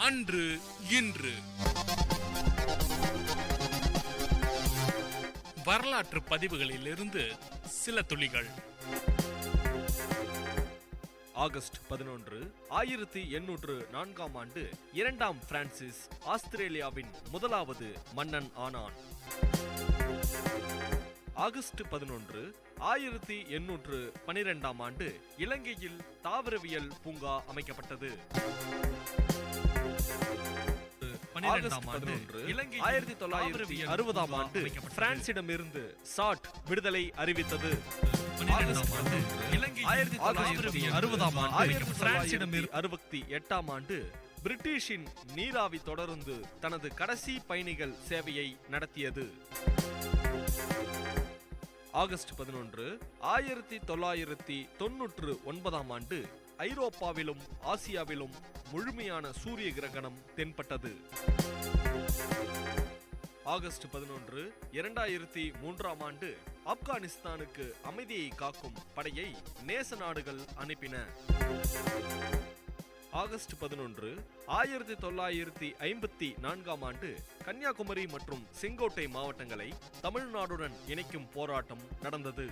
அன்று இன்று வரலாற்று பதிவுகளிலிருந்து சில துளிகள். ஆகஸ்ட் 11, 1804 இரண்டாம் பிரான்சிஸ் ஆஸ்திரேலியாவின் முதலாவது மன்னன் ஆனான். ஆகஸ்ட் 11, 1812 இலங்கையில் தாவரவியல் பூங்கா அமைக்கப்பட்டது. 1960 பிரான்சிடமிருந்து சாட் விடுதலை அறிவித்தது. 1968 பிரிட்டிஷின் நீராவி தொடர்ந்து தனது கடைசி பயணிகள் சேவையை நடத்தியது. ஆகஸ்ட் 11, 1999 ஐரோப்பாவிலும் ஆசியாவிலும் முழுமையான சூரிய கிரகணம் தென்பட்டது. ஆகஸ்ட் 11, 2003 ஆப்கானிஸ்தானுக்கு அமைதியை காக்கும் படையை நேச நாடுகள் அனுப்பின. ஆகஸ்ட் 11, 1954 கன்னியாகுமரி மற்றும் செங்கோட்டை மாவட்டங்களை தமிழ்நாடுடன் இணைக்கும் போராட்டம் நடந்தது.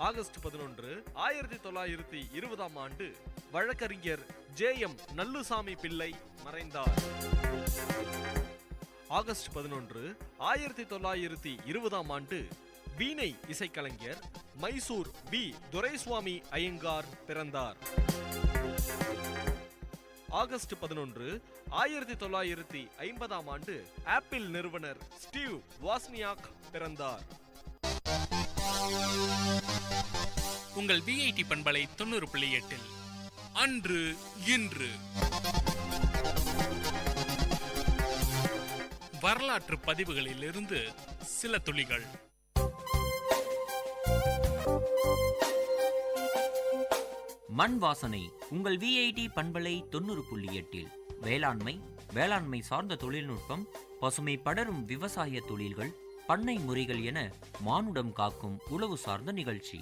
ஆகஸ்ட் 11, 1920 வழக்கறிஞர் JM நல்லுசாமி பிள்ளை மறைந்தார். ஆகஸ்ட் 11, 1920 வீணை இசைக்கலைஞர் மைசூர் B. துரைசுவாமி ஐயங்கார் பிறந்தார். ஆகஸ்ட் 11, 1950 ஆப்பிள் நிறுவனர் ஸ்டீவ் வாஸ்னியாக் பிறந்தார். உங்கள் VIT பண்பலை 90.8 அன்று இன்று வரலாற்று பதிவுகளிலிருந்து சில துளிகள். மண் வாசனை உங்கள் VIT பண்பலை 90.8 வேளாண்மை சார்ந்த தொழில்நுட்பம், பசுமை படரும் விவசாய தொழில்கள், பண்ணை முறைகள் என மானுடம் காக்கும் உழவு சார்ந்த நிகழ்ச்சி.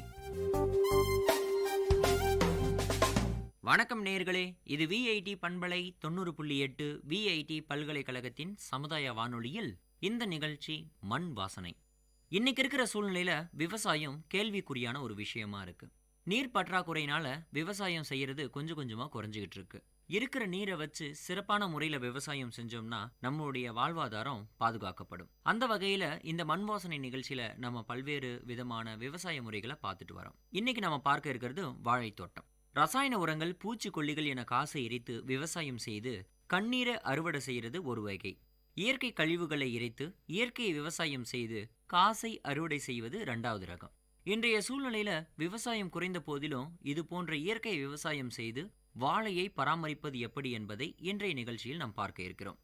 வணக்கம் நேயர்களே, இது VIT பண்பலை 90.8 VIT பல்கலைக்கழகத்தின் சமுதாய வானொலியில் இந்த நிகழ்ச்சி மண் வாசனை. இன்னைக்கு இருக்கிற சூழ்நிலையில விவசாயம் கேள்விக்குறியான ஒரு விஷயமா இருக்கு. நீர் பற்றாக்குறையினால விவசாயம் செய்யறது கொஞ்சம் கொஞ்சமா குறைஞ்சிக்கிட்டு இருக்கு. இருக்கிற நீரை வச்சு சிறப்பான முறையில விவசாயம் செஞ்சோம்னா நம்மளுடைய வாழ்வாதாரம் பாதுகாக்கப்படும். அந்த வகையில இந்த மண் வாசனை நிகழ்ச்சியில நம்ம பல்வேறு விதமான விவசாய முறைகளை பார்த்துட்டு வரோம். இன்னைக்கு நம்ம பார்க்க இருக்கிறது வாழைத்தோட்டம். ரசாயன உரங்கள், பூச்சிக்கொல்லிகள் என காசை எரித்து விவசாயம் செய்து கண்ணீரை அறுவடை செய்யறது ஒரு வகை. இயற்கை கழிவுகளை எரித்து இயற்கை விவசாயம் செய்து காசை அறுவடை செய்வது இரண்டாவது ரகம். இன்றைய சூழ்நிலையில விவசாயம் குறைந்த போதிலும் இது போன்ற இயற்கை விவசாயம் செய்து வாழையை பராமரிப்பது எப்படி என்பதை இன்றைய நிகழ்ச்சியில் நாம் பார்க்க இருக்கிறோம்.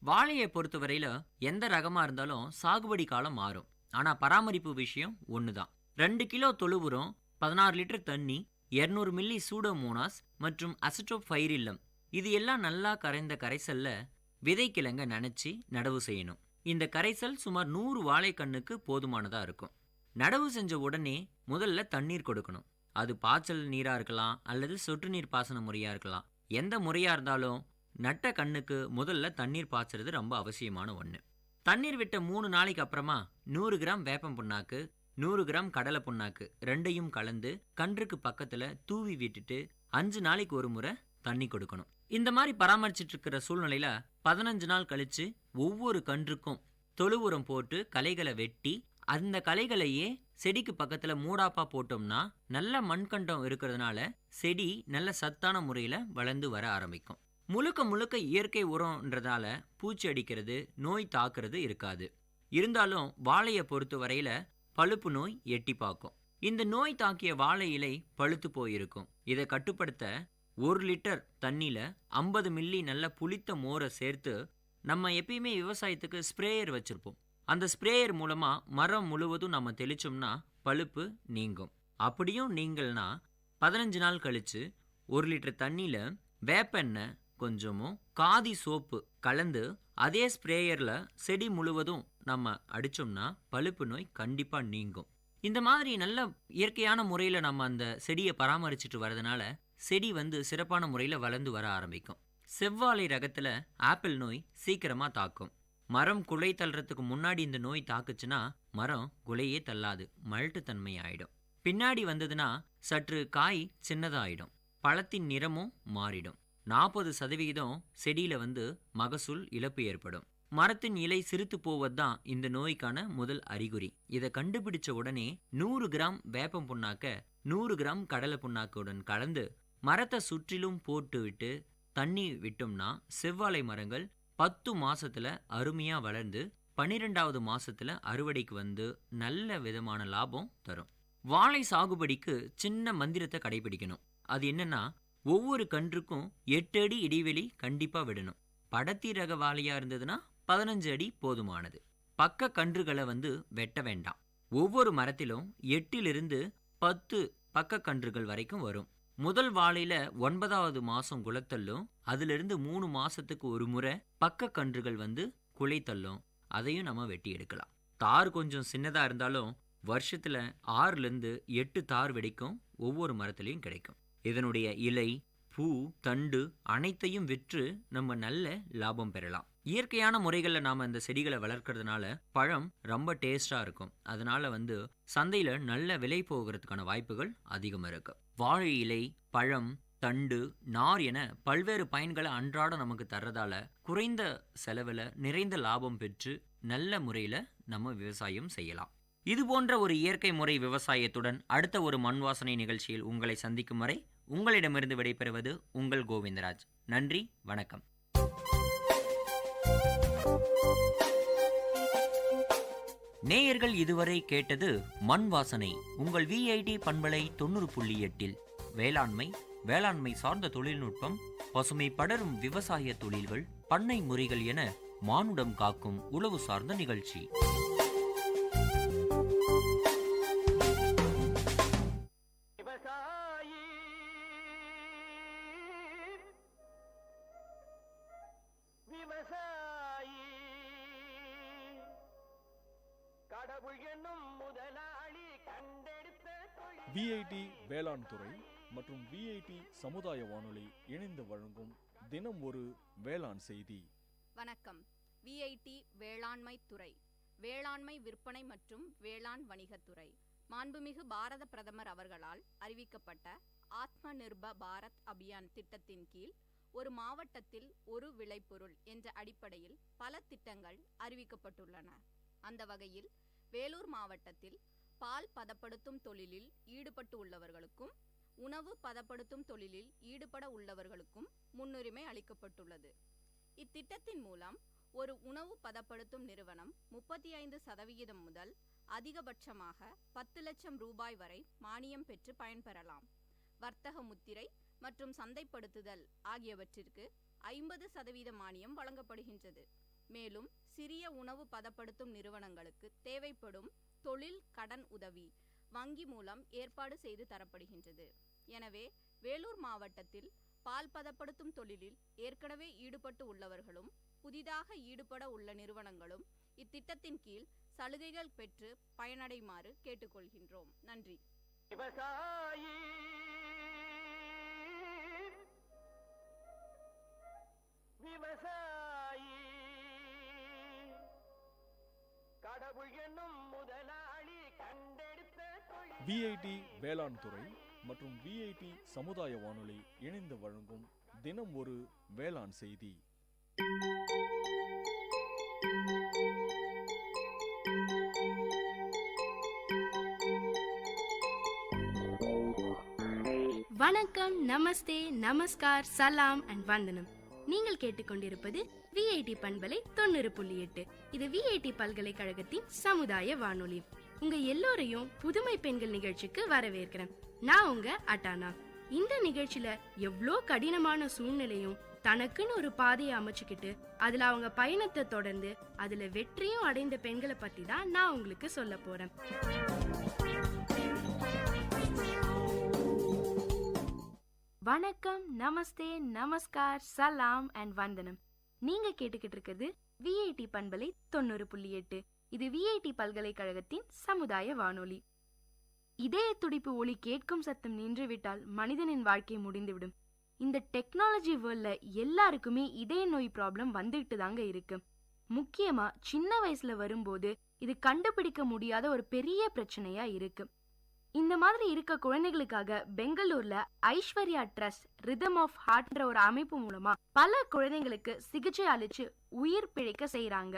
வாழையை பொறுத்தவரையில எந்த ரகமா இருந்தாலும் சாகுபடி காலம் மாறும். ஆனா பராமரிப்பு விஷயம் ஒண்ணுதான். 2 கிலோ தொழு உரம், 16 லிட்டர் தண்ணி, 200 மில்லி சூடோமோனாஸ் மற்றும் அசிட்டோபைரில்லம் இது எல்லாம் நல்லா கரைந்த கரைசல்ல விதைக்கிழங்க நனைச்சி நடவு செய்யணும். இந்த கரைசல் சுமார் 100 வாழைக்கண்ணுக்கு போதுமானதா இருக்கும். நடவு செஞ்ச உடனே முதல்ல தண்ணீர் கொடுக்கணும். அது பாய்ச்சல் நீரா இருக்கலாம் அல்லது சொட்டு நீர் பாசன முறையா இருக்கலாம். எந்த முறையா இருந்தாலும் நட்ட கண்ணுக்கு முதல்ல தண்ணீர் பாய்ச்சறது ரொம்ப அவசியமான ஒண்ணு. தண்ணீர் விட்ட 3 நாளைக்கு அப்புறமா 100 கிராம் வேப்பம் புண்ணாக்கு, 100 கிராம் கடலை புண்ணாக்கு ரெண்டையும் கலந்து கன்றுக்கு பக்கத்துல தூவி விட்டுட்டு 5 நாளைக்கு ஒரு முறை தண்ணி கொடுக்கணும். இந்த மாதிரி பராமரிச்சிட்டு இருக்கிற சூழ்நிலையில 15 நாள் கழிச்சு ஒவ்வொரு கன்றுக்கும் தொழு உரம் போட்டு களைகளை வெட்டி அந்த களைகளையே செடிக்கு பக்கத்துல மூடாப்பா போட்டோம்னா நல்ல மண்கண்டம் இருக்கிறதுனால செடி நல்ல சத்தான முறையில வளர்ந்து வர ஆரம்பிக்கும். முழுக்க இயற்கை உரம்ன்றதால பூச்சி அடிக்கிறது, நோய் தாக்குறது இருக்காது. இருந்தாலும் வாழையை பொறுத்த வரையில பழுப்பு நோய் எட்டி பார்க்கும். இந்த நோய் தாக்கிய வாழை இலை பழுத்து போயிருக்கும். இதை கட்டுப்படுத்த 1 லிட்டர் தண்ணியில 50 மில்லி நல்ல புளித்த மோரை சேர்த்து நம்ம எப்பயுமே விவசாயத்துக்கு ஸ்ப்ரேயர் வச்சிருப்போம். அந்த ஸ்ப்ரேயர் மூலமா மரம் முழுவதும் நம்ம தெளிச்சோம்னா பழுப்பு நீங்கும். அப்படியும் நீங்கள்னா 15 நாள் கழிச்சு 1 லிட்டர் தண்ணியில வேப்பெண்ணெய் கொஞ்சமும் காதி சோப்பு கலந்து அதே ஸ்ப்ரேயர்ல செடி முழுவதும் நம்ம அடிச்சோம்னா பழுப்பு நோய் கண்டிப்பா நீங்கும். இந்த மாதிரி நல்ல இயற்கையான முறையில நம்ம அந்த செடியை பராமரிச்சுட்டு வரதுனால செடி சிறப்பான முறையில் வளர்ந்து வர ஆரம்பிக்கும். செவ்வாழை ரகத்தில் ஆப்பிள் நோய் சீக்கிரமாக தாக்கும். மரம் குலை தள்ளுறதுக்கு முன்னாடி இந்த நோய் தாக்குச்சுன்னா மரம் குலையே தள்ளாது, மல்ட்டு தன்மை ஆயிடும். பின்னாடி வந்ததுன்னா சற்று காய் சின்னதாயிடும், பழத்தின் நிறமும் மாறிடும். 40% செடியில மகசூல் இழப்பு ஏற்படும். மரத்தின் இலை சிறுத்து போவதுதான் இந்த நோய்க்கான முதல் அறிகுறி. இதை கண்டுபிடிச்ச உடனே 100 கிராம் வேப்பம் புண்ணாக்க 100 கிராம் கடலை புண்ணாக்குடன் கலந்து மரத்தை சுற்றிலும் போட்டு விட்டு தண்ணி விட்டோம்னா செவ்வாழை மரங்கள் 10 மாசத்துல அருமையா வளர்ந்து 12வது மாசத்துல அறுவடைக்கு நல்ல விதமான லாபம் தரும். வாழை சாகுபடிக்கு சின்ன மந்திரத்தை கடைபிடிக்கணும். அது என்னன்னா, ஒவ்வொரு கன்றுக்கும் 8 அடி இடைவெளி கண்டிப்பா விடணும். படத்தி ரக வாழையா இருந்ததுன்னா 15 அடி போதுமானது. பக்க கன்றுகளை வெட்ட வேண்டாம். ஒவ்வொரு மரத்திலும் 8 to 10 பக்க கன்றுகள் வரைக்கும் வரும். முதல் வாழையில 9வது மாசம் குலத்தள்ளும், அதிலிருந்து 3 மாசத்துக்கு ஒரு முறை பக்க கன்றுகள் குலைத்தள்ளும். அதையும் நம்ம வெட்டி எடுக்கலாம். தார் கொஞ்சம் சின்னதா இருந்தாலும் வருஷத்துல 6 to 8 தார் வெடிக்கும் ஒவ்வொரு மரத்திலையும் கிடைக்கும். இதனுடைய இலை, பூ, தண்டு அனைத்தையும் விற்று நம்ம நல்ல லாபம் பெறலாம். இயற்கையான முறைகளில் நாம் இந்த செடிகளை வளர்க்கறதுனால பழம் ரொம்ப டேஸ்டா இருக்கும். அதனால சந்தையில நல்ல விலை போகிறதுக்கான வாய்ப்புகள் அதிகம் இருக்கு. வாழை இலை, பழம், தண்டு, நார் என பல்வேறு பயன்களை அன்றாட நமக்கு தர்றதால குறைந்த செலவில் நிறைந்த லாபம் பெற்று நல்ல முறையில் நம்ம விவசாயம் செய்யலாம். இது போன்ற ஒரு இயற்கை முறை விவசாயத்துடன் அடுத்த ஒரு மண் வாசனை நிகழ்ச்சியில் உங்களை சந்திக்கும் வரை உங்களிடமிருந்து விடைபெறுவது உங்கள் கோவிந்தராஜ். நன்றி, வணக்கம். நேயர்கள் இதுவரை கேட்டது மண் வாசனை, உங்கள் VIT பண்பலை 90.8 வேளாண்மை சார்ந்த தொழில்நுட்பம், பசுமை படரும் விவசாய தொழில்கள், பண்ணை முறைகள் என மானுடம் காக்கும் உழவு சார்ந்த நிகழ்ச்சி. VIT வேளாண் துறை மற்றும் VIT சமுதாய வானொலி இணைந்து வழங்கும் தினம் ஒரு வேளாண் செய்தி. வணக்கம். VIT வேளாண்மை துறை, வேளாண்மை விற்பனை மற்றும் வேளாண் வணிகத்துறை, மாண்புமிகு பாரத பிரதமர் அவர்களால் அறிவிக்கப்பட்ட ஆத்ம நிர்பர் பாரத் அபியான் திட்டத்தின் கீழ் ஒரு மாவட்டத்தில் ஒரு விளைபொருள் என்ற அடிப்படையில் பல திட்டங்கள் அறிவிக்கப்பட்டுள்ளன. அந்த வகையில் வேலூர் மாவட்டத்தில் பால் பதப்படுத்தும் தொழிலில் ஈடுபட்டு உள்ளவர்களுக்கும் உணவு பதப்படுத்தும் தொழிலில் ஈடுபட உள்ளவர்களுக்கும் முன்னுரிமை அளிக்கப்பட்டுள்ளது. இத்திட்டத்தின் மூலம் ஒரு உணவு பதப்படுத்தும் நிறுவனம் 35% முதல் அதிகபட்சமாக 10 லட்சம் ரூபாய் வரை மானியம் பெற்று பயன்பெறலாம். வர்த்தக முத்திரை மற்றும் சந்தைப்படுத்துதல் ஆகியவற்றிற்கு 50% மானியம் வழங்கப்படுகின்றது. மேலும் சிறிய உணவு பதப்படுத்தும் நிறுவனங்களுக்கு தேவைப்படும் தொழில் கடன் உதவி வங்கி மூலம் ஏற்பாடு செய்து தரப்படுகின்றது. எனவே வேலூர் மாவட்டத்தில் பால் பதப்படுத்தும் தொழிலில் ஏற்கனவே ஈடுபட்டு உள்ளவர்களும் புதிதாக ஈடுபட உள்ள நிறுவனங்களும் இத்திட்டத்தின் கீழ் சலுகைகள் பெற்று பயனடைமாறு கேட்டுக்கொள்கின்றோம். நன்றி. VIT வேளாண் துறை மற்றும் VIT சமுதாய வானொலி இணைந்து வழங்கும் தினம் ஒரு வேளாண் செய்தி. வணக்கம், நமஸ்தே, நமஸ்கார், சலாம் அண்ட் வந்தனம். நீங்கள் கேட்டுக்கொண்டிருப்பது VIT பண்பலை 90.8. இது VIT பல்கலைக்கழகத்தின் சமுதாய வானொலி. உங்க எல்லோரையும் புதுமை பெண்கள் நிகழ்ச்சிக்கு வரவேற்கிறேன். நான் உங்க அட்டானா. இந்த நிகழ்ச்சியில எவ்வளோ கடினமான சூழ்நிலையும் தனக்குன்னு ஒரு பாதையை அமைச்சுக்கிட்டு அதுல அவங்க பயணத்தை தொடர்ந்து அதுல வெற்றியும் அடைந்த பெண்களை பத்தி தான் நான் உங்களுக்கு சொல்ல போறேன். வணக்கம், நமஸ்தே, நமஸ்கார், சலாம் அண்ட் வந்தனம். நீங்க கேட்டுக்கிட்டு இருக்கிறது VIT பண்பலை 90.8. இது VIT பல்கலைக்கழகத்தின் சமுதாய வானொலி. இதய துடிப்பு ஒலி கேட்கும் சத்தம் நின்றுவிட்டால் மனிதனின் வாழ்க்கை முடிந்துவிடும். இந்த டெக்னாலஜி வேர்ல்ட்ல எல்லாருக்குமே இதய நோய் ப்ராப்ளம் வந்துகிட்டு தாங்க இருக்கு. முக்கியமா சின்ன வயசுல வரும்போது இது கண்டுபிடிக்க முடியாத ஒரு பெரிய பிரச்சனையா இருக்கு. இந்த மாதிரி இருக்க குழந்தைகளுக்காக பெங்களூர்ல ஐஸ்வர்யா ட்ரஸ்ட் ரிதம் ஆஃப் ஹார்ட்ன்ற ஒரு அமைப்பு மூலமா பல குழந்தைங்களுக்கு சிகிச்சை அளிச்சு உயிர் பிழைக்க செய்யறாங்க.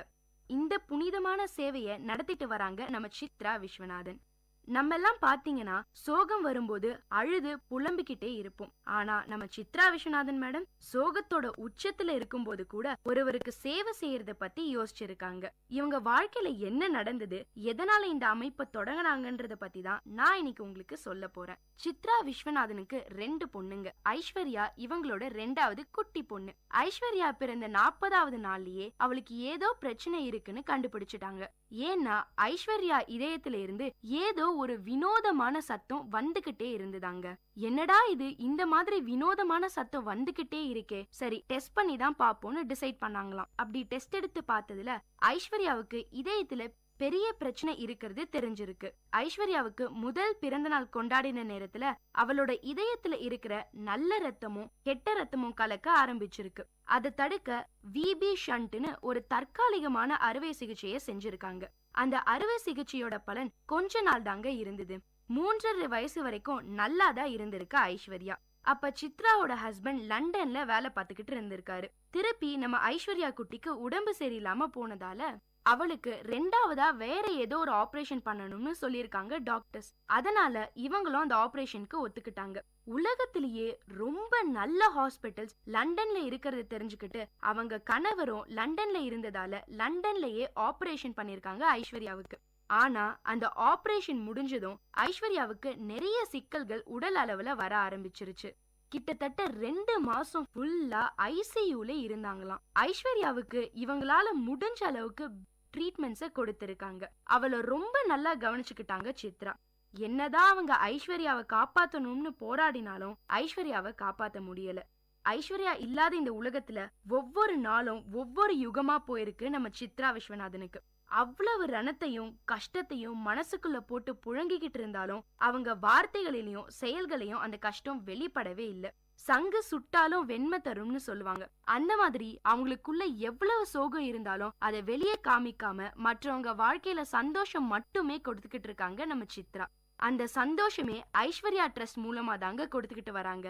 இந்த புனிதமான சேவையை நடத்திட்டு வராங்க நம்ம சித்ரா விஸ்வநாதன். நம்ம எல்லாம் பாத்தீங்கன்னா சோகம் வரும்போது அழுது புலம்பிக்கிட்டே இருப்போம். ஆனா நம்ம சித்ரா விஸ்வநாதன் மேடம் சோகத்தோட உச்சத்துல இருக்கும்போது கூட ஒருவருக்கு சேவை செய்யறத பத்தி யோசிச்சிருக்காங்க. இவங்க வாழ்க்கையில என்ன நடந்தது, எதனால இந்த அமைப்பை தொடங்கினாங்கன்றத பத்தி தான் நான் இன்னைக்கு உங்களுக்கு சொல்ல போறேன். சித்ரா விஸ்வநாதனுக்கு 2 பொண்ணுங்க. ஐஸ்வர்யா இவங்களோட 2வது குட்டி பொண்ணு. ஐஸ்வர்யா பிறந்த 40வது நாள்லயே அவளுக்கு ஏதோ பிரச்சனை இருக்குன்னு கண்டுபிடிச்சிட்டாங்க. ஏன்னா ஐஸ்வர்யா இதயத்துல இருந்து ஏதோ ஒரு வினோதமான சத்தம் வந்துகிட்டே இருந்துதாங்க. என்னடா இது, இந்த மாதிரி வினோதமான சத்தம் வந்துகிட்டே இருக்கே, சரி டெஸ்ட் பண்ணி தான் பாப்போம்னு டிசைட் பண்ணாங்களாம். அப்படி டெஸ்ட் எடுத்து பார்த்ததுல ஐஸ்வர்யாவுக்கு இதயத்துல பெரிய பிரச்சனை இருக்கிறது தெரிஞ்சிருக்கு. ஐஸ்வர்யாவுக்கு முதல் பிறந்த நாள் கொண்டாடின நேரத்துல அவளோட இதயத்துல இருக்கிற நல்ல ரத்தமும் கெட்ட ரத்தமும் கலக்க ஆரம்பிச்சிருக்கு. அதை தடுக்க விபி ஷண்ட்னு ஒரு தற்காலிகமான அறுவை சிகிச்சையை செஞ்சிருக்காங்க. அந்த அறுவை சிகிச்சையோட பலன் கொஞ்ச நாள் தாங்க இருந்தது. 3.5 வயசு வரைக்கும் நல்லாதான் இருந்திருக்கு ஐஸ்வர்யா. அப்ப சித்ராவோட ஹஸ்பண்ட் லண்டன்ல வேலை பார்த்துக்கிட்டு இருந்திருக்காரு. திருப்பி நம்ம ஐஸ்வர்யா குட்டிக்கு உடம்பு சரியில்லாம போனதால அவளுக்கு 2வதா வேற ஏதோ ஒரு ஆபரேஷன் பண்ணணும்னு சொல்லியிருக்காங்க டாக்டர்ஸ். அதனால இவங்களும் அந்த ஆபரேஷனுக்கு ஒத்துக்கிட்டாங்க. உலகத்திலேயே ரொம்ப நல்ல ஹாஸ்பிட்டல்ஸ் லண்டன்ல இருக்கிறது தெரிஞ்சுக்கிட்டு அவங்க கணவரும் லண்டன்ல இருந்ததால லண்டன்லயே ஆபரேஷன் பண்ணிருக்காங்க ஐஸ்வர்யாவுக்கு. ஆனா அந்த ஆபரேஷன் முடிஞ்சதும் ஐஸ்வர்யாவுக்கு நிறைய சிக்கல்கள் உடல் அளவுல வர ஆரம்பிச்சிருச்சு. கிட்டத்தட்ட 2 மாசம் ஃபுல்லா ஐசியூல இருந்தாங்களாம். ஐஸ்வர்யாவுக்கு இவங்களால முடிஞ்ச அளவுக்கு ட்ரீட்மெண்ட்ஸ கொடுத்திருக்காங்க. அவளை ரொம்ப நல்லா கவனிச்சுக்கிட்டாங்க சித்ரா. என்னதான் அவங்க ஐஸ்வர்யாவை காப்பாத்தணும்னு போராடினாலும் ஐஸ்வர்யாவை காப்பாத்த முடியல. ஐஸ்வர்யா இல்லாத இந்த உலகத்துல ஒவ்வொரு நாளும் ஒவ்வொரு யுகமா போயிருக்கு நம்ம சித்ரா விஸ்வநாதனுக்கு. அவ்வளவு ரணத்தையும் கஷ்டத்தையும் மனசுக்குள்ள போட்டு புழங்கிக்கிட்டு இருந்தாலும் அவங்க வார்த்தைகளிலையும் செயல்களையும் அந்த கஷ்டம் வெளிப்படவே இல்லை. சங்கு சுட்டாலும் வெண்மை தரும்னு சொல்லுவாங்க. அந்த மாதிரி அவங்களுக்குள்ள எவ்வளவு சோகம் இருந்தாலும் அதை வெளியே காமிக்காம மற்றவங்க வாழ்க்கையில சந்தோஷம் மட்டுமே கொடுத்துக்கிட்டு இருக்காங்க நம்ம சித்ரா. அந்த சந்தோஷமே ஐஸ்வர்யா ட்ரஸ்ட் மூலமா தாங்க கொடுத்துக்கிட்டு வராங்க.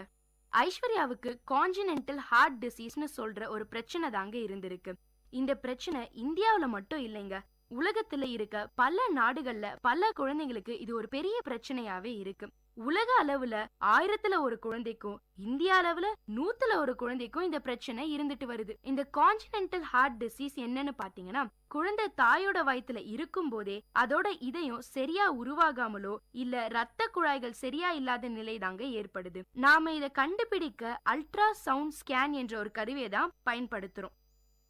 ஐஸ்வர்யாவுக்கு கான்ஜினென்டல் ஹார்ட் டிசீஸ்னு சொல்ற ஒரு பிரச்சனை தாங்க இருந்திருக்கு. இந்த பிரச்சனை இந்தியாவுல மட்டும் இல்லைங்க, உலகத்துல இருக்க பல நாடுகள்ல பல குழந்தைங்களுக்கு இது ஒரு பெரிய பிரச்சனையாவே இருக்கு. உலக அளவுல 1000ல ஒரு குழந்தைக்கும் இந்தியா அளவுல 100ல ஒரு குழந்தைக்கும் இந்த பிரச்சனை இருந்துட்டு வருது. இந்த கான்ஜினென்டல் ஹார்ட் டிசீஸ் என்னன்னு பாத்தீங்கன்னா, குழந்தை தாயோட வயித்துல இருக்கும் போதே அதோட இதயம் சரியா உருவாகாமலோ இல்ல ரத்த குழாய்கள் சரியா இல்லாத நிலை தாங்க ஏற்படுது. நாம இதை கண்டுபிடிக்க அல்ட்ரா சவுண்ட் ஸ்கேன் என்ற ஒரு கருவியை தான் பயன்படுத்துறோம்.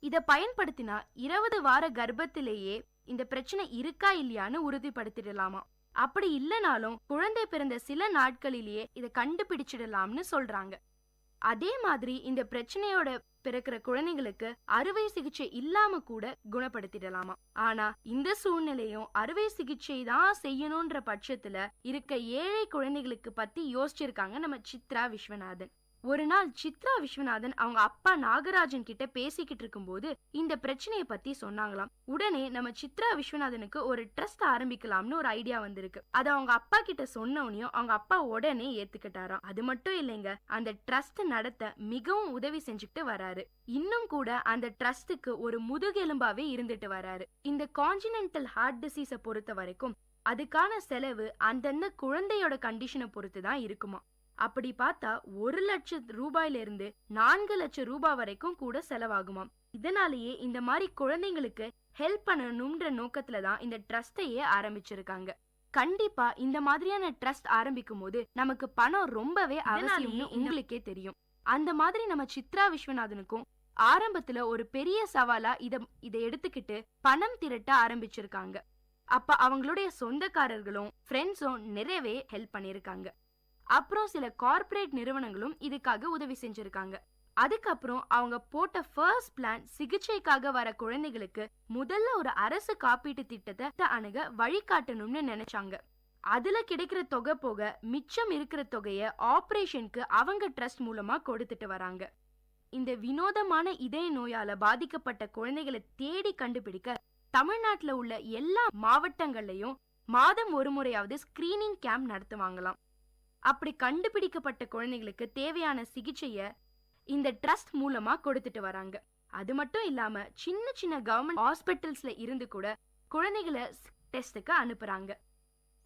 இத பயன்படுத்தினா 20 வார கர்ப்பத்திலேயே இந்த பிரச்சனை இருக்கா இல்லையான்னு உறுதிப்படுத்திடலாமா. அப்படி இல்லைனாலும் குழந்தை பிறந்த சில நாட்களிலேயே இதை கண்டுபிடிச்சிடலாம்னு சொல்றாங்க. அதே மாதிரி இந்த பிரச்சனையோட பிறக்கிற குழந்தைங்களுக்கு அறுவை சிகிச்சை இல்லாம கூட குணப்படுத்திடலாமா. ஆனா இந்த சூழ்நிலையும் அறுவை சிகிச்சை தான் செய்யணும்ன்ற பட்சத்துல இருக்க ஏழை குழந்தைகளுக்கு பத்தி யோசிச்சிருக்காங்க நம்ம சித்ரா விஸ்வநாதன். ஒரு நாள் சித்ரா விஸ்வநாதன் அவங்க அப்பா நாகராஜன் கிட்ட பேசிக்கிட்டு இருக்கும்போது இந்த பிரச்சனையை பத்தி சொன்னாங்களாம். உடனே நம்ம சித்ரா விஸ்வநாதனுக்கு ஒரு ட்ரஸ்ட் ஆரம்பிக்கலாம்னு ஒரு ஐடியா வந்திருக்கு. அத அவங்க அப்பா கிட்ட சொன்னவனையும் அவங்க அப்பா உடனே ஏத்துக்கிட்டாராம். அது மட்டும் இல்லைங்க, அந்த ட்ரஸ்ட் நடத்த மிகவும் உதவி செஞ்சுட்டு வராரு. இன்னும் கூட அந்த ட்ரஸ்டுக்கு ஒரு முதுகெலும்பாவே இருந்துட்டு வராரு. இந்த கான்ஜினென்டல் ஹார்ட் டிசீஸை பொறுத்த வரைக்கும் அதுக்கான செலவு அந்தந்த குழந்தையோட கண்டிஷனை பொறுத்து தான் இருக்குமா. அப்படி பார்த்தா 1 லட்சம் ரூபாயில இருந்து 4 லட்சம் ரூபாய் வரைக்கும் கூட செலவாகுமாம். இதனாலேயே இந்த மாதிரி குழந்தைங்களுக்கு ஹெல்ப் பண்ணணும்ன்ற நோக்கத்துல தான் இந்த ட்ரஸ்டையே ஆரம்பிச்சிருக்காங்க. கண்டிப்பா இந்த மாதிரியான ட்ரஸ்ட் ஆரம்பிக்கும் போது நமக்கு பணம் ரொம்பவே அவசியம்னு உங்களுக்கே தெரியும். அந்த மாதிரி நம்ம சித்ரா விஸ்வநாதனுக்கும் ஆரம்பத்துல ஒரு பெரிய சவாலா இதை எடுத்துக்கிட்டு பணம் திரட்ட ஆரம்பிச்சிருக்காங்க. அப்ப அவங்களுடைய சொந்தக்காரர்களும் ஃப்ரெண்ட்ஸும் நிறையவே ஹெல்ப் பண்ணிருக்காங்க. அப்புறம் சில கார்ப்பரேட் நிறுவனங்களும் இதுக்காக உதவி செஞ்சிருக்காங்க. அதுக்கப்புறம் அவங்க போட்ட ஃபர்ஸ்ட் பிளான் சிகிச்சைக்காக வர குழந்தைகளுக்கு முதல்ல ஒரு அரசு காப்பீட்டு திட்டத்தை அணுக வழிகாட்டணும்னு நினைச்சாங்க. அதுல கிடைக்கிற தொகை போக மிச்சம் இருக்கிற தொகைய ஆபரேஷனுக்கு அவங்க ட்ரஸ்ட் மூலமா கொடுத்துட்டு வராங்க. இந்த வினோதமான இதய நோயால பாதிக்கப்பட்ட குழந்தைகளை தேடி கண்டுபிடிக்க தமிழ்நாட்டுல உள்ள எல்லா மாவட்டங்கள்லயும் மாதம் ஒரு முறையாவது ஸ்கிரீனிங் கேம்ப் நடத்துவாங்களாம். அப்படி கண்டுபிடிக்கப்பட்ட குழந்தைகளுக்கு தேவையான சிகிச்சைய இந்த ட்ரஸ்ட் மூலமா கொடுத்துட்டு வராங்க. அது மட்டும் இல்லாம சின்ன சின்ன கவர்மெண்ட் ஹாஸ்பிட்டல்ஸ்ல இருந்து கூட குழந்தைகளை டெஸ்டுக்கு அனுப்புறாங்க.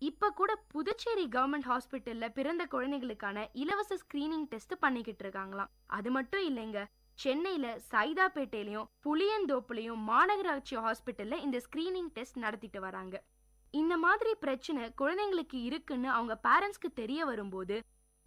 இப்ப கூட புதுச்சேரி கவர்மெண்ட் ஹாஸ்பிட்டல்ல பிறந்த குழந்தைகளுக்கான இலவச ஸ்கிரீனிங் டெஸ்ட் பண்ணிக்கிட்டு இருக்காங்களாம். அது மட்டும் இல்லைங்க, சென்னையில சைதாப்பேட்டையிலயும் புளியந்தோப்புலயும் மாநகராட்சி ஹாஸ்பிட்டல்ல இந்த ஸ்கிரீனிங் டெஸ்ட் நடத்திட்டு வராங்க. இந்த மாதிரி பிரச்சனை குழந்தைங்களுக்கு இருக்குன்னு அவங்க பேரண்ட்ஸ்க்கு தெரிய வரும்போது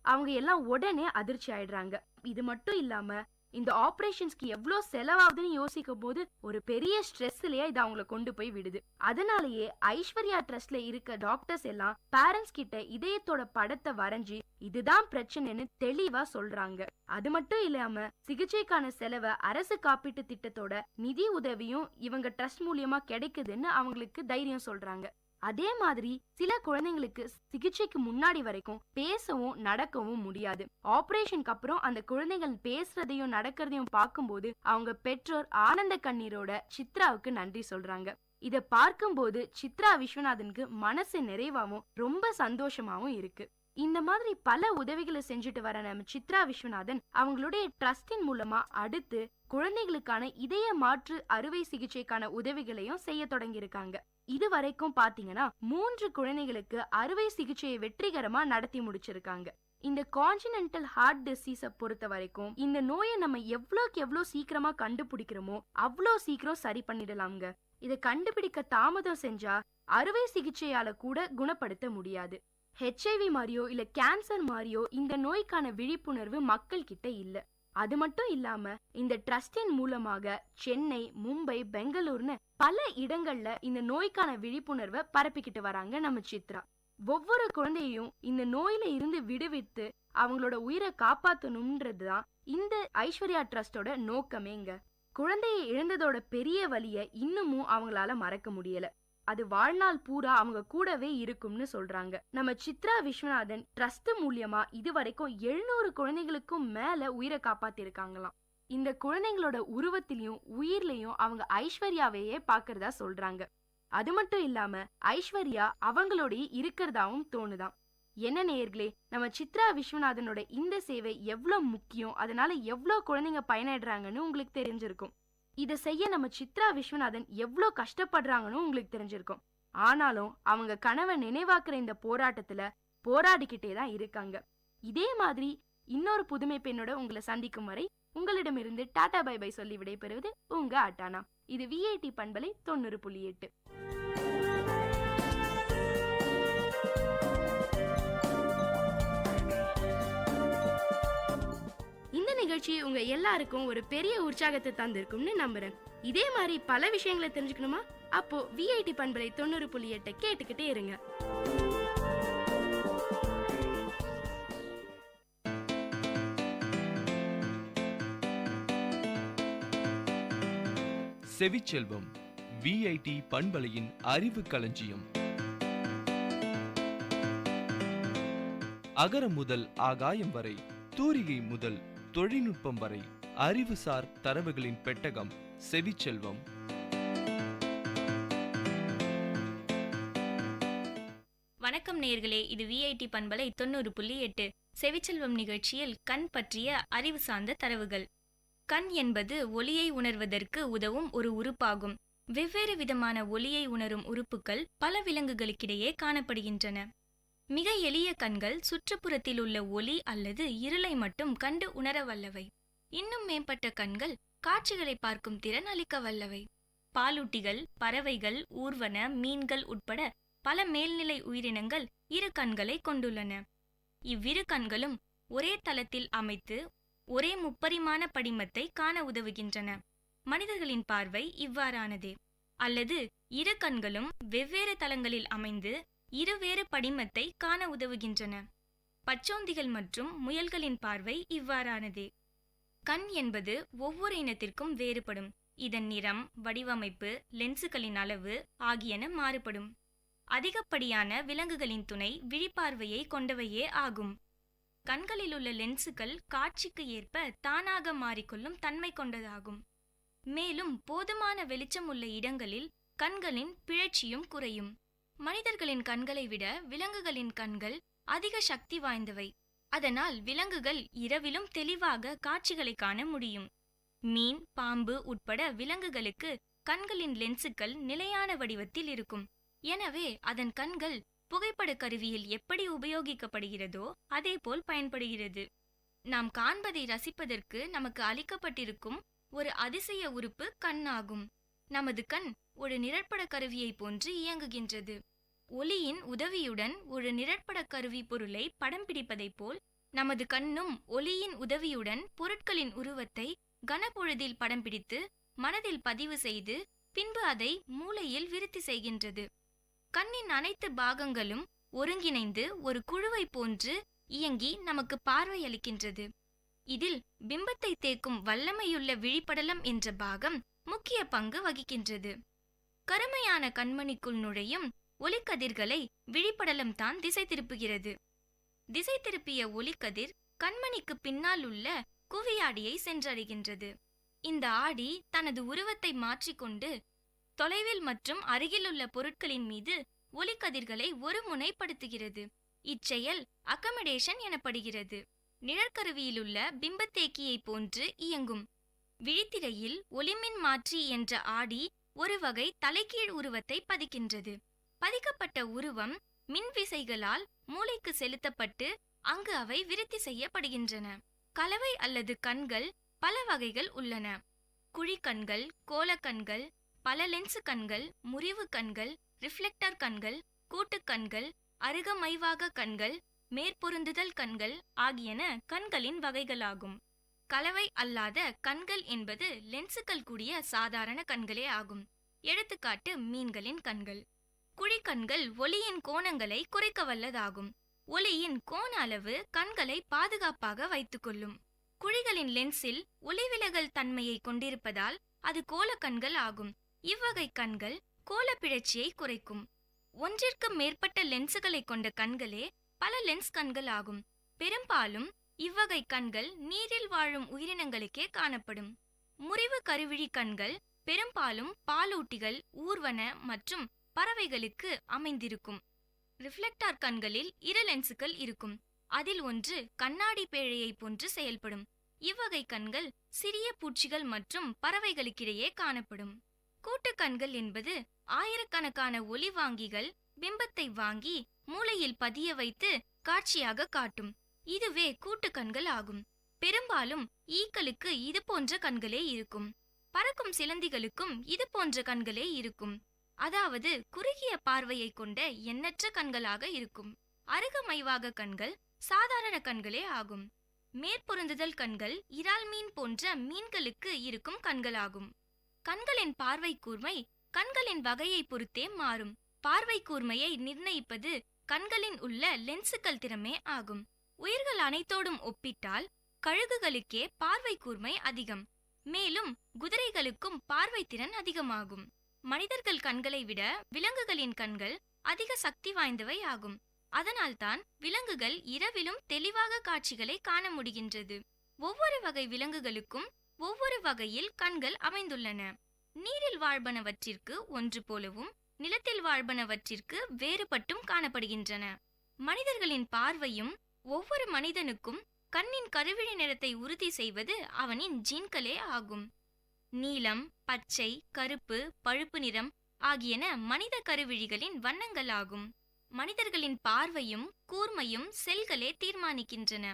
அவங்க எல்லாம் உடனே அதிர்ச்சி ஆயிடுறாங்க. இது மட்டும் இல்லாம இந்த ஆபரேஷன்ஸ்க்கு எவ்வளோ செலவாகுதுன்னு யோசிக்கும் போது ஒரு பெரிய ஸ்ட்ரெஸ்லயே இது அவங்கள கொண்டு போய் விடுது. அதனாலேயே ஐஸ்வர்யா ட்ரஸ்ட்ல இருக்க டாக்டர்ஸ் எல்லாம் பேரண்ட்ஸ் கிட்ட இதயத்தோட படத்தை வரைஞ்சி இதுதான் பிரச்சனைன்னு தெளிவா சொல்றாங்க. அது மட்டும் இல்லாம சிகிச்சைக்கான செலவை அரசு காப்பீட்டு திட்டத்தோட நிதி உதவியும் இவங்க ட்ரஸ்ட் மூலியமா கிடைக்குதுன்னு அவங்களுக்கு தைரியம் சொல்றாங்க. அதே மாதிரி சில குழந்தைங்களுக்கு சிகிச்சைக்கு முன்னாடி வரைக்கும் பேசவும் நடக்கவும் முடியாது. ஆபரேஷனுக்கு அப்புறம் அந்த குழந்தைகள் பேசுறதையும் நடக்கிறதையும் பார்க்கும்போது அவங்க பெற்றோர் ஆனந்த கண்ணீரோட சித்ராவுக்கு நன்றி சொல்றாங்க. இத பார்க்கும்போது சித்ரா விஸ்வநாதனுக்கு மனசு நிறைவாவும் ரொம்ப சந்தோஷமாவும் இருக்கு. இந்த மாதிரி பல உதவிகளை செஞ்சுட்டு வர நம்ம சித்ரா விஸ்வநாதன் அவங்களுடைய ட்ரஸ்டின் மூலமா அடுத்து குழந்தைகளுக்கான இதய மாற்று அறுவை சிகிச்சைக்கான உதவிகளையும் செய்ய தொடங்கியிருக்காங்க. இது வரைக்கும் பாத்தீங்கன்னா 3 குழந்தைகளுக்கு அறுவை சிகிச்சையை வெற்றிகரமா நடத்தி முடிச்சிருக்காங்க. இந்த கான்ஜினென்டல் ஹார்ட் டிசீஸை பொறுத்த வரைக்கும் இந்த நோயை நம்ம எவ்வளோக்கு எவ்வளோ சீக்கிரமா கண்டுபிடிக்கிறோமோ அவ்வளோ சீக்கிரம் சரி பண்ணிடலாம்ங்க. இதை கண்டுபிடிக்க தாமதம் செஞ்சா அறுவை சிகிச்சையால கூட குணப்படுத்த முடியாது. HIV மாதிரியோ இல்ல கேன்சர் மாதிரியோ இந்த நோய்க்கான விழிப்புணர்வு மக்கள் கிட்ட இல்ல. அது மட்டும் இல்லாம இந்த ட்ரஸ்டின் மூலமாக சென்னை, மும்பை, பெங்களூர்னு பல இடங்கள்ல இந்த நோய்க்கான விழிப்புணர்வை பரப்பிக்கிட்டு வராங்க நம்ம சித்ரா. ஒவ்வொரு குழந்தையும் இந்த நோயில இருந்து விடுவித்து அவங்களோட உயிரை காப்பாத்தணும்ன்றதுதான் இந்த ஐஸ்வர்யா ட்ரஸ்டோட நோக்கமேங்க. குழந்தையை இழந்ததோட பெரிய வலிய இன்னமும் அவங்களால மறக்க முடியல. அது வாழ்நாள் பூரா அவங்க கூடவே இருக்கும்னு சொல்றாங்க. நம்ம சித்ரா விஸ்வநாதன் ட்ரஸ்ட் மூலியமா இதுவரைக்கும் 700 குழந்தைகளுக்கும் மேல உயிரை காப்பாத்திருக்காங்களாம். இந்த குழந்தைங்களோட உருவத்திலையும் உயிர்லயும் அவங்க ஐஸ்வர்யாவையே பாக்குறதா சொல்றாங்க. அது மட்டும் இல்லாம ஐஸ்வர்யா அவங்களோட இருக்கிறதாவும் தோணுதான். என்ன நேயர்களே, நம்ம சித்ரா விஸ்வநாதனோட இந்த சேவை எவ்வளவு முக்கியம், அதனால எவ்வளவு குழந்தைங்க பயனடைறாங்கன்னு உங்களுக்கு தெரிஞ்சிருக்கும். இதை செய்ய நம்ம சித்ரா விஸ்வநாதன் எவ்வளோ கஷ்டப்படுறாங்கன்னு உங்களுக்கு தெரிஞ்சிருக்கும். ஆனாலும் அவங்க கனவை நினைவாக்குற இந்த போராட்டத்துல போராடிக்கிட்டே தான் இருக்காங்க. இதே மாதிரி இன்னொரு புதுமை பெண்ணோட உங்களை சந்திக்கும் வரை உங்களிடமிருந்து டாடா பை பை சொல்லி விடைபெறுவது உங்க அட்டானா. இது VIT பண்பலை 90.8. இந்த நிகழ்ச்சி உங்க எல்லாருக்கும் ஒரு பெரிய உற்சாகத்தை தந்திருக்கும்னு நம்புறேன். இதே மாதிரி பல விஷயங்களை தெரிஞ்சுக்கணுமா? அப்போ VIT பண்பலை 90.8 கேட்டுக்கிட்டே இருங்க. செவிச்செல்வம் VIT பண்பலையின் அறிவு களஞ்சியம். அகரம் முதல் ஆகாயம் வரை, தூரிகை முதல் தொழில்நுட்பம் வரை அறிவுசார் தரவுகளின் பெட்டகம் செவிச்செல்வம். வணக்கம் நேயர்களே, இது VIT பண்பலை 90.8 செவிச்செல்வம் நிகழ்ச்சியில் கண் பற்றிய அறிவு சார்ந்த தரவுகள். கண் என்பது ஒலியை உணர்வதற்கு உதவும் ஒரு உறுப்பாகும். வெவ்வேறு விதமான ஒலியை உணரும் உறுப்புகள் பல விலங்குகளுக்கிடையே காணப்படுகின்றன. மிக எளிய கண்கள் சுற்றுப்புறத்தில் உள்ள ஒலி அல்லது இருளை மட்டும் கண்டு உணர வல்லவை. இன்னும் மேம்பட்ட கண்கள் காட்சிகளை பார்க்கும் திறன் அளிக்க வல்லவை. பாலூட்டிகள், பறவைகள், ஊர்வன, மீன்கள் உட்பட பல மேல்நிலை உயிரினங்கள் இரு கண்களை கொண்டுள்ளன. இவ்விரு கண்களும் ஒரே தளத்தில் அமைத்து ஒரே முப்பரிமாண படிமத்தை காண உதவுகின்றன. மனிதர்களின் பார்வை இவ்வாறானதே. அல்லது இரு கண்களும் வெவ்வேறு தளங்களில் அமைந்து இருவேறு படிமத்தை காண உதவுகின்றன. பச்சோந்திகள் மற்றும் முயல்களின் பார்வை இவ்வாறானதே. கண் என்பது ஒவ்வொரு இனத்திற்கும் வேறுபடும். இதன் நிறம், வடிவமைப்பு, லென்சுகளின் அளவு ஆகியன மாறுபடும். அதிகப்படியான விலங்குகளின் துணை விழிப்பார்வையை கொண்டவையே ஆகும். கண்களிலுள்ள லென்சுகள் காட்சிக்கு ஏற்ப தானாக மாறிக்கொள்ளும் தன்மை கொண்டதாகும். மேலும் போதுமான வெளிச்சம் உள்ள இடங்களில் கண்களின் பிழற்சியும் குறையும். மனிதர்களின் கண்களை விட விலங்குகளின் கண்கள் அதிக சக்தி வாய்ந்தவை. அதனால் விலங்குகள் இரவிலும் தெளிவாக காட்சிகளை காண முடியும். மீன், பாம்பு உட்பட விலங்குகளுக்கு கண்களின் லென்சுகள் நிலையான வடிவத்தில் இருக்கும். எனவே அதன் கண்கள் புகைப்பட கருவியில் எப்படி உபயோகிக்கப்படுகிறதோ அதேபோல் பயன்படுகிறது. நாம் காண்பதை ரசிப்பதற்கு நமக்கு அளிக்கப்பட்டிருக்கும் ஒரு அதிசய உறுப்பு கண் ஆகும். நமது கண் ஒரு நிழற்பட கருவியை போன்று இயங்குகின்றது. ஒளியின் உதவியுடன் ஒரு நிழற்பட கருவி பொருளை படம் பிடிப்பதைப் போல் நமது கண்ணும் ஒளியின் உதவியுடன் பொருட்களின் உருவத்தை கனப்பொழுதில் படம் பிடித்து மனதில் பதிவு செய்து பின்பு அதை மூளையில் விருத்தி செய்கின்றது. கண்ணின் அனைத்து பாகங்களும் ஒருங்கிணைந்து ஒரு குழுவை போன்று இயங்கி நமக்கு பார்வை அளிக்கின்றது. இதில் பிம்பத்தை தேக்கும் வல்லமையுள்ள விழிப்படலம் என்ற பாகம் முக்கிய பங்கு வகிக்கின்றது. கருமையான கண்மணிக்குள் நுழையும் ஒளிக்கதிர்களை விழிப்படலம் தான் திசை திருப்புகிறது. திசை திருப்பிய ஒளிக்கதிர் கண்மணிக்கு பின்னால் உள்ள குவியாடியை சென்றடைகின்றது. இந்த ஆடி தனது உருவத்தை மாற்றிக்கொண்டு தொலைவில் மற்றும் அருகிலுள்ள பொருட்களின் மீது ஒளிக்கதிர்களை ஒரு முனைப்படுத்துகிறது. இச்செயல் அக்கமடேஷன் எனப்படுகிறது. நிழற்கருவியிலுள்ள பிம்பத்தேக்கியை போன்று இயங்கும். விழித்திரையில் ஒளிமின் மாற்றி என்ற ஆடி ஒரு வகை தலைகீழ் உருவத்தை பதிக்கின்றது. பதிக்கப்பட்ட உருவம் மின்விசைகளால் மூளைக்கு செலுத்தப்பட்டு அங்கு அவை விருத்தி செய்யப்படுகின்றன. கலவை அல்லது கண்கள் பல வகைகள் உள்ளன. குழிக்கண்கள், கோலக்கண்கள், பல லென்சு கண்கள், முறிவு கண்கள், ரிஃப்ளெக்டர் கண்கள், கூட்டுக்கண்கள், அருகமைவாக கண்கள், மேற்பொருந்துதல் கண்கள் ஆகியன கண்களின் வகைகளாகும். கலவை அல்லாத கண்கள் என்பது லென்சுகள் கூடிய சாதாரண கண்களே ஆகும். எடுத்துக்காட்டு மீன்களின் கண்கள். குழிக்கண்கள் ஒளியின் கோணங்களை குறைக்க வல்லதாகும். ஒளியின் கோண அளவு கண்களை பாதுகாப்பாக வைத்துக்கொள்ளும். குழிகளின் லென்ஸில் ஒளிவிலகல் தன்மையை கொண்டிருப்பதால் அது கோலக்கண்கள் ஆகும். இவ்வகை கண்கள் கோல பிழற்சியை குறைக்கும். ஒன்றிற்கு மேற்பட்ட லென்சுகளை கொண்ட கண்களே பல லென்ஸ் கண்கள் ஆகும். பெரும்பாலும் இவ்வகை கண்கள் நீரில் வாழும் உயிரினங்களுக்கே காணப்படும். முறிவு கருவிழி கண்கள் பெரும்பாலும் பாலூட்டிகள், ஊர்வன மற்றும் பறவைகளுக்கு அமைந்திருக்கும். ரிஃப்ளெக்டார் கண்களில் இரு லென்சுகள் இருக்கும். அதில் ஒன்று கண்ணாடி பேழையை போன்று செயல்படும். இவ்வகை கண்கள் சிறிய பூச்சிகள் மற்றும் பறவைகளுக்கிடையே காணப்படும். கூட்டுக்கண்கள் என்பது ஆயிரக்கணக்கான ஒளிவாங்கிகள் பிம்பத்தை வாங்கி மூளையில் பதிய வைத்து காட்சியாக காட்டும். இதுவே கூட்டுக்கண்கள் ஆகும். பெரும்பாலும் ஈக்களுக்கு இது போன்ற கண்களே இருக்கும். பறக்கும் சிலந்திகளுக்கும் இது போன்ற கண்களே இருக்கும். அதாவது குறுகிய பார்வையை கொண்ட எண்ணற்ற கண்களாக இருக்கும். அருகமைவாக கண்கள் சாதாரண கண்களே ஆகும். மேற்பொருந்துதல் கண்கள் இறால் மீன் போன்ற மீன்களுக்கு இருக்கும் கண்களாகும். கண்களின் பார்வை கூர்மை கண்களின் வகையை பொறுத்தே மாறும். பார்வை கூர்மையை நிர்ணயிப்பது கண்களின் உள்ள லென்சுகள் திறமே ஆகும். உயிர்கள் அனைத்தோடும் ஒப்பிட்டால் கழுகுகளுக்கே பார்வை கூர்மை அதிகம். மேலும் குதிரைகளுக்கும் பார்வை திறன் அதிகமாகும். மனிதர்கள் கண்களை விட விலங்குகளின் கண்கள் அதிக சக்தி வாய்ந்தவை ஆகும். அதனால்தான் விலங்குகள் இரவிலும் தெளிவாக காட்சிகளை காண முடிகின்றது. ஒவ்வொரு வகை விலங்குகளுக்கும் ஒவ்வொரு வகையில் கண்கள் அமைந்துள்ளன. நீரில் வாழ்பனவற்றிற்கு ஒன்று போலவும் நிலத்தில் வாழ்பனவற்றிற்கு வேறுபட்டும் காணப்படுகின்றன. மனிதர்களின் பார்வையும் ஒவ்வொரு மனிதனுக்கும் கண்ணின் கருவிழி நிறத்தை உறுதி செய்வது அவனின் ஜீன்களே ஆகும். நீலம், பச்சை, கருப்பு, பழுப்பு நிறம் ஆகியன மனித கருவிழிகளின் வண்ணங்களாகும். மனிதர்களின் பார்வையும் கூர்மையும் செல்களே தீர்மானிக்கின்றன.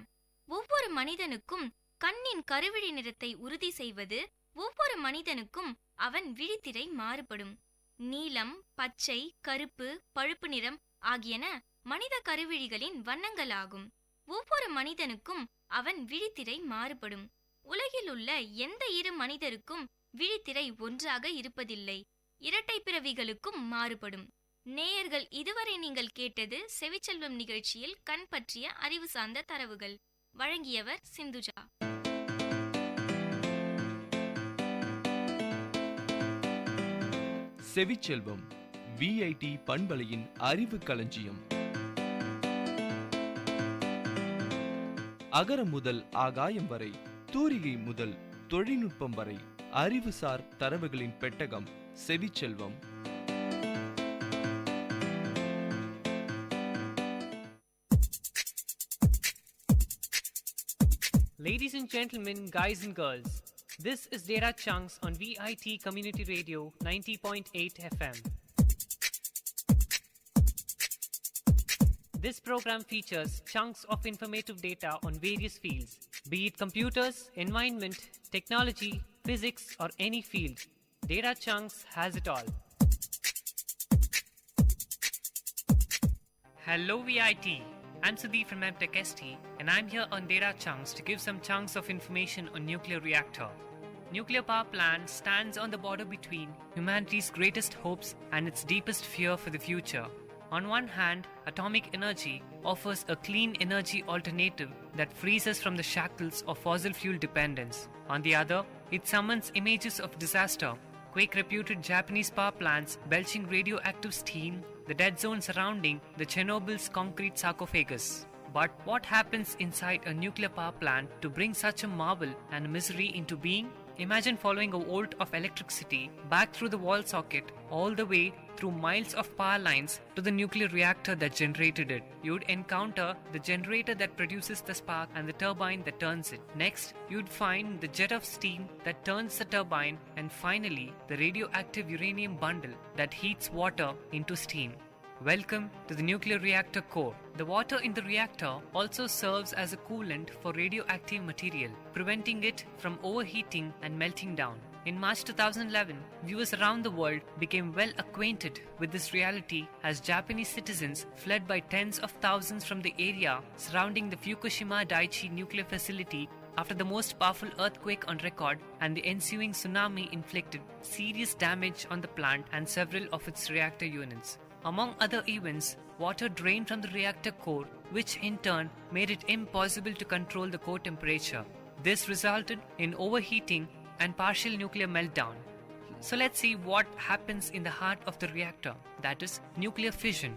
ஒவ்வொரு மனிதனுக்கும் கண்ணின் கருவிழி நிறத்தை உறுதி செய்வது ஒவ்வொரு மனிதனுக்கும் அவன் விழித்திரை மாறுபடும். நீலம், பச்சை, கருப்பு, பழுப்பு நிறம் ஆகியன மனித கருவிழிகளின் வண்ணங்களாகும். ஒவ்வொரு மனிதனுக்கும் அவன் விழித்திரை மாறுபடும். உலகில் உள்ள எந்த இரு மனிதருக்கும் விழித்திரை ஒன்றாக இருப்பதில்லை. இரட்டை பிறவிகளுக்கும் மாறுபடும். நேயர்கள், இதுவரை நீங்கள் கேட்டது செவிச்செல்வம் நிகழ்ச்சியில் கண் பற்றிய அறிவு சார்ந்த தரவுகள். வழங்கியவர் சிந்துஜா. செவிச்செல்வம் விஐடி பண்பலையின் அறிவு களஞ்சியம். அகரம் முதல் ஆகாயம் வரை, தூரிகை முதல் தொழில்நுட்பம் வரை, அறிவுசார் தரவுகளின் பெட்டகம் செவிச்செல்வம். Ladies and gentlemen, guys and girls, this is Data Chunks on Vit Community Radio 90.8 FM. This program features chunks of informative data on various fields, be it computers, environment, technology, physics, or any field. Data Chunks has it all. Hello VIT, I'm Sudeep from MTech ST, and I'm here on Data Chunks to give some chunks of information on nuclear reactor. Nuclear power plant stands on the border between humanity's greatest hopes and its deepest fear for the future. On one hand, atomic energy offers a clean energy alternative that frees us from the shackles of fossil fuel dependence. On the other, it summons images of disaster, quake-reputed Japanese power plants belching radioactive steam, the dead zone surrounding the Chernobyl's concrete sarcophagus. But what happens inside a nuclear power plant to bring such a marvel and misery into being? Imagine following a volt of electricity back through the wall socket all the way through miles of power lines to the nuclear reactor that generated it. You'd encounter the generator that produces the spark and the turbine that turns it. Next, you'd find the jet of steam that turns the turbine, and finally, the radioactive uranium bundle that heats water into steam. Welcome to the nuclear reactor core. The water in the reactor also serves as a coolant for radioactive material, preventing it from overheating and melting down. In March 2011, viewers around the world became well acquainted with this reality as Japanese citizens fled by tens of thousands from the area surrounding the Fukushima Daiichi nuclear facility after the most powerful earthquake on record, and the ensuing tsunami inflicted serious damage on the plant and several of its reactor units. Among other events, water drained from the reactor core, which in turn made it impossible to control the core temperature. This resulted in overheating and partial nuclear meltdown. So let's see what happens in the heart of the reactor, that is, nuclear fission.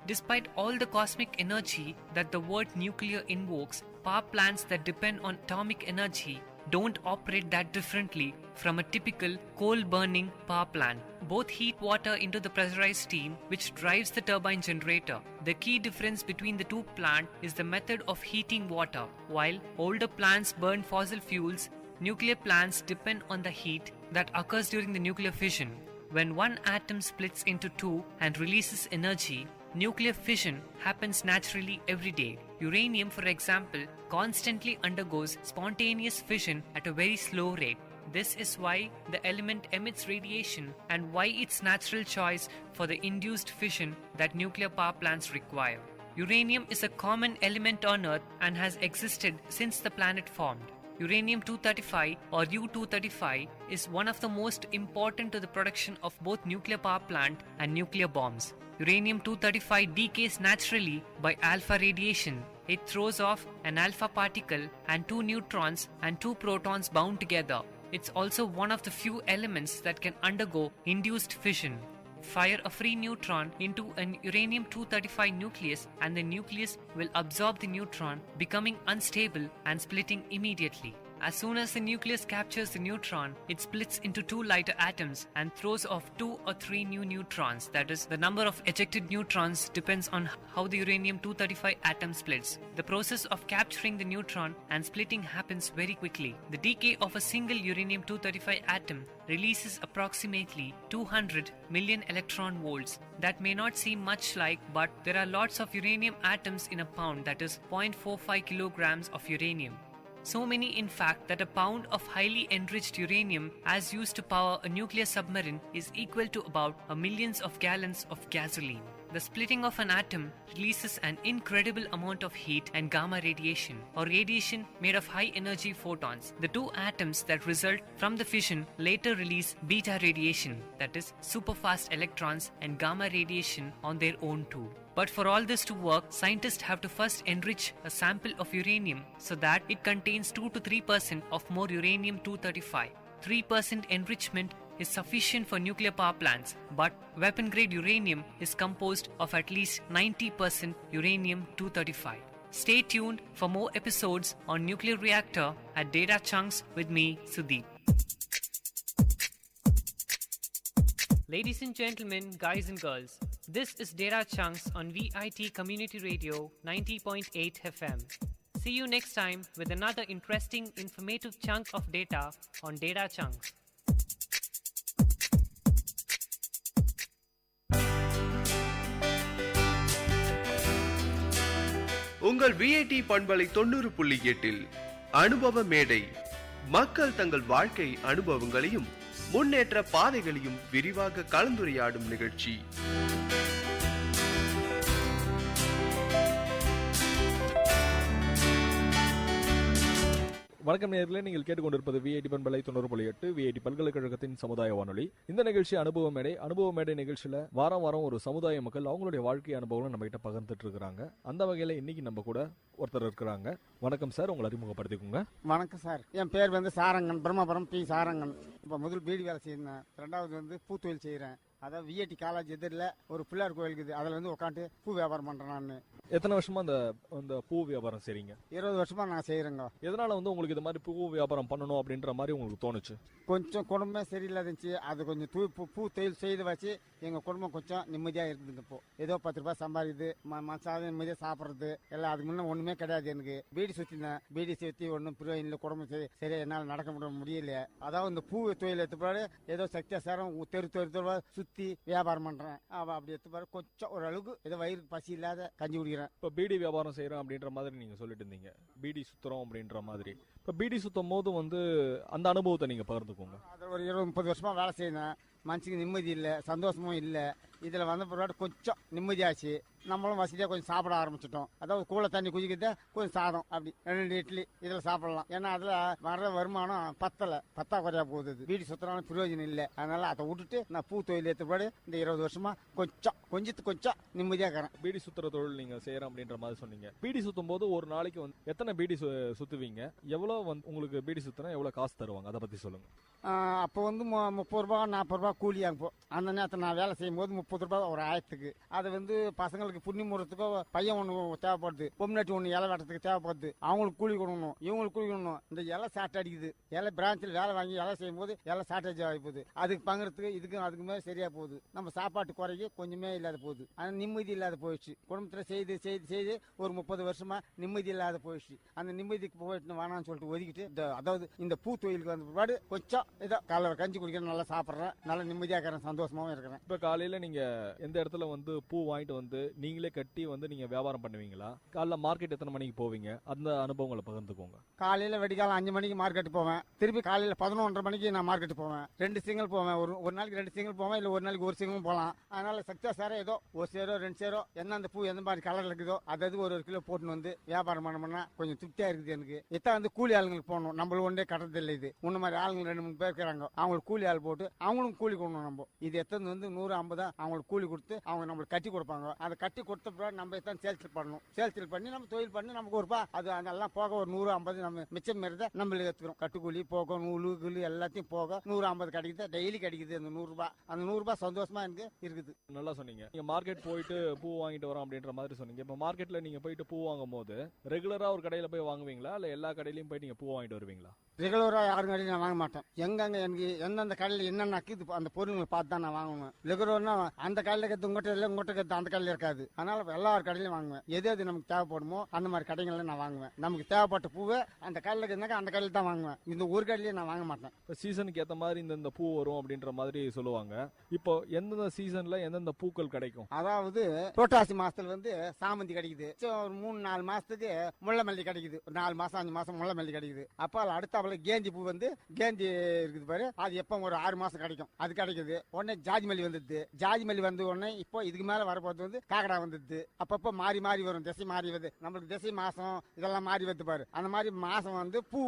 Despite all the cosmic energy that the word nuclear invokes, power plants that depend on atomic energy don't operate that differently from a typical coal-burning power plant. Both heat water into the pressurized steam, which drives the turbine generator. The key difference between the two plants is the method of heating water. While older plants burn fossil fuels, nuclear plants depend on the heat that occurs during the nuclear fission. When one atom splits into two and releases energy, nuclear fission happens naturally every day. Uranium, for example, constantly undergoes spontaneous fission at a very slow rate. This is why the element emits radiation and why it's natural choice for the induced fission that nuclear power plants require. Uranium is a common element on Earth and has existed since the planet formed. Uranium-235 or U-235 is one of the most important to the production of both nuclear power plant and nuclear bombs. Uranium-235 decays naturally by alpha radiation. It throws off an alpha particle and two neutrons and two protons bound together. It's also one of the few elements that can undergo induced fission. Fire a free neutron into an uranium-235 nucleus and the nucleus will absorb the neutron, becoming unstable and splitting immediately. As soon as the nucleus captures the neutron, it splits into two lighter atoms and throws off 2 or 3 new neutrons. That is, the number of ejected neutrons depends on how the uranium-235 atom splits. The process of capturing the neutron and splitting happens very quickly. The decay of a single uranium-235 atom releases approximately 200 million electron volts. That may not seem much like, but there are lots of uranium atoms in a pound, that is 0.45 kilograms of uranium. So many, in fact, that a pound of highly enriched uranium as used to power a nuclear submarine is equal to about a millions of gallons of gasoline. The splitting of an atom releases an incredible amount of heat and gamma radiation, or radiation made of high energy photons. The two atoms that result from the fission later release beta radiation, that is, superfast electrons, and gamma radiation on their own too. But for all this to work, scientists have to first enrich a sample of uranium so that it contains 2 to 3% of more uranium-235. 3% enrichment is sufficient for nuclear power plants, but weapon-grade uranium is composed of at least 90% uranium-235. Stay tuned for more episodes on nuclear reactor at Data Chunks with me, Sudeep. Ladies and gentlemen, guys and girls, this is Data Chunks on Vit Community Radio 90.8 FM. See you next time with another interesting, informative chunk of data on Data Chunks. உங்கள் VIT பண்பலை 90.8 அனுபவ மேடை. மக்கள் தங்கள் வாழ்க்கை அனுபவங்களையும் முன்னேற்ற பாதைகளையும் விரிவாக கலந்துரையாடும் நிகழ்ச்சி. வணக்கம் நேயர்களே, நீங்கள் கேட்டுக்கொண்டிருப்பது விஐடி பண்பலை 90.8 விஐடி பல்கலைக்கழகத்தின் சமுதாய வானொலி. இந்த நிகழ்ச்சி அனுபவ மேடை நிகழ்ச்சியில வாரம் ஒரு சமுதாய மக்கள் அவங்களுடைய வாழ்க்கை அனுபவங்களை நம்ம கிட்ட பகிர்ந்துட்டு இருக்காங்க. அந்த வகையில இன்னைக்கு நம்ம கூட ஒருத்தர் இருக்கிறாங்க. வணக்கம் சார், உங்களை அறிமுகப்படுத்திக்கோங்க. வணக்கம் சார், என் பேர் சாரங்கன், பிரம்மபுரம் பி சாரங்கன். இப்போ முதல் பீடி வேலை செய்யறேன், ரெண்டாவது பூ தொழில் செய்யறேன். அதாவது விஐடி காலேஜ் எதிரில் ஒரு பிள்ளையார் கோயில் இருக்குது, அதில் உட்காந்து பூ வியாபாரம் பண்றேன். நான் எத்தனை வருஷமா அந்த பூ வியாபாரம் செய்றீங்க? 20 வருஷமா நான் செய்யறேங்க. எதனால உங்களுக்கு இது மாதிரி பூ வியாபாரம் பண்ணணும் அப்படின்ற மாதிரி உங்களுக்கு தோணுச்சு? கொஞ்சம் குடும்பமே சரியில்லாத இருந்துச்சு, அது கொஞ்சம் பூ தொழில் செய்து வச்சு எங்கள் குடும்பம் கொஞ்சம் நிம்மதியாக இருக்குதுங்க. இப்போ ஏதோ 10 ரூபாய் சம்பாதிக்குது, மனசாக நிம்மதியாக சாப்பிட்றது எல்லாம். அதுக்கு முன்னே ஒன்றுமே கிடையாது. எனக்கு பீடி சுற்றினேன், பீடி சுற்றி ஒன்றும் பிரயோஜனம், குடும்பம் சரியா என்னால் நடக்க முடியல. அதாவது இந்த பூ தொழில் எடுத்துப்பாடு ஏதோ சக்தியாசாரம் தெரு சுற்றி வியாபாரம் பண்ணுறேன். அப்படி எடுத்துப்பாடு கொஞ்சம் ஓரளவுக்கு ஏதோ வயிறுக்கு பசி இல்லாத கஞ்சி குடிக்கிறேன். இப்போ பீடி வியாபாரம் செய்கிறோம் அப்படின்ற மாதிரி நீங்கள் சொல்லிட்டு இருந்தீங்க, பீடி சுற்றுறோம் அப்படின்ற மாதிரி. இப்போ பீடி சுற்றும் போது அந்த அனுபவத்தை நீங்கள் பகிர்ந்துக்கோங்க. அதில் ஒரு 20-30 வருஷமா வேலை செய்யணும், மனசுக்கு நிம்மதி இல்லை, சந்தோஷமும் இல்லை. இதில் வந்த பிறகு கொஞ்சம் நிம்மதியாச்சு. நம்மளும் வசதியாக கொஞ்சம் சாப்பிட ஆரம்பிச்சிட்டோம். அதாவது கூழ தண்ணி குதிக்கிட்ட கொஞ்சம் சாதம், அப்படி 2 இட்லி இதில் சாப்பிடலாம். ஏன்னா அதில் வர்ற வருமானம் பத்தாக்குறையா போகுது. வீடு சுத்தனாலும் பிரயோஜனம் இல்லை. அதனால அதை விட்டுட்டு நான் பூ தொழில் ஏற்றப்பாடு இந்த 20 வருஷமா கொஞ்சம் நிம்மதியாக இருக்கிறேன். பீடி சுத்துற தொழில் நீங்கள் செய்கிறேன் அப்படின்ற மாதிரி சொன்னீங்க. பீடி சுத்தும் போது ஒரு நாளைக்கு எத்தனை பீடி சுத்துவீங்க? எவ்வளோ உங்களுக்கு பீடி சுத்தினா எவ்வளோ காசு தருவாங்க, அதை பற்றி சொல்லுங்க. அப்போ 30 ரூபா 40 ரூபா கூலியாக போ. அந்த நேரத்தில் நான் வேலை செய்யும் போது 30 ரூபா ஒரு ஆயிரத்துக்கு. அது பசங்களுக்கு புண்ணி முறத்துக்கோ பையன் ஒன்று தேவைப்படுது, பொம்னாட்டி ஒன்று இலை வெட்டத்துக்கு தேவைப்படுது. அவங்களுக்கு கூலி கொடுக்கணும், இவங்களுக்கு கூலி கொடுக்கணும். இந்த இலை சாட்டை அடிக்குது. இலை பிரான்ச்சில் வேலை வாங்கி இலை செய்யும் போது இலை ஷார்டேஜ் ஆகி போகுது. அதுக்கு பங்குறதுக்கு இதுக்கும் அதுக்கு மேலே சரியா போகுது. நம்ம சாப்பாட்டு குறைக்கு கொஞ்சமே இல்லாத போகுது. ஆனால் நிம்மதி இல்லாத போயிடுச்சு. குடும்பத்தில் செய்து ஒரு 30 வருஷமா நிம்மதி இல்லாத போயிடுச்சு. அந்த நிம்மதிக்கு போயிட்டு வேணாம்னு சொல்லிட்டு ஒதுக்கிட்டு அதாவது இந்த பூ தொழிலுக்கு வந்த பிற்பாடு கொஞ்சம் ஏதோ காலையில் கஞ்சி குடிக்கிறேன், நல்லா சாப்பிட்றேன், நல்லா நிம்மதியாக இருக்கிறேன், சந்தோஷமாவும் இருக்கிறேன். இப்போ காலையில் நீங்கள் எந்த இடத்துல பூ வாங்கிட்டு நீங்களே கட்டி நீங்கள் வியாபாரம் பண்ணுவீங்களா? காலைல மார்க்கெட் எத்தனை மணிக்கு போவீங்க? அந்த அனுபவங்களை பகிர்ந்துக்கோங்க. காலையில் வெடிக்காலம் 5 மணிக்கு மார்க்கெட் போவேன். திருப்பி காலையில் 11:30 மணிக்கு நான் மார்க்கெட் போவேன். 2 சிங்கிள் போவேன். ஒரு நாளைக்கு 2 சிங்கிள் போவேன், இல்லை ஒரு நாளைக்கு 1 சிங்கிள் போகலாம். அதனால சக்தியா சாரே ஏதோ 1 சேரோ 2 சேரோ எந்தெந்த பூ எந்த மாதிரி கலர் இருக்குதோ அது ஒரு கிலோ போட்டுன்னு வியாபாரம் பண்ணோம்னா கொஞ்சம் திருப்தியா இருக்குது எனக்கு. இதான் கூலி ஆளுங்களுக்கு போகணும், நம்மளும் ஒன்றே கட்டுறது இல்லை. இது உன்ன மாதிரி ஆளுங்க 2-3 பேர் இருக்கிறாங்க, அவங்களுக்கு கூலி ஆள் போட்டு அவங்களும் கூலி கொடுக்கணும். நம்ம இது எத்தனை 150 அவங்களுக்கு கூலி கொடுத்து அவங்க நம்மளுக்கு கட்டி கொடுப்பாங்க. அதை கட்டி கொடுத்த பிறகு நம்ம எத்தனை சேல்ஸ் பண்ணணும். சேல்ஸ் பண்ணி நம்ம தொழில் பண்ணி நமக்கு ஒரு ரூபாய் அது அதெல்லாம் போக ஒரு 150 நம்ம மிச்சம் மாரி நம்மளுக்கு எடுத்துக்கிறோம். கட்டுக்கூலி போக நூலு கிளி எல்லாத்தையும் போக 150 கிடைக்குது, டெய்லி கிடைக்குது. அந்த 100 ரூபாய், அந்த 100 ரூபாய் சந்தோஷமா எனக்கு இருக்குது. நல்லா சொன்னீங்க. நீங்க மார்க்கெட் போயிட்டு பூ வாங்கிட்டு வரோம் அப்படின்ற மாதிரி சொன்னீங்க. இப்போ மார்க்கெட்ல நீங்க போயிட்டு பூ வாங்கும் போது ரெகுலரா ஒரு கடையில போய் வாங்குவீங்களா, இல்ல எல்லா கடையிலயும் போய் நீங்க பூ வாங்கிட்டு வருவீங்களா? ரெகுலரா யாரும் கடையில் நான் வாங்க மாட்டேன். எங்கங்க எனக்கு எந்தெந்த கடையில் என்னென்ன அந்த பொருள்களை பார்த்து தான் நான் வாங்குவேன். ரெகுலர்னா அந்த கடையில் கற்று உங்கள்கிட்ட கற்று அந்த கடையில் இருக்காது. அதனால எல்லா கடையிலையும் வாங்குவேன். எது நமக்கு தேவைப்படுமோ அந்த மாதிரி கடைகளில் நான் வாங்குவேன். நமக்கு தேவைப்பட்ட பூவை அந்த கடையில் இருந்தாக்க அந்த கடையில் தான் வாங்குவேன். இந்த ஒரு கடையிலேயே நான் வாங்க மாட்டேன். இப்போ சீசனுக்கு ஏற்ற மாதிரி இந்த பூ வரும் அப்படின்ற மாதிரி சொல்லுவாங்க. இப்போ எந்தெந்த சீசன்ல எந்தெந்த பூக்கள் கிடைக்கும்? அதாவது புரட்டாசி மாசத்துல சாமந்தி கிடைக்குது. ஒரு 3-4 மாசத்துக்கு முல்லை மல்லி கிடைக்குது. 4 மாசம் 5 மாசம் முல்லை மல்லி கிடைக்குது. அப்ப அடுத்தாப்புல கேந்தி பூ கேந்தி இருக்குது பாரு, அது எப்ப ஒரு 6 மாசம் கிடைக்கும். அது கிடைக்குது. உடனே ஜாதி மல்லி வந்துடுது. ஜாதி மல்லி வந்து உடனே இப்போ இதுக்கு மேல வரப்போது காக்கடா வந்துடுது. அப்பப்ப மாறி வரும், திசை மாறி வருது. நம்மளுக்கு திசை மாசம் இதெல்லாம் மாறி வந்து பாரு. அந்த மாதிரி மாசம் பூ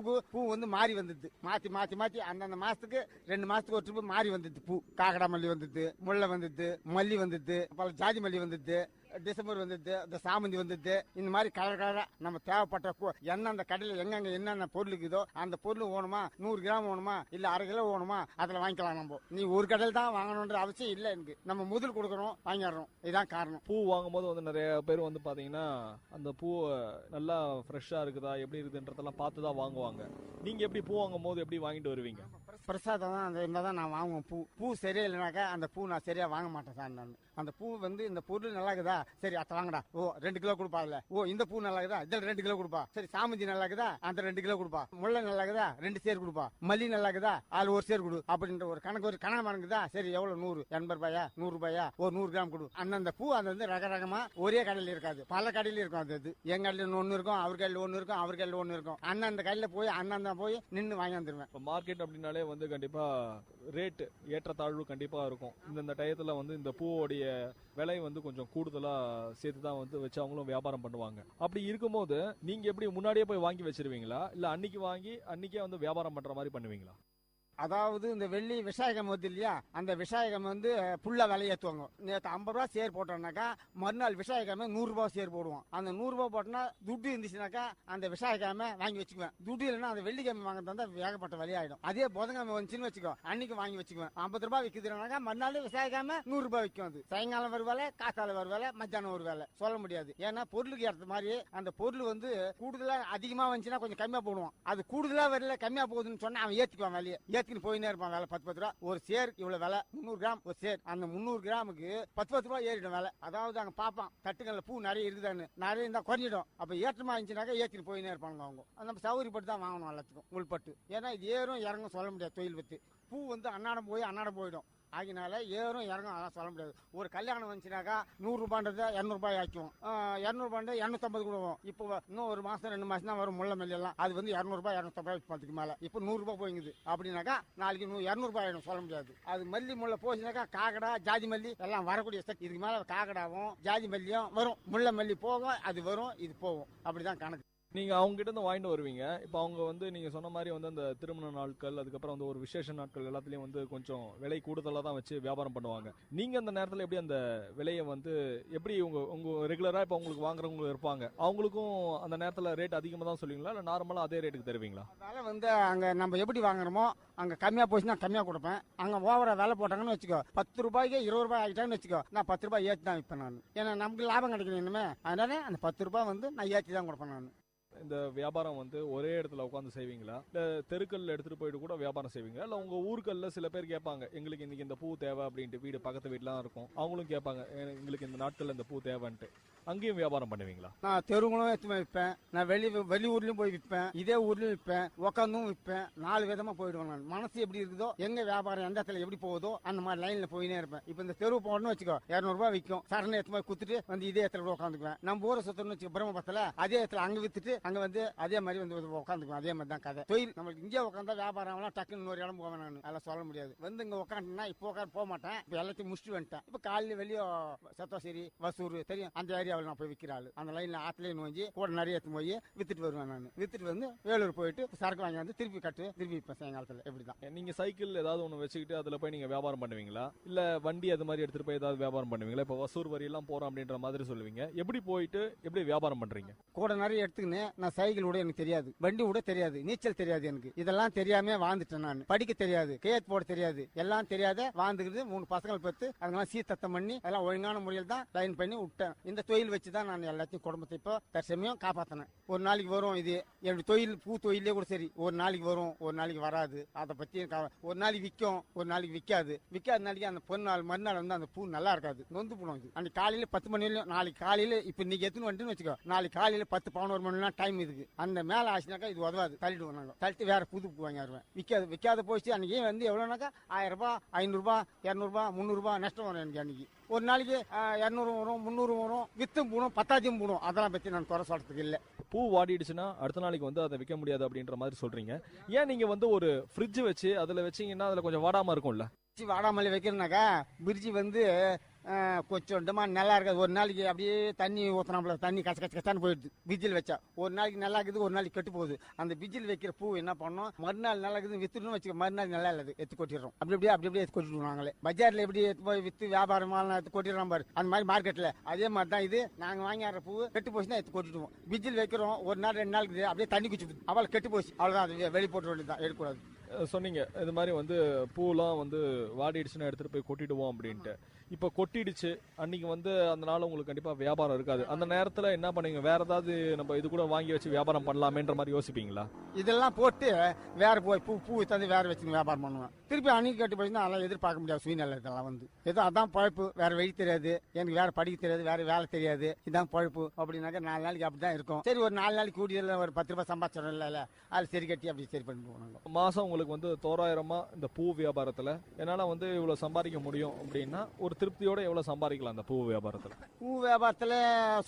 மாறி வந்துடுது. மாத்தி அந்தந்த மாசத்துக்கு 2 மாசத்துக்கு ஒரு ட்ரிப் மாறி வந்துடுது. பூ காக்கடா மல்லி வந்துடுது, முல்லை வந்துடுது, மல்லி வந்துடுது, அப்புறம் ஜாதி மல்லி வந்துடுது. டிசம்பர் வந்துடுது, இந்த சாமந்தி வந்துடுது. இந்த மாதிரி கலர் கலரா நம்ம தேவைப்பட்ட எந்தெந்த கடையில் எங்கெங்க என்னென்ன பொருள் இருக்குதோ அந்த பொருள் வேணுமா, 100 கிராம் வேணுமா இல்ல 1/2 கிலோ வேணுமா, அதில் வாங்கிக்கலாம். நம்ம நீ ஒரு கடையில் தான் வாங்கணுன்ற அவசியம் இல்லை. எனக்கு நம்ம முதல் கொடுக்கறோம், வாங்கிடுறோம். இதுதான் காரணம். பூ வாங்கும் போது வந்து நிறைய பேர் வந்து பாத்தீங்கன்னா அந்த பூ நல்லா ஃப்ரெஷ்ஷா இருக்குதா எப்படி இருக்குன்றதெல்லாம் பார்த்து தான் வாங்குவாங்க. நீங்க எப்படி பூ வாங்கும் போது எப்படி வாங்கிட்டு வருவீங்க? பிரசாதம் தான் அந்த இருந்தால் தான் நான் வாங்குவேன். பூ சரியா இல்லைனாக்கா அந்த பூ நான் சரியா வாங்க மாட்டேன் சார். நான் அந்த பூ வந்து இந்த பொருள் நல்லா இருக்குதா, சரி அதை வாங்கடா, ஓ 2 கிலோ கொடுப்பா. இல்ல ஓ இந்த பூ நல்லா இருக்குதா, இதில் 2 கிலோ கொடுப்பா. சரி சாமந்தி நல்லா இருக்குதா, அந்த 2 கிலோ கொடுப்பா. முல்லை நல்லா இருக்குதா, 2 சேர் கொடுப்பா. மல்லி நல்லா இருக்குதா, அதில் 1 சேர் கொடு. அப்படின்ற ஒரு கணக்கு, ஒரு கணக்கு இருக்குதா. சரி எவ்வளவு 100, 80 ரூபாயா, 100 ரூபாயா, ஒரு 100 கிராம் கொடு. அந்தந்த பூ அந்த வந்து ரகரகமா ஒரே கடையில் இருக்காது, பல கடையில இருக்கும். அது எங்க கடையில் ஒன்று இருக்கும், அவர் கடையில் ஒன்று இருக்கும், அவர் கடையில் ஒன்று இருக்கும். அந்தந்த கடையில் போய் அந்தந்த போய் நின்று வாங்கி வந்துருவேன். இப்போ மார்க்கெட் அப்படின்னாலே வந்து கண்டிப்பா ரேட்டு ஏற்றத்தாழ்வு கண்டிப்பா இருக்கும். இந்த டயத்துல வந்து இந்த பூவோடைய விலை வந்து கொஞ்சம் கூடுதலா சேர்த்து தான் வந்து வச்சு அவங்களும் வியாபாரம் பண்ணுவாங்க. அப்படி இருக்கும்போது நீங்க எப்படி முன்னாடியே போய் வாங்கி வச்சிருவீங்களா, இல்ல அன்னைக்கு வாங்கி அன்னைக்கே வந்து வியாபாரம் பண்ற மாதிரி பண்ணுவீங்களா? அதாவது இந்த வெள்ளி விவசாயகம் வந்து இல்லையா, அந்த விவசாயகம் வந்து புல்லா விலையேற்றுவாங்க. நேற்று 50 ரூபா சேர் போட்டோம்னாக்கா மறுநாள் விவசாயக்காம 100 ரூபாய் சேர் போடுவோம். அந்த 100 ரூபாய் போட்டோம்னா துட்டு இருந்துச்சுனாக்கா அந்த விவசாயக்காம வாங்கி வச்சுக்குவேன். துட்டு இல்லைன்னா அந்த வெள்ளிக்கிழமை வாங்க தந்தா ஏகப்பட்ட விலையாயிடும். அதே புதன்கிழமை வந்துச்சுன்னு வச்சுக்கோ, அன்னைக்கு வாங்கி வச்சுக்குவேன். 50 ரூபாய் விற்குதுனாக்கா மறுநாள் விவசாயக்காம 100 ரூபாய் விற்கும். அது சாயங்காலம் ஒரு வேலை, காத்தால ஒரு வேலை, மத்தியானம் ஒரு வேலை, சொல்ல முடியாது. ஏன்னா பொருளுக்கு ஏற்ற மாதிரி அந்த பொருள் வந்து கூடுதலா அதிகமா வந்துச்சுன்னா கொஞ்சம் கம்மியா போடுவோம். அது கூடுதலா வரல கம்மியா போகுதுன்னு சொன்னா அவன் ஏத்துக்குவான் வேலையை. போயினே இருப்பான். வேலை 10 ரூபா ஒரு சேர், இவ்வளவு வேலை 300 கிராம் ஒரு சேர். அந்த 300 கிராமுக்கு 10 ரூபாய் ஏறிடும் வேலை. அதாவது அங்க பாப்பான் தட்டுக்கல்ல பூ நிறைய இருக்குதான்னு, நிறைய இருந்தா குறைஞ்சிடும். அப்ப ஏற்றமா இருந்துச்சுனாக்கா ஏற்றிட்டு போயினே இருப்பாங்க அவங்க. நம்ம சௌகரியப்பட்டு தான் வாங்கணும் எல்லாத்துக்கும் உள்பட்டு. ஏன்னா இது ஏறும் இறங்கும் சொல்ல முடியாது. தொழில் பத்தி பூ வந்து அன்னாடம் போயிடும். ஆகினால ஏறும் இறங்கும் அதெல்லாம் சொல்ல முடியாது. ஒரு கல்யாணம் வந்துச்சுனாக்கா 100 ரூபான்றத 200 ரூபாய் ஆக்குவோம். 200 ரூபாய் 250 கொடுவோம். இப்போ இன்னும் ஒரு மாசம் 2 மாசம் தான் வரும் முல்லை மல்லி எல்லாம். அது வந்து 200 ரூபாய் 250 மேல. இப்போ 100 ரூபாய் போயிங்குது அப்படின்னாக்கா நாளைக்கு 200 ரூபாய் ஆயிடும் சொல்ல முடியாது. அது மல்லி முல்லை போச்சுனாக்கா காக்கடா ஜாதி மல்லி எல்லாம் வரக்கூடிய சக்தி. இதுக்கு மேல காக்கடாவும் ஜாதி மல்லியும் வரும். முல்லை மல்லி போகும், அது வரும், இது போகும். அப்படிதான் கணக்கு. நீங்க அவங்க கிட்ட இருந்து வாங்கிட்டு வருவீங்க. இப்போ அவங்க வந்து நீங்க சொன்ன மாதிரி வந்து அந்த திருமண நாட்கள், அதுக்கப்புறம் வந்து ஒரு விசேஷ நாட்கள் எல்லாத்துலயும் வந்து கொஞ்சம் விலை கூடுதலா தான் வச்சு வியாபாரம் பண்ணுவாங்க. நீங்க அந்த நேரத்துல எப்படி அந்த விலையை வந்து எப்படி உங்க ரெகுலரா இப்போ உங்களுக்கு வாங்குறவங்க இருப்பாங்க, அவங்களுக்கும் அந்த நேரத்துல ரேட் அதிகமா தான் சொல்லுவீங்களா, இல்ல நார்மலா அதே ரேட்டுக்கு தருவீங்களா? அதனால வந்து அங்க நம்ம எப்படி வாங்குறோமோ அங்க கம்மியா போச்சுன்னா கம்மியா கொடுப்பேன். அங்க ஓவரா விலை போட்டாங்கன்னு வச்சுக்கோ, 10 ரூபாய்க்கு 20 ரூபாய் ஆகிட்டாங்கன்னு வச்சுக்கோ, நான் 10 ரூபாய் ஏற்றி தான் விற்பேன் நான். ஏன்னா நமக்கு லாபம் கிடைக்கணும் இனிமே. அதனால அந்த 10 ரூபாய் வந்து நான் ஏற்றி தான் கொடுப்பேன் நான். இந்த வியாபாரம் வந்து ஒரே இடத்துல உட்காந்து செய்வீங்களா, இல்ல தெருக்கல்ல எடுத்துட்டு போயிட்டு கூட வியாபாரம் செய்வீங்களா, இல்ல உங்க ஊருக்கல்ல சில பேர் கேட்பாங்க எங்களுக்கு இன்னைக்கு இந்த பூ தேவை அப்படின்ட்டு, வீடு பக்கத்து வீட்டுலாம் இருக்கும், அவங்களும் கேட்பாங்க எங்களுக்கு இந்த நாட்கள்ல இந்த பூ தேவைன்ட்டு, அங்கேயும் வியாபாரம் பண்ணுவீங்களா? நான் தெருங்களும் எடுத்து விற்பேன், நான் வெளியூர்லயும் போய் விற்பேன், இதே ஊர்லயும் விற்பேன், உட்காந்தும் விற்பேன். 4 விதமா போயிடுவேன் நான். மனசு எப்படி இருக்குதோ, எங்க வியாபாரம் எந்த இடத்துல எப்படி போகுதோ அந்த மாதிரி லைன்ல போயினே இருப்பேன். இப்ப இந்த தெருவு போடணும்னு வச்சுக்கோ, 200 ரூபாய் விற்கும். சரணை எடுத்து போய் குத்துட்டு வந்து இதே இடத்துல கூட உட்காந்துக்குவேன். நம்ம ஊரை சுத்தணும்னு வச்சுக்கோ, பிரம்மபுரத்துல அதே இடத்துல அங்க வித்துட்டு அங்க வந்து அதே மாதிரி வந்து உட்காந்துக்குவேன். அதே மாதிரி தான் கதை. தொழில் நம்மளுக்கு இங்கே உட்காந்தா வியாபாரம் டக்குன்னு இன்னொரு இடம் போவேன் நான். அதெல்லாம் சொல்ல முடியாது. வந்து இங்க உட்காந்துனா இப்போ உட்காந்து போக மாட்டேன். இப்போ எல்லாத்தையும் முடிச்சுட்டு வந்துட்டேன். இப்போ காலையில் வெளியே சத்தோசேரி, வசூர் தெரியும், அந்த ஏரியாவில் நான் போய் விற்கிறாள். அந்த லைன்ல ஆத்துலேயே நோஞ்சி கூட நிறைய எடுத்து போய் வித்துட்டு வருவேன் நான். வித்துட்டு வந்து வேலூர் போயிட்டு சரக்கு வாங்கி வந்து திருப்பி திருப்பி இப்போ சாயங்காலத்தில். எப்படிதான் நீங்க சைக்கிள் ஏதாவது ஒன்று வச்சுக்கிட்டு அதுல போய் நீங்க வியாபாரம் பண்ணுவீங்களா, இல்ல வண்டி அது மாதிரி எடுத்துட்டு போய் ஏதாவது வியாபாரம் பண்ணுவீங்களா? இப்போ வசூர் வரி எல்லாம் போறோம் அப்படின்ற மாதிரி சொல்லுவீங்க. எப்படி போயிட்டு எப்படி வியாபாரம் பண்றீங்க? கூட நிறைய எடுத்துக்கின்னு நான் சைக்கிள் கூட எனக்கு தெரியாது, வண்டி கூட தெரியாது, நீச்சல் தெரியாது எனக்கு. இதெல்லாம் தெரியாம வாழ்ந்துட்டேன் நான். படிக்க தெரியாது, கேட் போட தெரியாது, எல்லாம் தெரியாத வாழ்ந்துக்கிட்டு 3 பசங்களை பெற்று அதெல்லாம் சீர்திருத்தம் பண்ணி அதெல்லாம் ஒழுங்கான முறையில் தான் லைன் பண்ணி விட்டேன். இந்த தொழில் வச்சு தான் நான் எல்லாத்தையும் குடும்பத்தை இப்போ தற்சமயம் காப்பாற்றினேன். ஒரு நாளைக்கு வரும் இது என்னுடைய தொழில். பூ தொழிலே கூட சரி, ஒரு நாளைக்கு வரும், ஒரு நாளைக்கு வராது. அதை பத்தி ஒரு நாளைக்கு விற்கும், ஒரு நாளைக்கு விற்காது. விற்காத நாளைக்கு அந்த பொன்னாள் மறுநாள் வந்து அந்த பூ நல்லா இருக்காது, நொந்து போடும். இது அன்னைக்கு காலையில 10 மணி வரையும், நாளைக்கு காலையில இப்ப இன்னைக்கு எத்தனை வந்துன்னு வச்சுக்கோ, நாளைக்கு காலையில 10-11 மணி டைம் இருக்கு. அந்த மேல ஆச்சுனாக்கா இது உதவாது, தள்ளிடுவோம் நாங்க. தள்ளிட்டு வேற புது பூ வாங்கிடுவேன். விற்காத போச்சு. அன்னைக்கு வந்து எவ்வளோனாக்கா 1000 ரூபாய், 500 ரூபாய், 200 ரூபாய், 300 ரூபாய் நஷ்டம் வரும் எனக்கு. அன்னைக்கு ஒரு நாளைக்கு 200 வரும், 300 வரும், வித்தும் போடும், 10 போடும். அதெல்லாம் பத்தி நான் குறை சொல்றதுக்கு இல்லை. பூ வாடிடுச்சுன்னா அடுத்த நாளைக்கு வந்து அதை விற்க முடியாது அப்படின்ற மாதிரி சொல்றீங்க. ஏன் நீங்க வந்து ஒரு ஃப்ரிட்ஜ் வச்சு அதுல வச்சீங்கன்னா அதுல கொஞ்சம் வாடாம இருக்கும்ல? வாடாமல்லி வைக்கிறேன்னாக்கா பிரிட்ஜி வந்து கொஞ்சமா நல்லா இருக்காது. ஒரு நாளைக்கு அப்படியே தண்ணி ஊற்றினாப்புல தண்ணி கச்ச கச்ச கச்சான்னு போயிடுது. பிஜில் வச்சா ஒரு நாளைக்கு நல்லா இருக்குது, ஒரு நாளைக்கு கெட்டு போகுது. அந்த பிஜில் வைக்கிற பூ என்ன பண்ணோம், மறுநாள் நல்லா இருக்குது வித்துடணும் வச்சுக்க, மறுநாள் நல்லா இல்லை எடுத்து கொட்டிடுறோம். அப்படி அப்படியே எடுத்து கொட்டிடுவோம். நாங்களே பஜார்ல எப்படி எடுத்து போய் வித்து வியாபாரமான எடுத்து கொட்டிடுறோம் பாரு, அந்த மாதிரி மார்க்கெட்ல அதே மாதிரி தான் இது. நாங்க வாங்கி ஆடுற பூ கெட்டு போச்சுன்னா எடுத்து கொட்டிடுவோம். பிஜில் வைக்கிறோம், ஒரு நாள் 2 நாளுக்கு அப்படியே தண்ணி குச்சி அவள் கெட்டு போச்சு, அவ்வளவுதான். அது வெளியே போட்டு வேண்டியதான், எடுக்கக்கூடாது. சொன்னீங்க இது மாதிரி வந்து பூலாம் வந்து வாடிடுச்சுன்னா எடுத்துட்டு போய் கொட்டிடுவோம் அப்படின்ட்டு. இப்போ கொட்டிடுச்சு அன்னைக்கு வந்து அந்த நாள் உங்களுக்கு கண்டிப்பா வியாபாரம் இருக்காது. அந்த நேரத்துல என்ன பண்ணுவீங்க? வேற ஏதாவது நம்ம இது கூட வாங்கி வச்சு வியாபாரம் பண்ணலாமேன்ற மாதிரி யோசிப்பீங்களா? இதெல்லாம் போட்டு வேற போய் பூ தந்து வேற வச்சு வியாபாரம் பண்ணுவேன். திருப்பி அன்னைக்கு கட்டி போச்சுன்னா அதெல்லாம் எதிர்பார்க்க முடியாது சூழ்நிலை. இதெல்லாம் வந்து ஏதோ அதான் பழப்பு, வேற வழி தெரியாது எனக்கு, வேற படிக்க தெரியாது, வேற வேலை தெரியாது, இதான் பழப்பு அப்படின்னாக்க 4 நாளைக்கு அப்படிதான் இருக்கும். சரி ஒரு 4 நாளைக்கு கூடியதில் ஒரு 10 ரூபாய் சம்பாதிச்சோம் இல்லை, அது சரி கட்டி அப்படி சரி பண்ணி போனாங்க. மாசம் உங்களுக்கு வந்து தோராயிரமா இந்த பூ வியாபாரத்துல என்னால வந்து இவ்வளவு சம்பாதிக்க முடியும் அப்படின்னா ஒரு திருப்தியோட எவ்வளவு சம்பாதிக்கலாம் அந்த பூ வியாபாரத்துல? பூ வியாபாரத்துல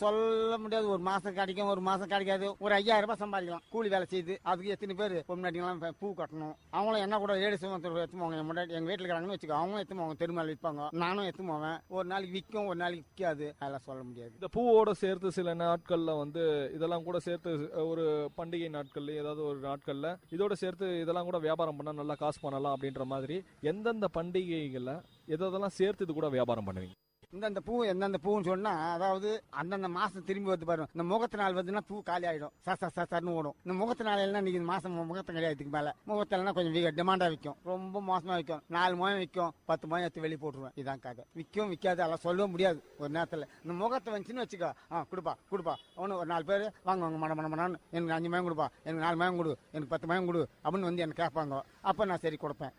சொல்ல முடியாது. ஒரு மாசம் கிடைக்கும், ஒரு மாசம் கிடைக்காது. ஒரு 5000 ரூபாய் சம்பாதிக்கலாம் கூலி வேலை செய்து. அதுக்கு எத்தனை பேர் பொம்னாட்டிங்களாம் பூ கட்டணும். அவங்களும் என்ன கூட லேடிஸ் எத்துவாங்க. எங்க வீட்டுல இருக்கிறாங்கன்னு வச்சுக்கோ, அவங்களும் எத்துவாங்க, தெருமால் விற்பாங்க, நானும் எத்துவோவேன். ஒரு நாளைக்கு விற்கும், ஒரு நாளைக்கு விற்காது, அதெல்லாம் சொல்ல முடியாது. இந்த பூவோட சேர்த்து சில நாட்கள்ல வந்து இதெல்லாம் கூட சேர்த்து ஒரு பண்டிகை நாட்கள்ல ஏதாவது ஒரு நாட்கள்ல இதோட சேர்த்து இதெல்லாம் கூட வியாபாரம் பண்ணா நல்லா காசு பண்ணலாம் அப்படின்ற மாதிரி எந்தெந்த பண்டிகைகள்ல எதெல்லாம் சேர்த்து இது கூட வியாபாரம் பண்ணுவீங்க? இந்தந்த பூ எந்தெந்த பூன்னு சொன்னா, அதாவது அந்தந்த மாசம் திரும்பி வந்து பாருங்க. இந்த முகத்து நாள் வந்துன்னா பூ காலி ஆயிடும், சர்னு ஓடும். இந்த முகத்து நாள் எல்லாம் இன்னைக்கு மாசம் முகத்தை கிடையாதுக்கு மேல முகத்துல கொஞ்சம் டிமாண்டா விற்கும், ரொம்ப மோசமா விற்கும். 4 முகம் விற்கும், 10 முகம் எடுத்து வெளியே போட்டுருவேன். இதான்க்காக விற்கும் விற்காது அதெல்லாம் சொல்ல முடியாது. ஒரு நேரத்துல இந்த முகத்தை வந்துச்சுன்னு வச்சுக்கோ, கொடுப்பா ஒன்று ஒரு 4 பேர் வாங்க மடமடமடான்னு எனக்கு 5 மயம் கொடுப்பா, எனக்கு 4 மயம் கொடு, எனக்கு 10 மயம் கொடு அப்படின்னு வந்து எனக்கு கேட்பாங்க. அப்போ நான் சரி கொடுப்பேன்.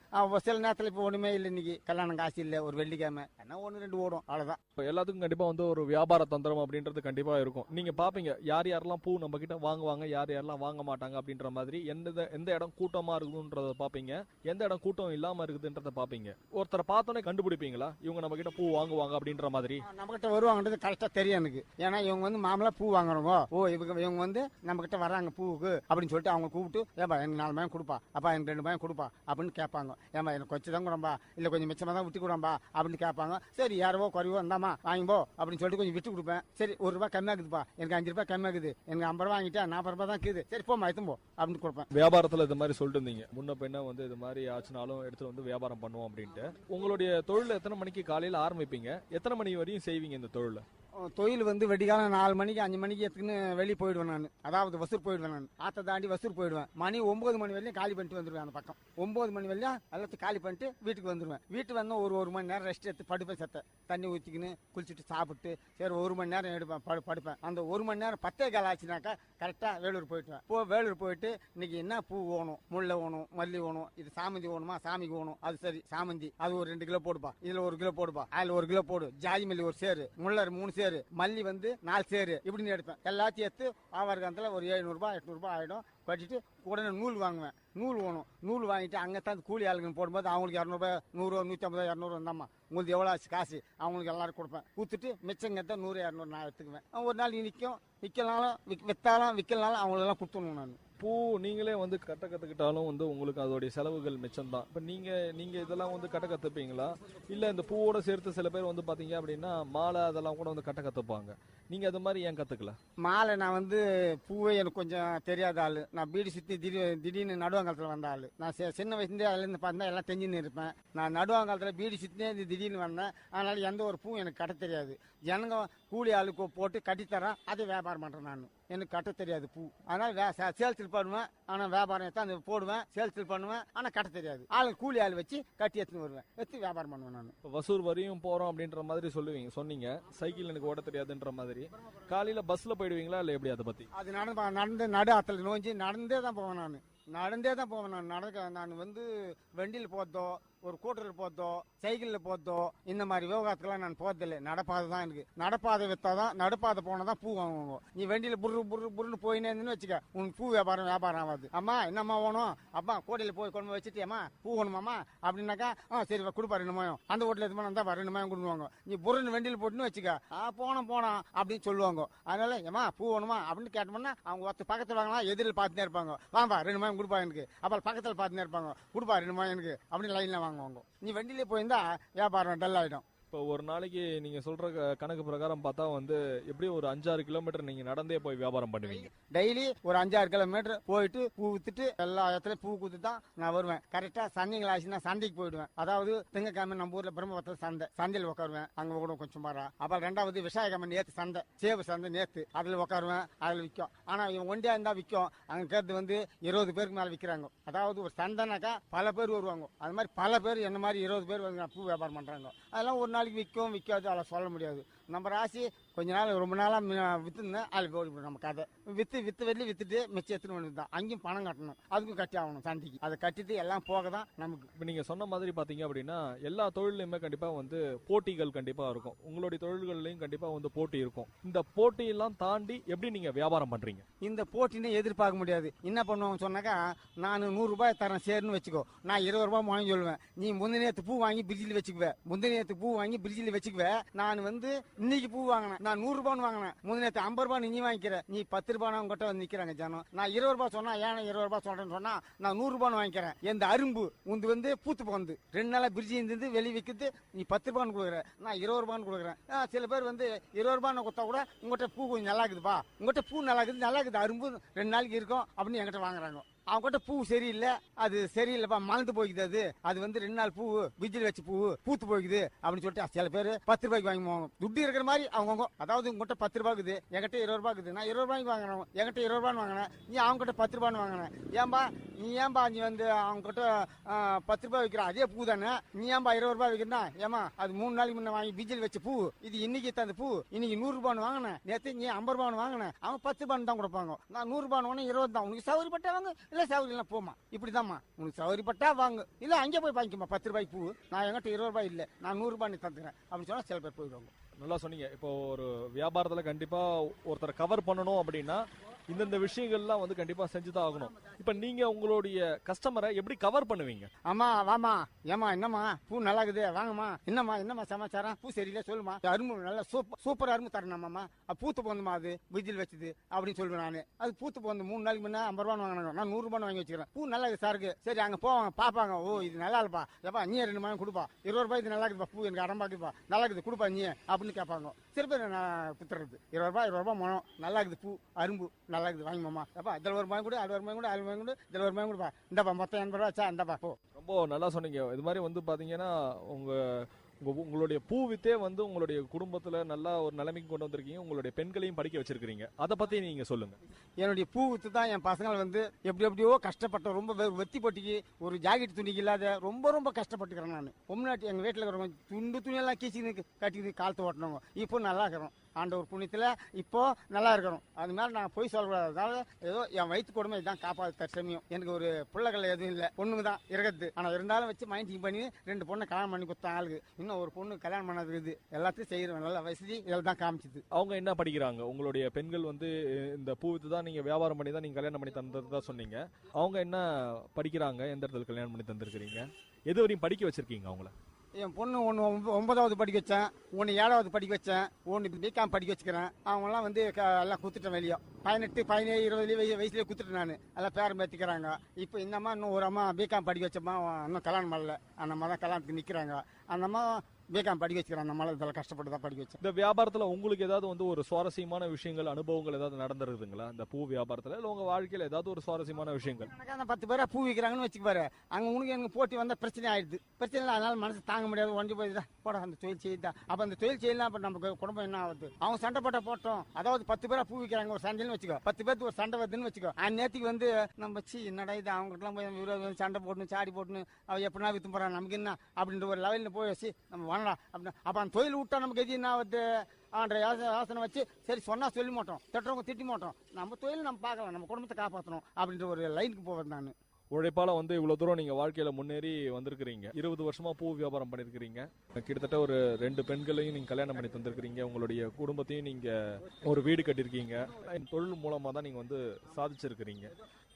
சில நேரத்தில் இப்போ ஒன்றுமே இல்லை, இன்னைக்கு கல்யாணம் காசு இல்லை, ஒரு வெள்ளிக்கிழமை என்ன 1-2 ஓடும், அவ்வளோதான். இப்போ எல்லாத்துக்கும் கண்டிப்பா வந்து ஒரு வியாபார தந்திரம் அப்படின்றது கண்டிப்பா இருக்கும். நீங்க பாப்பீங்க யார் யாரெல்லாம் பூ நம்ம கிட்ட வாங்குவாங்க, யார் யாரெல்லாம் வாங்க மாட்டாங்க அப்படின்ற மாதிரி. எந்த இடம் கூட்டமா இருக்குதுன்றத பாப்பீங்க, எந்த இடம் கூட்டம் இல்லாம இருக்குதுன்றத பாப்பீங்க. ஒருத்தரை பார்த்தோன்னே கண்டுபிடிப்பீங்களா இவங்க நம்ம கிட்ட பூ வாங்குவாங்க அப்படின்ற மாதிரி? நம்ம கிட்ட வருவாங்கன்றது கரெக்டா தெரியும் எனக்கு. ஏன்னா இவங்க வந்து மாமலா பூ வாங்குறவங்க, இவங்க வந்து நம்ம கிட்ட வர்றாங்க பூவுக்கு அப்படின்னு சொல்லிட்டு அவங்க கூப்பிட்டு, ஏப்பா எனக்கு 4 மயம் கொடுப்பா, அப்பா எனக்கு 2 மயம் கொடுப்பா அப்படின்னு கேட்பாங்க. ஏமா எனக்கு கொஞ்சம் தான் கூடம்பா, இல்ல கொஞ்சம் மிச்சமா தான் விட்டு கூடம்பா அப்படின்னு கேட்பாங்க. சரி யாரவோ குறைவோ இருந்தாமா வாங்கிப்போ அப்படின்னு சொல்லிட்டு கொஞ்சம் விட்டு கொடுப்பேன். சரி 1 ரூபாய் கம்மியாகுதுப்பா, எனக்கு 5 ரூபாய் கம்மியாகுது, எனக்கு 50 ரூபாய் வாங்கிட்டா 40 ரூபாய் தான் இருக்குது, சரி போமா எடுத்துப்போ அப்படின்னு கொடுப்பேன். வியாபாரத்துல இது மாதிரி சொல்லிட்டு இருந்தீங்க, முன்ன பின்ன வந்து இது மாதிரி ஆச்சுனாலும் எடுத்து வந்து வியாபாரம் பண்ணுவோம் அப்படின்ட்டு. உங்களுடைய தொழில் எத்தனை மணிக்கு காலையில ஆரம்பிப்பீங்க, எத்தனை மணி வரையும் செய்வீங்க இந்த தொழில? தொழில் வந்து வெடிகாலம் 4 மணிக்கு 5 மணிக்கு எடுத்துன்னு வெளியே போயிடுவேன். நான் அதாவது வசூர் போயிடுவேன். நான் ஆத்த தாண்டி வசூர் போயிடுவேன். மணி 9 மணி வரையும் காலி பண்ணிட்டு வந்துடுவேன். அந்த பக்கம் 9 மணி வரையும் எல்லாத்தையும் காலி பண்ணிட்டு வீட்டுக்கு வந்துடுவேன். வீட்டுக்கு வந்து ஒரு மணி நேரம் ரெஸ்ட் எடுத்து படுப்பேன். தண்ணி ஊற்றிக்கின்னு குளிச்சுட்டு சாப்பிட்டு சரி 1 மணி நேரம் எடுப்பேன், படுப்பேன். அந்த 1 மணி நேரம் 10:15 ஆச்சுனாக்கா கரெக்டாக வேலூர் போயிட்டுவேன். வேலூர் போயிட்டு இன்னைக்கு என்ன பூ வேணும், முல்லை வேணும், மல்லி வேணும், இது சாமந்தி வேணுமா, சாமிக்கு வேணும், அது சரி சாமந்தி அது ஒரு 2 கிலோ போடுப்பா, இதுல 1 கிலோ போடுப்பா, அதுல 1 கிலோ போடு, ஜாதி மல்லி 1 சேரு, முல்லை 3 சேரு, மல்லி வந்து 4 சேரு இப்படின்னு எடுப்பேன். எல்லாத்தையும் எடுத்து ஆவாரகாலத்தில் ஒரு 700 ரூபாய் 800 ரூபாய் ஆகிடும். கட்டிட்டு உடனே நூல் வாங்குவேன். நூல் வேணும், நூல் வாங்கிட்டு அங்கே தான் கூலி ஆளுங்கன்னு போடும்போது அவங்களுக்கு 200 ரூபாய் 100 150 200 வந்தாம்மா, உங்களுக்கு எவ்வளோ ஆச்சு காசு அவங்களுக்கு எல்லாரும் கொடுப்பேன். கொடுத்துட்டு மிச்சங்க 100 200 நான் எடுத்துக்குவேன். ஒரு நாள் நிற்கும், விற்கலாலும் விற்கலனாலும் அவங்களெல்லாம் கொடுத்துடணும். நான் பூ நீங்களே வந்து கட்ட கத்துக்கிட்டாலும் வந்து உங்களுக்கு அதோடைய செலவுகள் மிச்சம் தான். இப்போ நீங்க இதெல்லாம் வந்து கட்ட கத்துப்பீங்களா, இல்ல இந்த பூவோட சேர்த்து சில பேர் வந்து பாத்தீங்க அப்படின்னா மாலை அதெல்லாம் கூட வந்து கட்ட கத்துப்பாங்க, நீங்க அது மாதிரி ஏன் கத்துக்கல? மாலை நான் வந்து பூவே எனக்கு கொஞ்சம் தெரியாத ஆளு. நான் பீடி சுத்தி திடீர்னு நடுவாங்காலத்தில் வந்த ஆளு. நான் சின்ன வயசுலேயே அதுலேருந்து பார்த்தா எல்லாம் தெரிஞ்சுன்னு இருப்பேன். நான் நடுவாங்காலத்தில் பீடி சுத்தினே திடீர்னு வந்தேன். அதனால எந்த ஒரு பூ எனக்கு கட்ட தெரியாது. ஜனங்க கூலி ஆளுக்கு போட்டு கட்டித்தரேன், அதை வியாபாரம் பண்றேன். நான் எனக்கு கட்ட தெரியாது பூ. அதனால சேல்ஸ் பண்ணுவேன், ஆனால் வியாபாரம் தான் போடுவேன், சேல்ஸ் பண்ணுவேன், ஆனால் கட்ட தெரியாது. கூலி ஆள் வச்சு கட்டி எடுத்துன்னு வருவேன், எடுத்து வியாபாரம் பண்ணுவேன். நான் வசூர் வரையும் போறோம் அப்படின்ற மாதிரி சொன்னீங்க. சைக்கிள் எனக்கு ஓட தெரியாதுன்ற மாதிரி. காலையில பஸ்ல போயிடுவீங்களா இல்ல எப்படி? அதை பத்தி அது நடந்து நடு ஆத்துல நோஞ்சி நடந்தே தான் போவேன். நான் வந்து வண்டியில் போதோ ஒரு கூட்டரில் போதோ சைக்கிளில் போதோ இந்த மாதிரி விவகாரத்துக்கெல்லாம் நான் போறதில்லை. நடப்பாதை தான் எனக்கு. நடப்பாதை வித்தாதான், நடுப்பாதை போனதான் பூ வாங்குவாங்க. நீ வண்டியில் புருன்னு போயினே இருந்துன்னு வச்சுக்க, உன் பூ வியாபாரம் ஆகாது. அம்மா என்னம்மா வேணும், அப்பா கோட்டையில் போய் கொண்டு வச்சுட்டு அம்மா பூ வேணுமாம்மா அப்படின்னாக்கா சரி கொடுப்பா 2 மயம், அந்த ஹோட்டலில் எது இருந்தா 2 மயம் கொடுவாங்க. நீ புருன்னு வண்டியில் போட்டுன்னு வச்சுக்க, போனோம் அப்படின்னு சொல்லுவாங்க. அதனால ஏமா பூ வேணுமா அப்படின்னு கேட்டோம்னா அவங்க ஒருத்தர் பக்கத்தில் வாங்கலாம், எதிரில் பார்த்துட்டே இருப்பாங்க. வாங்கப்பா 2 மயம் கொடுப்பா எனக்கு, அப்புறம் பக்கத்தில் பார்த்துட்டே இருப்பாங்க, கொடுப்பா 2 மயம் எனக்கு அப்படின்னு லைன்ல வாங்குவாங்க. நீ வண்டியிலே போயிருந்தா வியாபாரம் டல் ஆயிடும். இப்போ இப்போ ஒரு நாளைக்கு நீங்க சொல்ற கணக்கு பிரகாரம் பார்த்தா வந்து எப்படியும் ஒரு 5-6 கிலோமீட்டர் நீங்க நடந்தே போய் வியாபாரம் பண்ணுவீங்க. டெய்லி ஒரு 5-6 கிலோமீட்டர் போயிட்டு பூ வித்துட்டு எல்லா இடத்துலயும் பூ குத்து தான் நான் வருவேன். கரெக்டா சந்தைகள் ஆச்சுன்னா சந்தைக்கு போயிடுவேன். அதாவது திங்கக்கிழமை நம்ம ஊர்ல பிரம்மபுரத்துல சந்தையில் உட்காருவேன். அங்க கூட கொஞ்சம் பாரா. அப்புறம் 2வது விவசாயக்கிழமை நேத்து சந்தை, சேவு சந்தை நேத்து, அதுல உட்காருவேன். அதுல விற்கும். ஆனா இவன் ஒண்டியா இருந்தா விற்கும். அங்க கேட்டு வந்து 20 பேருக்கு மேல விற்கிறாங்க. அதாவது ஒரு சந்தைனாக்கா பல பேர் வருவாங்க. அது மாதிரி பல பேர் என்ன மாதிரி 20 பேர் வந்து பூ வியாபாரம் பண்றாங்க. அதெல்லாம் ஒரு நாளைக்கு விற்காது, அதெல்லாம் சொல்ல முடியாது. நம்ம ராசி கொஞ்ச நாள் ரொம்ப நாளா வித்துருந்தேன். அதில் போய் நம்ம கதை வித்து வெளியே வித்துட்டு மிச்சம் எடுத்துன்னு வந்து தான் அங்கேயும் பணம் கட்டணும், அதுக்கும் கட்டி ஆகணும் சந்தைக்கு. அதை கட்டிட்டு எல்லாம் போக தான் நமக்கு. இப்போ நீங்க சொன்ன மாதிரி பாத்தீங்க அப்படின்னா எல்லா தொழிலையுமே கண்டிப்பா வந்து போட்டிகள் கண்டிப்பா இருக்கும். உங்களுடைய தொழில்கள்லயும் கண்டிப்பா வந்து போட்டி இருக்கும். இந்த போட்டியெல்லாம் தாண்டி எப்படி நீங்க வியாபாரம் பண்றீங்க? இந்த போட்டின்னு எதிர்பார்க்க முடியாது. என்ன பண்ணுவாங்க சொன்னாக்கா, நான் 100 ரூபாய் தரேன் சேர்னு வச்சுக்கோ, நான் 20 ரூபாய் வாங்கி சொல்லுவேன். நீ முந்தினேத்து பூ வாங்கி பிரிட்ஜில் வச்சுக்குவேன், முந்தினேத்து பூ வாங்கி பிரிட்ஜில் வச்சுக்குவேன். நான் வந்து இன்னைக்கு பூ வாங்கினேன், நான் 100 ரூபான்னு வாங்கினேன். முந்தினேத்து 50 ரூபாய் நீ வாங்கிக்கிற, நீ 10 ரூபாய் உங்ககிட்ட வந்து நிக்கிறாங்க ஜனம். நான் 20 ரூபாய் சொன்னா, ஏன் 20 ரூபாய் சொல்றேன்னு சொன்னா, நான் 100 ரூபான்னு வாங்கிக்கிறேன். எந்த அரும்பு உந்து வந்து பூத்து போந்து 2 நாளா பிரிட்ஜி இருந்து வெளியே விற்கிறது, நீ 10 ரூபான்னு கொடுக்குற, நான் 20 ரூபான்னு கொடுக்குறேன். சில பேர் வந்து 20 ரூபான்னு கொடுத்தா கூட உங்ககிட்ட பூ கொஞ்சம் நல்லா இருக்குதுப்பா, உங்ககிட்ட பூ நல்லா இருக்குது அரும்பு 2 நாளைக்கு இருக்கும் அப்படின்னு என்கிட்ட வாங்குறாங்க. அவங்ககிட்ட பூ சரியில்லை, அது சரியில்லைப்பா, மலர்ந்து போய்க்குது, அது வந்து 2 நாள் பூ பிஜில் வச்சு பூ பூத்து போய்க்குது அப்படின்னு சொல்லிட்டு சில பேர் 10 ரூபாய்க்கு வாங்கி போவாங்க. துட்டு இருக்கிற மாதிரி அவங்க. அதாவது உங்ககிட்ட 10 ரூபாய் இருக்குது, என்கிட்ட 20 ரூபாய் இருக்குது, நான் 20 ரூபாய்க்கு வாங்கினேன், என்கிட்ட 20 ரூபான்னு வாங்கினேன், நீ அவங்ககிட்ட 10 ரூபான்னு வாங்கினேன். ஏன்பா நீ வந்து அவங்ககிட்ட 10 ரூபாய் வைக்கிற அதே பூ தானே, நீ ஏன்பா 20 ரூபாய் வைக்கிறா? ஏமா அது 3 நாளைக்கு முன்ன வாங்கி பிஜில் வச்ச பூ, இது இன்னைக்கு தந்த பூ, இன்னைக்கு 100 ரூபான்னு வாங்கினேன், நேற்று நீ 50 ரூபான்னு வாங்கினேன். அவங்க 10 ரூபான்னு தான் கொடுப்பாங்க. நான் 100 ரூபான்னு வாங்கினேன், 20 தான். உனக்கு சௌகரியப்பட்ட வாங்க, இல்ல சௌகரியம் போமா, இப்படிதாம்மா. உனக்கு சௌகரியப்பட்டா வாங்க, இல்ல அங்கே போய் வாங்கிக்கமா 10 ரூபாய்க்கு பூ, நான் என்கிட்ட 20 ரூபாய் இல்ல, நான் 100 ரூபாய் தந்துக்கிறேன் அப்படின்னு சொன்னா சில பேர் போயிடுவாங்க. நல்லா சொன்னீங்க. இப்போ ஒரு வியாபாரத்துல கண்டிப்பா ஒருத்தரை கவர் பண்ணணும் அப்படின்னா இந்தந்த விஷயங்கள்லாம் வந்து கண்டிப்பா செஞ்சுதான் ஆகணும். இப்ப நீங்க உங்களுடைய கஸ்டமரை எப்படி கவர் பண்ணுவீங்க? ஆமா வாமா, ஏமா என்னம்மா பூ நல்லா இருக்குது, வாங்கம்மா, என்னம்மா சமாச்சாரம், பூ சரியில்லை சொல்லுமா, அரும்பு நல்லா சூப்பர் அரும்பு தரணுமாம்மா, பூத்து போந்துமா, அது பிஜில் வச்சுது அப்படின்னு சொல்லுவேன் நான். அது பூத்து போந்து 3 நாளைக்கு முன்னே 50 ரூபான்னு வாங்கினாங்க, நான் 100 ரூபான்னு வாங்கி வச்சுக்கிறேன். பூ நல்லா இருக்குது சாருக்கு, சரி அங்கே போவாங்க பார்ப்பாங்க, ஓ இது நல்லா இல்லப்பா, எப்பா நீ 2 மணி கொடுப்பா, 20 ரூபாய் இது நல்லா இருக்குப்பா, பூ எனக்கு அடம்பாக்குப்பா, நல்லா இருக்குது கொடுப்பா நீ அப்படின்னு கேட்பாங்க. சில பேர் நான் குத்துறது 20 ரூபாய் மனம், நல்லா இருக்குது பூ அரும்பு நல்லா இருக்குது வாங்கிமாமா, அப்பா இதில் 1 ரூபாய் கூட 60 ரூபாய் கூட 60 ரூபாய் கூட இதில் 1 ரூபாய் கொடுப்பா, இந்தப்பா மொத்தம் 80 ரூபா ஆச்சா, இந்தப்பா போ. ரொம்ப நல்லா சொன்னீங்க. இது மாதிரி வந்து பாத்தீங்கன்னா உங்களுடைய பூ வித்தே வந்து உங்களுடைய குடும்பத்துல நல்லா ஒரு நிலைமைக்கு கொண்டு வந்திருக்கீங்க, உங்களுடைய பெண்களையும் படிக்க வச்சிருக்கீங்க. அதை பத்தி நீங்க சொல்லுங்க. என்னுடைய பூ வித்து தான் என் பசங்களை வந்து எப்படியோ கஷ்டப்பட்ட, ரொம்ப வெத்தி போட்டிக்கு ஒரு ஜாக்கெட் துணிக்கு இல்லாத ரொம்ப கஷ்டப்பட்டுக்கிறேன் நான். பொம்நாட்டி எங்க வீட்டில் இருக்கிறவங்க துணியெல்லாம் கீச்சின்னு கட்டிக்கிட்டு காலத்து ஓட்டினவங்க இப்போ நல்லா இருக்கிறோம். ஆண்டவர் புண்ணியத்தில் இப்போ நல்லா இருக்கணும். அது மாதிரி நான் போய் சொல்லக்கூடாது. அதாவது ஏதோ என் வயிற்று கொடுமை இதான் காப்பாற்ற சமயம். எனக்கு ஒரு பிள்ளைகள் எதுவும் இல்லை, பொண்ணுங்க தான் இருக்குது. ஆனால் இருந்தாலும் வச்சு மைண்டிங் பண்ணி 2 பொண்ணை கல்யாணம் பண்ணி கொடுத்த ஆளுக்கு இன்னும் ஒரு பொண்ணு கல்யாணம் பண்ணது இருக்குது. எல்லாத்தையும் செய்யறோம், நல்ல வசதி இதெல்லாம் தான் காமிச்சிது. அவங்க என்ன படிக்கிறாங்க? உங்களுடைய பெண்கள் வந்து இந்த பூ வித்து தான் நீங்க வியாபாரம் பண்ணி தான் நீங்க கல்யாணம் பண்ணி தந்ததா சொன்னீங்க. அவங்க என்ன படிக்கிறாங்க? எந்த இடத்துல கல்யாணம் பண்ணி தந்திருக்கிறீங்க? எது வரையும் படிக்க வச்சிருக்கீங்க அவங்கள? என் பொண்ணு ஒன்று 9வது படிக்க வச்சேன், ஒன்று 7வது படிக்க வச்சேன், ஒன்று பிகாம் படிக்க வச்சுக்கிறேன். அவங்களாம் வந்து எல்லாம் குத்துட்டேன் வெளியே. 18, 17, 20 வயசுலேயே குத்துட்டேன் நான். எல்லாம் பேரம் பேத்திக்கிறாங்க. இப்போ இந்த இன்னும் ஒரு அம்மா பிகாம் படிக்க வச்சம்மா இன்னும் கல்யாணம் பண்ணல, அந்த அம்மா தான் கல்யாணத்துக்கு நிற்கிறாங்க. அந்த அம்மா பிகாம் படிக்க வச்சுக்கிறான். நம்மளால இதெல்லாம் கஷ்டப்பட்டு தான் படிக்க வச்சேன். இந்த வியாபாரத்துல உங்களுக்கு ஏதாவது வந்து ஒரு சுவாரஸ்யமான விஷயங்கள், அனுபவங்கள் ஏதாவது நடந்துருதுங்களா இந்த பூ வியாபாரத்துல? இல்ல உங்க வாழ்க்கையில ஏதாவது ஒரு சுவாரஸ்யமான விஷயங்கள்? 10 பேரா பூ விற்கிறாங்கன்னு வச்சுப்பாரு, அங்க உனக்கு எனக்கு போட்டி வந்தா பிரச்சனை ஆயிடுது. பிரச்சனை இல்லை, அதனால மனசு தாங்க முடியாது, ஒன்று போய் போட அந்த தொழில் செய்யுதா. அப்ப அந்த தொழில் செய்யலாம், அப்ப நம்ம குடும்பம் என்ன ஆகுது? அவங்க சண்டை போட்டோம். அதாவது 10 பேரா பூ விற்கிறாங்க ஒரு சண்டைன்னு வச்சுக்கோ, 10 பேருக்கு ஒரு சண்டை வருதுன்னு வச்சுக்கோ. நேற்றுக்கு வந்து நம்ம என்னடா இது, அவங்ககிட்டலாம் போய் சண்டை போட்டுன்னு சாடி போட்டுன்னு அவ எப்படின்னா வித்து போறான், நமக்கு என்ன அப்படின்ற ஒரு லெவலில் போய் வச்சு நம்ம வாங்கடா அப்படின்னா. அப்ப அந்த தொழில் விட்டா நமக்கு எது என்ன ஆகுது? யோசனை வச்சு சரி சொன்னா சொல்லி மாட்டோம், திட்டுறவங்க திட்டி மாட்டோம், நம்ம தொழில் நம்ம பார்க்கலாம், நம்ம குடும்பத்தை காப்பாற்றணும் அப்படின்ற ஒரு லைனுக்கு போவேன் நான். உழைப்பால வந்து இவ்வளவு தூரம் நீங்க வாழ்க்கையில முன்னேறி வந்திருக்கிறீங்க. 20 வருஷமா பூ வியாபாரம் பண்ணிருக்கிறீங்க. கிட்டத்தட்ட ஒரு 2 பெண்களையும் நீங்க கல்யாணம் பண்ணி தந்திருக்கிறீங்க. உங்களுடைய குடும்பத்தையும் நீங்க ஒரு வீடு கட்டிருக்கீங்க. தொழில் மூலமா தான் நீங்க வந்து சாதிச்சிருக்கிறீங்க.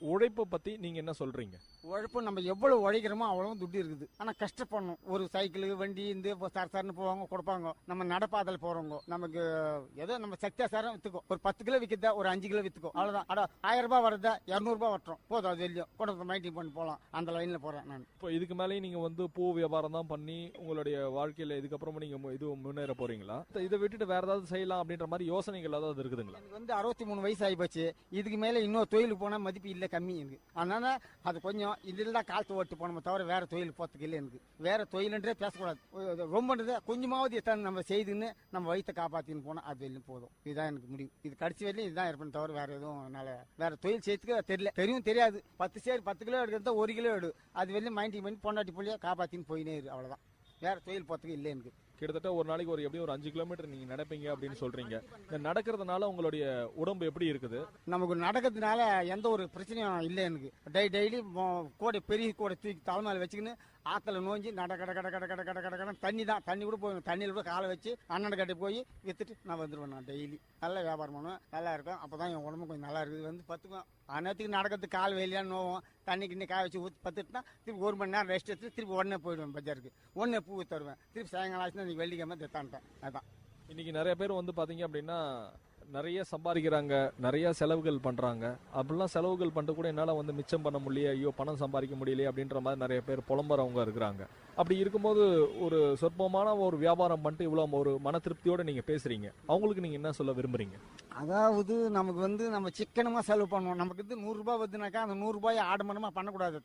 உழைப்பை பத்தி நீங்க என்ன சொல்றீங்க? உழைப்பு நம்ம எவ்வளவு உழைக்கிறோமோ அவ்வளவு துட்டு இருக்குது. ஆனா கஷ்டப்படணும். ஒரு சைக்கிள் வண்டி இந்த சரசரன்னு போவாங்க கொடுப்பாங்க. நம்ம நடப்பாதையில் போறவங்க நமக்கு ஏதோ நம்ம சக்தியா சாரம் வித்துக்கோ. ஒரு 10 கிலோ விற்கிறதா ஒரு 5 கிலோ வித்துக்கோ, அவ்வளவுதான். 1000 ரூபாய் வரதா 200 ரூபாய் வட்டுறோம் போதும். அது வெளியும் கொண்டு மைண்டிங் பண்ணி போகலாம். அந்த லைன்ல போறேன் நான். இப்போ இதுக்கு மேலேயும் நீங்க வந்து பூ வியாபாரம் தான் பண்ணி உங்களுடைய வாழ்க்கையில இதுக்கப்புறமா நீங்க இது முன்னேற போறீங்களா? இதை விட்டுட்டு வேற ஏதாவது செய்யலாம் அப்படின்ற மாதிரி யோசனைகள் ஏதாவது இருக்குதுங்களா? எனக்கு வந்து 63 வயசு ஆகி போச்சு. இதுக்கு மேல இன்னொரு தொழிலுக்கு போனா மதிப்பு இல்லை, கம்மி இருக்கு. அதனால அது கொஞ்சம் இதில் தான் காலத்து ஓட்டு போனோமே தவிர வேற தொழில் போறதுக்கு இல்லை. எனக்கு வேற தொழில்ன்றே பேசக்கூடாது. ரொம்பன்றது கொஞ்சமாவது எத்தனை நம்ம செய்துன்னு நம்ம வயிற்றை காப்பாத்தின்னு போனா அது வெளியும் போதும். இதுதான் எனக்கு முடிவு. இது கடைசி வரையும் இதுதான் இருப்பேன் தவிர வேற எதுவும் என்னால வேற தொழில் செய்யறதுக்கு தெரியல. தெரியாது. 10 கிலோ எடுக்கிறதா 1 கிலோ எடு. அது வெளியும் மைண்டிங் பண்ணி பொண்டாட்டி புள்ளியா காப்பாத்தின்னு போயினே இரு, அவ்வளவுதான். வேற தொழில் போறதுக்கு இல்லை எனக்கு. கிட்டத்தட்ட ஒரு நாளைக்கு எப்படியும் ஒரு 5 கிலோமீட்டர் நீங்க நடப்பீங்க அப்படின்னு சொல்றீங்க. இந்த நடக்கிறதுனால உங்களுடைய உடம்பு எப்படி இருக்குது? நமக்கு நடக்கிறதுனால எந்த ஒரு பிரச்சனையும் இல்லை எனக்கு. டெய்லி கோடை பெரிய கோடை தூக்கி தலைமையில வச்சுக்கின்னு ஆத்துல நோஞ்சி நட கட கட கட கட கட கட கட தண்ணி தான். தண்ணி கூட போய் தண்ணியில் கூட காலை வச்சு அண்ணன் கட்டி போய் வித்துட்டு நான் வந்துடுவேன். நான் டெய்லி நல்ல வியாபாரம் பண்ணுவேன், நல்லா இருக்கும். அப்பதான் என் உடம்பு கொஞ்சம் நல்லா இருக்குது. வந்து பத்துக்கும் அந்நேரத்துக்கு நடக்கிறதுக்கு கால் வெளியான்னு நோவும். தண்ணி கிண்ணி காய வச்சு ஊற்றி பத்துட்டுனா திருப்பி 1 மணி நேரம் ரெஸ்ட் எடுத்து திருப்பி உடனே போயிடுவேன் பஜாருக்கு. உடனே பூ தருவேன். திருப்பி சாயங்காலம் ஆச்சுன்னா நீ வெள்ளிக்கிழமை தெத்தான்ட்டேன். அதான் இன்னைக்கு நிறைய பேர் வந்து பாத்தீங்க அப்படின்னா நிறைய சம்பாதிக்கிறாங்க, நிறைய செலவுகள் பண்றாங்க. அப்படிலாம் செலவுகள் பண்ணிட்டு கூட என்னால வந்து மிச்சம் பண்ண முடியல, ஐயோ பணம் சம்பாதிக்க முடியலையே அப்படின்ற மாதிரி நிறைய பேர் புலம்புறவங்க இருக்கிறாங்க. அப்படி இருக்கும்போது ஒரு சொற்பமான ஒரு வியாபாரம் பண்ணிட்டு இவ்வளவு ஒரு மன திருப்தியோட நீங்க பேசுறீங்க, அவங்களுக்கு நீங்க என்ன சொல்ல விரும்புறீங்க? அதாவது நமக்கு வந்து நம்ம சிக்கனமா செலவு பண்ணுவோம். நமக்கு வந்து 100 ரூபாய் வருதுனாக்கா அந்த 100 ரூபாய் ஆடம்பரமா பண்ணக்கூடாது.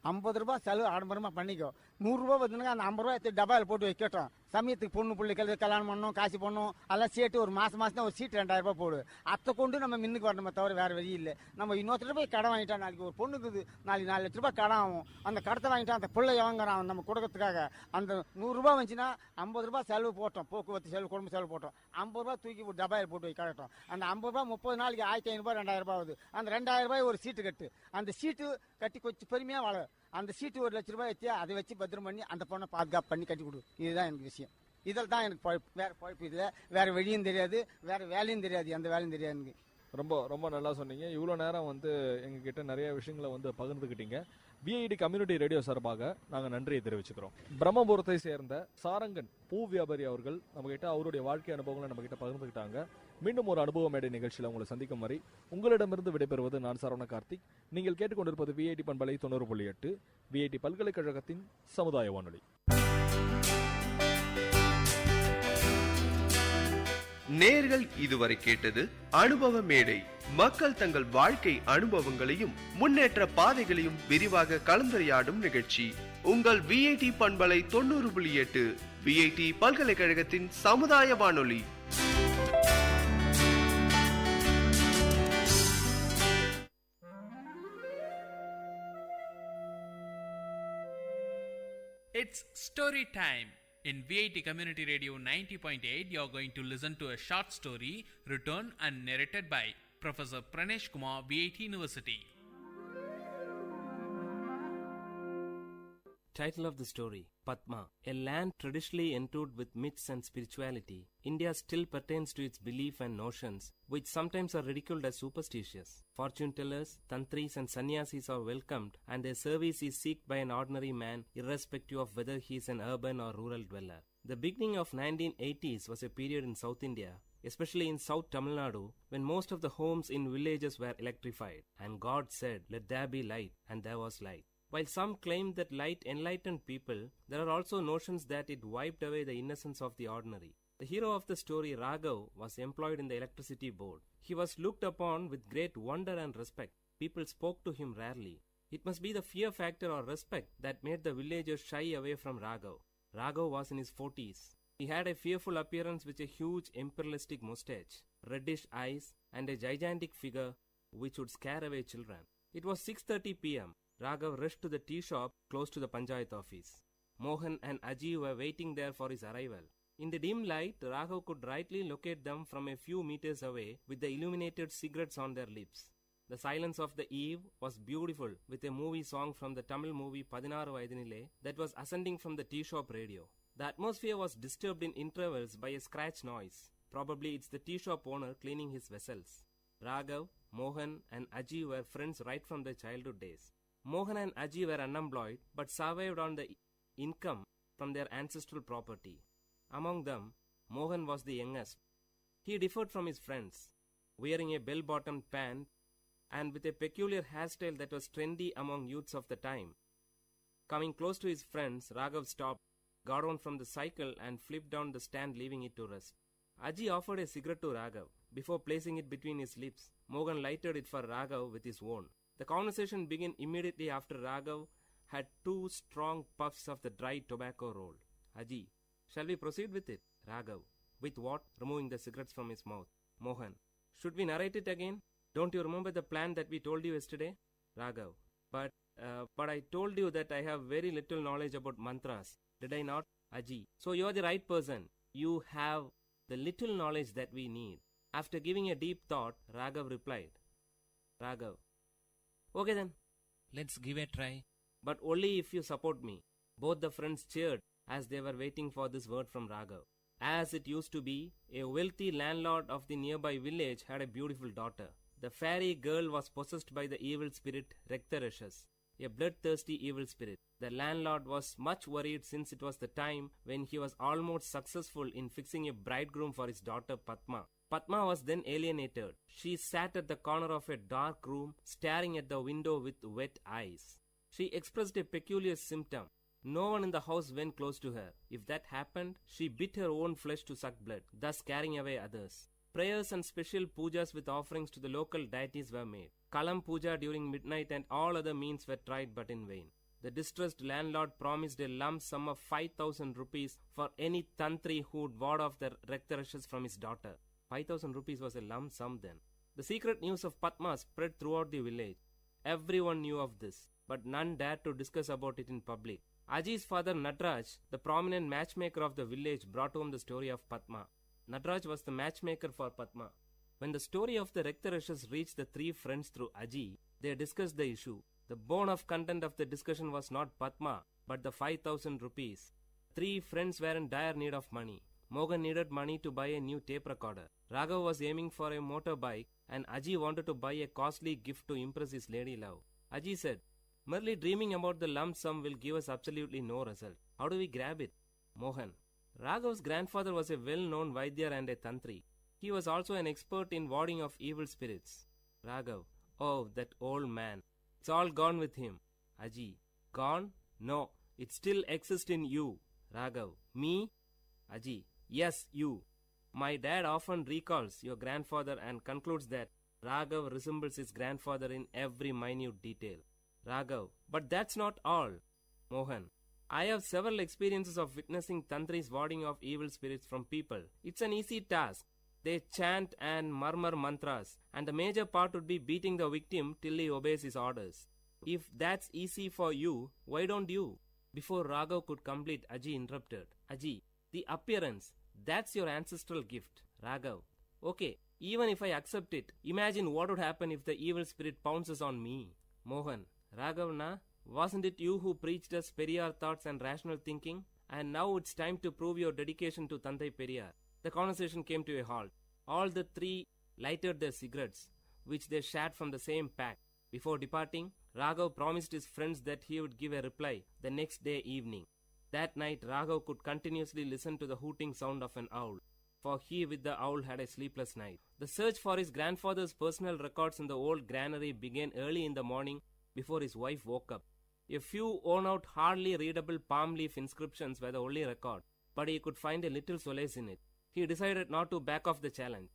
50 ரூபாய் செலவு ஆடம்பரமா பண்ணிக்கோ. 100 ரூபாய் வருதுனாக்கா அந்த 50 ரூபாய் எடுத்து டப்பாயில் போட்டு வைக்கட்டும். சமயத்துக்கு பொண்ணு பிள்ளைகள் கல்யாணம் பண்ணணும், காசு பண்ணணும், அதெல்லாம் சேர்த்து ஒரு மாசம் ஒரு சீட் 2000 ரூபாய் போடு. அதை கொண்டு நம்ம மின்னுக்கு வரணுமே தவிர வேற வழி இல்லை. நம்ம இன்னொருத்தர் போய் கடன் வாங்கிட்டா நாளைக்கு ஒரு பொண்ணுக்குது நாளைக்கு 4 லட்ச ரூபாய் கடன் ஆகும். அந்த கடத்தை வாங்கிட்டா அந்த பிள்ளை வாங்குறான் நம்ம கொடுக்கறதுக்காக. அந்த 100 ரூபாய் வந்துச்சுன்னா 50 ரூபாய் செலவு போட்டோம், போக்குவரத்து செலவு, குடும்ப செலவு போட்டோம். 50 ரூபாய் தூக்கி ஒரு டப்பாயில் போட்டு வைக்கட்டும். அந்த 50 ரூபாய் 30 நாளைக்கு 1500 ரூபாய் 2000 ரூபாய் ஆகுது. அந்த 2000 ரூபாய் ஒரு சீட்டு கட்டு. அந்த சீட்டு கட்டி கொஞ்சம் பெருமையா வாழ. அந்த சீட்டு 1 லட்ச ரூபாய் வச்சு அதை வச்சு பத்திரம் பண்ணி அந்த பொண்ணை பாதுகாப்பு பண்ணி கட்டி கொடு. இதுதான் எனக்கு விஷயம். இதில் தான் எனக்கு பழப்பு. வேற பழப்பு இல்லை. வேற வழியும் தெரியாது, வேற வேலையும் தெரியாது, எந்த வேலையும் தெரியாது எனக்கு. ரொம்ப ரொம்ப நல்லா சொன்னீங்க. இவ்வளோ நேரம் வந்து எங்ககிட்ட நிறைய விஷயங்களை வந்து பகிர்ந்துக்கிட்டீங்க. விஐடி கம்யூனிட்டி ரேடியோ சார்பாக நாங்கள் நன்றியை தெரிவிச்சுக்கிறோம். பிரம்மபுரத்தை சேர்ந்த சாரங்கன் பூ வியாபாரி அவர்கள் நம்மகிட்ட அவருடைய வாழ்க்கை அனுபவங்களை நம்மகிட்ட பகிர்ந்துக்கிட்டாங்க. மீண்டும் ஒரு அனுபவ மேடை நிகழ்ச்சியில் உங்களை சந்திக்கும் வரை உங்களிடமிருந்து விடைபெறுவது நான் சரவண கார்த்திக். நீங்கள் கேட்டுக்கொண்டிருப்பது விஐடி பண்பலை 90.8 விஐடி பல்கலைக்கழகத்தின் சமுதாய வானொலி. நேர்கள் இதுவரை கேட்டது அனுபவ மேடை. மக்கள் தங்கள் வாழ்க்கை அனுபவங்களையும் முன்னேற்ற பாதைகளையும் விரிவாக கலந்துரையாடும் நிகழ்ச்சி. உங்கள் விஐடி பண்பலை 90.8 விஐடி பல்கலைக்கழகத்தின் சமுதாய வானொலி. It's story time. In VIT Community Radio 90.8, you are going to listen to a short story written and narrated by Professor Pranesh Kumar, VIT University. Title of the story: Padma. A land traditionally endued with myths and spirituality, India still pertains to its belief and notions, which sometimes are ridiculed as superstitious. Fortune tellers, tantris and sannyasis are welcomed, and their service is sought by an ordinary man, irrespective of whether he is an urban or rural dweller. The beginning of 1980s was a period in South India, especially in South Tamil Nadu, when most of the homes in villages were electrified, and God said, "Let there be light," and there was light. While some claim that light enlightened people, there are also notions that it wiped away the innocence of the ordinary. The hero of the story, Raghav, was employed in the electricity board. He was looked upon with great wonder and respect. People spoke to him rarely. It must be the fear factor or respect that made the villagers shy away from Raghav. Raghav was in his 40s. He had a fearful appearance with a huge imperialistic mustache, reddish eyes, and a gigantic figure which would scare away children. It was 6:30 p.m. Raghav rushed to the tea shop close to the Panchayat office. Mohan and Aji were waiting there for his arrival. In the dim light, Raghav could rightly locate them from a few meters away with the illuminated cigarettes on their lips. The silence of the eve was beautiful, with a movie song from the Tamil movie 16 Vayadinile that was ascending from the tea shop radio. The atmosphere was disturbed in intervals by a scratch noise. Probably it's the tea shop owner cleaning his vessels. Raghav, Mohan and Aji were friends right from their childhood days. Mohan and Aji were unemployed but survived on the income from their ancestral property. Among them, Mohan was the youngest. He differed from his friends, wearing a bell-bottomed pant and with a peculiar hairstyle that was trendy among youths of the time. Coming close to his friends, Raghav stopped, got on from the cycle and flipped down the stand, leaving it to rest. Aji offered a cigarette to Raghav. Before placing it between his lips, Mohan lighted it for Raghav with his own. The conversation began immediately after Raghav had 2 strong puffs of the dry tobacco roll. Aji, shall we proceed with it? Raghav, with what? Removing the cigarettes from his mouth. Mohan, should we narrate it again? Don't you remember the plan that we told you yesterday? Raghav, but I told you that I have very little knowledge about mantras. Did I not? Aji, so you are the right person. You have the little knowledge that we need. After giving a deep thought, Raghav replied. Raghav, okay then, let's give a try. But only if you support me. Both the friends cheered as they were waiting for this word from Raghav. As it used to be, a wealthy landlord of the nearby village had a beautiful daughter. The fairy girl was possessed by the evil spirit Raktarashas, a bloodthirsty evil spirit. The landlord was much worried since it was the time when he was almost successful in fixing a bridegroom for his daughter Padma. Padma was then alienated. She sat at the corner of a dark room, staring at the window with wet eyes. She expressed a peculiar symptom. No one in the house went close to her. If that happened, she bit her own flesh to suck blood, thus scaring away others. Prayers and special pujas with offerings to the local deities were made. Kalam puja during midnight and all other means were tried but in vain. The distressed landlord promised a lump sum of 5,000 rupees for any tantri who would ward off the Raktarashas from his daughter. 5,000 rupees was a lump sum then. The secret news of Padma spread throughout the village. Everyone knew of this, but none dared to discuss about it in public. Aji's father Natraj, the prominent matchmaker of the village, brought home the story of Padma. Natraj was the matchmaker for Padma. When the story of the Raktarashas reached the 3 friends through Aji, they discussed the issue. The bone of content of the discussion was not Padma, but the 5,000 rupees. 3 friends were in dire need of money. Mohan needed money to buy a new tape recorder. Raghav was aiming for a motorbike and Aji wanted to buy a costly gift to impress his lady love. Aji said, merely dreaming about the lump sum will give us absolutely no result. How do we grab it? Mohan, Raghav's grandfather was a well-known Vaidya and a Tantri. He was also an expert in warding off evil spirits. Raghav, oh, that old man. It's all gone with him. Aji, gone? No, it still exists in you. Raghav, me? Aji, yes, you. My dad often recalls your grandfather and concludes that Raghav resembles his grandfather in every minute detail. Raghav, but that's not all. Mohan, I have several experiences of witnessing tantris warding off evil spirits from people. It's an easy task. They chant and murmur mantras, and the major part would be beating the victim till he obeys his orders. If that's easy for you, why don't you? Before Raghav could complete, Aji interrupted. Aji, the appearance, that's your ancestral gift. Raghav, okay, even if I accept it, imagine what would happen if the evil spirit pounces on me. Mohan, Raghav na, wasn't it you who preached us Periyar thoughts and rational thinking? And now it's time to prove your dedication to Tandai Periyar. The conversation came to a halt. All the 3 lighted their cigarettes, which they shared from the same pack. Before departing, Raghav promised his friends that he would give a reply the next day evening. That night, Raghav could continuously listen to the hooting sound of an owl, for he with the owl had a sleepless night. The search for his grandfather's personal records in the old granary began early in the morning before his wife woke up. A few worn-out, hardly readable palm leaf inscriptions were the only record, but he could find a little solace in it. He decided not to back off the challenge.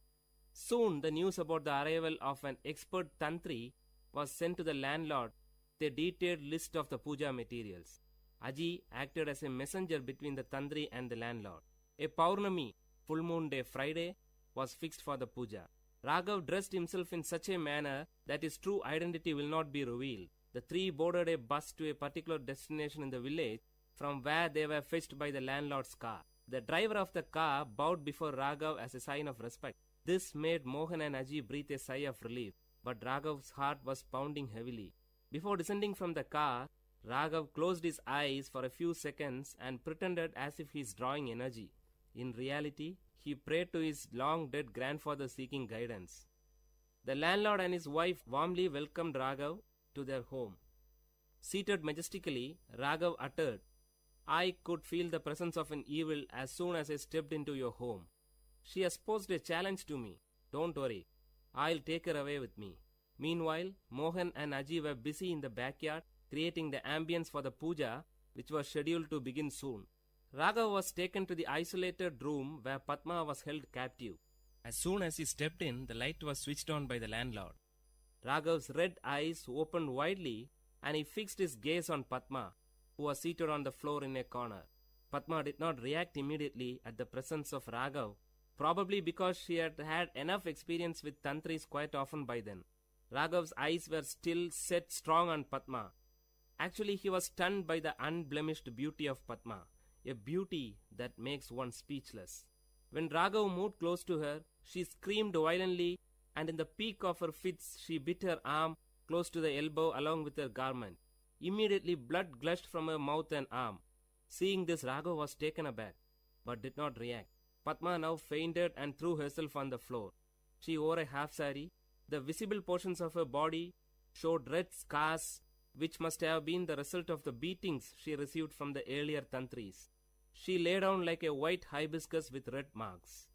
Soon, the news about the arrival of an expert tantri was sent to the landlord with a detailed list of the puja materials. Aji acted as a messenger between the tantri and the landlord. A Paurnami, full moon day Friday, was fixed for the puja. Raghav dressed himself in such a manner that his true identity will not be revealed. The 3 boarded a bus to a particular destination in the village, from where they were fetched by the landlord's car. The driver of the car bowed before Raghav as a sign of respect. This made Mohan and Aji breathe a sigh of relief, but Raghav's heart was pounding heavily. Before descending from the car, Raghav closed his eyes for a few seconds and pretended as if he is drawing energy. In reality, he prayed to his long-dead grandfather seeking guidance. The landlord and his wife warmly welcomed Raghav to their home. Seated majestically, Raghav uttered, "I could feel the presence of an evil as soon as I stepped into your home. She has posed a challenge to me. Don't worry, I'll take her away with me." Meanwhile, Mohan and Aji were busy in the backyard creating the ambience for the puja, which was scheduled to begin soon. Raghav was taken to the isolated room where Padma was held captive. As soon as he stepped in, the light was switched on by the landlord. Raghav's red eyes opened widely and he fixed his gaze on Padma, who was seated on the floor in a corner. Padma did not react immediately at the presence of Raghav, probably because she had had enough experience with tantris quite often by then. Raghav's eyes were still set strong on Padma. Actually, he was stunned by the unblemished beauty of Padma, a beauty that makes one speechless. When Raghav moved close to her, she screamed violently, and in the peak of her fits, she bit her arm close to the elbow along with her garment. Immediately, blood gushed from her mouth and arm. Seeing this, Raghav was taken aback, but did not react. Padma now fainted and threw herself on the floor. She wore a half sari. The visible portions of her body showed red scars, which must have been the result of the beatings she received from the earlier tantris. She lay down like a white hibiscus with red marks.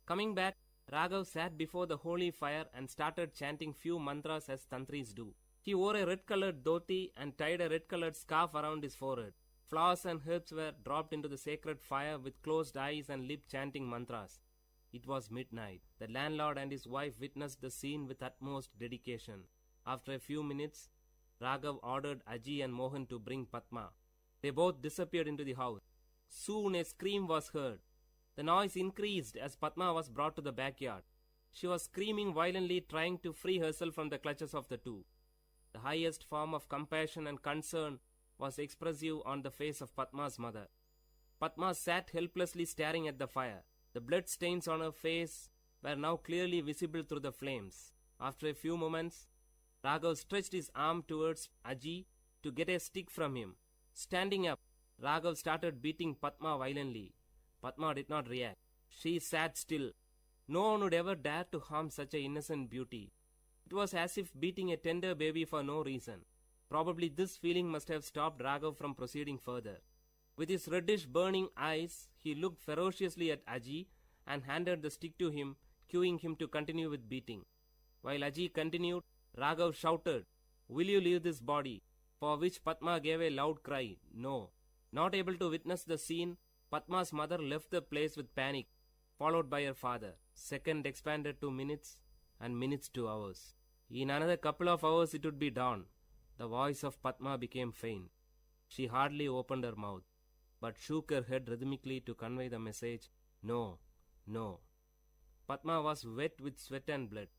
Coming back, Raghav sat before the holy fire and started chanting few mantras as tantris do. He wore a red-colored dhoti and tied a red-colored scarf around his forehead. Flowers and herbs were dropped into the sacred fire with closed eyes and lip chanting mantras. It was midnight. The landlord and his wife witnessed the scene with utmost dedication. After a few minutes, Raghav ordered Aji and Mohan to bring Padma. They both disappeared into the house. Soon a scream was heard. The noise increased as Padma was brought to the backyard. She was screaming violently, trying to free herself from the clutches of the two. The highest form of compassion and concern was expressive on the face of Padma's mother. Padma sat helplessly staring at the fire. The blood stains on her face were now clearly visible through the flames. After a few moments, Raghav stretched his arm towards Aji to get a stick from him. Standing up, Raghav started beating Padma violently. Padma did not react. She sat still. No one would ever dare to harm such an innocent beauty. It was as if beating a tender baby for no reason. Probably this feeling must have stopped Raghav from proceeding further. With his reddish burning eyes, he looked ferociously at Aji and handed the stick to him, cueing him to continue with beating. While Aji continued, Raghav shouted, "Will you leave this body?" For which Padma gave a loud cry, "No." Not able to witness the scene, Padma's mother left the place with panic, followed by her father. Second expanded to minutes, and minutes to hours. In another couple of hours it would be dawn. The voice of Padma became faint. She hardly opened her mouth, but shook her head rhythmically to convey the message, "No, no." Padma was wet with sweat and blood.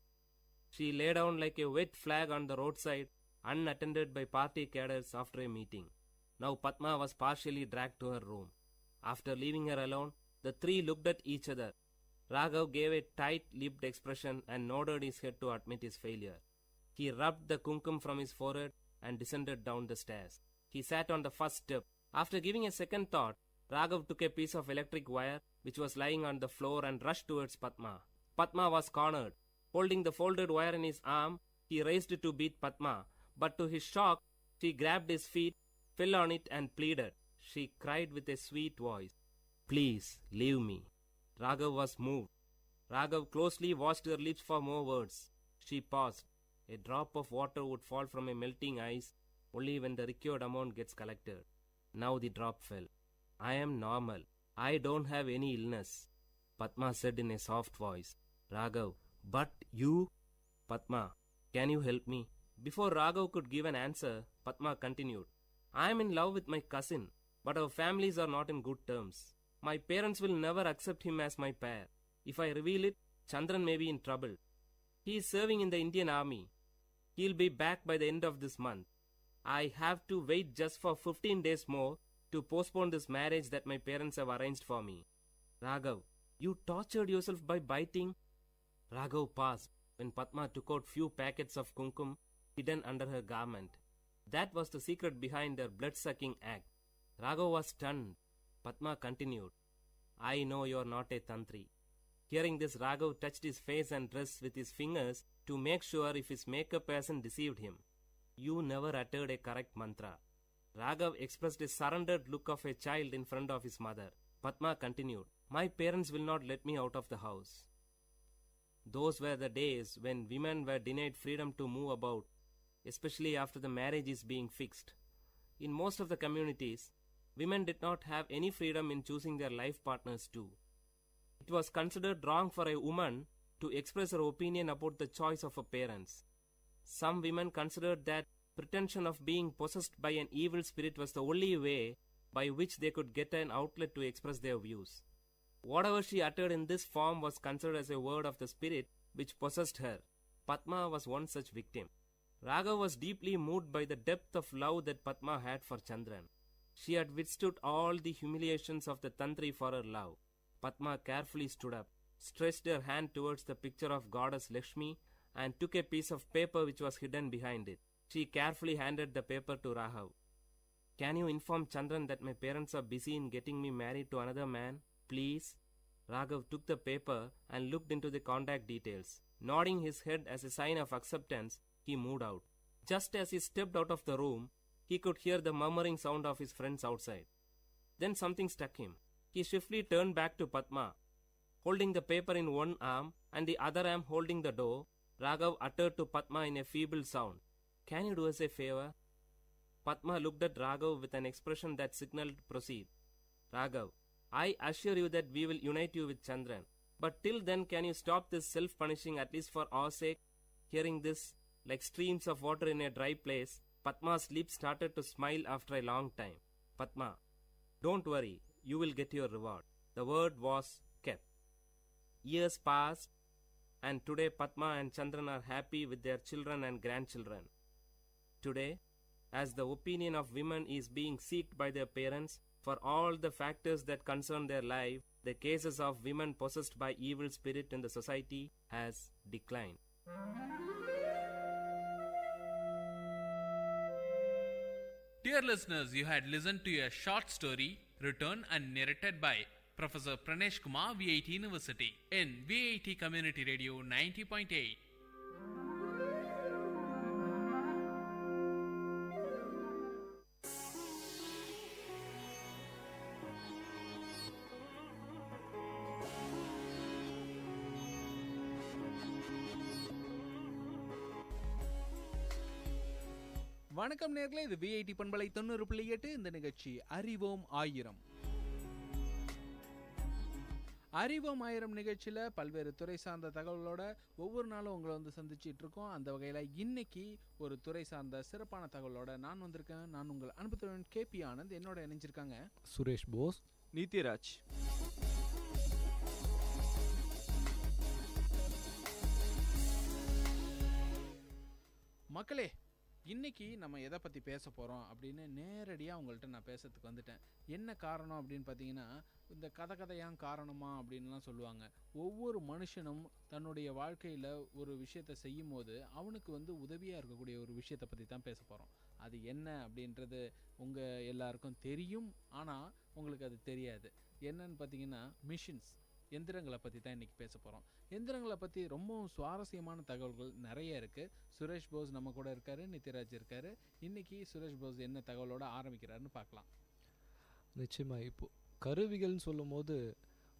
She lay down like a wet flag on the roadside, unattended by party cadres after a meeting. Now Padma was partially dragged to her room. After leaving her alone, the three looked at each other. Raghav gave a tight-lipped expression and nodded his head to admit his failure. He rubbed the kumkum from his forehead and descended down the stairs. He sat on the first step. After giving a second thought, Raghav took a piece of electric wire which was lying on the floor and rushed towards Padma. Padma was cornered. Holding the folded wire in his arm, he raised it to beat Padma, but to his shock, she grabbed his feet, fell on it and pleaded. She cried with a sweet voice, "Please, leave me." Raghav was moved. Raghav closely watched her lips for more words. She paused. A drop of water would fall from a melting ice only when the required amount gets collected. Now the drop fell. "I am normal. I don't have any illness," Padma said in a soft voice. Raghav, "But you?" "Padma, can you help me?" Before Raghav could give an answer, Padma continued, "I am in love with my cousin, but our families are not in good terms. My parents will never accept him as my pair. If I reveal it, Chandran may be in trouble. He is serving in the Indian army. He'll be back by the end of this month. I have to wait just for 15 days more to postpone this marriage that my parents have arranged for me." "Raghav, you tortured yourself by biting?" Raghav paused when Padma took out few packets of kumkum hidden under her garment. That was the secret behind their blood-sucking act. Raghav was stunned. Padma continued, "I know you are not a tantri. Hearing this, Raghav touched his face and dress with his fingers to make sure if his makeup person deceived him. You never uttered a correct mantra. Raghav expressed a surrendered look of a child in front of his mother. Padma continued, "My parents will not let me out of the house." Those were the days when women were denied freedom to move about, especially after the marriage is being fixed. In most of the communities, women did not have any freedom in choosing their life partners too. It was considered wrong for a woman to express her opinion about the choice of her parents. Some women considered that pretension of being possessed by an evil spirit was the only way by which they could get an outlet to express their views. Whatever she uttered in this form was considered as a word of the spirit which possessed her. Padma was one such victim. Raghav was deeply moved by the depth of love that Padma had for Chandran. She had withstood all the humiliations of the Tantri for her love. Padma carefully stood up, stretched her hand towards the picture of goddess Lakshmi, and took a piece of paper which was hidden behind it. She carefully handed the paper to Raghav. "Can you inform Chandran that my parents are busy in getting me married to another man, please?" Raghav took the paper and looked into the contact details. Nodding his head as a sign of acceptance, he moved out. Just as he stepped out of the room, he could hear the murmuring sound of his friends outside. Then something struck him. He swiftly turned back to Padma. Holding the paper in one arm and the other arm holding the door, Raghav uttered to Padma in a feeble sound, "Can you do us a favor?" Padma looked at Raghav with an expression that signaled proceed. "Raghav, I assure you that we will unite you with Chandran. But till then, can you stop this self-punishing at least for our sake?" Hearing this, like streams of water in a dry place, Padma's lips started to smile after a long time. "Padma, don't worry, you will get your reward." The word was kept. Years passed, and today Padma and Chandran are happy with their children and grandchildren. Today, as the opinion of women is being sought by their parents for all the factors that concern their life, the cases of women possessed by evil spirit in the society has declined. Dear listeners, you had listened to a short story written and narrated by Professor Pranesh Kumar, VIT University, in VIT Community Radio 90.8. வணக்கம் நேர்களே, இது VIT பண்பலை 90.8. இந்த நிகழ்ச்சி அறிவோம் ஆயிரம். அறிவோம் ஆயிரம் நிகழ்ச்சியில் பல்வேறு துறை சார்ந்த தகவலோட ஒவ்வொரு நாளும் உங்களை வந்து சந்திச்சிட்டு இருக்கோம். அந்த வகையில் இன்னைக்கு ஒரு துறை சார்ந்த சிறப்பான தகவலோட நான் வந்திருக்கேன். நான் உங்கள் அனுபவத்துடன் கேபி ஆனந்த். என்னோட இணைஞ்சிருக்காங்க சுரேஷ் போஸ், நித்யராஜ். மக்களே, இன்னைக்கு நம்ம எதை பற்றி பேச போகிறோம் அப்படின்னு நேரடியாக உங்கள்கிட்ட நான் பேசுறதுக்கு வந்துட்டேன். என்ன காரணம் அப்படின்னு பார்த்தீங்கன்னா, இந்த கதையான் காரணமா அப்படின்லாம் சொல்லுவாங்க. ஒவ்வொரு மனுஷனும் தன்னுடைய வாழ்க்கையில் ஒரு விஷயத்தை செய்யும் போது அவனுக்கு வந்து உதவியாக இருக்கக்கூடிய ஒரு விஷயத்தை பற்றி தான் பேச போகிறோம். அது என்ன அப்படின்றது உங்கள் எல்லாருக்கும் தெரியும், ஆனால் உங்களுக்கு அது தெரியாது. என்னன்னு பார்த்தீங்கன்னா, மிஷின்ஸ், எந்திரங்களை பற்றி தான் இன்றைக்கி பேச போகிறோம். எந்திரங்களை பற்றி ரொம்பவும் சுவாரஸ்யமான தகவல்கள் நிறைய இருக்குது. சுரேஷ் போஸ் நம்ம கூட இருக்காரு, நித்யராஜ் இருக்காரு. இன்றைக்கி சுரேஷ் போஸ் என்ன தகவலோட ஆரம்பிக்கிறாருன்னு பார்க்கலாம். நிச்சயமாக இப்போ கருவிகள்னு சொல்லும் போது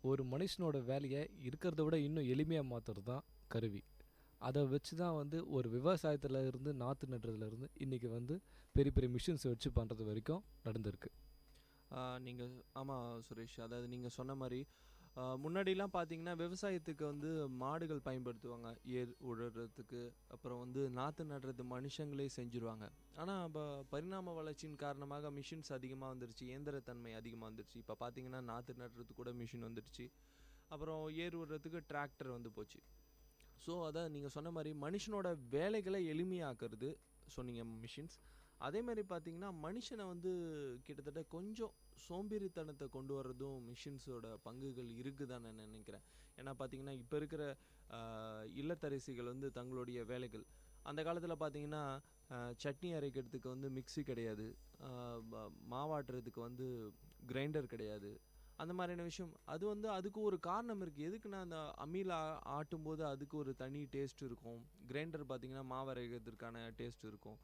ஒரு மனுஷனோட வேலையை இருக்கிறத விட இன்னும் எளிமையாக மாற்றுறது தான் கருவி. அதை வச்சு தான் வந்து ஒரு விவசாயத்தில் இருந்து நாற்று நடுறதுலேருந்து இன்றைக்கி வந்து பெரிய பெரிய மிஷின்ஸ் வச்சு பண்ணுறது வரைக்கும் நடந்திருக்கு. நீங்கள் ஆமாம் சுரேஷ், அதாவது நீங்கள் சொன்ன மாதிரி முன்னாடிலாம் பார்த்தீங்கன்னா விவசாயத்துக்கு வந்து மாடுகள் பயன்படுத்துவாங்க, ஏர் உழுறதுக்கு. அப்புறம் வந்து நாற்று நடுறது மனுஷங்களே செஞ்சுருவாங்க. ஆனால் இப்போ பரிணாம வளர்ச்சியின் காரணமாக மிஷின்ஸ் அதிகமாக வந்துருச்சு, இயந்திரத்தன்மை அதிகமாக வந்துருச்சு. இப்போ பார்த்தீங்கன்னா நாற்று நடுறதுக்கு கூட மிஷின் வந்துடுச்சு. அப்புறம் ஏர் விடுறதுக்கு டிராக்டர் வந்து போச்சு. ஸோ அதான் நீங்கள் சொன்ன மாதிரி மனுஷனோட வேலைகளை எளிமையாக்குறது சொன்னீங்க மிஷின்ஸ். அதே மாதிரி பார்த்தீங்கன்னா மனுஷனை வந்து கிட்டத்தட்ட கொஞ்சம் சோம்பேறித்தனத்தை கொண்டு வர்றதும் மிஷின்ஸோட பங்குகள் இருக்குதான்னு நான் நினைக்கிறேன். ஏன்னா பார்த்தீங்கன்னா இப்போ இருக்கிற இல்லத்தரசிகள் வந்து தங்களுடைய வேலைகள், அந்த காலத்தில் பார்த்தீங்கன்னா சட்னி அரைக்கிறதுக்கு வந்து மிக்சி கிடையாது, மாவாட்டுறதுக்கு வந்து கிரைண்டர் கிடையாது. அந்த மாதிரியான விஷயம். அது வந்து அதுக்கு ஒரு காரணம் இருக்குது. எதுக்குன்னா அந்த அம்மியில் ஆட்டும்போது அதுக்கு ஒரு தனி டேஸ்ட் இருக்கும். கிரைண்டர் பார்த்திங்கன்னா மாவு அரைக்கிறதுக்கான டேஸ்ட் இருக்கும்.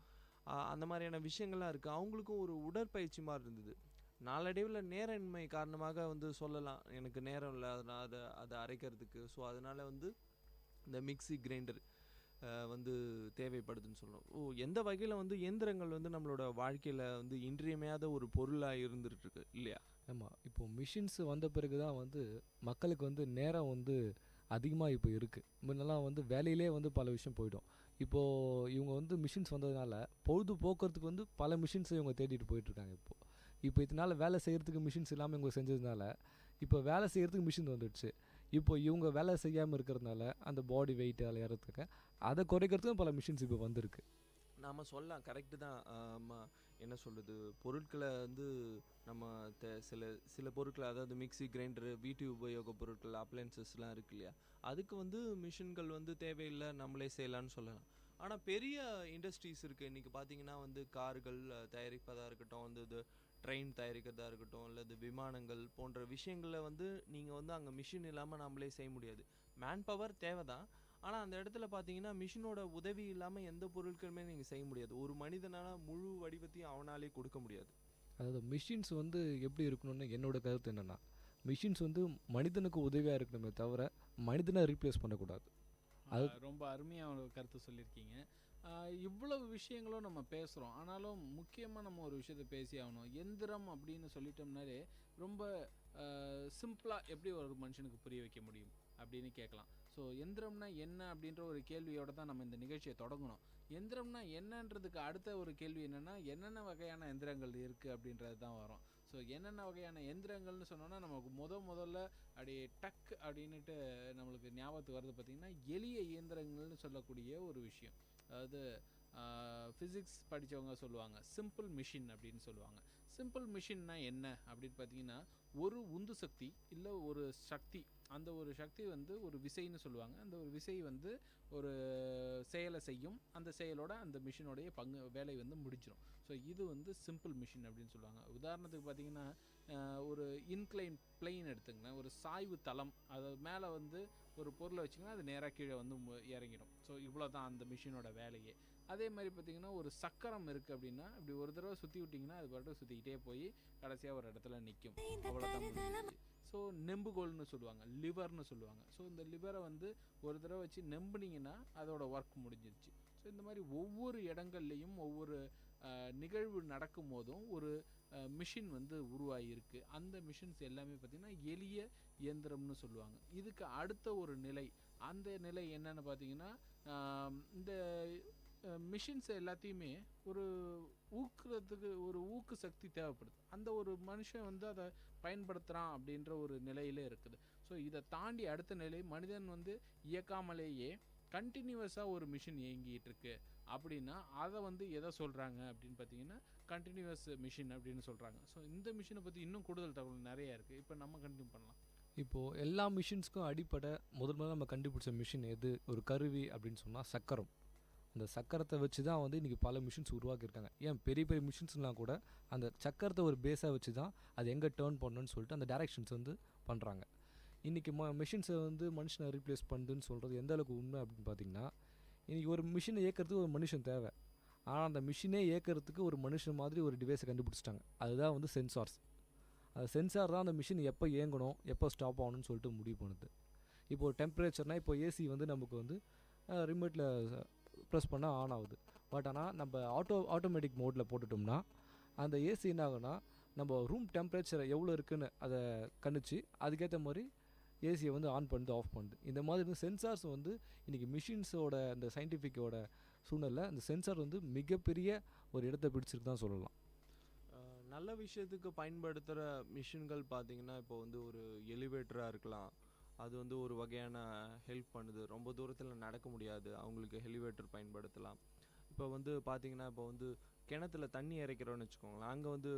அந்த மாதிரியான விஷயங்கள்லாம் இருக்குது. அவங்களுக்கும் ஒரு உடற்பயிற்சி மாதிரி இருந்தது. நாளடைவில் நேரமின்மை காரணமாக வந்து சொல்லலாம், எனக்கு நேரம் இல்லை அதனால் அதை அரைக்கிறதுக்கு. ஸோ அதனால் வந்து இந்த மிக்ஸி கிரைண்டர் வந்து தேவைப்படுதுன்னு சொல்லணும். எந்த வகையில் வந்து இயந்திரங்கள் வந்து நம்மளோட வாழ்க்கையில் வந்து இன்றியமையாத ஒரு பொருளாக இருந்துகிட்ருக்கு இல்லையா? ஆமாம், இப்போது மிஷின்ஸ் வந்த பிறகு தான் வந்து மக்களுக்கு வந்து நேரம் வந்து அதிகமாக இப்போ இருக்குது. முன்னெல்லாம் வந்து வேலையிலே வந்து பல விஷயம் போயிடும். இப்போது இவங்க வந்து மிஷின்ஸ் வந்ததுனால பொழுதுபோக்குறதுக்கு வந்து பல மிஷின்ஸை இவங்க தேடிட்டு போயிட்டுருக்காங்க. இப்போ இதனால் வேலை செய்கிறதுக்கு மிஷின்ஸ் இல்லாமல் இவங்க செஞ்சதுனால இப்போ வேலை செய்கிறதுக்கு மிஷின் வந்துடுச்சு. இப்போ இவங்க வேலை செய்யாமல் இருக்கிறதுனால அந்த பாடி வெயிட் அதில் ஏறதுக்கு அதை குறைக்கிறதுக்கும் பல மிஷின்ஸ் இப்போ வந்திருக்கு. நாம் சொல்லலாம், கரெக்டு தான். என்ன சொல்கிறது, பொருட்களை வந்து நம்ம சில பொருட்களை, அதாவது மிக்ஸி கிரைண்டரு, வீட்டு உபயோக பொருட்கள், அப்ளையன்சஸ்லாம் இருக்கு இல்லையா, அதுக்கு வந்து மிஷின்கள் வந்து தேவையில்லை, நம்மளே செய்யலான்னு சொல்லலாம். ஆனால் பெரிய இண்டஸ்ட்ரீஸ் இருக்குது. இன்றைக்கி பார்த்தீங்கன்னா வந்து கார்கள் தயாரிப்பதாக இருக்கட்டும், வந்து இது ட்ரெயின் தயாரிக்கிறதா இருக்கட்டும், இல்லை இது விமானங்கள் போன்ற விஷயங்களில் வந்து நீங்கள் வந்து அங்கே மிஷின் இல்லாமல் நம்மளே செய்ய முடியாது. மேன் பவர் தேவை தான். ஆனால் அந்த இடத்துல பார்த்தீங்கன்னா மிஷினோட உதவி இல்லாமல் எந்த பொருட்களுமே நீங்கள் செய்ய முடியாது. ஒரு மனிதனால் முழு வடிவத்தையும் அவனாலே கொடுக்க முடியாது. அதாவது மிஷின்ஸ் வந்து எப்படி இருக்கணும்னு என்னோட கருத்து என்னென்னா, மிஷின்ஸ் வந்து மனிதனுக்கு உதவியாக இருக்கணுமே தவிர மனிதனை ரீப்ளேஸ் பண்ணக்கூடாது. அது ரொம்ப அருமையாக ஒரு கருத்து சொல்லியிருக்கீங்க. இவ்வளவு விஷயங்களும் நம்ம பேசுகிறோம், ஆனாலும் முக்கியமாக நம்ம ஒரு விஷயத்தை பேசி ஆகணும். எந்திரம் அப்படின்னு சொல்லிட்டோம்னாலே ரொம்ப சிம்பிளாக எப்படி ஒரு மனுஷனுக்கு புரிய வைக்க முடியும் அப்படின்னு கேட்கலாம். ஸோ எந்திரம்னா என்ன அப்படின்ற ஒரு கேள்வியோடு தான் நம்ம இந்த நிகழ்ச்சியை தொடங்கணும். எந்திரம்னா என்னன்றதுக்கு அடுத்த ஒரு கேள்வி என்னென்னா, என்னென்ன வகையான எந்திரங்கள் இருக்குது அப்படின்றது தான் வரும். ஸோ என்னென்ன வகையான எந்திரங்கள்னு சொன்னோன்னா நமக்கு முதல்ல அப்படியே டக் அப்படின்ட்டு நம்மளுக்கு ஞாபகத்துக்கு வருது பார்த்திங்கன்னா, எளிய இயந்திரங்கள்னு சொல்லக்கூடிய ஒரு விஷயம். அதாவது ஃபிசிக்ஸ் படித்தவங்க சொல்லுவாங்க சிம்பிள் மிஷின் அப்படின்னு சொல்லுவாங்க. சிம்பிள் மிஷின்னா என்ன அப்படின்னு பார்த்தீங்கன்னா, ஒரு உந்து சக்தி இல்லை ஒரு சக்தி, அந்த ஒரு சக்தி வந்து ஒரு விசைன்னு சொல்லுவாங்க. அந்த ஒரு விசை வந்து ஒரு செயலை செய்யும். அந்த செயலோட அந்த மிஷினோடைய வேலை வந்து முடிச்சிடும். ஸோ இது வந்து சிம்பிள் மிஷின் அப்படின்னு சொல்லுவாங்க. உதாரணத்துக்கு பார்த்தீங்கன்னா, ஒரு இன்க்ளைன் பிளெயின் எடுத்துங்கன்னா, ஒரு சாய்வு தளம், அது மேலே வந்து ஒரு பொருளை வச்சிங்கன்னா அது நேராக கீழே வந்து இறங்கிடும். ஸோ இவ்வளோ தான் அந்த மிஷினோட வேலையே. அதே மாதிரி பார்த்திங்கன்னா, ஒரு சக்கரம் இருக்குது அப்படின்னா, இப்படி ஒரு தடவை சுற்றி விட்டிங்கன்னா அது பாட்டு சுற்றிக்கிட்டே போய் கடைசியாக ஒரு இடத்துல நிற்கும். அவ்வளோதான் முடிஞ்சிச்சு. ஸோ நெம்புகோல்னு சொல்லுவாங்க, லிவர்னு சொல்லுவாங்க. ஸோ இந்த லிவரை வந்து ஒரு தடவை வச்சு நெம்புனீங்கன்னா அதோட ஒர்க் முடிஞ்சிருச்சு. ஸோ இந்த மாதிரி ஒவ்வொரு இடங்கள்லையும் ஒவ்வொரு நிகழ்வு நடக்கும் போதும் ஒரு மிஷின் வந்து உருவாகியிருக்கு. அந்த மிஷின்ஸ் எல்லாமே பார்த்திங்கன்னா எளிய இயந்திரம்னு சொல்லுவாங்க. இதுக்கு அடுத்த ஒரு நிலை, அந்த நிலை என்னன்னு பார்த்தீங்கன்னா, இந்த மிஷின்ஸ் எல்லாத்தையுமே ஒரு ஊக்குறதுக்கு ஒரு ஊக்கு சக்தி தேவைப்படுது. அந்த ஒரு மனுஷன் வந்து அதை பயன்படுத்துகிறான் அப்படின்ற ஒரு நிலையிலே இருக்குது. ஸோ இதை தாண்டி அடுத்த நிலை, மனிதன் வந்து இயக்காமலேயே கண்டினியூவஸாக ஒரு மிஷின் இயங்கிட்டு இருக்கு அப்படின்னா அதை வந்து எதை சொல்கிறாங்க அப்படின்னு பார்த்தீங்கன்னா, கண்டினியூவஸ் மிஷின் அப்படின்னு சொல்கிறாங்க. ஸோ இந்த மிஷினை பற்றி இன்னும் கூடுதல் தகவல் நிறையா இருக்குது. இப்போ நம்ம கண்டினியூ பண்ணலாம். இப்போது எல்லா மிஷின்ஸ்க்கும் அடிப்படை முதல்ல நம்ம கண்டுபிடிச்ச மிஷின் எது, ஒரு கருவி அப்படின்னு சொன்னால் சக்கரம். அந்த சக்கரத்தை வச்சு தான் வந்து இன்றைக்கி பல மிஷின்ஸ் உருவாக்கியிருக்காங்க. ஏன் பெரிய பெரிய மிஷின்ஸ்லாம் கூட அந்த சக்கரத்தை ஒரு பேஸாக வச்சு தான் அது எங்கே டேர்ன் பண்ணணும்னு சொல்லிட்டு அந்த டைரெக்ஷன்ஸ் வந்து பண்ணுறாங்க. இன்றைக்கி மிஷின்ஸை வந்து மனுஷனை ரீப்ளேஸ் பண்ணுதுன்னு சொல்கிறது எந்த அளவுக்கு உண்மை அப்படின்னு பார்த்திங்கன்னா, இன்றைக்கி ஒரு மிஷினை இயக்கிறதுக்கு ஒரு மனுஷன் தேவை. ஆனால் அந்த மிஷினே இயக்கிறதுக்கு ஒரு மனுஷன் மாதிரி ஒரு டிவைஸை கண்டுபிடிச்சிட்டாங்க. அதுதான் வந்து சென்சார்ஸ். அந்த சென்சார் தான் அந்த மிஷின் எப்போ இயங்கணும் எப்போ ஸ்டாப் ஆகணும்னு சொல்லிட்டு முடிவு பண்ணுது. இப்போது டெம்பரேச்சர்னால் இப்போ ஏசி வந்து நமக்கு வந்து ரிமோட்டில் ப்ரெஸ் பண்ணால் ஆன் ஆகுது. பட் ஆனால் நம்ம ஆட்டோமேட்டிக் மோடில் போட்டுட்டோம்னா அந்த ஏசி என்ன ஆகுனா, நம்ம ரூம் டெம்பரேச்சர் எவ்வளோ இருக்குன்னு அதை கணிச்சு அதுக்கேற்ற மாதிரி ஏசியை வந்து ஆன் பண்ணுது ஆஃப் பண்ணுது. இந்த மாதிரி சென்சார்ஸ் வந்து இன்றைக்கி மிஷின்ஸோட இந்த சயின்டிஃபிக்கோட சூழ்நிலை அந்த சென்சார் வந்து மிகப்பெரிய ஒரு இடத்தை பிடிச்சிருக்கு தான் சொல்லலாம். நல்ல விஷயத்துக்கு பயன்படுத்துகிற மிஷின்கள் பார்த்திங்கன்னா, இப்போ வந்து ஒரு எலிவேட்டராக இருக்கலாம். அது வந்து ஒரு வகையான ஹெல்ப் பண்ணுது. ரொம்ப தூரத்தில் நடக்க முடியாது, அவங்களுக்கு எலிவேட்டர் பயன்படுத்தலாம். இப்போ வந்து பார்த்திங்கன்னா, இப்போ வந்து கிணத்துல தண்ணி இறைக்கிறோன்னு வச்சுக்கோங்களேன், அங்கே வந்து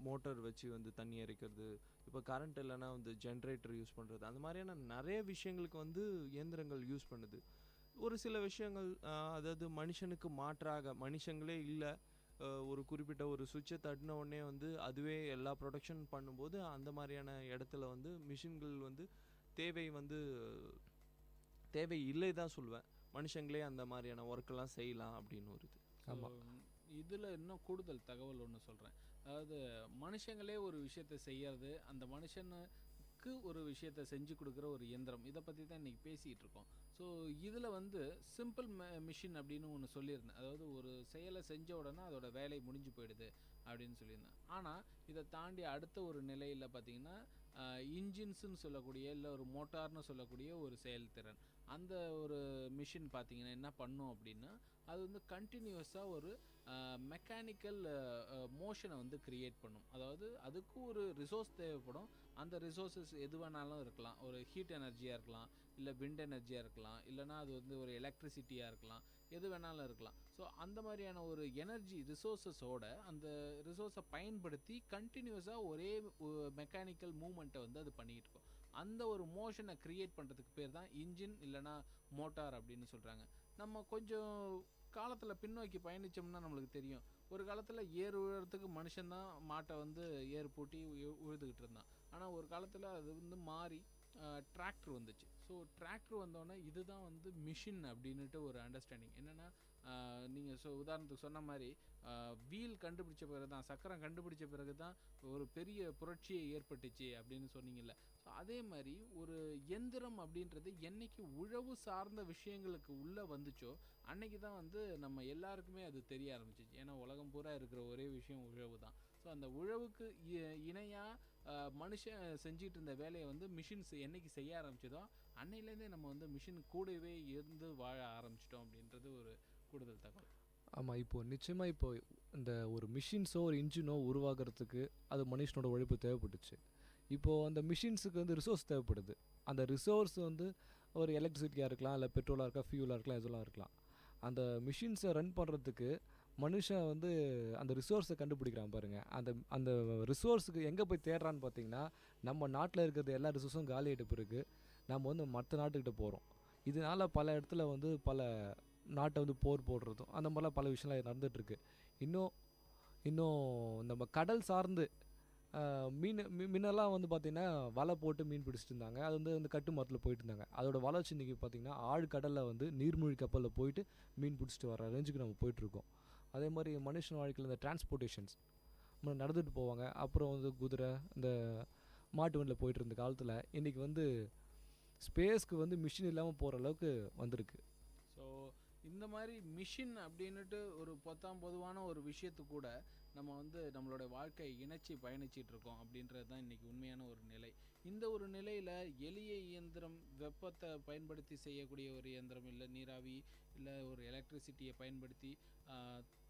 மோட்டர் வச்சு வந்து தண்ணி இறைக்கிறது, இப்போ கரண்ட் இல்லைன்னா வந்து ஜென்ரேட்டர் யூஸ் பண்ணுறது, அந்த மாதிரியான நிறைய விஷயங்களுக்கு வந்து இயந்திரங்கள் யூஸ் பண்ணுது. ஒரு சில விஷயங்கள் அதாவது மனுஷனுக்கு மாற்றாக மனுஷங்களே இல்லை ஒரு குறிப்பிட்ட ஒரு சுவிட்சை தட்டின உடனே வந்து அதுவே எல்லா ப்ரொடக்ஷன் பண்ணும்போது அந்த மாதிரியான இடத்துல வந்து மிஷின்கள் வந்து தேவை இல்லை தான் சொல்லுவேன். மனுஷங்களே அந்த மாதிரியான ஒர்க்கெல்லாம் செய்யலாம் அப்படின்னு ஒரு இது. ஆமாம். இதில் இன்னும் கூடுதல் தகவல் ஒன்று சொல்கிறேன். அதாவது மனுஷங்களே ஒரு விஷயத்தை செய்யறது, அந்த மனுஷனுக்கு ஒரு விஷயத்தை செஞ்சு கொடுக்குற ஒரு இயந்திரம், இதை பற்றி தான் இன்றைக்கி பேசிகிட்டு இருக்கோம். ஸோ இதில் வந்து சிம்பிள் மிஷின் அப்படின்னு ஒன்று சொல்லியிருந்தேன். அதாவது ஒரு செயலை செஞ்ச உடனே அதோட வேலை முடிஞ்சு போயிடுது அப்படின்னு சொல்லியிருந்தேன். ஆனால் இதை தாண்டி அடுத்த ஒரு நிலையில் பார்த்திங்கன்னா இன்ஜின்ஸுன்னு சொல்லக்கூடிய, இல்லை ஒரு மோட்டார்னு சொல்லக்கூடிய ஒரு செயல்திறன், அந்த ஒரு மிஷின் பார்த்திங்கன்னா என்ன பண்ணும் அப்படின்னா, அது வந்து கண்டினியூஸாக ஒரு மெக்கானிக்கல் மோஷனை வந்து க்ரியேட் பண்ணும். அதாவது அதுக்கு ஒரு ரிசோர்ஸ் தேவைப்படும். அந்த ரிசோர்ஸஸ் எது வேணாலும் இருக்கலாம். ஒரு ஹீட் எனர்ஜியாக இருக்கலாம், இல்லை விண்ட் எனர்ஜியாக இருக்கலாம், இல்லைனா அது வந்து ஒரு எலக்ட்ரிசிட்டியாக இருக்கலாம், எது வேணாலும் இருக்கலாம். ஸோ அந்த மாதிரியான ஒரு எனர்ஜி ரிசோர்ஸஸோட அந்த ரிசோர்ஸை பயன்படுத்தி கண்டினியூஸாக ஒரே மெக்கானிக்கல் மூமெண்ட்டை வந்து அது பண்ணிகிட்டு இருக்கும். அந்த ஒரு மோஷனை க்ரியேட் பண்ணுறதுக்கு பேர் தான் இன்ஜின் இல்லைனா மோட்டார் அப்படின்னு சொல்கிறாங்க. நம்ம கொஞ்சம் காலத்தில் பின்னோக்கி பயணித்தோம்னா நம்மளுக்கு தெரியும். ஒரு காலத்தில் ஏர் உழுறதுக்கு மனுஷன்தான் மாட்டை வந்து ஏர் பூட்டி உழுதுகிட்டு இருந்தான். ஆனால் ஒரு காலத்தில் அது வந்து மாறி டிராக்டர் வந்துச்சு. ஸோ டிராக்டர் வந்தோடனே இதுதான் வந்து மிஷின் அப்படின்ட்டு ஒரு அண்டர்ஸ்டாண்டிங். என்னென்னா நீங்கள் உதாரணத்துக்கு சொன்ன மாதிரி வீல் கண்டுபிடிச்ச பிறகு தான், சக்கரம் கண்டுபிடிச்ச பிறகு தான் ஒரு பெரிய புரட்சியை ஏற்பட்டுச்சு அப்படின்னு சொன்னீங்கல்ல. ஸோ அதே மாதிரி ஒரு எந்திரம் அப்படின்றது என்னைக்கு உழவு சார்ந்த விஷயங்களுக்கு உள்ளே வந்துச்சோ அன்னைக்கு தான் வந்து நம்ம எல்லாருக்குமே அது தெரிய ஆரம்பிச்சிச்சு. ஏன்னா உலகம் பூரா இருக்கிற ஒரே விஷயம் உழவு தான். ஸோ அந்த உழவுக்கு இணையாக மனுஷன் செஞ்சிட்டு இருந்த வேலையை வந்து மிஷின்ஸ் என்னைக்கு செய்ய ஆரம்பிச்சதோ அன்னையிலேருந்தே நம்ம வந்து மிஷின் கூடவே இருந்து வாழ ஆரம்பிச்சிட்டோம் அப்படின்றது ஒரு கூடுதல் தகவல். ஆமாம். இப்போது நிச்சயமாக இப்போ இந்த ஒரு மிஷின்ஸோ ஒரு இன்ஜினோ உருவாகிறதுக்கு அது மனுஷனோட உழைப்பு தேவைப்பட்டுச்சு. இப்போது அந்த மிஷின்ஸுக்கு வந்து ரிசோர்ஸ் தேவைப்படுது. அந்த ரிசோர்ஸ் வந்து ஒரு எலக்ட்ரிசிட்டியாக இருக்கலாம், இல்லை பெட்ரோலாக இருக்கலாம், ஃபியூலாக இருக்கலாம், எதுலாம் இருக்கலாம். அந்த மிஷின்ஸை ரன் பண்ணுறதுக்கு மனுஷன் வந்து அந்த ரிசோர்ஸை கண்டுபிடிக்கிறான் பாருங்கள். அந்த ரிசோர்ஸுக்கு எங்கே போய் தேடுறான்னு பார்த்தீங்கன்னா, நம்ம நாட்டில் இருக்கிறது எல்லா ரிசோர்ஸும் காலி ஆகிட்ட பிறகு நம்ம வந்து மற்ற நாட்டுக்கிட்ட போகிறோம். இதனால் பல இடத்துல வந்து பல நாட்டை வந்து போர் போடுறதும் அந்த மாதிரிலாம் பல விஷயம்லாம் நடந்துகிட்ருக்கு. இன்னும் நம்ம கடல் சார்ந்து முன்னெல்லாம் வந்து பார்த்திங்கன்னா வலை போட்டு மீன் பிடிச்சிட்டு இருந்தாங்க. அது வந்து அந்த கட்டு மரத்தில் போயிட்டு இருந்தாங்க. அதோட வளர்ச்சி இன்றைக்கி பார்த்திங்கன்னா ஆழ்கடலில் வந்து நீர்மூழ்கி கப்பலில் போயிட்டு மீன் பிடிச்சிட்டு வர ரேஞ்சுக்கு நம்ம போயிட்டுருக்கோம். அதே மாதிரி மனுஷன் வாழ்க்கையில் இந்த டிரான்ஸ்போர்ட்டேஷன்ஸ் நடந்துட்டு போவாங்க. அப்புறம் வந்து குதிரை, இந்த மாட்டு வண்டியில் போயிட்டு இருந்த காலத்தில் இன்றைக்கி வந்து ஸ்பேஸ்க்கு வந்து மிஷின் இல்லாமல் போகிற அளவுக்கு வந்திருக்கு. ஸோ இந்த மாதிரி மிஷின் அப்படின்னுட்டு ஒரு பொதுவான ஒரு விஷயத்து கூட நம்ம வந்து நம்மளோட வாழ்க்கையை இணைச்சி பயணிச்சிட்டு இருக்கோம் அப்படின்றது தான் இன்றைக்கி உண்மையான ஒரு நிலை. இந்த ஒரு நிலையில் எளிய இயந்திரம், வெப்பத்தை பயன்படுத்தி செய்யக்கூடிய ஒரு இயந்திரம், இல்லை நீராவி, இல்லை ஒரு எலக்ட்ரிசிட்டியை பயன்படுத்தி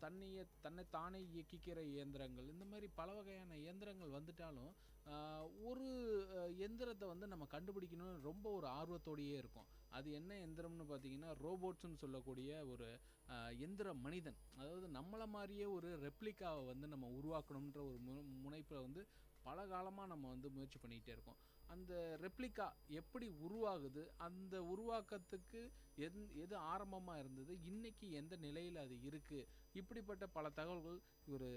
தன்னை தானே இயக்கிக்கிற இயந்திரங்கள், இந்த மாதிரி பல வகையான இயந்திரங்கள் வந்துட்டாலும் ஒரு எந்திரத்தை வந்து நம்ம கண்டுபிடிக்கணும்னு ரொம்ப ஒரு ஆர்வத்தோடையே இருக்கும். அது என்ன எந்திரம்னு பார்த்தீங்கன்னா ரோபோட்ஸ்ன்னு சொல்லக்கூடிய ஒரு எந்திர மனிதன். அதாவது நம்மளை மாதிரியே ஒரு ரெப்ளிகாவை வந்து நம்ம உருவாக்கணுன்ற ஒரு முனைப்பில் வந்து பல காலமாக நம்ம வந்து முயற்சி பண்ணிக்கிட்டே இருக்கோம். அந்த ரெப்ளிகா எப்படி உருவாகுது, அந்த உருவாக்கத்துக்கு எது ஆரம்பமாக இருந்தது, இன்றைக்கி எந்த நிலையில் அது இருக்குது, இப்படிப்பட்ட பல தகவல்கள் ஒரு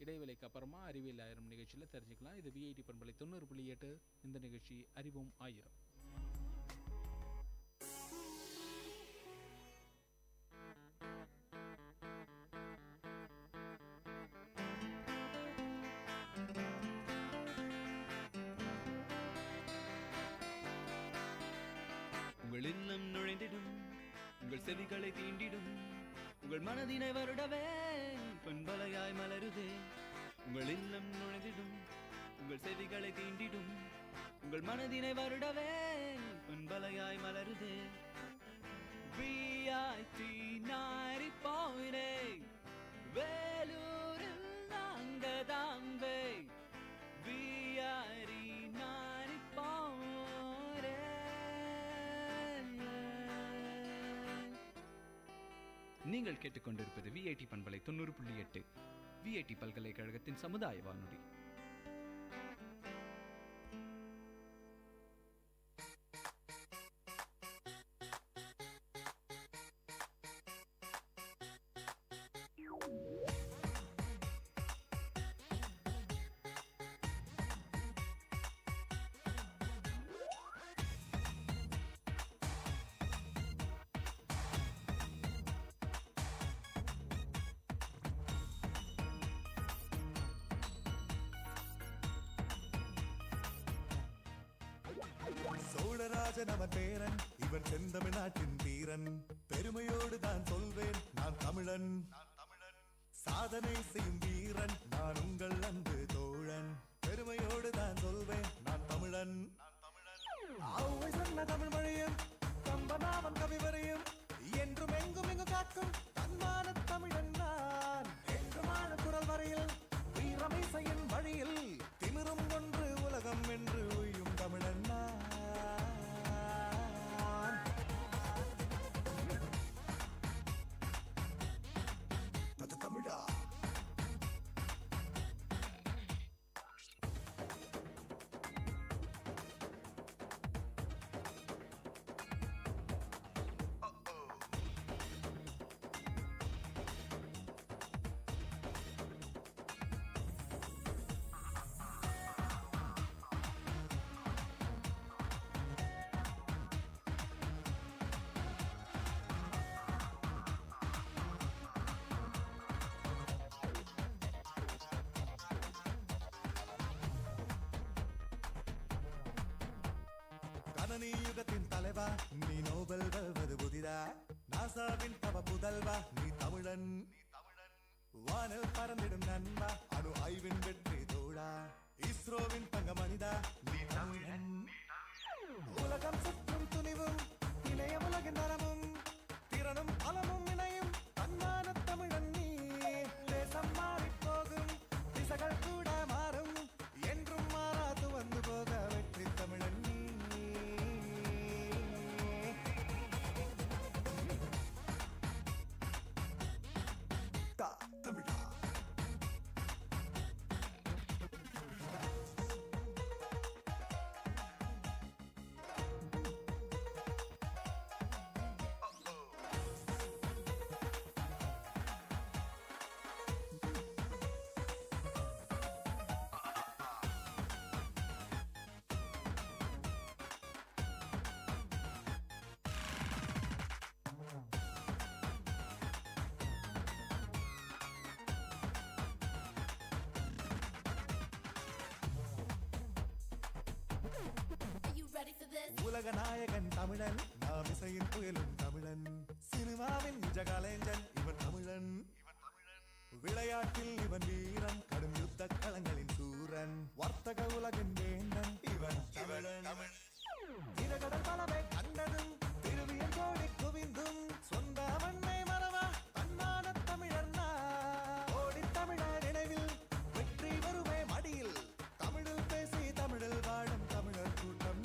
இடைவேளைக்கு அப்புறமா அறிவியல் ஆயிரம் நிகழ்ச்சியில் தெரிஞ்சுக்கலாம். இது விஐடி பண்பலை 90.8. இந்த நிகழ்ச்சி அறிவோம் ஆயிரம். உங்கள் இல்லம் நுழைந்திடும், உங்கள் செவிகளை தீண்டிடும், உங்கள் மனதினை வருடவே பண்பலையாய் மலருதே. உங்கள் இல்லம் நுழைந்திடும், உங்கள் செவிகளை தீண்டிடும், உங்கள் மனதினை வருடவே பண்பலையாய் மலருதே. விஐடி 90.8 வேலூரில் நாங்கதாம்பே. விஐடி 90.8. நீங்கள் கேட்டுக்கொண்டிருப்பது விஐடி பண்பலை 90.8 விஐடி பல்கலைக்கழகத்தின் சமுதாய வானொலி. ராஜன் அவன் பேரன், இவன் செந்தமிழ்நாட்டின் வீரன். பெருமையோடு தான் சொல்வேன் நான் தமிழன். சாதனை செய்யும் வீரன் நான் உங்கள் அன்பு தோழன். பெருமையோடு தான் சொல்வேன் நான் தமிழன். அவ்வை சொன்ன தமிழ் மொழியும் கம்பனாவன் கவி வரையும் என்றும் எங்கும் எங்கு காக்கும் தன்மான தமிழன் நான். என்றுமான குரல் வரையில் வீரமிசையின் வழியில் திமிரும் கொன்று உலகம் என்று உய்யும் தமிழன் நான். தமிழா கணனி யுகத்தின் தலைவா நீ நோபல் வெல்வது புதிதா. நாசாவின் தவ புதல்வா நீ தமிழன். வானில் பறந்திடும் நண்பா அணு ஆய்வின் வெற்றி தோழா. இஸ்ரோவின் தங்க மனிதா நீ தமிழன். உலகம் சுற்றும் துணிவும் இணைய உலகின் நலமும் திறனும் பலமும் இணையும் தன்மான தமிழன் நீ. தேசம் மாறி போகும் திசைகள் கூட மாறும் என்றும் மாறாது வந்து போக வெற்றி தமிழன் நீ. தமிழா உலக நாயகன் தமிழன், நாம் இசையின் புயலும் தமிழன். சினிமாவின் நிஜ கலைஞன் இவன் தமிழன். விளையாட்டில் இவன் வீரன், கடும் யுத்த களங்களின் சூரன். வர்த்தக உலகின் வேந்தன் இவன் தமிழன். திரகடல் பலவை கண்டதும் திருவியன் கோடி குவிந்தும் சொந்த மண்ணை மறவா தன்மான தமிழர் ஓடி தமிழர் நினைவில் வெற்றி வருவே மடியில் தமிழில் பேசி தமிழில் வாழும் தமிழர் கூட்டம்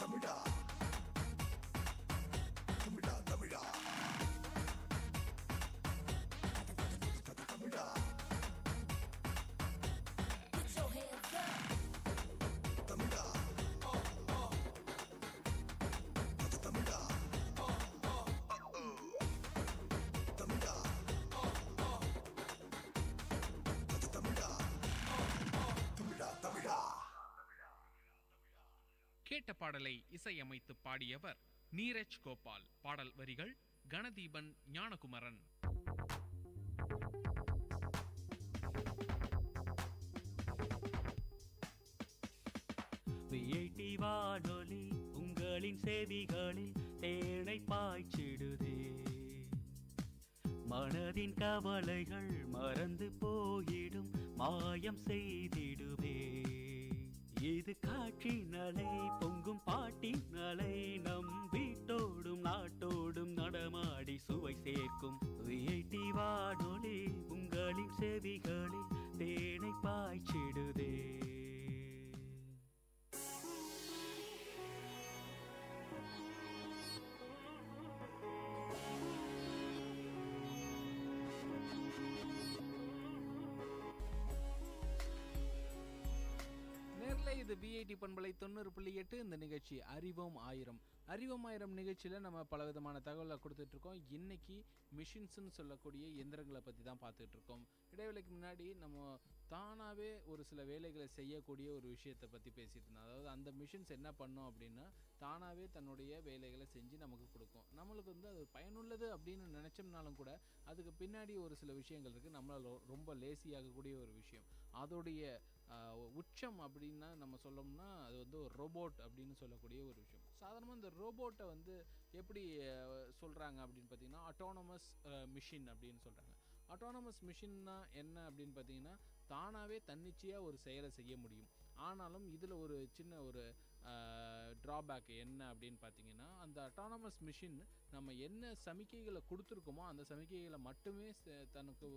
தமிழா தமிழா தமிழா தமிழா. கேட்ட பாடலை இசையமைத்து பாடியவர் நீரஜ் கோபால். பாடல் வரிகள் கணதீபன் ஞானகுமரன். விஐடி வானொலி உங்களின் செவிகளில் தேனை பாய்ச்சிடுதே. மனதின் கவலைகள் மறந்து போயிடும், மாயம் செய்திடுவே. இது காற்றின் அலை, பொங்கும் பாட்டின் அலை, நம் வீட்டோடும் நாட்டோடும் நடமாடி சுவை சேர்க்கும். விஐடி வானொலி உங்களின் செவிகளில் தேனை பாய்ச்சிடுதே. இது விஐடி பண்பலை 90.8. இந்த நிகழ்ச்சி அறிவோம் ஆயிரம். அறிவோம் ஆயிரம் நிகழ்ச்சியில் நம்ம பலவிதமான தகவலை கொடுத்துட்டு இருக்கோம். இன்னைக்கு மிஷின்ஸ்னு சொல்லக்கூடிய எந்திரங்களை பற்றி தான் பார்த்துட்டு இருக்கோம். இடைவேளைக்கு முன்னாடி நம்ம தானாகவே ஒரு சில வேலைகளை செய்யக்கூடிய ஒரு விஷயத்தை பற்றி பேசிகிட்டு இருந்தோம். அதாவது அந்த மிஷின்ஸ் என்ன பண்ணோம் அப்படின்னா தானாகவே தன்னுடைய வேலைகளை செஞ்சு நமக்கு கொடுக்கும். நம்மளுக்கு வந்து அது பயனுள்ளது அப்படின்னு நினச்சோம்னாலும் கூட அதுக்கு பின்னாடி ஒரு சில விஷயங்கள் இருக்குது. நம்மளால் ரொம்ப லேசியாகக்கூடிய ஒரு விஷயம். அதோடைய உச்சம் அப்படின்னா நம்ம சொல்லணும்னா அது வந்து ஒரு ரோபோட் அப்படின்னு சொல்லக்கூடிய ஒரு விஷயம். சாதாரணமாக இந்த ரோபோட்டை வந்து எப்படி சொல்கிறாங்க அப்படின்னு பார்த்தீங்கன்னா அட்டானமஸ் மிஷின் அப்படின்னு சொல்கிறாங்க. அட்டானமஸ் மிஷின்னா என்ன அப்படின்னு பார்த்தீங்கன்னா தானாகவே தன்னிச்சையாக ஒரு செயலை செய்ய முடியும். ஆனாலும் இதில் ஒரு சின்ன ஒரு ட்ராபேக் என்ன அப்படின்னு பார்த்தீங்கன்னா அந்த அட்டானமஸ் மிஷின் நம்ம என்ன சமிக்கைகளை கொடுத்துருக்கோமோ அந்த சமிக்கைகளை மட்டுமே தனக்கு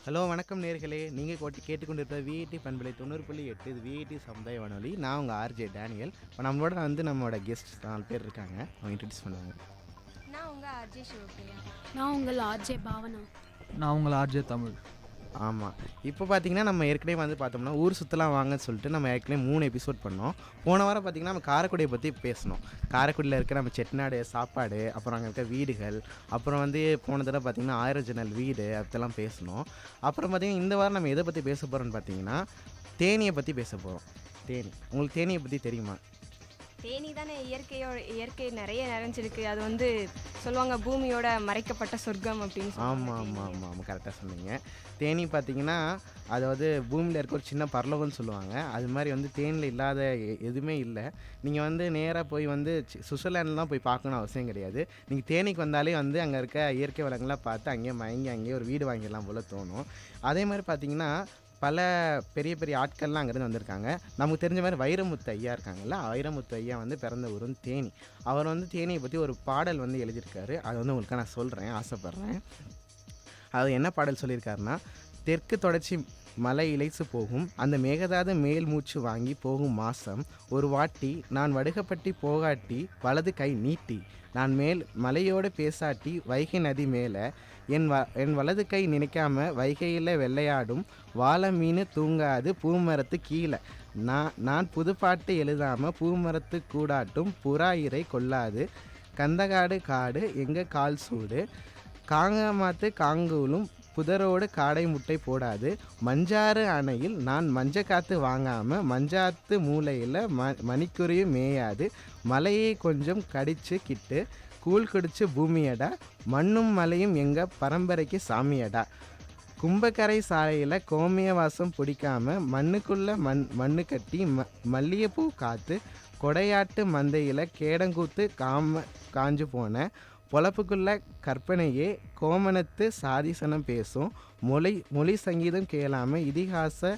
ஹலோ வணக்கம் நேர்களே, நீங்கள் கேட்டுக்கொண்டிருப்ப விஐடி பண்பலை 90.8 இது விஐடி சமுதாய வானொலி. நான் உங்கள் ஆர்ஜே டேனியல். இப்போ நம்மளோட வந்து நம்மளோட கெஸ்ட் 4 பேர் இருக்காங்க. அவங்க இன்ட்ரடியூஸ் பண்ணுவாங்க. நான் உங்கள் ஆர்ஜே சிவபிரியா. நான் உங்கள் ஆர்ஜே பாவனா. நான் உங்கள் ஆர்ஜே தமிழ். ஆமாம், இப்போ பார்த்தீங்கன்னா நம்ம ஏற்கனவே வந்து பார்த்தோம்னா ஊர் சுற்றலாம் வாங்கன்னு சொல்லிட்டு நம்ம ஏற்கனவே 3 எபிசோட் பண்ணோம். போன வாரம் பார்த்திங்கன்னா நம்ம காரைக்குடியை பற்றி பேசணும். காரைக்குடியில் இருக்க நம்ம செட்டிநாடு சாப்பாடு, அப்புறம் அங்கே இருக்க வீடுகள், அப்புறம் வந்து போன தடவை பார்த்திங்கன்னா 1000 ஜன்னல் வீடு அதெல்லாம் பேசணும். அப்புறம் பார்த்திங்கன்னா இந்த வாரம் நம்ம எதை பற்றி பேச போகிறோம்னு பார்த்தீங்கன்னா தேனியை பற்றி பேச போகிறோம். தேனி, உங்களுக்கு தேனியை பற்றி தெரியுமா? தேனி தானே இயற்கை நிறைய நிறைஞ்சிருக்கு. அது வந்து சொல்லுவாங்க பூமியோட மறைக்கப்பட்ட சொர்க்கம் அப்படின்னு. ஆமாம் ஆமாம் ஆமாம் ஆமாம், கரெக்டாக சொன்னீங்க. தேனி பார்த்தீங்கன்னா அதாவது பூமியில் இருக்க ஒரு சின்ன பரலோகம்னு சொல்லுவாங்க. அது மாதிரி வந்து தேனியில் இல்லாத எதுவுமே இல்லை. நீங்கள் வந்து நேராக போய் வந்து சுவிட்சர்லாண்டில் தான் போய் பார்க்கணும் அவசியம் கிடையாது. நீங்கள் தேனிக்கு வந்தாலே வந்து அங்கே இருக்க இயற்கை வளங்கள்லாம் பார்த்து அங்கேயே மயங்கி அங்கேயே ஒரு வீடு வாங்கிடலாம் போல் தோணும். அதே மாதிரி பார்த்தீங்கன்னா பல பெரிய பெரிய ஆட்கள்லாம் அங்கேருந்து வந்திருக்காங்க. நமக்கு தெரிஞ்ச மாதிரி வைரமுத்து ஐயா இருக்காங்கல்ல, வைரமுத்து ஐயா வந்து பிறந்த ஊரும் தேனி. அவர் வந்து தேனியை பற்றி ஒரு பாடல் வந்து எழுதியிருக்காரு. அதை வந்து உங்களுக்கு நான் சொல்கிறேன், ஆசைப்பட்றேன். அது என்ன பாடல் சொல்லியிருக்காருன்னா, தெற்கு தொடர்ச்சி மலை இழைச்சு போகும் அந்த மேகதாத மேல் மூச்சு வாங்கி போகும் மாசம் ஒரு வாட்டி நான் வடுகப்பட்டி போகாட்டி வலது கை நீட்டி நான் மேல் மலையோடு பேசாட்டி வைகை நதி மேலே என் வலது கை நினைக்காம வைகையில் வெள்ளையாடும் வாழை மீன் தூங்காது பூமரத்து கீழே நான் புதுப்பாட்டு எழுதாமல் பூமரத்து கூடாட்டும் புறா இறை கொள்ளாது கந்தகாடு காடு எங்கள் கால் சூடு காங்கமாத்து காங்கூலும் புதரோடு காடை முட்டை போடாது மஞ்சாறு அணையில் நான் மஞ்சக்காத்து வாங்காமல் மஞ்சாத்து மூலையில் மணிக்குறியும் மேயாது மலையை கொஞ்சம் கடிச்சு கிட்டு கூழ் குடிச்சு பூமியடா மண்ணும் மலையும் எங்கள் பரம்பரைக்கு சாமியடா கும்பக்கரை சாலையில் கோமிய வாசம் பிடிக்காம மண்ணுக்குள்ளே மண்ணு கட்டி மல்லிகைப்பூ காத்து கொடையாட்டு மந்தையில் கேடங்கூத்து காஞ்சு போன பொழப்புக்குள்ள கற்பனையே கோமணத்து சாதிசனம் பேசும் மொழி சங்கீதம் கேளாமல் இதிகாச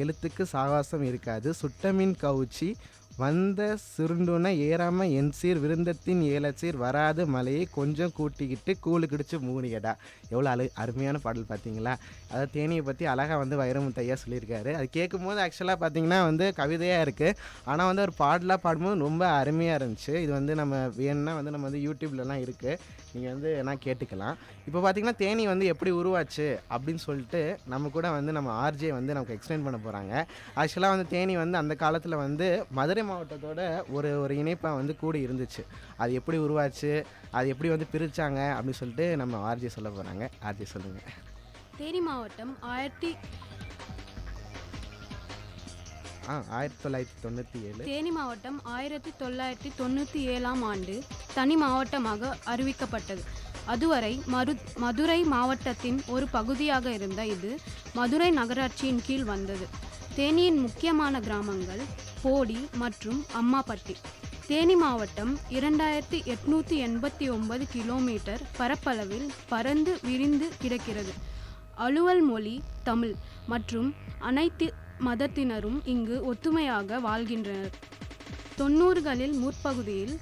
எழுத்துக்கு சாவாசம் இருக்காது சுட்டமின் கவுச்சி வந்த சுருண்டுன ஏறாம என் சீர் விருந்தத்தின் ஏலச்சீர் வராது மலையை கொஞ்சம் கூட்டிக்கிட்டு கூழு கிடிச்சு மூடியடா. எவ்வளோ அருமையான பாடல் பார்த்தீங்களா? அதாவது தேனியை பற்றி அழகாக வந்து வைரமுத்து ஐயா சொல்லியிருக்காரு. அது கேட்கும்போது ஆக்சுவலாக பார்த்தீங்கன்னா வந்து கவிதையாக இருக்குது, ஆனால் வந்து ஒரு பாடலாக பாடும்போது ரொம்ப அருமையாக இருந்துச்சு. இது வந்து நம்ம வேணும்னா வந்து நம்ம வந்து யூடியூப்லலாம் இருக்குது, நீங்கள் வந்து என்ன கேட்டுக்கலாம். இப்போ பார்த்தீங்கன்னா தேனி வந்து எப்படி உருவாச்சு அப்படின்னு சொல்லிட்டு நம்ம கூட வந்து நம்ம ஆர்ஜே வந்து நமக்கு எக்ஸ்பிளைன் பண்ண போகிறாங்க. ஆக்சுவலாக வந்து தேனி வந்து அந்த காலத்தில் வந்து மதுரை மாவட்டத்தோட ஒரு இணைப்பாக வந்து கூடி இருந்துச்சு. அது எப்படி உருவாச்சு, அது எப்படி வந்து பிரித்தாங்க அப்படின்னு சொல்லிட்டு நம்ம ஆர்ஜே சொல்ல போகிறாங்க. ஆர்ஜே சொல்லுங்கள். தேனி மாவட்டம் 1997 தேனி மாவட்டம் 1997ஆம் ஆண்டு தனி மாவட்டமாக அறிவிக்கப்பட்டது. அதுவரை மதுரை மாவட்டத்தின் ஒரு பகுதியாக இருந்த இது மதுரை நகராட்சியின் கீழ் வந்தது. தேனியின் முக்கியமான கிராமங்கள் போடி மற்றும் அம்மாப்பட்டி. தேனி மாவட்டம் 2889 கிலோமீட்டர் பரப்பளவில் பரந்து விரிந்து கிடக்கிறது. அலுவல் மொழி தமிழ் மற்றும் அனைத்து மதத்தினரும் இங்கு ஒத்துமையாக வாழ்கின்றனர். 90களில் முற்பகுதியில்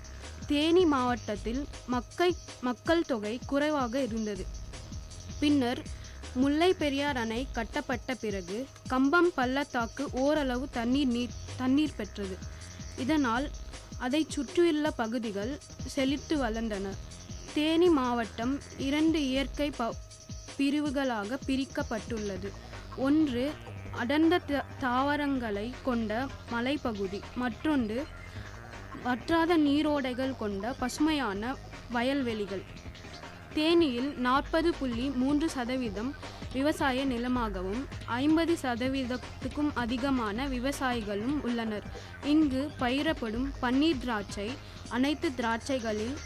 தேனி மாவட்டத்தில் மக்கள் தொகை குறைவாக இருந்தது. பின்னர் முல்லை பெரியார் அணை கட்டப்பட்ட பிறகு கம்பம் பள்ளத்தாக்கு ஓரளவு தண்ணீர் பெற்றது. இதனால் அதை சுற்றியுள்ள பகுதிகள் செழித்து வளர்ந்தன. தேனி மாவட்டம் 2 இயற்கை பிரிவுகளாக பிரிக்கப்பட்டுள்ளது. ஒன்று அடர்ந்த தாவரங்களை கொண்ட மலைப்பகுதி, மற்றொன்று வற்றாத நீரோடைகள் கொண்ட பசுமையான வயல்வெளிகள். தேனியில் 40.3% விவசாய நிலமாகவும் 50%க்கும் அதிகமான விவசாயிகளும் உள்ளனர். இங்கு பயிரப்படும் பன்னீர் திராட்சை அனைத்து திராட்சைகளில்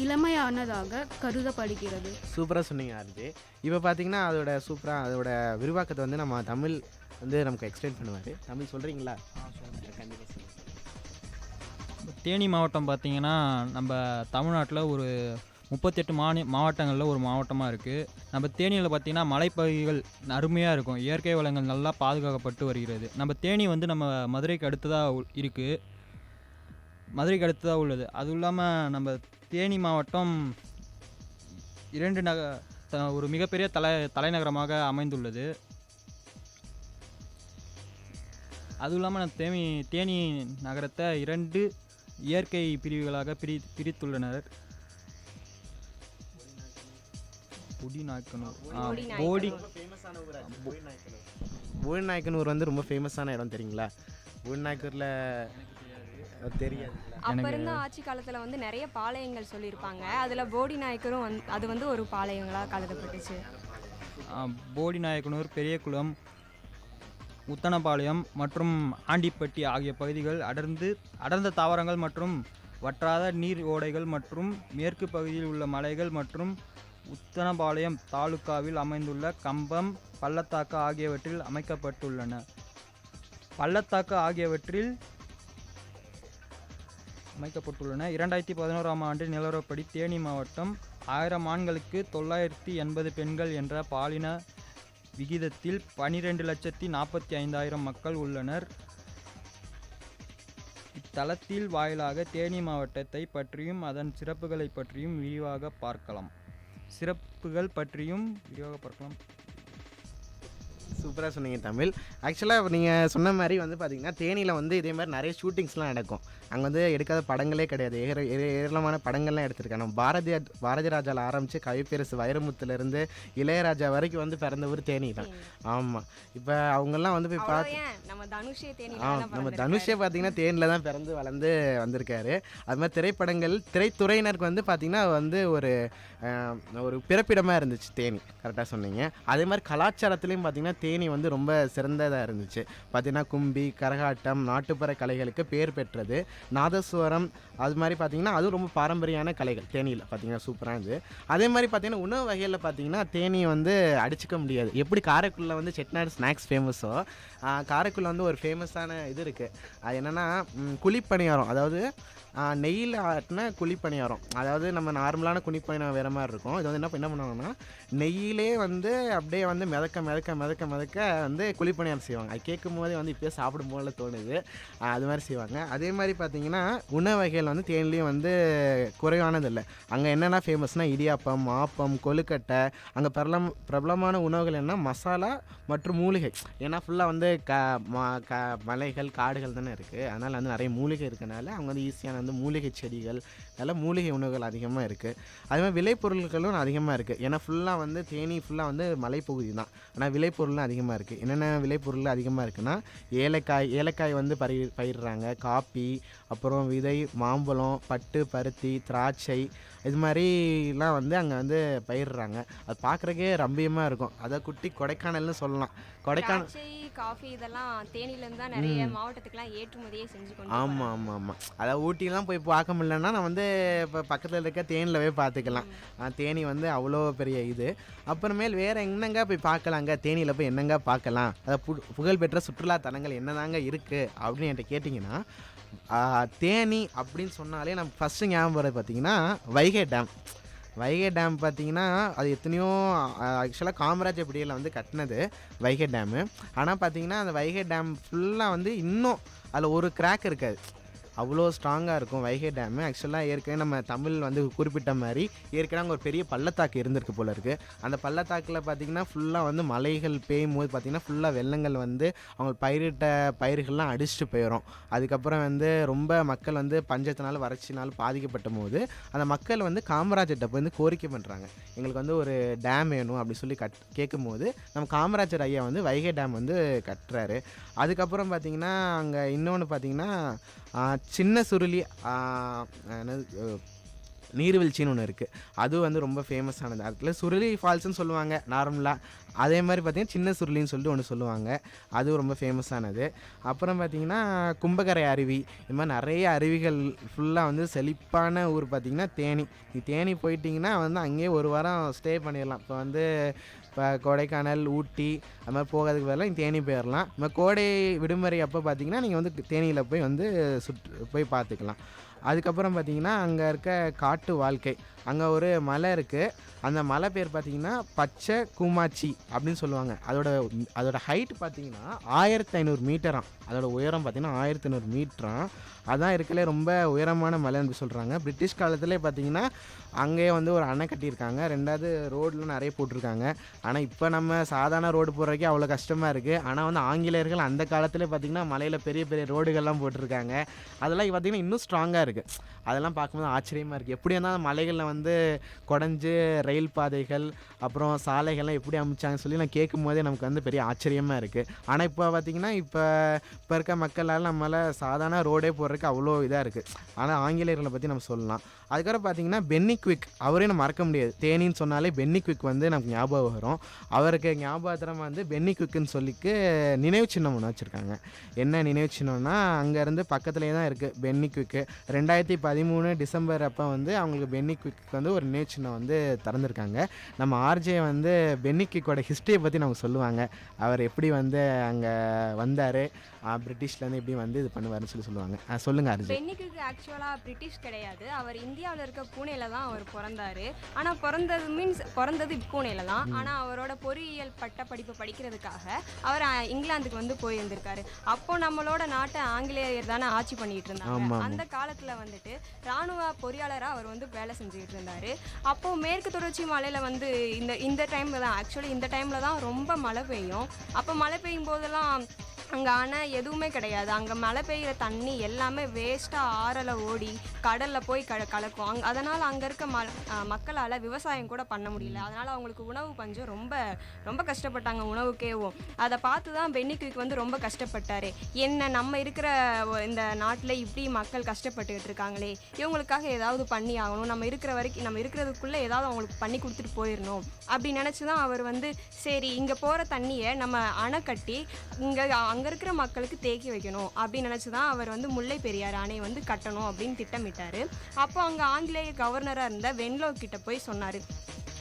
இளமையானதாக கருதப்படுகிறது. சூப்பராக சொன்னீங்க ஆர்ஜே. இப்போ பார்த்தீங்கன்னா அதோட விரிவாக்கத்தை வந்து நம்ம தமிழ் வந்து நமக்கு எக்ஸ்பிளைன் பண்ணுவார். தமிழ் சொல்கிறீங்களா? கண்டிப்பாக சொல்லுங்கள். தேனி மாவட்டம் பார்த்திங்கன்னா நம்ம தமிழ்நாட்டில் ஒரு 38 மாவட்டங்களில் ஒரு மாவட்டமாக இருக்குது. நம்ம தேனியில் பார்த்திங்கன்னா மலைப்பகுதிகள் அருமையாக இருக்கும். இயற்கை வளங்கள் நல்லா பாதுகாக்கப்பட்டு வருகிறது. நம்ம தேனி வந்து நம்ம மதுரைக்கு அடுத்ததாக இருக்குது. மதுரைக்கு அடுத்ததாக உள்ளது. அதுவும் இல்லாமல் நம்ம தேனி மாவட்டம் 2 ஒரு மிகப்பெரிய தலைநகரமாக அமைந்துள்ளது. அதுவும் இல்லாமல் தேனி நகரத்தை 2 இயற்கை பிரிவுகளாக பிரித்துள்ளனர். போடிநாயக்கனூர் வந்து ரொம்ப ஃபேமஸான இடம் தெரியுங்களா? போடிநாயக்கூரில் தெரியாது. அப்போ இருந்த ஆட்சி காலத்தில் வந்து நிறைய பாளையங்கள் சொல்லியிருப்பாங்க. அதில் போடிநாயக்கரும் அது வந்து ஒரு பாளையங்களாக கருதப்பட்டுச்சு. போடிநாயக்கனூர், பெரியகுளம், உத்தனபாளையம் மற்றும் ஆண்டிப்பட்டி ஆகிய பகுதிகள் அடர்ந்த தாவரங்கள் மற்றும் வற்றாத நீர் ஓடைகள் மற்றும் மேற்கு பகுதியில் உள்ள மலைகள் மற்றும் உத்தனபாளையம் தாலுக்காவில் அமைந்துள்ள கம்பம் பள்ளத்தாக்கு ஆகியவற்றில் அமைக்கப்பட்டுள்ளன. பள்ளத்தாக்கு ஆகியவற்றில் அமைக்கப்பட்டுள்ளன. 2011ஆம் ஆண்டு நிலவரப்படி தேனி மாவட்டம் 1000 ஆண்களுக்கு 980 பெண்கள் என்ற பாலின விகிதத்தில் 12,45,000 மக்கள் உள்ளனர். இத்தலத்தில் வாயிலாக தேனி மாவட்டத்தை பற்றியும் அதன் சிறப்புகளை பற்றியும் விரிவாக பார்க்கலாம். சூப்பராக சொன்னீங்க தமிழ். ஆக்சுவலாக நீங்கள் சொன்ன மாதிரி வந்து பார்த்திங்கன்னா தேனியில் வந்து இதே மாதிரி நிறைய ஷூட்டிங்ஸ்லாம் நடக்கும். அங்கே வந்து எடுக்காத படங்களே கிடையாது. ஏராளமான படங்கள்லாம் எடுத்திருக்காங்க. நம்ம பாரதி ராஜாவில் ஆரம்பித்து கவிப்பேரசு வைரமுத்துலேருந்து இளையராஜா வரைக்கும் வந்து பிறந்த ஊர் தேனி தான். ஆமாம். இப்போ அவங்கெல்லாம் வந்து போய் நம்ம தனுஷே பார்த்திங்கன்னா தேனியில் தான் பிறந்து வளர்ந்து வந்திருக்காரு. அது மாதிரி திரைத்துறையினருக்கு வந்து பார்த்திங்கன்னா வந்து ஒரு பிறப்பிடமாக இருந்துச்சு தேனி. கரெக்டாக சொன்னீங்க. அதே மாதிரி கலாச்சாரத்துலேயும் பார்த்திங்கன்னா தேனி வந்து ரொம்ப சிறந்ததாக இருந்துச்சு. பார்த்திங்கன்னா கும்பி, கரகாட்டம், நாட்டுப்புற கலைகளுக்கு பேர் பெற்றது. நாதஸ்வரம் அது மாதிரி பார்த்திங்கன்னா அதுவும் ரொம்ப பாரம்பரியான கலைகள் தேனியில் பார்த்திங்கன்னா சூப்பராக இருந்துச்சு. அதே மாதிரி பார்த்திங்கன்னா உணவு வகையில் பார்த்திங்கன்னா தேனி வந்து அடிச்சுக்க முடியாது. எப்படி காரைக்குடியில் வந்து செட்டிநாடு ஸ்நாக்ஸ் ஃபேமஸோ, காரைக்குடியில் வந்து ஒரு ஃபேமஸான இது இருக்குது. அது என்னென்னா குழிப்பணியாரம். அதாவது நெய்யில் ஆட்டின குழிப்பணியாரம். அதாவது நம்ம நார்மலான குழிப்பணியாரம் வேறு மாதிரி இருக்கும். இது வந்து என்ன பண்ணுவாங்கன்னா நெய்யிலே வந்து அப்படியே வந்து மிதக்க வந்து குழிப்பணியாரம் செய்வாங்க. அது கேட்கும் போதே வந்து இப்போயே சாப்பிடும் போல தோணுது. அது மாதிரி செய்வாங்க. அதே மாதிரி பார்த்திங்கன்னா உணவு வகைகள் வந்து தேனிலையும் வந்து குறைவானதில்லை. அங்கே என்னென்ன ஃபேமஸ்னால் இடியாப்பம், ஆப்பம், கொழுக்கட்டை. அங்கே பிரபலமான உணவுகள் என்ன மசாலா மற்றும் மூலிகை. ஏன்னா ஃபுல்லாக வந்து மலைகள், காடுகள் தானே இருக்குது. அதனால் வந்து நிறைய மூலிகை இருக்கனால அவங்க வந்து ஈஸியான வந்து மூலிகை செடிகள், அதெல்லாம் மூலிகை உணவுகள் அதிகமாக இருக்குது. அதே மாதிரி விளைபொருட்களும் அதிகமாக இருக்குது. ஏன்னா ஃபுல்லாக வந்து தேனி ஃபுல்லாக வந்து மலைப்பகுதி தான். ஆனால் விளைபொருளும் அதிகமாக இருக்குது. என்னென்ன விளைபொருள் அதிகமாக இருக்குன்னா ஏலக்காய் வந்து பயிரிடுறாங்க, காப்பி, அப்புறம் விதை, மாம்பழம், பட்டு, பருத்தி, திராட்சை, இது மாதிரிலாம் வந்து அங்கே வந்து பயிரிடுறாங்க. அது பார்க்குறக்கே ரம்பியமாக இருக்கும். அதை குட்டி கொடைக்கானல்னு சொல்லலாம். கொடைக்கானல் காஃபி இதெல்லாம் தேனியிலேருந்து தான் நிறைய மாவட்டத்துக்குலாம் ஏற்றுமதியே செஞ்சு கொண்டு. ஆமாம். அதாவது ஊட்டிலாம் போய் பார்க்க முடியலன்னா நான் வந்து இப்போ பக்கத்தில் இருக்க தேனியில் போய் பார்த்துக்கலாம். தேனி வந்து அவ்வளோ பெரிய இது. அப்புறமேல் வேறு என்னங்க போய் பார்க்கலாங்க? தேனியில் போய் என்னங்க பார்க்கலாம்? அதாவது புகழ்பெற்ற சுற்றுலா தலங்கள் என்னதாங்க இருக்குது அப்படின்னு என்கிட்ட கேட்டிங்கன்னா, தேனி அப்படின்னு சொன்னாலே நம்ம ஃபஸ்ட்டு ஞாபகம் வர்றது பார்த்திங்கன்னா வைகை டேம் பார்த்திங்கன்னா அது எத்தனையோ ஆக்சுவலாக காமராஜ் பிடியில் வந்து கட்டினது வைகை டேமு. ஆனால் பார்த்திங்கன்னா அந்த வைகை டேம் ஃபுல்லாக வந்து இன்னும் அதில் ஒரு கிராக் இருக்காது. அவ்வளோ ஸ்ட்ராங்காக இருக்கும் வைகை டேமு. ஆக்சுவலாக ஏற்கனவே நம்ம தமிழ் வந்து குறிப்பிட்ட மாதிரி ஏற்கனவே அங்கே ஒரு பெரிய பள்ளத்தாக்கு இருந்திருக்கு போல இருக்குது. அந்த பள்ளத்தாக்கில் பார்த்திங்கன்னா ஃபுல்லாக வந்து மலைகள் பெய்யும் போது பார்த்திங்கன்னா ஃபுல்லாக வெள்ளங்கள் வந்து அவங்க பயிரிட்ட பயிர்கள்லாம் அடிச்சுட்டு போயிடும். அதுக்கப்புறம் வந்து ரொம்ப மக்கள் வந்து பஞ்சத்தினால வறட்சினால பாதிக்கப்பட்ட போது அந்த மக்கள் வந்து காமராஜர்கிட்ட போய் வந்து கோரிக்கை பண்ணுறாங்க, எங்களுக்கு வந்து ஒரு டேம் வேணும் அப்படி சொல்லி கேட்கும் போது நம்ம காமராஜர் ஐயா வந்து வைகை டேம் வந்து கட்டுறாரு. அதுக்கப்புறம் பார்த்திங்கன்னா அங்கே இன்னொன்று பார்த்திங்கன்னா சின்ன சுருளி நீர்வீழ்ச்சின்னு ஒன்று இருக்குது. அது வந்து ரொம்ப ஃபேமஸானது. அதில் சுருளி ஃபால்ஸ்னு சொல்லுவாங்க நார்மலாக. அதே மாதிரி பார்த்திங்கன்னா சின்ன சுருளின்னு சொல்லிட்டு ஒன்று சொல்லுவாங்க, அதுவும் ரொம்ப ஃபேமஸானது. அப்புறம் பார்த்திங்கன்னா கும்பகரை அருவி, இது மாதிரி நிறைய அருவிகள் ஃபுல்லாக வந்து செழிப்பான ஊர் பார்த்திங்கன்னா தேனி. தேனி போயிட்டிங்கன்னா வந்து அங்கேயே ஒரு வாரம் ஸ்டே பண்ணிடலாம். இப்போ வந்து இப்போ கொடைக்கானல், ஊட்டி அது மாதிரி போகிறதுக்கு பதிலாக தேனி போயிடலாம். நம்ம கோடை விடுமுறை அப்போ பார்த்திங்கன்னா நீங்கள் வந்து தேனியில் போய் வந்து போய் பார்த்துக்கலாம். அதுக்கப்புறம் பார்த்திங்கன்னா அங்கே இருக்க காட்டு வாழ்க்கை, அங்கே ஒரு மலை இருக்குது. அந்த மலை பேர் பார்த்திங்கன்னா பச்சை கூமாச்சி அப்படின்னு சொல்லுவாங்க. அதோட ஹைட் பார்த்திங்கன்னா 1500 மீட்டராம். அதோட உயரம் பார்த்திங்கன்னா 1500 மீட்டராம். அதான் இருக்கலே ரொம்ப உயரமான மலைன்னு சொல்கிறாங்க. பிரிட்டிஷ் காலத்துலேயே பார்த்திங்கன்னா அங்கேயே வந்து ஒரு அணை கட்டியிருக்காங்க. ரெண்டாவது ரோடெலாம் நிறைய போட்டிருக்காங்க. ஆனால் இப்போ நம்ம சாதாரண ரோடு போடுறதுக்கே அவ்வளோ கஷ்டமாக இருக்குது. ஆனால் வந்து ஆங்கிலேயர்கள் அந்த காலத்துலேயே பார்த்திங்கன்னா மலையில் பெரிய பெரிய ரோடுகள்லாம் போட்டிருக்காங்க. அதெல்லாம் பார்த்திங்கன்னா இன்னும் ஸ்ட்ராங்காக இருக்குது. அதெல்லாம் பார்க்கும்போது ஆச்சரியமாக இருக்குது. எப்படி இருந்தால் மலைகளில் வந்து குடஞ்சி ரயில் பாதைகள் அப்புறம் சாலைகள்லாம் எப்படி அமைச்சாங்கன்னு சொல்லி நான் கேட்கும் போதே நமக்கு வந்து பெரிய ஆச்சரியமாக இருக்குது. ஆனால் இப்போ பார்த்திங்கன்னா இப்போ இருக்க மக்களால் நம்மளால் சாதாரண ரோடே போடுறதுக்கு அவ்வளோ இதாக இருக்குது. ஆனால் ஆங்கிலேயர்களை பற்றி நம்ம சொல்லலாம். அதுக்கப்புறம் பார்த்திங்கன்னா பென்னிக்விக், அவரே நம்ம மறக்க முடியாது. தேனின்னு சொன்னாலே பென்னிக்விக் வந்து நமக்கு ஞாபகம் வரும். அவருக்கு ஞாபகத்தரமாக வந்து பென்னிக்விக்குன்னு சொல்லிக்கு நினைவு சின்னம் ஒன்று வச்சுருக்காங்க. என்ன நினைவு சின்னம்னா அங்கேருந்து பக்கத்துலேயே தான் இருக்குது பென்னிக்விக்கு. 2013 டிசம்பர் அப்போ வந்து அவங்களுக்கு பென்னிக்விக்கு வந்து ஒரு நினைவு சின்னம் வந்து திறந்துருக்காங்க. நம்ம ஆர்ஜே வந்து பென்னிக்விக்கோட ஹிஸ்ட்ரியை பற்றி நமக்கு சொல்லுவாங்க. அவர் எப்படி வந்து அங்கே வந்தார், பிரிட்டிஷ்லேருந்து எப்படி வந்து இது பண்ணுவார்னு சொல்லுவாங்க. சொல்லுங்கள் ஆர்ஜே. பென்னிக்விக் ஆக்சுவலாக பிரிட்டிஷ் கிடையாது. அவர் இந்தியாவில் இருக்க பூனேல தான் அவர் பிறந்தார். ஆனால் பிறந்தது பூனேல தான். ஆனால் அவரோட பொறியியல் பட்ட படிப்பு படிக்கிறதுக்காக அவர் இங்கிலாந்துக்கு வந்து போயிருந்திருக்காரு. அப்போ நம்மளோட நாட்டை ஆங்கிலேயர் தானே ஆட்சி பண்ணிட்டு இருந்தாங்க. அந்த காலத்தில் வந்துட்டு இராணுவ பொறியாளராக அவர் வந்து வேலை செஞ்சுக்கிட்டு இருந்தார். அப்போது மேற்கு தொடர்ச்சி மலையில் வந்து இந்த டைமில் தான் ஆக்சுவலி இந்த டைமில் தான் ரொம்ப மழை பெய்யும். அப்போ மழை பெய்யும் போதெல்லாம் அங்கே அணை எதுவுமே கிடையாது. அங்கே மழை பெய்கிற தண்ணி எல்லாமே வேஸ்ட்டாக ஆறில் ஓடி கடலில் போய் கலக்கும். அதனால் அங்கே இருக்க மக்களால் விவசாயம் கூட பண்ண முடியல. அதனால் அவங்களுக்கு உணவு பஞ்சம் ரொம்ப ரொம்ப கஷ்டப்பட்டாங்க உணவுக்கேவும். அதை பார்த்து தான் பென்னிக்விக் வந்து ரொம்ப கஷ்டப்பட்டார். என்ன நம்ம இருக்கிற இந்த நாட்டில் இப்படி மக்கள் கஷ்டப்பட்டுக்கிட்டு இருக்காங்களே, இவங்களுக்காக ஏதாவது பண்ணி ஆகணும், நம்ம இருக்கிற வரைக்கும் நம்ம இருக்கிறதுக்குள்ளே ஏதாவது அவங்களுக்கு பண்ணி கொடுத்துட்டு போயிடணும் அப்படி நினச்சி தான் அவர் வந்து சரி இங்கே போகிற தண்ணியை நம்ம அணை கட்டி அங்கே இருக்கிற மக்களுக்கு தேக்கி வைக்கணும் அப்படின்னு நினச்சி தான் அவர் வந்து முல்லை பெரியாறு அணை வந்து கட்டணும் அப்படின்னு திட்டமிட்டார். அப்போ அங்கே ஆங்கிலேய கவர்னராக இருந்த வென்லோ கிட்ட போய் சொன்னார்,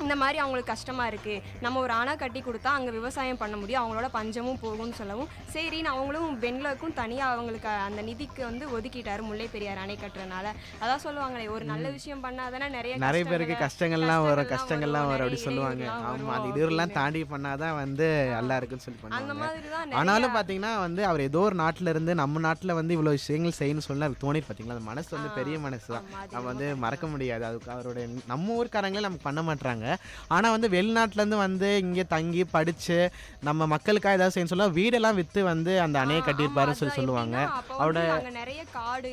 இந்த மாதிரி அவங்களுக்கு கஷ்டமாக இருக்குது, நம்ம ஒரு அணை கட்டி கொடுத்தா அங்கே விவசாயம் பண்ண முடியும், அவங்களோட பஞ்சமும் போகும்னு சொல்லவும் சரின்னு அவங்களும் பென்லோக்கும் தனியாக அவங்களுக்கு அந்த நிதிக்கு வந்து ஒதுக்கிட்டார் முல்லை பெரியார் அணை கட்டுறதுனால. அதான் சொல்லுவாங்களே ஒரு நல்ல விஷயம் பண்ணாதானே நிறைய பேருக்கு கஷ்டங்கள்லாம் வரும் அப்படி சொல்லுவாங்க. ஆமாம், அது இதெல்லாம் தாண்டி பண்ணாதான் வந்து நல்லா இருக்குன்னு சொல்லி பண்ணுவாங்க. ஆனாலும் பார்த்தீங்கன்னா வந்து அவர் ஏதோ ஒரு நாட்டில் இருந்து நம்ம நாட்டில் வந்து இவ்வளோ விஷயங்கள் செய்யணும்னு சொல்லி அவர் தோணிட்டு பார்த்தீங்களா, அந்த மனசு வந்து பெரிய மனசு தான். நம்ம வந்து மறக்க முடியாது. அதுக்கு அவருடைய நம்ம ஊர்க்காரங்களே நமக்கு பண்ண மாட்டாங்க. ஆனால் வந்து வெளிநாட்டிலேருந்து வந்து இங்கே தங்கி படித்து நம்ம மக்களுக்காக ஏதாவது செய்யணும் சொல்ல வீடெல்லாம் விற்று வந்து அந்த அணையை கட்டியிருப்பாருன்னு சொல்லுவாங்க. அவரோட நிறைய காடு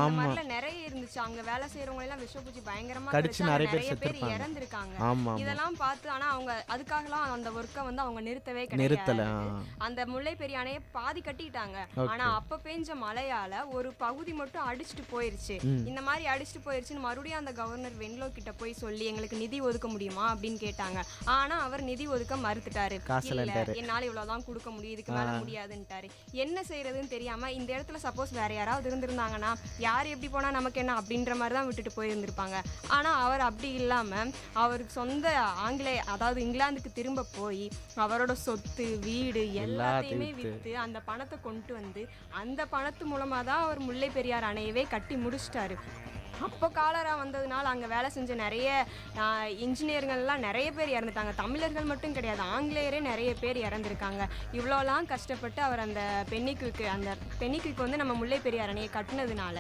ஆமாம் நிறைய இருந்துச்சு. அங்கே வேலை செய்கிறவங்க எல்லாம் விஷப்பூச்சி பயங்கரமாக கடிச்சு நிறைய பேர் இறந்துருக்காங்க. ஆமாம், இதெல்லாம் பார்த்து ஆனால் அவங்க அதுக்காகலாம் அந்த ஒர்க்கை வந்து அவங்க நிறுத்தலை. அந்த முல்லை பெரிய அணையை பாதி கட்டிட்டாங்க. ஆனா அப்ப பெஞ்ச மழையால ஒரு பகுதி மட்டும் அடிச்சுட்டு போயிருச்சு. இந்த மாதிரி அடிச்சுட்டு போயிருச்சுன்னு மறுபடியும் அந்த கவர்னர் வென்லோ கிட்ட போய் சொல்லி எங்களுக்கு நிதி ஒதுக்க முடியுமா அப்படின்னு கேட்டாங்க. ஆனா அவர் நிதி ஒதுக்க மறுத்துட்டாரு. என்னால இவ்வளவுதான் கொடுக்க முடியும், இதுக்கு மேல முடியாதுன்ட்டாரு. என்ன செய்யறதுன்னு தெரியாம இந்த இடத்துல சப்போஸ் வேற யாராவது இருந்திருந்தாங்கன்னா யார் எப்படி போனா நமக்கு என்ன அப்படின்ற மாதிரி தான் விட்டுட்டு போயிருந்திருப்பாங்க. ஆனா அவர் அப்படி இல்லாம அவருக்கு சொந்த அதாவது இங்கிலாந்துக்கு திரும்ப போய் அவரோட சொத்து வீடு எல்லாத்தையுமே விற்று அந்த பணத்தை கொண்டு வந்து அந்த பணத்து மூலமா தான் அவர் முல்லை பெரியார் அணையவே கட்டி முடிச்சிட்டாரு. அப்போ காலரா வந்ததுனால அங்கே வேலை செஞ்ச நிறைய இன்ஜினியர்கள்லாம் நிறைய பேர் இறந்துட்டாங்க. தமிழர்கள் மட்டும் கிடையாது, ஆங்கிலேயரே நிறைய பேர் இறந்துருக்காங்க. இவ்வளோலாம் கஷ்டப்பட்டு அவர் அந்த பென்னிக்விக் வந்து நம்ம முல்லை பெரியார் அணையை கட்டினதுனால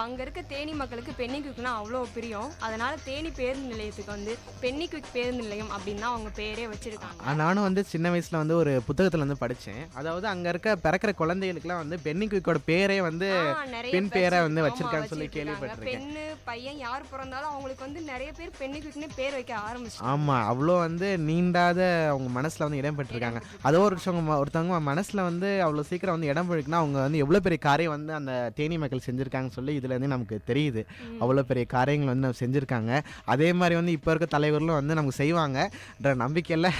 அங்கே இருக்க தேனி மக்களுக்கு பென்னிக்விக்னா அவ்வளோ பிரியம். அதனால் தேனி பேருந்து நிலையத்துக்கு வந்து பென்னிக்விக் பேருந்து நிலையம் அப்படின்னு தான் அவங்க பேரே வச்சுருக்காங்க. நானும் வந்து சின்ன வயசில் வந்து ஒரு புத்தகத்தில் வந்து படித்தேன். அதாவது அங்கே இருக்க பிறக்கிற குழந்தைகளுக்குலாம் வந்து பென்னிக்விக்கோட பேரே வந்து பெண் பேரை வந்து வச்சிருக்கான்னு சொல்லி கேள்விப்பட்டிருக்கேன். பெண்ணு பையன் யார் பிறந்தாலும் அவங்களுக்கு வந்து நிறைய பேர் பென்னிக்விக்னு பேர் வைக்க ஆரம்பிச்சிட்டாங்க. ஆமாம், அவ்வளோ வந்து நீண்டாத அவங்க மனசில் வந்து இடம் பெற்றிருக்காங்க. அதோ ஒருத்தவங்க மனசில் வந்து அவ்வளோ சீக்கிரம் வந்து இடம் பெற்றிருக்குன்னா அவங்க வந்து எவ்வளோ பெரிய காரியம் வந்து அந்த தேனி மக்கள் செஞ்சுருக்காங்கன்னு சொல்லி இதுலேருந்து நமக்கு தெரியுது. அவ்வளோ பெரிய காரியங்கள் வந்து செஞ்சுருக்காங்க. அதே மாதிரி வந்து இப்போ இருக்க தலைவர்களும் வந்து நமக்கு செய்வாங்கன்ற நம்பிக்கையில்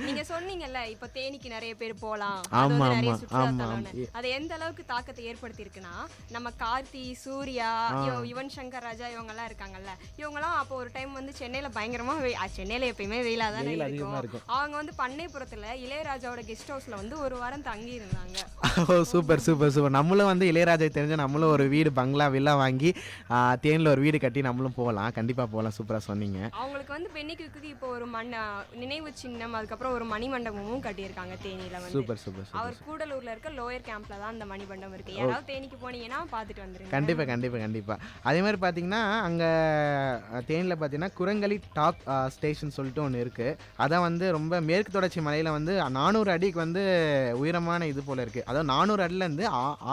நீங்கள் சொன்னீங்கல்ல இப்போ தேனிக்கு நிறைய பேர் போகலாம். ஆமாம் நிறைய ஆமாம் சுற்றுலா ஆமாம் தலம்னு. அது எந்த அளவுக்கு தாக்கத்தை ஏற்படுத்தியிருக்குன்னா, நம்ம கார்த்தி, சூர்யா, யுவன் சங்கர் ராஜா இவங்கெல்லாம் இருக்காங்கல்ல, இவங்கெல்லாம் அப்போ ஒரு டைம் வந்து சென்னையில் பயங்கரமாக சென்னையில் எப்பயுமே வெயிலாக தானே இருக்கும். அவங்க வந்து பண்ணைப்புறத்தில் இளையராஜாவோட கெஸ்ட் ஹவுஸில் வந்து ஒரு வாரம் தங்கி இருந்தாங்க. ஓ சூப்பர் சூப்பர் சூப்பர். நம்மளும் வந்து இளையராஜா தெரிஞ்ச நம்மளும் ஒரு வீடு பங்களா வில்லா வாங்கி தேனியில் ஒரு வீடு கட்டி நம்மளும் போகலாம். கண்டிப்பாக போகலாம். சூப்பராக சொன்னீங்க. அவங்களுக்கு வந்து பென்னிக்விக்கு இப்போ ஒரு நினைவு சின்னம், அதுக்கப்புறம் ஒரு மணிமண்டபமும் கட்டியிருக்காங்க தேனியில் வந்து. Super super. அவர் கூடலூரில் இருக்க லோயர் கேம்ப்ல தான் அந்த மணிமண்டபம் இருக்குது. யாராவது தேனிக்கு போனீங்கன்னா பார்த்துட்டு வந்துருங்க. கண்டிப்பாக கண்டிப்பாக கண்டிப்பாக. அதே மாதிரி பார்த்தீங்கன்னா அங்கே தேனியில் பார்த்தீங்கன்னா குரங்கலி டாப் ஸ்டேஷன் சொல்லிட்டு ஒன்று இருக்குது. அதான் வந்து ரொம்ப மேற்கு தொடர்ச்சி மலையில் வந்து 400 அடிக்கு வந்து உயரமான இது போல் இருக்குது. அதாவது 400 அடிலேருந்து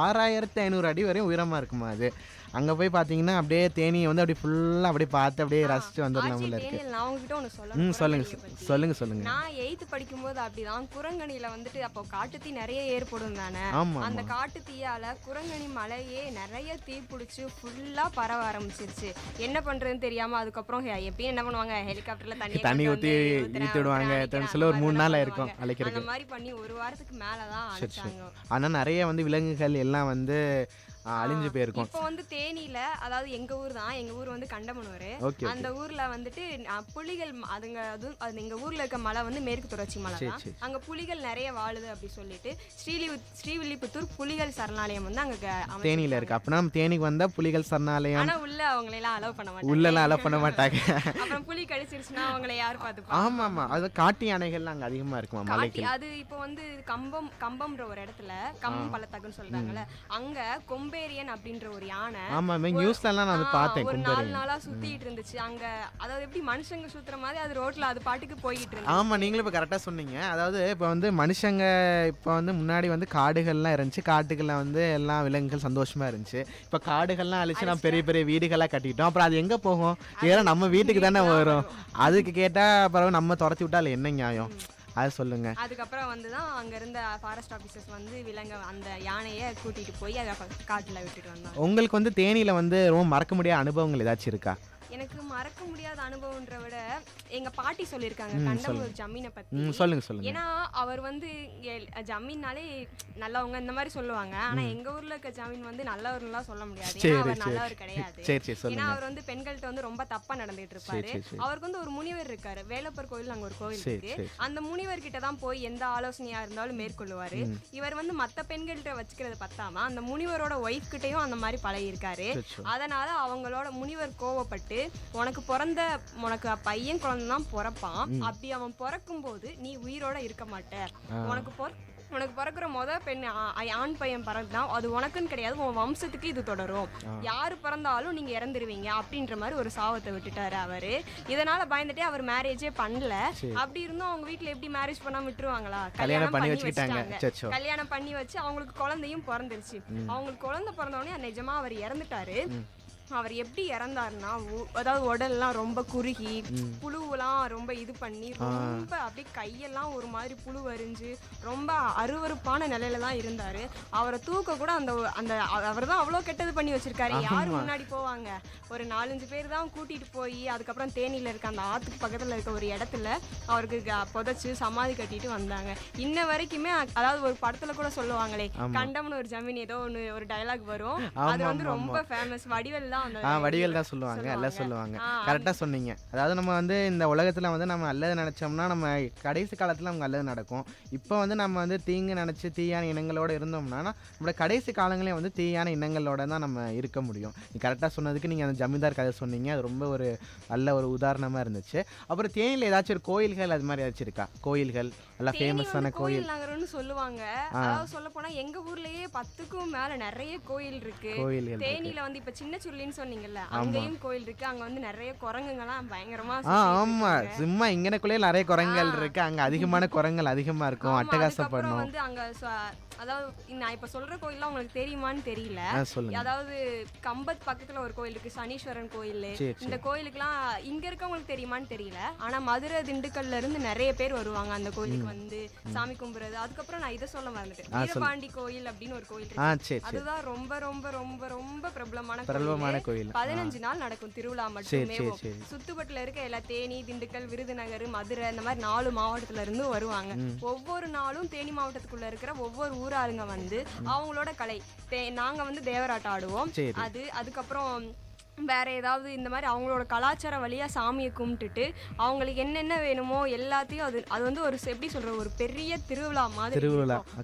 6500 அடி வரையும் உயரமாக இருக்குமா அது. அங்கே போய் பார்த்தீங்கன்னா அப்படியே தேனியை வந்து அப்படியே ஃபுல்லாக அப்படியே பார்த்து அப்படியே ரசித்து வந்துடலாம் போல இருக்கு. நான் உங்ககிட்ட ஒன்று சொல்லுங்க. நான் 8th படிக்கும்போது அப்படிதான் குரங்கணியில் வந்துட்டு அப்போ காட்டுத்தீ நிறைய ஏற்படும் தானே. அந்த காட்டுத்தீயால் குரங்கணி மலையே நிறைய தீ பிடிச்சி ஃபுல்லாக பரவ ஆரம்பிச்சிருச்சு. என்ன பண்ணுறதுன்னு தெரியாமல் அதுக்கப்புறம் எப்பயும் என்ன பண்ணுவாங்க, ஹெலிகாப்டரில் தண்ணி ஊற்றி விட்டுடுவாங்க. சில ஒரு 3 நாள் ஆயிருக்கும் அழைக்கிறது. அந்த மாதிரி பண்ணி ஒரு வாரத்துக்கு மேலே தான் அழைச்சாங்க. ஆனால் நிறைய வந்து விலங்குகள் எல்லாம் வந்து அழிஞ்சு போயிருக்கும். இப்போ வந்து தேனியில, அதாவது எங்க ஊர் தான், எங்க ஊர் வந்து கண்டமனூர். அந்த ஊர்ல வந்துட்டு புலிகள் அது எங்க ஊர்ல இருக்க மலை வந்து மேற்கு தொடர்ச்சி மலை தான். அங்க புலிகள் நிறைய வாழுது அப்படி சொல்லிட்டு ஸ்ரீவில்லிபுத்தூர் புலிகள் சரணாலயம் வந்து அங்க தேனியில இருக்கு. அப்படின்னா தேனிக்கு வந்தா புலிகள் சரணாலயம். ஆனா உள்ள அவங்களை எல்லாம் அலோவ் பண்ண மாட்டாங்க. உள்ளெல்லாம் அலோவ் பண்ண மாட்டாங்க. அப்புறம் புலி கடிச்சிருச்சுன்னா அவங்களை யார் பார்த்துப்பாங்க? ஆமா ஆமா, அது காட்டு யானைகள் அங்க அதிகமா இருக்குமா மலைக்கு. அது இப்போ வந்து கம்பம்ன்ற ஒரு இடத்துல கம்பம் பள்ளத்தாக்குன்னு சொல்றாங்கல்ல, அங்க கொம்பேரியன் அப்படின்ற ஒரு யானை. ஆமா, நியூஸ்ல எல்லாம் நான் பார்த்தேன். ஒரு 4 நாளா சுத்திட்டு இருந்துச்சு அங்க. அதாவது எப்படி மனுஷங்க சுத்துற மாதிரி அது ரோட்ல அது பாட்டுக்கு போயிட்டு இருந்துச்சு. ஆமா, நீங்களும் இப்ப கரெக்டா சொன்னீங்க. அதாவது இப்ப வந்து மனுஷங்க இப்ப வந்து முன்னாடி வந்து காடுகள்லாம் இருந்துச்சு. காட்டுகள்ல வந்து எல்லா விலங்குகள் சந்தோஷமா இருந்துச்சு. இப்ப காடுகள்லாம் அழிச்சு நம்ம பெரிய பெரிய வீடுகளா கட்டிட்டோம். அப்புறம் அது எங்க போகும்? ஏன்னா நம்ம வீட்டுக்கு தானே வரும். அதுக்கு கேட்டா அப்புறம் நம்ம துரத்தி விட்டால என்ன நியாயம்? அது சொல்லுங்க. அதுக்கப்புறம் வந்து தான் அங்க இருந்த ஃபாரஸ்ட் ஆபீசர்ஸ் வந்து அந்த யானையை கூட்டிட்டு போய் அதை காட்டுல விட்டுட்டு வந்தாங்க. உங்களுக்கு வந்து தேனியில வந்து ரொம்ப மறக்க முடியாத அனுபவங்கள் ஏதாச்சும் இருக்கா? எனக்கு மறக்க முடியாத அனுபவம்ன்ற விட எங்க பாட்டி சொல்லியிருக்காங்க கண்டமனூர் ஜமீனை பத்தி. சொல்லுங்க. ஏன்னா அவர் வந்து ஜமீன்னாலே நல்லவங்க இந்த மாதிரி சொல்லுவாங்க. ஆனா எங்க ஊர்ல இருக்க ஜமீன் வந்து நல்லவர்லாம் சொல்ல முடியாது. அவர் நல்லவர் கிடையாது. ஏன்னா அவர் வந்து பெண்கள்கிட்ட வந்து ரொம்ப தப்பா நடந்துட்டு இருப்பாரு. அவருக்கு வந்து ஒரு முனிவர் இருக்காரு, வேலப்பர் கோயில், அங்க ஒரு கோயில் இருக்கு. அந்த முனிவர் கிட்ட தான் போய் எந்த ஆலோசனையா இருந்தாலும் மேற்கொள்ளுவாரு. இவர் வந்து மத்த பெண்கள்கிட்ட வச்சுக்கிறது பத்தாம அந்த முனிவரோட ஒய்ஃப் கிட்டையும் அந்த மாதிரி பழகி இருக்காரு. அதனால அவங்களோட முனிவர் கோவப்பட்டு, உனக்கு பையன் குழந்தை தான் பிறப்பான், அப்படி அவன் பிறக்கும் போது நீ உயிரோட இருக்க மாட்ட, உனக்கு பிறக்கிற பெண் ஆண் பையன் பிறந்தான், அது உனக்குன்னு கிடையாது, உன் வம்சத்துக்கு இது தொடரும், யாரு பிறந்தாலும் நீங்க இறந்துருவீங்க அப்படின்ற மாதிரி ஒரு சாபத்தை விட்டுட்டாரு அவரு. இதனால பயந்துட்டே அவர் மேரேஜே பண்ணல. அப்படி இருந்தும் அவங்க வீட்டுல எப்படி மேரேஜ் பண்ணாம விட்டுருவாங்களா? கல்யாணம் பண்ணி வச்சு அவங்களுக்கு குழந்தையும் பிறந்துருச்சு. அவங்களுக்கு குழந்தை பிறந்தோடனே நிஜமா அவர் இறந்துட்டாரு. அவர் எப்படி இறந்தாருன்னா, அதாவது உடல்லாம் ரொம்ப குறுகி, புழுவெல்லாம் ரொம்ப இது பண்ணி, ரொம்ப அப்படியே கையெல்லாம் ஒரு மாதிரி புழு வரிஞ்சு ரொம்ப அருவருப்பான நிலையில தான் இருந்தாரு. அவரை தூக்க கூட அந்த அவர் தான் அவ்வளோ கெட்டது பண்ணி வச்சிருக்காரு. யாரு முன்னாடி போவாங்க? ஒரு 4-5 பேர் தான் கூட்டிட்டு போய் அதுக்கப்புறம் தேனியில இருக்க அந்த ஆத்துக்கு பக்கத்துல இருக்க ஒரு இடத்துல அவருக்கு புதைச்சு சமாதி கட்டிட்டு வந்தாங்க. இன்ன வரைக்குமே, அதாவது ஒரு படத்துல கூட சொல்லுவாங்களே, கண்டமனூர் ஜமீன் ஏதோ ஒரு டயலாக் வரும், அது வந்து ரொம்ப ஃபேமஸ். வடிவேல் தான் வடிவேல் தான் சொல்லுவாங்க, எல்லாம் சொல்லுவாங்க. கரெக்டாக சொன்னீங்க. அதாவது நம்ம வந்து இந்த உலகத்தில் வந்து நம்ம நல்லது நினச்சோம்னா நம்ம கடைசி காலத்தில் நமக்கு நல்லது நடக்கும். இப்போ வந்து நம்ம வந்து தீங்கு நினச்சி தீயான இனங்களோடு இருந்தோம்னா நம்மளோட கடைசி காலங்களே வந்து தீயான இனங்களோட தான் நம்ம இருக்க முடியும். நீ கரெக்டாக சொன்னதுக்கு நீங்கள் அந்த ஜமீன்தார் கதை சொன்னீங்க, அது ரொம்ப ஒரு நல்ல ஒரு உதாரணமாக இருந்துச்சு. அப்புறம் தேனியில் ஏதாச்சும் ஒரு கோயில்கள் அது மாதிரி ஏதாச்சும் இருக்கா? கோயில்கள் நல்லா ஃபேமஸான கோயில் நகரம்னு சொல்லுவாங்க. அதாவது சொல்ல போனா எங்க ஊர்லயே 10க்கும் மேல நிறைய கோயில் இருக்கு. தேனியில வந்து இப்ப சின்ன சுருளின்னு சொன்னீங்கல்ல, அங்கேயும் கோயில் இருக்கு. அங்க வந்து நிறைய குரங்குங்கலாம் பயங்கரமா ஆமா, சும்மா இங்கனக்குள்ளே நிறைய குரங்குகள் இருக்கு. அங்க அதிகமான குரங்குகள் அதிகமா இருக்கும், அட்டகாசப்படும். வந்து அங்க அதாவது நான் இப்ப சொல்ற கோயில்லாம் உங்களுக்கு தெரியுமான்னு தெரியல. அதாவது கம்பத் பக்கத்துல ஒரு கோயில் இருக்கு, சனீஸ்வரன் கோயில். இந்த கோயிலுக்குலாம் இங்க இருக்கவங்களுக்கு தெரியுமான்னு தெரியல. ஆனா மதுரை திண்டுக்கல்ல இருந்து நிறைய பேர் வருவாங்க அந்த கோயிலுக்கு வந்து சாமி கும்பிடுறது. அதுக்கப்புறம் நான் இதை சொல்ல மறந்துட்டேன், வீரபாண்டி கோயில் அப்படின்னு ஒரு கோயில் இருக்கு. அதுதான் ரொம்ப ரொம்ப ரொம்ப ரொம்ப பிரபலமான கோயில். 15 நாள் நடக்கும் திருவிழா மட்டுமே. சுத்துப்பட்டுல இருக்க எல்லா தேனி, திண்டுக்கல், விருதுநகர், மதுரை இந்த மாதிரி 4 மாவட்டத்துல இருந்து வருவாங்க. ஒவ்வொரு நாளும் தேனி மாவட்டத்துக்குள்ள இருக்கிற ஒவ்வொரு ஊராளுங்க வந்து அவங்களோட கலை, நாங்க வந்து தேவராட்டம் ஆடுவோம். அதுக்கப்புறம் வேற ஏதாவது இந்த மாதிரி அவங்களோட கலாச்சார வழியா சாமியை கும்பிட்டுட்டு அவங்களுக்கு என்னென்ன வேணுமோ எல்லாத்தையும் அது வந்து ஒரு எப்படி சொல்ற ஒரு பெரிய திருவிழா மாதிரி.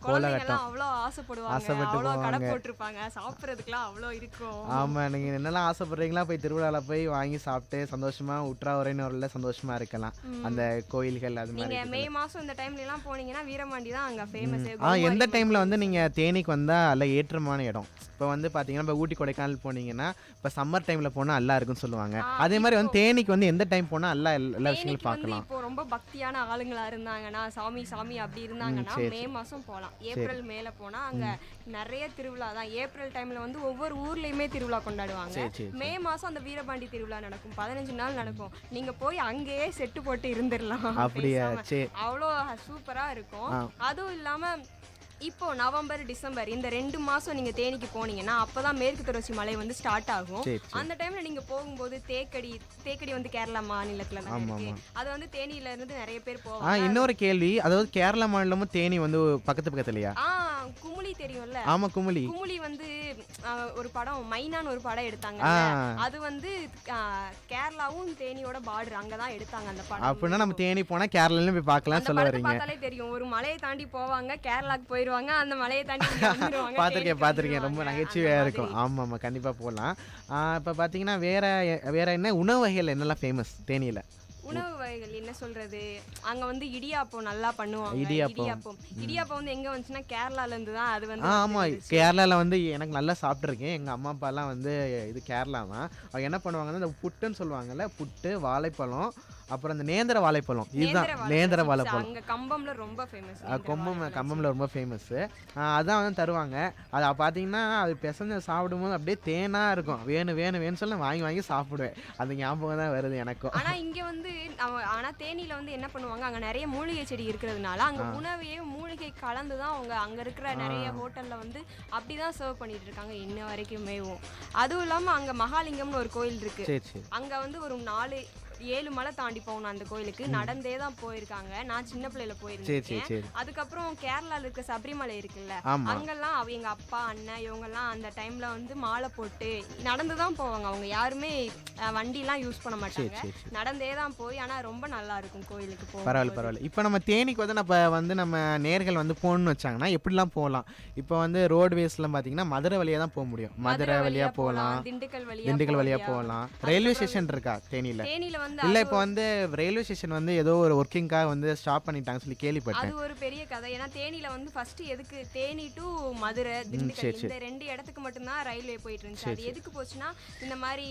குழந்தைங்கலாம் அவ்வளோ ஆசைப்படுவாங்க, அவ்வளோ கடை போட்டிருப்பாங்க, சாப்பிட்றதுக்குலாம் அவ்வளோ இருக்கும். ஆமா, நீங்க என்னெல்லாம் ஆசைப்படுறீங்களா போய் திருவிழால போய் வாங்கி சாப்பிட்டு சந்தோஷமா உற்றா உறவினர்ல சந்தோஷமா இருக்கலாம். அந்த கோயில்கள் அது மாதிரி. நீங்க மே மாசம் இந்த டைம்ல எல்லாம் போனீங்கன்னா வீரபாண்டி தான் அங்க ஃபேமஸ். எந்த டைம்ல வந்து நீங்க தேனிக்கு வந்தா நல்ல ஏற்றமான இடம்? இப்போ வந்து பார்த்தீங்கன்னா இப்போ ஊட்டி கொடைக்கானல் போனீங்கன்னா இப்போ சம்மர் டைமில் போனால் நல்லா இருக்குன்னு சொல்லுவாங்க. அதே மாதிரி வந்து தேனிக்கு வந்து எந்த டைம் போனால் எல்லா விஷயங்களும் பார்க்கலாம். இப்போ ரொம்ப பக்தியான ஆளுங்களா இருந்தாங்கன்னா சாமி அப்படி இருந்தாங்கன்னா மே மாதம் போகலாம். ஏப்ரல் மேலே போனால் அங்கே நிறைய திருவிழா தான். ஏப்ரல் டைமில் வந்து ஒவ்வொரு ஊர்லேயுமே திருவிழா கொண்டாடுவாங்க. மே மாதம் அந்த வீரபாண்டி திருவிழா நடக்கும், 15 நாள் நடக்கும். நீங்கள் போய் அங்கேயே செட்டு போட்டு இருந்துடலாம். அப்படியா? அவ்வளோ சூப்பராக இருக்கும். அதுவும் இல்லாமல் இப்போ நவம்பர் டிசம்பர் இந்த 2 மாசம் நீங்க தேனிக்கு போனீங்கன்னா அப்பதான் மேற்கு தொடர்ச்சி மலை வந்து ஸ்டார்ட் ஆகும். அந்த டைம்ல நீங்க போகும்போது தேக்கடி வந்து கேரளா மாநிலத்துல தான் இருக்கு. அது வந்து தேனியில இருந்து நிறைய பேர் போவாங்க. இன்னொரு கேள்வி, அதாவது கேரளா மாநிலமும் தேனி வந்து பக்கத்துலயா? குமுளி தெரியும்ல? ஆமா, குமுளி வந்து ஒரு படம் மைனான்னு ஒரு படம் எடுத்தாங்க. அது வந்து கேரளாவும் தேனியோட பார்டர் அங்கதான் எடுத்தாங்க அந்த படம். அப்படின்னா நம்ம தேனி போனா கேரளால போய் பார்க்கலாம் சொல்ல வரீங்க? பார்த்தாலே தெரியும், ஒரு மலையை தாண்டி போவாங்க, கேரளாக்கு போய் அந்த மலையை தாண்டி பார்த்துருக்கேன். ரொம்ப நகைச்சுவையா இருக்கும். ஆமா, கண்டிப்பா போகலாம். இப்போ பார்த்தீங்கன்னா வேற என்ன உணவு வகைகள் என்னெல்லாம் ஃபேமஸ் தேனியில? உணவு வகைகள் என்ன சொல்றது, அங்க வந்து இடியாப்பம் நல்லா பண்ணுவாங்க. இடியாப்பம் வந்து எங்க வந்துச்சுன்னா கேரளால இருந்து தான். அது வந்து ஆமா, கேரளால வந்து எனக்கு நல்லா சாப்பிட்டுருக்கேன். எங்க அம்மா அப்பா எல்லாம் வந்து இது கேரளா தான். அவங்க என்ன பண்ணுவாங்கன்னா இந்த புட்டுன்னு சொல்லுவாங்கல்ல, புட்டு, வாழைப்பழம், அப்புறம் இந்த நேந்திர வாழைப்பழம், இதுதான் நேந்திர வாழைப்பழம். அங்க கம்பம்ல ரொம்ப ஃபேமஸ். கம்பம்ல ரொம்ப ஃபேமஸ். அதான் வந்து தருவாங்க. அதை பார்த்தீங்கன்னா அது பிசைஞ்சு சாப்பிடும்போது அப்படியே தேனா இருக்கும். வேணும் சொல்ல வாங்கி சாப்பிடுவேன். அந்த ஞாபகம் தான் வருது எனக்கும். ஆனா இங்க வந்து தேனியில வந்து என்ன பண்ணுவாங்க, அங்க நிறைய மூலிகை செடி இருக்கிறதுனால அங்க உணவையே மூலிகை கலந்து தான் அவங்க அங்க இருக்கிற நிறைய ஹோட்டல்ல வந்து அப்படிதான் சர்வ் பண்ணிட்டு இருக்காங்க இன்ன வரைக்குமேவும். அதுவும் இல்லாம அங்க மகாலிங்கம்னு ஒரு கோயில் இருக்கு. அங்க வந்து ஒரு 4-7 மலை தாண்டி போகணும் அந்த கோயிலுக்கு. நடந்தே தான் போயிருக்காங்க. நான் சின்ன பிள்ளையில போயிருந்தேன். அதுக்கப்புறம் கேரளால இருக்க சபரிமலை இருக்குல்ல, அங்கெல்லாம் எங்க அப்பா அண்ணன் இவங்கெல்லாம் அந்த டைம்ல வந்து மாலை போட்டு நடந்துதான் போவாங்க. அவங்க யாருமே வண்டி எல்லாம் யூஸ் பண்ண மாட்டாங்க, நடந்தே தான் போய். ஆனா ரொம்ப நல்லா இருக்கும் கோயிலுக்கு போக. பரவாயில்ல. இப்போ நம்ம தேனிக்கு வந்து நம்ம நேர்கள் வந்து போகணும்னு வச்சாங்கன்னா எப்படிலாம் போகலாம்? இப்போ வந்து ரோட்வேஸ்லாம் பார்த்தீங்கன்னா மதுரை வழியா தான் போக முடியும். மதுரை வழியா போகலாம், திண்டுக்கல் வழியா போகலாம். ரயில்வே ஸ்டேஷன் இருக்கா தேனியில? இல்ல, இப்போ வந்து ரயில்வே ஸ்டேஷன் வந்து ஏதோ ஒரு ஒர்க்கிங்காக வந்து ஸ்டாப் பண்ணிட்டாங்க சொல்லி கேள்விப்பட்டேன். அது ஒரு பெரிய கதை. ஏன்னா தேனியில வந்து ஃபர்ஸ்ட் எதுக்கு தேனி டு மதுரை, திண்டுக்கல் இந்த 2 இடத்துக்கு மட்டும்தான் ரயில்வே போயிட்டு இருந்துச்சு. அது எதுக்கு போச்சுன்னா இந்த மாதிரி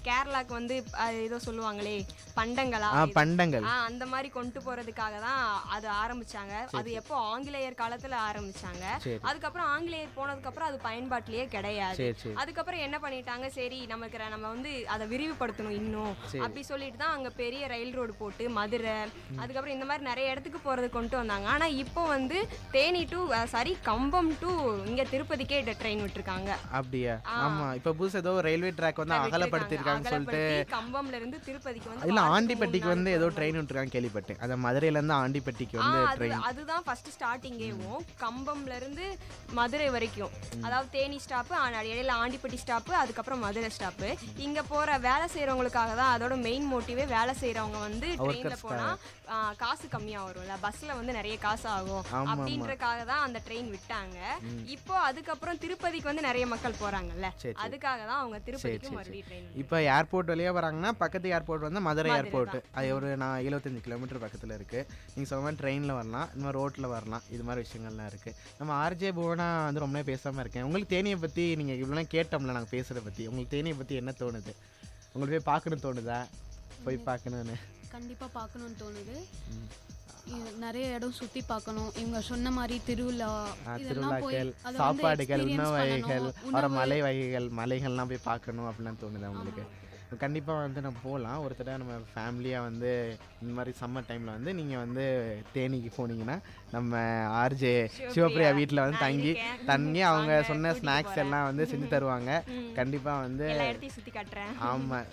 கேரளாக்கு வந்து ஏதோ சொல்லுவாங்களே பண்டங்கள் அந்த மாதிரி கொண்டு போறதுக்காக தான் அது ஆரம்பிச்சாங்க. அது எப்போ ஆங்கிலேயர் காலத்துல ஆரம்பிச்சாங்க. அதுக்கப்புறம் ஆங்கிலேயர் போனதுக்கு அப்புறம் அது பயன்பாட்டிலேயே கிடையாது. அதுக்கப்புறம் என்ன பண்ணிட்டாங்க, சரி நம்ம வந்து அதை விரிவுபடுத்தணும் இன்னும் அப்படி சொல்லிட்டு தான் அங்கே பெரிய ரயில் ரோடு போட்டு மதுரை அதுக்கப்புறம் இந்த மாதிரி நிறைய இடத்துக்கு போகிறது கொண்டு வந்தாங்க. ஆனால் இப்போ வந்து தேனி டு கம்பம் டு இங்கே திருப்பதிக்கே ட்ரெயின் விட்டுருக்காங்க. அப்படியா? ஆமா, இப்போ புதுசு ஏதோ ரயில்வே ட்ராக் வந்து அகலப்படுத்திருக்காங்க சொல்லிட்டு கம்பம்ல இருந்து திருப்பதிக்கு வந்து இல்ல ஆண்டிப்பட்டிக்கு வந்து ஏதோ ட்ரெயின் விட்டுருக்காங்க கேள்விப்பட்டேன். அத மதுரையில இருந்து ஆண்டிப்பட்டிக்கு வந்து ட்ரெயின். அதுதான் ஃபர்ஸ்ட் ஸ்டார்டிங்கேவும் கம்பம்ல இருந்து மதுரை வரைக்கும், அதாவது தேனி ஸ்டாப், இடையில ஆண்டிப்பட்டி ஸ்டாப், அதுக்கப்புறம் மதுரை ஸ்டாப். இங்க போற வேலை செய்யறவங்களுக்காக தான் அதோட மெயின் மோட்டிவே. வேலை செய்யறவங்க வந்து ட்ரெயின்ல போனா காசு கம்மியா வரும்ல, பஸ்ல வந்து நிறைய காசு ஆகும் அப்படின்றதுக்காக தான் அந்த ட்ரெயின் விட்டாங்க. இப்போ அதுக்கப்புறம் திருப்பதிக்கு வந்து நிறைய மக்கள் போறாங்கல்ல, அதுக்காக தான் அவங்க திருப்பதிக்கு மறுபடியும் ட்ரெயின். இப்போ ஏர்போர்ட் வழியா வராங்கன்னா பக்கத்து ஏர்போர்ட் வந்து மதுரை ஏர்போர்ட். அது ஒரு 75 கிலோமீட்டர் பக்கத்தில் இருக்கு. நீங்க சொல்ற மாதிரி ட்ரெயின்ல வரலாம், இந்த மாதிரி ரோட்ல வரலாம். இது மாதிரி விஷயங்கள்லாம் இருக்கு. நம்ம ஆர்ஜே புவனா வந்து ரொம்ப பேசாம இருக்கேன். உங்களுக்கு தேனியை பத்தி நீங்க இவ்வளோ கேட்டோம்ல நாங்கள் பேசுறத பத்தி, உங்களுக்கு தேனியை பத்தி என்ன தோணுது? உங்களுக்கு போய் பார்க்கணும்னு தோணுதா? போய் பார்க்கணும்னு கண்டிப்பாக பார்க்கணும்னு தோணுது. நிறைய இடம் சுற்றி பார்க்கணும். இவங்க சொன்ன மாதிரி திருவிழாக்கள், சாப்பாடுகள், உணவு வகைகள், அப்புறம் மலை வகைகள், மலைகள்லாம் போய் பார்க்கணும் அப்படிலாம் தோணுது உங்களுக்கு? கண்டிப்பாக வந்து நம்ம போகலாம். ஒரு தடவை நம்ம ஃபேமிலியாக வந்து இந்த மாதிரி சம்மர் டைமில் வந்து நீங்கள் வந்து தேனிக்கு போனீங்கன்னா நம்ம ஆர்ஜே சிவப்பிரியா வீட்டில் வந்து தங்கி அவங்க சொன்ன ஸ்நாக்ஸ் எல்லாம் வந்து செஞ்சு தருவாங்க. கண்டிப்பாக வந்து ஆமாம்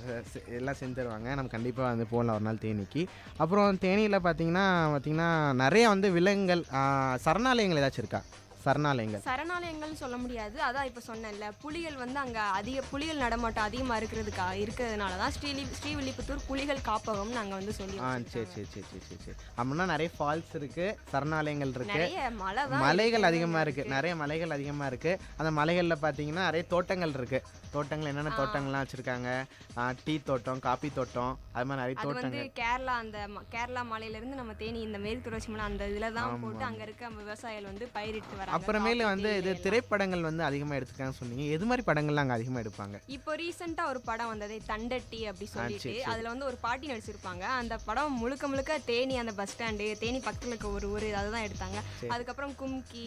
எல்லாம் செஞ்சு தருவாங்க. நம்ம கண்டிப்பாக வந்து போகலாம் ஒரு நாள் தேனிக்கு. அப்புறம் தேனியில் பார்த்தீங்கன்னா நிறைய வந்து விலங்குகள், சரணாலயங்கள் ஏதாச்சும் இருக்கா? சரணாலயங்கள் சொல்ல முடியாது. அதான் இப்போ சொன்னேன்ல, புலிகள் வந்து அங்கே புலிகள் நடமாட்டம் அதிகமாக இருக்கிறதுனால தான் ஸ்ரீவில்லிபுத்தூர் புலிகள் காப்பகம்னு நாங்கள் வந்து சொல்லி. சரி. அப்படின்னா நிறைய ஃபால்ஸ் இருக்கு, சரணாலயங்கள் இருக்கு, மலைகள் அதிகமாக இருக்கு, நிறைய மலைகள் அதிகமாக இருக்கு. அந்த மலைகளில் பார்த்தீங்கன்னா நிறைய தோட்டங்கள் இருக்கு. தோட்டங்கள் என்னென்ன தோட்டங்கள்லாம் வச்சிருக்காங்க? டீ தோட்டம், காபி தோட்டம், அது மாதிரி நிறைய தோட்டங்கள். கேரளா மலையிலேருந்து நம்ம தேனி இந்த மேற்கு தொடர்ச்சி மலை அந்த இதில் தான் போட்டு அங்கே இருக்க விவசாயிகள் வந்து பயிரிட்டு வராங்க. அப்புறமேல வந்து இது திரைப்படங்கள் வந்து அதிகமாக எடுத்துக்காங்க சொன்னீங்க. எது மாதிரி படங்கள்லாம் அங்கே அதிகமாக எடுப்பாங்க? இப்போ ரீசெண்டாக ஒரு படம் வந்தது தண்டட்டி அப்படி சொல்லிட்டு, அதில் வந்து ஒரு பாட்டி நடிச்சிருப்பாங்க. அந்த படம் முழுக்க தேனி அந்த பஸ் ஸ்டாண்டு, தேனி பக்கத்தில் இருக்க ஒரு ஊர், அதுதான் எடுத்தாங்க. அதுக்கப்புறம் கும்கி,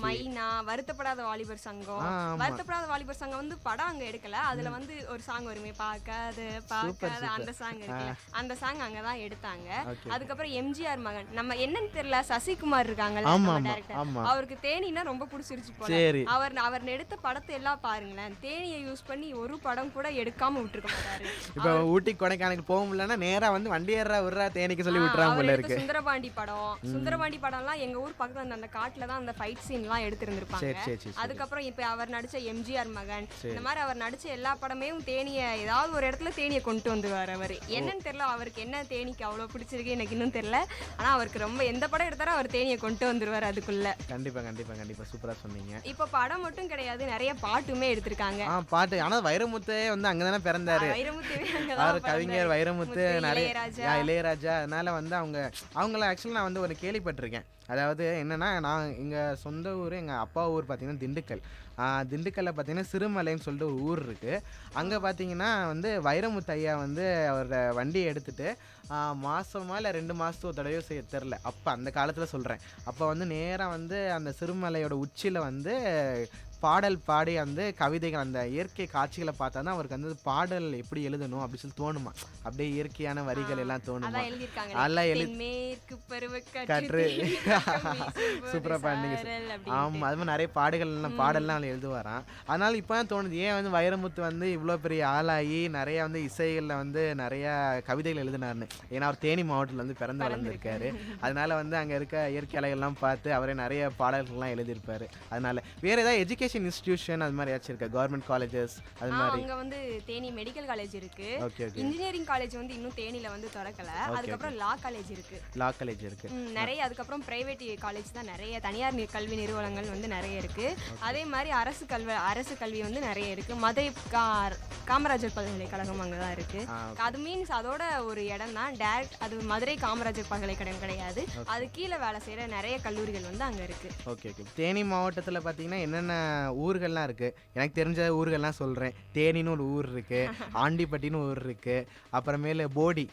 மைனா, வருத்தப்படாத வாலிபர் சங்கம். வருத்தப்படாத வாலிபர் சங்கம் வந்து படம் அங்கே எடுக்கல, அதில் வந்து ஒரு சாங் வருமே, பார்க்காது அந்த சாங் இருக்குல்ல, அந்த சாங் அங்கே தான் எடுத்தாங்க. அதுக்கப்புறம் எம்ஜிஆர் மகன், நம்ம என்னன்னு தெரியல, சசிகுமார் இருக்காங்கல்ல டைரக்டர், அவருக்கு தேனினா ரொம்ப பிடிச்சிருச்சு போல. அவர் எடுத்த படத்தை எல்லாம் பாருங்களேன், தேனியை யூஸ் பண்ணி ஒரு படம் கூட எடுக்காம விட்டுருக்க மாட்டாரு. இப்போ ஊட்டி கொடைக்கானலுக்கு போக முடியலன்னா நேரா வந்து வண்டி ஏறா தேனிக்கு சொல்லி விட்டுறாங்க போல இருக்கு. சுந்தரபாண்டி படம்லாம் எங்க ஊர் பக்கத்துல அந்த காட்டுல தான் அந்த ஃபைட் சீன்லாம் எடுத்திருந்திருப்பாங்க. அதுக்கப்புறம் இப்போ அவர் நடிச்ச எம்ஜிஆர் மகன், இந்த மாதிரி அவர் நடிச்ச எல்லா படமே தேனியை ஏதாவது ஒரு இடத்துல தேனியை கொண்டு வந்துருவார். அவர் என்னன்னு தெரியல, அவருக்கு என்ன தேனிக்கு அவ்வளோ பிடிச்சிருக்கு எனக்கு இன்னும் தெரியல. ஆனா அவருக்கு ரொம்ப எந்த படம் எடுத்தாலும் அவர் தேனியை கொண்டு வந்துருவார் அதுக்குள்ள. கண்டிப்பா சூப்பரா சொன்னீங்க. இப்போ படம் மட்டும் கிடையாது, நிறைய பாட்டுமே எடுத்திருக்காங்க. பாட்டு, ஆனா வைரமுத்து வந்து அங்கதானே பிறந்தாரு. அவர் கவிஞர் வைரமுத்து, நிறைய இளையராஜா. அதனால வந்து அவங்கள ஆக்சுவலி நான் வந்து ஒரு கேள்விப்பட்டிருக்கேன். அதாவது என்னன்னா, நான் எங்கள் சொந்த ஊர், எங்கள் அப்பா ஊர் பார்த்தீங்கன்னா திண்டுக்கல். திண்டுக்கல்லில் பார்த்தீங்கன்னா சிறுமலைன்னு சொல்லிட்டு ஒரு ஊர் இருக்குது. அங்கே பார்த்தீங்கன்னா வந்து வைரமுத்து ஐயா வந்து அவரோட வண்டியை எடுத்துகிட்டு மாதமா இல்லை 2 மாதத்துக்கு ஒரு தடவையோ தெரில, அப்போ அந்த காலத்தில் சொல்கிறேன். அப்போ வந்து நேராக வந்து அந்த சிறுமலையோட உச்சியில் வந்து பாடல் பாடி வந்து கவிதைகள், அந்த இயற்கை காட்சிகளை பார்த்தா தான் அவருக்கு வந்து பாடல் எப்படி எழுதணும் அப்படி சொல்லி தோணுமா. அப்படியே இயற்கையான வரிகள் எல்லாம் தோணுமா. அதெல்லாம் கற்று சூப்பராக பாடுங்க. ஆமாம், அது மாதிரி நிறைய பாடல்லாம் எழுதுவாராம். அதனால இப்போ தான் தோணுது, ஏன் வந்து வைரமுத்து வந்து இவ்வளோ பெரிய ஆளாகி நிறைய வந்து இசைகளில் வந்து நிறைய கவிதைகள் எழுதினார்னு. ஏன்னா அவர் தேனி மாவட்டத்தில் வந்து பிறந்து வளர்ந்துருக்காரு. அதனால வந்து அங்கே இருக்க இயற்கை அலைகள்லாம் பார்த்து அவரே நிறைய பாடல்கள்லாம் எழுதியிருப்பாரு. அதனால வேற ஏதாவது எஜுகேஷன் இன்ஸ்டிடியூஷன் அது மாதிரி ஏதாச்சும் இருக்கா? கவர்மெண்ட் காலேஜஸ் அது மாதிரி? அங்க வந்து தேனி மெடிக்கல் காலேஜ் இருக்கு, இன்ஜினியரிங் காலேஜ் வந்து இன்னும் தேனில வந்து திறக்கல. அதுக்கப்புறம் லா காலேஜ் இருக்கு. நிறைய. அதுக்கப்புறம் பிரைவேட் காலேஜ் தான் நிறைய, தனியார் கல்வி நிறுவனங்கள் வந்து நிறைய இருக்கு. அதே மாதிரி அரசு கல்வி வந்து நிறைய இருக்கு. மதுரை காமராஜர் பல்கலைக்கழகம் அங்கதான் இருக்கு. அது மீன்ஸ் அதோட ஒரு இடம் தான் டைரக்ட். அது மதுரை காமராஜர் பல்கலைக்கழகம் கிடையாது, அது கீழே வேலை செய்யற நிறைய கல்லூரிகள் வந்து அங்க இருக்கு. தேனி மாவட்டத்தில் பார்த்தீங்கன்னா என்னென்ன ஊர்கள்லாம் இருக்குது. எனக்கு தெரிஞ்ச ஊர்கள்லாம் சொல்கிறேன். தேனின்னு ஒரு ஊர் இருக்குது, ஆண்டிப்பட்டின்னு ஊர் இருக்குது, அப்புறமேல போடி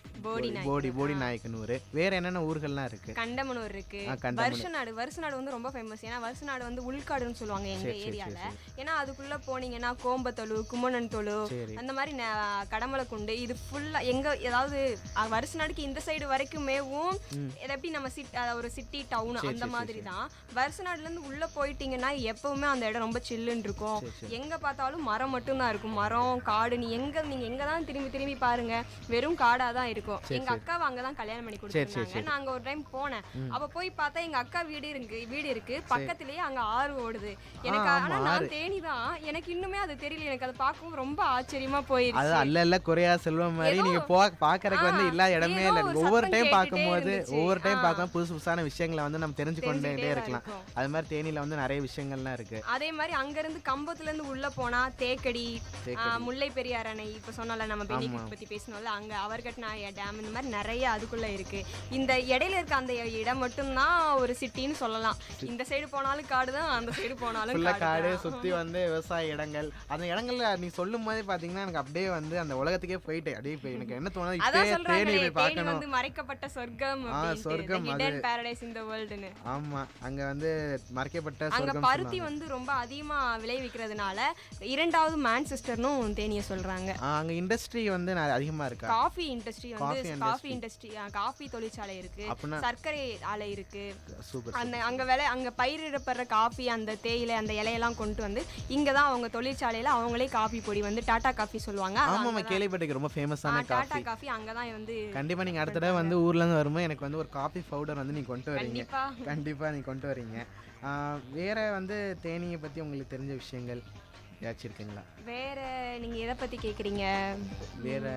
நாயக்கனூர். வேறு என்னென்ன ஊர்கள்லாம் இருக்குது? கண்டமனூர் இருக்குது. வருஷநாடு வந்து ரொம்ப ஃபேமஸ். ஏன்னா வருஷநாடு வந்து உள்காடுன்னு சொல்லுவாங்க எங்கள் ஏரியாவில். ஏன்னா அதுக்குள்ளே போனீங்கன்னா கோம்பத்தொழு, கும்மணன் தொழு, அந்த மாதிரி கடமலைக்குண்டு, இது ஃபுல்லாக எங்கள் ஏதாவது வருஷநாடுக்கு இந்த சைடு வரைக்குமேவும் எப்படி நம்ம ஒரு சிட்டி டவுன் அந்த மாதிரி தான். வருஷநாடுலேருந்து உள்ளே போயிட்டீங்கன்னா எப்பவுமே அந்த இடம் ரொம்ப சில்லுன்னு இருக்கும். எங்கே பார்த்தாலும் மரம் மட்டும்தான் இருக்கும். மரம் காடு, நீங்கள் எங்கே தான் திரும்பி பாருங்க வெறும் காடாக தான் இருக்கும். எங்கள் அக்காவை அங்கே தான் கல்யாணம் பண்ணி கொடுத்துருந்தாங்க. நான் அங்கே ஒரு டைம் போனேன். அப்போ போய் பார்த்தா எங்கள் அக்கா வீடு இருக்கு பக்கத்துலேயே அங்கே ஆறு ஓடுது. எனக்கு ஆனால் நான் தேனி தான், எனக்கு இன்னுமே அது தெரியல. எனக்கு அதை பார்க்கவும் ரொம்ப ஆச்சரியமா போயிருச்சு. அல்ல குறையா செல்வம் மாதிரி நீங்க பாக்குறதுக்கு வந்து எல்லா இடமே இல்லை. ஒவ்வொரு டைம் பார்க்கும்போது புதுசான விஷயங்களை வந்து நம்ம தெரிஞ்சு கொண்டே இருக்கலாம். அது மாதிரி தேனியில வந்து நிறைய விஷயங்கள்லாம் இருக்கு. அதே மாதிரி அங்க இருந்து கம்பத்துல இருந்து உள்ள போனா தேக்கடி, முல்லை பெரியார் அணை, இப்ப சொன்னால நம்ம பெனிஃபிட் பத்தி பேசணும்ல, அங்க அவர்கட்நாய டேம், இந்த மாதிரி நிறைய அதுக்குள்ள இருக்கு. இந்த இடையில இருக்க அந்த இடம் மட்டும்தான் ஒரு சிட்டின்னு சொல்லலாம். இந்த சைடு போனாலும் காடு தான், அந்த சைடு போனாலும் காடு. சுத்தி வந்து விவசாய இடங்கள், அந்த இடங்கள்ல நீ சொல்லும் போதே பாத்தீங்கன்னா எனக்கு அப்படியே வந்து அந்த உலகத்துக்கே போயிட்டு அப்படியே எனக்கு என்ன தோணுது, தேனி போய் பார்க்கணும். வந்து மறைக்கப்பட்ட சொர்க்கம், ஹிடன் பாரடைஸ் இன் தி வேர்ல்ட்னு. ஆமா, அங்க வந்து மறைக்கப்பட்ட சொர்க்கம். அங்க பருத்தி வந்து ரொம்ப அதிகமா விளைவிக்கிறதுனால இரண்டாவது மான்செஸ்டர்னு தேனியை சொல்றாங்க. அங்க இண்டஸ்ட்ரி வந்து அதிகமா இருக்கு. காஃபி இண்டஸ்ட்ரி காஃபி தொழிற்சாலை இருக்கு, சர்க்கரை ஆலை இருக்கு. அங்க பயிரிடப்படுற காஃபி, அந்த தேயிலை, அந்த இலையெல்லாம் கொண்டு வந்து இங்கதான் அவங்க தொழிற்சாலையில அவங்களே காஃபி பொடி வந்து டாடா காஃபி சொல்லுவாங்க. ஆமா, கேள்விப்பட்டிருக்கேன். ரொம்ப ஃபேமஸான டாடா காஃபி அங்கதான் வந்து. கண்டிப்பா நீங்க அடுத்த தடவை வந்து ஊர்ல இருந்து வரும்போது எனக்கு வந்து ஒரு காஃபி பவுடர் வந்து நீங்க கொண்டு வரீங்க. கண்டிப்பா நீங்க கொண்டு வரீங்க. வேற வந்து தேனியை பத்தி உங்களுக்கு தெரிஞ்ச விஷயங்கள் ஏதாச்சும் இருக்குங்களா? வேற நீங்க எதை பத்தி கேக்குறீங்க? வேற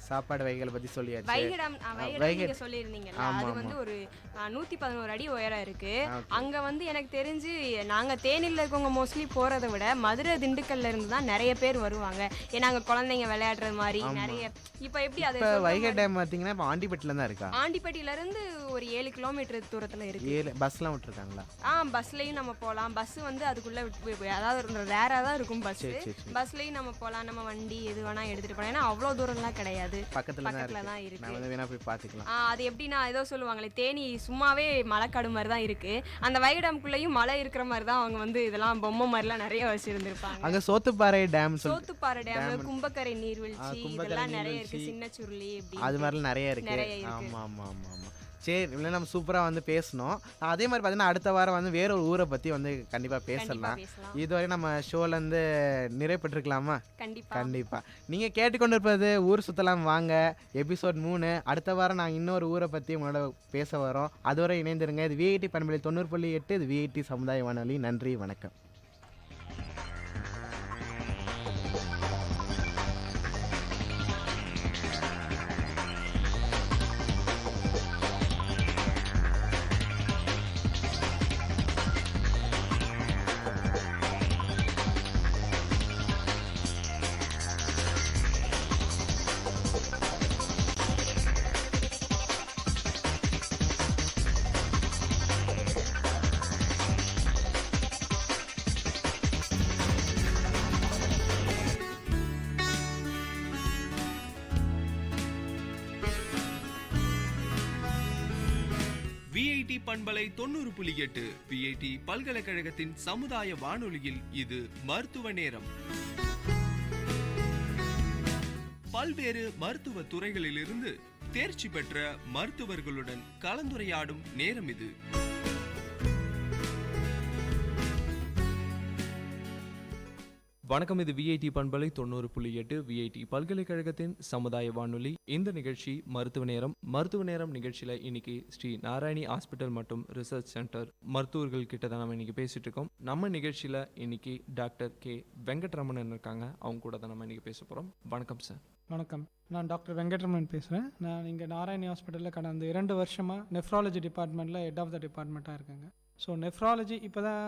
சாப்பாடு வகைகளை பத்தி சொல்லியாச்சு. வைகடம் நீங்க சொல்லியிருந்தீங்கல்ல, அது வந்து ஒரு 111 அடி உயரம் இருக்கு. அங்க வந்து எனக்கு தெரிஞ்சு நாங்க தேனியில் இருக்கவங்க மோஸ்ட்லி போறதை விட மதுரை, திண்டுக்கல்ல இருந்து தான் நிறைய பேர் வருவாங்க. ஏன்னா அங்க குழந்தைங்க விளையாடுறது மாதிரி நிறைய. இப்ப எப்படி அது வைகை டேம் பாத்தீங்கன்னா இப்ப ஆண்டிப்பட்டில தான் இருக்கா? ஆண்டிப்பட்டில இருந்து ஒரு 7 கிலோமீட்டர் தூரத்துல இருக்கு. பஸ்லாம் விட்டுருக்காங்களா? பஸ்லயும் நம்ம போலாம். பஸ் வந்து அதுக்குள்ள அதாவது ரேரா தான் இருக்கும் பஸ். பஸ்லயும் நம்ம போலாம். நம்ம வண்டி எது வேணா எடுத்துட்டு போலாம். ஏன்னா அவ்வளவு தூரம்லாம் கிடையாது, பக்கத்துல தான் இருக்கு. நாம வேணா போய் பாத்துக்கலாம். அது எப்படின்னா ஏதோ சொல்லுவாங்களே, தேனி சும்மாவே மலைக்காடு மாதிரி தான் இருக்கு. அந்த வைகடாம்குள்ளேயும் மலை இருக்கிற மாதிரி தான் அவங்க வந்து இதெல்லாம் பொம்மை மாதிரிலாம் நிறைய வச்சிருந்திருப்பாங்க. அங்க சோத்துப்பாறை டேம், கும்பக்கரை நீர்வீழ்ச்சி, இதெல்லாம் நிறைய இருக்கு. சின்ன சுருளி, அது மாதிரிலாம் நிறைய இருக்கு. ஆமா ஆமா ஆமா ஆமா. சரி, இல்லை நம்ம சூப்பராக வந்து பேசணும். அதே மாதிரி பார்த்தீங்கன்னா அடுத்த வாரம் வந்து வேற ஒரு ஊரை பற்றி வந்து கண்டிப்பாக பேசலாம். இதுவரை நம்ம ஷோலேருந்து நிறைவேற்றிருக்கலாமா? கண்டிப்பாக. நீங்கள் கேட்டுக்கொண்டிருப்பது ஊர் சுற்றலாம் வாங்க எபிசோட் 3. அடுத்த வாரம் நாங்கள் இன்னொரு ஊரை பற்றி உங்களோட பேச வரோம். அதுவரை இணைந்திருங்க. இது விஐடி பண்பலை 90.8. இது விஐடி சமுதாய வானொலி. நன்றி, வணக்கம். விஐடி பண்பலை 90.8 விஐடி பல்கலைக்கழகத்தின் சமுதாய வானொலியில் இது மருத்துவ நேரம். பல்வேறு மருத்துவ துறைகளிலிருந்து தேர்ச்சி பெற்ற மருத்துவர்களுடன் கலந்துரையாடும் நேரம் இது. வணக்கம். இது விஐடி பண்பலை 90.8 விஐடி பல்கலைக்கழகத்தின் சமுதாய வானொலி. இந்த நிகழ்ச்சி மருத்துவ நேரம் நிகழ்ச்சியில் இன்னைக்கு ஸ்ரீ நாராயணி ஹாஸ்பிட்டல் மற்றும் ரிசர்ச் சென்டர் மருத்துவர்கள் கிட்ட தான் நம்ம இன்னைக்கு பேசிட்டு இருக்கோம். நம்ம நிகழ்ச்சியில் இன்னைக்கு டாக்டர் கே வெங்கட்ரமணன் இருக்காங்க. அவங்க கூட தான் நம்ம இன்னைக்கு பேச போகிறோம். வணக்கம் சார். வணக்கம், நான் டாக்டர் வெங்கட்ரமணன் பேசுகிறேன். நான் இங்கே நாராயணி ஹாஸ்பிட்டலில் கடந்த 2 வருஷமாக நெஃப்ராலஜி டிபார்ட்மெண்ட்டில் ஹெட் ஆஃப் த டிபார்ட்மெண்ட்டாக இருக்கேங்க. ஸோ நெஃப்ராலஜி இப்போ தான்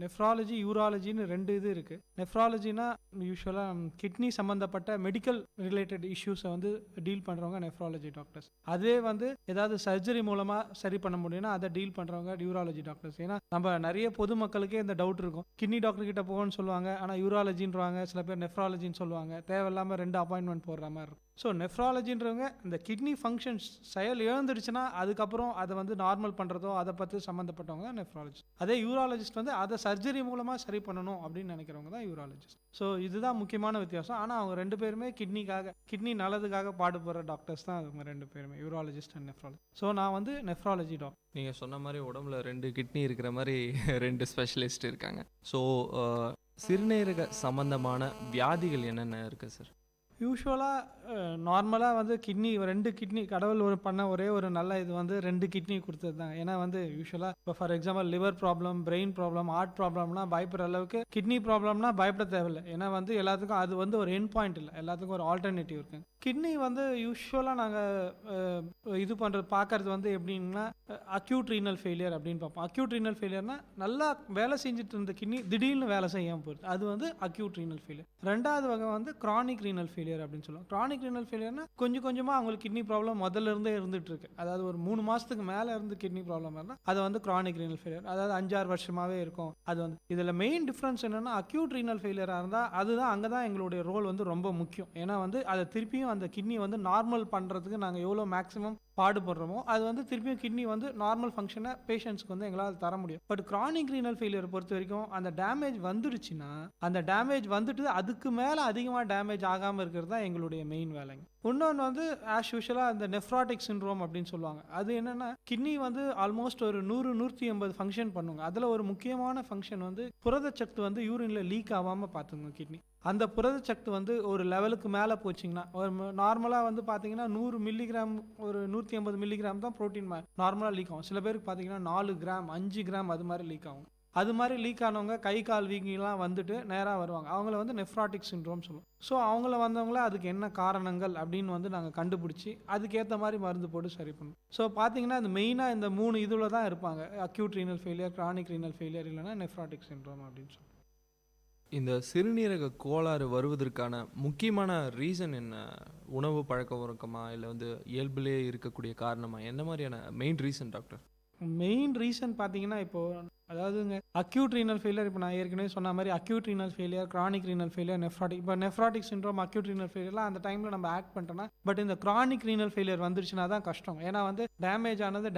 நெஃப்ராலஜி யூராலஜின்னு 2 இது இருக்குது. நெஃப்ராலஜினா யூஸ்வலாக கிட்னி சம்மந்தப்பட்ட மெடிக்கல் ரிலேட்டட் இஷ்யூஸை வந்து டீல் பண்ணுறவங்க நெஃப்ராலஜி டாக்டர்ஸ். அதே வந்து ஏதாவது சர்ஜரி மூலமாக சரி பண்ண முடியும்னா அதை டீல் பண்ணுறவங்க யூராலஜி டாக்டர்ஸ். ஏன்னா நம்ம நிறைய பொதுமக்களுக்கே இந்த டவுட் இருக்கும், கிட்னி டாக்டர் கிட்ட போகணும்னு சொல்லுவாங்க, ஆனால் யூராலஜின்றாங்க, சில பேர் நெஃப்ராலஜின்னு சொல்லுவாங்க, தேவையில்லாமல் 2 அப்பாயின்மெண்ட் போடுற மாதிரி இருக்கும். ஸோ நெஃப்ராலஜின்றவங்க இந்த கிட்னி ஃபங்க்ஷன்ஸ் செயல் இழந்துடுச்சுன்னா அதுக்கப்புறம் அதை வந்து நார்மல் பண்ணுறதோ அதை பற்றி சம்மந்தப்பட்டவங்க தான் நெஃப்ராலஜிஸ்ட். அதே யூராலஜிஸ்ட் வந்து அதை சர்ஜரி மூலமாக சரி பண்ணணும் அப்படின்னு நினைக்கிறவங்க தான் யூராலஜிஸ்ட். ஸோ இதுதான் முக்கியமான வித்தியாசம். ஆனால் அவங்க 2 பேருமே கிட்னி நல்லதுக்காக பாடுபடுற டாக்டர்ஸ் தான் அவங்க 2 பேருமே, யூராலஜிஸ்ட் அண்ட் நெஃப்ராலஜி. ஸோ நான் வந்து நெஃப்ராலஜி டாக்டர். நீங்கள் சொன்ன மாதிரி உடம்புல 2 கிட்னி இருக்கிற மாதிரி 2 ஸ்பெஷலிஸ்ட் இருக்காங்க. ஸோ சிறுநீரக சம்பந்தமான வியாதிகள் என்னென்ன இருக்குது சார்? யூஸ்வலாக நார்மலாக வந்து கிட்னி 2 கிட்னி கடவுள் பண்ண ஒரே ஒரு நல்ல இது வந்து 2 கிட்னி கொடுத்தது தான். ஏன்னா வந்து யூஸ்வலாக இப்போ for example liver problem, brain problem, heart ப்ராப்ளம்னா பயப்படுற அளவுக்கு கிட்னி ப்ராப்ளம்னா பயப்பட தேவையில்லை. ஏன்னா வந்து எல்லாத்துக்கும் அது வந்து ஒரு எண்ட் பாயிண்ட் இல்லை, எல்லாத்துக்கும் ஒரு ஆல்டர்னேட்டிவ் இருக்குங்க. கிட்னி வந்து யூஸ்வலாக நாங்கள் இது பண்ணுறது பார்க்கறது வந்து எப்படின்னா அக்யூட் ரீனல் ஃபெயிலியர் அப்படின்னு பார்ப்போம். அக்யூட் ரீனல் ஃபெயிலியர்னா நல்லா வேலை செஞ்சுட்டு இருந்த கிட்னி திடீர்னு வேலை செய்யாமல் போகுது, அது வந்து அக்யூட் ரீனல் ஃபெயிலியர். 2வது வகை வந்து கிரானிக் ரீனல் ஃபெயிலியர் அப்படின்னு சொல்லுவோம். கிரானிக் ரீனல் ஃபெயிலியர்னா கொஞ்சம் கொஞ்சமாக அவங்களுக்கு கிட்னி ப்ராப்ளம் முதல்ல இருந்தே இருந்துட்டு இருக்கு, அதாவது ஒரு 3 மாதத்துக்கு மேலே இருந்து கிட்னி ப்ராப்ளம் இருந்தால் அது வந்து கிரானிக் ரீனல் ஃபெயிலியர், அதாவது 5-6 வருஷமாகவே இருக்கும். அது வந்து இதில் மெயின் டிஃப்ரென்ஸ் என்னென்னா அக்யூட் ரீனல் ஃபெயிலியராக இருந்தால் அதுதான் அங்கே தான் எங்களுடைய ரோல் வந்து ரொம்ப முக்கியம். ஏன்னா வந்து அதை திருப்பியும் அந்த கிட்னி வந்து நார்மல் பண்ணுறதுக்கு நாங்கள் எவ்வளோ மேக்ஸிமம் பாடுபடுறோமோ அது வந்து திருப்பியும் கிட்னி வந்து நார்மல் ஃபங்க்ஷனை பேஷண்ட்ஸ்க்கு வந்து எங்களால் தர முடியும். பட் கிரானிக் ரீனல் ஃபெயிலியர் பொறுத்த வரைக்கும் அந்த டேமேஜ் வந்துடுச்சுன்னா அந்த டேமேஜ் வந்துட்டு அதுக்கு மேலே அதிகமாக டேமேஜ் ஆகாமல் இருக்கிறது தான் எங்களுடைய மெயின் வேலைங்க. இன்னொன்று வந்து ஆஸ் யூஷுவலாக அந்த நெஃப்ராட்டிக் சிண்ட்ரோம் அப்படின்னு சொல்லுவாங்க. அது என்னென்னா கிட்னி வந்து ஆல்மோஸ்ட் ஒரு 100-150 ஃபங்க்ஷன் பண்ணுங்க. அதில் ஒரு முக்கியமான ஃபங்க்ஷன் வந்து புரதச்சத்து வந்து யூரினில் லீக் ஆகாமல் பார்த்துங்க கிட்னி. அந்த புரதச்சத்து வந்து ஒரு லெவலுக்கு மேலே போச்சிங்கன்னா ஒரு நார்மலாக வந்து பார்த்தீங்கன்னா 100 மில்லிகிராம் ஒரு 150 மில்லிகிராம் தான் ப்ரோட்டீன் நார்மலாக லீக் ஆகும். சில பேருக்கு பார்த்தீங்கன்னா 4 கிராம் 5 கிராம் அது மாதிரி லீக் ஆகும். அது மாதிரி லீக் ஆனவங்க கை கால் வீங்கிலாம் வந்துட்டு நேராக வருவாங்க, அவங்கள வந்து நெஃப்ராட்டிக் சிண்ட்ரோம் சொல்லுவோம். ஸோ அவங்கள வந்தவங்கள அதுக்கு என்ன காரணங்கள் அப்படின்னு வந்து நாங்கள் கண்டுபிடிச்சி அதுக்கேற்ற மாதிரி மருந்து போட்டு சரி பண்ணுவோம். ஸோ பார்த்தீங்கன்னா அது மெயினாக இந்த 3 இதில் தான் இருப்பாங்க, acute renal failure, chronic renal failure, இல்லைனா நெஃப்ராட்டிக் சிண்ட்ரோம் அப்படின்னு சொல்லி. இந்த சிறுநீரக கோளாறு வருவதற்கான முக்கியமான ரீசன் என்ன? உணவு பழக்க வழக்கமா இல்லை வந்து இயல்பிலே இருக்கக்கூடிய காரணமா? என்ன மாதிரியான main reason doctor? Main reason பார்த்தீங்கன்னா இப்போது அதாவதுங்க அக்யூட் ரீனல் ஃபெயிலியர், இப்போ நான் ஏற்கனவே சொன்ன மாதிரி acute renal failure, chronic renal failure, nephrotic. இப்போ நெஃப்ராட்டிக் சிண்ட்ரோம், அக்யூட் ரீனல் ஃபெயிலியர்லாம் அந்த டைமில் நம்ம ஆக்ட் பண்ணிட்டோம்னா, பட் இந்த கிரானிக் ரீனல் ஃபெயிலியர் வந்துருச்சுன்னா தான் கஷ்டம். ஏன்னா வந்து டேமேஜ் ஆனது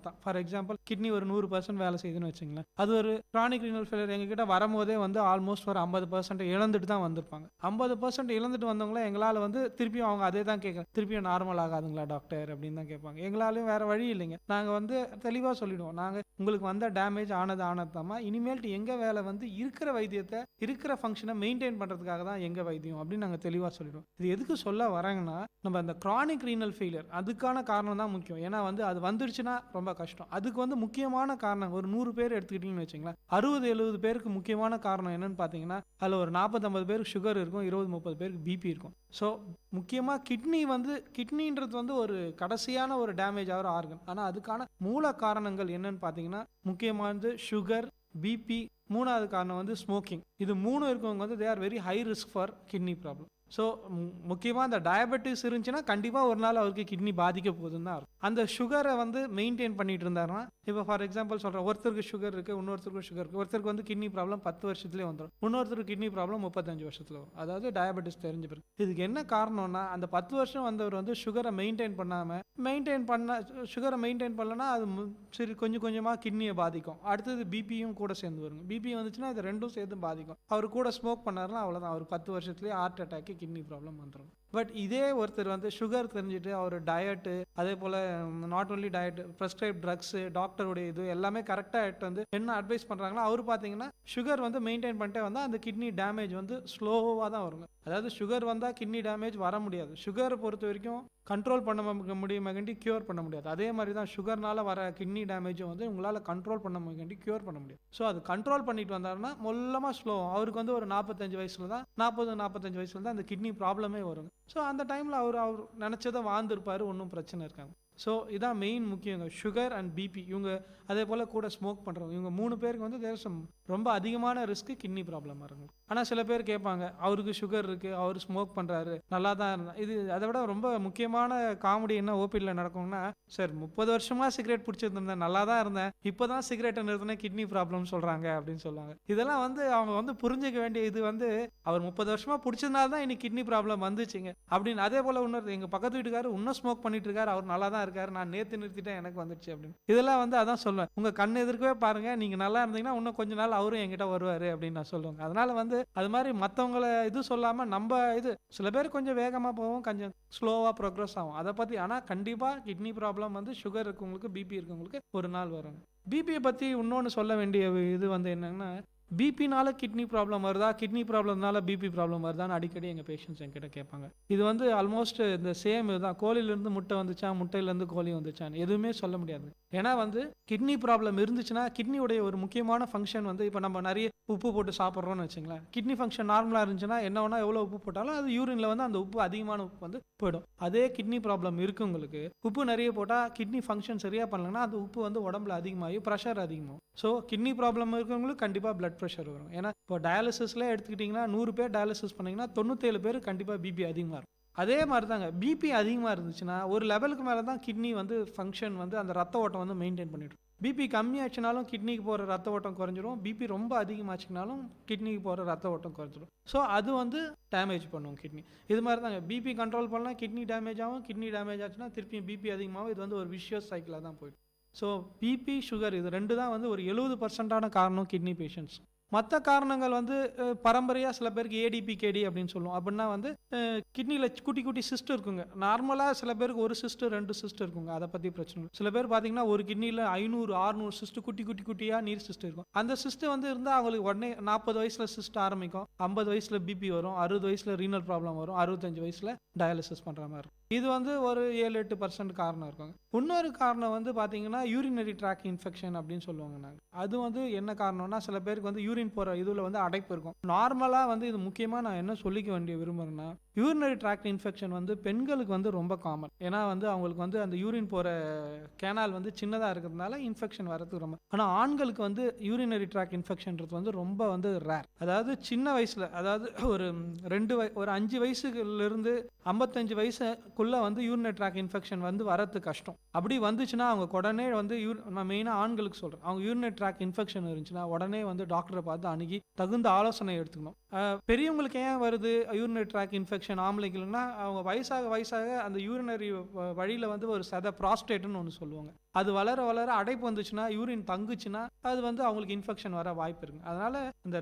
தான். ஃபார் எக்ஸாம்பிள் கிட்னி ஒரு 100% வேலை செய்யுதுன்னு வச்சுங்களேன், அது ஒரு கிரானிக் ரீனல் ஃபெயிலியர் எங்ககிட்ட வரும்போதே வந்து ஆல்மோஸ்ட் ஒரு 50% இழந்துட்டு தான் வந்திருப்பாங்க. 50% இழந்துட்டு வந்தவங்களே எங்களால் வந்து திருப்பியும் அவங்க அதே தான் கேட்குறேன், திருப்பியும் நார்மல் ஆகாதுங்களா டாக்டர் அப்படின்னு தான் கேட்பாங்க. எங்களாலையும் வேறு வழி இல்லைங்க, நாங்கள் வந்து தெளிவாக சொல்லிவிடுவோம், நாங்கள் உங்களுக்கு வந்த டேமேஜ் ஆனதாமா, இனிமேல்ட்டு எங்கள் வேலை வந்து இருக்கிற வைத்தியத்தை இருக்கிற ஃபங்க்ஷனை மெயின்டைன் பண்ணுறதுக்காக தான் எங்கள் வைத்தியம் அப்படின்னு நாங்கள் தெளிவாக சொல்லிடுவோம். இது எதுக்கு சொல்ல வராங்கன்னா, நம்ம அந்த கிரானிக் ரீனல் ஃபெயிலியர் அதுக்கான காரணம் தான் முக்கியம். ஏன்னா வந்து அது வந்துடுச்சுன்னா ரொம்ப கஷ்டம். அதுக்கு வந்து முக்கியமான காரணம் ஒரு 100 பேர் எடுத்துக்கிட்டிங்கன்னு வச்சுங்களேன், 60-70 பேருக்கு முக்கியமான காரணம் என்னன்னு பார்த்தீங்கன்னா, அதில் ஒரு 40-50 பேருக்கு சுகர் இருக்கும், 20-30 பேருக்கு பிபி இருக்கும். ஸோ முக்கியமாக கிட்னின்றது வந்து ஒரு கடைசியான ஒரு டேமேஜ் ஆகிற ஆர்கன். ஆனால் அதுக்கான மூல காரணங்கள் என்னன்னு பார்த்தீங்கன்னா, முக்கியமானது சுகர், பிபி, 3வது காரணம் வந்து ஸ்மோக்கிங். இது 3 இருக்கவங்க வந்து they are very high risk for kidney problem. So முக்கியமாக அந்த டயபெட்டிஸ் இருந்துச்சுன்னா கண்டிப்பாக ஒரு நாள் அவருக்கு கிட்னி பாதிக்க போகுதுன்னு தான் இருக்கும். அந்த சுகரை வந்து மெயின்டைன் பண்ணிட்டு இருந்தாருன்னா, இப்போ ஃபார் எக்ஸாம்பிள் சொல்கிறேன், ஒருத்தருக்கு சுகர் இருக்குது, இன்னொருத்தருக்கு சுகர் இருக்குது. ஒருத்தருக்கு வந்து கிட்னி ப்ராப்ளம் 10 வருஷத்துலேயே வந்துடும், இன்னொருத்தருக்கு கிட்னி ப்ராப்ளம் 35 வருஷத்தில் வரும், அதாவது டயபெட்டிஸ் தெரிஞ்ச பிறகு. இதுக்கு என்ன காரணம்னா, அந்த 10 வருஷம் வந்தவர் வந்து சுகரை மெயின்டைன் பண்ணலன்னா அது சரி கொஞ்சம் கொஞ்சமாக கிட்னியை பாதிக்கும். அடுத்தது பிபியும் கூட சேர்ந்து வருங்க. பிபி வந்துச்சுன்னா இது ரெண்டும் சேர்த்து பாதிக்கும். அவர் கூட ஸ்மோக் பண்ணாருன்னா அவ்வளோதான், அவர் 10 வருஷத்துலேயே ஹார்ட் அட்டாக்கு, கிட்னி ப்ராப்ளம் வந்துடும். பட் இதே ஒருத்தர் வந்து சுகர் தெரிஞ்சுட்டு அவர் டயட்டு, அதே போல் not only diet, prescribe drugs, டாக்டருடைய இது எல்லாமே கரெக்டாக எடுத்து வந்து என்ன அட்வைஸ் பண்ணுறாங்களோ அவர் பார்த்தீங்கன்னா சுகர் வந்து மெயின்டைன் பண்ணிட்டே வந்தால் அந்த கிட்னி டேமேஜ் வந்து ஸ்லோவாக தான் வருங்க. அதாவது சுகர் வந்தால் கிட்னி டேமேஜ் வர முடியாது. சுகரை பொறுத்த வரைக்கும் கண்ட்ரோல் பண்ண முடியுமாண்டி க்யூர் பண்ண முடியாது. அதே மாதிரி தான் சுகர்னால வர கிட்னி டேமேஜும் வந்து உங்களால் கண்ட்ரோல் பண்ண முடியாண்டி க்யூர் பண்ண முடியாது. ஸோ அது கண்ட்ரோல் பண்ணிட்டு வந்தாருன்னா மொல்லமாக ஸ்லோ. அவருக்கு வந்து ஒரு 45 வயசில் தான் 40-45 வயசில் தான் அந்த கிட்னி ப்ராப்ளமே வருங்க. ஸோ அந்த டைமில் அவர் நினச்சதை வாழ்ந்துருப்பார், ஒன்றும் பிரச்சனை இருக்காங்க. ஸோ இதான் மெயின் முக்கியங்க. சுகர் அண்ட் பிபி இவங்க, அதே போல் கூட ஸ்மோக் பண்ணுறவங்க, இவங்க 3 பேருக்கு வந்து தேர் சம் ரொம்ப அதிகமான ரிஸ்க்கு கிட்னி ப்ராப்ளம் வருங்க. ஆனால் சில பேர் கேட்பாங்க, அவருக்கு சுகர் இருக்குது, அவர் ஸ்மோக் பண்ணுறாரு, நல்லா தான் இருந்தா. இது அதை விட ரொம்ப முக்கியமான காமெடி என்ன ஓபியில் நடக்கும்னா, சார் 30 வருஷமாக சிகரெட் பிடிச்சிருந்தேன், நல்லா தான் இருந்தேன், இப்போ தான் சிகரெட்டை நிறுத்தினா கிட்னி ப்ராப்ளம் சொல்கிறாங்க அப்படின்னு சொல்லுவாங்க. இதெல்லாம் வந்து அவங்க வந்து புரிஞ்சிக்க வேண்டிய இது வந்து, அவர் 30 வருஷமாக பிடிச்சதுனால தான் இன்னைக்கு கிட்னி ப்ராப்ளம் வந்துச்சுங்க அப்படின்னு. அதே போல் இன்னொரு எங்கள் பக்கத்து வீட்டுக்காரர் இன்னும் ஸ்மோக் பண்ணிட்டு இருக்காரு, அவர் நல்லா தான் இருக்காரு, நான் நேற்று நிறுத்திட்டேன் எனக்கு வந்துடுச்சு அப்படின்னு. இதெல்லாம் வந்து அதான் சொல்லுவேன், உங்கள் கண் எதிர்க்கவே பாருங்கள், நீங்கள் நல்லா இருந்தீங்கன்னா இன்னும் கொஞ்ச நாள் அவரும் என்கிட்ட வருவார் அப்படின்னு நான் சொல்லுவேங்க. அதனால வந்து அது மாதிரி மற்றவங்கள இது சொல்லாமல் நம்ம இது, சில பேர் கொஞ்சம் வேகமாக போகும், கொஞ்சம் ஸ்லோவாக ப்ரோக்ரஸ் ஆகும் அதை பற்றி. ஆனால் கண்டிப்பாக கிட்னி ப்ராப்ளம் வந்து சுகர் இருக்கவங்களுக்கு, பிபி இருக்கவங்களுக்கு ஒரு நாள் வருங்க. பிபியை பற்றி இன்னொன்று சொல்ல வேண்டிய இது வந்து என்னன்னா, பிபினால கிட்னி ப்ராப்ளம் வருதா, கிட்னி ப்ராப்ளம்னால பிபி ப்ராப்ளம் வருதான்னு அடிக்கடி எங்கள் பேஷண்ட்ஸ் என்கிட்ட கேட்பாங்க. இது வந்து ஆல்மோஸ்ட் இந்த சேம் இதுதான், கோழியிலேருந்து முட்டை வந்துச்சா, முட்டையிலேருந்து கோழி வந்துச்சான்னு எதுவுமே சொல்ல முடியாது. ஏன்னா வந்து கிட்னி ப்ராப்ளம் இருந்துச்சுன்னா, கிட்னியுடைய ஒரு முக்கியமான ஃபங்க்ஷன் வந்து, இப்போ நம்ம நிறைய உப்பு போட்டு சாப்பிட்றோன்னு வச்சுங்களேன், கிட்னி ஃபங்க்ஷன் நார்மலாக இருந்துச்சுன்னா என்ன வேணா எவ்வளோ உப்பு போட்டாலும் அது யூரினில் வந்து அந்த உப்பு, அதிகமான உப்பு வந்து போயிடும். அதே கிட்னி ப்ராப்ளம் இருக்குங்களுக்கு உப்பு நிறைய போட்டால் கிட்னி ஃபங்க்ஷன் சரியாக பண்ணலன்னா அந்த உப்பு வந்து உடம்புல அதிகமாகி ப்ரெஷர் அதிகமாகும். ஸோ கிட்னி ப்ராப்ளம் இருக்கவங்களுக்கு கண்டிப்பாக பிளட் ப்ரெஷர் வரும். ஏன்னா இப்போ டயாலிசிஸ்ல எடுத்துக்கிட்டிங்கன்னா 100 பேர் டயாலிசிஸ் பண்ணிங்கன்னா 97 பேர் கண்டிப்பாக பிபி அதிகமாக இருக்கும். அதே மாதிரி தாங்க, பிபி அதிகமாக இருந்துச்சுன்னா ஒரு லெவலுக்கு மேலே தான் கிட்னி வந்து ஃபங்க்ஷன் வந்து அந்த ரத்த ஓட்டம் வந்து மெயின்டைன் பண்ணிடும். பிபி கம்மியாச்சுனாலும் கிட்னிக்கு போகிற ரத்த ஓட்டம் குறைஞ்சிரும், பிபி ரொம்ப அதிகமாச்சுனாலும் கிட்னிக்கு போகிற ரத்த ஓட்டம் குறைஞ்சிரும். ஸோ அது வந்து டேமேஜ் பண்ணும் கிட்னி. இது மாதிரி தாங்க, பிபி கண்ட்ரோல் பண்ணலாம், கிட்னி டேமேஜ் ஆகும், கிட்னி டேமேஜ் ஆச்சுன்னா திருப்பியும் பிபி அதிகமாகும். இது வந்து ஒரு விஷியஸ் சைக்கிளாக தான் போயிடும். ஸோ பிபி, சுகர் இது 2 தான் வந்து ஒரு 70% காரணம் கிட்னி பேஷண்ட்ஸ். மற்ற காரணங்கள் வந்து பரம்பரையாக சில பேருக்கு ஏடிபி கேடி அப்படின்னு சொல்லுவோம். அப்படின்னா வந்து கிட்னியில் குட்டி குட்டி சிஸ்ட் இருக்குங்க. நார்மலாக சில பேருக்கு ஒரு சிஸ்ட்டு 2 சிஸ்ட் இருக்குங்க, அதை பற்றி பிரச்சனை இல்லை. சில பேர் பார்த்தீங்கன்னா ஒரு கிட்னியில் 500 600 சிஸ்ட், குட்டி குட்டி குட்டியாக நீர் சிஸ்ட் இருக்கும். அந்த சிஸ்ட் வந்து இருந்தால் அவங்களுக்கு உடனே 40 வயசில் சிஸ்ட் ஆரம்பிக்கும், 50 வயசில் பிபி வரும், 60 வயசில் ரீனல் ப்ராப்ளம் வரும், 65 வயசில் டயாலிசிஸ் பண்ணுற மாதிரி இருக்கும். இது வந்து ஒரு 7-8% காரணம் இருக்குங்க. இன்னொரு காரணம் வந்து பார்த்தீங்கன்னா யூரினரி ட்ராக் இன்ஃபெக்ஷன் அப்படின்னு சொல்லுவாங்க நாங்கள். அது வந்து என்ன காரணம்னா, சில பேருக்கு வந்து யூரின் போகிற இதில் வந்து அடைப்பு இருக்கும். நார்மலாக வந்து இது முக்கியமாக நான் என்ன சொல்லிக்க வேண்டிய விரும்புகிறேன்னா, யூரினரி ட்ராக்ட் இன்ஃபெக்ஷன் வந்து பெண்களுக்கு வந்து ரொம்ப காமன். ஏன்னா வந்து அவங்களுக்கு வந்து அந்த யூரின் போகிற கேனால் வந்து சின்னதாக இருக்கிறதுனால இன்ஃபெக்ஷன் வரதுக்கு ரொம்ப. ஆனால் ஆண்களுக்கு வந்து யூரினரி ட்ராக்ட் இன்ஃபெக்ஷன்றது வந்து ரொம்ப வந்து ரேர். அதாவது சின்ன வயசில், அதாவது ஒரு 5 வயசுலேருந்து 55 வயசுக்குள்ளே வந்து யூரினரி ட்ராக்ட் இன்ஃபெக்ஷன் வந்து வரது கஷ்டம். அப்படி வந்துச்சுன்னா அவங்க உடனே வந்து நான் மெயினாக ஆண்களுக்கு சொல்கிறேன், அவங்க யூரினரி ட்ராக்ட் இன்ஃபெக்ஷன் இருந்துச்சுன்னா உடனே வந்து டாக்டரை பார்த்து அணுகி தகுந்த ஆலோசனை எடுத்துக்கணும். பெரியவங்களுக்கு ஏன் வருது யூரினரி ட்ராக்ட் இன்ஃபெக்ஷன் ஆம்பளைங்களுக்குன்னா, அவங்க வயசாக அந்த யூரினரி வழியில் வந்து ஒரு ப்ராஸ்டேட்னு ஒன்று சொல்லுவாங்க, அது வளர வளர அடைப்பு வந்துச்சுன்னா, யூரின் தங்குச்சுன்னா அது வந்து அவங்களுக்கு இன்ஃபெக்ஷன் வர வாய்ப்பு இருக்குது. அதனால் இந்த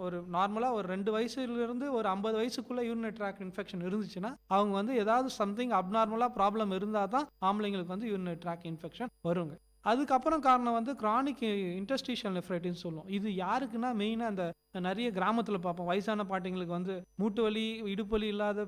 ஒரு நார்மலாக ஒரு 2 வயசுலேருந்து ஒரு 50 வயசுக்குள்ளே யூரினரி ட்ராக்ட் இன்ஃபெக்ஷன் இருந்துச்சுன்னா அவங்க வந்து ஏதாவது சம்திங் அப்நார்மலாக ப்ராப்ளம் இருந்தால் தான் ஆம்பளைங்களுக்கு வந்து யூரினரி ட்ராக்ட் இன்ஃபெக்ஷன் வருங்க. அதுக்கப்புறம் காரணம் வந்து கிரானிக் இன்டர்ஸ்டிஷியல் நெஃப்ரைட்டிஸ் சொல்லுவோம். இது யாருக்குன்னா மெயினாக அந்த நிறைய கிராமத்தில் பார்ப்போம், வயசான பாட்டிங்களுக்கு வந்து மூட்டு வலி, இடுப்பு வலி இல்லாத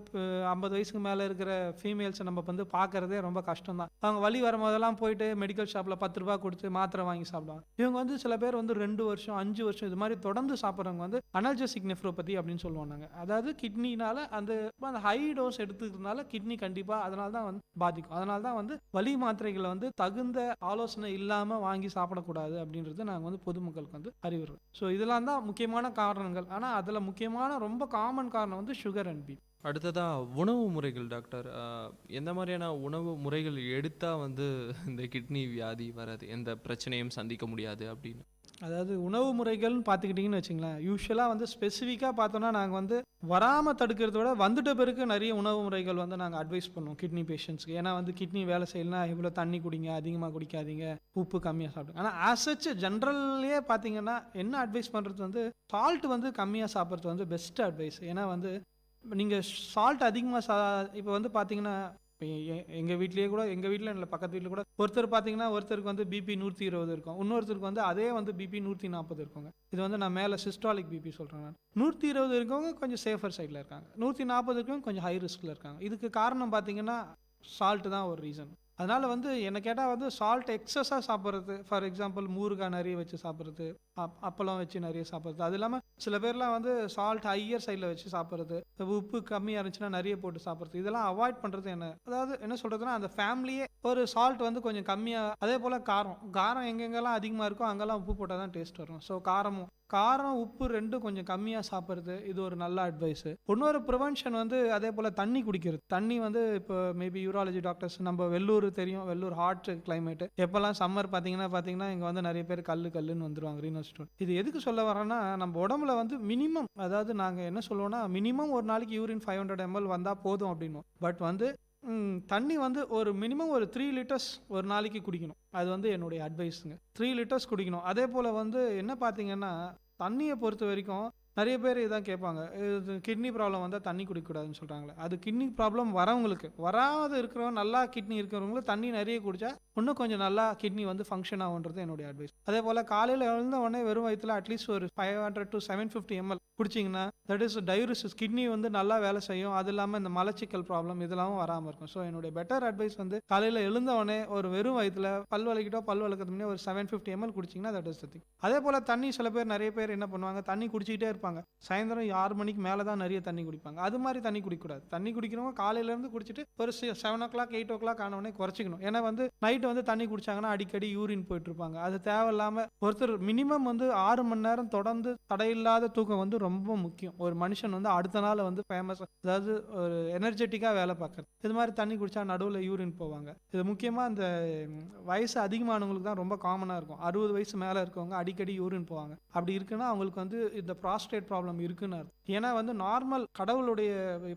50 வயசுக்கு மேலே இருக்கிற ஃபீமேல்ஸை நம்ம வந்து பார்க்குறதே ரொம்ப கஷ்டம் தான். அவங்க வலி வரும்போதெல்லாம் போயிட்டு மெடிக்கல் ஷாப்பில் 10 ரூபா கொடுத்து மாத்திரை வாங்கி சாப்பிடுவாங்க. இவங்க வந்து சில பேர் வந்து 2 வருஷம் 5 வருஷம் இது மாதிரி தொடர்ந்து சாப்பிட்றவங்க வந்து அனல்ஜெசிக் நெஃப்ரோபதி அப்படின்னு சொல்லுவோம் நாங்கள். அதாவது கிட்னினால அந்த ஹை டோஸ் எடுத்துக்கிறதுனால கிட்னி கண்டிப்பாக அதனால தான் வந்து பாதிக்கும். அதனால தான் வந்து வலி மாத்திரைகளை வந்து தகுந்த ஆலோசனை இல்லாமல் வாங்கி சாப்பிடக்கூடாது அப்படின்றது நாங்கள் வந்து பொதுமக்களுக்கு வந்து அறிவுறுறோம். ஸோ இதெல்லாம் தான் முக்கியமான காரணங்கள். ஆனால் அதில் முக்கியமான ரொம்ப காமன் காரணம் வந்து சுகர் அண்ட் பிபி. அடுத்ததாக உணவு முறைகள் டாக்டர், எந்த மாதிரியான உணவு முறைகள் எடுத்தால் வந்து இந்த கிட்னி வியாதி வராது, எந்த பிரச்சனையும் சந்திக்க முடியாது அப்படின்னு? அதாவது உணவு முறைகள்னு பார்த்துக்கிட்டிங்கன்னு வச்சுங்களேன், யூஸ்வலாக வந்து ஸ்பெசிஃபிக்காக பார்த்தோன்னா நாங்கள் வந்து வராமல் தடுக்கிறத விட வந்துட்ட பிறகு நிறைய உணவு முறைகள் வந்து நாங்கள் அட்வைஸ் பண்ணுவோம் கிட்னி பேஷண்ட்ஸ்க்கு. ஏன்னா வந்து கிட்னி வேலை செய்யலைன்னா இவ்வளோ தண்ணி குடிங்க, அதிகமாக குடிக்காதீங்க, உப்பு கம்மியாக சாப்பிடுங்க. ஆனால் ஆஸ் சச் ஜென்ரல்லே பார்த்தீங்கன்னா என்ன அட்வைஸ் பண்ணுறது வந்து சால்ட் வந்து கம்மியாக சாப்பிட்றது வந்து பெஸ்ட் அட்வைஸ். ஏன்னா வந்து நீங்கள் சால்ட் அதிகமாக இப்போ வந்து பார்த்தீங்கன்னா, எங்கள் வீட்லேயே கூட, எங்கள் வீட்டில் இல்லை பக்கத்து வீட்டில் கூட ஒருத்தர் பார்த்தீங்கன்னா, ஒருத்தருக்கு வந்து பிபி 120 இருக்கும், இன்னொருத்தருக்கு வந்து அதே வந்து பிபி 140 இருக்குங்க. இது வந்து நான் மேலே சிஸ்டாலிக் பிபி சொல்கிறேன். நான் 120 இருக்கவங்க கொஞ்சம் சேஃபர் சைடில் இருக்காங்க, 140 இருக்கவங்க கொஞ்சம் ஹை ரிஸ்கில் இருக்காங்க. இதுக்கு காரணம் பார்த்தீங்கன்னா சால்ட்டு தான் ஒரு ரீசன். அதனால் வந்து என்னை கேட்டால் வந்து சால்ட் எக்ஸஸாக சாப்பிட்றது, ஃபார் எக்ஸாம்பிள் ஊறுகாய் நிறைய வச்சு சாப்பிட்றது, அப்பளம் வச்சு நிறைய சாப்பிட்றது, அது இல்லாமல் சில பேர்லாம் வந்து சால்ட் ஹையர் சைடில் வச்சு சாப்பிட்றது, உப்பு கம்மியாக இருந்துச்சுன்னா நிறைய போட்டு சாப்பிட்றது, இதெல்லாம் அவாய்ட் பண்ணுறது. அதாவது என்ன சொல்கிறதுனா அந்த ஃபேமிலியே ஒரு சால்ட் வந்து கொஞ்சம் கம்மியாக, அதே போல் காரம் எங்கெங்கெல்லாம் அதிகமாக இருக்கோ அங்கெல்லாம் உப்பு போட்டால் தான் டேஸ்ட் வரும். ஸோ காரம் உப்பு ரெண்டும் கொஞ்சம் கம்மியாக சாப்பிட்றது, இது ஒரு நல்ல அட்வைஸு. இன்னொரு ப்ரிவென்ஷன் வந்து அதே போல் தண்ணி குடிக்கிறது. தண்ணி வந்து இப்போ மேபி யூராலஜி டாக்டர்ஸ், நம்ம வெள்ளூர் தெரியும், வெள்ளூர் ஹாட் கிளைமேட்டு, எப்போல்லாம் சம்மர் பார்த்தீங்கன்னா இங்கே வந்து நிறைய பேர் கல்லுன்னு வந்துடுவாங்க ரீனல் ஸ்டோன். இது எதுக்கு சொல்ல வரேன்னா, நம்ம உடம்புல வந்து மினிமம், அதாவது நாங்கள் என்ன சொல்லுவோம்னா மினிமம் ஒரு நாளைக்கு யூரின் 500 ml வந்தால் போதும் அப்படின்னும். பட் வந்து தண்ணி வந்து ஒரு மினிமம் ஒரு 3 லிட்டர்ஸ் ஒரு நாளைக்கு குடிக்கணும். அது வந்து என்னுடைய அட்வைஸுங்க. 3 லிட்டர்ஸ் குடிக்கணும். அதே போல் வந்து என்ன பார்த்தீங்கன்னா, தண்ணியை பொறுத்த வரைக்கும் நிறைய பேர் இதான் கேட்பாங்க, இது கிட்னி ப்ராப்ளம் வந்தால் தண்ணி குடிக்கக்கூடாதுன்னு சொல்கிறாங்களே. அது கிட்னி ப்ராப்ளம் வரவங்களுக்கு, வராது இருக்கிறவங்க, நல்லா கிட்னி இருக்கிறவங்களுக்கு தண்ணி நிறைய குடித்தா இன்னும் கொஞ்சம் நல்லா கிட்னி வந்து ஃபங்க்ஷன் ஆகுன்றது என்னுடைய அட்வைஸ். அதே போல் காலையில் எழுந்த உடனே வெறும் வயிற்றில் அட்லீஸ்ட் ஒரு 500 to 750 ml குடிச்சிங்கன்னா தட் இஸ் டயூரிசிஸ், கிட்னி வந்து நல்லா வேலை செய்யும். அது இல்லாமல் இந்த மலச்சிக்கல் ப்ராப்ளம் இதெல்லாம் வராமல் இருக்கும். ஸோ என்னுடைய பெட்டர் அட்வைஸ் வந்து காலையில் எழுந்த உடனே ஒரு வெறும் வயிற்றில் பல் வளர்க்கறதுக்கு முன்னே ஒரு 750 ml குடிச்சிங்கன்னா தட் இஸ் த திங். அதே போல் தண்ணி சில பேர் நிறைய பேர் என்ன பண்ணுவாங்க, தண்ணி குடிச்சிக்கிட்டே இருப்பாங்க. சாயந்தரம் 6 மணிக்கு மேலே தான் நிறைய தண்ணி குடிப்பாங்க. அது மாதிரி தண்ணி குடிக்கக்கூடாது. தண்ணி குடிக்கிறவங்க காலையிலேருந்து குடிச்சிட்டு ஒரு 7 o'clock 8 o'clock ஆனவொடனே குறைச்சிக்கணும். ஏன்னா வந்து நைட்டு வந்து தண்ணி குடிச்சாங்கன்னா அடிக்கடி யூரின் போயிட்டு இருப்பாங்க. அது தேவையில்லாமல் ஒருத்தர் மினிமம் வந்து 6 மணி நேரம் தொடர்ந்து தடையில்லாத தூக்கம் வந்து ரொம்ப முக்கியம். ஒரு மனுஷன் வந்து அடுத்த நாள் வந்து ஃபேமஸ், அதாவது ஒரு எனர்ஜெட்டிக்காக வேலை பார்க்குறது. இது மாதிரி தண்ணி குடிச்சா நடுவில் யூரின் போவாங்க. இது முக்கியமாக இந்த வயசு அதிகமானவங்களுக்கு தான் ரொம்ப காமனாக இருக்கும். 60 வயசு மேலே இருக்கவங்க அடிக்கடி யூரின் போவாங்க. அப்படி இருக்குன்னா அவங்களுக்கு வந்து இந்த ப்ராஸ்டேட் ப்ராப்ளம் இருக்குன்னு அர்த்தம். ஏன்னா வந்து நார்மல் கடவுளுடைய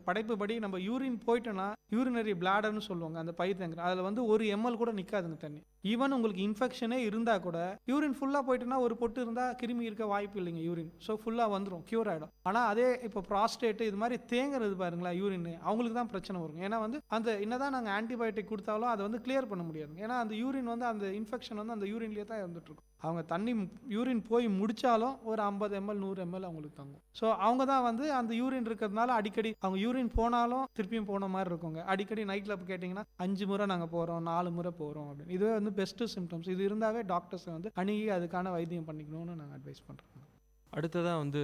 படைப்பு படி நம்ம யூரின் போயிட்டோன்னா யூரினரி பிளாடர்னு சொல்லுவாங்க, அந்த பை தேங்குற, அதில் வந்து 1 ml கூட நிற்காதுங்க தண்ணி. ஈவன் உங்களுக்கு இன்ஃபெக்ஷனே இருந்தால் கூட யூரின் ஃபுல்லாக போயிட்டுனா ஒரு பொட்டு இருந்தால் கிருமி இருக்க வாய்ப்பு இல்லைங்க. யூரின் ஸோ ஃபுல்லாக வந்துடும், க்யூர் ஆகிடும். ஆனால் அதே இப்போ ப்ராஸ்டேட்டு இது மாதிரி தேங்குறது பாருங்களா யூரின், அவங்களுக்கு தான் பிரச்சனை வரும். ஏன்னா வந்து அந்த என்னதான் நாங்கள் ஆன்டிபயோட்டிக் கொடுத்தாலும் அதை வந்து கிளியர் பண்ண முடியாது. ஏன்னா அந்த யூரின் வந்து அந்த இன்ஃபெக்ஷன் வந்து அந்த யூரின்லேயே தான் இருந்துட்டு இருக்கும். அவங்க தண்ணி யூரின் போய் முடித்தாலும் ஒரு 50 ml 100 ml அவங்களுக்கு தங்கும். ஸோ அவங்க தான் வந்து அந்த யூரின் இருக்கிறதுனால அடிக்கடி அவங்க யூரின் போனாலும் திருப்பியும் போன மாதிரி இருக்குங்க. அடிக்கடி நைட்டில் கேட்டிங்கன்னா 5 முறை நாங்கள் போகிறோம், 4 முறை போகிறோம் அப்படின்னு. இதுவே வந்து பெஸ்ட்டு சிம்டம்ஸ். இது இருந்தாவே டாக்டர்ஸை வந்து அணுகி அதுக்கான வைத்தியம் பண்ணிக்கணும்னு நாங்கள் அட்வைஸ் பண்ணுறோம். அடுத்ததாக வந்து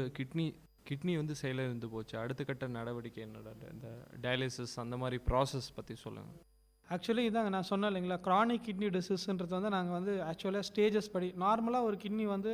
கிட்னி வந்து செயலில் இருந்து போச்சு, அடுத்த கட்ட நடவடிக்கை என்னடா, இந்த டயாலிசிஸ் அந்த மாதிரி ப்ராசஸ் பற்றி சொல்லுங்கள். ஆக்சுவலி இதாங்க நான் சொன்னேன் இல்லைங்களா, க்ரானிக் கிட்னி டிசீஸ்ன்றது வந்து நாங்கள் வந்து ஆக்சுவலாக ஸ்டேஜஸ் படி நார்மலாக ஒரு கிட்னி வந்து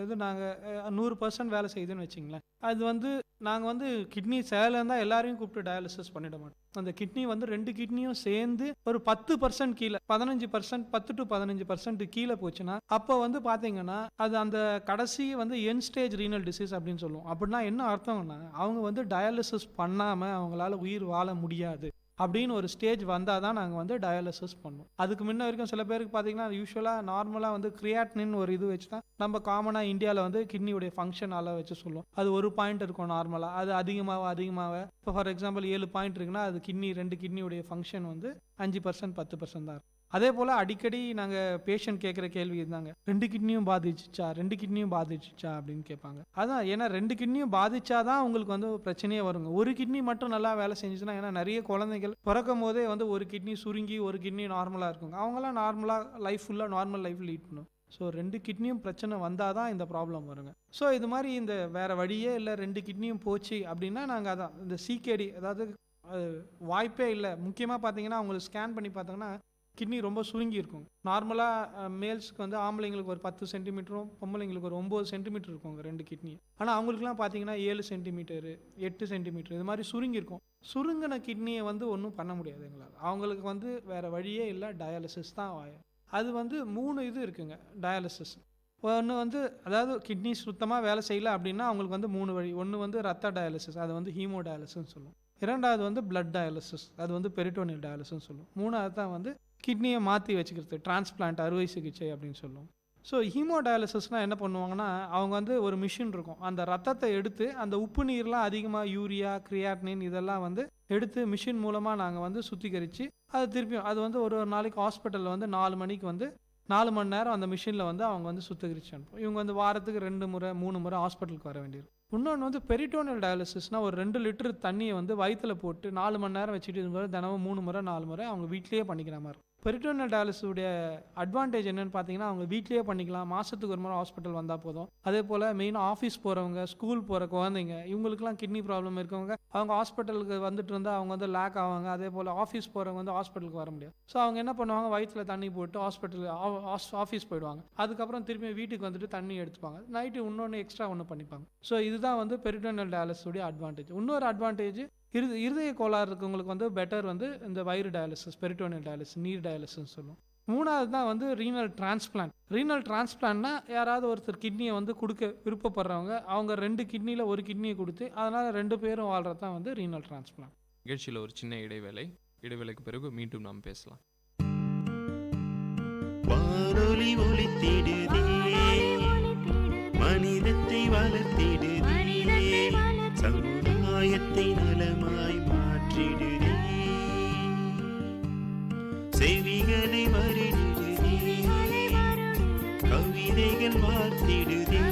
இது நாங்கள் 100% வேலை செய்யுதுன்னு வச்சிங்களேன். அது வந்து நாங்கள் வந்து கிட்னி சேலஇருந்தால் எல்லாரையும் கூப்பிட்டு டயாலிசிஸ் பண்ணிட மாட்டோம். அந்த கிட்னி வந்து 2 கிட்னியும் சேர்ந்து ஒரு 10% கீழே 15% 10 to 15% கீழே போச்சுன்னா அப்போ வந்து பார்த்தீங்கன்னா அது அந்த கடைசி வந்து என் ஸ்டேஜ் ரீனல் டிசீஸ் அப்படின்னு சொல்லுவோம். அப்படின்னா என்ன அர்த்தம்னா அவங்க வந்து டயாலிசிஸ் பண்ணாமல் அவங்களால உயிர் வாழ முடியாது அப்படின்னு ஒரு ஸ்டேஜ் வந்தால் தான் நாங்கள் வந்து டயாலிசிஸ் பண்ணுவோம். அதுக்கு முன்ன வரைக்கும் சில பேருக்கு பார்த்தீங்கன்னா யூஸ்வலாக நார்மலாக வந்து கிரியாட்டினின் ஒரு இது வச்சு தான் நம்ம காமனாக இந்தியாவில் வந்து கிட்னியுடைய ஃபங்க்ஷன் அளவு வச்சு சொல்லுவோம். அது 1 பாயிண்ட் இருக்கும் நார்மலாக. அது அதிகமாக இப்போ ஃபார் எக்ஸாம்பிள் 7 பாயிண்ட் இருக்குன்னா அது 2 கிட்னியுடைய ஃபங்க்ஷன் வந்து 5% 10% தான் இருக்கும். அதே போல் அடிக்கடி நாங்கள் பேஷண்ட் கேட்குற கேள்வி இருந்தாங்க, 2 கிட்னியும் பாதிச்சுச்சா அப்படின்னு கேட்பாங்க. அதான் ஏன்னா 2 கிட்னியும் பாதிச்சாதான் உங்களுக்கு வந்து பிரச்சனையே வருங்க. ஒரு கிட்னி மட்டும் நல்லா வேலை செஞ்சுச்சுன்னா, ஏன்னா நிறைய குழந்தைகள் பிறக்கும் போதே வந்து ஒரு கிட்னி சுருங்கி ஒரு கிட்னி நார்மலாக இருக்குங்க. அவங்களாம் நார்மலாக லைஃப் ஃபுல்லாக நார்மல் லைஃப் லீட் பண்ணும். ஸோ 2 கிட்னியும் பிரச்சனை வந்தால் தான் இந்த ப்ராப்ளம் வருங்க. ஸோ இது மாதிரி இந்த வேறு வழியே இல்லை, 2 கிட்னியும் போச்சு அப்படின்னா நாங்கள் அதான் இந்த சிகேடி, அதாவது வாய்ப்பே இல்லை. முக்கியமாக பார்த்தீங்கன்னா அவங்களுக்கு ஸ்கேன் பண்ணி பார்த்தோங்கன்னா கிட்னி ரொம்ப சுருங்கி இருக்கும். நார்மலாக மேல்ஸ்க்கு வந்து ஆம்பளைங்களுக்கு ஒரு 10 சென்டிமீட்டரும் பொம்பளைங்களுக்கு ஒரு 9 சென்டிமீட்டர் இருக்குங்க 2 கிட்னி. ஆனால் அவங்களுக்குலாம் பார்த்தீங்கன்னா 7 சென்டிமீட்டரு 8 சென்டிமீட்டர் இது மாதிரி சுருங்கி இருக்கும். சுருங்கின கிட்னியை வந்து ஒன்றும் பண்ண முடியாது எங்களால். அவங்களுக்கு வந்து வேறு வழியே இல்லை, டயாலிசிஸ் தான். அது வந்து 3 இது இருக்குங்க டயாலிசிஸ். ஒன்று வந்து அதாவது கிட்னி சுத்தமாக வேலை செய்யலை அப்படின்னா அவங்களுக்கு வந்து 3 வழி. ஒன்று வந்து ரத்த டயாலிசிஸ், அது வந்து ஹீமோ டயாலிசிஸ்ன்னு சொல்லுவோம். 2வது வந்து பிளட் டயாலிசிஸ், அது வந்து பெரிட்டோனியல் டயாலிசிஸ்ன்னு சொல்லுவோம். 3வது தான் வந்து கிட்னியை மாற்றி வச்சுக்கிறது, டிரான்ஸ்பிளான்ட் அறுவை சிகிச்சை அப்படின்னு சொல்லுவோம். ஸோ ஹீமோ டயாலிசிஸ்னால் என்ன பண்ணுவாங்கன்னா அவங்க வந்து ஒரு மிஷின் இருக்கும், அந்த ரத்தத்தை எடுத்து அந்த உப்பு நீர்லாம் அதிகமாக யூரியா கிரியாட்டினின் இதெல்லாம் வந்து எடுத்து மிஷின் மூலமாக நாங்கள் வந்து சுத்திகரித்து அது திருப்பியும் அது வந்து ஒரு நாளைக்கு ஹாஸ்பிட்டலில் வந்து 4 மணிக்கு வந்து 4 மணி நேரம் அந்த மிஷினில் வந்து அவங்க வந்து சுத்திகரித்து அனுப்புவோம். இவங்க வந்து வாரத்துக்கு 2 முறை 3 முறை ஹாஸ்பிட்டலுக்கு வர வேண்டியிருக்கும். இன்னொன்று வந்து பெரிட்டோனியல் டயாலிசிஸ்னால் ஒரு 2 லிட்டர் தண்ணியை வந்து வயிற்றுல போட்டு 4 மணி நேரம் வச்சுட்டு இது தினமும் 3 முறை 4 முறை அவங்க வீட்லேயே பண்ணிக்கிற மாதிரி. பெரிட்டோனியல் டயாலிசிஸுடைய அட்வான்டேஜ் என்னென்னு பார்த்தீங்கன்னா அவங்க வீட்லேயே பண்ணிக்கலாம், மாதத்துக்கு ஒரு முறை ஹாஸ்பிட்டல் வந்தால் போதும். அதே போல் மெயினாக ஆஃபீஸ் போகிறவங்க, ஸ்கூல் போகிற குழந்தைங்க, இவங்களுக்குலாம் கிட்னி ப்ராப்ளம் இருக்கவங்க அவங்க ஹாஸ்பிட்டலுக்கு வந்துட்டு இருந்தால் அவங்க வந்து லேக் ஆவாங்க. அதே போல் ஆஃபீஸ் போகிறவங்க வந்து ஹாஸ்பிட்டலுக்கு வர முடியாது. ஸோ அவங்க என்ன பண்ணுவாங்க, வயிற்றுல தண்ணி போட்டு ஆஃபீஸ் போயிடுவாங்க. அதுக்கப்புறம் திரும்பி வீட்டுக்கு வந்துட்டு தண்ணி எடுத்துப்பாங்க. நைட்டு இன்னொன்று எக்ஸ்ட்ரா ஒன்று பண்ணிப்பாங்க. ஸோ இதுதான் வந்து பெரிட்டோனியல் டயாலிசிஸுடைய அட்வான்டேஜ். இன்னொரு அட்வான்டேஜ் இருதய கோளாறு இருக்கவங்களுக்கு வந்து பெட்டர் வந்து இந்த வயிறு டயாலிசிஸ், பெரிட்டோனியல் டயாலிசிஸ், நீர் டயாலிசிஸ் சொல்லுவோம். மூணாவது தான் வந்து ரீனல் டிரான்ஸ்பிளான்ட். ரீனல் டிரான்ஸ்பிளான்ட்னா யாராவது ஒருத்தர் கிட்னியை வந்து கொடுக்க விருப்பப்படுறவங்க அவங்க 2 கிட்னியில் ஒரு கிட்னியை கொடுத்து அதனால் 2 பேரும் வாழ்கிறது தான் வந்து ரீனல் டிரான்ஸ்பிளான்ட். நிகழ்ச்சியில் ஒரு சின்ன இடைவேளைக்கு பிறகு மீண்டும் நாம் பேசலாம். வானொலி ஒலித்திடுதே, மனிதத்தை வளர்த்திடுதே, சமுதாயத்தை நலமாய் மாற்றிடுதே, செவிகளை வருடிடுதே, கவிதைகள் வார்த்திடுதே,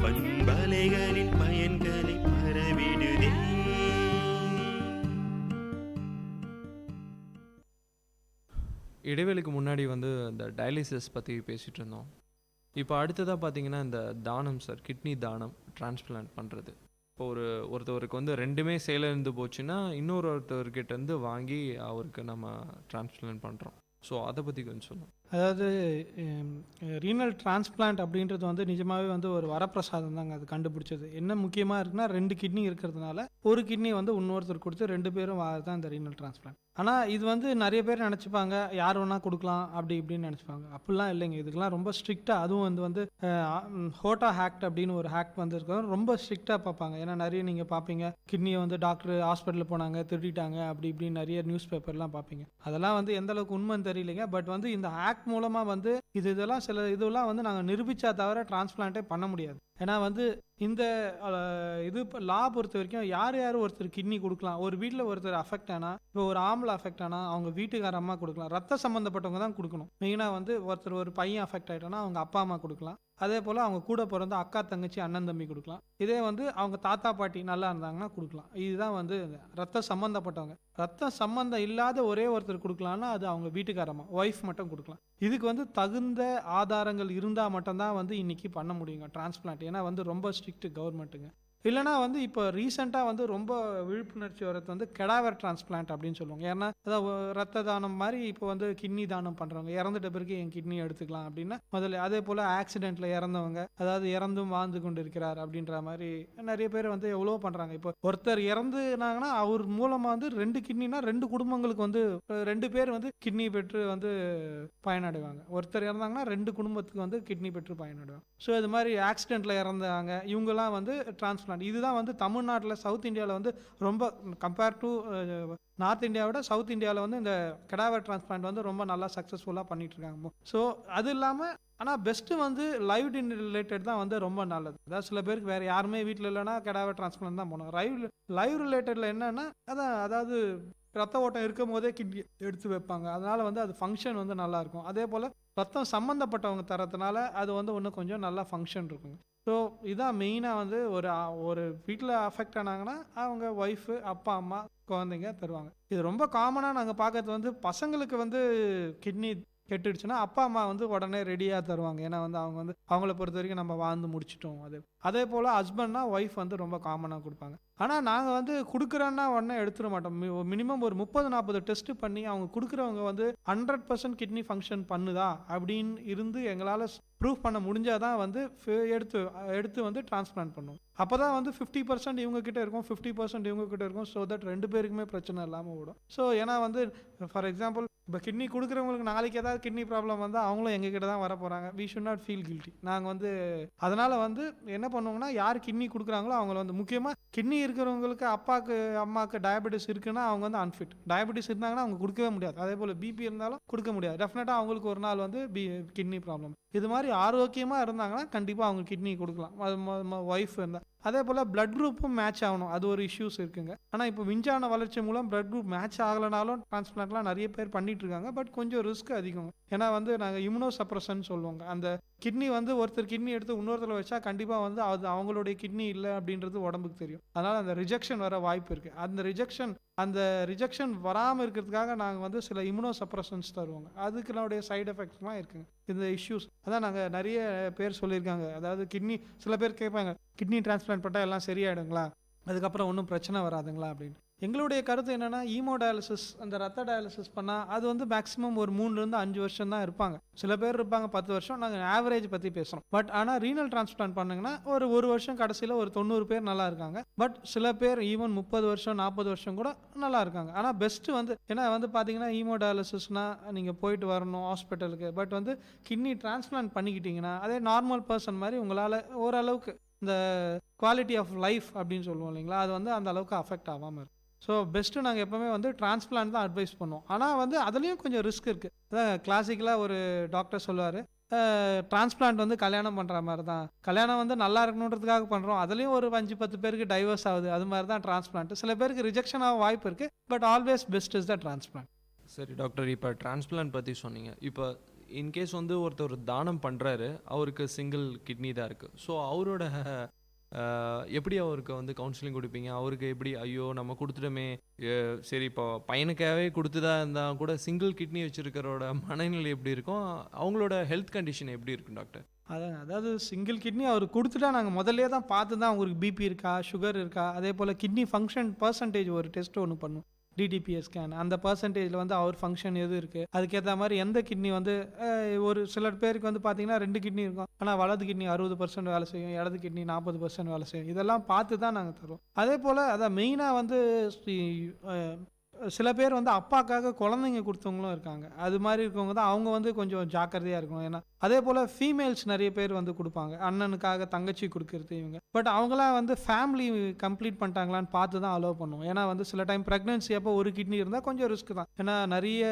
பண்பலைகளின் பயன்களை பரவிடுதே. இடைவேளைக்கு முன்னாடி வந்து இந்த டயாலிசிஸ் பற்றி பேசிகிட்டு இருந்தோம். இப்போ அடுத்ததாக பார்த்தீங்கன்னா இந்த தானம் சார், கிட்னி தானம், டிரான்ஸ்பிளான்ட் பண்ணுறது. இப்போ ஒருத்தவருக்கு வந்து 2மே செயலிழந்து போச்சுன்னா இன்னொருத்தர்கிட்ட இருந்து வாங்கி அவருக்கு நம்ம டிரான்ஸ்பிளான்ட் பண்ணுறோம். ஸோ அதை பற்றி கொஞ்சம் சொல்லுங்கள். அதாவது ரீனல் டிரான்ஸ்பிளான்ட் அப்படின்றது வந்து நிஜமாகவே வந்து ஒரு வரப்பிரசாதம் தாங்க. அது கண்டுபிடிச்சது என்ன முக்கியமாக இருக்குன்னா 2 கிட்னி இருக்கிறதுனால ஒரு கிட்னி வந்து இன்னொருத்தர் கொடுத்து 2 பேரும் தான் இந்த ரீனல் டிரான்ஸ்பிளான்ட். ஆனால் இது வந்து நிறைய பேர் நினச்சிப்பாங்க யார் வேணால் கொடுக்கலாம் அப்படி இப்படின்னு நினச்சிப்பாங்க. அப்படிலாம் இல்லைங்க. இதுக்கெல்லாம் ரொம்ப ஸ்ட்ரிக்டாக, அதுவும் வந்து ஹோட்டா ஹேக்ட் அப்படின்னு ஒரு ஹேக்ட் வந்து இருக்கிறது ரொம்ப ஸ்ட்ரிக்டாக பார்ப்பாங்க. ஏன்னா நிறைய நீங்கள் பார்ப்பீங்க கிட்னியை வந்து டாக்டர் ஹாஸ்பிட்டலில் போனாங்க திருடிட்டாங்க அப்படி இப்படின்னு நிறைய நியூஸ் பேப்பர்லாம் பார்ப்பீங்க. அதெல்லாம் வந்து எந்த அளவுக்கு உண்மைன்னு தெரியலைங்க. பட் வந்து இந்த ஹேக்ட் மூலமாக வந்து இதெல்லாம் வந்து நாங்கள் நிரூபித்தா தவிர டிரான்ஸ்பிளான்ட்டே பண்ண முடியாது. ஏன்னா வந்து இந்த இது லா பொறுத்த வரைக்கும் யார் ஒருத்தர் கிட்னி கொடுக்கலாம். ஒரு வீட்டில் ஒருத்தர் அஃபெக்ட் ஆனால், இப்போ ஒரு ஆம்பளை அஃபெக்ட் ஆனால் அவங்க வீட்டுக்கார அம்மா கொடுக்கலாம். ரத்த சம்மந்தப்பட்டவங்க தான் கொடுக்கணும். மெயினாக வந்து ஒரு பையன் அஃபெக்ட் ஆகிட்டானா அவங்க அப்பா அம்மா கொடுக்கலாம். அதே போல் அவங்க கூட பிறந்த அக்கா தங்கச்சி அண்ணன் தம்பி கொடுக்கலாம். இதே வந்து அவங்க தாத்தா பாட்டி நல்லா இருந்தாங்கன்னா கொடுக்கலாம். இதுதான் வந்து ரத்த சம்மந்தப்பட்டவங்க. ரத்த சம்மந்தம் இல்லாத ஒரே ஒருத்தர் கொடுக்கலான்னா அது அவங்க வீட்டுக்காரம்மா, ஒய்ஃப் மட்டும் கொடுக்கலாம். இதுக்கு வந்து தகுந்த ஆதாரங்கள் இருந்தால் மட்டும்தான் வந்து இன்னைக்கு பண்ண முடியுங்க டிரான்ஸ்பிளான்ட். ஏன்னா வந்து ரொம்ப ஸ்ட்ரிக்ட் கவர்மெண்ட்டுங்க. இல்லைனா வந்து இப்போ ரீசெண்டாக வந்து ரொம்ப விழிப்புணர்ச்சி வரது வந்து கெடாவர் டிரான்ஸ்பிளான்ட் அப்படின்னு சொல்லுவாங்க. ஏன்னா அதாவது ரத்த தானம் மாதிரி இப்போ வந்து கிட்னி தானம் பண்ணுறவங்க இறந்துட்ட பிறகு என் கிட்னி எடுத்துக்கலாம் அப்படின்னா முதல்ல. அதே போல் ஆக்சிடென்ட்டில் இறந்தவங்க, அதாவது இறந்தும் வாழ்ந்து கொண்டு இருக்கிறார் அப்படின்ற மாதிரி நிறைய பேர் வந்து எவ்வளோ பண்ணுறாங்க. இப்போ ஒருத்தர் இறந்துனாங்கன்னா அவர் மூலமாக வந்து 2 கிட்னினா 2 குடும்பங்களுக்கு வந்து 2 பேர் வந்து கிட்னி பெற்று வந்து பயனடைவாங்க. ஒருத்தர் இறந்தாங்கன்னா 2 குடும்பத்துக்கு வந்து கிட்னி பெற்று பயனடைவாங்க. ஸோ இது மாதிரி ஆக்சிடென்ட்டில் இறந்தாங்க இவங்கெல்லாம் வந்து டிரான்ஸ்பிளான்ட். இதுதான் வந்து தமிழ்நாட்டில், சவுத் இந்தியாவில் வந்து ரொம்ப கம்பேர் டு நார்த் இந்தியாவோட சவுத் இந்தியாவில் வந்து இந்த கெடாவர் டிரான்ஸ்பிளான்ட் வந்து ரொம்ப நல்லா சக்ஸஸ்ஃபுல்லாக பண்ணிட்டு இருக்காங்க. ஸோ அது இல்லாமல் ஆனால் பெஸ்ட்டு வந்து லைவ் ரிலேட்டட் தான் வந்து ரொம்ப நல்லது. அதாவது சில பேருக்கு வேறு யாருமே வீட்டில் இல்லைன்னா கெடாவர் டிரான்ஸ்பிளான்ட் தான் போகணும். லைவ் ரிலேட்டடில் என்னன்னா அதாவது ரத்த ஓட்டம் இருக்கும் போதே கிட்னி எடுத்து வைப்பாங்க. அதனால வந்து அது ஃபங்க்ஷன் வந்து நல்லா இருக்கும். அதே போல் ரத்தம் சம்மந்தப்பட்டவங்க தரத்துனால அது வந்து இன்னும் கொஞ்சம் நல்லா ஃபங்க்ஷன் இருக்குங்க. ஸோ இதான் மெயினாக வந்து ஒரு வீட்டில் அஃபெக்ட் ஆனாங்கன்னா அவங்க ஒய்ஃபு, அப்பா அம்மா, குழந்தைங்க தருவாங்க. இது ரொம்ப காமனாக நாங்கள் பார்க்கறது வந்து பசங்களுக்கு வந்து கிட்னி கெட்டுடுச்சுன்னா அப்பா அம்மா வந்து உடனே ரெடியாக தருவாங்க. ஏன்னா வந்து அவங்க வந்து அவங்கள பொறுத்த வரைக்கும் நம்ம வாழ்ந்து முடிச்சிட்டோம். அதே போல் ஹஸ்பண்ட்னா ஒய்ஃப் வந்து ரொம்ப காமனாக கொடுப்பாங்க. ஆனால் நாங்கள் வந்து கொடுக்குறோன்னா உடனே எடுத்துட மாட்டோம். மினிமம் ஒரு 30-40 டெஸ்ட் பண்ணி அவங்க கொடுக்குறவங்க வந்து 100% கிட்னி ஃபங்க்ஷன் பண்ணுதா அப்படின்னு இருந்து எங்களால் ப்ரூவ் பண்ண முடிஞ்சாதான் வந்து எடுத்து வந்து டிரான்ஸ்பிளான்ட் பண்ணுவோம். அப்போ தான் வந்து 50% இவங்க கிட்ட இருக்கும், 50% இவங்க கிட்ட இருக்கும். ஸோ தட் 2 பேருக்குமே பிரச்சனை இல்லாமல் ஓடும். ஸோ ஏன்னா வந்து ஃபார் எக்ஸாம்பிள் இப்போ கிட்னி கொடுக்குறவங்களுக்கு நாளைக்கு ஏதாவது கிட்னி ப்ராப்ளம் வந்தால் அவங்களும் எங்ககிட்ட தான் வர போகிறாங்க. We should not feel guilty. நாங்கள் வந்து அதனால் வந்து என்ன பண்ணுவோம்னா யார் கிட்னி கொடுக்குறாங்களோ அவங்கள வந்து முக்கியமாக கிட்னி இருக்கிறவங்களுக்கு அப்பாவுக்கு அம்மாவுக்கு டயபெட்டிஸ் இருக்குன்னா அவங்க வந்து அன்ஃபிட். டயபெட்டிஸ் இருந்தாங்கன்னா அவங்க கொடுக்கவே முடியாது. அதே போல் பிபி இருந்தாலும் கொடுக்க முடியாது. டெஃபினட்டாக அவங்களுக்கு ஒரு நாள் வந்து கிட்னி ப்ராப்ளம். இது மாதிரி ஆரோக்கியமாக இருந்தாங்கன்னா கண்டிப்பாக அவங்க கிட்னி கொடுக்கலாம். ஒய்ஃப் இருந்தால் அதே போல் பிளட் குரூப்பும் மேட்ச் ஆகணும், அது ஒரு இஷ்யூஸ் இருக்குங்க. ஆனால் இப்போ விஞ்ஞான வளர்ச்சி மூலம் பிளட் குரூப் மேட்ச் ஆகலைனாலும் டிரான்ஸ்பிளான்ட்லாம் நிறைய பேர் பண்ணிட்டு இருக்காங்க. பட் கொஞ்சம் ரிஸ்க் அதிகம். ஏன்னா வந்து நாங்கள் இம்யூனோ சப்ரஷன் சொல்லுவாங்க. அந்த கிட்னி வந்து ஒருத்தர் கிட்னி எடுத்து இன்னொருத்தர் வச்சா கண்டிப்பாக வந்து அது அவங்களுடைய கிட்னி இல்லை அப்படின்றது உடம்புக்கு தெரியும். அதனால் அந்த ரிஜெக்ஷன் வர வாய்ப்பு இருக்குது. அந்த ரிஜெக்ஷன் வராமல் இருக்கிறதுக்காக நாங்கள் வந்து சில இம்யூனோ சப்ரஷன்ஸ் தருவாங்க. அதுக்குனுடைய சைடு எஃபெக்ட்ஸ்லாம் இருக்குங்க இந்த இஷ்யூஸ். அதான் நாங்கள் நிறைய பேர் சொல்லியிருக்காங்க. அதாவது கிட்னி சில பேர் கேட்பாங்க, கிட்னி டிரான்ஸ்பிளான்ட் பண்ணால் எல்லாம் சரியாயிடுங்களா, அதுக்கப்புறம் ஒன்றும் பிரச்சனை வராதுங்களா அப்படின்னு. எங்களுடைய கருத்து என்னென்னா, ஈமோடயாலிசிஸ் அந்த ரத்த டயாலிசிஸ் பண்ணால் அது வந்து மேக்ஸிமம் ஒரு 3-5 வருஷம் தான் இருப்பாங்க. சில பேர் இருப்பாங்க 10 வருஷம். நாங்கள் ஆவரேஜ் பற்றி பேசுகிறோம். பட் ஆனால் ரீனல் டிரான்ஸ்பிளான்ட் பண்ணிங்கன்னா ஒரு வருஷம் கடைசியில் ஒரு 90 பேர் நல்லா இருக்காங்க. பட் சில பேர் ஈவன் 30 வருஷம் 40 வருஷம் கூட நல்லா இருக்காங்க. ஆனால் பெஸ்ட்டு வந்து ஏன்னா வந்து பார்த்தீங்கன்னா ஈமோடயாலிசிஸ்னால் நீங்கள் போயிட்டு வரணும் ஹாஸ்பிட்டலுக்கு. பட் வந்து கிட்னி டிரான்ஸ்பிளான்ட் பண்ணிக்கிட்டிங்கன்னா அதே நார்மல் பர்சன் மாதிரி உங்களால் ஓரளவுக்கு இந்த குவாலிட்டி ஆஃப் லைஃப் அப்படின்னு சொல்லுவோம் இல்லைங்களா, அது வந்து அந்த அளவுக்கு அஃபெக்ட் ஆகாமல் இருக்கும். ஸோ பெஸ்ட்டு நாங்கள் எப்போவுமே வந்து டிரான்ஸ்பிளான்ட் தான் அட்வைஸ் பண்ணுவோம். ஆனால் வந்து அதுலேயும் கொஞ்சம் ரிஸ்க் இருக்குது. அதான் கிளாசிக்கலாக ஒரு டாக்டர் சொல்லுவார், டிரான்ஸ்பிளான்ட் வந்து கல்யாணம் பண்ணுற மாதிரி தான். கல்யாணம் வந்து நல்லா இருக்கணுன்றதுக்காக பண்ணுறோம், அதுலேயும் ஒரு 5-10 பேருக்கு டைவர்ஸ் ஆகுது. அது மாதிரி தான் டிரான்ஸ்பிளான்ட். சில பேருக்கு ரிஜெக்ஷன் ஆக வாய்ப்பு இருக்குது. But always best is the transplant. சரி டாக்டர், இப்போ டிரான்ஸ்பிளான்ட் பற்றி சொன்னீங்க. இப்போ இன்கேஸ் வந்து ஒருத்தர் தானம் பண்ணுறாரு, அவருக்கு சிங்கிள் கிட்னி தான் இருக்குது. ஸோ அவரோட எப்படி அவருக்கு வந்து கவுன்சிலிங் கொடுப்பீங்க? அவருக்கு எப்படி ஐயோ நம்ம கொடுத்துட்டோமே, சரி இப்போ பையனுக்காகவே கொடுத்துதா இருந்தால் கூட சிங்கிள் கிட்னி வச்சுருக்கிறோட மனநிலை எப்படி இருக்கும், அவங்களோட ஹெல்த் கண்டிஷன் எப்படி இருக்கும் டாக்டர்? அதாவது சிங்கிள் கிட்னி அவர் கொடுத்துட்டா நாங்கள் முதல்லே தான் பார்த்து தான் அவங்களுக்கு பிபி இருக்கா, சுகர் இருக்கா, அதே போல் கிட்னி ஃபங்க்ஷன் பர்சன்டேஜ் ஒரு டெஸ்ட் ஒன்று பண்ணும், டிடிபிஎஸ் ஸ்கேன். அந்த பர்சன்டேஜில் வந்து அவர் ஃபங்க்ஷன் எது இருக்குது, அதுக்கேற்ற மாதிரி எந்த கிட்னி வந்து ஒரு சில பேருக்கு வந்து பார்த்தீங்கன்னா 2 கிட்னி இருக்கும். ஆனால் வலது கிட்னி 60% வேலை செய்யும், இடது கிட்னி 40% வேலை செய்யும். இதெல்லாம் பார்த்து தான் நாங்கள் தருவோம். அதே போல் அதான் மெயினாக வந்து சில பேர் வந்து அப்பாக்காக குழந்தைங்க கொடுத்தவங்களும் இருக்காங்க. அது மாதிரி இருக்கவங்க தான் அவங்க வந்து கொஞ்சம் ஜாக்கிரதையாக இருக்கணும். ஏன்னா அதே போல் ஃபீமேல்ஸ் நிறைய பேர் வந்து கொடுப்பாங்க, அண்ணனுக்காக தங்கச்சி கொடுக்கறது இவங்க. பட் அவங்களாம் வந்து ஃபேமிலி கம்ப்ளீட் பண்ணிட்டாங்களான்னு பார்த்து தான் அலோவ் பண்ணுவோம். ஏன்னா வந்து சில டைம் ப்ரெக்னென்சி அப்போ ஒரு கிட்னி இருந்தால் கொஞ்சம் ரிஸ்க் தான். ஏன்னா நிறைய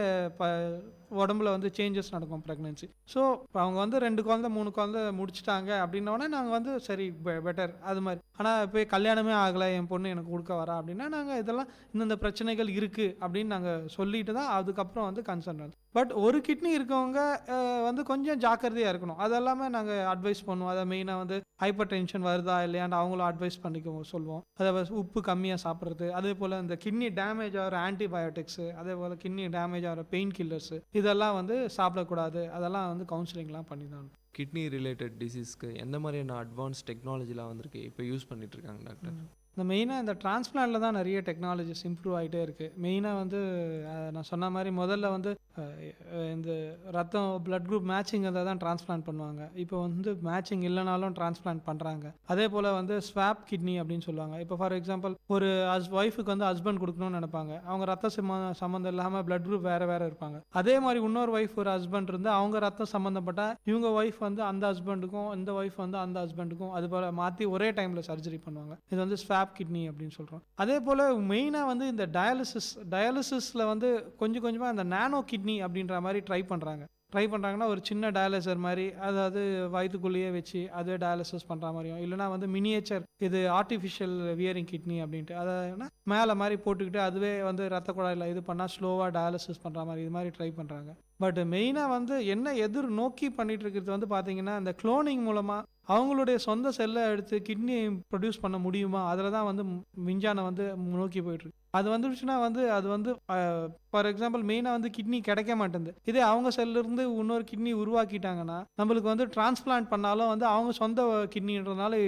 உடம்புல வந்து சேஞ்சஸ் நடக்கும் ப்ரெக்னென்சி. ஸோ அவங்க வந்து 2 குழந்தை 3 குழந்தை முடிச்சிட்டாங்க அப்படின்னோடனே நாங்கள் வந்து சரி பெட்டர் அது மாதிரி. ஆனால் போய் கல்யாணமே ஆகலை, என் பொண்ணு எனக்கு கொடுக்க வரா அப்படின்னா நாங்கள் இதெல்லாம் இந்தந்த பிரச்சனைகள் இருக்குது அப்படின்னு நாங்கள் சொல்லிட்டு தான் அதுக்கப்புறம் வந்து கன்சர்ன் ஆகுது. பட் ஒரு கிட்னி இருக்கவங்க வந்து கொஞ்சம் ஜாக்கிரதையாக இருக்கணும். அதெல்லாமே நாங்கள் அட்வைஸ் பண்ணுவோம். அதை மெயினாக வந்து ஹைப்பர் டென்ஷன் வருதா இல்லையான்னு அவங்களும் அட்வைஸ் பண்ணிக்க சொல்லுவோம். அதை உப்பு கம்மியாக சாப்பிட்றது, அதே போல் இந்த கிட்னி டேமேஜ் ஆகிற ஆன்டிபயோட்டிக்ஸு, அதே போல் கிட்னி டேமேஜ் ஆகிற பெயின் கில்லர்ஸு இதெல்லாம் வந்து சாப்பிடக்கூடாது. அதெல்லாம் வந்து கவுன்சிலிங்லாம் பண்ணி தான். கிட்னி ரிலேட்டட் டிசீஸ்க்கு எந்த மாதிரியான அட்வான்ஸ் டெக்னாலஜிலாம் வந்திருக்கு இப்போ யூஸ் பண்ணிட்டு இருக்காங்க டாக்டர்? இந்த மெயினாக இந்த டிரான்ஸ்பிளான்ட்டில் தான் நிறைய டெக்னாலஜிஸ் இம்ப்ரூவ் ஆகிட்டே இருக்குது. மெயினாக வந்து நான் சொன்ன மாதிரி முதல்ல வந்து இந்த ரத்தம் பிளட் குரூப் மேட்சிங் அதை தான் டிரான்ஸ்பிளான்ட் பண்ணுவாங்க. இப்போ வந்து மேட்சிங் இல்லைனாலும் டிரான்ஸ்பிளான்ட் பண்ணுறாங்க. அதே போல் வந்து ஸ்வாப் கிட்னி அப்படின்னு சொல்லுவாங்க. இப்போ ஃபார் எக்ஸாம்பிள் ஒரு ஒய்ஃபுக்கு வந்து ஹஸ்பண்ட் கொடுக்கணும்னு நினைப்பாங்க, அவங்க ரத்த சம்மந்தம் இல்லாமல் பிளட் குரூப் வேறு இருப்பாங்க. அதே மாதிரி இன்னொரு ஒய்ஃப் ஒரு ஹஸ்பண்ட் இருந்து அவங்க ரத்தம் சம்மந்தப்பட்டால் இவங்க ஒய்ஃப் வந்து அந்த ஹஸ்பண்டுக்கும் இந்த ஒய்ஃப் வந்து அந்த ஹஸ்பண்டுக்கும் அது போல் மாற்றி ஒரே டைமில் சர்ஜரி பண்ணுவாங்க. இது வந்து ஸ்வாப் கிட்னி அப்படின்னு சொல்கிறோம். அதே போல் மெயினாக வந்து இந்த டயாலிசிஸில் வந்து கொஞ்சமாக இந்த நானோ கிட்னி அப்படின்ற மாதிரி ட்ரை பண்ணுறாங்கன்னா ஒரு சின்ன டயாலிசர் மாதிரி, அதாவது வயிற்றுக்குள்ளேயே வச்சு அதே டயாலிசிஸ் பண்ணுற மாதிரியும், இல்லைனா வந்து மினியேச்சர் இது ஆர்டிஃபிஷியல் வியரிங் கிட்னி அப்படின்ட்டு அதாவது மேலே மாதிரி போட்டுக்கிட்டு அதுவே வந்து ரத்த குழாயில் இது பண்ணால் ஸ்லோவாக டயாலிசிஸ் பண்ணுற மாதிரி இது மாதிரி ட்ரை பண்ணுறாங்க. பட் மெயினாக வந்து என்ன எதிர் நோக்கி பண்ணிட்டு இருக்கிறது வந்து பார்த்தீங்கன்னா இந்த குளோனிங் மூலமாக அவங்களுடைய சொந்த செல்லை எடுத்து கிட்னி ப்ரொடியூஸ் பண்ண முடியுமா, அதில் தான் வந்து விஞ்ஞானம் வந்து நோக்கி போயிட்டுருக்கு. அது வந்துடுச்சுன்னா வந்து அது வந்து ஃபார் எக்ஸாம்பிள் மெயினாக வந்து கிட்னி கிடைக்க மாட்டேங்குது. இதே அவங்க செல்லிருந்து இன்னொரு கிட்னி உருவாக்கிட்டாங்கன்னா நம்மளுக்கு வந்து டிரான்ஸ்பிளான்ட் பண்ணாலும் வந்து அவங்க சொந்த கிட்னின்றதுனால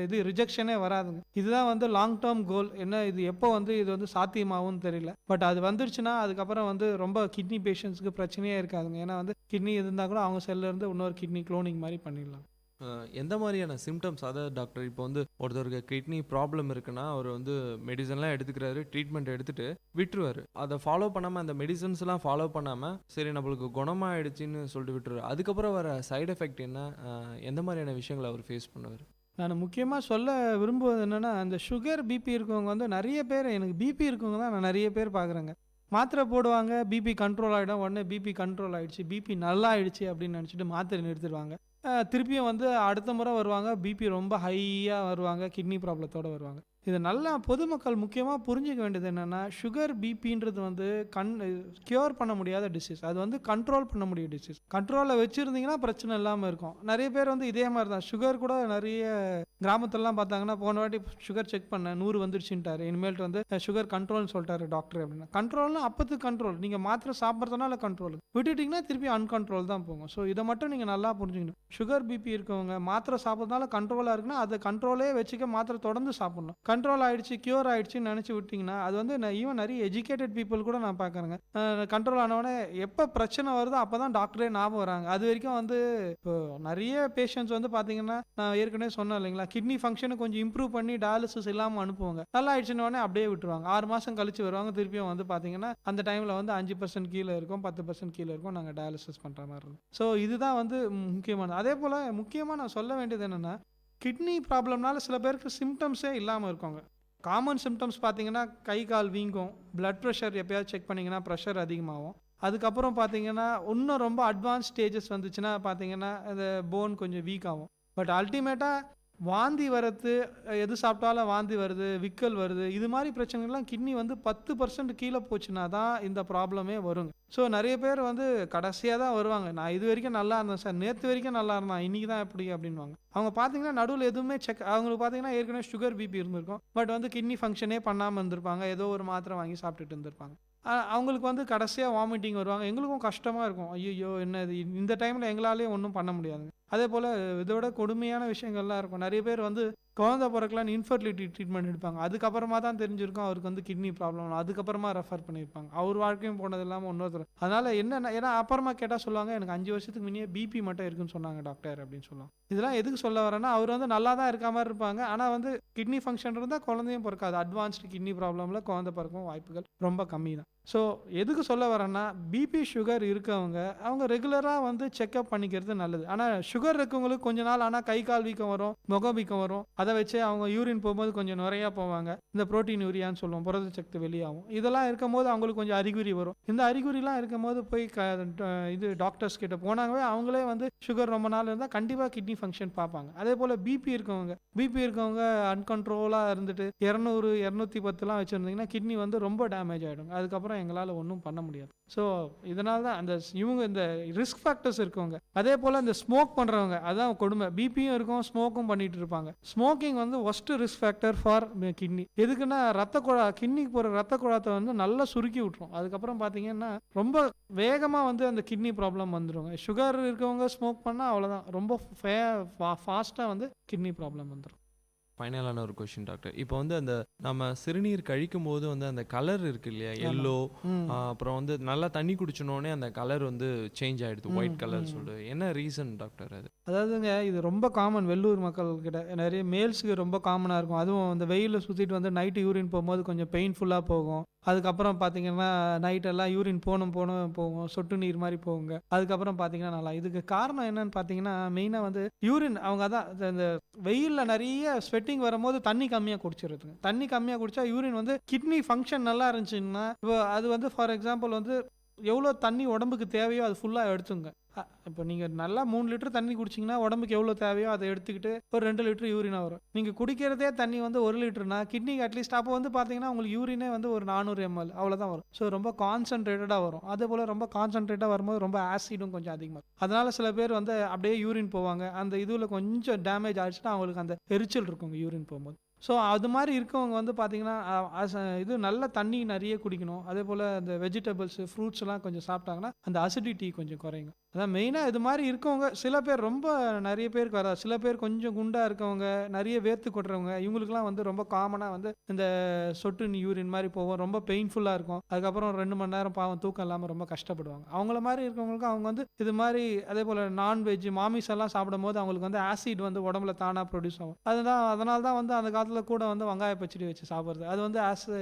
இது ரிஜெக்ஷனே வராதுங்க. இதுதான் வந்து லாங் டேர்ம் கோல். என்ன இது எப்போ வந்து இது வந்து சாத்தியமாகும்னு தெரியல. பட் அது வந்துடுச்சுன்னா அதுக்கப்புறம் வந்து ரொம்ப கிட்னி பேஷண்ட்ஸுக்கு பிரச்சனையே இருக்காதுங்க. ஏன்னா வந்து கிட்னி இருந்தால் கூட அவங்க செல்லிருந்து இன்னொரு கிட்னி குளோனிங் மாதிரி பண்ணிடலாம். எந்த மாதிரியான சிம்டம்ஸ், அதாவது டாக்டர் இப்போ வந்து ஒருத்தருக்கு கிட்னி ப்ராப்ளம் இருக்குன்னா அவர் வந்து மெடிசன்லாம் எடுத்துக்கிறாரு, ட்ரீட்மெண்ட் எடுத்துகிட்டு விட்டுருவார். அதை ஃபாலோ பண்ணாமல் அந்த மெடிசன்ஸ்லாம் ஃபாலோ பண்ணாமல் சரி நம்மளுக்கு குணமாகிடுச்சின்னு சொல்லிட்டு விட்டுருவார். அதுக்கப்புறம் வர சைடு எஃபெக்ட் என்ன, எந்த மாதிரியான விஷயங்களை அவர் ஃபேஸ் பண்ணுவார்? நான் முக்கியமாக சொல்ல விரும்புவது என்னென்னா, அந்த சுகர் பிபி இருக்கவங்க வந்து நிறைய பேர் எனக்கு பிபி இருக்கவங்க தான் நான் நிறைய பேர் பார்க்குறேங்க. மாத்திரை போடுவாங்க, பிபி கண்ட்ரோல் ஆகிடும். உடனே பிபி கண்ட்ரோல் ஆகிடுச்சு, பிபி நல்லா ஆயிடுச்சு அப்படின்னு நினச்சிட்டு மாத்திரை நிறுத்திடுவாங்க. திருப்பியும் வந்து அடுத்த முறை வருவாங்க, பிபி ரொம்ப ஹையாக வருவாங்க, கிட்னி ப்ராப்ளத்தோடு வருவாங்க. இது நல்லா பொதுமக்கள் முக்கியமாக புரிஞ்சிக்க வேண்டியது என்னென்னா, சுகர் பிபின்றது வந்து க்யூர் பண்ண முடியாத டிசீஸ். அது வந்து கண்ட்ரோல் பண்ண முடியும் டிசீஸ். கண்ட்ரோலில் வச்சுருந்தீங்கன்னா பிரச்சனை இல்லாமல் இருக்கும். நிறைய பேர் வந்து இதே மாதிரி தான் சுகர் கூட நிறைய கிராமத்துலலாம் பார்த்தாங்கன்னா, போன வாட்டி சுகர் செக் பண்ணேன் 100 வந்துருச்சுட்டாரு, இனிமேல்ட்டு வந்து சுகர் கண்ட்ரோல்னு சொல்லிட்டாரு டாக்டர் அப்படின்னா. கண்ட்ரோல்னா அப்போது கண்ட்ரோல், நீங்கள் மாத்திரை சாப்பிட்றதுனால கண்ட்ரோல், விட்டுட்டிங்கன்னா திருப்பி அன்கண்ட்ரோல் தான் போகும். ஸோ இதை மட்டும் நீங்கள் நல்லா புரிஞ்சுக்கணும். சுகர் பிபி இருக்கவங்க மாத்திரை சாப்பிட்றதுனால கண்ட்ரோலாக இருக்குன்னா அதை கண்ட்ரோலே வச்சுக்க மாத்திரை தொடர்ந்து சாப்பிட்ணும். கண்ட்ரோல் ஆகிடுச்சு, க்யூர் ஆகிடுச்சின்னு நினச்சி விட்டிங்கன்னா அது வந்து ஈவன் நிறைய எஜுகேட்டட் பீப்புள் கூட நான் பார்க்குறேங்க. கண்ட்ரோல் ஆனவொடனே எப்போ பிரச்சனை வருதோ அப்போ தான் டாக்டரே ஞாபகம் வராங்க. அது வரைக்கும் வந்து இப்போ நிறைய பேஷண்ட்ஸ் வந்து பார்த்தீங்கன்னா, நான் ஏற்கனவே சொன்னேன் இல்லைங்களா, கிட்னி ஃபங்க்ஷனை கொஞ்சம் இம்ப்ரூவ் பண்ணி டயாலிசிஸ் இல்லாமல் அனுப்புவாங்க. நல்லா ஆயிடுச்சுன்னொடனே அப்படியே விட்டுருவாங்க. 6 மாதம் கழிச்சு வருவாங்க, திருப்பியும் வந்து பார்த்தீங்கன்னா அந்த டைமில் வந்து 5% கீழே இருக்கும், 10% கீழே இருக்கும், நாங்கள் டயாலிசிஸ் பண்ணுற மாதிரி இருக்கும். ஸோ இதுதான் வந்து முக்கியமானது. அதே போல் முக்கியமாக நான் சொல்ல வேண்டியது என்னென்னா, கிட்னி ப்ராப்ளம்னால சில பேருக்கு சிம்டம்ஸே இல்லாமல் இருக்காங்க. காமன் சிம்டம்ஸ் பார்த்தீங்கன்னா கை கால் வீங்கும், பிளட் ப்ரெஷர் எப்போயாவது செக் பண்ணிங்கன்னா ப்ரெஷர் அதிகமாகும். அதுக்கப்புறம் பார்த்தீங்கன்னா இன்னும் ரொம்ப அட்வான்ஸ் ஸ்டேஜஸ் வந்துச்சுன்னா பார்த்தீங்கன்னா அந்த போன் கொஞ்சம் வீக் ஆகும். பட் அல்டிமேட்டாக வாந்தி வரது, எது சாப்பிட்டாலும் வாந்தி வருது, விக்கல் வருது, இது மாதிரி பிரச்சனைகள்லாம் கிட்னி வந்து 10% கீழே போச்சுன்னா தான் இந்த ப்ராப்ளமே வருங்க. ஸோ நிறைய பேர் வந்து கடைசியாக தான் வருவாங்க, நான் இது வரைக்கும் நல்லா இருந்தேன் சார், நேற்று வரைக்கும் நல்லா இருந்தேன், இன்றைக்கி தான் எப்படி அப்படின்வாங்க. அவங்க பார்த்தீங்கன்னா நடுவில் எதுவுமே அவங்களுக்கு பார்த்தீங்கன்னா ஏற்கனவே சுகர் பிபி இருந்திருக்கும், பட் வந்து கிட்னி ஃபங்க்ஷனே பண்ணாமல் இருந்திருப்பாங்க, ஏதோ ஒரு மாத்திரை வாங்கி சாப்பிட்டுட்டு இருந்திருப்பாங்க. அவங்களுக்கு வந்து கடைசியாக வாமிட்டிங் வருவாங்க. எங்களுக்கும் கஷ்டமாக இருக்கும், ஐயோ என்ன இது, இந்த டைமில் எங்களாலேயும் ஒன்றும் பண்ண முடியாதுங்க. அதே போல் இதோட கொடுமையான விஷயங்கள்லாம் இருக்கும். நிறைய பேர் வந்து குழந்தை பிறக்கலான்னு இன்ஃபர்டிலிட்டி ட்ரீட்மெண்ட் எடுப்பாங்க, அதுக்கப்புறமா தான் தெரிஞ்சிருக்கும் அவருக்கு வந்து கிட்னி ப்ராப்ளம், அதுக்கப்புறமா ரெஃபர் பண்ணியிருப்பாங்க. அவர் வாழ்க்கையும் போனது இல்லாமல் இன்னொருத்தர். அதனால் என்னென்ன, ஏன்னா அப்புறமா கேட்டால் சொல்லுவாங்க, எனக்கு 5 வருஷத்துக்கு முன்னே பிபி மட்டும் இருக்குன்னு சொன்னாங்க டாக்டர் அப்படின்னு சொல்லுவாங்க. இதெல்லாம் எதுக்கு சொல்ல வரேன்னா, அவர் வந்து நல்லா தான் இருக்க மாதிரி இருப்பாங்க, ஆனால் வந்து கிட்னி ஃபங்க்ஷன் இருந்தால் குழந்தையும் பிறக்காது. அட்வான்ஸ்டு கிட்னி ப்ராப்ளமில் குழந்தை பிறக்கும் வாய்ப்புகள் ரொம்ப கம்மி தான். ஸோ எதுக்கு சொல்ல வரேன்னா, பிபி சுகர் இருக்கவங்க அவங்க ரெகுலராக வந்து செக்அப் பண்ணிக்கிறது நல்லது. ஆனால் சுகர் இருக்கவங்களுக்கு கொஞ்ச நாள் ஆனால் கை கால் வீக்கம் வரும், முகம் வீக்கம் வரும், அதை வச்சு அவங்க யூரின் போகும்போது கொஞ்சம் நிறையா போவாங்க. இந்த புரோட்டீன் யூரியான்னு சொல்லுவோம், புரத சக்தி வெளியாகும். இதெல்லாம் இருக்கும் போது அவங்களுக்கு கொஞ்சம் அறிகுறி வரும். இந்த அறிகுறிலாம் இருக்கும் போது போய் இது டாக்டர்ஸ் கிட்ட போனாங்கவே அவங்களே வந்து சுகர் ரொம்ப நாள் இருந்தால் கண்டிப்பாக கிட்னி ஃபங்க்ஷன் பார்ப்பாங்க. அதே போல் பிபி இருக்கவங்க அன்கண்ட்ரோலாக இருந்துட்டு 200 210 வச்சுருந்தீங்கன்னா கிட்னி வந்து ரொம்ப டேமேஜ் ஆகிடும். அதுக்கப்புறம் எங்களால் ஒன்றும் பண்ண முடியாது. ஸோ இதனால தான் அந்த இவங்க இந்த ரிஸ்க் ஃபேக்டர்ஸ் இருக்கவங்க, அதே போல் இந்த ஸ்மோக் பண்ணுறவங்க, அதான் கொடுமை. பிபியும் இருக்கும், ஸ்மோக்கும் பண்ணிட்டு இருப்பாங்க. ஸ்மோக்கிங் வந்து worst risk factor for kidney. எதுக்குன்னா கிட்னிக்கு போகிற ரத்த குழாத்தை வந்து நல்லா சுருக்கி விட்டுரும். அதுக்கப்புறம் பார்த்தீங்கன்னா ரொம்ப வேகமாக வந்து அந்த கிட்னி ப்ராப்ளம் வந்துடுங்க. சுகர் இருக்கவங்க ஸ்மோக் பண்ணால் அவ்வளோதான், ரொம்ப ஃபாஸ்ட்டாக வந்து கிட்னி ப்ராப்ளம் வந்துடும். ஃபைனலான ஒரு கொஸ்டின் டாக்டர், இப்போ வந்து அந்த நம்ம சிறுநீர் கழிக்கும் போது வந்து அந்த கலர் இருக்கு இல்லையா, எல்லோ, அப்புறம் வந்து நல்லா தண்ணி குடிச்சோன்னே அந்த கலர் வந்து சேஞ்ச் ஆகிடுது, ஒயிட் கலர் சொல்லிட்டு, என்ன ரீசன் டாக்டர் அது? அதாவதுங்க இது ரொம்ப காமன், வெள்ளூர் மக்கள் கிட்ட நிறைய மேல்ஸுக்கு ரொம்ப காமனாக இருக்கும். அதுவும் அந்த வெயிலில் சுற்றிட்டு வந்து நைட்டு யூரின் போகும்போது கொஞ்சம் பெயின்ஃபுல்லாக போகும். அதுக்கப்புறம் பார்த்தீங்கன்னா நைட்டெல்லாம் யூரின் போகும், சொட்டு நீர் மாதிரி போகுங்க. அதுக்கப்புறம் பார்த்தீங்கன்னா நல்லா. இதுக்கு காரணம் என்னன்னு பார்த்தீங்கன்னா, மெயினாக வந்து யூரின் அவங்க அதான் இந்த வெயிலில் நிறைய ஸ்வெட்டிங் வரும்போது தண்ணி கம்மியாக குடிச்சிருதுங்க. தண்ணி கம்மியாக குடித்தா யூரின் வந்து கிட்னி ஃபங்க்ஷன் நல்லா இருந்துச்சுன்னா, இப்போ அது வந்து ஃபார் எக்ஸாம்பிள் வந்து எவ்வளோ தண்ணி உடம்புக்கு தேவையோ அது ஃபுல்லாக எடுத்துங்க. இப்போ நீங்கள் நல்லா 3 லிட்டர் தண்ணி குடிச்சிங்கன்னா உடம்புக்கு எவ்வளோ தேவையோ அதை எடுத்துக்கிட்டு ஒரு 2 லிட்டர் யூரினாக வரும். நீங்கள் குடிக்கிறதே தண்ணி வந்து 1 லிட்டர்னா கிட்னிக்கு அட்லீஸ்ட் அப்போ வந்து பார்த்தீங்கன்னா உங்களுக்கு யூரினே வந்து ஒரு 400 ml அவ்வளோதான் வரும். ஸோ ரொம்ப கான்சன்ட்ரேட்டடாக வரும். அதே போல் ரொம்ப கான்சன்ட்ரேட்டாக வரும்போது ரொம்ப ஆசிடும் கொஞ்சம் அதிகமாக இருக்கும். அதனால் சில பேர் வந்து அப்படியே யூரின் போவாங்க. அந்த இதில் கொஞ்சம் டேமேஜ் ஆகிடுச்சுன்னா அவங்களுக்கு அந்த எரிச்சல் இருக்குங்க யூரின் போகும்போது. ஸோ அது மாதிரி இருக்கவங்க வந்து பார்த்தீங்கன்னா இது நல்ல தண்ணி நிறைய குடிக்கணும். அதே போல் அந்த வெஜிடபிள்ஸு ஃப்ரூட்ஸ்லாம் கொஞ்சம் சாப்பிட்டாங்கன்னா அந்த அசிடிட்டி கொஞ்சம் குறையும். அதான் மெயினாக இது மாதிரி இருக்கவங்க. சில பேர் ரொம்ப நிறைய பேருக்கு வராது. சில பேர் கொஞ்சம் குண்டாக இருக்கவங்க, நிறைய வேர்த்து கொட்டுறவங்க, இவங்களுக்குலாம் வந்து ரொம்ப காமனாக வந்து இந்த சொட்டு யூரின் மாதிரி போகும், ரொம்ப பெயின்ஃபுல்லாக இருக்கும். அதுக்கப்புறம் 2 மணி நேரம் பாவம் தூக்கம் இல்லாமல் ரொம்ப கஷ்டப்படுவாங்க. அவங்கள மாதிரி இருக்கவங்களுக்கு அவங்க வந்து இது மாதிரி அதே போல் நான்வெஜ் மாமிசெல்லாம் சாப்பிடும் போது அவங்களுக்கு வந்து ஆசிட் வந்து உடம்புல தானாக ப்ரொடியூஸ் ஆகும். அதனால தான் வந்து அந்த காலத்தில் கூட வந்து வெங்காய பச்சடி வச்சு சாப்பிட்றது, அது வந்து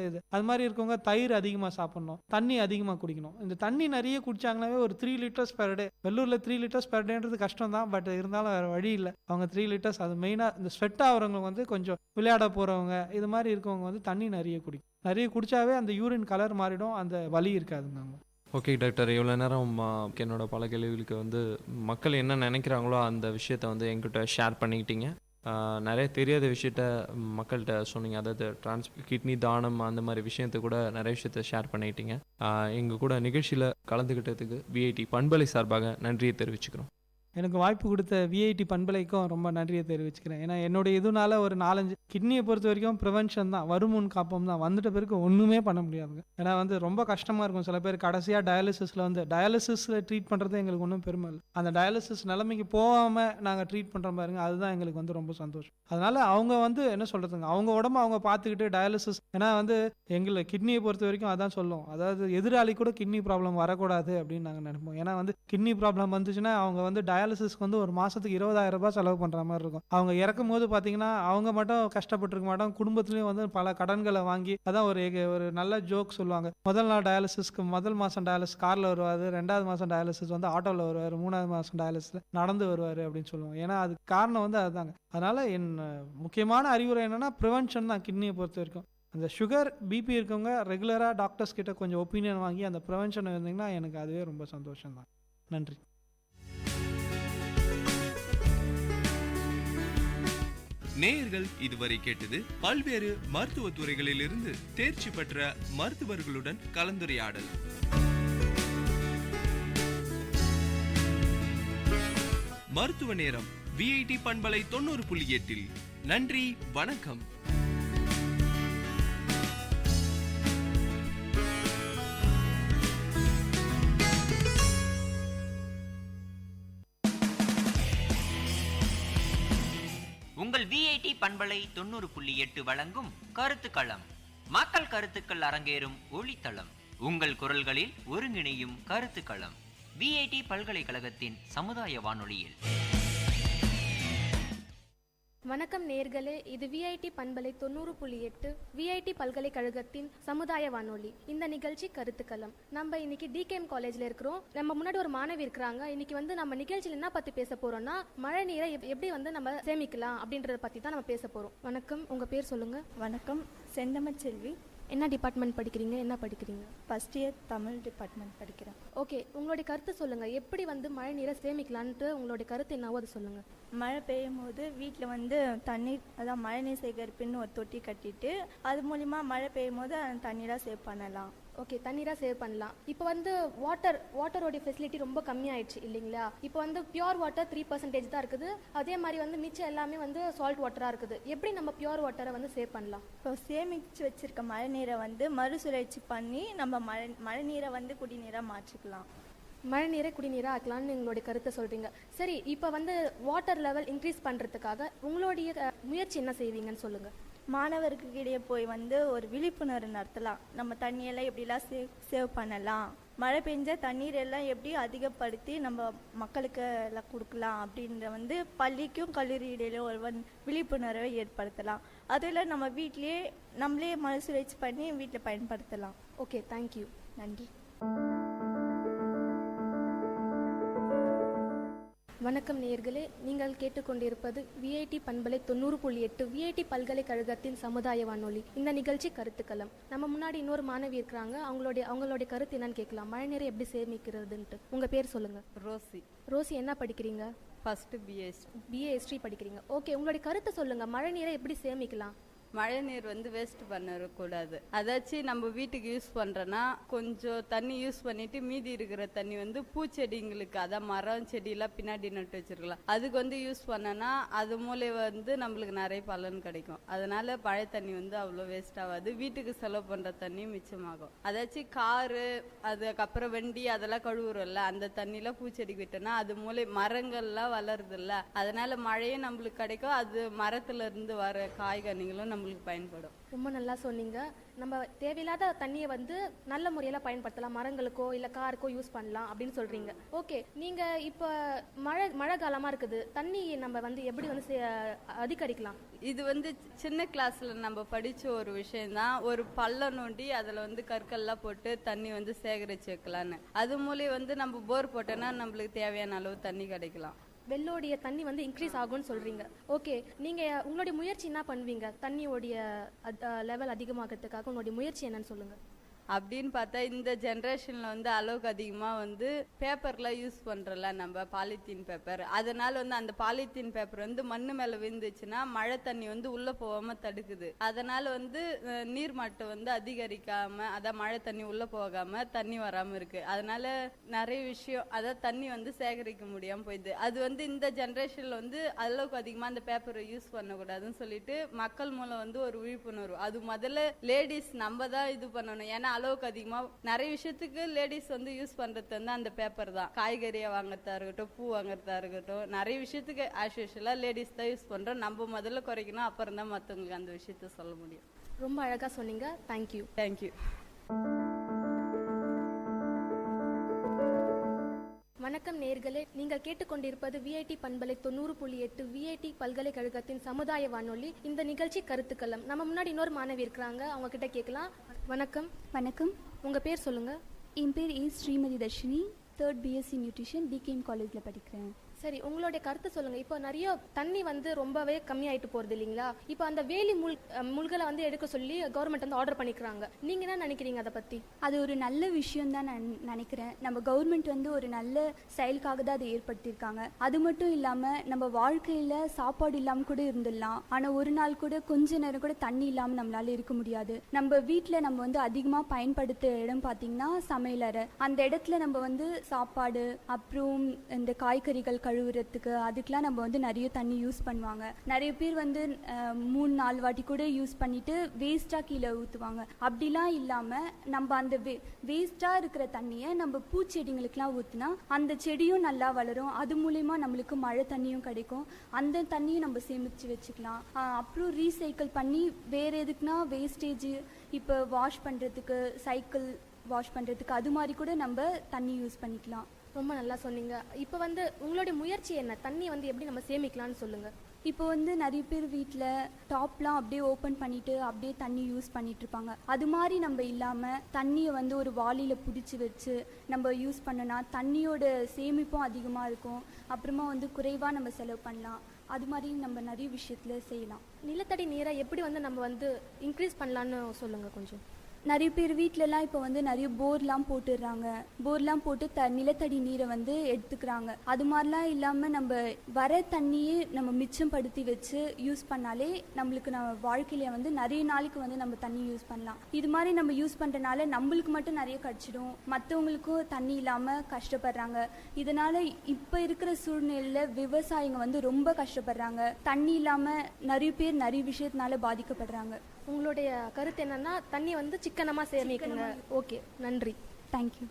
இது. அது மாதிரி இருக்கவங்க தயிர் அதிகமாக சாப்பிட்ணும், தண்ணி அதிகமாக குடிக்கணும். இந்த தண்ணி நிறைய குடிச்சாங்கன்னாவே ஒரு 3 லிட்டர்ஸ் பெர் டே. வெள்ளூரில் 3 லிட்டர்ஸ் பெர் டேன்றது கஷ்டம் தான், பட் இருந்தாலும் வேறு வழி இல்லை. அவங்க 3 லிட்டர்ஸ், அது மெயினாக இந்த ஸ்வெட் ஆகிறவங்க வந்து கொஞ்சம் விளையாட போகிறவங்க இது மாதிரி இருக்கவங்க வந்து தண்ணி நிறைய குடிக்கும். நிறைய குடித்தாவே அந்த யூரின் கலர் மாறிடும், அந்த வலி இருக்காதுங்க. ஓகே டாக்டர், இவ்வளோ நேரம் என்னோட பல கேள்விகளுக்கு வந்து மக்கள் என்ன நினைக்கிறாங்களோ அந்த விஷயத்த வந்து என்கிட்ட ஷேர் பண்ணிக்கிட்டீங்க. நிறைய தெரியாத விஷயத்த மக்கள்கிட்ட சொன்னீங்க. அதாவது கிட்னி தானம் அந்த மாதிரி விஷயத்தை கூட நிறைய விஷயத்த ஷேர் பண்ணிக்கிட்டீங்க. எங்கள் கூட நிகழ்ச்சியில் கலந்துக்கிட்டதுக்கு விஐடி பண்பலை சார்பாக நன்றியை தெரிவிச்சுக்கிறோம். எனக்கு வாய்ப்பு கொடுத்த விஐடி பண்பலைக்கும் ரொம்ப நன்றியை தெரிவிச்சுக்கிறேன். ஏன்னா என்னுடைய இதுனால ஒரு 4-5 கிட்னியை பொறுத்த வரைக்கும் ப்ரிவென்ஷன் தான், வருமுன் காப்போம் தான். வந்துட்ட பிறகு ஒன்றுமே பண்ண முடியாதுங்க. ஏன்னா வந்து ரொம்ப கஷ்டமாக இருக்கும். சில பேர் கடைசியாக டயாலிசிஸில் ட்ரீட் பண்ணுறது எங்களுக்கு ஒன்றும் பெருமை இல்லை. அந்த டயாலிசிஸ் நிலைமைக்கு போகாமல் நாங்கள் ட்ரீட் பண்ணுற பாருங்க, அதுதான் எங்களுக்கு வந்து ரொம்ப சந்தோஷம். அதனால் அவங்க வந்து என்ன சொல்கிறதுங்க, அவங்க உடம்பு அவங்க பார்த்துக்கிட்டு டயாலிசிஸ், ஏன்னா வந்து எங்களை கிட்னியை பொறுத்த வரைக்கும் அதான் சொல்லுவோம், அதாவது எதிராளி கூட கிட்னி ப்ராப்ளம் வரக்கூடாது அப்படின்னு நாங்கள் நினைப்போம். ஏன்னா வந்து கிட்னி ப்ராப்ளம் வந்துச்சுன்னா அவங்க வந்து டயாலிசிஸ்க்கு வந்து ஒரு மாதத்துக்கு 20,000 ரூபாய் செலவு பண்ணுற மாதிரி இருக்கும். அவங்க இறக்கும் போது பார்த்தீங்கன்னா அவங்க மட்டும் கஷ்டப்பட்டுருக்க மாட்டோம், குடும்பத்துலேயும் வந்து பல கடன்களை வாங்கி. அதான் ஒரு நல்ல ஜோக் சொல்லுவாங்க, முதல் நாள் டயாலிசிஸ்க்கு முதல் மாதம் டயாலிசிஸ் காரில் வருவார், 2வது மாதம் டயாலிசிஸ் வந்து ஆட்டோவில் வருவார், 3வது மாதம் டயாலிசிஸ் நடந்து வருவார் அப்படின்னு சொல்லுவாங்க. ஏன்னா அதுக்கு காரணம் வந்து அதுதாங்க. அதனால் என் முக்கியமான அறிவுரை என்னென்னா ப்ரிவென்ஷன் தான் கிட்னியை பொறுத்த வரைக்கும். அந்த சுகர் பிபி இருக்கவங்க ரெகுலராக டாக்டர்ஸ் கிட்ட கொஞ்சம் ஒப்பீனியன் வாங்கி அந்த ப்ரிவென்ஷன் இருந்தீங்கன்னா எனக்கு அதுவே ரொம்ப சந்தோஷம் தான். நன்றி. நேயர்கள் இதுவரை கேட்டது பல்வேறு மருத்துவ துறைகளிலிருந்து தேர்ச்சி பெற்ற மருத்துவர்களுடன் கலந்துரையாடல். மருத்துவ நேரம் விஐடி பண்பலை 90.8. நன்றி, வணக்கம். உங்கள் விஐடி பண்பலை 90.8 வழங்கும் கருத்துக்களம். மக்கள் கருத்துக்கள் அரங்கேறும் ஒளித்தளம். உங்கள் குரல்களில் ஒருங்கிணையும் கருத்துக்களம். விஐடி பல்கலைக்கழகத்தின் சமுதாய வானொலியில். வணக்கம் நேர்களே, இது விஐடி பண்பலை 90.8 விஐடி பல்கலைக்கழகத்தின் சமுதாய வானொலி. இந்த நிகழ்ச்சி கருத்துக்களம். நம்ம இன்னைக்கு டிகேஎம் காலேஜ்ல இருக்கிறோம். நம்ம முன்னாடி ஒரு மாணவி இருக்கிறாங்க. இன்னைக்கு வந்து நம்ம நிகழ்ச்சியில் என்ன பத்தி பேச போறோம்னா, மழை நீரை எப்படி வந்து நம்ம சேமிக்கலாம் அப்படின்றத பத்தி தான் நம்ம பேச போறோம். வணக்கம், உங்க பேர் சொல்லுங்க. வணக்கம், செந்தமிழ் செல்வி. என்ன டிபார்ட்மெண்ட் படிக்கிறீங்க? என்ன படிக்கிறீங்க? ஃபர்ஸ்ட் இயர் தமிழ் டிபார்ட்மெண்ட் படிக்கிறேன். ஓகே, உங்களுடைய கருத்து சொல்லுங்க. எப்படி வந்து மழை நீரை சேமிக்கலான்ட்டு உங்களுடைய கருத்து என்னவோ அதை சொல்லுங்க. மழை பெய்யும் போது வீட்டில் வந்து தண்ணீர், அதான் மழை நீர் சேகரிப்புன்னு ஒரு தொட்டி கட்டிட்டு அது மூலிமா மழை பெய்யும் போது அந்த தண்ணீராக சேவ் பண்ணலாம். ஓகே, தண்ணீராக சேவ் பண்ணலாம். இப்போ வந்து வாட்டரோடைய ஃபெசிலிட்டி ரொம்ப கம்மியாயிடுச்சு இல்லைங்களா? இப்போ வந்து பியூர் வாட்டர் 3% தான் இருக்குது. அதே மாதிரி வந்து மிச்சம் எல்லாமே வந்து சால்ட் வாட்டராக இருக்குது. எப்படி நம்ம பியூர் வாட்டரை வந்து சேவ் பண்ணலாம்? இப்போ சேமித்து வச்சிருக்க மழை நீரை வந்து மறுசுழற்சி பண்ணி நம்ம மழை நீரை வந்து குடிநீராக மாற்றிக்கலாம். மழை நீரை குடிநீராக ஆக்கலாம்னு எங்களுடைய கருத்தை சொல்கிறீங்க. சரி, இப்போ வந்து வாட்டர் லெவல் இன்க்ரீஸ் பண்ணுறதுக்காக உங்களுடைய முயற்சி என்ன செய்வீங்கன்னு சொல்லுங்கள். மாணவர்களுக்கு இடையே போய் வந்து ஒரு விழிப்புணர்வு நடத்தலாம். நம்ம தண்ணியெல்லாம் எப்படிலாம் சேவ் பண்ணலாம், மழை பெஞ்ச தண்ணீர் எல்லாம் எப்படி அதிகப்படுத்தி நம்ம மக்களுக்கு எல்லாம் கொடுக்கலாம் அப்படின்ற வந்து பள்ளிக்கும் கல்லூரி இடையில ஒரு விழிப்புணர்வை ஏற்படுத்தலாம். அதில் நம்ம வீட்லேயே நம்மளே மறுசுழற்சி பண்ணி வீட்டில் பயன்படுத்தலாம். Okay, thank you. நன்றி. வணக்கம் நேயர்களே, நீங்கள் கேட்டுக்கொண்டிருப்பது விஐடி பண்பலை 90.8 விஐடி பல்கலைக்கழகத்தின் சமுதாய வானொலி. இந்த நிகழ்ச்சி கருத்துக்களம். நம்ம முன்னாடி இன்னொரு மாணவி இருக்கிறாங்க. அவங்களுடைய கருத்து என்னன்னு கேட்கலாம். மழை நீரை எப்படி சேமிக்கிறதுன்ட்டு. உங்க பேர் சொல்லுங்க. ரோசி, என்ன படிக்கிறீங்க? ஃபர்ஸ்ட் பிஏ ஹிஸ்ட்ரி படிக்கிறீங்க. ஓகே, உங்களுடைய கருத்தை சொல்லுங்க. மழை நீரை எப்படி சேமிக்கலாம்? மழை நீர் வந்து வேஸ்ட் பண்ணக்கூடாது. அதாச்சும் நம்ம வீட்டுக்கு யூஸ் பண்ணுறோன்னா கொஞ்சம் தண்ணி யூஸ் பண்ணிட்டு மீதி இருக்கிற தண்ணி வந்து பூச்செடிங்களுக்கு, அதான் மரம் செடியெல்லாம் பின்னாடி நட்டு வச்சிருக்கலாம், அதுக்கு வந்து யூஸ் பண்ணனா அது மூலம் வந்து நம்மளுக்கு நிறைய பலன் கிடைக்கும். அதனால பழைய தண்ணி வந்து அவ்வளோ வேஸ்ட் ஆகாது. வீட்டுக்கு செலவு பண்ணுற தண்ணி மிச்சமாகும். அதாச்சும் காரு, அதுக்கப்புறம் வண்டி அதெல்லாம் கழுவுறோம்ல, அந்த தண்ணியெலாம் பூச்செடிக்கு விட்டோன்னா அது மூலம் மரங்கள்லாம் வளருதில்ல, அதனால மழையும் நம்மளுக்கு கிடைக்கும். அது மரத்துல இருந்து வர காய்கனிகளும் நம்மளுக்கு பயன்படும். ரொம்ப நல்லா சொன்னீங்க. நம்ம தேவையில்லாத தண்ணியை வந்து நல்ல முறையில் பயன்படுத்தலாம். மரங்களுக்கோ இல்லை காருக்கோ யூஸ் பண்ணலாம் அப்படின்னு சொல்றீங்க. ஓகே, நீங்க இப்போ மழை காலமா இருக்குது, தண்ணி நம்ம வந்து எப்படி வந்து அதிகரிக்கலாம்? இது வந்து சின்ன கிளாஸ்ல நம்ம படிச்ச ஒரு விஷயம்தான். ஒரு பள்ளம் நோண்டி அதில் வந்து கற்கள்லாம் போட்டு தண்ணி வந்து சேகரிச்சு வைக்கலான்னு. அது மூலம் வந்து நம்ம போர் போட்டோன்னா நம்மளுக்கு தேவையான அளவு தண்ணி கிடைக்கலாம். வெள்ளோடைய தண்ணி வந்து இன்க்ரீஸ் ஆகும்னு சொல்றீங்க. ஓகே, நீங்க உங்களுடைய முயற்சி என்ன பண்ணுவீங்க? தண்ணியோடைய லெவல் அதிகமாகிறதுக்காக உங்களுடைய முயற்சி என்னன்னு சொல்லுங்க. அப்படின்னு பார்த்தா இந்த ஜென்ரேஷனில் வந்து அளவுக்கு அதிகமாக வந்து பேப்பர்லாம் யூஸ் பண்ணுறல, நம்ம பாலித்தீன் பேப்பர். அதனால வந்து அந்த பாலித்தீன் பேப்பர் வந்து மண்ணு மேலே விழுந்துச்சுன்னா மழை தண்ணி வந்து உள்ளே போகாமல் தடுக்குது. அதனால வந்து நீர்மட்டம் வந்து அதிகரிக்காமல், அதான் மழை தண்ணி உள்ளே போகாமல் தண்ணி வராமல் இருக்குது. அதனால நிறைய விஷயம், அதாவது தண்ணி வந்து சேகரிக்க முடியாமல் போயிடுது. அது வந்து இந்த ஜென்ரேஷனில் வந்து அளவுக்கு அதிகமாக அந்த பேப்பரை யூஸ் பண்ணக்கூடாதுன்னு சொல்லிட்டு மக்கள் மூலம் வந்து ஒரு விழிப்புணர்வு. அது முதல்ல லேடிஸ் நம்ம தான் இது பண்ணணும். ஏன்னா அளவுக்கு அதிகமா நிறைய விஷயத்துக்கு லேடிஸ் வந்து யூஸ் பண்றது வந்து அந்த பேப்பர் தான். காய்கறியை வாங்கறதா இருக்கட்டும், பூ வாங்கறதா இருக்கட்டும், நிறைய விஷயத்துக்கு ஆஸ் யூஷுவலா லேடிஸ் தான் யூஸ் பண்றோம். நம்ம முதல்ல குறைக்கணும், அப்புறம் தான் மற்றவங்களுக்கு அந்த விஷயத்த சொல்ல முடியும். ரொம்ப அழகா சொன்னீங்க. தேங்க்யூ. தேங்க்யூ. வணக்கம் நேயர்களே, நீங்கள் கேட்டுக்கொண்டிருப்பது விஐடி பண்பலை 90.8 விஐடி பல்கலைக்கழகத்தின் சமுதாய வானொலி. இந்த நிகழ்ச்சி கருத்துக்களம். நம்ம முன்னாடி இன்னொரு மாணவி இருக்கிறாங்க, அவங்க கிட்ட கேட்கலாம். வணக்கம். வணக்கம். உங்க பேர் சொல்லுங்க. என் பேர் Srimathi Dharshini, 3rd BSc nutrition TKM காலேஜில் படிக்கிறேன். சரி, உங்களுடைய கருத்து சொல்லுங்க. இப்போ நிறைய தண்ணி வந்து ரொம்பவே கம்மியாயிட்டு போறது இல்லைங்களா? இப்போ அந்த வேலி முள்களை வந்து எடுக்க சொல்லி கவர்மெண்ட் வந்து ஆர்டர் பண்ணிக்கிறாங்க. நீங்க என்ன நினைக்கிறீங்க அதை பத்தி? அது ஒரு நல்ல விஷயம் தான் நான் நினைக்கிறேன். நம்ம கவர்மெண்ட் வந்து ஒரு நல்ல செயலுக்காக தான் அதை ஏற்படுத்தியிருக்காங்க. அது மட்டும் இல்லாமல் நம்ம வாழ்க்கையில் சாப்பாடு இல்லாமல் கூட இருந்துடலாம், ஆனால் ஒரு நாள் கூட கொஞ்ச நேரம் கூட தண்ணி இல்லாமல் நம்மளால இருக்க முடியாது. நம்ம வீட்டில் நம்ம வந்து அதிகமாக பயன்படுத்த இடம் பார்த்தீங்கன்னா சமையலறை. அந்த இடத்துல நம்ம வந்து சாப்பாடு, அப்புறம் இந்த காய்கறிகள் கழுவுறதுக்கு, அதுக்கெலாம் நம்ம வந்து நிறைய தண்ணி யூஸ் பண்ணுவாங்க. நிறைய பேர் வந்து 3-4 வாட்டி கூட யூஸ் பண்ணிட்டு வேஸ்ட்டாக கீழே ஊற்றுவாங்க. அப்படிலாம் இல்லாமல் நம்ம அந்த வேஸ்ட்டாக இருக்கிற தண்ணியை நம்ம பூச்செடிங்களுக்கெலாம் ஊற்றினா அந்த செடியும் நல்லா வளரும். அது மூலயமா நம்மளுக்கு மழை தண்ணியும் கிடைக்கும். அந்த தண்ணியும் நம்ம சேமித்து வச்சுக்கலாம். அப்புறம் ரீசைக்கிள் பண்ணி வேறு எதுக்குன்னா வேஸ்டேஜ், இப்போ வாஷ் பண்ணுறதுக்கு, சைக்கிள் வாஷ் பண்ணுறதுக்கு, அது மாதிரி கூட நம்ம தண்ணி யூஸ் பண்ணிக்கலாம். ரொம்ப நல்லா சொன்னீங்க. இப்போ வந்து உங்களுடைய முயற்சி என்ன? தண்ணி வந்து எப்படி நம்ம சேமிக்கலாம்னு சொல்லுங்க. இப்போ வந்து நிறைய பேர் வீட்டில் டாப்லாம் அப்படியே ஓப்பன் பண்ணிட்டு அப்படியே தண்ணி யூஸ் பண்ணிட்டு இருப்பாங்க. அது மாதிரி நம்ம இல்லாமல் தண்ணியை வந்து ஒரு வாளியில் பிடிச்சி வச்சு நம்ம யூஸ் பண்ணனா தண்ணியோட சேமிப்பும் அதிகமாக இருக்கும். அப்புறமா வந்து குறைவாக நம்ம செலவு பண்ணலாம். அது மாதிரி நம்ம நிறைய விஷயத்தில் செய்யலாம். நிலத்தடி நீரை எப்படி வந்து நம்ம வந்து இன்க்ரீஸ் பண்ணலான்னு சொல்லுங்க கொஞ்சம். நிறைய பேர் வீட்டிலலாம் இப்போ வந்து நிறைய போர்லாம் போட்டுடுறாங்க. போர்லாம் போட்டு நிலத்தடி நீரை வந்து எடுத்துக்கிறாங்க. அது மாதிரிலாம் இல்லாமல் நம்ம வர தண்ணியே நம்ம மிச்சப்படுத்தி வச்சு யூஸ் பண்ணாலே நம்மளுக்கு நம்ம வாழ்க்கையில வந்து நிறைய நாளைக்கு வந்து நம்ம தண்ணி யூஸ் பண்ணலாம். இது மாதிரி நம்ம யூஸ் பண்ணுறனால நம்மளுக்கு மட்டும் நிறைய கிடச்சிடும், மற்றவங்களுக்கும் தண்ணி இல்லாமல் கஷ்டப்படுறாங்க. இதனால் இப்போ இருக்கிற சூழ்நிலையில் விவசாயிங்க வந்து ரொம்ப கஷ்டப்படுறாங்க. தண்ணி இல்லாமல் நிறைய பேர் நிறைய விஷயத்தினால பாதிக்கப்படுறாங்க. உங்களுடைய கருத்து என்னன்னா தண்ணி வந்து சிக்கனமாக சேமிக்கணுங்க. ஓகே, நன்றி. தேங்க்யூ.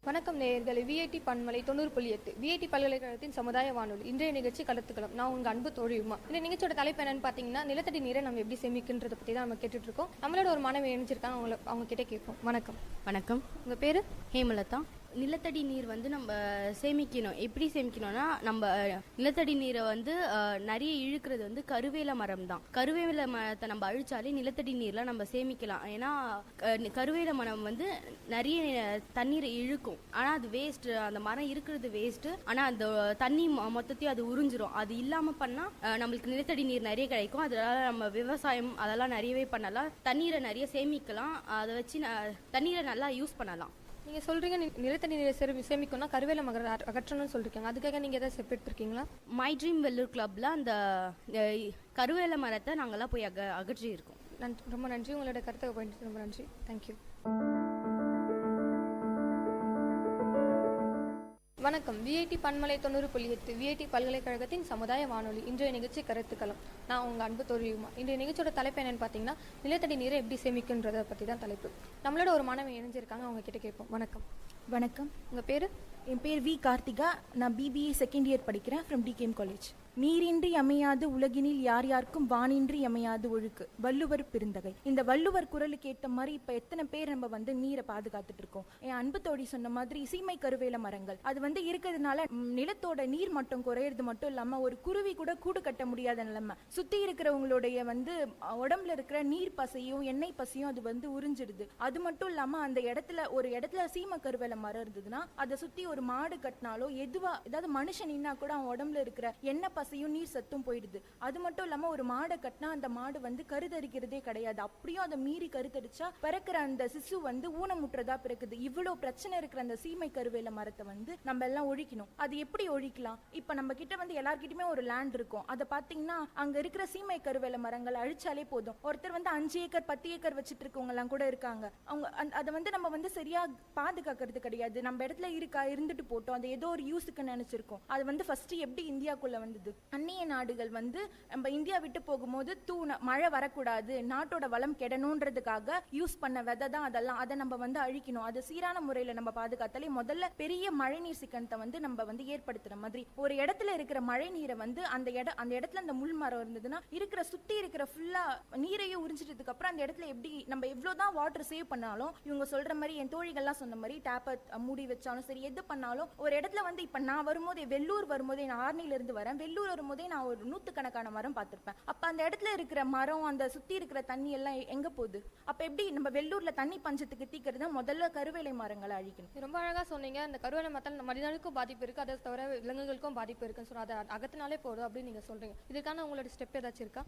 வணக்கம் நேயர்களே, விஐடி பண்பலை 90.8 விஐடி பல்கலைக்கழகத்தின் சமுதாய வானொலி. இன்றைய நிகழ்ச்சி கலத்துக்கலாம். நான் உங்க அன்பு தோழியுமா. இந்த நிகழ்ச்சியோட தலைப்பு என்னன்னு பார்த்தீங்கன்னா நிலத்தடி நீரை நம்ம எப்படி சேமிக்கின்றதை பற்றி தான் நம்ம கேட்டுட்டு இருக்கோம். நம்மளோட ஒரு மாணவி இணைஞ்சிருக்காங்க, அவங்க கிட்ட கேட்போம். வணக்கம். வணக்கம். உங்க பேரு? ஹேமலதா. நிலத்தடி நீர் வந்து நம்ம சேமிக்கணும். எப்படி சேமிக்கணும்னா, நம்ம நிலத்தடி நீரை வந்து நிறைய இழுக்கிறது வந்து கருவேல மரம் தான். கருவேல மரத்தை நம்ம அழிச்சாலே நிலத்தடி நீர்ல நம்ம சேமிக்கலாம். ஏன்னா கருவேல மரம் வந்து நிறைய தண்ணீரை இழுக்கும். ஆனால் அது வேஸ்ட், அந்த மரம் இருக்கிறது வேஸ்ட். ஆனால் அந்த தண்ணி மொத்தத்தையும் அது உறிஞ்சிரும். அது இல்லாமல் பண்ணால் நம்மளுக்கு நிலத்தடி நீர் நிறைய கிடைக்கும். அதனால நம்ம விவசாயம் அதெல்லாம் நிறையவே பண்ணலாம். தண்ணீரை நிறைய சேமிக்கலாம். அதை வச்சு தண்ணீரை நல்லா யூஸ் பண்ணலாம். நீங்கள் சொல்கிறீங்க நிலத்தடி நீரை சேமிக்கணும்னா கருவேல மரம் அகற்றணும்னு சொல்லியிருக்காங்க. அதுக்காக நீங்கள் எதாவது ஸ்டெப் எடுத்துருக்கீங்களா? மை ட்ரீம் வெல்லூர் கிளப்பில் அந்த கருவேல மரத்தை நாங்கள்லாம் போய் அகற்றி இருக்கோம். நன்றி, ரொம்ப நன்றி. உங்களோட கருத்தை போயிட்டு ரொம்ப நன்றி. தேங்க்யூ. வணக்கம். விஐடி பண்பலை 90.8 விஐடி பல்கலைக்கழகத்தின் சமுதாய வானொலி. இன்றைய நிகழ்ச்சி கருத்துக்களம். நான் உங்கள் அன்பு தோழியுமா. இன்றைய நிகழ்ச்சியோட தலைப்பு என்னன்னு பார்த்தீங்கன்னா நிலத்தடி நீரை எப்படி சேமிக்கின்றதை பற்றி தான் தலைப்பு. நம்மளோட ஒரு மாணவி இணைஞ்சிருக்காங்க, அவங்க கிட்ட கேட்போம். வணக்கம். வணக்கம். உங்கள் பேர்? என் பேர் வி கார்த்திகா. நான் பிபிஏ செகண்ட் இயர் படிக்கிறேன் ஃப்ரம் டிகேஎம் காலேஜ். நீரின்றி அமையாது உலகினில் யார் யாருக்கும் வானின்றி அமையாது ஒழுக்கு, வள்ளுவர் பெருந்தகை. இந்த வள்ளுவர் குரலுக்கு ஏற்ற மாதிரி இப்ப எத்தனை பேர் நம்ம நீரை பாதுகாத்துட்டு இருக்கோம். என் அன்பு தோழி சொன்ன மாதிரி சீமை கருவேல மரங்கள் அது இருக்கிறதுனால நிலத்தோட நீர் மட்டம் குறையிறது மட்டும் இல்லாம ஒரு குருவி கூட கூடு கட்ட முடியாத நிலைமை. சுத்தி இருக்கிறவங்களுடைய உடம்புல இருக்கிற நீர் பசையும் எண்ணெய் பசையும் அது உறிஞ்சிடுது. அது மட்டும் இல்லாம அந்த ஒரு இடத்துல சீமை கருவேல மரம் இருந்ததுன்னா அதை சுத்தி ஒரு மாடு கட்டினாலோ ஏதாவது மனுஷன் நின்னா கூட அவன் உடம்புல இருக்கிற எண்ணெய் பசையும் நீர் சத்தும் போயிடுது. அது மட்டும் இல்லாம ஒரு மாடை கட்டினா அந்த மாடு கருத்தரிக்கிறதே கிடையாது. அப்படியும் அதை மீறி கருத்தரிச்சா பிறக்கிற அந்த சிசு ஊனமுற்றதா பிறக்குது. இவ்வளவு பிரச்சனை இருக்கிற அந்த சீமை கருவேல மரத்தை நம்ம எல்லாம் ஒழிக்கணும். அது எப்படி ஒழிக்கலாம்? இப்ப நம்ம கிட்ட எல்லார்கிட்டயுமே ஒரு லேண்ட் இருக்கும். அதை பாத்தீங்கன்னா அங்க இருக்கிற சீமை கருவேல மரங்களை அழிச்சாலே போதும். ஒருத்தர் 5 ஏக்கர் 10 ஏக்கர் வச்சுட்டு இருக்கவங்க எல்லாம் கூட இருக்காங்க. அவங்க அதை நம்ம சரியா பாதுகாக்கிறது கிடையாது. நம்ம இடத்துல இருந்துட்டு போட்டோம், அது ஏதோ ஒரு யூஸுக்கு நினைச்சிருக்கோம். அது ஃபர்ஸ்ட் எப்படி இந்தியாக்குள்ள வந்தது? அந்நிய நாடுகள் நம்ம இந்தியா விட்டு போகும்போது மழை வரக்கூடாது, நாட்டோட வளம் கெடணும்ன்றதுக்காக யூஸ் பண்ண விதை தான் அதெல்லாம். அதை நம்ம அழிக்கணும். அது சீரான முறையில நம்ம பாதுகாத்தாலே முதல்ல பெரிய மழை நீர் சிக்கனத்தை நம்ம ஏற்படுத்துற மாதிரி ஒரு இடத்துல இருக்கிற மழை நீரை அந்த இடத்துல அந்த முள் மரம் இருந்ததுன்னா சுத்தி இருக்கிற ஃபுல்லா நீரையே உறிஞ்சிட்டதுக்கு அப்புறம் அந்த இடத்துல எப்படி நம்ம எவ்வளவுதான் வாட்டர் சேவ் பண்ணாலும், இவங்க சொல்ற மாதிரி என் தோழிகள்லாம் சொன்ன மாதிரி டேப்பை மூடி வச்சாலும் சரி, எது பண்ணாலும் ஒரு இடத்துல இப்ப நான் வரும்போது வெள்ளூர் வரும்போதே, நான் ஆர்னில இருந்து வரேன், வெள்ளூர் வரும்போதே நான் ஒரு 100கணக்கான மரம் பார்த்திருப்பேன். அப்ப அந்த இடத்துல இருக்கிற மரம் அந்த சுத்தி இருக்கிற தண்ணி எல்லாம் எங்க போகுது? அப்ப எப்படி நம்ம வெள்ளூர்ல தண்ணி பஞ்சத்துக்கு தீக்கிறது? முதல்ல கருவேலை மரங்களை அழிக்கணும். ரொம்ப அழகா சொன்னீங்க. அந்த கருவேலை மரத்தால் மனிதனுக்கும் பாதிப்பு இருக்கு, அதை தவிர விலங்குகளுக்கும் பாதிப்பு இருக்குன்னு சொன்னா அதை அகத்தினாலே போதும் அப்படின்னு நீங்க சொல்றீங்க. இதுக்கான உங்களோட ஸ்டெப் ஏதாச்சும் இருக்கா?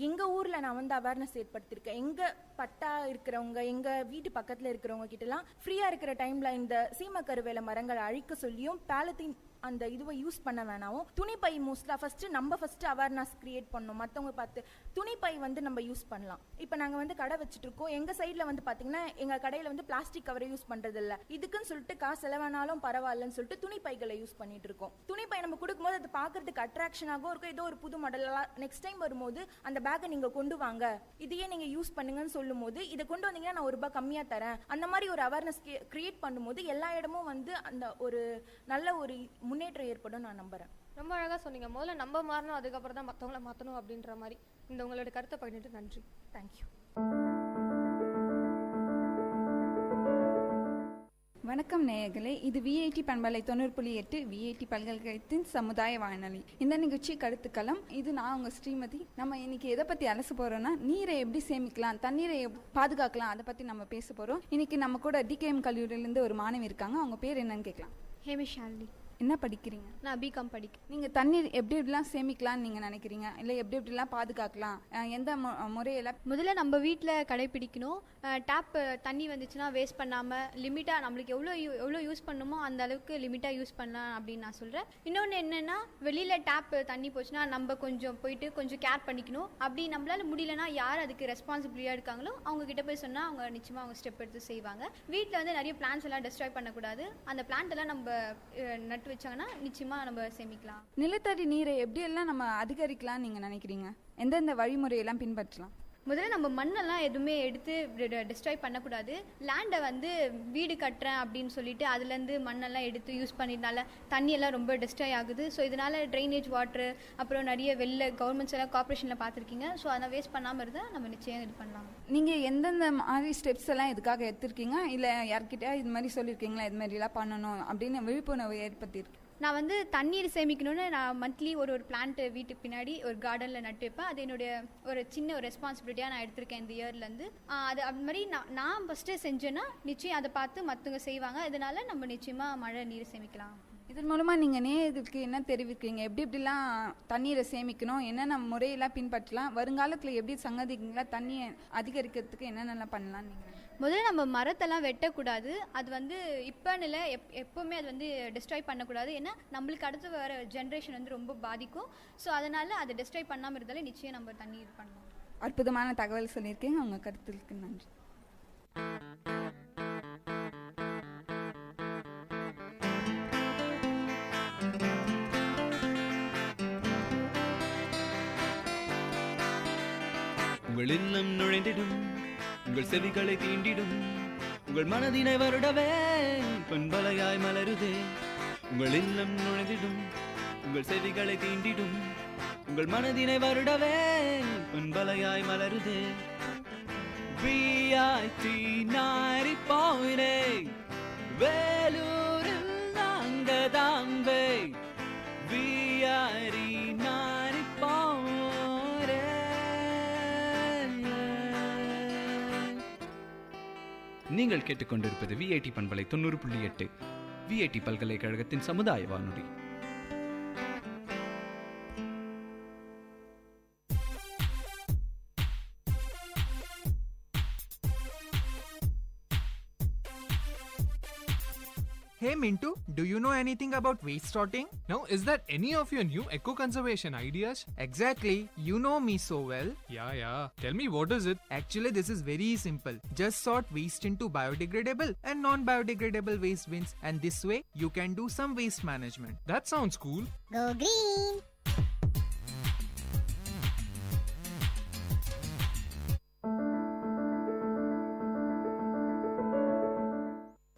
எங்க ஊர்ல நான் அவேர்னஸ் ஏற்படுத்திருக்கேன். எங்க பட்டா இருக்கிறவங்க, எங்க வீட்டு பக்கத்துல இருக்கிறவங்க கிட்ட எல்லாம் ஃப்ரீயா இருக்கிற டைம்ல இந்த சீம கருவேல மரங்களை அழிக்க சொல்லியும் பாலித்தீன் அந்த இதுவை யூஸ் பண்ண வேணாவும் துணிப்பை மோஸ்ட்லா நம்ம ஃபர்ஸ்ட் அவேர்னஸ் கிரியேட் பண்ணணும். மற்றவங்க பார்த்து துணிப்பை நம்ம யூஸ் பண்ணலாம். இப்போ நாங்கள் கடை வச்சுட்டு இருக்கோம். எங்க சைட்ல பார்த்தீங்கன்னா எங்க கடையில பிளாஸ்டிக் கவரை யூஸ் பண்றது இல்லை. இதுக்குன்னு சொல்லிட்டு காசு செலவானாலும் பரவாயில்லன்னு சொல்லிட்டு துணிப்பைகளை யூஸ் பண்ணிட்டு இருக்கோம். துணிப்பை நம்ம கொடுக்கும்போது அது பார்க்கறதுக்கு அட்ராக்ஷனாகவும் இருக்கும். ஏதோ ஒரு புது மாடலா நெக்ஸ்ட் டைம் வரும்போது அந்த பேக்கை நீங்க கொண்டு வாங்க, இதையே நீங்க யூஸ் பண்ணுங்கன்னு சொல்லும் போது இதை கொண்டு வந்தீங்கன்னா நான் ₹1 கம்மியா தரேன், அந்த மாதிரி ஒரு அவேர்னஸ் கிரியேட் பண்ணும்போது எல்லா இடமும் அந்த ஒரு நல்ல ஒரு முன்னேற்றம் ஏற்படும் நான் நம்புறேன். ரொம்ப அழகா சொன்னீங்க. முதல்ல நம்ம மாறணும், அதுக்கப்புறம் தான் மற்றவங்கள மாற்றணும் அப்படின்ற மாதிரி. இந்த உங்களோட கருத்தை பகிர்ந்துட்டு நன்றி. தேங்க்யூ. வணக்கம் நேயர்களே, இது விஐடி பண்பலை 90.8 விஐடி பல்கலைக்கழகத்தின் சமுதாய வானொலி. இந்த நிகழ்ச்சி கருத்துக்களம். இது நான் உங்க ஸ்ரீமதி. நம்ம இன்னைக்கு எதை பத்தி அலச போறோம்னா நீரை எப்படி சேமிக்கலாம், தண்ணீரை பாதுகாக்கலாம், அதை பத்தி நம்ம பேச போறோம். இன்னைக்கு நம்ம கூட டிகேஎம் கல்லூரியிலிருந்து ஒரு மாணவி இருக்காங்க. அவங்க பேர் என்னன்னு கேட்கலாம். ஹேமிஷாலினி. என்ன படிக்கிறீங்க? நான் பிகாம் படிக்கிறேன். நீங்கள் தண்ணீர் எப்படி எப்படிலாம் சேமிக்கலாம்னு நீங்கள் நினைக்கிறீங்க, இல்லை எப்படி எப்படிலாம் பாதுகாக்கலாம், எந்த முறையெல்லாம் முதல்ல நம்ம வீட்டில் கடைப்பிடிக்கணும்? டேப் தண்ணி வந்துச்சுன்னா வேஸ்ட் பண்ணாமல் லிமிட்டாக நம்மளுக்கு எவ்வளோ யூஸ் பண்ணணுமோ அந்த அளவுக்கு லிமிட்டாக யூஸ் பண்ணலாம் அப்படின்னு நான் சொல்கிறேன். இன்னொன்று என்னென்னா, வெளியில் டேப் தண்ணி போச்சுன்னா நம்ம கொஞ்சம் போயிட்டு கொஞ்சம் கேர் பண்ணிக்கணும். அப்படி நம்மளால் முடியலன்னா யார் அதுக்கு ரெஸ்பான்சிபிலிட்டியாக இருக்காங்களோ அவங்க கிட்ட போய் சொன்னால் அவங்க நிச்சயமாக அவங்க ஸ்டெப் எடுத்து செய்வாங்க. வீட்டில் நிறைய பிளான்ஸ் எல்லாம் டெஸ்ட்ராய் பண்ணக்கூடாது. அந்த பிளான்ட் எல்லாம் நம்ம நட்டு வச்சாங்கன்னா நிச்சயமா நம்ம சேமிக்கலாம். நிலத்தடி நீரை எப்படியெல்லாம் நம்ம அதிகரிக்கலாம் நீங்க நினைக்கிறீங்க? எந்தெந்த வழிமுறையெல்லாம் பின்பற்றலாம்? முதல்ல நம்ம மண்ணெல்லாம் எதுவுமே எடுத்து டிஸ்ட்ராய் பண்ணக்கூடாது. லேண்டை வீடு கட்டுறேன் அப்படின்னு சொல்லிட்டு அதுலேருந்து மண்ணெல்லாம் எடுத்து யூஸ் பண்ணினால தண்ணியெல்லாம் ரொம்ப டிஸ்ட்ராய் ஆகுது. ஸோ இதனால் ட்ரைனேஜ் வாட்ரு, அப்புறம் நிறைய கவர்மெண்ட்ஸ் எல்லாம் கார்பரேஷனில் பார்த்துருக்கீங்க. ஸோ அதை வேஸ்ட் பண்ணாமல் இருந்தால் நம்ம நிச்சயம் இது பண்ணலாம். நீங்கள் எந்தெந்த மாதிரி ஸ்டெப்ஸ் எல்லாம் இதுக்காக எடுத்திருக்கீங்க, இல்லை யார்கிட்டயா இது மாதிரி சொல்லியிருக்கீங்களா இது மாதிரிலாம் பண்ணணும் அப்படின்னு விழிப்புணர்வு ஏற்படுத்தியிருக்கேன்? நான் தண்ணீர் சேமிக்கணும்னு நான் மந்த்லி ஒரு பிளான்ட்டு வீட்டுக்கு பின்னாடி ஒரு கார்டனில் நட்டு வைப்பேன். அது என்னுடைய ஒரு சின்ன ஒரு ரெஸ்பான்சிபிலிட்டியாக நான் எடுத்திருக்கேன் இந்த இயர்லேருந்து. அது அது மாதிரி நான் ஃபஸ்ட்டு செஞ்சேன்னா நிச்சயம் அதை பார்த்து மற்றவங்க செய்வாங்க. இதனால் நம்ம நிச்சயமாக மழை நீர் சேமிக்கலாம். இதன் மூலமாக நீங்கள் நேயர்களுக்கு என்ன தெரிவிக்கிறீங்க? எப்படி எப்படிலாம் தண்ணீரை சேமிக்கணும், என்னென்ன முறையெல்லாம் பின்பற்றலாம், வருங்காலத்தில் எப்படி சங்கதிங்களா தண்ணியை அதிகரிக்கிறதுக்கு என்னென்னலாம் பண்ணலாம் நீங்கள்? முதல்ல நம்ம மரத்தெல்லாம் வெட்டக்கூடாது. அது இப்போ இல்லை எப்போவுமே அது டிஸ்ட்ராய் பண்ணக்கூடாது. ஏன்னா நம்மளுக்கு அடுத்து வர ஜென்ரேஷன் ரொம்ப பாதிக்கும். ஸோ அதனால் அதை டிஸ்ட்ராய் பண்ணாமல் இருந்தாலே நிச்சயம் நம்ம தண்ணி இது பண்ணலாம். அற்புதமான தகவல் சொல்லியிருக்கீங்க. உங்கள் கருத்துக்கு நன்றி. உங்கள் இல்லம் நுழைந்திடும், உங்கள் செவிகளை தீண்டிடும், உங்கள் மனதினை வருடவே பண்பலையாய் மலருதே. உங்கள் இல்லம் நுழைந்திடும், உங்கள் செவிகளை தீண்டிடும், உங்கள் மனதினை வருடவே பண்பலையாய் மலருதே. VIT 90.8 வேலூரில் நாங்கதாம்பே. VIT 90.8. நீங்கள் கேட்டுக்கொண்டிருப்பது VIT பண்பலை 90.8 VIT பல்கலைக்கழகத்தின் சமுதாய வானொலி. Hey Mintu, do you know anything about waste sorting? Now, is that any of your new eco-conservation ideas? Exactly, you know me so well. Yeah. Tell me, what is it? Actually, this is very simple. Just sort waste into biodegradable and non-biodegradable waste bins, and this way you can do some waste management. That sounds cool. Go green!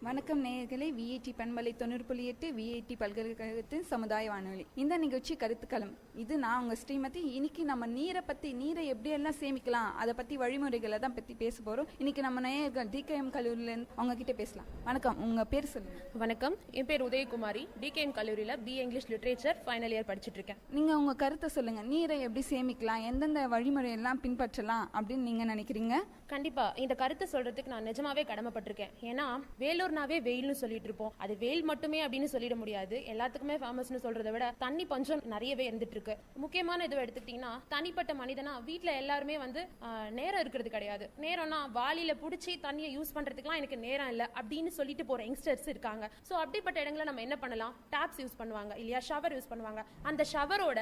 வணக்கம் நேயர்களே, VIT பண்பலை 90.8 VIT பல்கலைக்கழகத்தின் சமுதாய வானொலி. இந்த நிகழ்ச்சி கருத்துக்களம். இது நான் உங்க ஸ்ரீமதி. இன்னைக்கு நம்ம நீரை எப்படியெல்லாம் சேமிக்கலாம், அதை பத்தி வழிமுறைகளை தான் பத்தி பேச போறோம். இன்னைக்கு நம்ம நேயர்கள் DKM கல்லூரியில அவங்க கிட்ட பேசலாம். வணக்கம், உங்க பேர் சொல்லுங்க. வணக்கம், என் பேர் உதயகுமாரி. DKM கல்லூரியில BA English literature final year படிச்சுட்டு இருக்கேன். நீங்க உங்க கருத்தை சொல்லுங்க. நீரை எப்படி சேமிக்கலாம், எந்தெந்த வழிமுறையெல்லாம் பின்பற்றலாம் அப்படின்னு நீங்க நினைக்கிறீங்க? கண்டிப்பா இந்த கருத்தை சொல்றதுக்கு நான் நிஜமாவே கடமைப்பட்டிருக்கேன். ஏன்னா வேலூர்னாவே வெயில்னு சொல்லிட்டு இருப்போம். அது வெயில் மட்டுமே அப்படின்னு சொல்லிட முடியாது. எல்லாத்துக்குமே ஃபேமஸ்னு சொல்றதை விட தண்ணி பஞ்சம் நிறையவே இருந்துட்டு இருக்கு. முக்கியமான இது எடுத்துக்கிட்டீங்கன்னா, தனிப்பட்ட மனிதனா வீட்டுல எல்லாருமே நேரம் இருக்கிறது கிடையாது. நேரம்னா வாளியில புடிச்சு தண்ணியை யூஸ் பண்றதுக்குலாம் எனக்கு நேரம் இல்லை அப்படின்னு சொல்லிட்டு போற யங்ஸ்டர்ஸ் இருக்காங்க. ஸோ அப்படிப்பட்ட இடங்களை நம்ம என்ன பண்ணலாம், டாப்ஸ் யூஸ் பண்ணுவாங்க இல்லையா, ஷவர் யூஸ் பண்ணுவாங்க. அந்த ஷவரோட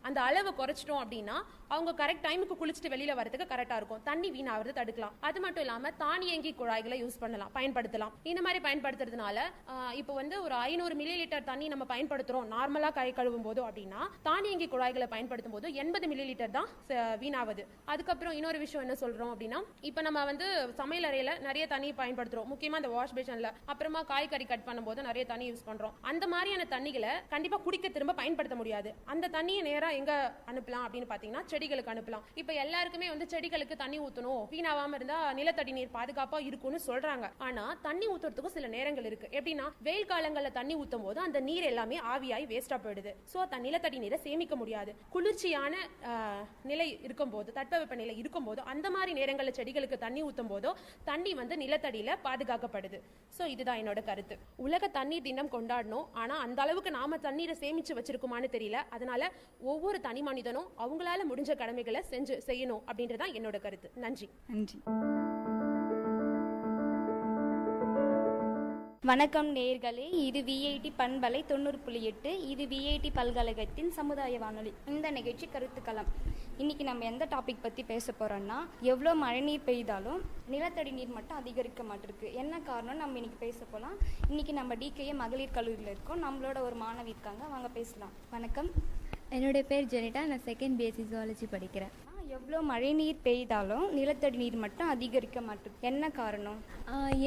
அந்த அளவு குறைச்சிட்டோம் அப்படின்னா அவங்க கரெக்ட் டைமுக்கு குளிச்சுட்டு வெளியில வரதுக்கு கரெக்டா இருக்கும். தண்ணி வீணாவது தடுக்கலாம். அது மட்டும் இல்லாம தானியங்கி குழாய்களை யூஸ் பண்ணலாம், பயன்படுத்தலாம். இந்த மாதிரி பயன்படுத்துறதுனால இப்போ ஒரு 500 மில்லிலிட்டர் தண்ணி நம்ம பயன்படுத்துறோம் நார்மலா கை கழுவும் போது அப்படின்னா, தானியங்கி குழாய்களை பயன்படுத்தும் போது 80 மில்லிலிட்டர் தான் வீணாவது. அதுக்கப்புறம் இன்னொரு விஷயம் என்ன சொல்றோம் அப்படின்னா, இப்போ நம்ம சமையல் அறையில நிறைய தண்ணி பயன்படுத்துறோம், முக்கியமா அந்த வாஷ் பேஷன்ல. அப்புறமா காய்கறி கட் பண்ணும் போது நிறைய தண்ணி யூஸ் பண்றோம். அந்த மாதிரியான தண்ணிகளை கண்டிப்பா குடிக்க திரும்ப பயன்படுத்த முடியாது. அந்த தண்ணியை நேரா எங்க அனுப்பலாம் அப்படின்னு பாத்தீங்கன்னா, செடிகளுக்கு அனுப்பலாம். இப்ப எல்லாருக்குமே செடிகளுக்கு தண்ணி ஊத்தணும், வீணாவாம இருந்தா நிலத்தடி நீர் பாதுகாப்பா இருக்கும்னு சொல்றாங்க. ஆனா தண்ணி ஊத்துறதுக்கும் சில நேரங்கள் இருக்கு. எப்படின்னா, வெயில் காலங்கள்ல தண்ணி ஊத்தும் போது அந்த நீர் எல்லாமே ஆவியாய் வேஸ்டா போயிடுது. சோ நிலத்தடி நீரை சேமிக்க முடியாது. குளிர்ச்சியான நிலை இருக்கும் போது, தட்பவெப்ப நிலை இருக்கும் போது, அந்த மாதிரி நேரங்கள்ல செடிகளுக்கு தண்ணி ஊத்தும் போதோ தண்ணி நிலத்தடியில பாதுகாக்கப்படுது. சோ இதுதான் என்னோட கருத்து. உலக தண்ணீர் தினம் கொண்டாடணும், ஆனா அந்த அளவுக்கு நாம தண்ணீரை சேமிச்சு வச்சிருக்குமான்னு தெரியல. அதனால ஒவ்வொரு தனி மனிதனும் அவங்களால முடிஞ்ச கடமைகளை செய்யணும் அப்படின்றதான் என்னோட கருத்து. நன்றி. வணக்கம் நேயர்களே, இது விஐடி பண்பலை 90.8 இது விஐடி பல்கலைக்கழகத்தின் சமுதாய வானொலி. இந்த நிகழ்ச்சி கருத்துக்களம். இன்னைக்கு நம்ம எந்த டாபிக் பற்றி பேச போகிறோம்னா, எவ்வளோ மழை நீர் பெய்தாலும் நிலத்தடி நீர் மட்டும் அதிகரிக்க மாட்டிருக்கு. என்ன காரணம் நம்ம இன்னைக்கு பேச போகலாம். இன்னைக்கு நம்ம DKM மகளிர் கல்லூரியில் இருக்கோம். நம்மளோட ஒரு மாணவி இருக்காங்க, வாங்க பேசலாம். வணக்கம், என்னுடைய பேர் ஜெனிட்டா. நான் செகண்ட் BSc ஜுவாலஜி படிக்கிறேன். எவ்வளோ மழை நீர் பெய்தாலும் நிலத்தடி நீர் மட்டும் அதிகரிக்க மாட்டேங்குது, என்ன காரணம்?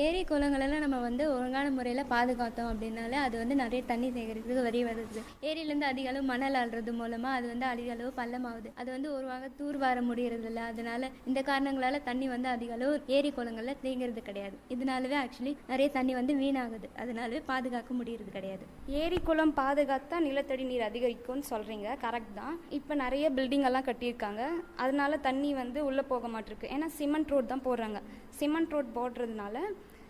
ஏரி குளங்களெல்லாம் நம்ம ஒழுங்கான முறையில் பாதுகாத்தோம் அப்படின்னாலே அது நிறைய தண்ணி சேகரிக்கிறதுக்கு வரி வருது. ஏரியிலேருந்து அதிக அளவு மணல் அள்ளுறது மூலமாக அது அதிக அளவு பள்ளமாகுது. அது ஒருவாக தூர்வார முடியறது இல்லை. அதனால இந்த காரணங்களால் தண்ணி அதிக அளவு ஏரி குளங்களில் தேங்கிறது கிடையாது. இதனாலவே ஆக்சுவலி நிறைய தண்ணி வீணாகுது. அதனாலவே பாதுகாக்க முடியறது கிடையாது. ஏரி குளம் பாதுகாத்தா நிலத்தடி நீர் அதிகரிக்கும்னு சொல்கிறீங்க, கரெக்ட் தான். இப்போ நிறைய பில்டிங் எல்லாம் கட்டியிருக்காங்க, அதனால தண்ணி உள்ளே போக மாட்டிருக்கு. ஏன்னா சிமெண்ட் ரோட் தான் போடுறாங்க. சிமெண்ட் ரோட் போடுறதுனால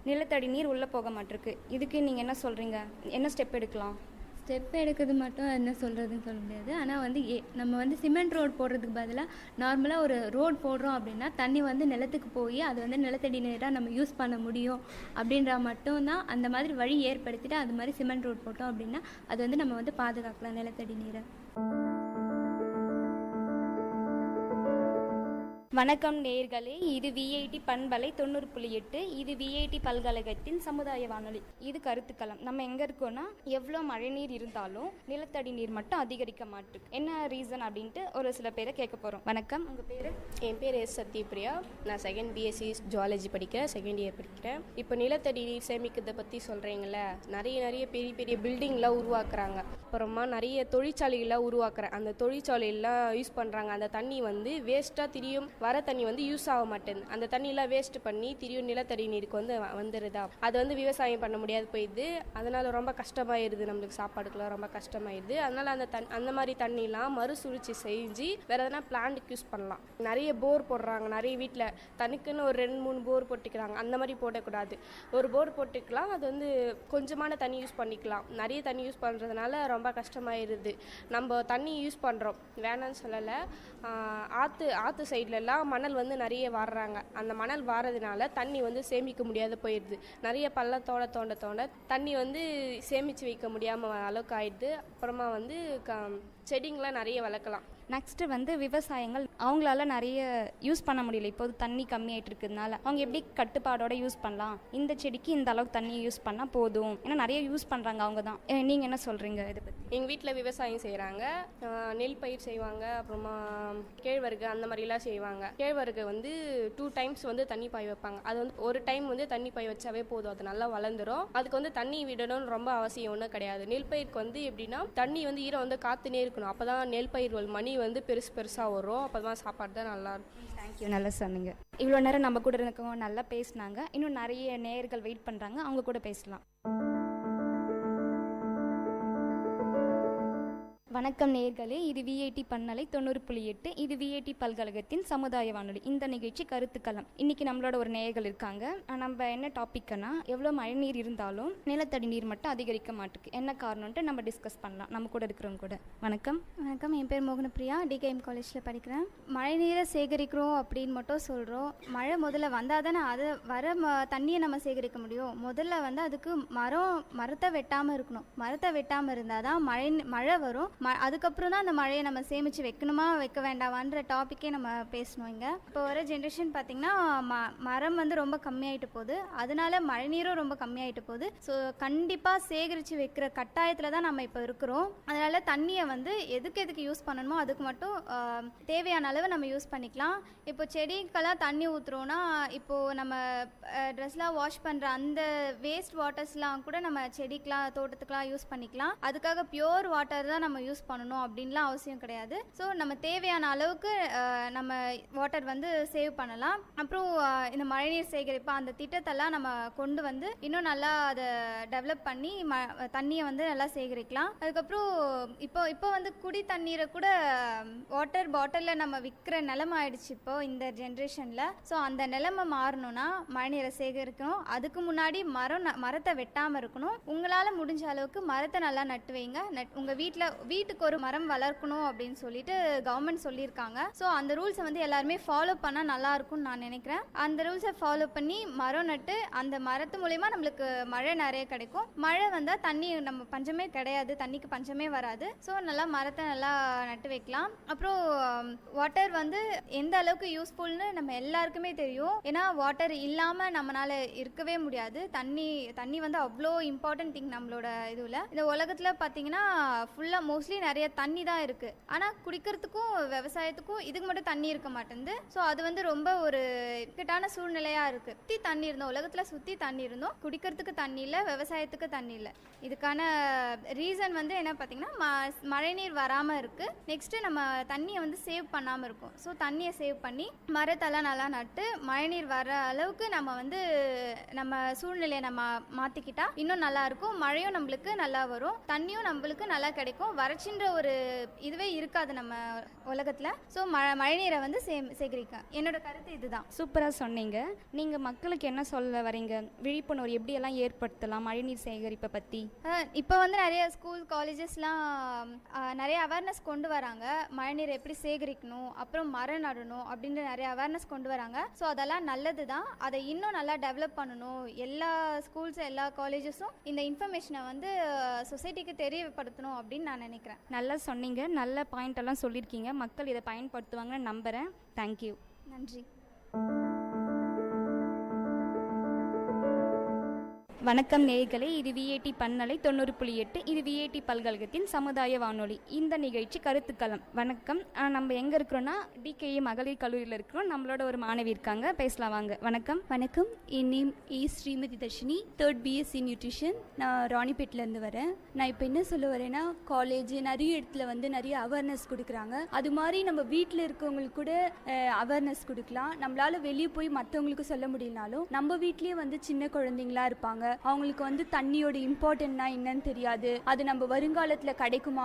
நிலத்தடி நீர் உள்ளே போக மாட்டிருக்கு. இதுக்கு நீங்கள் என்ன சொல்கிறீங்க, என்ன ஸ்டெப் எடுக்கலாம்? ஸ்டெப் எடுக்கிறது மட்டும் என்ன சொல்கிறதுன்னு சொல்ல முடியாது. ஆனால் நம்ம சிமெண்ட் ரோட் போடுறதுக்கு பதிலாக நார்மலாக ஒரு ரோட் போடுறோம் அப்படின்னா தண்ணி நிலத்துக்கு போய் அது நிலத்தடி நீராக நம்ம யூஸ் பண்ண முடியும் அப்படின்ற மட்டும்தான் அந்த மாதிரி வழி ஏற்படுத்திட்டு அது மாதிரி சிமெண்ட் ரோட் போட்டோம் அப்படின்னா அது நம்ம பாதுகாக்கலாம் நிலத்தடி நீரை. வணக்கம் நேயர்களே, இது விஐடி பண்பலை 90.8. இது விஐடி பல்கலைக்கழகத்தின் சமுதாய வானொலி. இது கருத்துக்களம். நம்ம எங்க இருக்கோம்னா, எவ்வளோ மழைநீர் இருந்தாலும் நிலத்தடி நீர் மட்டும் அதிகரிக்க மாட்டுக்கு. என்ன ரீசன் அப்படின்ட்டு ஒரு சில பேரை கேட்க போறோம். வணக்கம், உங்க பேரு? என் பேர் எஸ் சத்யபிரியா. நான் செகண்ட் பிஎஸ்சி ஜுவாலஜி படிக்கிறேன், செகண்ட் இயர் படிக்கிறேன். இப்போ நிலத்தடி நீர் சேமிக்கிறதை பற்றி சொல்கிறீங்களே, நிறைய பெரிய பெரிய பில்டிங்லாம் உருவாக்குறாங்க, அப்புறமா நிறைய தொழிற்சாலைகள்லாம் உருவாக்குறாங்க. அந்த தொழிற்சாலையெல்லாம் யூஸ் பண்ணுறாங்க. அந்த தண்ணி வந்து வேஸ்ட்டாக திரியும் வர தண்ணி வந்து யூஸ் ஆக மாட்டேங்குது. அந்த தண்ணியெலாம் வேஸ்ட் பண்ணி திரியும் நிலத்தடி நீருக்கு வந்து வந்துடுதா. அது வந்து விவசாயம் பண்ண முடியாது போயிடுது. அதனால் ரொம்ப கஷ்டமாயிருது, நம்மளுக்கு சாப்பாடுக்குலாம் ரொம்ப கஷ்டமாயிருது. அதனால் அந்த மாதிரி தண்ணிலாம் மறுசுழற்சி செஞ்சு வேறு எதனா பிளான்ட்டுக்கு யூஸ் பண்ணலாம். நிறைய போர் போடுறாங்க, நிறைய வீட்டில் தனிக்குன்னு ஒரு 2-3 போர் போட்டுக்கிறாங்க. அந்த மாதிரி போடக்கூடாது, ஒரு போர் போட்டுக்கலாம். அது வந்து கொஞ்சமான தண்ணி யூஸ் பண்ணிக்கலாம். நிறைய தண்ணி யூஸ் பண்ணுறதுனால ரொம்ப கஷ்டமாயிருது. நம்ம தண்ணி யூஸ் பண்ணுறோம், வேணான்னு சொல்லலை. ஆற்று சைட்லலாம் மணல் வந்து நிறைய வாடுறாங்க. அந்த மணல் வாரதுனால தண்ணி வந்து சேமிக்க முடியாத போயிடுது. நிறைய பள்ளத்தோட தோண்ட தண்ணி வந்து சேமித்து வைக்க முடியாமல் அளவுக்கு ஆயிடுது. அப்புறமா வந்து செடிங்களாம் நிறைய வளர்க்கலாம். நெக்ஸ்ட்டு வந்து விவசாயங்கள் அவங்களால நிறைய யூஸ் பண்ண முடியல. இப்போது தண்ணி கம்மியாயிட்டு இருக்கிறதுனால அவங்க எப்படி கட்டுப்பாடோட யூஸ் பண்ணலாம், இந்த செடிக்கு இந்த அளவுக்கு தண்ணி யூஸ் பண்ணால் போதும், ஏன்னா நிறைய யூஸ் பண்ணுறாங்க அவங்க தான். நீங்கள் என்ன சொல்கிறீங்க இதை பற்றி? எங்கள் வீட்டில் விவசாயம் செய்கிறாங்க, நெல் பயிர் செய்வாங்க, அப்புறமா கேழ்வரகு அந்த மாதிரிலாம் செய்வாங்க. கேழ்வரகு வந்து 2 டைம்ஸ் வந்து தண்ணி பாய் வைப்பாங்க. அது வந்து ஒரு டைம் வந்து தண்ணி பாய் வச்சாவே போதும், அது நல்லா வளர்ந்துடும். அதுக்கு வந்து தண்ணி விடணும்னு ரொம்ப அவசியம் ஒன்றும் கிடையாது. நெல் பயிருக்கு வந்து எப்படின்னா தண்ணி வந்து ஈரம் வந்து காத்துனே இருக்கணும். அப்போ தான் நெல் பயிர்கள் மணி வந்து பெருசாக வரும். அப்போ தான் சாப்பாடு தான் நல்லா இருக்கும். தேங்க்யூ, நல்லா சொன்னீங்க. இவ்வளோ நேரம் நம்ம கூட இருக்கவங்க நல்லா பேசினாங்க. இன்னும் நிறைய நேயர்கள் வெயிட் பண்ணுறாங்க, அவங்க கூட பேசலாம். வணக்கம் நேயர்களே, இது விஐடி பண்பலை 90.8. இது விஐடி பல்கலைக்கழகத்தின் சமுதாய வானொலி. இந்த நிகழ்ச்சி கருத்துக்களம். இன்னைக்கு நம்மளோட ஒரு நேயர்கள் இருக்காங்க. நம்ம என்ன டாபிக்னா, எவ்வளோ மழைநீர் இருந்தாலும் நிலத்தடி நீர் மட்டும் அதிகரிக்க மாட்டுக்கு, என்ன காரணம்ட்டு நம்ம டிஸ்கஸ் பண்ணலாம் நம்ம கூட இருக்கிறவங்க கூட. வணக்கம். வணக்கம், என் பேர் மோகனப்பிரியா, டிகேஎம் காலேஜில் படிக்கிறேன். மழைநீரை சேகரிக்கிறோம் அப்படின்னு மட்டும் சொல்கிறோம். மழை முதல்ல வந்தால் தானே அது வர தண்ணியை நம்ம சேகரிக்க முடியும். முதல்ல வந்து அதுக்கு மரத்தை வெட்டாமல் இருக்கணும். மரத்தை வெட்டாமல் இருந்தால் தான் மழை வரும். அதுக்கப்புறம் தான் அந்த மழையை நம்ம சேமித்து வைக்கணுமா வைக்க வேண்டாமான்ற டாப்பிக்கே நம்ம பேசணும். இங்கே இப்போ வர ஜென்ரேஷன் பார்த்திங்கன்னா மரம் வந்து ரொம்ப கம்மியாயிட்டு போகுது, அதனால மழைநீரும் ரொம்ப கம்மியாயிட்டு போகுது. ஸோ கண்டிப்பாக சேகரித்து வைக்கிற கட்டாயத்தில் தான் நம்ம இப்போ இருக்கிறோம். அதனால் தண்ணியை வந்து எதுக்கு யூஸ் பண்ணணுமோ அதுக்கு மட்டும் தேவையான அளவு நம்ம யூஸ் பண்ணிக்கலாம். இப்போ செடிக்கெல்லாம் தண்ணி ஊற்றுறோன்னா, இப்போது நம்ம ட்ரெஸ்லாம் வாஷ் பண்ணுற அந்த வேஸ்ட் வாட்டர்ஸ்லாம் கூட நம்ம செடிக்கெலாம் தோட்டத்துக்கெலாம் யூஸ் பண்ணிக்கலாம். அதுக்காக பியோர் வாட்டர் தான் நம்ம யூஸ் பண்ணணும் அப்படின்லாம் அவசியம் கிடையாது. ஸோ நம்ம தேவையான அளவுக்கு நம்ம வாட்டர் வந்து சேவ் பண்ணலாம். அப்புறம் இந்த மழைநீர் சேகரிப்பு அந்த திட்டத்தெல்லாம் நம்ம கொண்டு வந்து இன்னும் நல்லா அதை டெவலப் பண்ணி தண்ணியை வந்து நல்லா சேகரிக்கலாம். அதுக்கப்புறம் இப்போ வந்து குடி தண்ணீரை கூட வாட்டர் பாட்டிலில் நம்ம விற்கிற நிலைமை ஆயிடுச்சு இப்போ இந்த ஜென்ரேஷனில். ஸோ அந்த நிலைமை மாறணும்னா மழைநீரை சேகரிக்கணும். அதுக்கு முன்னாடி மரத்தை வெட்டாமல் இருக்கணும். உங்களால் முடிஞ்ச அளவுக்கு மரத்தை நல்லா நட்டு வைங்க. உங்கள் வீட்டுக்கு ஒரு மரம் வளர்க்கணும் அப்படின்னு சொல்லிட்டு கவர்மெண்ட் சொல்லியிருக்காங்க. ஸோ அந்த ரூல்ஸை வந்து எல்லாருமே ஃபாலோ பண்ணால் நல்லா இருக்கும்னு நான் நினைக்கிறேன். அந்த ரூல்ஸை ஃபாலோ பண்ணி மரம் நட்டு அந்த மரத்து மூலயமா நம்மளுக்கு மழை நிறைய கிடைக்கும். மழை வந்தால் தண்ணி நம்ம பஞ்சமே கிடையாது, தண்ணிக்கு பஞ்சமே வராது. ஸோ நல்லா மரத்தை நல்லா நட்டு வைக்கலாம். அப்புறம் வாட்டர் வந்து எந்த அளவுக்கு யூஸ்ஃபுல்னு நம்ம எல்லாருக்குமே தெரியும். ஏன்னா வாட்டர் இல்லாமல் நம்மளால இருக்கவே முடியாது. தண்ணி வந்து அவ்வளோ இம்பார்ட்டன்ட் திங் நம்மளோட இதுவில். இந்த உலகத்தில் பார்த்தீங்கன்னா ஃபுல்லாக மோஸ்ட்லி நிறைய தண்ணி தான் இருக்குது. ஆனால் குடிக்கிறதுக்கும் விவசாயத்துக்கும் இதுக்கு மட்டும் தண்ணி இருக்க மாட்டேங்குது. ஸோ அது வந்து ரொம்ப ஒரு இக்கட்டான சூழ்நிலையாக இருக்குது. சுற்றி தண்ணி இருந்தோம், உலகத்தில் சுற்றி தண்ணி இருந்தோம், குடிக்கிறதுக்கு தண்ணி இல்லை, விவசாயத்துக்கு தண்ணி இல்லை. இதுக்கான ரீசன் வந்து என்ன பார்த்தீங்கன்னா, மழைநீர் வராமல் இருக்குது. நெக்ஸ்ட்டு நம்ம தண்ணியை வந்து சேவ் பண்ணாமல் இருக்கும். ஸோ தண்ணியை சேவ் பண்ணி மரத்தெல்லாம் நல்லா நட்டு மழைநீர் வர அளவுக்கு நம்ம வந்து நம்ம சூழ்நிலையை நம்ம மாற்றிக்கிட்டா இன்னும் நல்லாயிருக்கும். மழையும் நம்மளுக்கு நல்லா வரும், தண்ணியும் நம்மளுக்கு நல்லா கிடைக்கும். வறட்சின்ற ஒரு இதுவே இருக்காது நம்ம உலகத்தில். ஸோ மழைநீரை வந்து சேகரிக்க என்னோட கருத்து இதுதான். சூப்பராக சொன்னீங்க. நீங்கள் மக்களுக்கு என்ன சொல்ல வரீங்க? விழிப்புணர்வு எப்படியெல்லாம் ஏற்படுத்தலாம் மழைநீர் சேகரிப்பை பற்றி? இப்போ வந்து நிறைய ஸ்கூல் காலேஜஸ்லாம் நிறைய அவேர்னஸ் கொண்டு வராங்க. மழைநீரை எப்படி சேகரிக்கணும், அப்புறம் மரம் நடணும் அப்படின்ற நிறைய அவேர்னஸ் கொண்டு வராங்க. ஸோ அதெல்லாம் நல்லது தான். அதை இன்னும் நல்லா டெவலப் பண்ணணும். எல்லா ஸ்கூல்ஸ் எல்லா காலேஜஸும் இந்த இன்ஃபர்மேஷனை வந்து சொசைட்டிக்கு தெரியப்படுத்தணும் அப்படின்னு நான் நினைக்கிறேன். நல்லா சொன்னீங்க, நல்ல பாயிண்ட் எல்லாம் சொல்லியிருக்கீங்க. மக்கள் இதை பயன்படுத்துவாங்கன்னு நம்புகிறேன். தேங்க்யூ. நன்றி. வணக்கம் நேயர்களே, இது விஐடி பண்பலை 90.8. இது விஐடி பல்கலைக்கழகத்தின் சமுதாய வானொலி. இந்த நிகழ்ச்சி கருத்துக்களம். வணக்கம். நம்ம எங்கே இருக்கிறோன்னா டிகே மகளிர் கல்லூரியில் இருக்கிறோம். நம்மளோட ஒரு மாணவி இருக்காங்க, பேசலாம் வாங்க. வணக்கம். வணக்கம். என் name Srimathi Dharshini, 3rd BSc nutrition. நான் ராணிப்பேட்டிலேருந்து வரேன். நான் இப்போ என்ன சொல்ல வரேன்னா, காலேஜ் நிறைய இடத்துல வந்து நிறைய அவேர்னஸ் கொடுக்குறாங்க. அது மாதிரி நம்ம வீட்டில் இருக்கவங்களுக்கு கூட அவேர்னஸ் கொடுக்கலாம். நம்மளால வெளியே போய் மற்றவங்களுக்கு சொல்ல முடியலனாலும் நம்ம வீட்லேயே வந்து சின்ன குழந்தைங்களா இருப்பாங்க. அவங்களுக்கு வந்து தண்ணியோட இம்பார்ட்டன்ட்னா என்னன்னு தெரியாது. அது நம்ம வருங்காலத்தில் கிடைக்குமா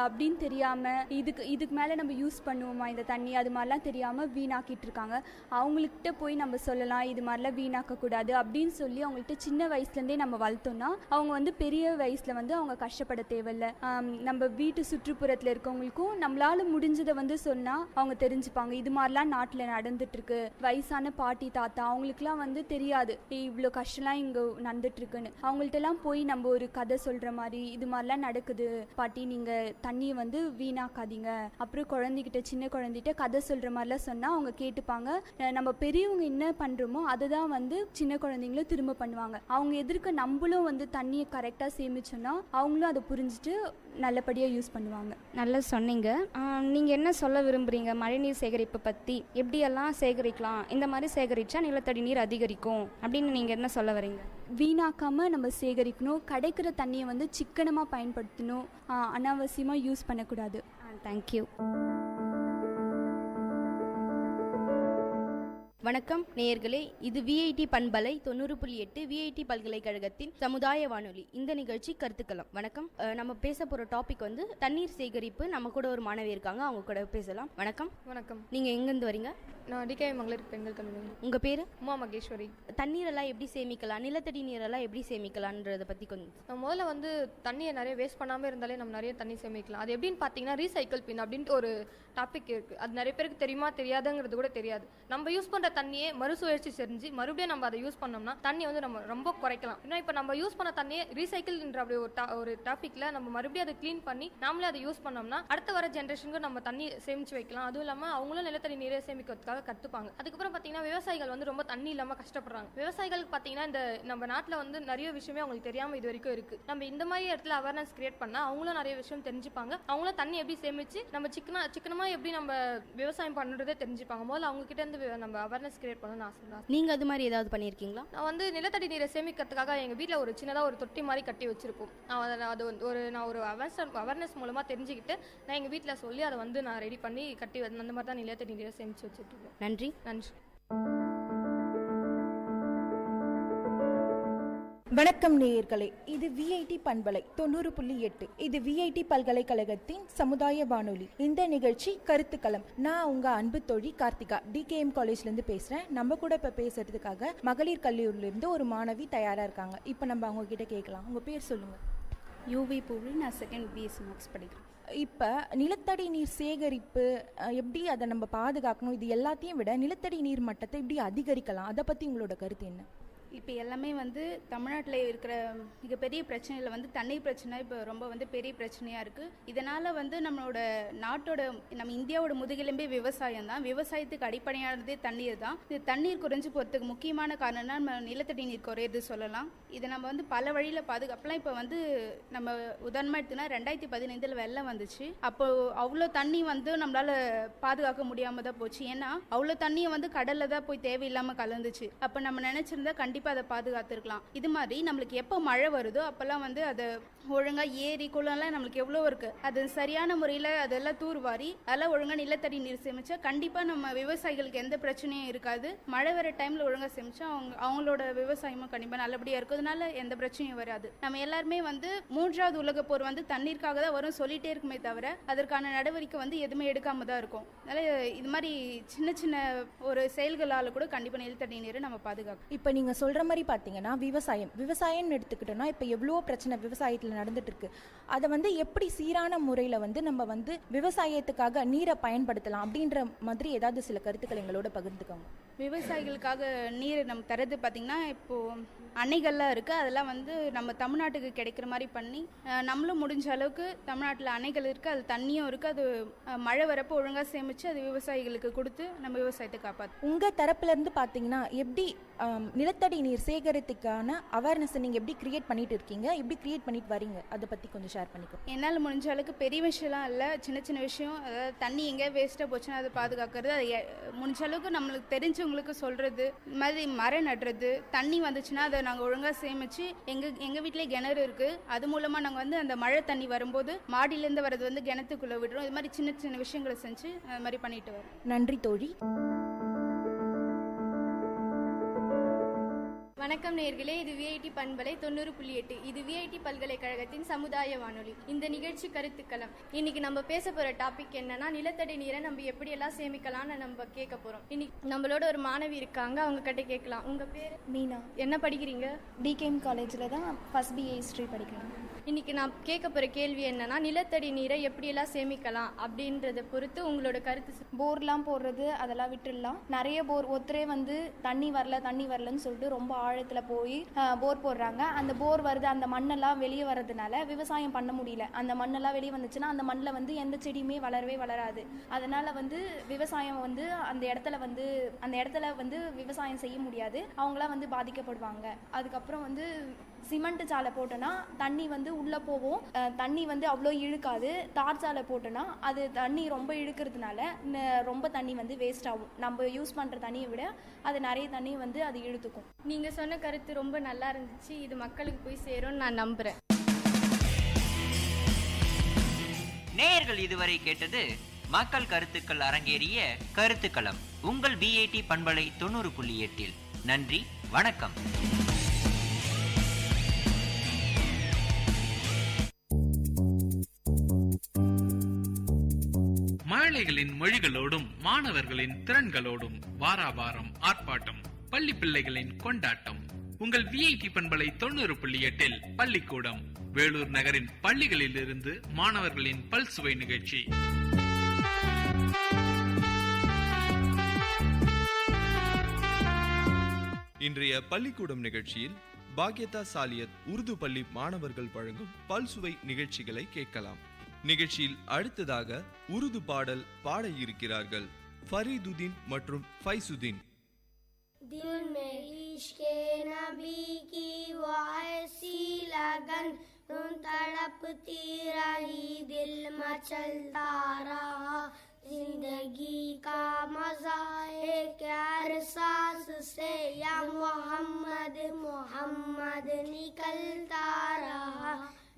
அப்படின்னு தெரியாமல் இதுக்கு மேலே நம்ம யூஸ் பண்ணுவோமா இந்த தண்ணி, அது மாதிரிலாம் தெரியாமல் வீணாக்கிட்டு இருக்காங்க. அவங்கள்ட்ட போய் நம்ம சொல்லலாம், இது மாதிரிலாம் வீணாக்கக்கூடாது அப்படின்னு சொல்லி அவங்கள்ட்ட சின்ன வயசுலேருந்தே நம்ம வளர்த்தோம்னா அவங்க வந்து பெரிய வயசில் வந்து அவங்க கஷ்டப்பட தேவையில்லை. நம்ம வீட்டு சுற்றுப்புறத்தில் இருக்கவங்களுக்கும் நம்மளால் முடிஞ்சதை வந்து சொன்னால் அவங்க தெரிஞ்சுப்பாங்க. இது மாதிரிலாம் நாட்டில் நடந்துட்டுருக்கு. வயசான பாட்டி தாத்தா அவங்களுக்குலாம் வந்து தெரியாது இவ்வளோ கஷ்டம்லாம் இங்கே இருக்குன்னு. அவங்கள்ட்டலாம் போய் நம்ம ஒரு கதை சொல்ற மாதிரி, இது மாதிரிலாம் நடக்குது பாட்டி, நீங்க தண்ணியை வந்து வீணாக்காதீங்க, அப்புறம் குழந்தைகிட்ட சின்ன குழந்தைகிட்ட கதை சொல்ற மாதிரிலாம் சொன்னா அவங்க கேட்டுப்பாங்க. நம்ம பெரியவங்க என்ன பண்றோமோ அதை தான் வந்து சின்ன குழந்தைங்களும் திரும்ப பண்ணுவாங்க. அவங்க எதிர்க்க நம்மளும் வந்து தண்ணியை கரெக்டாக சேமிச்சோன்னா அவங்களும் அதை புரிஞ்சுட்டு நல்லபடியாக யூஸ் பண்ணுவாங்க. நல்லா சொன்னீங்க. நீங்கள் என்ன சொல்ல விரும்புகிறீங்க மழைநீர் சேகரிப்பு பற்றி? எப்படியெல்லாம் சேகரிக்கலாம், இந்த மாதிரி சேகரித்தா நிலத்தடி நீர் அதிகரிக்கும் அப்படின்னு நீங்கள் என்ன சொல்ல வரீங்க? வீணாக்காமல் நம்ம சேகரிக்கணும். கிடைக்கிற தண்ணியை வந்து சிக்கனமாக பயன்படுத்தணும். அனாவசியமாக யூஸ் பண்ணக்கூடாது. தேங்க்யூ. வணக்கம் நேயர்களே, இது விஐடி பண்பலை 90.8 விஐடி பல்கலைக்கழகத்தின் சமுதாய வானொலி. இந்த நிகழ்ச்சி கருத்துக்களம். வணக்கம். நம்ம பேச போகிற டாபிக் வந்து தண்ணீர் சேகரிப்பு. நம்ம கூட ஒரு மாணவி இருக்காங்க, அவங்க கூட பேசலாம். வணக்கம். வணக்கம். நீங்கள் எங்கேருந்து வரீங்க? நான் டிகே மகளிர் பெண்கள் கல்லூரி. உங்கள் பேர்? உமா மகேஸ்வரி. தண்ணீரெல்லாம் எப்படி சேமிக்கலாம், நிலத்தடி நீரெல்லாம் எப்படி சேமிக்கலான்றதை பற்றி கொஞ்சம். முதல்ல வந்து தண்ணியை நிறைய வேஸ்ட் பண்ணாமல் இருந்தாலே நம்ம நிறைய தண்ணி சேமிக்கலாம். அது எப்படின்னு பார்த்தீங்கன்னா ரீசைக்கிள் பின் அப்படின்ட்டு ஒரு டாபிக் இருக்குது. அது நிறைய பேருக்கு தெரியுமா தெரியாதுங்கிறது கூட தெரியாது. நம்ம யூஸ் பண்ணுற தண்ணியே மறுசுழற்சி செஞ்சு மறுபடியும் நம்ம அதை யூஸ் பண்ணோம்னா தண்ணி வந்து நம்ம ரொம்ப குறைக்கலாம். ஏன்னா இப்போ நம்ம யூஸ் பண்ண தண்ணியை ரீசைக்கிள்ன்ற அப்படி ஒரு டாப்பிக்கில் நம்ம மறுபடியும் அதை க்ளீன் பண்ணி நாமளே அதை யூஸ் பண்ணோம்னா அடுத்த வர ஜென்ரேஷனுக்கு நம்ம தண்ணி சேமிச்சு வைக்கலாம். அதுவும் இல்லாமல் அவங்களும் நிலத்தடி நீரை சேமிக்கிறதுக்காக கற்றுப்பாங்க. அதுக்கப்புறம் பார்த்தீங்கன்னா விவசாயிகள் வந்து ரொம்ப தண்ணி இல்லாமல் கஷ்டப்படுறாங்க. விவசாயிகளுக்கு பார்த்தீங்கன்னா இந்த நம்ம நாட்டில் வந்து நிறைய விஷயமே அவங்களுக்கு தெரியாமல் இது வரைக்கும் இருக்குது. நம்ம இந்த மாதிரி இடத்துல அவேர்னஸ் கிரியேட் பண்ணால் அவங்களும் நிறைய விஷயம் தெரிஞ்சுப்பாங்க. அவங்களும் தண்ணி எப்படி சேமிச்சு நம்ம சிக்கனமாக எப்படி நம்ம விவசாயம் பண்ணுறதே தெரிஞ்சுப்பாங்க. முதல்ல அவங்க கிட்ட இருந்து நம்ம அவேர்னஸ் கிரியேட் பண்ணணும்னு ஆசை. நீங்கள் அது மாதிரி ஏதாவது பண்ணியிருக்கீங்களா? நான் வந்து நிலத்தடி நீரை சேமிக்கிறதுக்காக எங்கள் வீட்டில் ஒரு சின்னதாக ஒரு தொட்டி மாதிரி கட்டி வச்சிருக்கோம். அது வந்து நான் ஒரு அவேர்னஸ் மூலமாக தெரிஞ்சுக்கிட்டு நான் எங்கள் வீட்டில் சொல்லி அதை வந்து நான் ரெடி பண்ணி கட்டி அந்த மாதிரி தான் நிலத்தடி நீரை சேமித்து வச்சுருக்கேன். நன்றி. நன்றி. வணக்கம் நேயர்களே, இது விஐடி பண்பலை 90.8. இது விஐடி பல்கலைக்கழகத்தின் சமுதாய வானொலி. இந்த நிகழ்ச்சி கருத்துக்களம். நான் உங்க அன்பு தோழி கார்த்திகா, டிகேஎம் காலேஜ்ல இருந்து பேசுறேன். நம்ம கூட இப்ப பேசுறதுக்காக மகளிர் கல்லூரியில இருந்து ஒரு மாணவி தயாரா இருக்காங்க. இப்ப நம்ம அவங்க கிட்ட கேட்கலாம். உங்க பேர் சொல்லுங்க. யூவி பூவி. நான் 2nd BSc மேக்ஸ் படிக்கிறேன். இப்போ நிலத்தடி நீர் சேகரிப்பு எப்படி அதை நம்ம பாதுகாக்கணும், இது எல்லாத்தையும் விட நிலத்தடி நீர் மட்டத்தை எப்படி அதிகரிக்கலாம், அதை பற்றி உங்களோட கருத்து என்ன? இப்போ எல்லாமே வந்து தமிழ்நாட்டில் இருக்கிற மிகப்பெரிய பிரச்சனையில் வந்து தண்ணீர் பிரச்சனை இப்போ ரொம்ப வந்து பெரிய பிரச்சனையாக இருக்குது. இதனால் வந்து நம்மளோட நாட்டோட நம்ம இந்தியாவோட முதுகெலும்பே விவசாயம் தான். விவசாயத்துக்கு அடிப்படையானதே தண்ணீர் தான். இது தண்ணீர் குறைஞ்சி போகிறதுக்கு முக்கியமான காரணம்னா நம்ம நிலத்தடி நீர் குறையிறது சொல்லலாம். இதை நம்ம வந்து பல வழியில் பாதுகாப்பலாம். இப்போ வந்து நம்ம உதாரணமாக எடுத்துனா 2015 வெள்ளம் வந்துச்சு. அப்போது அவ்வளோ தண்ணி வந்து நம்மளால் பாதுகாக்க முடியாமல் தான் போச்சு. ஏன்னா அவ்வளோ தண்ணியை வந்து கடலில் தான் போய் தேவையில்லாமல் கலந்துச்சு. அப்போ நம்ம நினச்சிருந்தா கண்டிப்பாக அதை பாதுகாத்துருக்கலாம். இது மாதிரி நம்மளுக்கு எப்போ மழை வருதோ அப்போல்லாம் வந்து அதை ஒழுங்காக ஏரி குளம்லாம் நம்மளுக்கு எவ்வளோ இருக்குது, அது சரியான முறையில் அதெல்லாம் தூர்வாரி அதெல்லாம் ஒழுங்காக நிலத்தடி நீர் சேமிச்சா கண்டிப்பாக நம்ம விவசாயிகளுக்கு எந்த பிரச்சனையும் இருக்காது. மழை வர டைமில் ஒழுங்காக சேமிச்சா அவங்களோட விவசாயமும் கண்டிப்பாக நல்லபடியாக இருக்கும். அதனால எந்த பிரச்சனையும் வராது. நம்ம எல்லாருமே வந்து 3வது உலகப் போர் வந்து தண்ணீருக்காக தான் வரும் சொல்லிட்டே இருக்குமே தவிர அதற்கான நடவடிக்கை வந்து எதுவுமே எடுக்காம தான் இருக்கும். அதனால் இது மாதிரி சின்ன சின்ன ஒரு செயல்களால் கூட கண்டிப்பாக நிலத்தடி நீரை நம்ம பாதுகாக்கும். இப்போ நீங்கள் சொல்கிற மாதிரி பார்த்தீங்கன்னா விவசாயம்னு எடுத்துக்கிட்டோன்னா இப்போ எவ்வளோ பிரச்சனை விவசாயத்தில் நடந்துட்டு இருக்கு. அதை வந்து எப்படி சீரான முறையில் வந்து நம்ம வந்து விவசாயத்துக்காக நீரை பயன்படுத்தலாம் அப்படின்ற மாதிரி ஏதாவது சில கருத்துக்கள் எங்களோட பகிர்ந்துக்கோங்க. விவசாயிகளுக்காக நீர் நம்ம தரது பார்த்திங்கன்னா இப்போது அணைகள்லாம் இருக்குது, அதெல்லாம் வந்து நம்ம தமிழ்நாட்டுக்கு கிடைக்கிற மாதிரி பண்ணி நம்மளும் முடிஞ்ச அளவுக்கு தமிழ்நாட்டில் அணைகள் இருக்குது, அது தண்ணியும் இருக்குது, அது மழை வரப்போ ஒழுங்காக சேமித்து அது விவசாயிகளுக்கு கொடுத்து நம்ம விவசாயத்தை காப்பாற்று. உங்கள் தரப்புலேருந்து பார்த்தீங்கன்னா எப்படி நிலத்தடி நீர் சேகரித்துக்கான அவேர்னஸை நீங்கள் எப்படி க்ரியேட் பண்ணிட்டு இருக்கீங்க, எப்படி க்ரியேட் பண்ணிட்டு வரீங்க, அதை பற்றி கொஞ்சம் ஷேர் பண்ணிக்கோ. என்னால் முடிஞ்ச அளவுக்கு பெரிய விஷயம்லாம் இல்லை, சின்ன சின்ன விஷயம், அதாவது தண்ணி எங்கே வேஸ்ட்டாக போச்சுன்னா அதை பாதுகாக்கிறது, அது முடிஞ்ச அளவுக்கு நம்மளுக்கு தெரிஞ்சவங்களுக்கு சொல்கிறது, இது மாதிரி மரம் நடுறது, தண்ணி வந்துச்சுன்னா அதை நாங்கள் ஒழுங்காக சேமித்து எங்கள் வீட்டிலே கிணறு இருக்குது, அது மூலமாக நாங்கள் வந்து அந்த மழை தண்ணி வரும்போது மாடியிலேருந்து வரது வந்து கிணத்துக்குள்ளே விடுறோம். இது மாதிரி சின்ன சின்ன விஷயங்களை செஞ்சு அது மாதிரி பண்ணிட்டு வரோம். நன்றி தோழி. வணக்கம் நேயர்களே, இது விஐடி பண்பலை 90.8. இது விஐடி பல்கலைக்கழகத்தின் சமுதாய வானொலி. இந்த நிகழ்ச்சி கருத்துக்களம். இன்னைக்கு நம்ம பேச போற டாபிக் என்னன்னா, நிலத்தடி நீரை நம்ம எப்படி எல்லாம் சேமிக்கலாம்னு நம்ம கேட்க போறோம். இன்னைக்கு நம்மளோட ஒரு மாணவி இருக்காங்க, அவங்க கிட்ட கேட்கலாம். உங்க பேர்? மீனா. என்ன படிக்கிறீங்க? டிகேஎம் காலேஜில் தான் ஃபர்ஸ்ட் பிஏ ஹிஸ்ட்ரி படிக்கிறேன். இன்னைக்கு நான் கேட்க போற கேள்வி என்னன்னா, நிலத்தடி நீரை எப்படியெல்லாம் சேமிக்கலாம் அப்படின்றத பொறுத்து உங்களோட கருத்து. போர்லாம் போடுறது அதெல்லாம் விட்டுடலாம். நிறைய போர் ஒருத்தரே வந்து தண்ணி வரலன்னு சொல்லிட்டு ரொம்ப ஆழத்தில் போய் போர் போடுறாங்க. அந்த போர் வருது, அந்த மண்ணெல்லாம் வெளியே வர்றதுனால விவசாயம் பண்ண முடியல. அந்த மண்ணெல்லாம் வெளியே வந்துச்சுன்னா அந்த மண்ணில் வந்து எந்த செடியுமே வளரவே வளராது. அதனால வந்து விவசாயம் வந்து அந்த இடத்துல வந்து விவசாயம் செய்ய முடியாது, அவங்களாம் வந்து பாதிக்கப்படுவாங்க. அதுக்கப்புறம் வந்து சிமெண்ட் சாலை போட்டோன்னா தண்ணி வந்து உள்ளே போவோம், தண்ணி வந்து அவ்வளோ இழுக்காது. தார் சாலை போட்டோன்னா அது தண்ணி ரொம்ப இழுக்கிறதுனால ரொம்ப தண்ணி வந்து வேஸ்ட் ஆகும். நம்ம யூஸ் பண்ணுற தண்ணியை விட அது நிறைய தண்ணி வந்து அது இழுத்துக்கும். நீங்கள் சொன்ன கருத்து ரொம்ப நல்லா இருந்துச்சு, இது மக்களுக்கு போய் சேரும்னு நான் நம்புகிறேன். நேயர்கள் இதுவரை கேட்டது மக்கள் கருத்துக்கள் அரங்கேறிய கருத்துக்களம் உங்கள் விஐடி பண்பலை 90.8. நன்றி, வணக்கம். மழலைகளின் மொழிகளோடும் மாணவர்களின் திறன்களோடும் வாராவாரம் ஆர்ப்பாட்டம், பள்ளி பிள்ளைகளின் கொண்டாட்டம். உங்கள் விஐடி பண்பலை 90.8 பள்ளிக்கூடம், வேலூர் நகரின் பள்ளிகளில் இருந்து மாணவர்களின் பல்சுவை நிகழ்ச்சி. இன்றைய பள்ளிக்கூடம் நிகழ்ச்சியில் பாக்யதா சாலியத் உருது பள்ளி மாணவர்கள் வழங்கும் பல்சுவை நிகழ்ச்சிகளை கேட்கலாம். நிகழ்ச்சியில் அடுத்ததாக உருது பாடல் பாட இருக்கிறார்கள் ஃபரீதுதீன் மற்றும் ஃபைசுதீன். दिल में इश्क़ नबी की वो ऐसी लगन तुम तड़पती रही, दिल मचलता रहा, जिंदगी का मजा एक एहसास से या मोहम्मद मोहम्मद निकलता रहा.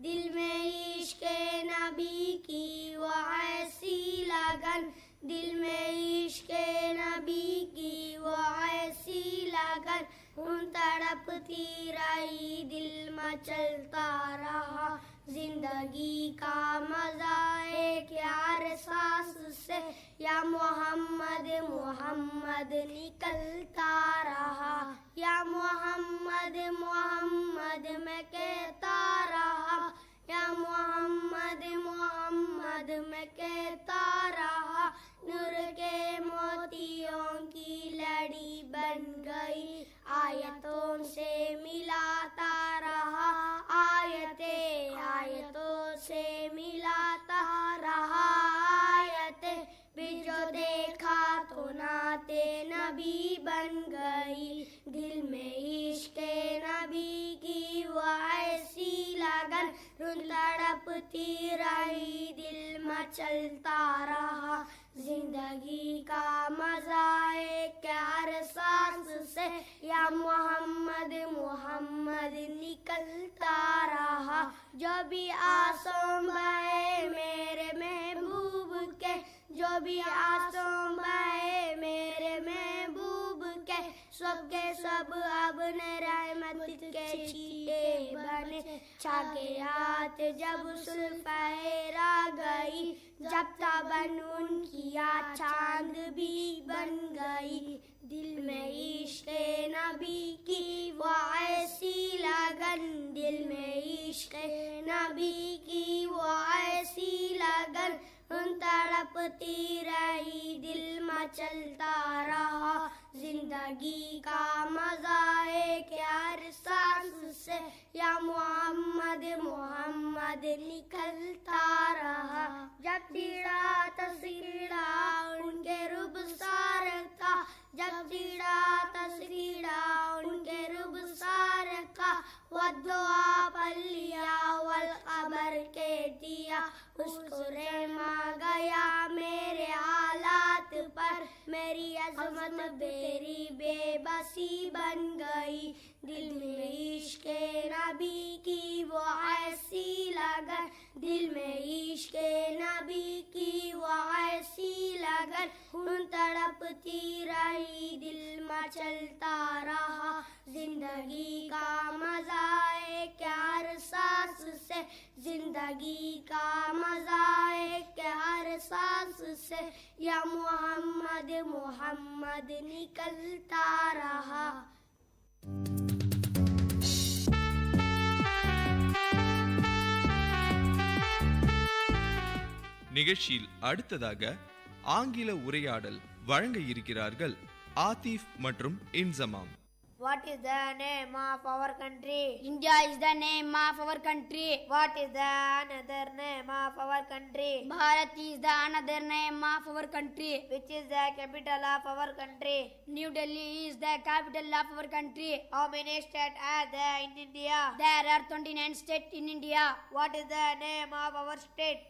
दिल में इश्क़ नबी की वो ऐसी लगन, दिल में इश्क़ नबी की वो ऐसी लगन उन तड़पती रही, दिल मचलता रहा, जिंदगी का मजा एक यार सांस से या मोहम्मद मोहम्मद निकलता रहा. या मोहम्मद मोहम्मद मैं कहता रहा, या मोहम्मद मोहम्मद मैं कहता रहा. नूर के मोतियों की लड़ी बन गई, आयतों से मिलाता रहा, आयतों से मिलाता रहा. आयतें भी जो देखा तो नाते नबी बन गई, दिल में इश्क़ नबी की वो ऐसी लगन तड़पती रही, दिल मचलता रहा, जिंदगी का मजा एक सांस से या मोहम्मद मोहम्मद निकलता रहा. जो भी आंसू बहे मेरे महबूब के, जो भी आंसू बहे मेरे महबूब के, सबके सब अब न रहमत के छीटे बने. छाके हाथ जब सुल्फेरा गई, जब तबन उनकी चांद भी बन गई. दिल में इश्क़ नबी की वो ऐसी लगन, दिल में इश्क़ नबी की वो ऐसी लगन उन तड़पती रही, दिल मचलता रहा, जिंदगी जिंदगी का मजा है क्या सांस से या मोहम्मद मोहम्मद निकलता रहा जब चिड़ा तस्वीरा उनके रूप सार का जब चिड़ा तस्वीरा उनके रूप सार का वद्दुआ पल्लिया वल खबर के दिया उसको रहमा गया मेरे हालात पर मेरी अजमत तेरी बेबसी बन गई दिल में इश्क़ नबी की वो ऐसी लगन दिल में इश्क़ नबी की वो ऐसी लगन खून तड़पती रही दिल मचलता रहा जिंदगी का मजा है क्या सांस से जिंदगी का मजा है क्या सांस से या मोहम्मद मोहम्मद निकलता रहा. நிகழ்ச்சியில் அடுத்ததாக ஆங்கில உரையாடல் வழங்க இருக்கிறார்கள் ஆதிஃப் மற்றும் Inzamam. What is the name of our country? India is the name of our country. What is the another name of our country? Bharat is the another name of our country. Which is the capital of our country? New Delhi is the capital of our country. How many states are there in India? There are 29 states in India. What is the name of our state?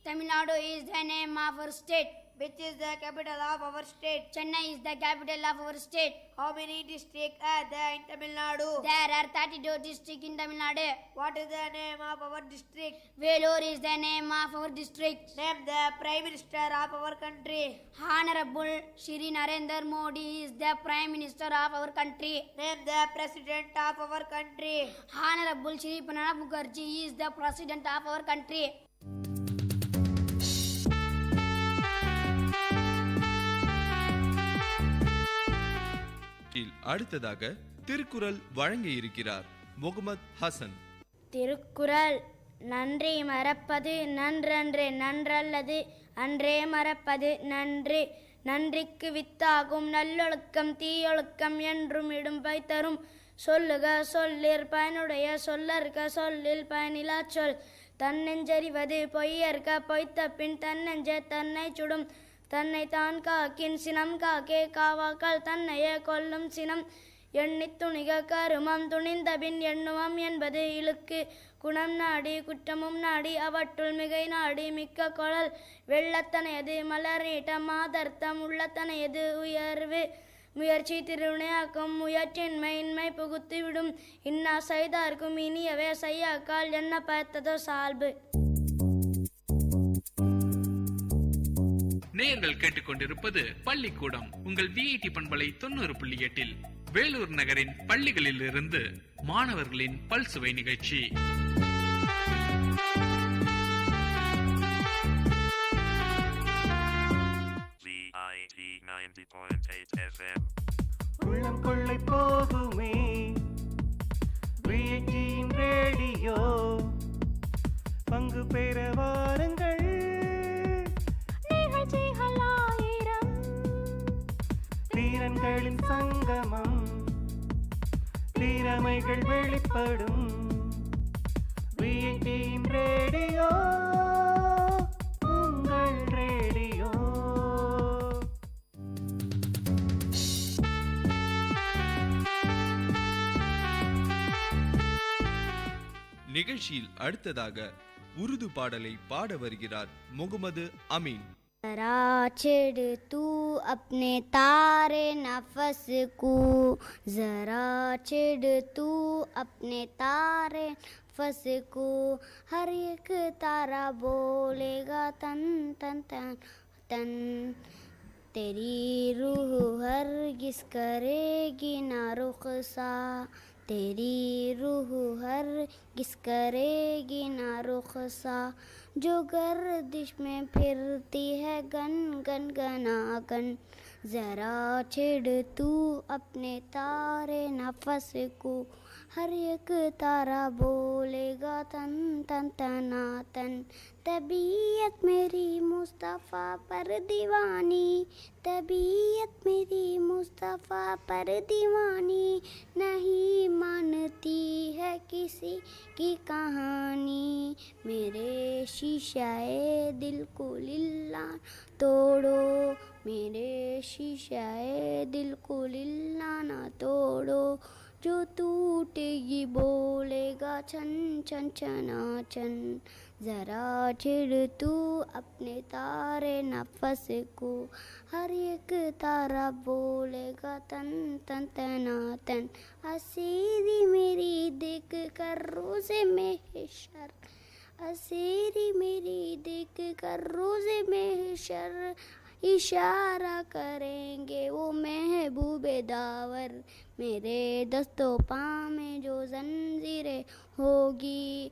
Tamil Nadu is the name of our state. Which is the capital of our state? Chennai is the capital of our state. How many districts are there in Tamil Nadu? There are 32 districts in Tamil Nadu. What is the name of our district? Vellore is the name of our district. Name the Prime Minister of our country. Honorable Shri Narendra Modi is the Prime Minister of our country. Name the President of our country. Honorable Shri Pranab Mukherjee is the President of our country. அடுத்ததாக திருக்குறள் வழங்க இருக்கிறார் முகமது ஹசன். திருக்குறள் நன்றி மறப்பது நன்றன்று நன்றல்லது அன்றே மறப்பது நன்று நன்றிக்கு வித்தாகும் நல்லொழுக்கம் தீயொழுக்கம் என்றும் இடும்பை தரும் சொல்லுக சொல்லிற் பயனுடைய சொல்லற்க சொல்லில் பயனிலா சொல் தன்னெஞ்சறிவது பொய்யற்க பொய்த்த பின் தன்னெஞ்ச தன்னை சுடும் தன்னை தான் காக்கின் சினம் காக்கே காவாக்கால் தன்னையே கொல்லும் சினம் எண்ணி துணிக கருமம் துணிந்த பின் எண்ணுவம் என்பது இழுக்கு குணம் நாடி குற்றமும் நாடி அவற்றுள் மிகை நாடி மிக்க கொழல் வெள்ளத்தனையது மலர் நீட்டம் மாதர்த்தம் உள்ளத்தனையது உயர்வு முயற்சி திருவினையாக்கும் முயற்சின்மை புகுத்தி விடும் இன்னா செய்தார்க்கும் இனியவே செய்யாக்கால் என்ன பார்த்ததோ சால்பு. நேயர்கள் கேட்டுக்கொண்டிருப்பது பள்ளிக்கூடம் உங்கள் விஐடி பண்பலை 90.8 வேலூர் நகரின் பள்ளிகளில் இருந்து மாணவர்களின் பல்சுவை நிகழ்ச்சி. உள்ளம் கொள்ளை போகுமே விஐடியின் ரேடியோ பங்கு பெற வாருங்கள் தீரன்களின் சங்கமம் திறமைகள் வெளிப்படும் விஐடியின் ரேடியோ உங்கள் ரேடியோ. நிகழ்ச்சியில் அடுத்ததாக உருது பாடலை பாட வருகிறார் முகமது அமீன். जरा छेड़ तू अपने तारे नफस को जरा छेड़ तू अपने तारे नफस को हर एक तारा बोलेगा तन तन तन तन तेरी रूह हरगिज़ करेगी ना रुखसा तेरी रूह हरगिज़ करेगी ना रुखसा जो गर्दिश में फिरती है गन गन गनागन जरा छेड़ तू अपने तारे नफस को हर एक तारा बोलेगा तन तन तना तन। तबीयत मेरी मुस्तफ़ा पर दीवानी, तबीयत मेरी मुस्तफ़ा पर दीवानी, नहीं मानती है किसी की कहानी। मेरे शीशाए दिल को लिल्ला तोड़ो, मेरे शीशाए दिल को लिल्ला ना तोड़ो। जो टूटेगी बोलेगा छन छन छना छन। ज़रा छिड़ तू अपने तारे नफस को, हर एक तारा बोलेगा तन तन तना तन। असीरी मेरी देख कर रोज़े महशर, असीरी मेरी देख कर रोज़े महशर, इशारा करेंगे वो महबूबे दावर। मेरे दस्तों पाँव में जो जंजीरें होगी,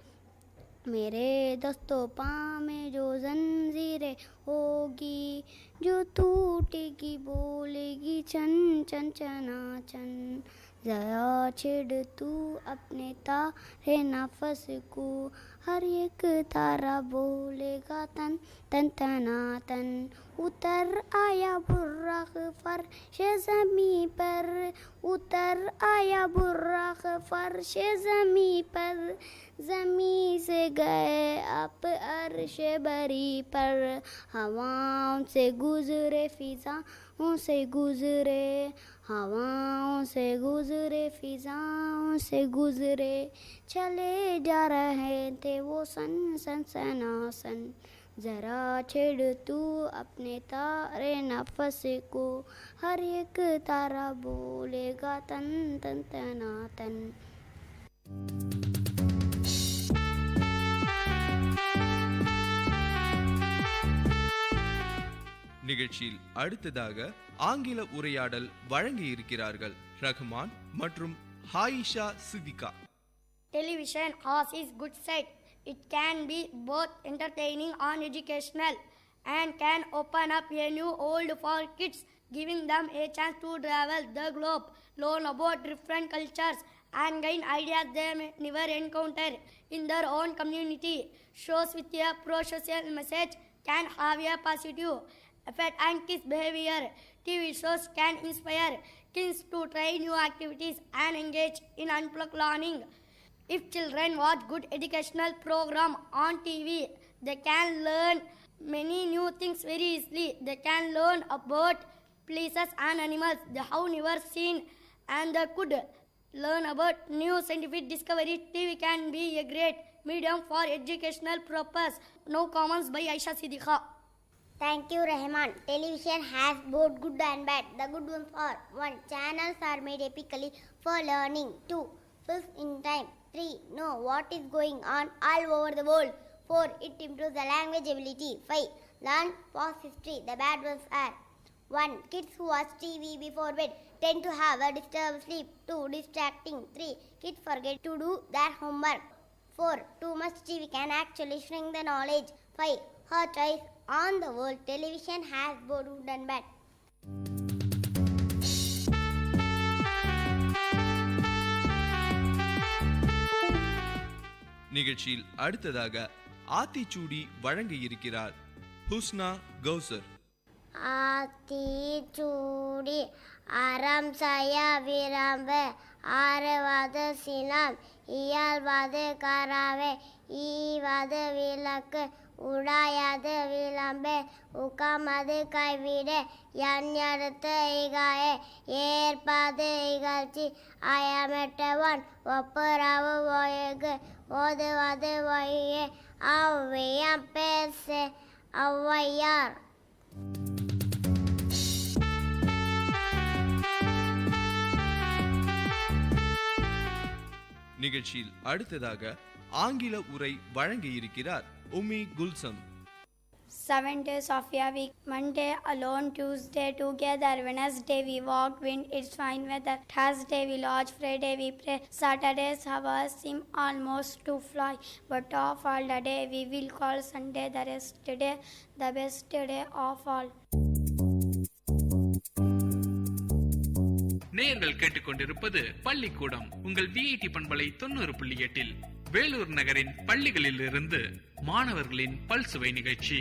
मेरे दस्तों पाँव में जो जंजीरें होगी, जो टूटेगी बोलेगी चन चन चना चन। ज़रा छिड़ तू अपने तारे नफस को, हर एक तारा बोलेगा तन तन तना तन। उतर आया बुर्राख फर्श ज़मी पर, उतर आया बुर्राख फर्श ज़मी पर, ज़मी से गए आप अर्श बरी पर। हवाओं से गुज़रे फिज़ाओं से गुज़रे, हवाओं से गुज़रे फिज़ाओं से गुज़रे, चले जा रहे थे वो सन सन सनासन। ज़रा छेड़ तू अपने तारे नफस को, हर एक तारा बोलेगा तन तन तना तन। நிகழ்ச்சியில் அடுத்ததாக ஆங்கில உரையாடல் வழங்கி இருக்கிறார்கள் ரஹ்மான் மற்றும் ஹாயிஷா சிதிகா. Television has its good side. It can be both entertaining and educational, and can open up a new world for kids, giving them a chance to travel the globe, learn about different cultures, and gain ideas they may never encounter in their own community. Shows with a pro-social message can have a positive effect on kids' behavior. TV shows can inspire kids to try new activities and engage in unplugged learning. If children watch good educational program on TV, they can learn many new things very easily. They can learn about places and animals they have never seen, and they could learn about new scientific discovery. TV can be a great medium for educational purpose. No comments by Aisha Siddiqa. Thank you, Rahman. Television has both good and bad. The good ones are: 1. Channels are made epically for learning. 2. Fills in time. 3. Know what is going on all over the world. 4. It improves the language ability. 5. Learn past history. The bad ones are: 1. Kids who watch TV before bed tend to have a disturbed sleep. 2. Distracting. 3. Kids forget to do their homework. 4. Too much TV can actually shrink the knowledge. 5. Her choice on the world. Television has both good and bad. நிகழ்ச்சியில் அடுத்ததாக ஆத்திச்சூடி வழங்க இருக்கிறார் ஹுஸ்னா கௌசர். ஆத்திச்சூடி அறம் செய்ய விரும்ப ஆறுவது சினம் இயல்வது கராவே ஈவது விளக்கு உடையது விளம்பே உகமது கைவிட எண்ணெடுத்து இகாயே ஏற்பது இகழ்ச்சி அயமெட்டவன் ஒப்புரவு ஒழுகு ஓதுவது ஒய்யே அவ்வியம் பேசு ஔவையார். நிகழ்ச்சியில் அடுத்ததாக ஆங்கில உரை வழங்க இருக்கிறார் உமி குல்சம். 7 days of a week. Monday alone, Tuesday together, Wednesday we walk wind, it's fine weather. Thursday we lodge, Friday we pray. Saturday's hours seem almost to fly, but of all the day we will call Sunday the rest day, the best day of all. நேயர்கள் கேட்டுக்கொண்டிருப்பது பள்ளிக்கூடம் உங்கள் VIT பண்பலை 90.8 வேலூர் நகரின் பள்ளிகளில் இருந்து மாணவர்களின் பல்சுவை நிகழ்ச்சி.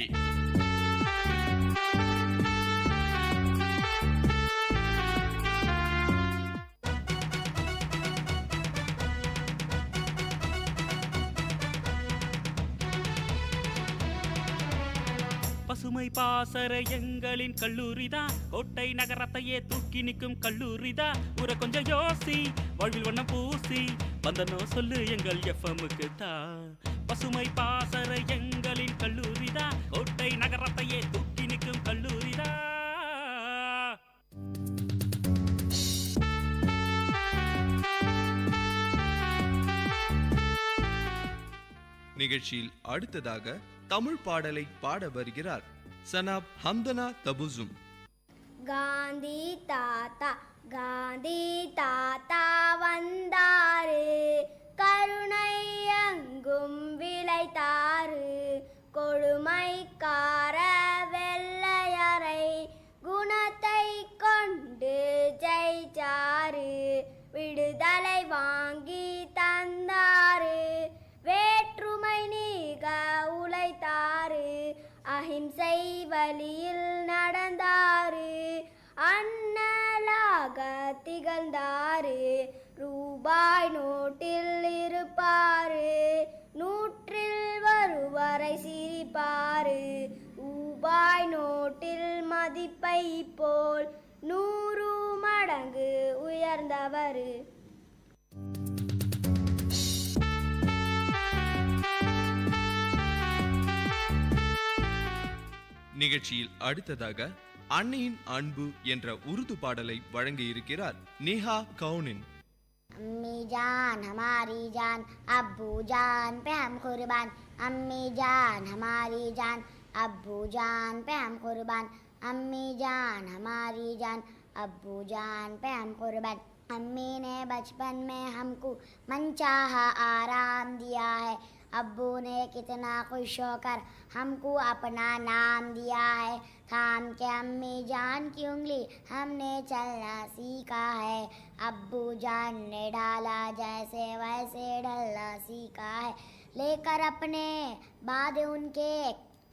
பசுமை பாசற எங்களின் கல்லூரிதான், கோட்டை நகரத்தையே தூக்கி நிற்கும் கல்லூரிதான். ஊரை கொஞ்சம் யோசி, வாழ்வில் வண்ணம் பூசி வந்தனோ சொல்லு எங்கள் எஃப்எம்முக்கு தான். பசுமை பாசற எங்களின் கல்லூரிதான், கோட்டை நகரத்தையே தூக்கி நிற்கும் கல்லூரிதான். நிகழ்ச்சியில் அடுத்ததாக தமிழ் பாடலை பாட வருகிறார் சனாப் ஹம்தனா தபுசும். காந்தி தாத்தா வந்தாரு, கருணை எங்கும் விளைத்தாரு. கொடுமைக்கார வெள்ளையரை குணத்தை கொண்டு ஜெயிச்சாரு. விடுதலை வாங்கி தந்தாரு, வேற்றுமை நீக உழைத்தாரு. அஹிம்சை வழியில் நடந்தாரு, அண்ணலாக திகழ்ந்தாரு. ரூபாய் நோட்டில் இருப்பாரு, 100 ஒருவரை சிரிப்பாரு. ரூபாய் நோட்டில் மதிப்பை போல் 100 மடங்கு உயர்ந்தவர். நிகழ்ச்சியில் அடுத்ததாக அன்னையின் அன்பு என்ற உருது பாடலை வழங்க இருக்கிறார் நேஹா கவுனின். अम्मी जान हमारी जान, अब्बू जान पे हम कुर्बान. अम्मी जान हमारी जान, अब्बू जान पे हम कुर्बान. अम्मी जान हमारी जान, अब्बू जान पे हम कुर्बान. अम्मी ने बचपन में हमको मनचाहा आराम दिया है. अब्बू ने कितना खुश होकर हमको अपना नाम दिया है. थाम के अम्मी जान की उंगली हमने चलना सीखा है. अब्बू जान ने डाला जैसे वैसे डलना सीखा है. लेकर अपने बाद उनके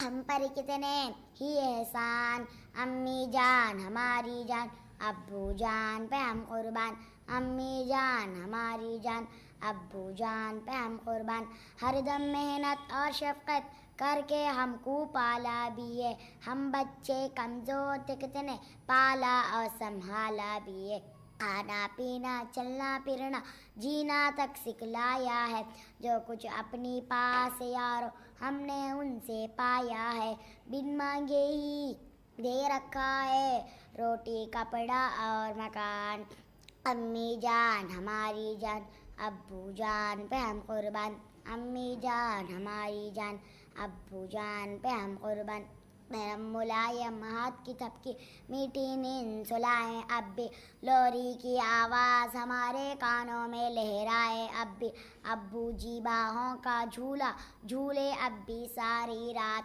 हम पर कितने ही एहसान. अम्मी जान हमारी जान, अब्बू जान पे हम कुर्बान. अम्मी जान हमारी जान, अब्बू जान पे हम कुर्बान. हरदम मेहनत और शफकत करके हमको पाला भी है. हम बच्चे कमजोर थे कितने, पाला और संभाला भी है. खाना पीना चलना फिरना जीना तक सिखलाया है. जो कुछ अपनी पास यारो हमने उनसे पाया है. बिन मांगे ही दे रखा है रोटी कपड़ा और मकान. अम्मी जान हमारी जान, अब्बू जान पे हम कुर्बान. अम्मी जान हमारी जान, अब्बू जान पे हम कुर्बान. नरम मुलायम हाथ की थपकी मीठी नींद सुलाएं अब भी. लोरी की आवाज़ हमारे कानों में लहराए अब भी. अब्बू जी बाहों का झूला झूले अब भी सारी रात.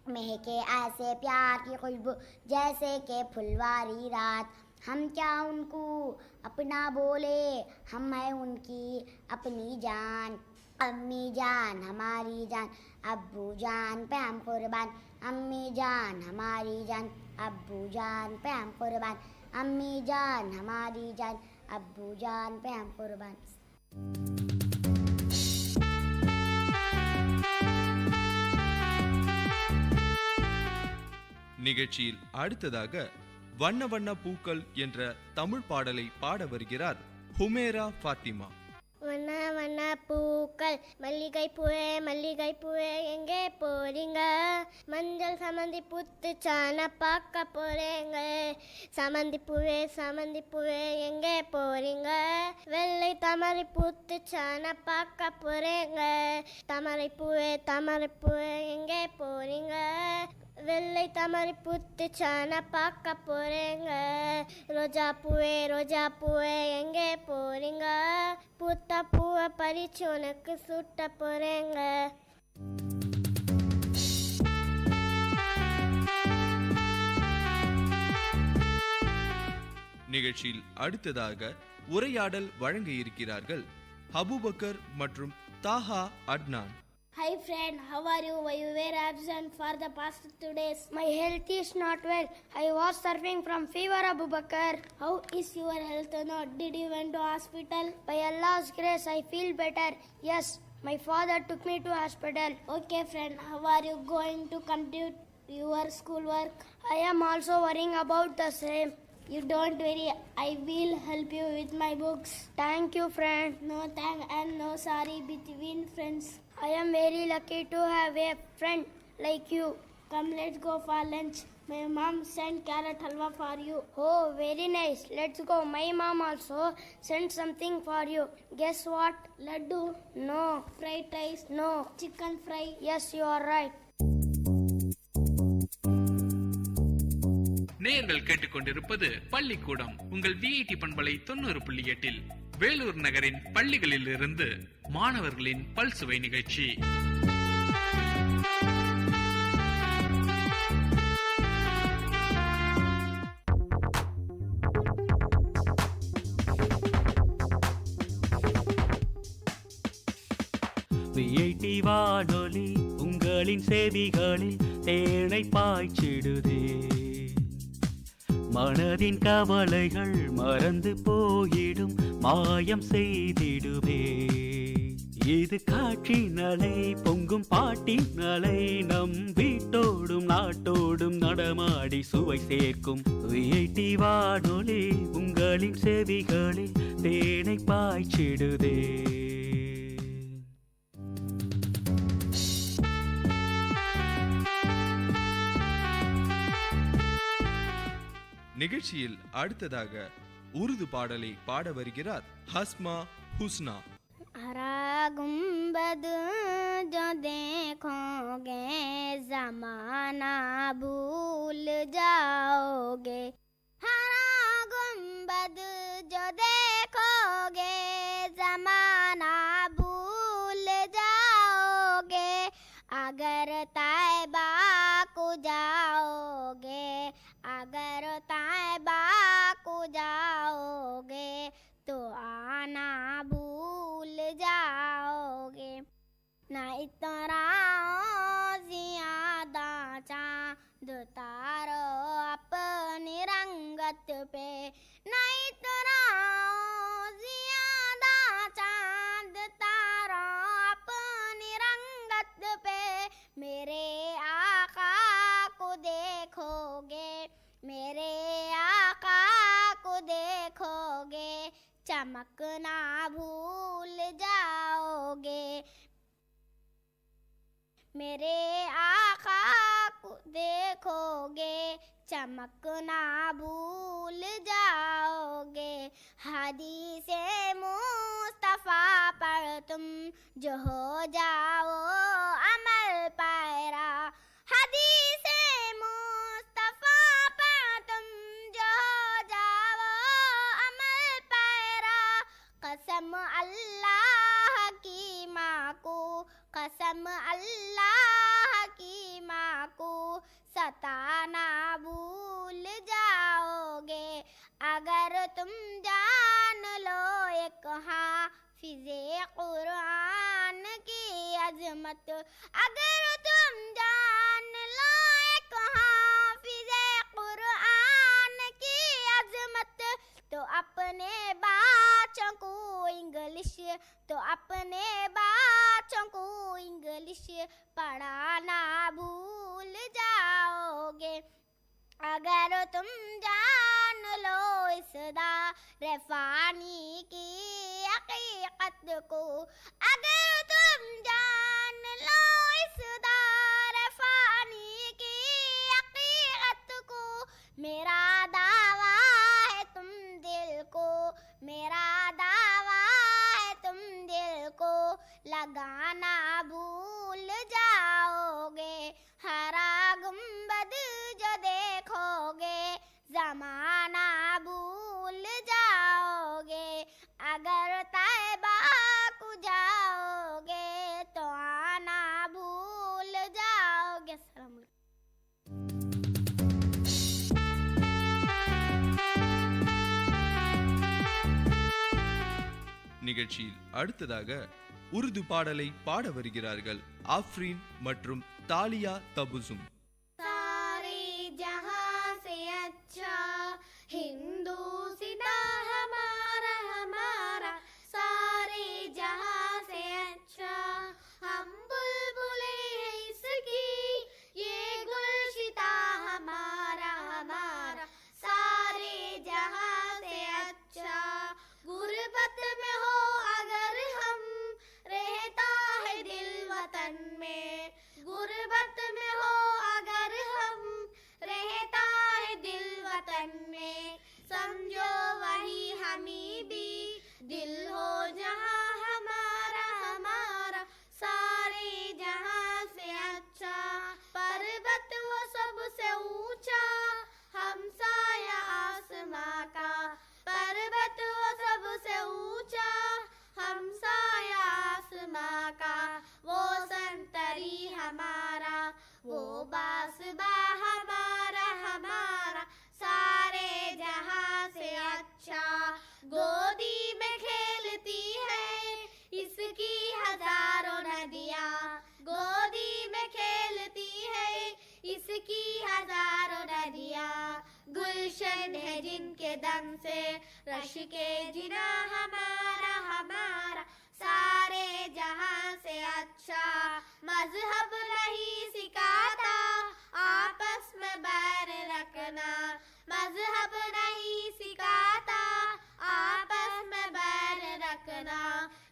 महके ऐसे प्यार की खुशबू जैसे के फुलवारी रात. हम क्या उनको अपना बोले, हम हैं उनकी अपनी जान. अम्मी जान हमारी जान, अब्बू जान पे हम कुर्बान. अम्मी जान हमारी जान, अब्बू जान पे हम कुर्बान. अम्मी जान हमारी जान, अब्बू जान पे हम कुर्बान. நிகழ்ச்சியில் அடுத்ததாக வண்ண வண்ண பூக்கள் என்ற தமிழ் பாடலை பாட வருகிறார் ஹுமேரா ஃபாத்திமா. வண்ண வண்ண பூக்கள் மல்லிகை பூவே எங்கே போறீங்க? மஞ்சள் சமந்தி புத்து சாண பார்க்க போறேங்க. சமந்தி பூவே எங்கே போறீங்க? வெள்ளை தாமரை புத்து சாண பார்க்க போறேங்க. தாமரை பூவே எங்கே போறீங்க? வெள்ளை தாமரை புத்து சாண பார்க்க போறேங்க. ரோஜா பூவே எங்கே போறீங்க? பூத்த பூவை பறிச்சு உனக்கு சுட்ட போறேங்க. நிகழ்ச்சி நிகழ்ச்சியில் அடுத்ததாக உரையாடல் வழங்க இருக்கிறார்கள் அபூபக்கர் மற்றும் Taha Adnan. Hi friend, how are you? Why you were absent for the past 2 days? My health is not well. I was suffering from fever, Abu Bakr. How is your health now? Did you went to hospital? By Allah's grace, I feel better. Yes, my father took me to hospital. Okay friend, how are you going to complete your schoolwork? I am also worrying about the same. You don't worry, I will help you with my books. Thank you friend. No thank and no sorry between friends. I am very lucky to have a friend like you. Come, let's go for lunch. My mom sent carrot halwa for you. Oh, very nice. Let's go. My mom also sent something for you. Guess what? Laddu? No. Fried rice? No. Chicken fry? Yes, you are right. நேயர்கள் கேட்டுக்கொண்டிருப்பது பள்ளிக்கூடம் உங்கள் VIT பண்பலை 90.8 வேலூர் நகரின் பள்ளிகளில் இருந்து மாணவர்களின் பல்சுவை நிகழ்ச்சி. விஐடி வானொலி உங்களின் செவிகளில் தேனை பாய்ச்சிடுதே, மனதின் கவலைகள் மறந்து போயிடும் மாயம் செய்திடுமே. இது காற்றின் அலை பொங்கும் பாட்டின் அலை, நம் வீட்டோடும் நாட்டோடும் நடமாடி சுவை சேர்க்கும் விஐடி வானொலி உங்களின் செவிகளில் தேனை பாய்ச்சிடுதே. நிகழ்ச்சியில் அடுத்ததாக உருது பாடலை பாட வருகிறார் ஹஸ்மா ஹுஸ்னா. हरा गुंबद जो देखोगे जमाना भूल जाओगे. हरा गुंबद जो देखोगे जमाना भूल जाओगे. अगर तैबा को जाओगे, अगर तैबा को जाओगे तो आना भूल जाओगे. ना इतना ज्यादा चांद तारो अपनी रंगत पे, ना इतना ज्यादा चांद तारो अपनी रंगत पे. मेरे आका को देखोगे, मेरे आका को देखोगे चमकना भूल जाओगे. मेरे आका को देखोगे चमकना भूल जाओगे. हदीसे मुस्तफा पर तुम जो हो जाओ अमल पैरा. हदीसे मुस्तफा पर तुम जो हो जाओ अमल पैरा. कसम अल्लाह की माँ को, कसम अल्लाह की माँ को सताना भूल जाओगे. अगर तुम जान लो एक हाफिज़े कुरान की अजमत, अगर तुम जान लो एक हाफिज़े कुरान की अजमत, तो अपने बच्चों को इंग्लिश, तो अपने बच्चों को इंग्लिश पढ़ाना भूल जाओगे. अगर तुम जान लो इस दार फ़ानी की हकीकत को, अगर तुम जान लो इस दार फ़ानी की हकीकत को. मेरा दावा है तुम दिल को, मेरा दावा है तुम दिल को लगाना भूल जाओगे. हरा गुंबद जो देखोगे जमाना भूल जाओगे. अगर तैबा को जा நிகழ்ச்சியில் அடுத்ததாக உருது பாடலை பாட வருகிறார்கள் ஆஃப்ரீன் மற்றும் தாலியா தபுசும். हिंदू सीता हमारा हमारा सारे जहां से अच्छा, हम बुलबुले हैं इसकी ये गुलशिता हमारा हमारा सारे जहां से अच्छा। गुर्बत में हो अगर हम रहता है दिल वतन में, गुर्बत में हो अगर हम रहता है दिल वतन में, समझो वही हमी भी दिल हो जहां हमारा हमारा सारे जहां से अच्छा। पर्वत वो सबसे ऊंचा हम साया आसमां का, पर्वत वो सबसे ऊंचा हम साया आसमां का, वो संतरी हमारा वो बासबा हमारा हमारा सारे जहां से अच्छा। गोदी में खेलती है इसकी हजारों नदियां, गोदी में खेलती है इसकी हजारों नदियां, गुलशन है जिनके दम से रश के जिना हमारा हमारा सारे जहां से अच्छा। मजहब नहीं सिखाता आपस में बैर रखना, मजहब नहीं सिखाता आपस में बैर रखना,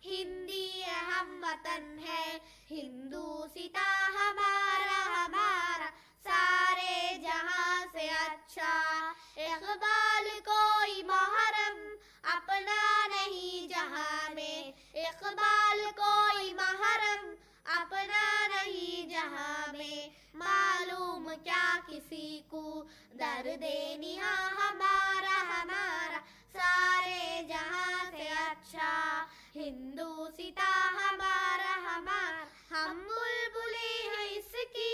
हिंदी हम वतन है हिंदू सीता हमारा हमारा सारे जहां से अच्छा। इकबाल कोई मुहर्रम अपना नहीं जहां में, इकबाल कोई मुहर्रम अपना नहीं जहां में, मालूम क्या किसी को दर्द निहा हमारा हमारा सारे जहां से अच्छा। हिंदू सीता हमारा हमारा हम बुलबुले हैं इसकी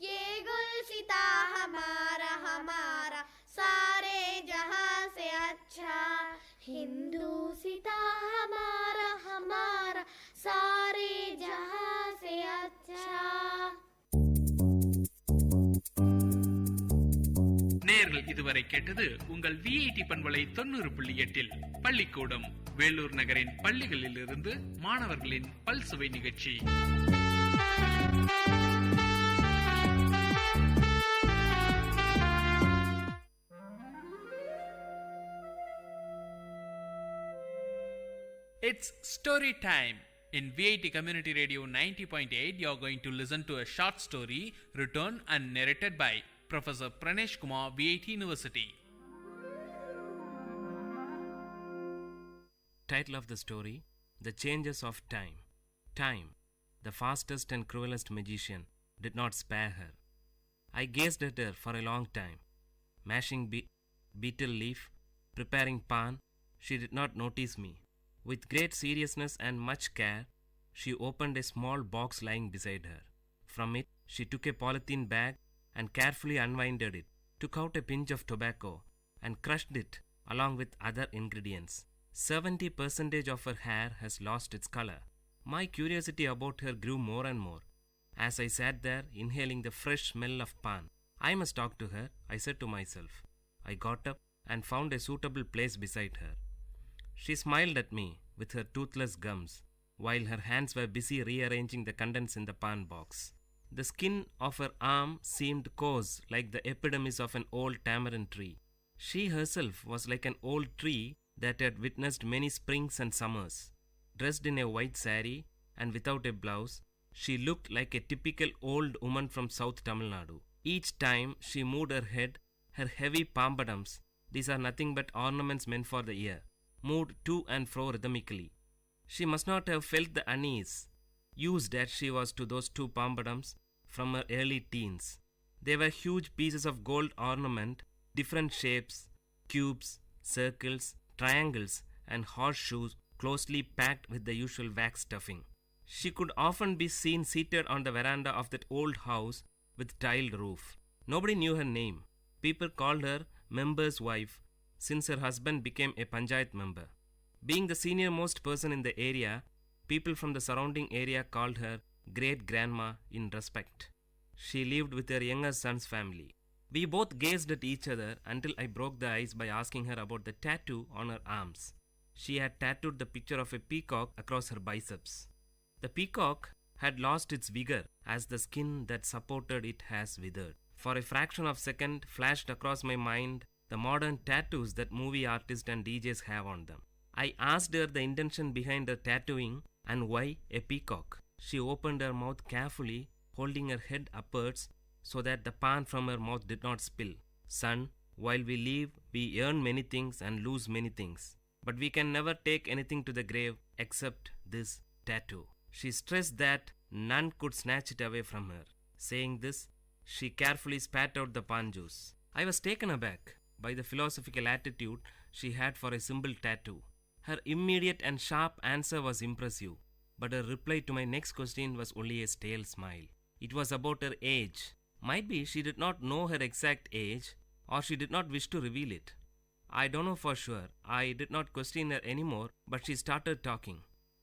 ये गुलशिता हमारा हमारा सारे जहां से अच्छा। हिंदू सीता हमारा हमारा सारे जहां से अच्छा। நேயர்கள் இதுவரை கேட்டது உங்கள் விஐடி பண்பலை 90.8 பள்ளிக்கூடம் வேலூர் நகரின் பள்ளிகளில் இருந்து மாணவர்களின் பல்சுவை நிகழ்ச்சி. It's story time. In Vit Community Radio 90.8, you are going to listen to a short story written and narrated by Professor Pranesh Kumar, VIT University. Title of the story: The Changes of Time. Time, the fastest and cruelest magician, did not spare her. I gazed at her for a long time. Mashing beetle leaf, preparing pan, she did not notice me. With great seriousness and much care, she opened a small box lying beside her. From it, she took a polythene bag and carefully unwinded it, took out a pinch of tobacco, and crushed it along with other ingredients. 70% of her hair has lost its color. My curiosity about her grew more and more. As I sat there, inhaling the fresh smell of pan, I must talk to her, I said to myself. I got up and found a suitable place beside her. She smiled at me with her toothless gums, while her hands were busy rearranging the contents in the pan box. The skin of her arm seemed coarse like the epidermis of an old tamarind tree. She herself was like an old tree that had witnessed many springs and summers. Dressed in a white saree and without a blouse, she looked like a typical old woman from South Tamil Nadu. Each time she moved her head, her heavy pampadums, these are nothing but ornaments meant for the ear, moved to and fro rhythmically. She must not have felt the unease, used as she was to those two pampadums from her early teens. They were huge pieces of gold ornament, different shapes, cubes, circles, triangles, and horseshoes closely packed with the usual wax stuffing. She could often be seen seated on the veranda of that old house with tiled roof. Nobody knew her name. People called her member's wife, since her husband became a panchayat member. Being the senior most person in the area, people from the surrounding area called her great grandma in respect. She lived with her younger son's family. We both gazed at each other until I broke the ice by asking her about the tattoo on her arms. She had tattooed the picture of a peacock across her biceps. The peacock had lost its vigor as the skin that supported it has withered. For a fraction of a second flashed across my mind the modern tattoos that movie artists and DJs have on them. I asked her the intention behind her tattooing and why a peacock. She opened her mouth carefully, holding her head upwards so that the pan from her mouth did not spill. Son, while we live, we earn many things and lose many things. But we can never take anything to the grave except this tattoo. She stressed that none could snatch it away from her. Saying this, she carefully spat out the pan juice. I was taken aback by the philosophical attitude she had for a simple tattoo. Her immediate and sharp answer was impressive, but her reply to my next question was only a stale smile. It was about her age. Might be she did not know her exact age, or she did not wish to reveal it. I don't know for sure. I did not question her anymore, but she started talking.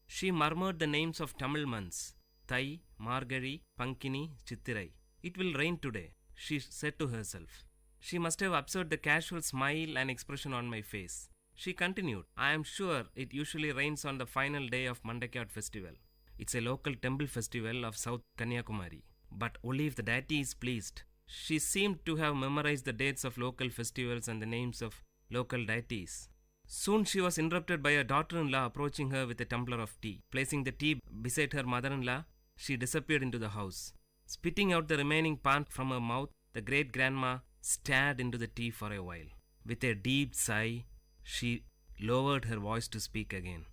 She murmured the names of Tamil months: Thai, Margari, Pankini, Chittirai. It will rain today, she said to herself. She must have observed the casual smile and expression on my face. She continued, I am sure it usually rains on the final day of Mandakiyat festival. It's a local temple festival of South Kanyakumari. But only if the deity is pleased. She seemed to have memorized the dates of local festivals and the names of local deities. Soon she was interrupted by her daughter-in-law approaching her with a tumbler of tea. Placing the tea beside her mother-in-law, she disappeared into the house. Spitting out the remaining pan from her mouth, the great-grandma stared into the tea for a while. With a deep sigh, she lowered her voice to speak again.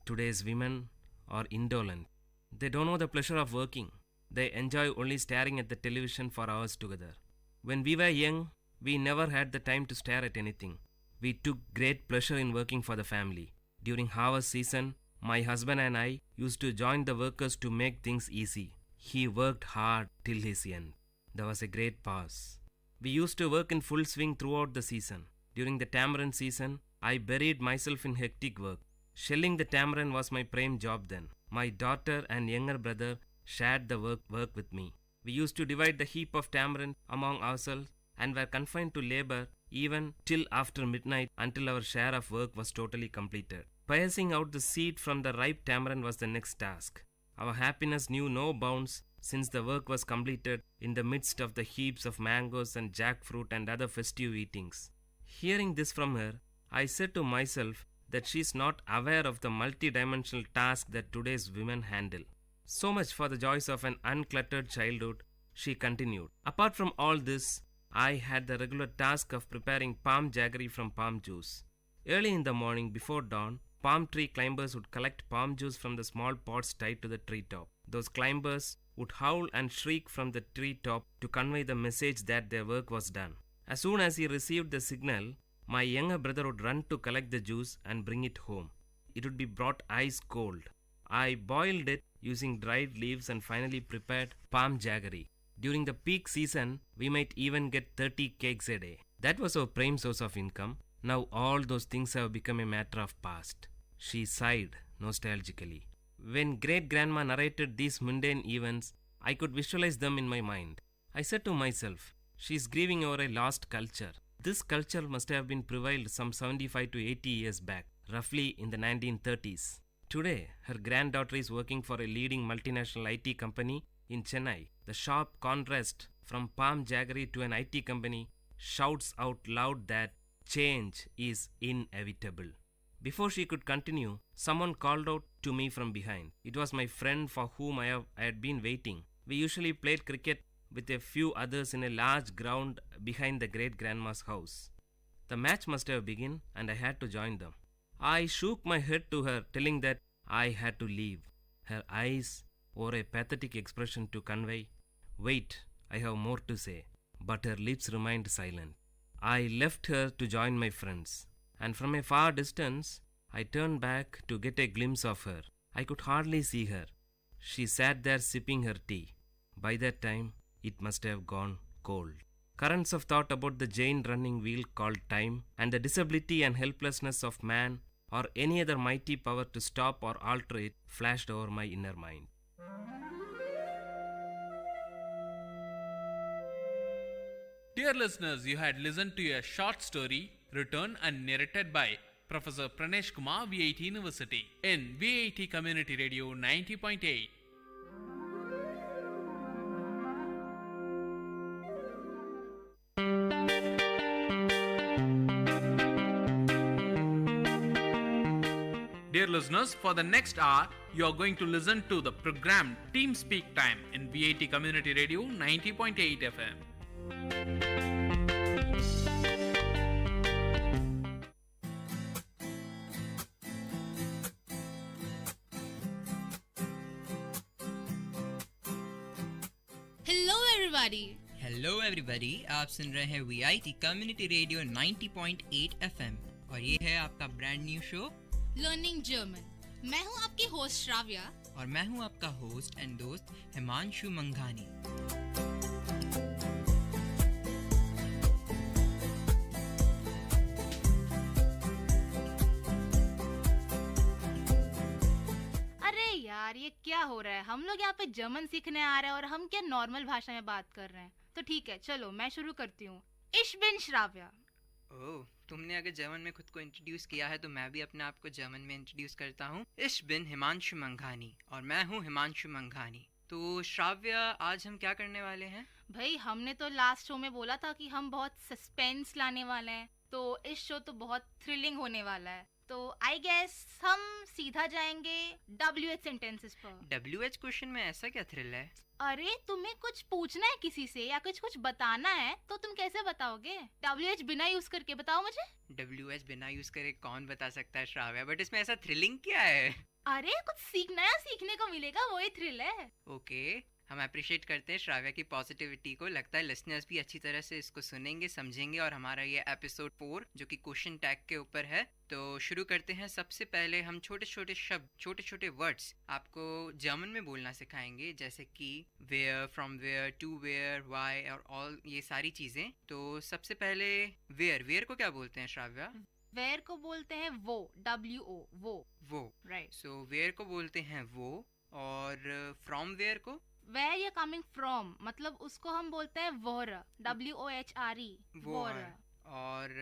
Today's women are indolent. They don't know the pleasure of working. They enjoy only staring at the television for hours together. When we were young, we never had the time to stare at anything. We took great pleasure in working for the family. During harvest season, my husband and I used to join the workers to make things easy. He worked hard till his end. There was a great pause. We used to work in full swing throughout the season. During the tamarind season, I buried myself in hectic work. Shelling the tamarind was my prime job then. My daughter and younger brother shared the work with me. We used to divide the heap of tamarind among ourselves and were confined to labor even till after midnight until our share of work was totally completed. Piercing out the seed from the ripe tamarind was the next task. Our happiness knew no bounds since the work was completed in the midst of the heaps of mangoes and jackfruit and other festive eatings. Hearing this from her, I said to myself that she is not aware of the multi-dimensional task that today's women handle. So much for the joys of an uncluttered childhood, she continued. Apart from all this, I had the regular task of preparing palm jaggery from palm juice. Early in the morning before dawn, palm tree climbers would collect palm juice from the small pots tied to the treetop. Those climbers would howl and shriek from the treetop to convey the message that their work was done. As soon as he received the signal, my younger brother would run to collect the juice and bring it home. It would be brought ice cold. I boiled it using dried leaves and finally prepared palm jaggery. During the peak season, we might even get 30 cakes a day. That was our prime source of income. Now all those things have become a matter of past. She sighed nostalgically. When great-grandma narrated these mundane events, I could visualize them in my mind. I said to myself, she is grieving over a lost culture. This culture must have been prevailed some 75 to 80 years back, roughly in the 1930s. Today, her granddaughter is working for a leading multinational IT company in Chennai. The sharp contrast from palm jaggery to an IT company shouts out loud that change is inevitable. Before she could continue, someone called out to me from behind. It was my friend for whom I had been waiting. We usually played cricket with a few others in a large ground behind the great-grandma's house. The match must have begun and I had to join them. I shook my head to her, telling that I had to leave. Her eyes wore a pathetic expression to convey, "Wait, I have more to say." But her lips remained silent. I left her to join my friends, and from a far distance, I turned back to get a glimpse of her. I could hardly see her. She sat there sipping her tea. By that time, it must have gone cold. Currents of thought about the giant running wheel called time and the disability and helplessness of man or any other mighty power to stop or alter it flashed over my inner mind. Dear listeners, you had listened to a short story written and narrated by Professor Pranesh Kumar, VIT University, in VIT Community Radio 90.8. Dear listeners, for the next hour, you are going to listen to the program Team Speak Time in VIT Community Radio 90.8 FM. Hello everybody, आप सुन रहे हैं VIT community radio 90.8 FM और ये है आपका brand new show learning German. मैं हूँ आपकी होस्ट श्राव्या और मैं हूँ आपका होस्ट एंड दोस्त हिमांशु मंघानी। यार ये क्या हो रहा है? हम लोग यहाँ पे जर्मन सीखने आ रहे हैं और हम क्या नॉर्मल भाषा में बात कर रहे हैं। तो ठीक है, चलो मैं शुरू करती हूँ। इश बिन श्राव्या। ओह, तुमने अगर जर्मन में खुद को इंट्रोड्यूस किया है तो मैं भी अपने आप को जर्मन में इंट्रोड्यूस करता हूँ। इश बिन हिमांशु मंघानी और मैं हूँ हिमांशु मंघानी। तो श्राव्या, आज हम क्या करने वाले हैं? भाई हमने तो लास्ट शो में बोला था कि हम बहुत सस्पेंस लाने वाले हैं, तो इस शो तो बहुत थ्रिलिंग होने वाला है। तो आई गेस हम सीधा जाएंगे WH सेंटेंसेस पर। WH क्वेश्चन में ऐसा क्या थ्रिल है? अरे तुम्हें कुछ पूछना है किसी से या कुछ बताना है तो तुम कैसे बताओगे? WH बिना यूज करके बताओ मुझे। WH बिना यूज करे कौन बता सकता है श्राव्या, बट इसमें ऐसा थ्रिलिंग क्या है? अरे कुछ नया सीखने को मिलेगा, वही थ्रिल है। ओके, हम अप्रिशिएट करते हैं श्राव्या की पॉजिटिविटी को। लगता है लिसनर्स भी अच्छी तरह से इसको सुनेंगे, समझेंगे। और हमारा ये एपिसोड 4 जो कि क्वेश्चन टैग के ऊपर है, तो शुरू करते हैं। सबसे पहले हम छोटे छोटे शब्द, छोटे छोटे वर्ड्स आपको जर्मन में बोलना सिखाएंगे, जैसे कि where, from where, to where, why और ऑल, ये सारी चीजें। तो सबसे पहले वेयर को क्या बोलते हैं श्राव्या? वेयर को बोलते हैं वो, WO, वो। राइट। सो वेयर को बोलते हैं वो, और फ्रॉम वेयर को Where you're coming from, मतलब उसको हम बोलते हैं वोर, WOHRE, वोर। और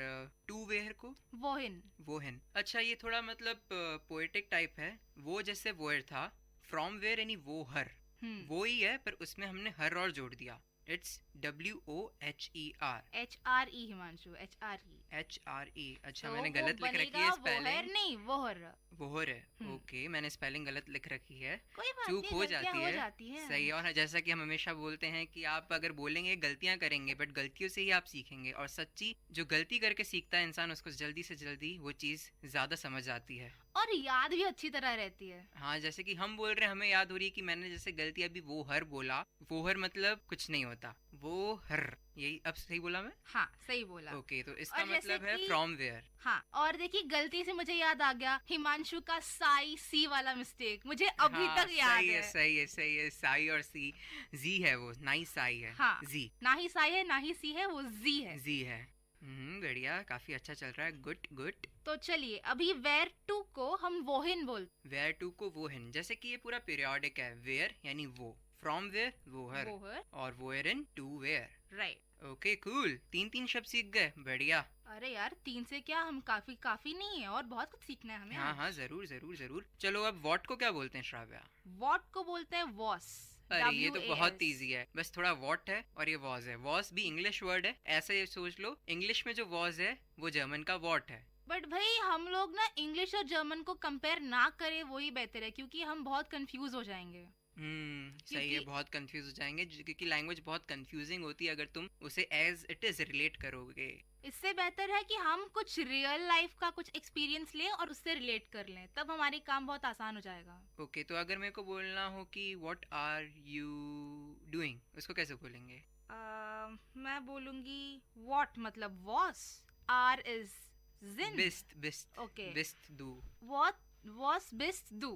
टू वेयर को वोहिन। अच्छा, ये थोड़ा मतलब पोएटिक टाइप है। वो जैसे वोयर था, फ्रॉम वेयर यानी वो हर, वो ही है, पर उसमें हमने हर और जोड़ दिया। It's WOHER, HRE Himanshu, HRE। अच्छा, मैंने गलत लिख रखी है स्पेलिंग। नहीं, वोहर है। ओके, मैंने स्पेलिंग गलत लिख रखी है, चूक हो जाती है। सही। और जैसा कि हम हमेशा बोलते हैं कि आप अगर बोलेंगे गलतियां करेंगे, बट गलतियों से ही आप सीखेंगे। और सच्ची जो गलती करके सीखता है इंसान, उसको जल्दी से जल्दी वो चीज ज्यादा समझ आती है और याद भी अच्छी तरह रहती है। हाँ, जैसे कि हम बोल रहे हैं, हमें याद हो रही है कि मैंने जैसे गलती अभी वो हर बोला। वो हर मतलब कुछ नहीं होता, वो हर, यही अब सही बोला मैं? हाँ, सही बोला। ओके, तो इसका मतलब है फ्रॉम वेयर। हाँ, और देखिए गलती से मुझे याद आ गया हिमांशु का साई सी वाला मिस्टेक, मुझे अभी तक याद है। सही है। साई और सी, जी है वो, ना ही साई है। हाँ, जी, ना ही साई है ना ही सी है, वो जी है। बढ़िया, काफी अच्छा चल रहा है। गुड। तो चलिए अभी वेयर टू को हम वोहिन बोलते। वेयर टू को वोहिन, जैसे कि ये पूरा पीरियोडिक है। वेयर यानी वो, फ्रॉम वेयर वोहर, और वोयर इन to where. Right. Okay, cool. 3 शब्द सीख गए, बढ़िया। अरे यार 3 से क्या, हम काफी नहीं है और बहुत कुछ सीखना है हमें। हाँ, जरूर। चलो, अब वॉट को क्या बोलते हैं श्राव्या? वॉट को बोलते हैं वॉस। अरे ये तो बहुत इजी है, बस थोड़ा वॉट है और ये वॉज है। वॉज भी इंग्लिश वर्ड है, ऐसे सोच लो। इंग्लिश में जो वॉज है वो जर्मन का वॉट है। बट भाई हम लोग ना इंग्लिश और जर्मन को कंपेयर ना करें, वही बेहतर है, क्योंकि हम बहुत कंफ्यूज हो जाएंगे। सही है, बहुत कंफ्यूज हो जाएंगे, क्योंकि लैंग्वेज बहुत कंफ्यूजिंग होती है अगर तुम उसे एज इट इज रिलेट करोगे। इससे बेहतर है कि हम कुछ रियल लाइफ का कुछ एक्सपीरियंस लें और उससे रिलेट कर लें, तब हमारी काम बहुत आसान हो जाएगा। ओके, तो अगर मेरे को बोलना हो कि व्हाट आर यू डूइंग, उसको कैसे बोलेंगे? मैं बोलूंगी व्हाट मतलब वॉस, आर इज जिन, बिस्ट। ओके, बिस्ट दू, व्हाट वॉस बिस्ट दू।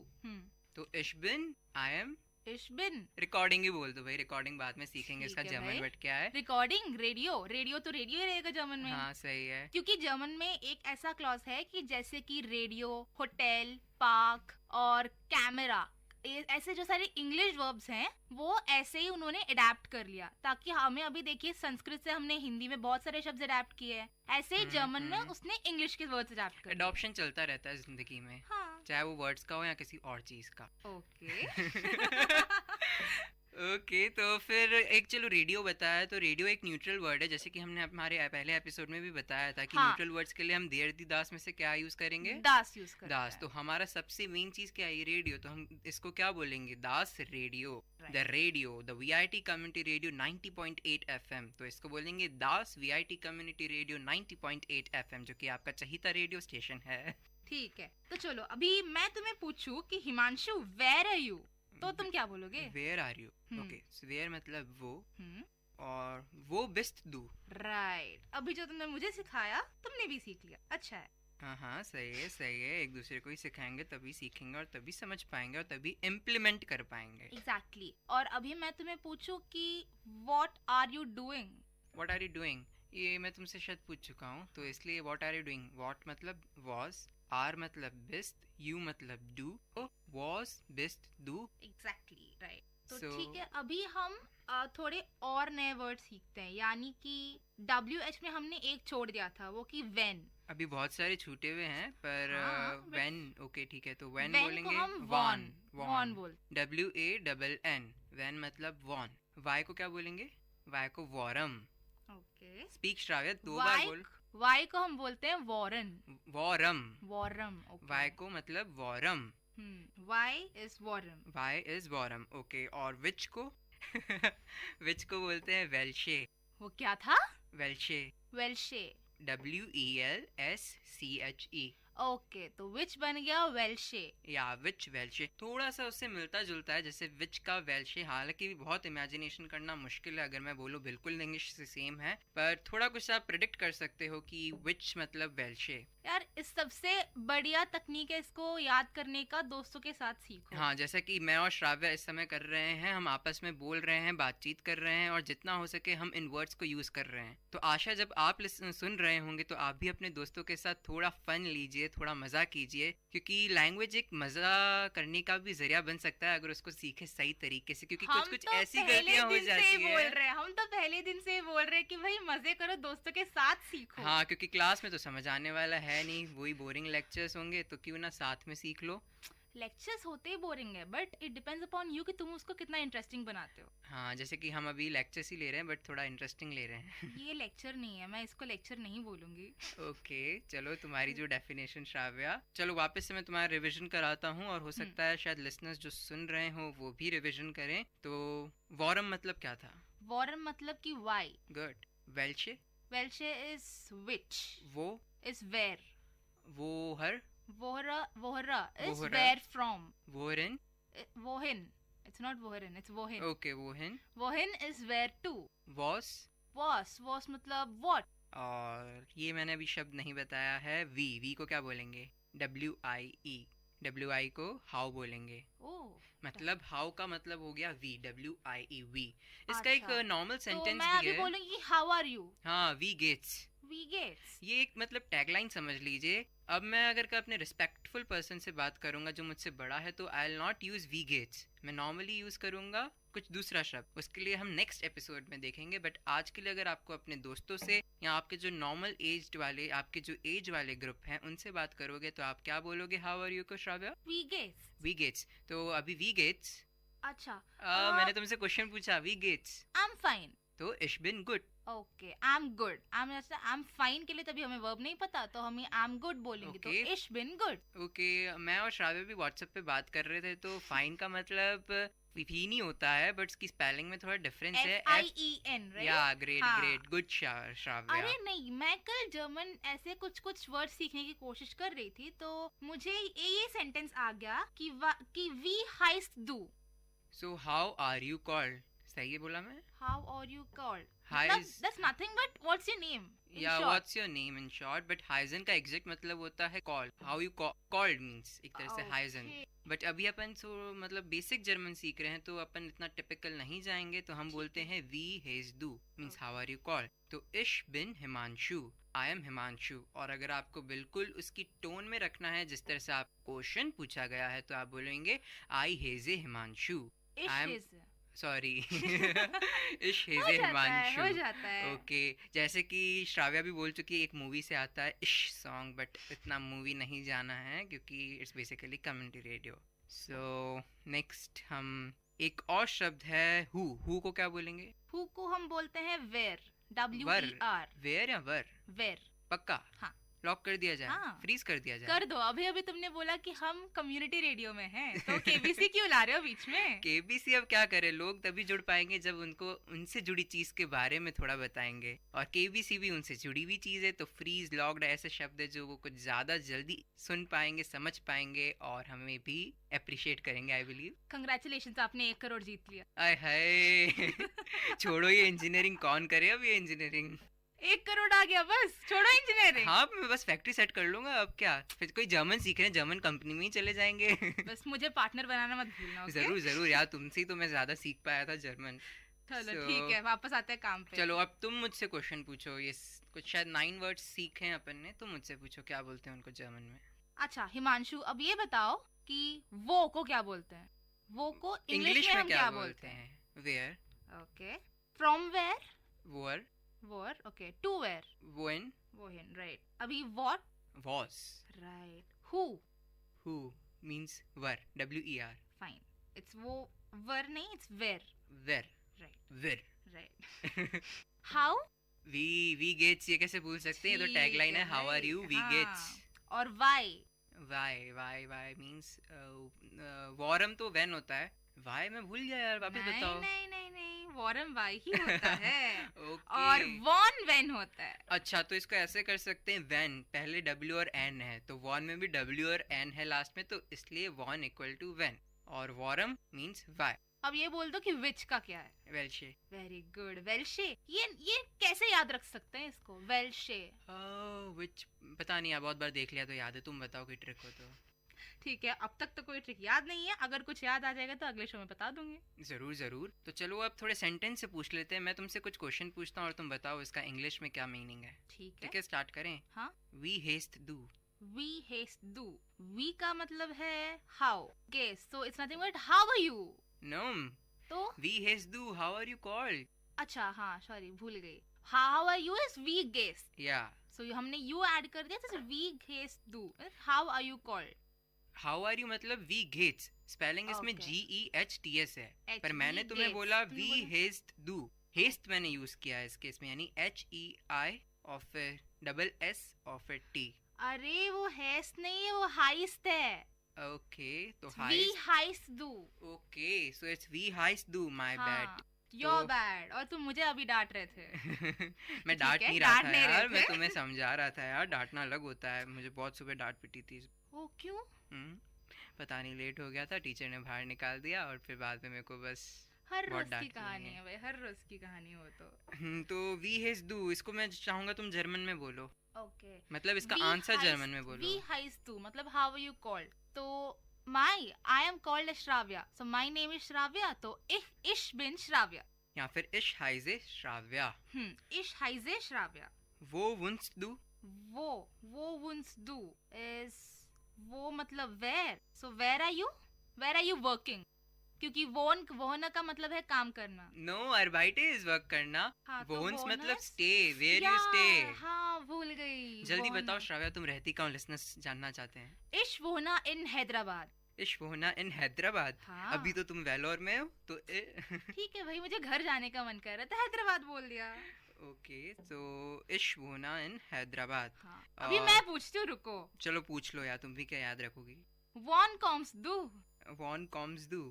तो इश बिन, I am Ich bin. Recording ही बोल दो भाई, रिकॉर्डिंग बाद में सीखेंगे इसका जर्मन वर्ड क्या है। रिकॉर्डिंग, रेडियो, रेडियो तो रेडियो ही रहेगा जर्मन में। हाँ सही है, क्योंकि जर्मन में एक ऐसा क्लॉज है कि जैसे कि रेडियो, होटल, पार्क और कैमरा, ऐसे जो सारे इंग्लिश वर्ब्स हैं वो ऐसे ही उन्होंने अडेप्ट कर लिया, ताकि हमें अभी देखिए संस्कृत से हमने हिंदी में बहुत सारे शब्द अडेप्ट किए हैं, ऐसे ही जर्मन में उसने इंग्लिश के वर्ड्स अडेप्ट कर। एडॉप्शन चलता रहता है जिंदगी में। हाँ। चाहे वो वर्ड्स का हो या किसी और चीज का। ओके ओके तो फिर एक चलो रेडियो बताया, तो रेडियो एक न्यूट्रल वर्ड है, जैसे कि हमने हमारे पहले एपिसोड में भी बताया था कि हाँ। न्यूट्रल वर्ड्स के लिए हम देर दी दास में से क्या यूज करेंगे? दास यूज करेंगे। दास। तो हमारा सबसे मेन चीज क्या है? रेडियो। तो हम इसको क्या बोलेंगे? दास radio, the radio, the VIT community radio 90.8 FM। तो इसको बोलेंगे दास वीआईटी कम्युनिटी रेडियो 90.8 FM, जो कि आपका चहीता रेडियो स्टेशन है। ठीक है, तो चलो अभी मैं तुम्हें पूछूं कि हिमांशु वेयर आर यू, तो तुम क्या बोलोगे? Where are you. Okay, where मतलब वो, और वो बिस्त दू। राइट, अभी जो तुमने मुझे सिखाया तुमने भी सीख लिया, अच्छा है। हाँ हाँ सही है सही है, एक दूसरे को ही सिखाएंगे तभी सीखेंगे और तभी समझ पाएंगे और तभी इम्प्लीमेंट कर पाएंगे। एग्जैक्टली। और अभी मैं तुम्हें पूछूं कि what are you doing? What are you doing, ये मैं तुमसे शायद पूछ चुका हूँ, तो इसलिए what are you doing. What मतलब वॉज, आर मतलब बिस्त, यू मतलब डू, वॉज बिस्त डू। Exactly right. तो So- ठीक है, अभी हम थोड़े और नए वर्ड सीखते हैं, यानी कि WH में हमने एक छोड़ दिया था, वो कि when। अभी बहुत सारे छूटे हुए हैं पर हाँ, when। ओके ठीक है, तो when when बोलेंगे को हम वॉन। वॉन बोल। WANN, when मतलब वॉन। वाई को क्या बोलेंगे? वाई को वॉरम। ओके। स्पीक श्राव्य, दो बार बोल। वाई को हम बोलते हैं वॉरन। वॉरम। वॉरम। वाई को मतलब वॉरम। वाई इज वॉरम। वाई इज वॉरम। ओके, और विच को विच को बोलते हैं वेल्शे। वो क्या था? वेल्शे। वेल्शे। WELSCHE। ओके, तो विच बन गया वेल्शे। या विच वेल्शे, थोड़ा सा उससे मिलता जुलता है जैसे विच का वेल्शे। हालांकि बहुत इमेजिनेशन करना मुश्किल है, अगर मैं बोलूँ बिल्कुल इंग्लिश से सेम है, पर थोड़ा कुछ आप प्रेडिक्ट कर सकते हो कि विच मतलब वेल्शे। यार इस सबसे बढ़िया तकनीक है इसको याद करने का, दोस्तों के साथ सीखो। हाँ, जैसा कि मैं और श्राव्य इस समय कर रहे हैं, हम आपस में बोल रहे हैं, बातचीत कर रहे हैं और जितना हो सके हम इन वर्ड्स को यूज कर रहे हैं। तो आशा जब आप सुन रहे होंगे तो आप भी अपने दोस्तों के साथ थोड़ा फन लीजिए, थोड़ा मजा कीजिए, क्योंकि लैंग्वेज एक मजा करने का भी जरिया बन सकता है अगर उसको सीखे सही तरीके से, क्योंकि कुछ कुछ ऐसी गलतियां हो जाती है। हम तो पहले दिन से बोल रहे हैं कि भाई मजे करो, दोस्तों के साथ सीखो। हाँ, क्योंकि क्लास में तो समझ आने वाला है नहीं, वही बोरिंग लेक्चर्स होंगे, तो क्यों ना साथ में सीख लो। लेक्चर्स होते ही बोरिंग है, but it depends upon you कि तुम उसको कितना इंटरेस्टिंग बनाते हो। हाँ, जैसे कि हम अभी लेक्चर्स ही ले रहे हैं बट थोड़ा इंटरेस्टिंग ले रहे हैं। ये लेक्चर नहीं है, मैं इसको लेक्चर नहीं बोलूंगी। ओके, चलो तुम्हारी जो डेफिनेशन श्राव्या, चलो वापस से मैं तुम्हारा रिवीजन कराता हूँ और हो सकता है शायद लिसनर्स जो सुन रहे हो वो भी रिवीजन करें। तो वॉरम मतलब क्या था? वॉरम मतलब कि वाई। गुड। वेल्शे? वेल्शे इज विच। वो इज वेयर। वो हर? वोहरा। वोहरा इज वेयर फ्रॉम। वोहरन? वोहिन। It's not wohin, it's wohin. Okay, wohin. Wohin is where to. Was? Was मतलब what. और ये मैंने अभी शब्द नहीं बताया है, वी को क्या बोलेंगे? WIE। WI को हाउ बोलेंगे। मतलब हाउ का मतलब हो गया वी, WIE वी। इसका एक नॉर्मल सेंटेंस भी है। मैं अभी बोलूंगी हाउ आर यू। हाँ, वी गेट्स। वी गेट्स ये एक मतलब टैगलाइन समझ लीजिए। अब मैं अगर अपने रिस्पेक्टफुल पर्सन से बात करूंगा जो मुझसे बड़ा है, तो आई विल नॉट यूज वी गेट्स, मैं नॉर्मली यूज करूंगा कुछ दूसरा शब्द। उसके लिए हम नेक्स्ट एपिसोड में देखेंगे, बट आज के लिए अगर आपको अपने दोस्तों से या आपके जो नॉर्मल एज वाले, आपके जो एज वाले ग्रुप हैं उनसे बात करोगे तो आप क्या बोलोगे हाउ आर यू को श्राव्या? वी गेट्स। वी गेट्स। तो अभी वी गेट्स। अच्छा, मैंने तुमसे क्वेश्चन पूछा, वी गेट्स। I am fine. तो इश बिन गुड। Okay, I am good. I am fine के लिए तभी हमें वर्ब नहीं पता, तो हम आई एम गुड बोलेंगे। तो इश बिन गुड। ओके, मैं और श्राव्य भी व्हाट्सएप पे बात कर रहे थे, तो फाइन का मतलब ही नहीं होता है, बट इसकी स्पेलिंग में थोड़ा डिफरेंस है। FIEN, right? या ग्रेट ग्रेट, गुड श्राव्य। अरे नहीं, मैं कल जर्मन ऐसे कुछ वर्ड सीखने की कोशिश कर रही थी, तो मुझे ये सेंटेंस आ गया कि वी हाइस्ट दू। So how are you called? सही बोला मैं? How are you called? Hi मतलब is- that's nothing but what's your name? In या short. What's your name in short, but Huygens का एग्जैक्ट मतलब होता है call, how you called means एक तरह से हाइजन। बट अभी अपन मतलब बेसिक जर्मन सीख रहे हैं तो अपन इतना टिपिकल नहीं जाएंगे, तो हम बोलते हैं वी हेज डू means how are you called. तो इश बिन हिमांशु, आई एम हिमांशु। और अगर आपको बिल्कुल उसकी टोन में रखना है जिस तरह से आप क्वेश्चन पूछा गया है, तो आप बोलेंगे आई हेज ए हिमांशु, आई एम सॉरी इश हेज ए हिमांशु। हो जाता है। ओके, जैसे कि श्राव्या भी बोल चुकी है, एक मूवी से आता है इश सॉन्ग, बट इतना मूवी नहीं जाना है क्योंकि it's basically community radio. So next हम एक और शब्द है हु को क्या बोलेंगे? Who को हम बोलते हैं वेर, वर, WER। वेर या वर? वेर। पक्का? हाँ। लॉक कर दिया जाए? हाँ। फ्रीज कर दिया जाए? कर दो। अभी तुमने बोला कि हम कम्युनिटी रेडियो में हैं, तो केबीसी क्यों ला रहे हो बीच में? केबीसी अब क्या करे, लोग तभी जुड़ पाएंगे जब उनको उनसे जुड़ी चीज के बारे में थोड़ा बताएंगे, और केबीसी भी उनसे जुड़ी हुई चीज है। तो फ्रीज, लॉक्ड ऐसे शब्द है जो वो कुछ ज्यादा जल्दी सुन पाएंगे, समझ पाएंगे और हमें भी अप्रिशिएट करेंगे, आई बिलीव। कंग्रेचुलेशंस, आपने 1 करोड़ जीत लिया। आय हाय छोड़ो ये इंजीनियरिंग, कौन करे अब ये इंजीनियरिंग? 1 करोड़ आ गया, बस छोड़ो इंजीनियरिंग। हाँ, मैं बस फैक्ट्री सेट कर लूंगा, अब क्या, फिर कोई जर्मन सीख रहे हैं, जर्मन कंपनी में ही चले जाएंगे बस मुझे पार्टनर बनाना मत भूलना। okay? जरूर जरूर यार, तुमसे ही तो मैं ज्यादा सीख पाया था जर्मन। चलो ठीक है, वापस आते हैं काम पे। चलो अब तुम मुझसे क्वेश्चन पूछो। ये कुछ शायद 9 वर्ड्स सीखे हैं अपन ने, तुम मुझसे पूछो क्या बोलते हैं उनको जर्मन में। अच्छा हिमांशु, अब ये बताओ कि वो को क्या बोलते हैं? वो को इंग्लिश में हम क्या बोलते हैं? वेयर। ओके। From where? वोर। वोर, ओके। To where? वोन। वोहन, राइट। अभी व्हाट? वॉस, राइट। हु मींस वर, WER। फाइन, इट्स वो वर नहीं, it's where. Where, right where, right. How? वी गेट्स, ये कैसे भूल सकते हैं, ये तो टैगलाइन है, हाउ आर यू, वी गेट्स। और वाई? वाई मींस वॉरम तो वेन होता है, वाई मैं भूल गया यार, वापस बताओ। नहीं, वॉरम वाई ही होता है okay. और वॉन वेन होता है। अच्छा, तो इसको ऐसे कर सकते हैं, वेन पहले W और N है, तो वॉन में भी W और N है लास्ट में, तो इसलिए वॉन इक्वल टू वेन, और वॉरम मींस वाई। अब ये बोल दो कि विच का क्या है? वेल्शे। वेरी गुड, वेल्शे। ये कैसे याद रख सकते हैं इसको, वेल्शे? विच पता नहीं यार, बहुत बार देख लिया तो याद है, तुम बताओ कोई ट्रिक हो तो। ठीक है, अब तक तो कोई ट्रिक याद नहीं है, अगर कुछ याद आ जाएगा तो अगले शो में बता दूंगी। जरूर जरूर। तो चलो अब थोड़े सेंटेंस से पूछ लेते हैं, मैं तुमसे कुछ क्वेश्चन पूछता हूँ और तुम बताओ इसका इंग्लिश में क्या मीनिंग है। ठीक है, स्टार्ट करें। हाँ। वी हेस्ट डू। वी हेस्ट डू, वी का मतलब है हाउ, गेस, so it's nothing but how are you. No, तो वी हेस्ट डू, हाउ आर यू कॉल्ड। अच्छा हाँ, सॉरी भूल गई, हाउ आर यू इज वी गेस, या सो हमने यू ऐड कर दिया, तो वी हेस्ट डू, how are you called. How are you मतलब वी गेट्स, स्पेलिंग इसमें GEHTS है, पर मैंने तुम्हें बोला वी हेस्ट डू, हेस्ट मैंने यूज किया है इस केस में, यानी HEI और फिर SS और फिर T। अरे वो हेस्ट नहीं है, वो हाइस्ट है। ओके, तो वी हाइस्ट डू। ओके, सो इट्स वी हाइस्ट डू, माय बैड। योर बैड, और तुम मुझे अभी डांट रहे थे। मैं डांट नहीं रहा था यार, मैं तुम्हें समझा रहा था यार, डांटना अलग होता है, मुझे बहुत सुबह डांट पिटी थी। ओ क्यों? पता नहीं, लेट हो गया था, टीचर ने बाहर निकाल दिया और फिर बाद में मेरे को बस हर रोज की कहानी है भाई, हर रोज की कहानी हो तो वी हेज डू, इसको मैं चाहूंगा तुम जर्मन में बोलो। ओके, मतलब इसका आंसर जर्मन में बोलो। वी हाइज डू मतलब हाउ आर यू कॉल्ड, तो I am called Shravya, so my name is Shravya, तो इश बिन श्राव्या, या फिर इश हाइजे श्राव्या। इश हाइजे श्राव्या। वो वुंस डू, वो वुंस डू इज वो मतलब where, so where are you working, क्योंकि वोन का मतलब है काम करना। नो, अर्बाइटे इज वर्क करना। हाँ, वोन्स तो मतलब स्टे, वेयर यू स्टे। हाँ भूल गई। जल्दी बताओ श्राव्या, तुम रहती कहाँ, लिसनर्स जानना चाहते हैं। इश वोना इन हैदराबाद। इश वोना इन हैदराबाद। हाँ। अभी तो तुम वेलोर में हो तो ठीक है भाई, मुझे घर जाने का मन कर रहा था, हैदराबाद बोल दिया। ओके, तो इश वोना इन हैदराबाद। हाँ। अभी मैं पूछती हूँ, रुको। चलो पूछ लो यार, तुम भी क्या याद रखोगी। वॉन कॉम्स डू, वॉन कॉम्स डू,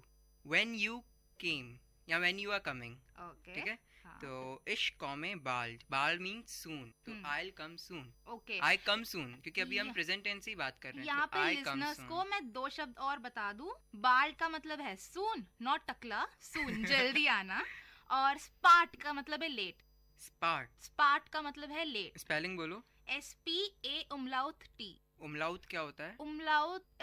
व्हेन यू केम या when you are coming. Okay, ठीक है। तो इश कॉमे बाल्ड, बाल्ड मीन्स सून, तो I will come soon. Okay, आई कम सून, क्योंकि अभी हम प्रेजेंट टेंस ही बात कर रहे हैं। यहाँ पे लिसनर्स को मैं 2 शब्द और बता दूं, बाल्ड का मतलब है सून, नॉट टकला, सून जल्दी आना, और स्पार्ट का मतलब है लेट। स्पार्ट का मतलब है लेट। स्पेलिंग बोलो। SPA उमलाउट T। उमलाउट क्या होता है? उमलाउट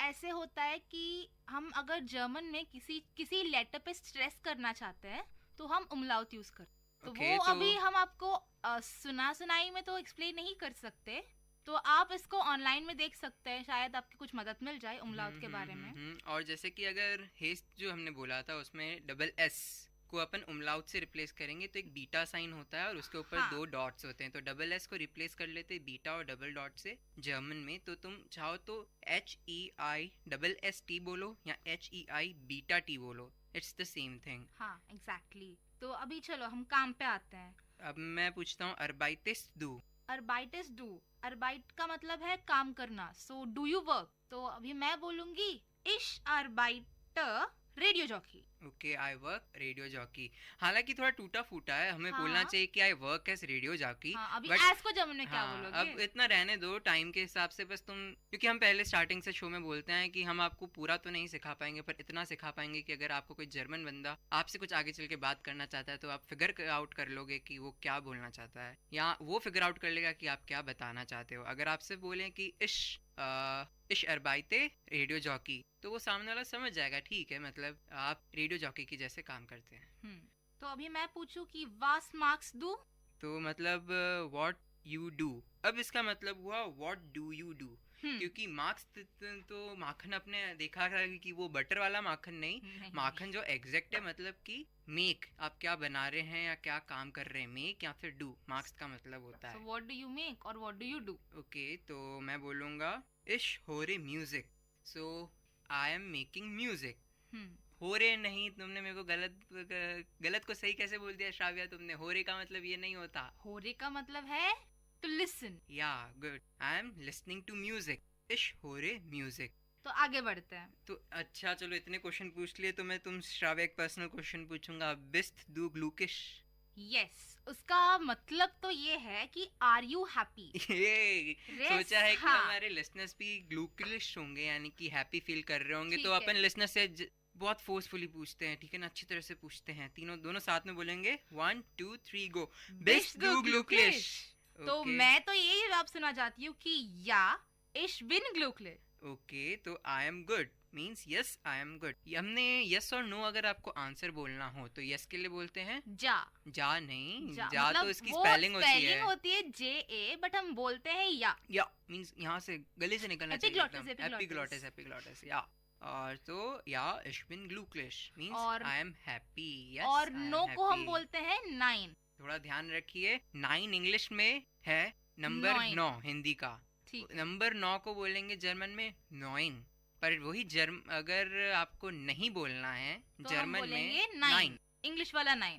ऐसे होता है कि हम अगर जर्मन में किसी लेटर पे स्ट्रेस करना चाहते हैं तो हम उमलाउट यूज करते हैं। तो वो अभी हम आपको सुनाई में तो एक्सप्लेन नहीं कर सकते, तो आप इसको ऑनलाइन में देख सकते हैं, शायद आपकी कुछ मदद मिल जाए उमलाउट के बारे में। और जैसे कि अगर हेस्ट जो हमने बोला था उसमें डबल एस को अपन उमलाउट से रिप्लेस करेंगे तो एक बीटा साइन होता है और उसके ऊपर 2 डॉट्स होते हैं, तो डबल एस को रिप्लेस कर लेते बीटा और डबल डॉट से जर्मन में। तो तुम चाहो तो HEI बोलो या HEI बीटा T बोलो, इट्स द सेम थिंग। हाँ एग्जैक्टली। तो अभी चलो हम काम पे आते हैं। अब मैं पूछता हूँ अर्बाइटिस डू। अर्बाइट का मतलब है काम करना, सो डू यू वर्क। तो अभी मैं बोलूंगी इश अर्बाइट radio jockey. Okay, I work radio jockey. हालांकि थोड़ा टूटा फूटा है, हमें बोलना चाहिए कि I work as radio jockey. अभी एस को जर्मन में क्या बोलोगे? अब इतना रहने दो टाइम के हिसाब से, बस तुम, क्योंकि हम पहले स्टार्टिंग से शो में बोलते हैं कि हम आपको पूरा तो नहीं सिखा पाएंगे पर इतना सिखा पाएंगे कि अगर आपको कोई जर्मन बंदा आपसे कुछ आगे चल के बात करना चाहता है तो आप फिगर आउट कर लोगे कि वो क्या बोलना चाहता है, या वो फिगर आउट कर लेगा कि आप क्या बताना चाहते हो। अगर आपसे बोले कि इश अर्बाइते रेडियो जॉकी तो वो सामने वाला समझ जाएगा, ठीक है, मतलब आप रेडियो जॉकी की जैसे काम करते हैं। तो अभी मैं पूछूं कि वास मार्क्स डू, तो मतलब व्हाट यू डू। अब इसका मतलब हुआ व्हाट डू यू डू, क्योंकि मार्क्स तो माखन अपने देखा है कि वो बटर वाला माखन नहीं, माखन जो एग्जैक्ट है, मतलब कि मेक, आप क्या बना रहे हैं या क्या काम कर रहे हैं, मेक या फिर डू मार्क्स का मतलब होता है। so what do you make और what do you do? Okay, तो मैं बोलूंगा इश हो रे music, so I am making music. हो रे नहीं, तुमने मेरे को गलत को सही कैसे बोल दिया श्राव्या तुमने? हो रे का मतलब ये नहीं होता। हो रे का मतलब है to listen। या good, I am listening to music, इश हो रे म्यूजिक। तो आगे बढ़ते हैं। तो अच्छा चलो, इतने क्वेश्चन पूछ लिए तो मैं तुम श्राव्या एक पर्सनल क्वेश्चन पूछूंगा। बिस्ट दू ग्लूकिश। यस, उसका मतलब तो ये है कि आर यू हैप्पी। सोचा है कि हमारे लिसनर्स भी ग्लूकिश होंगे, यानी कि हैप्पी फील कर रहे होंगे, तो अपन लिसनर से बहुत फोर्सफुली पूछते हैं, ठीक है ना, अच्छी तरह से पूछते हैं। दोनों साथ में बोलेंगे 1 2 3 गो। बिस्ट दू ग्लूकिश। तो मैं तो यही जवाब सुना चाहती हूँ कि या इश बिन ग्लूकले। ओके, तो आई am good means yes I am good. हमने यस और नो अगर आपको आंसर बोलना हो तो यस के लिए बोलते हैं जा नहीं, जा मतलब तो इसकी स्पेलिंग होती है JA, बट हम बोलते हैं या मीन्स यहाँ से गले से निकलना चाहिए, एपिग्लॉटिस या। और तो या इश बिन ग्लूकलिश मीन्स आई एम हैप्पी। और नो को हम बोलते हैं 9। थोड़ा ध्यान रखिए, 9 इंग्लिश में है नंबर 9 हिंदी का, नंबर 9 को बोलेंगे जर्मन में 9, पर वही अगर आपको नहीं बोलना है तो जर्मन में 9, इंग्लिश वाला 9।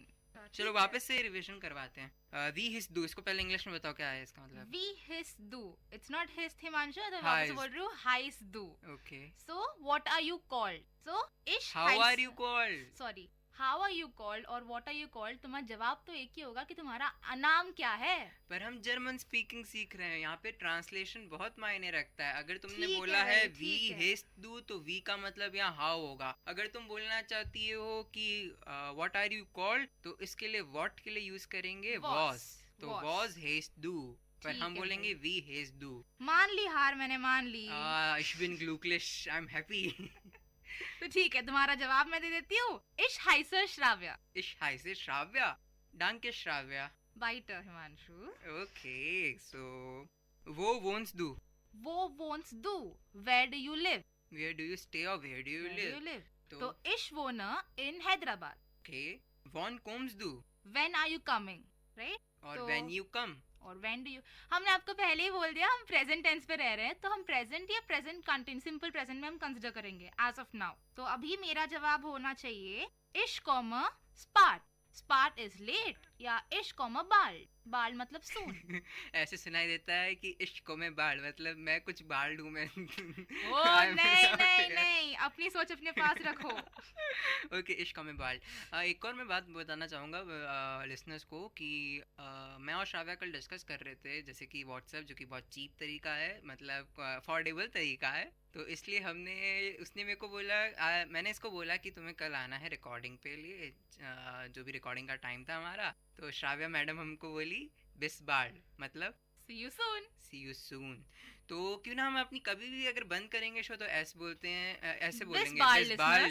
चलो वापस से रिवीजन करवाते हैं। वी हिस डू, इसको पहले इंग्लिश में बताओ क्या है इसका मतलब। वी हिस डू, इट्स नॉट हिस हिमांशु, तो वापस बोल रही हूँ हाइस डू। Okay, so what are you called, so इश how are you called, sorry how are you called और व्हाट आर यू कॉल्ड, तुम्हारा जवाब तो एक ही होगा कि तुम्हारा नाम क्या है। पर हम जर्मन स्पीकिंग सीख रहे हैं, यहाँ पे ट्रांसलेशन बहुत मायने रखता है। अगर तुमने बोला है वी हिस डू तो वी का मतलब यहाँ हाउ होगा। अगर तुम बोलना चाहती हो कि व्हाट आर यू कॉल्ड तो इसके लिए व्हाट के लिए यूज करेंगे वॉज, तो वॉज हिस डू, पर हम बोलेंगे वी हिस डू। मान ली हार, मैंने मान ली। ich bin glücklich, I am happy. तो ठीक है, तुम्हारा जवाब मैं दे देती हूँ। इश हाइसर श्राव्या, इश हाइसर श्राव्या, डांके श्राव्या, बाइटर हिमांशु। ओके, सो वो वोंट्स डू, वो वोंट्स डू, where do you live, where do you stay और वेयर डू यू लिव। तो इश वोना इन हैदराबाद। ओके, वॉन कोम्स डू, when are you coming, right. और व्हेन यू कम, और व्हेन डू यू, हमने आपको पहले ही बोल दिया हम प्रेजेंट टेंस पे रह रहे हैं, तो हम प्रेजेंट या प्रेजेंट कंटिन्यू सिंपल प्रेजेंट में हम कंसीडर करेंगे एज ऑफ नाउ। तो अभी मेरा जवाब होना चाहिए इश कॉमा स्पार्ट, स्पार्ट इज लेट, या इश्क कॉमा बाल, बाल मतलब सून। ऐसे सुनाई देता है कि इश्क में बाल मतलब मैं कुछ बाल दूं मैं। ओ नहीं नहीं नहीं, अपनी सोच अपने पास रखो। ओके, इश्क में बाल। एक और मैं बात बताना चाहूँगा लिसनर्स को कि मैं और श्राव्या कल डिस्कस कर रहे थे जैसे कि व्हाट्सएप, जो कि बहुत चीप तरीका है, मतलब अफोर्डेबल तरीका है, तो इसलिए उसने मेरे को बोला, मैंने इसको बोला कि तुम्हें कल आना है रिकॉर्डिंग पे लिए, जो भी रिकॉर्डिंग का टाइम था हमारा, तो श्राव्या मैडम हमको बोली बिस बाल मतलब सी you soon. C you soon. तो क्यों ना हम अपनी कभी भी अगर बंद करेंगे शो तो ऐसे बोलते हैं, ऐसे बोलेंगे बिस बाल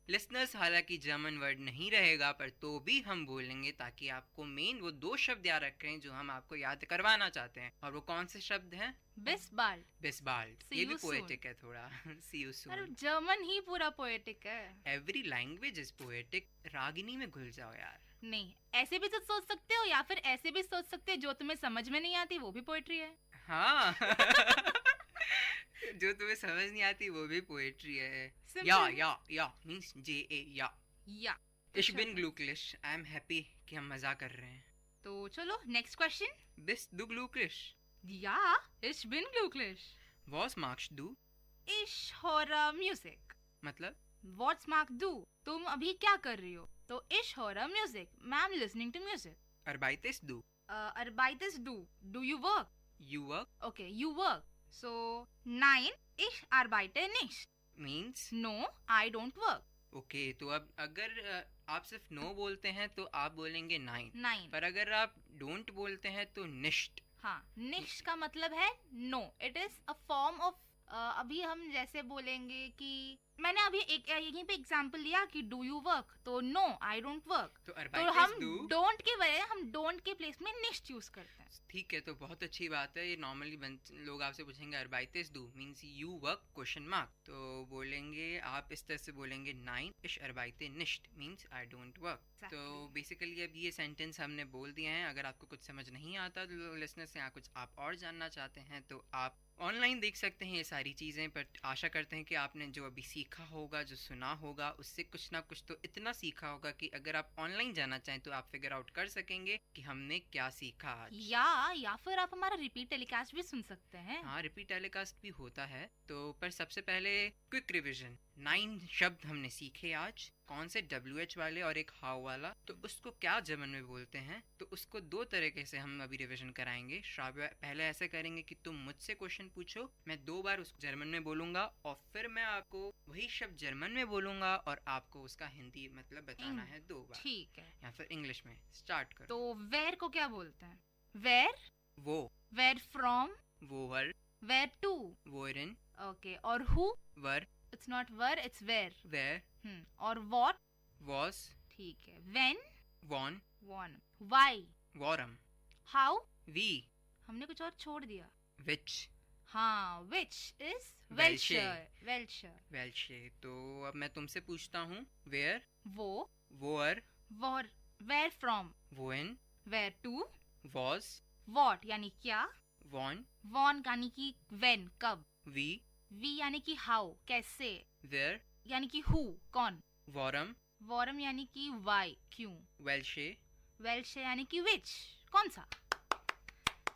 लिसनर्स। हालांकि जर्मन वर्ड नहीं रहेगा पर तो भी हम बोलेंगे ताकि आपको मेन वो 2 शब्द याद रखें जो हम आपको याद करवाना चाहते हैं। और वो कौन से शब्द हैं? बिस बाल। बिस बाल, ये भी पोएटिक है थोड़ा। सी यू सून। अरे जर्मन ही पूरा पोएटिक है। Every language is poetic. Ragini में घुल जाओ यार। नहीं, ऐसे भी तो सोच सकते हो या फिर ऐसे भी सोच सकते हो, जो तुम्हें समझ में नहीं आती वो भी पोएट्री है। हाँ। जो तुम्हें समझ नहीं आती वो भी पोएट्री है। या मींस JA या। Ich bin glücklich. I am happy कि हम मजा कर रहे हैं। तो चलो next question. Bist du glücklich? Ja, ich bin glücklich. Was magst du? Ich höre Musik. मतलब? What's magst du? तुम अभी क्या कर रही हो? तो ich höre Musik. I am listening to music. Arbeitest du? Arbeitest du? Do you work? You work? Okay, you work. So, nein, ich arbeite nicht. Means? No, I don't work. Okay, तो अब अगर आप सिर्फ no बोलते हैं तो आप बोलेंगे nein. Nein. पर अगर आप don't बोलते हैं तो nicht. हाँ, nicht का मतलब है no. It is a form of अभी हम जैसे बोलेंगे कि मैंने अभी यहीं पे एग्जांपल दिया कि डू यू वर्क, तो नो आई डोंट वर्क, तो हम डोंट के बजाय हम डोंट के प्लेस में निश्ट यूज करते हैं। ठीक है, तो बहुत अच्छी बात है। ये नॉर्मली लोग आपसे पूछेंगे अर्बाइतेस डू means you work question mark, तो बोलेंगे आप इस तरह से बोलेंगे नाइन इश अर्बाइते निश्ट मींस आई डोंट वर्क। तो बेसिकली अब ये सेंटेंस हमने बोल दिए हैं। अगर आपको कुछ समझ नहीं आता तो लिसनर्स से कुछ आप और जानना चाहते हैं तो आप ऑनलाइन देख सकते हैं ये सारी चीज़ें। पर आशा करते हैं कि आपने जो अभी सीखा होगा, जो सुना होगा, उससे कुछ ना कुछ तो इतना सीखा होगा कि अगर आप ऑनलाइन जाना चाहें तो आप फिगर आउट कर सकेंगे कि हमने क्या सीखा आज। या फिर आप हमारा रिपीट टेलीकास्ट भी सुन सकते हैं। हाँ, रिपीट टेलीकास्ट भी होता है। तो पर सबसे पहले क्विक रिविजन। 9 शब्द हमने सीखे आज। कौन से? WH वाले और एक हाउ वाला। तो उसको क्या जर्मन में बोलते हैं, तो उसको 2 तरीके से हम अभी रिवीजन कराएंगे। श्राव्या पहले ऐसे करेंगे कि तुम मुझसे क्वेश्चन पूछो, मैं 2 बार उसको जर्मन में बोलूंगा और फिर मैं आपको वही शब्द जर्मन में बोलूंगा और आपको उसका हिंदी मतलब बताना है 2 बार। ठीक है। या फिर इंग्लिश में स्टार्ट करो। तो वेयर को क्या बोलते हैं? वेयर, वो। वेयर फ्रॉम, वोवर। वेयर टू, वोरन। ओके। और हु? वर। इट्स नॉट वर, इट्स वेयर। वेयर। और व्हाट? वॉज। ठीक है। व्हेन? वॉन। वॉन। व्हाई? वॉरम। हाउ? वी। हमने कुछ और छोड़ दिया। विच। हाँ, विच इज वेल्शर। वेल्शर। तो अब मैं तुमसे पूछता हूँ। वेयर? वो। वोअर। वॉर। Where from? वोन। Where to? वॉज। वॉट यानी क्या? वॉन। वॉन यानी कि व्हेन, कब। वी। वी यानी कि हाउ, कैसे। वेयर यानी कि हु, कौन। वॉरम। वॉरम यानी कि वाई, क्यों। वेल्शे। वेल्शे यानी कि विच, कौन सा।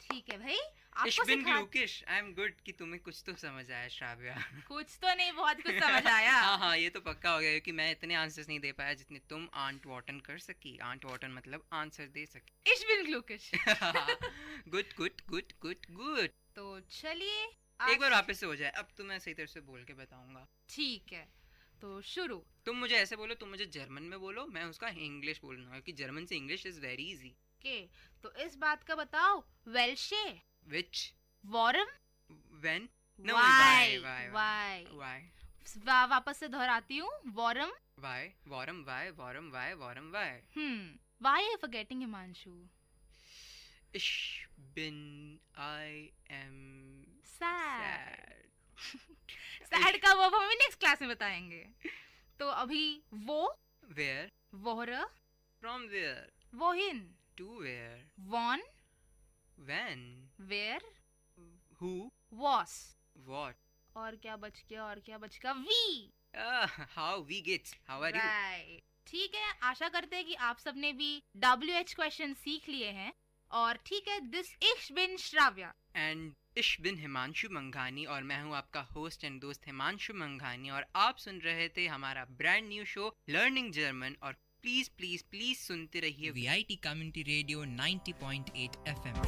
ठीक है भाई, Ich bin glücklich, I am good कि तुम्हें कुछ तो समझ आया श्राव्या। कुछ तो नहीं, बहुत कुछ समझ आया। हाँ, ये तो पक्का हो गया क्योंकि मैं इतने आंसर्स नहीं दे पाया जितने तुम आंट वॉटन कर सकी। आंट वॉटन मतलब आंसर दे सकी। Ich bin glücklich। गुड। तो चलिए एक बार वापस से हो जाए, अब तो मैं सही तरह से बोल के बताऊंगा। ठीक है, तो शुरू। तुम मुझे ऐसे बोलो, तुम मुझे जर्मन में बोलो, मैं उसका इंग्लिश बोलूंगा क्योंकि जर्मन से English is very easy. Okay, तो इस बात का बताओ। वेल्शे। विच। वॉरम। व्हेन। No, why. वापस से दोहराती हूँ। वॉरम। वाई। वॉरम वाई। वॉरम वाई। वॉरम why. Why are you forgetting Himanshu? Ich bin, I am sad। Sad का वो हम नेक्स्ट क्लास में बताएंगे। तो अभी वो। Where। वोहर। From where। वोहिन। To where। Won। When। Where। Who। Was। What। और क्या बच गया? We। How we get। How are you? ठीक है, आशा करते हैं कि आप सबने भी WH क्वेश्चन सीख लिए हैं। और ठीक है, दिस इश बिन श्राव्या एंड इश बिन हिमांशु मंघानी, और मैं हूं आपका होस्ट एंड दोस्त हिमांशु मंघानी, और आप सुन रहे थे हमारा brand new show learning German. और प्लीज प्लीज प्लीज सुनते रहिए VIT community radio 90.8 FM।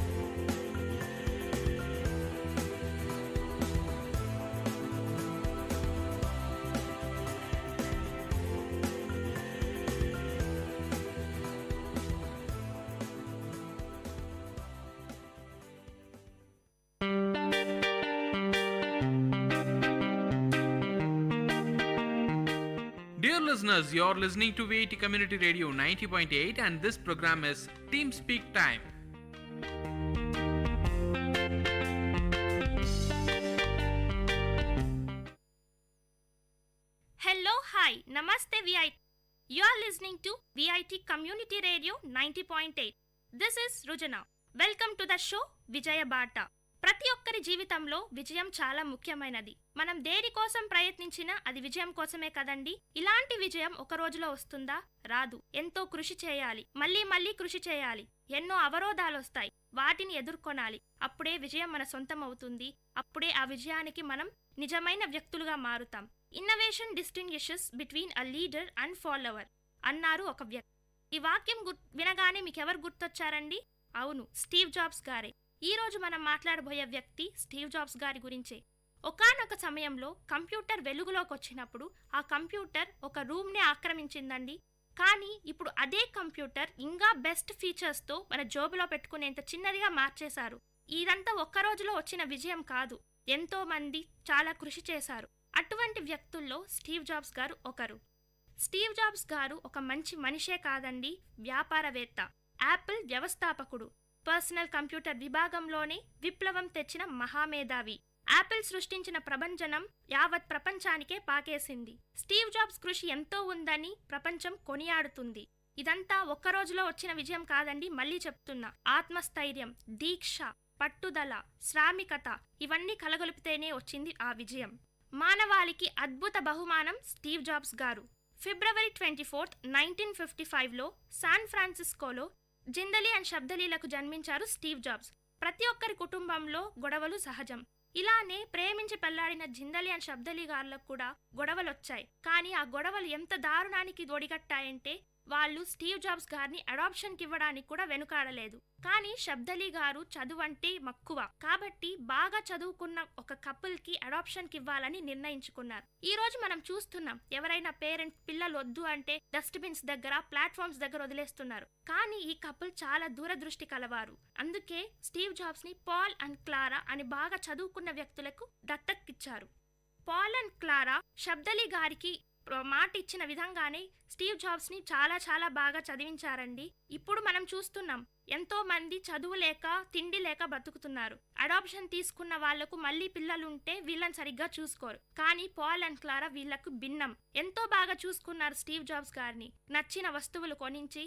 Dear listeners, you're listening to VIT Community Radio 90.8 and this program is Team Speak Time. Hello, hi, Namaste VIT. You are listening to VIT Community Radio 90.8. This is Rujana. Welcome to the show Vijaya Bata. ప్రతి ఒక్కరి జీవితంలో విజయం చాలా ముఖ్యమైనది. మనం దేనికోసం ప్రయత్నించినా అది విజయం కోసమే కదండి. ఇలాంటి విజయం ఒక రోజులో వస్తుందా? రాదు. ఎంతో కృషి చేయాలి, మళ్ళీ కృషి చేయాలి. ఎన్నో అవరోధాలు వస్తాయి, వాటిని ఎదుర్కొనాలి. అప్పుడే విజయం మన సొంతం అవుతుంది. అప్పుడే ఆ విజయానికి మనం నిజమైన వ్యక్తులుగా మారుతాం. Innovation distinguishes between a leader and follower అన్నారు ఒక వ్యక్తి. ఈ వాక్యం వినగానే మీకెవరు గుర్తొచ్చారండి? అవును, స్టీవ్ జాబ్స్ గారే. ఈ రోజు మనం మాట్లాడబోయే వ్యక్తి స్టీవ్ జాబ్స్ గారి గురించే. ఒకానొక సమయంలో కంప్యూటర్ వెలుగులోకి వచ్చినప్పుడు ఆ కంప్యూటర్ ఒక రూమ్నే ఆక్రమించిందండి. కానీ ఇప్పుడు అదే కంప్యూటర్ ఇంకా బెస్ట్ ఫీచర్స్తో మన జోబులో పెట్టుకునేంత చిన్నదిగా మార్చేశారు. ఇదంతా ఒక్క రోజులో వచ్చిన విజయం కాదు, ఎంతో మంది చాలా కృషి చేశారు. అటువంటి వ్యక్తుల్లో స్టీవ్ జాబ్స్ గారు ఒకరు. స్టీవ్ జాబ్స్ గారు ఒక మంచి మనిషే కాదండి, వ్యాపారవేత్త, యాపిల్ వ్యవస్థాపకుడు, పర్సనల్ కంప్యూటర్ విభాగంలోనే విప్లవం తెచ్చిన మహామేధావి. యాపిల్ సృష్టించిన ప్రభంజనం యావత్ ప్రపంచానికే పాకేసింది. స్టీవ్ జాబ్స్ కృషి ఎంతో ఉందని ప్రపంచం కొనియాడుతుంది. ఇదంతా ఒక్క రోజులో వచ్చిన విజయం కాదండి, మళ్ళీ చెప్తున్నా. ఆత్మస్థైర్యం, దీక్ష, పట్టుదల, శ్రామికత ఇవన్నీ కలగొలిపితేనే వచ్చింది ఆ విజయం. మానవాళికి అద్భుత బహుమానం స్టీవ్ జాబ్స్ గారు. ఫిబ్రవరి 24, 1955లో శాన్ ఫ్రాన్సిస్కోలో జిందలీ అండ్ శబ్దలీలకు జన్మించారు స్టీవ్ జాబ్స్. ప్రతి ఒక్కరి కుటుంబంలో గొడవలు సహజం. ఇలానే ప్రేమించి పెళ్లాడిన జిందలీ అండ్ శబ్దలీ గారులకు కూడా గొడవలొచ్చాయి. కానీ ఆ గొడవలు ఎంత దారుణానికి ఒడిగట్టాయంటే వాళ్ళు స్టీవ్ జాబ్స్ గారిని అడాప్షన్కి ఇవ్వడానికి కూడా వెనుకాడలేదు. కానీ శబ్దలీ గారు చదువు అంటే మక్కువ కాబట్టి బాగా చదువుకున్న ఒక కపుల్కి అడాప్షన్కి ఇవ్వాలని నిర్ణయించుకున్నారు. ఈ రోజు మనం చూస్తున్నాం, ఎవరైనా పేరెంట్స్ పిల్లలు వద్దు అంటే డస్ట్బిన్స్ దగ్గర, ప్లాట్ఫామ్స్ దగ్గర వదిలేస్తున్నారు. కానీ ఈ కపుల్ చాలా దూరదృష్టి కలవారు. అందుకే స్టీవ్ జాబ్స్ ని పాల్ అండ్ క్లారా అని బాగా చదువుకున్న వ్యక్తులకు దత్తక్కిచ్చారు. పాల్ అండ్ క్లారా శబ్దలీ గారికి మాట ఇచ్చిన విధంగానే స్టీవ్ జాబ్స్ ని చాలా బాగా చదివించారండి. ఇప్పుడు మనం చూస్తున్నాం, ఎంతో మంది చదువు లేక తిండి లేక బతుకుతున్నారు. అడాప్షన్ తీసుకున్న వాళ్లకు మళ్ళీ పిల్లలుంటే వీళ్ళని సరిగ్గా చూసుకోరు. కానీ పాల్ అండ్ క్లారా వీళ్లకు భిన్నం. ఎంతో బాగా చూసుకున్నారు స్టీవ్ జాబ్స్ గారిని. నచ్చిన వస్తువులు కొనించి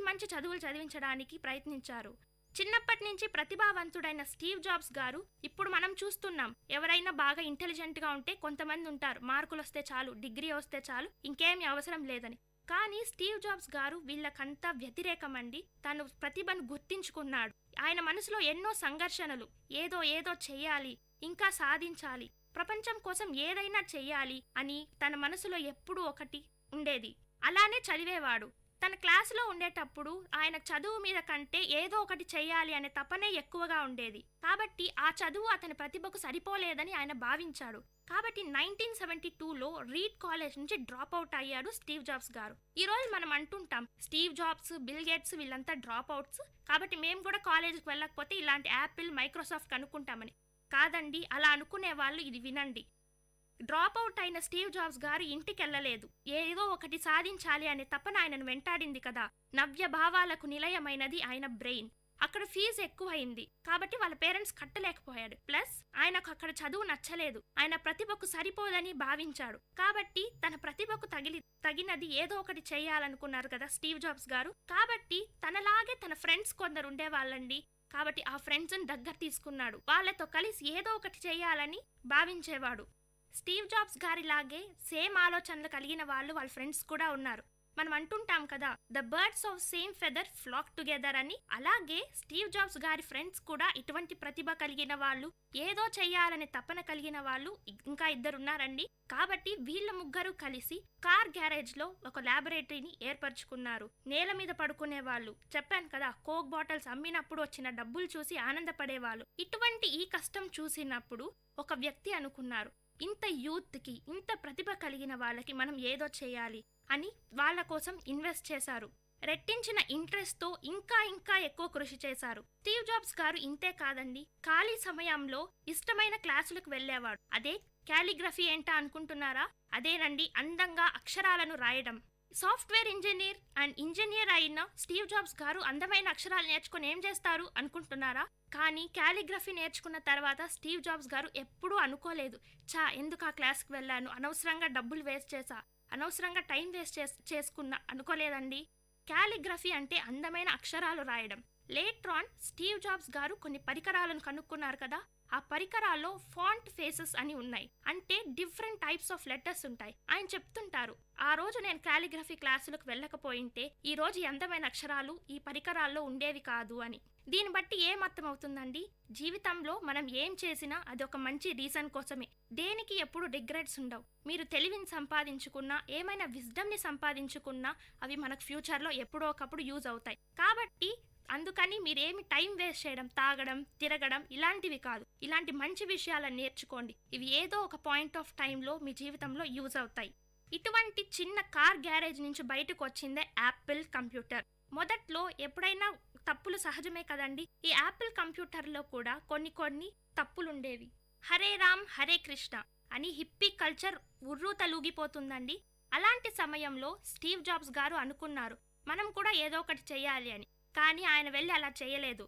మంచి చదువులు చదివించడానికి ప్రయత్నించారు. చిన్నప్పటి నుంచి ప్రతిభావంతుడైన స్టీవ్ జాబ్స్ గారు ఇప్పుడు మనం చూస్తున్నాం, ఎవరైనా బాగా ఇంటెలిజెంట్ గా ఉంటే కొంతమంది ఉంటారు, మార్కులు వస్తే చాలు, డిగ్రీ వస్తే చాలు, ఇంకేమీ అవసరం లేదని. కానీ స్టీవ్ జాబ్స్ గారు వీళ్ళకంతా వ్యతిరేకమండి. తను ప్రతిభను గుర్తించుకున్నాడు. ఆయన మనసులో ఎన్నో సంఘర్షణలు, ఏదో చెయ్యాలి, ఇంకా సాధించాలి, ప్రపంచం కోసం ఏదైనా చెయ్యాలి అని తన మనసులో ఎప్పుడూ ఒకటి ఉండేది. అలానే చదివేవాడు. తన క్లాసులో ఉండేటప్పుడు ఆయన చదువు మీద కంటే ఏదో ఒకటి చెయ్యాలి అనే తపనే ఎక్కువగా ఉండేది. కాబట్టి ఆ చదువు అతని ప్రతిభకు సరిపోలేదని ఆయన భావించాడు. కాబట్టి 1972లో రీడ్ కాలేజ్ నుంచి డ్రాప్ అవుట్ అయ్యాడు స్టీవ్ జాబ్స్ గారు. ఈ రోజు మనం అంటుంటాం, స్టీవ్ జాబ్స్, బిల్ గేట్స్ వీళ్ళంతా డ్రాప్ అవుట్స్, కాబట్టి మేము కూడా కాలేజీకి వెళ్ళకపోతే ఇలాంటి యాపిల్, మైక్రోసాఫ్ట్ కనుక్కుంటామని. కాదండి, అలా అనుకునే వాళ్ళు ఇది వినండి. డ్రాప్ అవుట్ అయిన స్టీవ్ జాబ్స్ గారు ఇంటికెళ్లలేదు. ఏదో ఒకటి సాధించాలి అనే తపన ఆయనను వెంటాడింది కదా. నవ్య భావాలకు నిలయమైనది ఆయన బ్రెయిన్. అక్కడ ఫీజు ఎక్కువైంది కాబట్టి వాళ్ళ పేరెంట్స్ కట్టలేకపోయాడు. ప్లస్ ఆయనకు అక్కడ చదువు నచ్చలేదు, ఆయన ప్రతిభకు సరిపోదని భావించాడు. కాబట్టి తన ప్రతిభకు తగినది ఏదో ఒకటి చేయాలనుకున్నారు కదా స్టీవ్ జాబ్స్ గారు. కాబట్టి తనలాగే తన ఫ్రెండ్స్ కొందరు ఉండేవాళ్ళండి. కాబట్టి ఆ ఫ్రెండ్స్ని దగ్గర తీసుకున్నాడు. వాళ్ళతో కలిసి ఏదో ఒకటి చేయాలని భావించేవాడు. స్టీవ్ జాబ్స్ గారిలాగే సేమ్ ఆలోచనలు కలిగిన వాళ్ళ ఫ్రెండ్స్ కూడా ఉన్నారు. మనం అంటుంటాం కదా, the birds of same feather flock together అని. అలాగే స్టీవ్ జాబ్స్ గారి ఫ్రెండ్స్ కూడా ఇటువంటి ప్రతిభ కలిగిన వాళ్ళు, ఏదో చెయ్యాలనే తపన కలిగిన వాళ్ళు ఇంకా ఇద్దరున్నారండి. కాబట్టి వీళ్ళ ముగ్గురు కలిసి కార్ గ్యారేజ్ లో ఒక ల్యాబొరేటరీని ఏర్పరచుకున్నారు. నేల మీద పడుకునే వాళ్ళు, చెప్పాను కదా కోక్ బాటిల్స్ అమ్మినప్పుడు వచ్చిన డబ్బులు చూసి ఆనందపడేవాళ్ళు. ఇటువంటి ఈ కష్టం చూసినప్పుడు ఒక వ్యక్తి అనుకున్నారు, ఇంత యూత్ కి, ఇంత ప్రతిభ కలిగిన వాళ్ళకి మనం ఏదో చేయాలి అని వాళ్ళ కోసం ఇన్వెస్ట్ చేశారు. రెట్టించిన ఇంట్రెస్ట్ తో ఇంకా ఇంకా ఎక్కువ కృషి చేశారు. స్టీవ్ జాబ్స్ గారు ఇంతే కాదండి, ఖాళీ సమయంలో ఇష్టమైన క్లాసులకు వెళ్ళేవాడు. అదే కాలిగ్రఫీ ఏంటా అనుకుంటున్నారా? అదేనండి, అందంగా అక్షరాలను రాయడం. సాఫ్ట్వేర్ ఇంజనీర్ అండ్ ఇంజనీర్ అయిన స్టీవ్ జాబ్స్ గారు అందమైన అక్షరాలు నేర్చుకుని ఏం చేస్తారు అనుకుంటున్నారా? కానీ కాలిగ్రఫీ నేర్చుకున్న తర్వాత స్టీవ్ జాబ్స్ గారు ఎప్పుడూ అనుకోలేదు, ఎందుకు ఆ క్లాస్కి వెళ్ళాను, అనవసరంగా డబ్బులు వేస్ట్ చేశా, అనవసరంగా టైం వేస్ట్ చేసుకున్నా అనుకోలేదండి. కాలిగ్రఫీ అంటే అందమైన అక్షరాలు రాయడం. లేట్రాన్ స్టీవ్ జాబ్స్ గారు కొన్ని పరికరాలను కనుక్కున్నారు కదా, ఆ పరికరాల్లో ఫాంట్ ఫేసెస్ అని ఉన్నాయి. అంటే డిఫరెంట్ టైప్స్ ఆఫ్ లెటర్స్ ఉంటాయి. ఆయన చెప్తుంటారు, ఆ రోజు నేను కాలిగ్రఫీ క్లాసులకు వెళ్ళకపోయింటే ఈ రోజు అందమైన అక్షరాలు ఈ పరికరాల్లో ఉండేవి కాదు అని. దీన్ని బట్టి ఏం అర్థమవుతుందండి, జీవితంలో మనం ఏం చేసినా అది ఒక మంచి రీజన్ కోసమే. దేనికి ఎప్పుడు రిగ్రెట్స్ ఉండవు. మీరు తెలివిని సంపాదించుకున్నా, ఏమైనా విజ్డమ్ని సంపాదించుకున్నా అవి మనకు ఫ్యూచర్లో ఎప్పుడో ఒకప్పుడు యూజ్ అవుతాయి. కాబట్టి అందుకని మీరేమి టైం వేస్ట్ చేయడం, తాగడం, తిరగడం ఇలాంటివి కాదు. ఇలాంటి మంచి విషయాలను నేర్చుకోండి. ఇవి ఏదో ఒక పాయింట్ ఆఫ్ టైంలో మీ జీవితంలో యూజ్ అవుతాయి. ఇటువంటి చిన్న కార్ గ్యారేజ్ నుంచి బయటకు వచ్చిందే యాపిల్ కంప్యూటర్. మొదట్లో ఎప్పుడైనా తప్పులు సహజమే కదండి. ఈ యాపిల్ కంప్యూటర్లో కూడా కొన్ని తప్పులుండేవి. హరే రామ్ హరే కృష్ణ అని హిప్పీ కల్చర్ ఉర్రూతలూగిపోతుందండి. అలాంటి సమయంలో స్టీవ్ జాబ్స్ గారు అనుకున్నారు, మనం కూడా ఏదో ఒకటి చెయ్యాలి అని. కానీ ఆయన వెళ్ళి అలా చేయలేదు.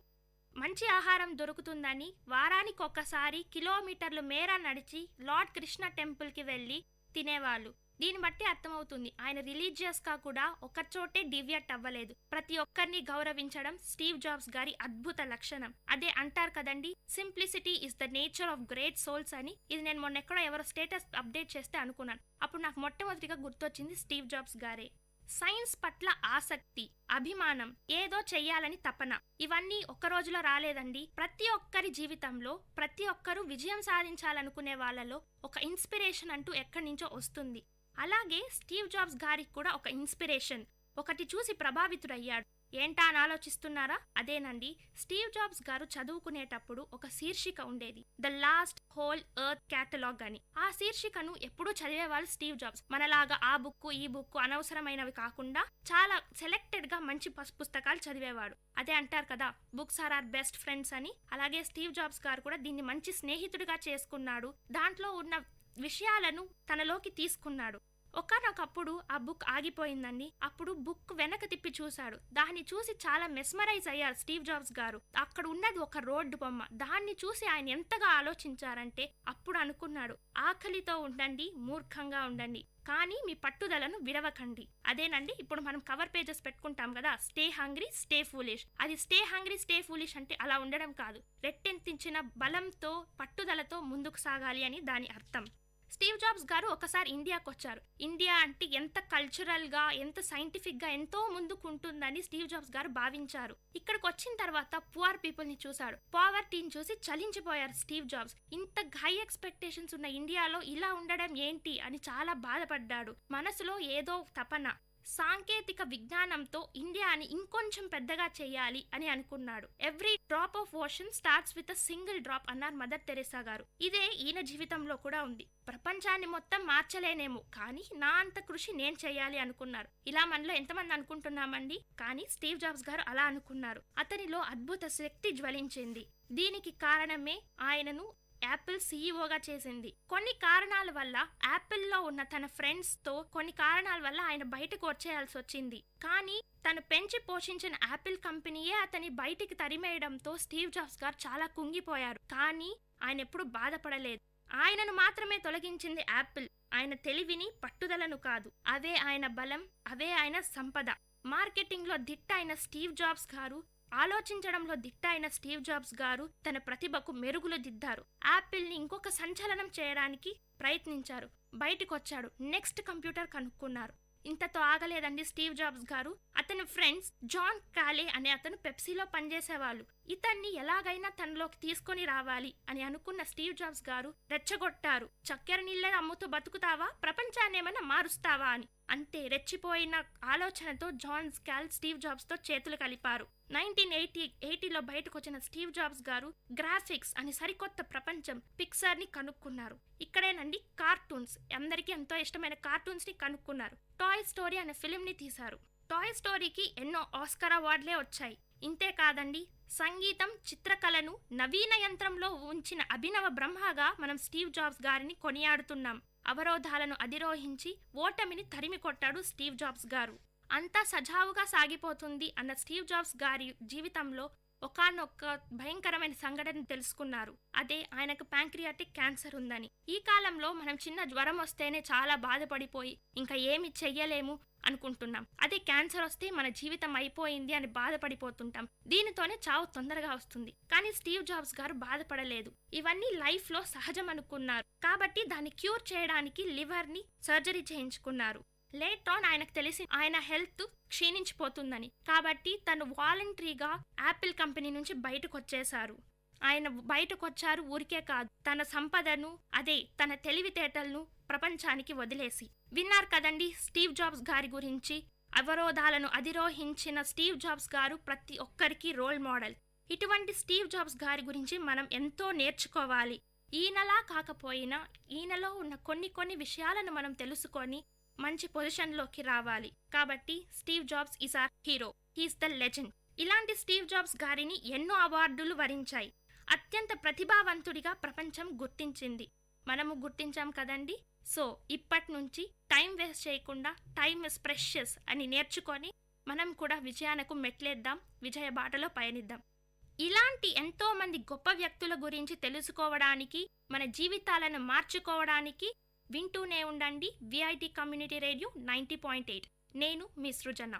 మంచి ఆహారం దొరుకుతుందని వారానికి ఒక్కసారి కిలోమీటర్లు మేర నడిచి లార్డ్ కృష్ణ టెంపుల్కి వెళ్ళి తినేవాళ్ళు. దీన్ని బట్టి అర్థమవుతుంది, ఆయన రిలీజియస్గా కూడా ఒకచోటే డివియేట్ అవ్వలేదు. ప్రతి ఒక్కరిని గౌరవించడం స్టీవ్ జాబ్స్ గారి అద్భుత లక్షణం. అదే అంటారు కదండి, simplicity is the nature of great souls అని. ఇది నేను మొన్నెక్కడో ఎవరో స్టేటస్ అప్డేట్ చేస్తే అనుకున్నాను. అప్పుడు నాకు మొట్టమొదటిగా గుర్తొచ్చింది స్టీవ్ జాబ్స్ గారే. సైన్స్ పట్ల ఆసక్తి, అభిమానం, ఏదో చెయ్యాలని తపన, ఇవన్నీ ఒక్క రోజులో రాలేదండి. ప్రతి ఒక్కరి జీవితంలో ప్రతి ఒక్కరూ విజయం సాధించాలనుకునే వాళ్ళలో ఒక ఇన్స్పిరేషన్ అంటూ ఎక్కడి నుంచో వస్తుంది. అలాగే స్టీవ్ జాబ్స్ గారికి కూడా ఒక ఇన్స్పిరేషన్, ఒకటి చూసి ప్రభావితుడయ్యాడు. ఏంటా అని ఆలోచిస్తున్నారా? అదేనండి, స్టీవ్ జాబ్స్ గారు చదువుకునేటప్పుడు ఒక శీర్షిక ఉండేది, the last whole earth catalogue అని. ఆ శీర్షికను ఎప్పుడూ చదివేవాళ్ళు స్టీవ్ జాబ్స్. మనలాగా ఆ బుక్ ఈ బుక్ అనవసరమైనవి కాకుండా చాలా సెలెక్టెడ్ గా మంచి పుస్తకాలు చదివేవాడు. అదే అంటారు కదా, books are our best friends అని. అలాగే స్టీవ్ జాబ్స్ గారు కూడా దీన్ని మంచి స్నేహితుడిగా చేసుకున్నాడు. దాంట్లో ఉన్న విషయాలను తనలోకి తీసుకున్నాడు. ఒకనొకప్పుడు ఆ బుక్ ఆగిపోయిందండి. అప్పుడు బుక్ వెనక తిప్పి చూశాడు. దాన్ని చూసి చాలా మెస్మరైజ్ అయ్యారు స్టీవ్ జాబ్స్ గారు. అక్కడ ఉన్నది ఒక రోడ్డు బొమ్మ. దాన్ని చూసి ఆయన ఎంతగా ఆలోచించారంటే అప్పుడు అనుకున్నాడు, ఆకలితో ఉండండి, మూర్ఖంగా ఉండండి, కానీ మీ పట్టుదలను విడవకండి. అదేనండి, ఇప్పుడు మనం కవర్ పేజెస్ పెట్టుకుంటాం కదా, స్టే హంగ్రీ స్టే ఫూలిష్. అది స్టే హంగ్రీ స్టే ఫూలిష్ అంటే అలా ఉండడం కాదు, రెట్టెంతించిన బలంతో పట్టుదలతో ముందుకు సాగాలి అని దాని అర్థం. స్టీవ్ జాబ్స్ గారు ఒకసారి ఇండియాకు వచ్చారు. ఇండియా అంటే ఎంత కల్చరల్ గా, ఎంత సైంటిఫిక్ గా ఎంతో ముందుకు ఉంటుందని స్టీవ్ జాబ్స్ గారు భావించారు. ఇక్కడికి వచ్చిన తర్వాత పువర్ పీపుల్ ని చూశాడు. పావర్టీని చూసి చలించిపోయారు స్టీవ్ జాబ్స్. ఇంత హై ఎక్స్పెక్టేషన్స్ ఉన్న ఇండియాలో ఇలా ఉండడం ఏంటి అని చాలా బాధపడ్డాడు. మనసులో ఏదో తపన, సాంకేతిక విజ్ఞానంతో ఇండియాని ఇంకొంచెం పెద్దగా చేయాలి అని అనుకున్నాడు. Every drop of ocean starts with a single drop అన్నారు మదర్ తెరెసా గారు. ఇదే ఈయన జీవితంలో కూడా ఉంది. ప్రపంచాన్ని మొత్తం మార్చలేనేమో, కానీ నా అంత కృషి నేను చేయాలి అనుకున్నారు. ఇలా మనలో ఎంతమంది అనుకుంటున్నామండి? కానీ స్టీవ్ జాబ్స్ గారు అలా అనుకున్నారు. అతనిలో అద్భుత శక్తి జ్వలించింది. దీనికి కారణమే ఆయనను యాపిల్ సీఈఓగా చేసింది. కొన్ని కారణాల వల్ల యాపిల్లో ఉన్న తన ఫ్రెండ్స్ తో కొన్ని కారణాల వల్ల ఆయన బయటకు వచ్చేయాల్సి వచ్చింది. కానీ తను పెంచి పోషించిన యాపిల్ కంపెనీయే అతని బయటికి తరిమేయడంతో స్టీవ్ జాబ్స్ గారు చాలా కుంగిపోయారు. కానీ ఆయన ఎప్పుడు బాధపడలేదు. ఆయనను మాత్రమే తొలగించింది యాపిల్, ఆయన తెలివిని, పట్టుదలను కాదు. అవే ఆయన బలం, అవే ఆయన సంపద. మార్కెటింగ్ లో దిట్ట అయిన స్టీవ్ జాబ్స్ గారు, ఆలోచించడంలో దిట్ట అయిన స్టీవ్ జాబ్స్ గారు తన ప్రతిభకు మెరుగులు దిద్దారు. యాపిల్ ని ఇంకొక సంచలనం చేయడానికి ప్రయత్నించారు. బయటకు వచ్చాడు. నెక్స్ట్ కంప్యూటర్ కనుక్కున్నారు. ఇంతతో ఆగలేదండి స్టీవ్ జాబ్స్ గారు. అతని ఫ్రెండ్స్ జాన్ కాలే అనే అతను పెప్సీలో పనిచేసేవాళ్ళు. ఇతన్ని ఎలాగైనా తనలోకి తీసుకొని రావాలి అని అనుకున్న స్టీవ్ జాబ్స్ గారు రెచ్చగొట్టారు. చక్కెర నీళ్ళే అమ్ముతూ బతుకుతావా, ప్రపంచాన్ని ఏమైనా మారుస్తావా అని. అంతే, రెచ్చిపోయిన ఆలోచనతో జాన్ కాల్ స్టీవ్ జాబ్స్ తో చేతులు కలిపారు. 1980లో బయటకు వచ్చిన స్టీవ్ జాబ్స్ గారు గ్రాఫిక్స్ అని సరికొత్త ప్రపంచం పిక్సార్ ని కనుక్కున్నారు. ఇక్కడేనండి కార్టూన్స్, అందరికీ ఎంతో ఇష్టమైన కార్టూన్స్ ని కనుక్కున్నారు. టాయ్ స్టోరీ అనే ఫిల్మ్ ని తీశారు. టాయ్ స్టోరీకి ఎన్నో ఆస్కార్ అవార్డులే వచ్చాయి. ఇంతే కాదండి, సంగీతం, చిత్రకళను నవీన యంత్రంలో ఉంచిన అభినవ బ్రహ్మగా మనం స్టీవ్ జాబ్స్ గారిని కొనియాడుతున్నాం. అవరోధాలను అధిరోహించి ఓటమిని తరిమి కొట్టాడు స్టీవ్ జాబ్స్ గారు. అంతా సజావుగా సాగిపోతుంది అన్న స్టీవ్ జాబ్స్ గారి జీవితంలో ఒకానొక భయంకరమైన సంఘటన తెలుసుకున్నారు. అదే ఆయనకు ప్యాంక్రియాటిక్ క్యాన్సర్ ఉందని. ఈ కాలంలో మనం చిన్న జ్వరం వస్తేనే చాలా బాధపడిపోయి ఇంకా ఏమి చెయ్యలేము అనుకుంటున్నాం. అదే క్యాన్సర్ వస్తే మన జీవితం అయిపోయింది అని బాధపడిపోతుంటాం. దీనితోనే చావు తొందరగా వస్తుంది. కానీ స్టీవ్ జాబ్స్ గారు బాధపడలేదు. ఇవన్నీ లైఫ్ లో సహజం అనుకున్నారు. కాబట్టి దాన్ని క్యూర్ చేయడానికి లివర్ ని సర్జరీ చేయించుకున్నారు. లేట్ ఆన్ ఆయనకు తెలిసి ఆయన హెల్త్ క్షీణించిపోతుందని. కాబట్టి తను వాలంటరీగా యాపిల్ కంపెనీ నుంచి బయటకు వచ్చేశారు. ఆయన బయటకు వచ్చారు ఊరికే కాదు, తన సంపదను, అదే తన తెలివితేటలను ప్రపంచానికి వదిలేసి. విన్నారు కదండి స్టీవ్ జాబ్స్ గారి గురించి. అవరోధాలను అధిరోహించిన స్టీవ్ జాబ్స్ గారు ప్రతి ఒక్కరికి రోల్ మోడల్. ఇటువంటి స్టీవ్ జాబ్స్ గారి గురించి మనం ఎంతో నేర్చుకోవాలి. ఈయనలా కాకపోయినా ఈయనలో ఉన్న కొన్ని విషయాలను మనం తెలుసుకొని మంచి పొజిషన్లోకి రావాలి. కాబట్టి Steve Jobs is our hero, he's the legend. ఇలాంటి స్టీవ్ జాబ్స్ గారిని ఎన్నో అవార్డులు వరించాయి. అత్యంత ప్రతిభావంతుడిగా ప్రపంచం గుర్తించింది. మనము గుర్తించాం కదండి. సో ఇప్పటి నుంచి టైం వేస్ట్ చేయకుండా టైం ఇస్ ప్రెషియస్ అని నేర్చుకొని మనం కూడా విజయానికి మెట్లేద్దాం, విజయ బాటలో పయనిద్దాం. ఇలాంటి ఎంతో మంది గొప్ప వ్యక్తుల గురించి తెలుసుకోవడానికి, మన జీవితాలను మార్చుకోవడానికి వింటూనే ఉండండి విఐటి కమ్యూనిటీ రేడియో 90.8. నేను మీ సృజన.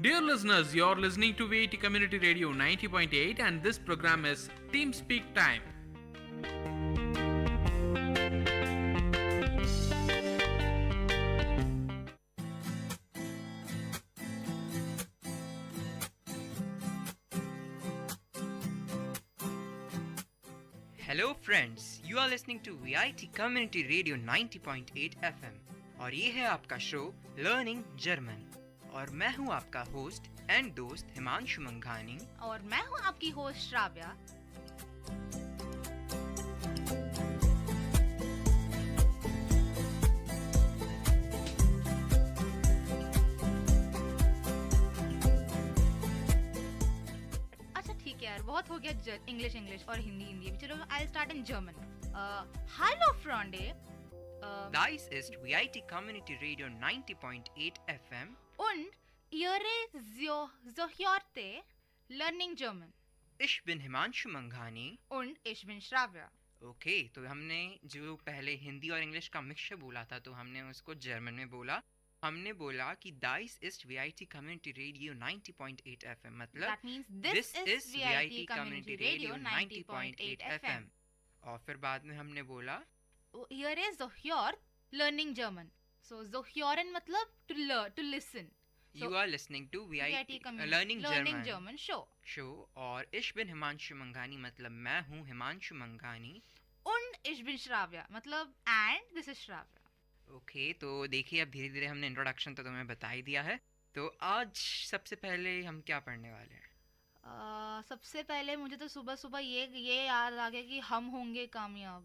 Dear listeners, you're listening to VIT Community Radio 90.8 and this program is Team Speak Time. Hello friends, you are listening to VIT community radio 90.8 FM और ये है आपका शो लर्निंग जर्मन और मैं हूँ आपका host and दोस्त हिमांशु मंघानी और मैं हूँ आपकी होस्ट श्राव्या. यार बहुत हो गया इंग्लिश और हिंदी. चलो I start in German. Hello फ्रेंडे, Dies ist VIT Community Radio 90.8 FM und ihre Zohjorte Learning German. Ich bin Himanshu मंघानी und ich bin Shravya. Okay, तो हमने जो पहले हिंदी और इंग्लिश का मिक्सचर बोला था तो हमने उसको जर्मन में बोला. हमने बोला कि Dies ist VIT Community Radio 90.8 FM, मतलब That means this is VIT Community Radio 90.8 FM. और फिर बाद में हमने बोला Here is Zohjort Learning German. So Zohjoren मतलब to learn, to listen. So, you are listening to VIT Learning German show और Ich bin Himanshu मंघानी मतलब मैं हूँ हिमांशु मंघानी. Und ich bin श्राव्या मतलब and this is Shravya. Okay, तो देखिए अब धीरे धीरे हमने इंट्रोडक्शन तो तुम्हें बता ही दिया है. तो आज सबसे पहले हम क्या पढ़ने वाले हैं? सबसे पहले मुझे तो सुबह सुबह ये याद आ गया कि हम होंगे कामयाब.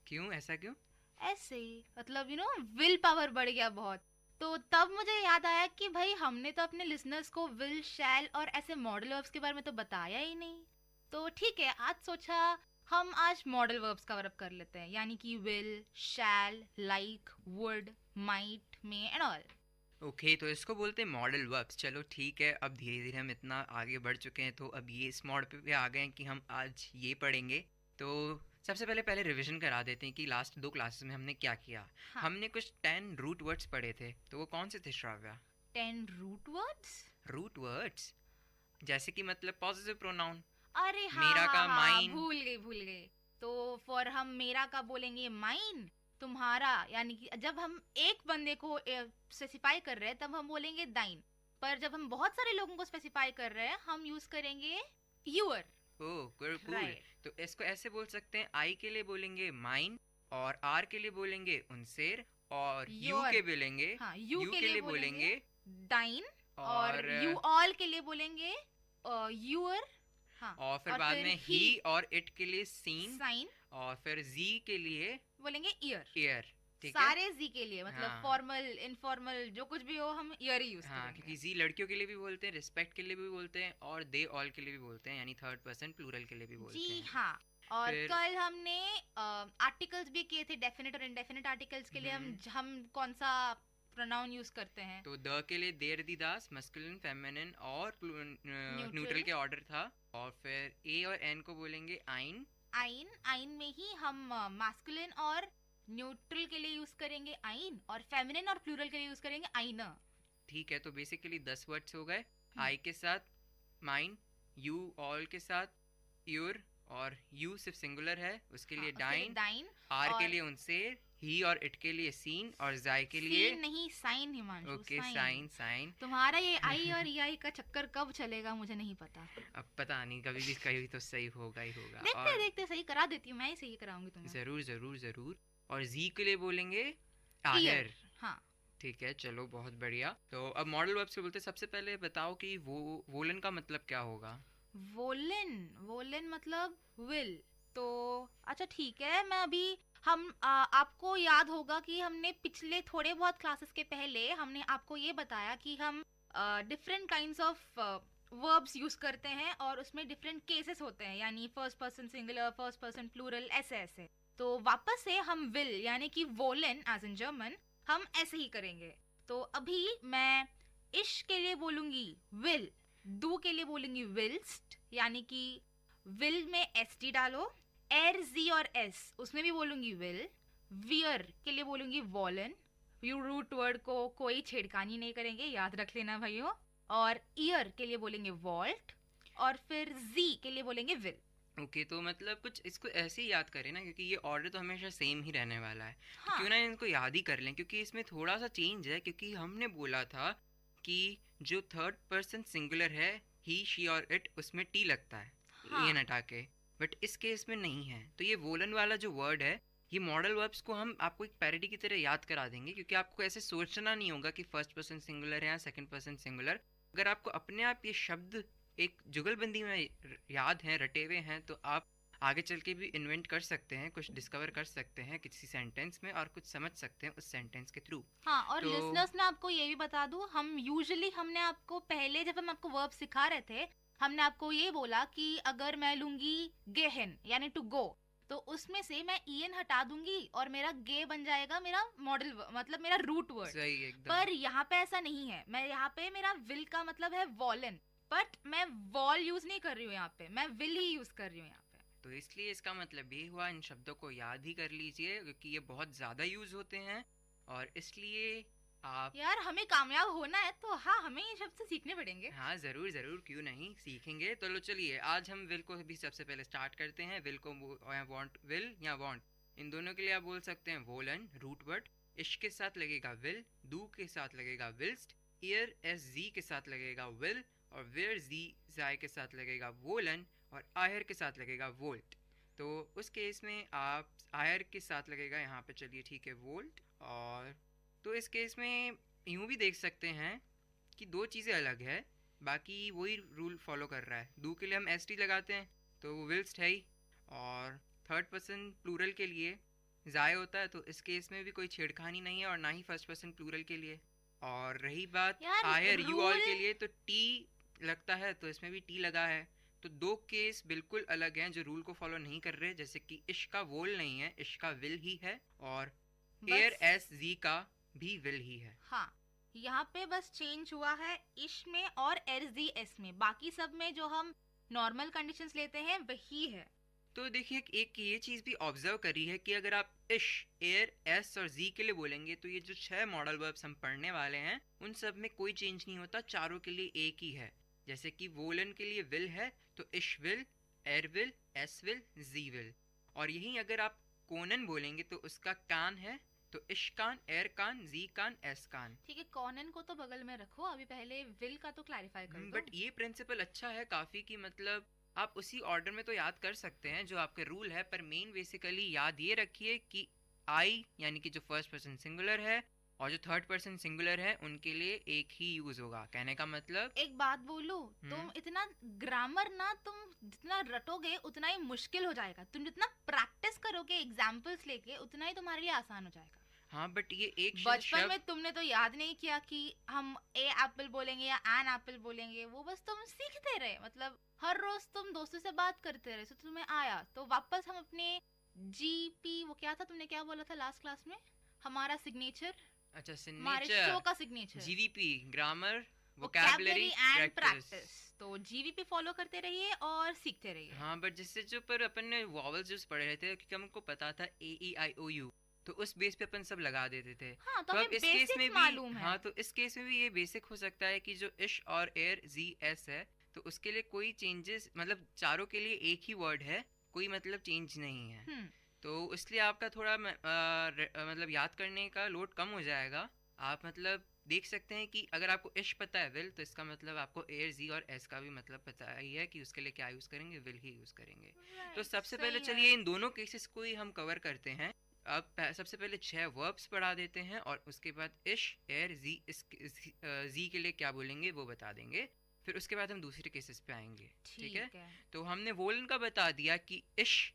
क्यों, ऐसा क्यों? ऐसे ही, मतलब यू नो विल पावर बढ़ गया बहुत. तो तब मुझे याद आया कि भाई हमने तो अपने लिसनर्स को विल, शैल और ऐसे मॉडल वर्ब्स के बारे में तो बताया ही नहीं. तो ठीक है, आज सोचा हम आज मॉडल वर्ब्स कवर अप कर लेते हैं, यानी कि will, shall, like, would, might, may and all. Okay, तो इसको बोलते हैं मॉडल वर्ब्स. चलो ठीक है, अब धीरे धीरे हम इतना आगे बढ़ चुके हैं तो अब ये इस मॉडल पे आ गए हैं कि हम आज ये पढ़ेंगे. तो सबसे पहले रिवीजन करा देते हैं कि लास्ट 2 क्लासेस में हमने क्या किया. हाँ. हमने कुछ 10 रूट वर्ड्स पढ़े थे. तो वो कौन से थे Shravya? 10 root words? Root words जैसे कि मतलब पॉसेसिव प्रोनाउन. अरे हाँ मेरा का हाँ, माइन। भूल गए। तो फॉर हम मेरा का बोलेंगे माइन, तुम्हारा, यानी कि जब हम एक बंदे को स्पेसिफाई कर रहे हैं तब हम बोलेंगे दाइन, पर जब हम बहुत सारे लोगों को स्पेसिफाई कर रहे हैं हम यूज करेंगे यूर। Oh cool. Right. तो इसको ऐसे बोल सकते हैं, आई के लिए बोलेंगे माइन, और आर के लिए बोलेंगे उनसेर, और यू Your. के बोलेंगे, हाँ, यू के लिए बोलेंगे दाइन, और यू ऑल के लिए बोलेंगे यूर। हाँ, और फिर बाद में ही और इट के लिए सीन, साइन, और फिर जी के लिए बोलेंगे ईयर। ईयर। ठीक है, सारे जी के लिए मतलब हाँ। फॉर्मल इनफॉर्मल जो कुछ भी हो हम ईयर ही यूज हाँ, करेंगे। क्योंकि जी लड़कियों के लिए भी बोलते हैं, रिस्पेक्ट के लिए भी बोलते हैं, और दे ऑल के लिए भी बोलते हैं, यानी थर्ड पर्सन प्लूरल के लिए भी बोलते जी हैं। हाँ। और फिर- कल हमने आर्टिकल्स भी किए थे, डेफिनेट और इनडेफिनेट आर्टिकल्स के लिए हम कौन सा प्रोनाउन यूज करते हैं। तो द के लिए देर दी दास, मस्कुलिन, फेमिनिन और न्यूट्रल के ऑर्डर था। और फिर ए और एन को बोलेंगे आइन। आइन में ही हम मास्कुलिन और न्यूट्रल के लिए यूज करेंगे आइन, और फेमिनिन और प्लूरल के लिए यूज करेंगे आइना। ठीक है, तो बेसिकली 10 वर्ड्स हो गए। आई के साथ माइन, यू ऑल के साथ यूर, और यू सिर्फ सिंगुलर है उसके लिए डाइन, आर के लिए उनसे, ही और इट के लिए सीन, और जाय के लिए सीन नहीं साइन हिमांशु। Okay sign. तुम्हारा ये आई और ई का चक्कर कब चलेगा मुझे नहीं पता। अब पता नहीं, कभी तो सही होगा ही होगा। देखते सही करा देती हूँ, मैं ही सही कराऊंगी तुम्हें। जरूर। और जी के लिए बोलेंगे आयर। हाँ ठीक है, चलो बहुत बढ़िया। तो अब मॉडल वर्ब्स को बोलते हैं। सबसे पहले बताओ कि वोलन का मतलब क्या होगा। वोलन मतलब विल। तो अच्छा ठीक है, मैं अभी आपको याद होगा कि हमने पिछले थोड़े बहुत क्लासेस के पहले हमने आपको ये बताया कि हम different kinds of verbs use करते हैं और उसमें डिफरेंट केसेस होते हैं, यानी first person singular, first person plural, ऐसे। तो वापस से हम विल यानी कि वोलन एज इन जर्मन हम ऐसे ही करेंगे। तो अभी मैं इश के लिए बोलूंगी विल, डू के लिए बोलूंगी विल्स्ट, यानी कि विल में एस टी डालो, एर जी और एस उसमें भी बोलूंगी विल। वियर के लिए बोलूंगी वॉलन, यू रूट वर्ड को कोई छेड़खानी नहीं करेंगे, याद रख लेना भाइयों। और ईयर के लिए बोलेंगे वॉल्ट, और फिर जी के लिए बोलेंगे विल। ओके, तो मतलब कुछ इसको ऐसे ही याद करें ना, क्योंकि ये ऑर्डर तो हमेशा सेम ही रहने वाला है। हाँ। क्यों ना इनको याद ही कर लें, क्योंकि इसमें थोड़ा सा चेंज है। क्योंकि हमने बोला था कि जो थर्ड पर्सन सिंगुलर है, ही, शी और इट, उसमें टी लगता है, हाँ। ये हटा के। बट इस केस में नहीं है। तो ये वोलन वाला जो वर्ड है, ये मॉडल वर्ब्स को हम आपको एक पैरोडी की तरह याद करा देंगे, क्योंकि आपको ऐसे सोचना नहीं होगा कि फर्स्ट पर्सन सिंगुलर है या सेकंड पर्सन सिंगुलर। अगर आपको अपने आप ये शब्द एक जुगलबंदी में याद हैं, रटे हुए हैं, तो आप आगे चल के भी इन्वेंट कर सकते हैं, कुछ डिस्कवर कर सकते हैं किसी सेंटेंस में, और कुछ समझ सकते हैं उस सेंटेंस के थ्रू। हाँ, और लिसनर्स ने आपको ये भी बता दूं, हमने आपको पहले जब हम आपको वर्ब सिखा रहे थे, हमने आपको ये बोला कि अगर मैं लूंगी गेहन यानी टू गो, तो उसमें से मैं ईएन हटा दूंगी और मेरा गे बन जाएगा मेरा मॉडल, मतलब मेरा रूट वर्ड। सही एकदम। पर यहाँ पे ऐसा नहीं है। मैं यहाँ पे मेरा विल का मतलब है वॉलन, बट मैं वॉल यूज नहीं कर रही हूँ यहाँ पे, मैं विल ही यूज कर रही हूँ यहाँ पे। तो इसलिए इसका मतलब ये हुआ, इन शब्दों को याद ही कर लीजिए, क्योंकि ये बहुत ज़्यादा यूज होते हैं, और इसलिए आप यार हमें कामयाब होना है तो हाँ, हमें ये शब्द सीखने पड़ेंगे। हाँ जरूर, क्यों नहीं, सीखेंगे। तो लो चलिए, आज हम विल को भी सबसे पहले स्टार्ट करते हैं। विल को वांट विल या वांट, इन दोनों के लिए आप बोल सकते हैं वोलन, रूट वर्ड। इश के साथ लगेगा विल, डू के साथ लगेगा विल्स्ट, ईयर एस जी के साथ लगेगा विल, और वेयर जी जाय के साथ लगेगा वोलन, और आयर के साथ लगेगा वोल्ट। तो उस केस में आप आयर के साथ लगेगा यहाँ पे, चलिए ठीक है, वोल्ट। और तो इस केस में यूँ भी देख सकते हैं कि दो चीज़ें अलग है, बाकी वही रूल फॉलो कर रहा है। डू के लिए हम एस टी लगाते हैं तो वो विल्स्ट है ही, और थर्ड पर्सन प्लूरल के लिए जाय होता है, तो इस केस में भी कोई छेड़खानी नहीं है, और ना ही फर्स्ट पर्सन प्लूरल के लिए। और रही बात आयर यू ऑल के लिए, तो टी लगता है, तो इसमें भी टी लगा है। तो दो केस बिल्कुल अलग हैं जो रूल को फॉलो नहीं कर रहे, जैसे कि इश का वोल नहीं है, इश का विल ही है, और एयर एस जी का भी विल ही है। हाँ, यहाँ पे बस चेंज हुआ है इश में और एस जी एस में, बाकी सब में जो हम नॉर्मल कंडीशंस लेते हैं वही है। तो देखिए, एक ये चीज़ भी ऑब्जर्व करी है कि अगर आप इश, एयर, एस और जी के लिए बोलेंगे, तो ये जो 6 मॉडल वर्ब्स हम पढ़ने वाले हैं, उन सब में कोई चेंज नहीं होता, चारों के लिए एक ही है। जैसे कि वोलन के लिए विल है, तो इश विल, एर विल, एस विल, जी विल। और यही अगर आप कोनन बोलेंगे तो उसका कान है, तो इश कान, एर कान, जी कान, एस कान। ठीक है, कॉनन को तो बगल में रखो, अभी पहले विल का तो क्लैरिफाई कर दो। बट ये प्रिंसिपल अच्छा है काफ़ी कि मतलब आप उसी ऑर्डर में तो याद कर सकते हैं जो आपके रूल है, पर मेन बेसिकली याद ये रखिए कि आई यानी कि जो फर्स्ट पर्सन सिंगुलर है और जो थर्ड पर्सन सिंगुलर है उनके लिए एक ही यूज होगा। कहने का मतलब एक बात बोलूं, तुम इतना ग्रामर ना तुम जितना रटोगे उतना ही मुश्किल हो जाएगा, तुम जितना प्रैक्टिस करोगे एग्जाम्पल्स लेके उतना ही तुम्हारे लिए आसान हो जाएगा। हाँ बट ये एक बचपन में तुमने तो याद नहीं किया कि हम ए एप्पल बोलेंगे या एन एप्पल बोलेंगे, वो बस तुम सीखते रहे, मतलब हर रोज तुम दोस्तों से बात करते रहे, तो तुम्हें आया। तो वापस हम अपने जीपी, वो क्या था तुमने क्या बोला था लास्ट क्लास में, हमारा सिग्नेचर, अच्छा हमारे सिग्नेचर, शो का signature, GVP, grammar, vocabulary and practice. तो जीवीपी फॉलो करते रहिए और सीखते रहिए। हाँ बट जिससे जो पर अपन ने वॉवल्स जो पढ़े रहे थे क्योंकि हमको पता था ए ई आई ओ यू, तो उस बेस पे अपन सब लगा देते थे। हाँ, तो अब हमें इस केस में भी मालूम है। हाँ तो इस केस में भी ये बेसिक हो सकता है कि जो इश और एर जी एस है तो उसके लिए कोई चेंजेस, मतलब चारों के लिए एक ही वर्ड है, कोई मतलब चेंज नहीं है। तो इसलिए आपका थोड़ा मतलब याद करने का लोड कम हो जाएगा। आप मतलब देख सकते हैं कि अगर आपको इश पता है विल, तो इसका मतलब आपको एयर जी और एस का भी मतलब पता ही है कि उसके लिए क्या यूज करेंगे, विल ही यूज करेंगे। तो सबसे पहले चलिए इन दोनों केसेस को ही हम कवर करते हैं। अब सबसे पहले 6 वर्ब्स पढ़ा देते हैं और उसके बाद इश, एयर, जी, जी के लिए क्या बोलेंगे वो बता देंगे, फिर उसके बाद हम दूसरे केसेस पे आएंगे। ठीक है? तो हमने वोलन का बता दिया कि इश,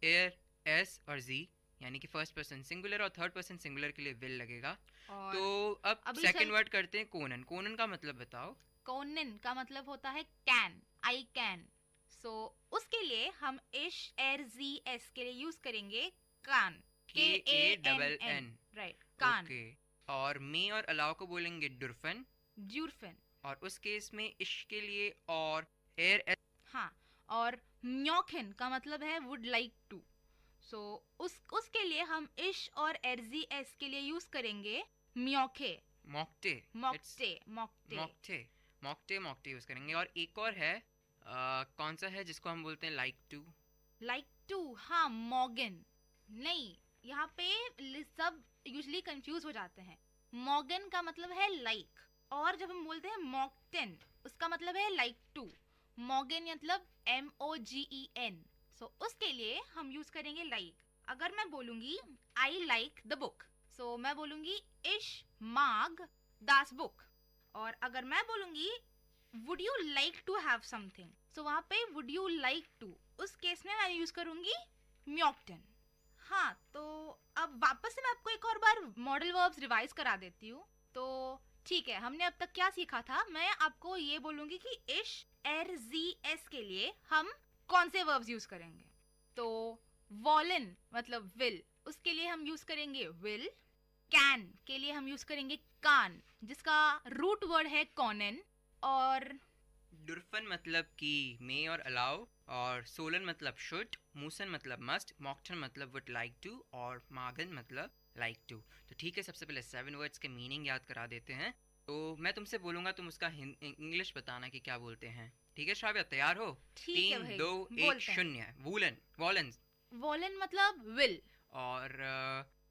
एयर, एस और जी यानी कि फर्स्ट पर्सन सिंगुलर और थर्ड पर्सन सिंगुलर के लिए विल लगेगा। तो अब सेकंड वर्ड करते हैं कोनन। कोनन का मतलब बताओ। कोनन का मतलब होता है कैन, आई कैन। सो उसके लिए हम इश, एर, जी, एस के लिए यूज करेंगे कान, KANN, राइट, कान। ओके। और मे और अलाउ को बोलेंगे डुरफन, ड्यूरफन। और उस केस में इश के लिए और एयर, हाँ, और म्योखन का मतलब है वुड लाइक टू। सो उसके लिए हम इश और एरजी एस के लिए यूज करेंगे म्योखे, मॉक्टे, मॉक्टे, मॉक्टे, मॉक्टे, मॉक्टे, मॉक्टे यूज करेंगे। और एक और है कौन सा है जिसको हम बोलते हैं लाइक टू? लाइक टू, हाँ, मॉर्गन। नहीं, यहाँ पे सब यूजुअली कंफ्यूज हो जाते हैं। मॉर्गन का मतलब है लाइक, और जब हम बोलते हैं मॉक्टेन उसका मतलब है लाइक टू। मॉर्गन मतलब MOGEN। सो उसके लिए हम यूज करेंगे लाइक। अगर मैं बोलूंगी आई लाइक द बुक, सो मैं बोलूंगी इश माग दास बुक। और अगर मैं बोलूंगी would you like to have something, so वहां पे वुड यू लाइक टू, उस केस में मैं यूज करूंगी म्योक्टन। हाँ, तो अब वापस से मैं आपको एक और बार मॉडल वर्ब्स रिवाइज करा देती हूँ। तो ठीक है, हमने अब तक क्या सीखा था, मैं आपको ये बोलूंगी कि इश, एर, जी, एस के लिए हम कौन से वर्ब्स यूज करेंगे। तो वॉलन मतलब विल, उसके लिए हम यूज करेंगे विल। कैन के लिए हम यूज करेंगे कान, जिसका रूट वर्ड है कॉनन। और डुरफन मतलब कि मे और अलाउ, और सोलन मतलब शुड, मूसन मतलब मस्ट, मॉक्टन मतलब वुड लाइक टू, और मागन मतलब लाइक टू। तो ठीक है, सबसे पहले 7 वर्ड्स के मीनिंग याद करा देते हैं। तो मैं तुमसे बोलूंगा, तुम उसका इंग्लिश बताना कि क्या बोलते हैं। ठीक है श्राव्या, तैयार हो? 3, 2, 1, 0। वूलन, वॉलन, वॉलन मतलब विल। और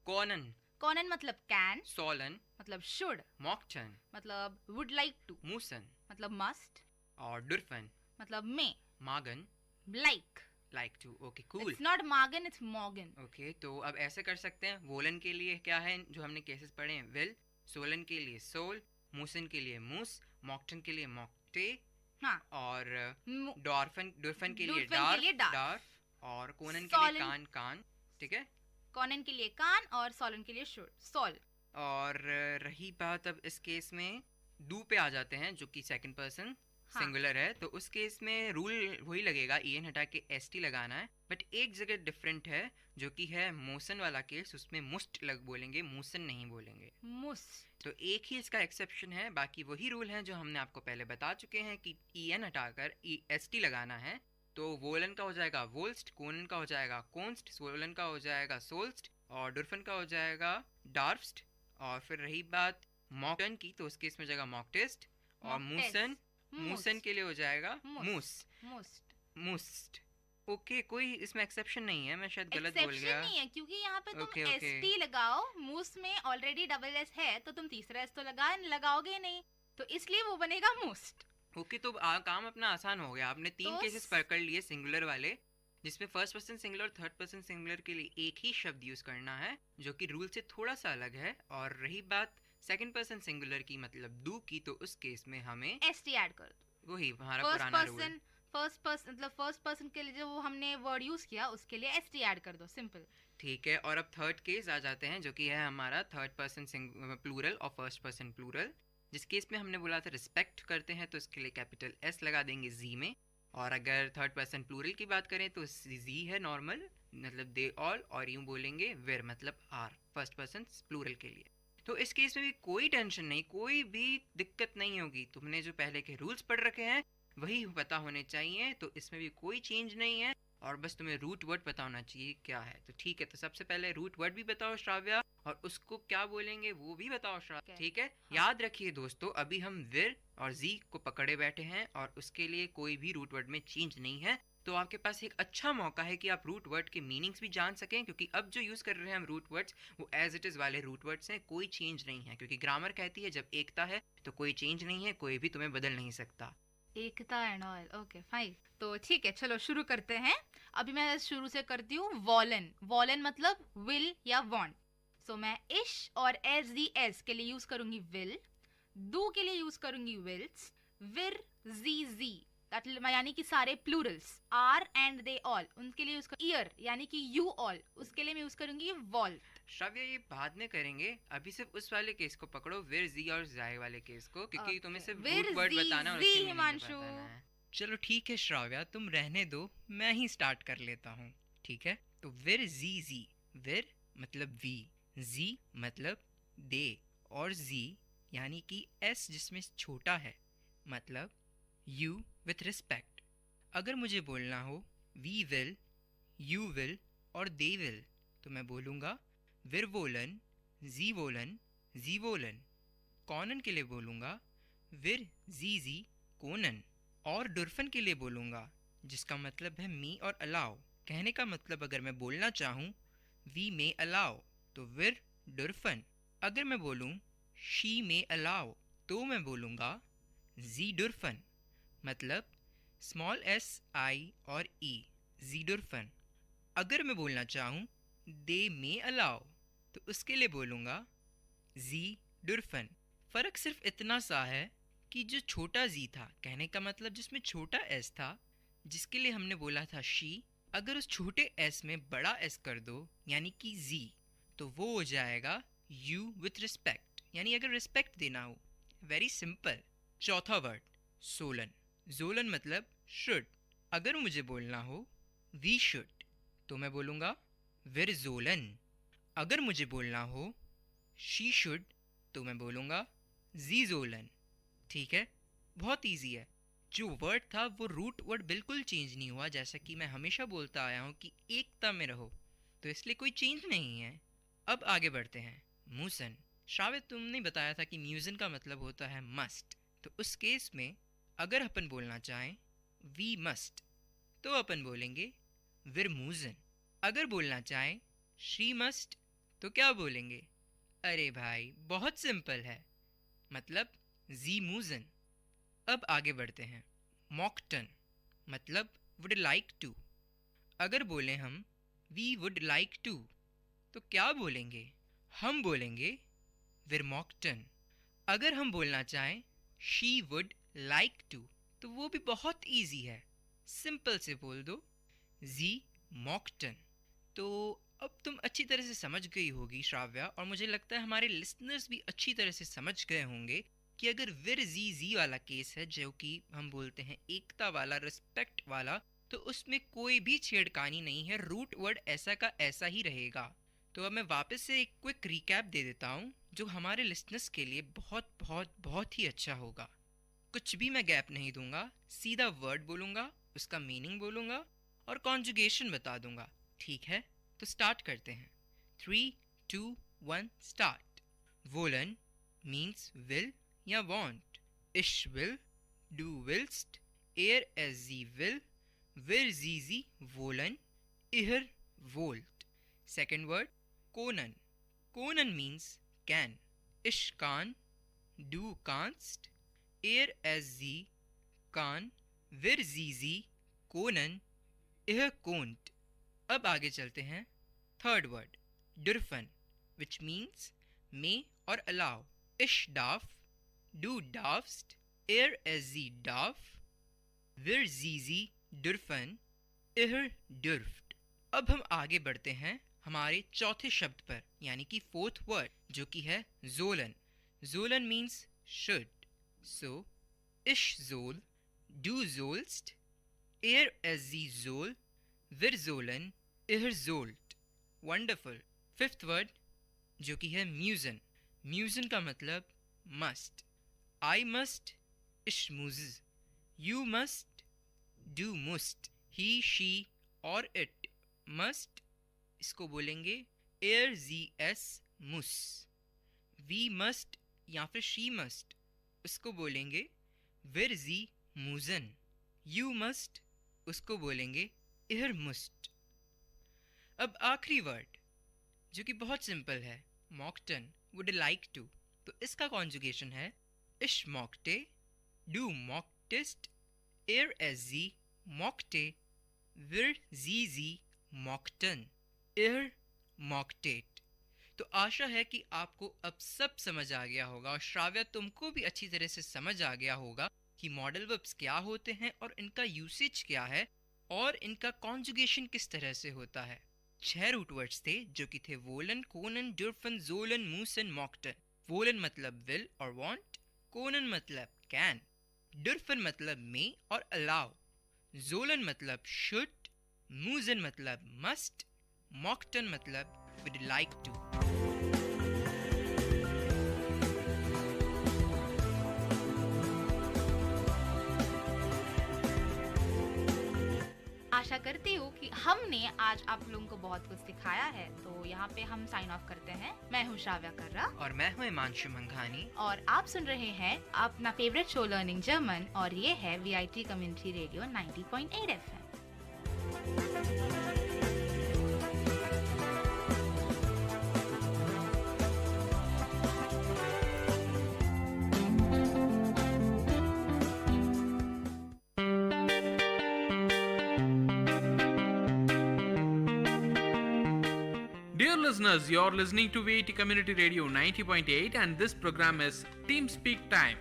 कॉनन, कॉनन मतलब कैन। सोलन मतलब शुड। मॉक्टन मतलब वुड लाइक टू। मूसन मतलब मस्ट। और डुरफन मतलब मे। मागन like, like to. Okay, cool. It's not मागन, इट्स मॉर्गन। ओके, तो अब ऐसे कर सकते हैं। वोलन के लिए क्या है जो हमने केसेस पढ़े हैं, विल। सोलन के लिए सोल, मूसन के लिए मूस, मॉक्टन के लिए मॉक्टे, हाँ, और डॉर्फन के लिए डार्फ, और कोनन के लिए कान, कान। ठीक है, कॉनन के लिए कान और सोलन के लिए शुड, सोल। और रही बात अब इस केस में डू पे आ जाते हैं जो कि सेकंड पर्सन सिंगुलर है। तो उस केस में रूल वही लगेगा, en हटा के st लगाना है। बट एक जगह डिफरेंट है जो कि है मोसन वाला केस, उसमें मुस्ट बोलेंगे, मूसन नहीं बोलेंगे। मुस्ट। तो एक ही इसका एक्सेप्शन है, बाकी वही रूल है जो हमने आपको पहले बता चुके हैं कि en हटाकर st लगाना है। तो वोलन का हो जाएगा वोल्स्ट, कोनन का हो जाएगा कोन्स्ट, सोलन का हो जाएगा सोल्स्ट, और डुरफन का हो जाएगा डार्फ्स्ट। और फिर रही बात मॉक्टन की, तो उस केस में जाएगा मॉक्टेस्ट, और मूसन, मूसन के लिए हो जाएगा मूस, मूस्ट, मूस्ट। ओके, कोई इसमें एक्सेप्शन नहीं है, मैं शायद गलत बोल एक्सेप्शन गया। नहीं है क्योंकि यहाँ पे तुम ओके, ओके। एस लगाओ, मूस में ऑलरेडी डबल एस है तो तुम तीसरा एस तो लगाओगे नहीं, तो इसलिए वो बनेगा मोस्ट। ओके, तो काम अपना आसान हो गया। आपने 3 तो केसेस पकड़ लिए सिंगुलर वाले, जिसमें फर्स्ट पर्सन सिंगुलर और थर्ड पर्सन सिंगुलर के लिए एक ही शब्द यूज करना है, जो कि रूल से थोड़ा सा अलग है। और रही बात सेकंड पर्सन सिंगुलर की, मतलब डू की, तो उस केस में हमें एस ऐड कर दो। वही हमारा पुराना रूल। फर्स्ट पर्सन के लिए जो हमने वर्ड यूज किया उसके लिए एस ऐड कर दो, सिंपल। ठीक है, और अब थर्ड केस आ जाते हैं, जो कि है हमारा थर्ड पर्सन प्लूरल और फर्स्ट पर्सन प्लूरल। जिस केस में हमने बोला था रिस्पेक्ट करते हैं, तो इसके लिए कैपिटल एस लगा देंगे जी में। और अगर थर्ड पर्सन प्लूरल की बात करें तो जी है नॉर्मल, मतलब दे ऑल, और यूं बोलेंगे वेर मतलब आर, फर्स्ट पर्सन प्लूरल के लिए। तो इस केस में भी कोई टेंशन नहीं, कोई भी दिक्कत नहीं होगी। तुमने जो पहले के रूल्स पढ़ रखे हैं वही पता होने चाहिए, तो इसमें भी कोई चेंज नहीं है। और बस तुम्हें रूट वर्ड पता होना चाहिए क्या है। तो ठीक है, तो सबसे पहले रूट वर्ड भी बताओ श्राव्या, और उसको क्या बोलेंगे वो भी बताओ श्राव्या, ठीक है? याद रखिए दोस्तों, अभी हम विर और जी को पकड़े बैठे हैं और उसके लिए कोई भी रूट वर्ड में चेंज नहीं है। तो आपके पास एक अच्छा मौका है कि आप रूट वर्ड के मीनिंग्स भी जान सकें, क्योंकि अब जो यूज कर रहे हैं हम रूट वर्ड्स वो एज इट इज वाले रूट वर्ड्स हैं, कोई चेंज नहीं है। क्योंकि ग्रामर कहती है जब एकता है तो कोई चेंज नहीं है, कोई भी तुम्हें बदल नहीं सकता। एकता एंड ऑल, ओके फाइन। तो ठीक है, चलो शुरू करते हैं। अभी मैं शुरू से करती हूँ। वॉलन, वॉलन मतलब विल या वांट। सो मैं इश और एस दी एस के लिए यूज करूंगी विल, डू के लिए यूज करूंगी विल्स, विर जी यानी कि सारे plurals, are and they all उनके लिए यूज कर, ईयर यानी कि यू ऑल उसके लिए मैं यूज करूंगी वॉल। श्राव्या ये बाद में करेंगे, अभी सिर्फ उस वाले केस को पकड़ो, विर जी और जाए वाले केस को, क्योंकि तुम्हें सिर्फ रूट वर्ड बताना और उसके मीनिंग बताना है। चलो ठीक है श्राव्या, तुम रहने दो, मैं ही स्टार्ट कर लेता हूँ, ठीक है? तो विर जी, विर मतलब वी, जी मतलब दे, और जी यानी कि एस जिसमें छोटा है मतलब यू विथ रिस्पेक्ट। अगर मुझे बोलना हो वी विल, यू विल और दे विल, तो मैं बोलूँगा विर वोलन, जी वोलन, जी वोलन। कॉनन के लिए बोलूँगा विर जी कोनन। और डुरफन के लिए बोलूँगा, जिसका मतलब है मी और अलाउ। कहने का मतलब अगर मैं बोलना चाहूँ वी मे अलाउ, तो विर डुरफन। अगर मैं बोलूँ शी मे अलाउ, तो मैं बोलूँगा जी डुरफन, मतलब स्मॉल एस आई और ई, जी डुरफन। अगर मैं बोलना चाहूँ दे मे अलाउ, तो उसके लिए बोलूँगा जी डुरफन। फ़र्क सिर्फ इतना सा है कि जो छोटा जी था, कहने का मतलब जिसमें छोटा एस था, जिसके लिए हमने बोला था शी, अगर उस छोटे एस में बड़ा एस कर दो यानी कि जी, तो वो हो जाएगा यू विथ रिस्पेक्ट, यानी अगर रिस्पेक्ट देना हो। Very simple. चौथा वर्ड सोलन, जोलन मतलब शुड। अगर मुझे बोलना हो वी शुड, तो मैं बोलूँगा विर जोलन। अगर मुझे बोलना हो शी शुड, तो मैं बोलूँगा जी जोलन। ठीक है, बहुत इजी है। जो वर्ड था वो रूट वर्ड बिल्कुल चेंज नहीं हुआ, जैसा कि मैं हमेशा बोलता आया हूँ कि एकता में रहो, तो इसलिए कोई चेंज नहीं है। अब आगे बढ़ते हैं। मूसन, श्राव्य तुमने बताया था कि म्यूजन का मतलब होता है मस्ट, तो उस केस में अगर अपन बोलना चाहें वी मस्ट, तो अपन बोलेंगे विर मूजन। अगर बोलना चाहें शी मस्ट, तो क्या बोलेंगे? अरे भाई बहुत सिंपल है, मतलब जी मूजन। अब आगे बढ़ते हैं। मॉकटन मतलब वुड लाइक टू। अगर बोलें हम वी वुड लाइक टू, तो क्या बोलेंगे? हम बोलेंगे विर मॉकटन। अगर हम बोलना चाहें शी वुड लाइक टू, तो वो भी बहुत इजी है, सिंपल से बोल दो जी मॉकटन। तो अब तुम अच्छी तरह से समझ गई होगी श्राव्या, और मुझे लगता है हमारे लिसनर्स भी अच्छी तरह से समझ गए होंगे कि अगर विर जी वाला केस है, जो कि हम बोलते हैं एकता वाला, रिस्पेक्ट वाला, तो उसमें कोई भी छेड़खानी नहीं है, रूट वर्ड ऐसा का ऐसा ही रहेगा। तो अब मैं वापस से एक क्विक रिकैप दे देता हूँ, जो हमारे लिसनर्स के लिए बहुत बहुत बहुत ही अच्छा होगा। कुछ भी मैं गैप नहीं दूंगा, सीधा वर्ड बोलूँगा, उसका मीनिंग बोलूँगा और कॉन्जुगेशन बता दूंगा, ठीक है? तो स्टार्ट करते हैं। 3, 2, 1 स्टार्ट। वोलन मीन्स विल या वांट। इश विल, डू विल्स्ट, एयर एज जी विल, vir zizi volan ihr volt. Second word, konan. Konan means can. Ich kann, du kannst, as sie kann, wir sie konan, ihr konnt. अब आगे चलते हैं. Third word, dürfen, which means may or allow. Ich darf, du darfst, as sie darf, wir sie dürfen, ihr dürft. अब हम आगे बढ़ते हैं हमारे चौथे शब्द पर, यानी कि फोर्थ वर्ड, जो कि है sollen. Sollen means should. So, ich soll, du sollst, as sie soll, wir sollen, ihr sollt. Wonderful. Fifth word, जो कि है müssen. Müssen का मतलब must. I must, ich muss. You must, du musst. He, she और it must, इसको बोलेंगे sie es muss. We must या फिर she must, उसको बोलेंगे wir sie müssen. You must, उसको बोलेंगे ihr müsst. अब आखिरी वर्ड, जो कि बहुत सिंपल है, mochten, would like to. तो इसका कॉन्जुगेशन है ich mochte, du mochtest, as sie mochte, wir sie mochten, ihr mochtet. तो आशा है कि आपको अब सब समझ आ गया होगा, और श्राव्या तुमको भी अच्छी तरह से समझ आ गया होगा कि मॉडल वर्ब्स क्या होते हैं और इनका यूसेज क्या है और इनका कॉन्जुगेशन किस तरह से होता है. 6 रूट वर्ड्स थे, जो कि थे woollen, Conan, डुर्फन, Jolen, Musan, मॉक्टन. Woollen मतलब विल और वांट, कोनन मतलब कैन, डुर्फन मतलब मे और अलाउ, जोलन मतलब शुड, मूसन मतलब मस्ट, मॉक्टन मतलब would like to. आशा करती हूँ कि हमने आज आप लोगों को बहुत कुछ सिखाया है. तो यहाँ पे हम साइन ऑफ करते हैं. मैं हूँ श्राव्या कर्रा और मैं हूँ हिमांशु मंघानी, और आप सुन रहे हैं अपना फेवरेट शो लर्निंग जर्मन, और ये है VIT community radio 90.8 FM. Dear listeners, you're listening to VIT Community Radio 90.8 and this program is Team Speak Time.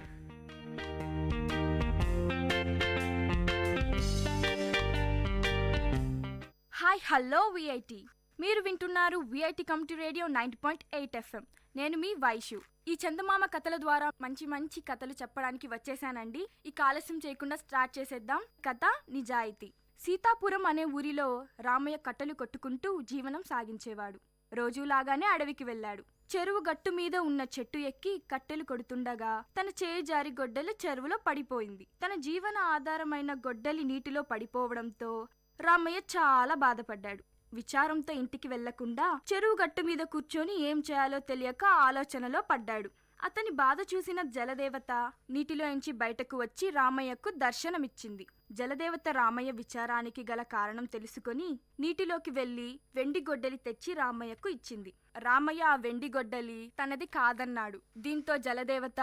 Hi hello VIT, మీరు వింటున్నారు విఐటి కమ్యూనిటీ రేడియో 90.8 FM. నేను మీ వైషు. ఈ చందమామ కథల ద్వారా మంచి మంచి కథలు చెప్పడానికి వచ్చేసానండి. ఈ ఆలస్యం చేయకుండా స్టార్ట్ చేసేద్దాం. కథ నిజాయితీ. సీతాపురం అనే ఊరిలో రామయ్య కట్టెలు కొట్టుకుంటూ జీవనం సాగించేవాడు. రోజులాగానే అడవికి వెళ్ళాడు. చెరువు గట్టు మీద ఉన్న చెట్టు ఎక్కి కట్టెలు కొడుతుండగా తన చేయి జారి గొడ్డలి చెరువులో పడిపోయింది. తన జీవన ఆధారమైన గొడ్డలి నీటిలో పడిపోవడంతో రామయ్య చాలా బాధపడ్డాడు. విచారంతో ఇంటికి వెళ్లకుండా చెరువు గట్టు మీద కూర్చొని ఏం చేయాలో తెలియక ఆలోచనలో పడ్డాడు. అతని బాధ చూసిన జలదేవత నీటిలోంచి బయటకు వచ్చి రామయ్యకు దర్శనమిచ్చింది. జలదేవత రామయ్య విచారానికి గల కారణం తెలుసుకొని నీటిలోకి వెళ్లి వెండి గొడ్డలి తెచ్చి రామయ్యకు ఇచ్చింది. రామయ్య ఆ వెండి గొడ్డలి తనది కాదన్నాడు. దీంతో జలదేవత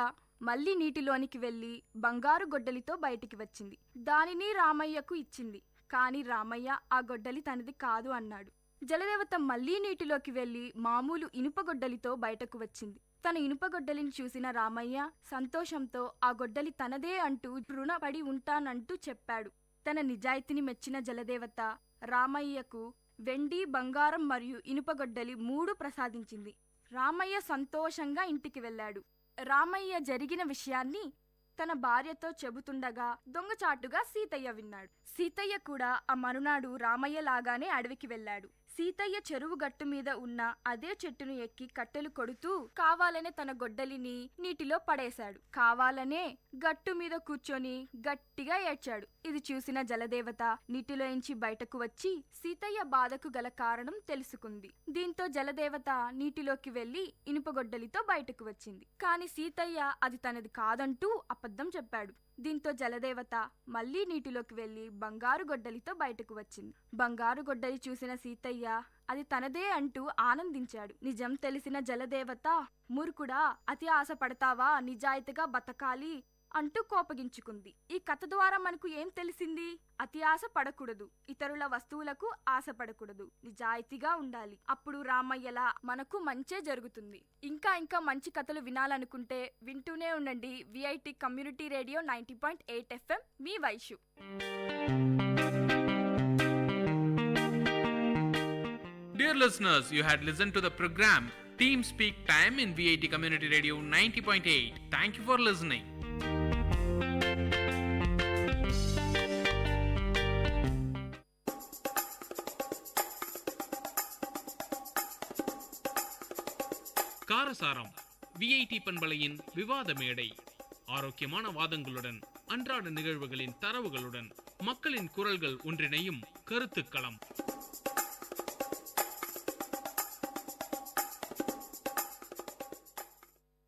మళ్లీ నీటిలోనికి వెళ్లి బంగారు గొడ్డలితో బయటికి వచ్చింది. దానిని రామయ్యకు ఇచ్చింది. కాని రామయ్య ఆ గొడ్డలి తనది కాదు అన్నాడు. జలదేవత మళ్లీ నీటిలోకి వెళ్లి మామూలు ఇనుపగొడ్డలితో బయటకు వచ్చింది. తన ఇనుపగొడ్డలిని చూసిన రామయ్య సంతోషంతో ఆ గొడ్డలి తనదే అంటూ రుణపడి ఉంటానంటూ చెప్పాడు. తన నిజాయితీని మెచ్చిన జలదేవత రామయ్యకు వెండి, బంగారం మరియు ఇనుపగొడ్డలి 3 ప్రసాదించింది. రామయ్య సంతోషంగా ఇంటికి వెళ్ళాడు. రామయ్య జరిగిన విషయాన్ని తన భార్యతో చెబుతుండగా దొంగచాటుగా సీతయ్య విన్నాడు. సీతయ్య కూడా ఆ మరునాడు రామయ్య లాగానే అడవికి వెళ్ళాడు. సీతయ్య చెరువు గట్టు మీద ఉన్న అదే చెట్టును ఎక్కి కట్టెలు కొడుతూ కావాలనే తన గొడ్డలిని నీటిలో పడేశాడు. కావాలనే గట్టు మీద కూర్చొని గట్టిగా ఏడ్చాడు. ఇది చూసిన జలదేవత నీటిలోంచి బయటకు వచ్చి సీతయ్య బాధకు గల కారణం తెలుసుకుంది. దీంతో జలదేవత నీటిలోకి వెళ్లి ఇనుపగొడ్డలితో బయటకు వచ్చింది. కాని సీతయ్య అది తనది కాదంటూ అబద్ధం చెప్పాడు. దీంతో జలదేవత మళ్లీ నీటిలోకి వెళ్లి బంగారు గొడ్డలితో బయటకు వచ్చింది. బంగారు గొడ్డలి చూసిన సీతయ్య అది తనదే అంటూ ఆనందించాడు. నిజం తెలిసిన జలదేవత, మూర్ఖుడా, అతి ఆశ పడతావా, నిజాయితీగా బతకాలి అంటూ కోపగించుకుంది. ఈ కథ ద్వారా మనకు ఏం తెలిసింది? అతి ఆశ పడకూడదు, ఇతరుల వస్తువులకు ఆశపడకూడదు, నిజాయితీగా ఉండాలి. అప్పుడు రామయ్యలా మనకు మంచే జరుగుతుంది. ఇంకా మంచి కథలు వినాలనుకుంటే వింటూనే ఉండండి VIT community radio 90.8 FM. Me Vaishu. Dear listeners, you had listened to the program Team Speak Time in VIT Community Radio 90.8. Thank you for listening. காரசாரம் விஐடி பண்பலையின் விவாத மேடை. ஆரோக்கியமான வாதங்களுடன், அன்றாட நிகழ்வுகளின் தரவுகளுடன், மக்களின் குரல்கள் ஒன்றிணையும் கருத்துக்களம்.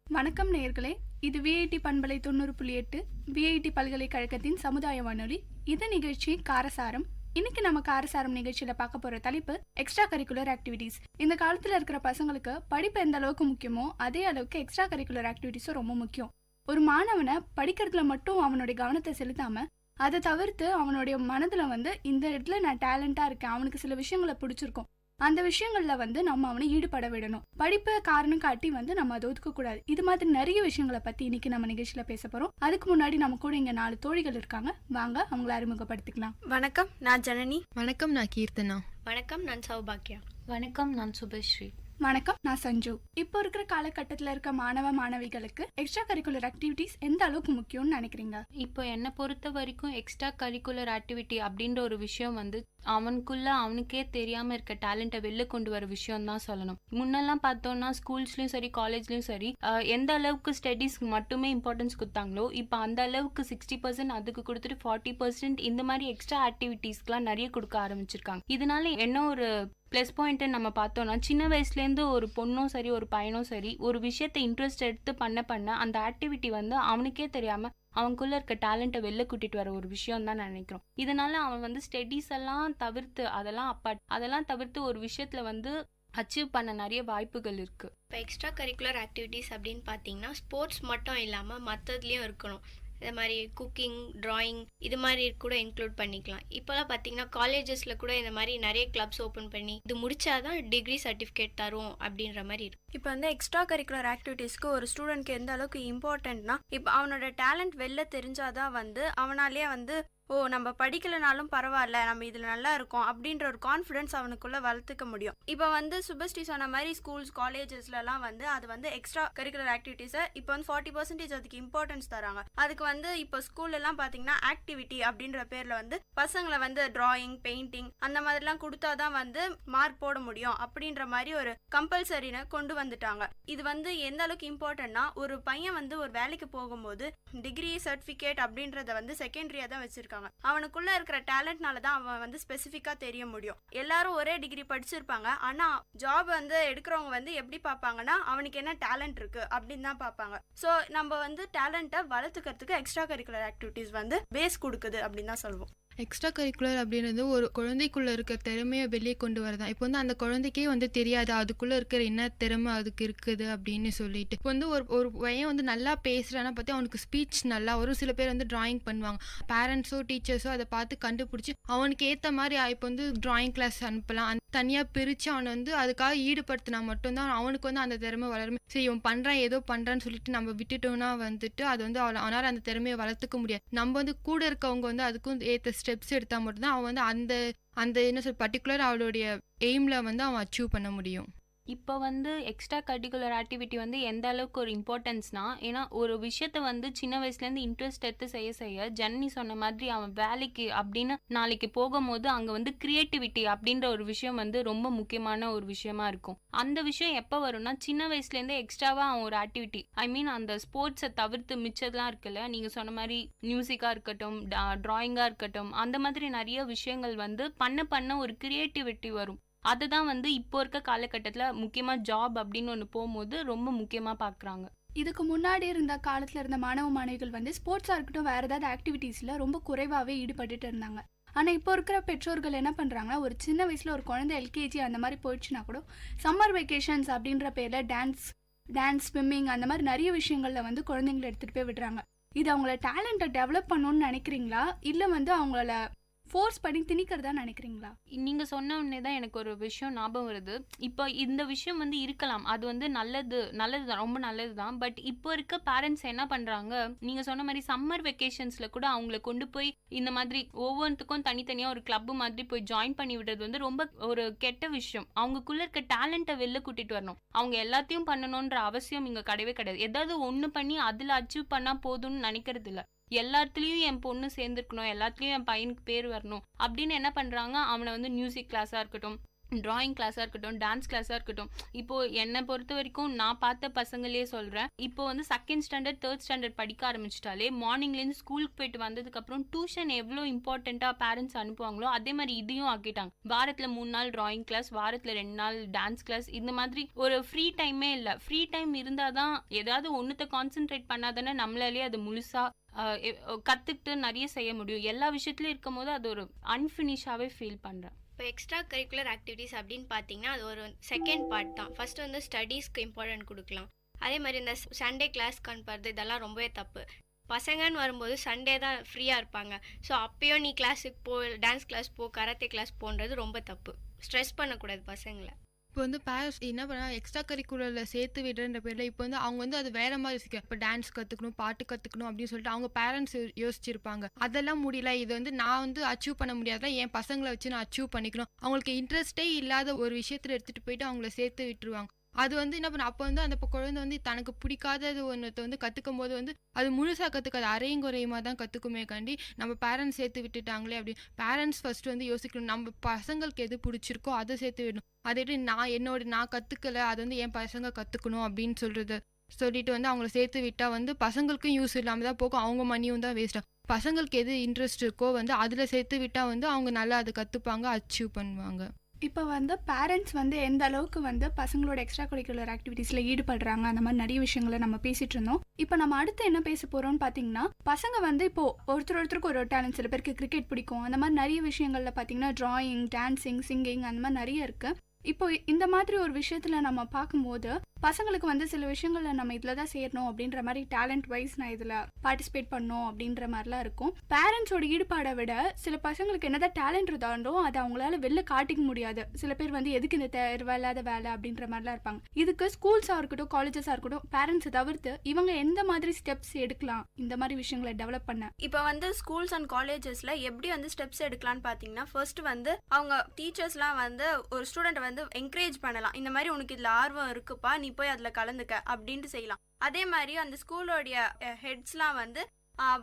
வணக்கம் நேயர்களே, இது விஐடி பண்பலை 90.8 விஐடி பல்கலைக்கழகத்தின் சமுதாய வானொலி. இது நிகழ்ச்சி காரசாரம். இன்னைக்கு நம்ம காரசாரம் நிகழ்ச்சியில பார்க்க போற தலைப்பு எக்ஸ்ட்ரா கரிக்குலர் ஆக்டிவிட்டிஸ். இந்த காலத்துல இருக்கிற பசங்களுக்கு படிப்பு எந்த அளவுக்கு முக்கியமோ அதே அளவுக்கு எக்ஸ்ட்ரா கரிக்குலர் ஆக்டிவிட்டிஸும் ரொம்ப முக்கியம். ஒரு மாணவனை படிக்கிறதுல மட்டும் அவனுடைய கவனத்தை செலுத்தாம அதை தவிர்த்து அவனுடைய மனதுல இந்த இடத்துல நான் டேலண்டா இருக்கேன், அவனுக்கு சில விஷயங்களை பிடிச்சிருக்கும், அந்த விஷயங்கள்ல நம்ம அவனை ஈடுபட விடணும். படிப்பை காரணம் காட்டி நம்ம அதை ஒதுக்க கூடாது. இது மாதிரி நிறைய விஷயங்களை பத்தி இன்னைக்கு நம்ம நிகழ்ச்சியில பேச போறோம். அதுக்கு முன்னாடி நம்ம கூட இங்க 4 தோழிகள் இருக்காங்க. வாங்க அவங்களை அறிமுகப்படுத்திக்கலாம். வணக்கம், நான் ஜனனி. வணக்கம், நான் கீர்த்தனா. வணக்கம், நான் சௌபாக்கியா. வணக்கம், நான் சுபஸ்ரீ. வணக்கம், நான் சஞ்சு. இப்போ இருக்கிற காலகட்டத்தில் இருக்க மாணவ மாணவிகளுக்கு எக்ஸ்ட்ரா கரிக்குலர் ஆக்டிவிட்டிஸ் எந்த அளவுக்கு முக்கியம்னு நினைக்கிறீங்க? இப்போ என்னை பொறுத்த வரைக்கும் எக்ஸ்ட்ரா கரிக்குலர் ஆக்டிவிட்டி அப்படின்ற ஒரு விஷயம் அவனுக்குள்ள அவனுக்கே தெரியாம இருக்க டேலண்ட்டை வெளில கொண்டு வர விஷயம் தான் சொல்லணும். முன்னெல்லாம் பார்த்தோம்னா ஸ்கூல்ஸ்லயும் சரி காலேஜ்லயும் சரி எந்த அளவுக்கு ஸ்டடீஸ்க்கு மட்டுமே இம்பார்ட்டன்ஸ் கொடுத்தாங்களோ இப்போ அந்த அளவுக்கு 60% அதுக்கு கொடுத்துட்டு 40% இந்த மாதிரி எக்ஸ்ட்ரா ஆக்டிவிட்டிஸ்க்குலாம் நிறைய கொடுக்க ஆரம்பிச்சிருக்காங்க. இதனால என்ன ஒரு ப்ளஸ் பாயிண்ட் நம்ம பார்த்தோம்னா, சின்ன வயசுலேருந்து ஒரு பொண்ணும் சரி ஒரு பையனும் சரி ஒரு விஷயத்தை இன்ட்ரெஸ்ட் எடுத்து பண்ண அந்த ஆக்டிவிட்டி அவனுக்கே தெரியாம அவனுக்குள்ள இருக்க டேலண்ட்டை வெளில கூட்டிட்டு வர ஒரு விஷயம் தான் நினைக்கிறோம். இதனால அவன் ஸ்டடீஸ் எல்லாம் தவிர்த்து அதெல்லாம் தவிர்த்து ஒரு விஷயத்துல அச்சீவ் பண்ண நிறைய வாய்ப்புகள் இருக்கு. இப்போ எக்ஸ்ட்ரா கரிக்குலர் ஆக்டிவிட்டிஸ் அப்படின்னு பார்த்தீங்கன்னா ஸ்போர்ட்ஸ் மட்டும் இல்லாமல் மற்றதுலேயும் இருக்கணும். இது மாதிரி குக்கிங், ட்ராயிங் இது மாதிரி கூட இன்க்ளூட் பண்ணிக்கலாம். இப்போலாம் பார்த்தீங்கன்னா காலேஜஸில் கூட இந்த மாதிரி நிறைய கிளப்ஸ் ஓப்பன் பண்ணி இது முடிச்சாதான் டிகிரி சர்டிஃபிகேட் தரும் அப்படின்ற மாதிரி இருக்கு. இப்போ எக்ஸ்ட்ரா கரிக்குலர் ஆக்டிவிட்டீஸ்க்கு ஒரு ஸ்டூடெண்ட்க்கு எந்த அளவுக்கு இம்பார்ட்டன்ட்னா, இப்போ அவனோட டேலண்ட் வெளில தெரிஞ்சாதான் அவனாலேயே ஓ நம்ம படிக்கலனாலும் பரவாயில்ல, நம்ம இதில் நல்லா இருக்கோம் அப்படின்ற ஒரு கான்ஃபிடன்ஸ் அவனுக்குள்ள வளர்த்துக்க முடியும். இப்போ சுபஸ்ரீ சொன்ன மாதிரி ஸ்கூல்ஸ் காலேஜஸ்லாம் அது எக்ஸ்ட்ரா கரிக்குலர் ஆக்டிவிட்டீஸை இப்போ 40% அதுக்கு இம்பார்ட்டன்ஸ் தராங்க. அதுக்கு இப்போ ஸ்கூல்லலாம் பார்த்தீங்கன்னா ஆக்டிவிட்டி அப்படின்ற பேரில் பசங்களை டிராயிங், பெயிண்டிங் அந்த மாதிரிலாம் கொடுத்தாதான் மார்க் போட முடியும் அப்படின்ற மாதிரி ஒரு கம்பல்சரினை கொண்டு வந்துட்டாங்க. இது எந்த அளவுக்கு இம்பார்ட்டன்ட்னா, ஒரு பையன் ஒரு வேலைக்கு போகும்போது டிகிரி சர்டிஃபிகேட் அப்படின்றத செகண்டரியா தான் வச்சிருக்காங்க. அவனுக்குள்ள இருக்கிற டேலண்ட்னால தான் அவன் ஸ்பெசிஃபிக்கா தெரிய முடியும். எல்லாரும் ஒரே டிகிரி படிச்சிருப்பாங்க, ஆனா ஜாப் எடுக்கிறவங்க எப்படி பார்ப்பாங்கன்னா அவனுக்கு என்ன டேலண்ட் இருக்கு அப்படின்னு தான் பார்ப்பாங்க. ஸோ நம்ம டேலண்ட்டை வளர்த்துக்கிறதுக்கு எக்ஸ்ட்ரா கரிக்குலர் ஆக்டிவிட்டிஸ் பேஸ் கொடுக்குது அப்படின்னு தான் சொல்லுவோம். எக்ஸ்ட்ரா கரிக்குலர் அப்படின்றது ஒரு குழந்தைக்குள்ள இருக்க திறமையை வெளியே கொண்டு வரதான். இப்போ அந்த குழந்தைக்கே தெரியாது அதுக்குள்ள இருக்கிற என்ன திறமை அதுக்கு இருக்குது அப்படின்னு சொல்லிட்டு. இப்போ ஒரு பையன் நல்லா பேசுறான்னா பார்த்து அவனுக்கு ஸ்பீச் நல்லா வரும். சில பேர் டிராயிங் பண்ணுவாங்க. பேரண்ட்ஸோ டீச்சர்ஸோ அதை பார்த்து கண்டுபிடிச்சி அவனுக்கு ஏற்ற மாதிரி இப்போ டிராயிங் கிளாஸ் அனுப்பலாம். தனியாக பிரித்து அவனை அதுக்காக ஈடுபடுத்தினா மட்டும்தான் அவனுக்கு அந்த திறமை வளரும். சரி இவன் பண்ணுறான் ஏதோ பண்ணுறான்னு சொல்லிட்டு நம்ம விட்டுட்டோம்னா அது அவனால் அந்த திறமையை வளர்த்துக்க முடியாது. நம்ம கூட இருக்கவங்க அதுக்கும் ஏற்ற ஸ்டெப்ஸ் எடுத்தா மட்டும்தான் அவன் அந்த என்ன பர்டிகுலர் அவளுடைய எய்ம்ல அவன் அச்சீவ் பண்ண முடியும். இப்போ எக்ஸ்ட்ரா கரிக்குலர் ஆக்டிவிட்டி எந்த அளவுக்கு ஒரு இம்பார்ட்டன்ஸ்னா, ஏன்னா ஒரு விஷயத்த சின்ன வயசுலேருந்து இன்ட்ரெஸ்ட் எடுத்து செய்ய ஜன்னி சொன்ன மாதிரி அவன் வேலைக்கு அப்படின்னு நாளைக்கு போகும்போது அங்கே கிரியேட்டிவிட்டி அப்படின்ற ஒரு விஷயம் ரொம்ப முக்கியமான ஒரு விஷயமா இருக்கும். அந்த விஷயம் எப்போ வரும்னா, சின்ன வயசுலேருந்தே எக்ஸ்ட்ராவாக அவன் ஒரு ஆக்டிவிட்டி அந்த ஸ்போர்ட்ஸை தவிர்த்து மிச்சதெல்லாம் இருக்குல்ல, நீங்கள் சொன்ன மாதிரி மியூசிக்காக இருக்கட்டும், ட்ராயிங்காக இருக்கட்டும், அந்த மாதிரி நிறைய விஷயங்கள் பண்ண ஒரு கிரியேட்டிவிட்டி வரும். அதுதான் இப்போ இருக்க காலகட்டத்தில் முக்கியமாக ஜாப் அப்படின்னு ஒன்று போகும்போது ரொம்ப முக்கியமாக பார்க்குறாங்க. இதுக்கு முன்னாடி இருந்த காலத்தில் இருந்த மாணவ மாணவிகள் வந்து ஸ்போர்ட்ஸாக இருக்கட்டும் வேறு ஏதாவது ஆக்டிவிட்டீஸில் ரொம்ப குறைவாகவே ஈடுபட்டுட்டு இருந்தாங்க. ஆனால் இப்போ இருக்கிற பெற்றோர்கள் என்ன பண்ணுறாங்கன்னா, ஒரு சின்ன வயசில் ஒரு குழந்தை எல்கேஜி அந்த மாதிரி போயிடுச்சுன்னா கூட சம்மர் வெக்கேஷன்ஸ் அப்படின்ற பேரில் டான்ஸ் ஸ்விம்மிங் அந்த மாதிரி நிறைய விஷயங்களில் வந்து குழந்தைங்களை எடுத்துகிட்டு போய் விடுறாங்க. இது அவங்கள டேலண்ட்டை டெவலப் பண்ணணும்னு நினைக்கிறீங்களா, இல்லை வந்து அவங்கள ஃபோர்ஸ் பண்ணி திணிக்கிறதா நினைக்கிறீங்களா? நீங்கள் சொன்ன உடனே தான் எனக்கு ஒரு விஷயம் ஞாபகம் வருது. இப்போ இந்த விஷயம் வந்து இருக்கலாம், அது வந்து நல்லது தான், ரொம்ப நல்லது தான். பட் இப்போ இருக்க பேரண்ட்ஸ் என்ன பண்ணுறாங்க, நீங்கள் சொன்ன மாதிரி சம்மர் வெக்கேஷன்ஸில் கூட அவங்கள கொண்டு போய் இந்த மாதிரி ஒவ்வொன்றுத்துக்கும் தனித்தனியாக ஒரு கிளப்பு மாதிரி போய் ஜாயின் பண்ணி விடுறது வந்து ரொம்ப ஒரு கெட்ட விஷயம். அவங்களுக்குள்ள இருக்க டேலண்ட்டை வெளில கூட்டிகிட்டு வரணும். அவங்க எல்லாத்தையும் பண்ணணுன்ற அவசியம் இங்கே கிடையவே கிடையாது. ஏதாவது ஒன்று பண்ணி அதில் அச்சீவ் பண்ணால் போதும்னு நினைக்கிறது இல்லை. எல்லாத்துலேயும் என் பொண்ணு சேர்ந்துருக்கணும், எல்லாத்துலேயும் என் பையனுக்கு பேர் வரணும் அப்படின்னு என்ன பண்ணுறாங்க, அவனை வந்து மியூசிக் கிளாஸாக இருக்கட்டும், டிராயிங் கிளாஸாக இருக்கட்டும், டான்ஸ் கிளாஸாக இருக்கட்டும். இப்போது என்னை பொறுத்த வரைக்கும் நான் பார்த்த பசங்களே சொல்கிறேன், இப்போ வந்து 2nd ஸ்டாண்டர்ட் 3rd ஸ்டாண்டர்ட் படிக்க ஆரம்பிச்சிட்டாலே மார்னிங்லேருந்து ஸ்கூலுக்கு போயிட்டு வந்ததுக்கப்புறம் டியூஷன் எவ்வளோ இம்பார்ட்டண்ட்டாக பேரண்ட்ஸ் அனுப்புவாங்களோ அதே மாதிரி இதையும் ஆக்கிட்டாங்க. வாரத்தில் 3 நாள் டிராயிங் கிளாஸ், வாரத்தில் 2 நாள் டான்ஸ் கிளாஸ், இந்த மாதிரி ஒரு ஃப்ரீ டைமே இல்லை. ஃப்ரீ டைம் இருந்தால் தான் ஏதாவது ஒன்றுத்தை கான்சென்ட்ரேட் பண்ணாதானே நம்மளாலே அது முழுசாக கற்றுக்கிட்டு நிறைய செய்ய முடியும். எல்லா விஷயத்துலையும் இருக்கும் போது அது ஒரு அன்ஃபினிஷாகவே ஃபீல் பண்ணுறேன். இப்போ எக்ஸ்ட்ரா கரிக்குலர் ஆக்டிவிட்டீஸ் அப்படின்னு பார்த்தீங்கன்னா அது ஒரு செகண்ட் பார்ட் தான். ஃபர்ஸ்ட் வந்து ஸ்டடீஸ்க்கு இம்பார்ட்டன்ட் கொடுக்கலாம். அதே மாதிரி இந்த சண்டே கிளாஸ்க்கு அனுப்புறது இதெல்லாம் ரொம்பவே தப்பு. பசங்கன்னு வரும்போது சண்டே தான் ஃப்ரீயாக இருப்பாங்க. ஸோ அப்பயும் நீ கிளாஸுக்கு போ, டான்ஸ் கிளாஸ் போ, கராத்தே கிளாஸ் போன்றது ரொம்ப தப்பு. ஸ்ட்ரெஸ் பண்ணக்கூடாது பசங்களை. இப்போ வந்து பேரண்ட்ஸ் என்ன பண்ணா, எக்ஸ்ட்ரா கரிக்குலரில் சேர்த்து விடுறன்ற பேரில் இப்போ வந்து அவங்க வந்து அது வேற மாதிரி யோசிக்க, இப்போ டான்ஸ் கற்றுக்கணும், பாட்டு கற்றுக்கணும் அப்படின்னு சொல்லிட்டு அவங்க பேரண்ட்ஸ் யோசிச்சிருப்பாங்க. அதெல்லாம் முடியல, இது வந்து நான் வந்து அச்சீவ் பண்ண முடியாதுல, என் பசங்களை வச்சு நான் அச்சீவ் பண்ணிக்கணும். அவங்களுக்கு இன்ட்ரெஸ்டே இல்லாத ஒரு விஷயத்தில் எடுத்துகிட்டு போயிட்டு அவங்கள சேர்த்து விட்டுருவாங்க. அது வந்து என்ன பண்ண, அப்போ வந்து அந்த குழந்தை வந்து தனக்கு பிடிக்காதது ஒன்றத்தை வந்து கற்றுக்கும் போது வந்து அது முழுசாக கற்றுக்காது, அரையும் குறையுமா தான் கற்றுக்குமே காண்டி நம்ம பேரண்ட்ஸ் சேர்த்து விட்டுட்டாங்களே அப்படி. பேரண்ட்ஸ் ஃபர்ஸ்ட் வந்து யோசிக்கணும், நம்ம பசங்களுக்கு எது பிடிச்சிருக்கோ அதை சேர்த்து விடணும். அதை எப்படி நான் கற்றுக்கல, அது வந்து என் பசங்க கற்றுக்கணும் அப்படின்னு சொல்லிட்டு வந்து அவங்கள சேர்த்து விட்டால் வந்து பசங்களுக்கும் யூஸ் இல்லாமல் தான் போகும், அவங்க மணியும் தான் வேஸ்ட்டாக. பசங்களுக்கு எது இன்ட்ரெஸ்ட் இருக்கோ வந்து அதில் சேர்த்து விட்டால் வந்து அவங்க நல்லா அதை கற்றுப்பாங்க, அச்சீவ் பண்ணுவாங்க. இப்போ வந்து பேரண்ட்ஸ் வந்து எந்த அளவுக்கு வந்து பசங்களோட எக்ஸ்ட்ரா கரிக்குலர் ஆக்டிவிட்டீஸில் ஈடுபடுறாங்க, அந்த மாதிரி நிறைய விஷயங்களை நம்ம பேசிட்டு இருந்தோம். இப்போ நம்ம அடுத்து என்ன பேச போகிறோம்னு பார்த்தீங்கன்னா, பசங்க வந்து இப்போ ஒருத்தருக்கு ஒரு டேலண்ட், சில பேருக்கு கிரிக்கெட் பிடிக்கும், அந்த மாதிரி நிறைய விஷயங்களில் பார்த்தீங்கன்னா டிராயிங், டான்ஸிங், சிங்கிங் அந்த மாதிரி நிறைய இருக்குது. இப்போ இந்த மாதிரி ஒரு விஷயத்தில் நம்ம பார்க்கும்போது பசங்களுக்கு வந்து சில விஷயங்களில் நம்ம இதில் தான் சேரணும் அப்படின்ற மாதிரி டேலண்ட் வைஸ் நான் இதில் பார்ட்டிசிபேட் பண்ணணும் அப்படின்ற மாதிரிலாம் இருக்கும். பேரண்ட்ஸோட ஈடுபாடை விட சில பசங்களுக்கு என்னதான் டேலண்ட் இருந்தாலும் அதை அவங்களால வெளில காட்டிக்க முடியாது. சில பேர் வந்து எதுக்கு இந்த தேவையில்லாத வேலை அப்படின்ற மாதிரிலாம் இருப்பாங்க. இதுக்கு ஸ்கூல்ஸாக இருக்கட்டும், காலேஜஸாக இருக்கட்டும், பேரண்ட்ஸை தவிர்த்து இவங்க எந்த மாதிரி ஸ்டெப்ஸ் எடுக்கலாம் இந்த மாதிரி விஷயங்களை டெவலப் பண்ண? இப்போ வந்து ஸ்கூல்ஸ் அண்ட் காலேஜஸில் எப்படி வந்து ஸ்டெப்ஸ் எடுக்கலான்னு பார்த்தீங்கன்னா, ஃபர்ஸ்ட் வந்து அவங்க டீச்சர்ஸ்லாம் வந்து ஒரு ஸ்டூடெண்ட் வந்து என்கரேஜ் பண்ணலாம். இந்த மாதிரி உனக்கு இதில் ஆர்வம் இருக்குப்பா, நீ போய் அதில் கலந்துக்க அப்படின்ட்டு செய்யலாம். அதே மாதிரி அந்த ஸ்கூலோடைய ஹெட்ஸ்லாம் வந்து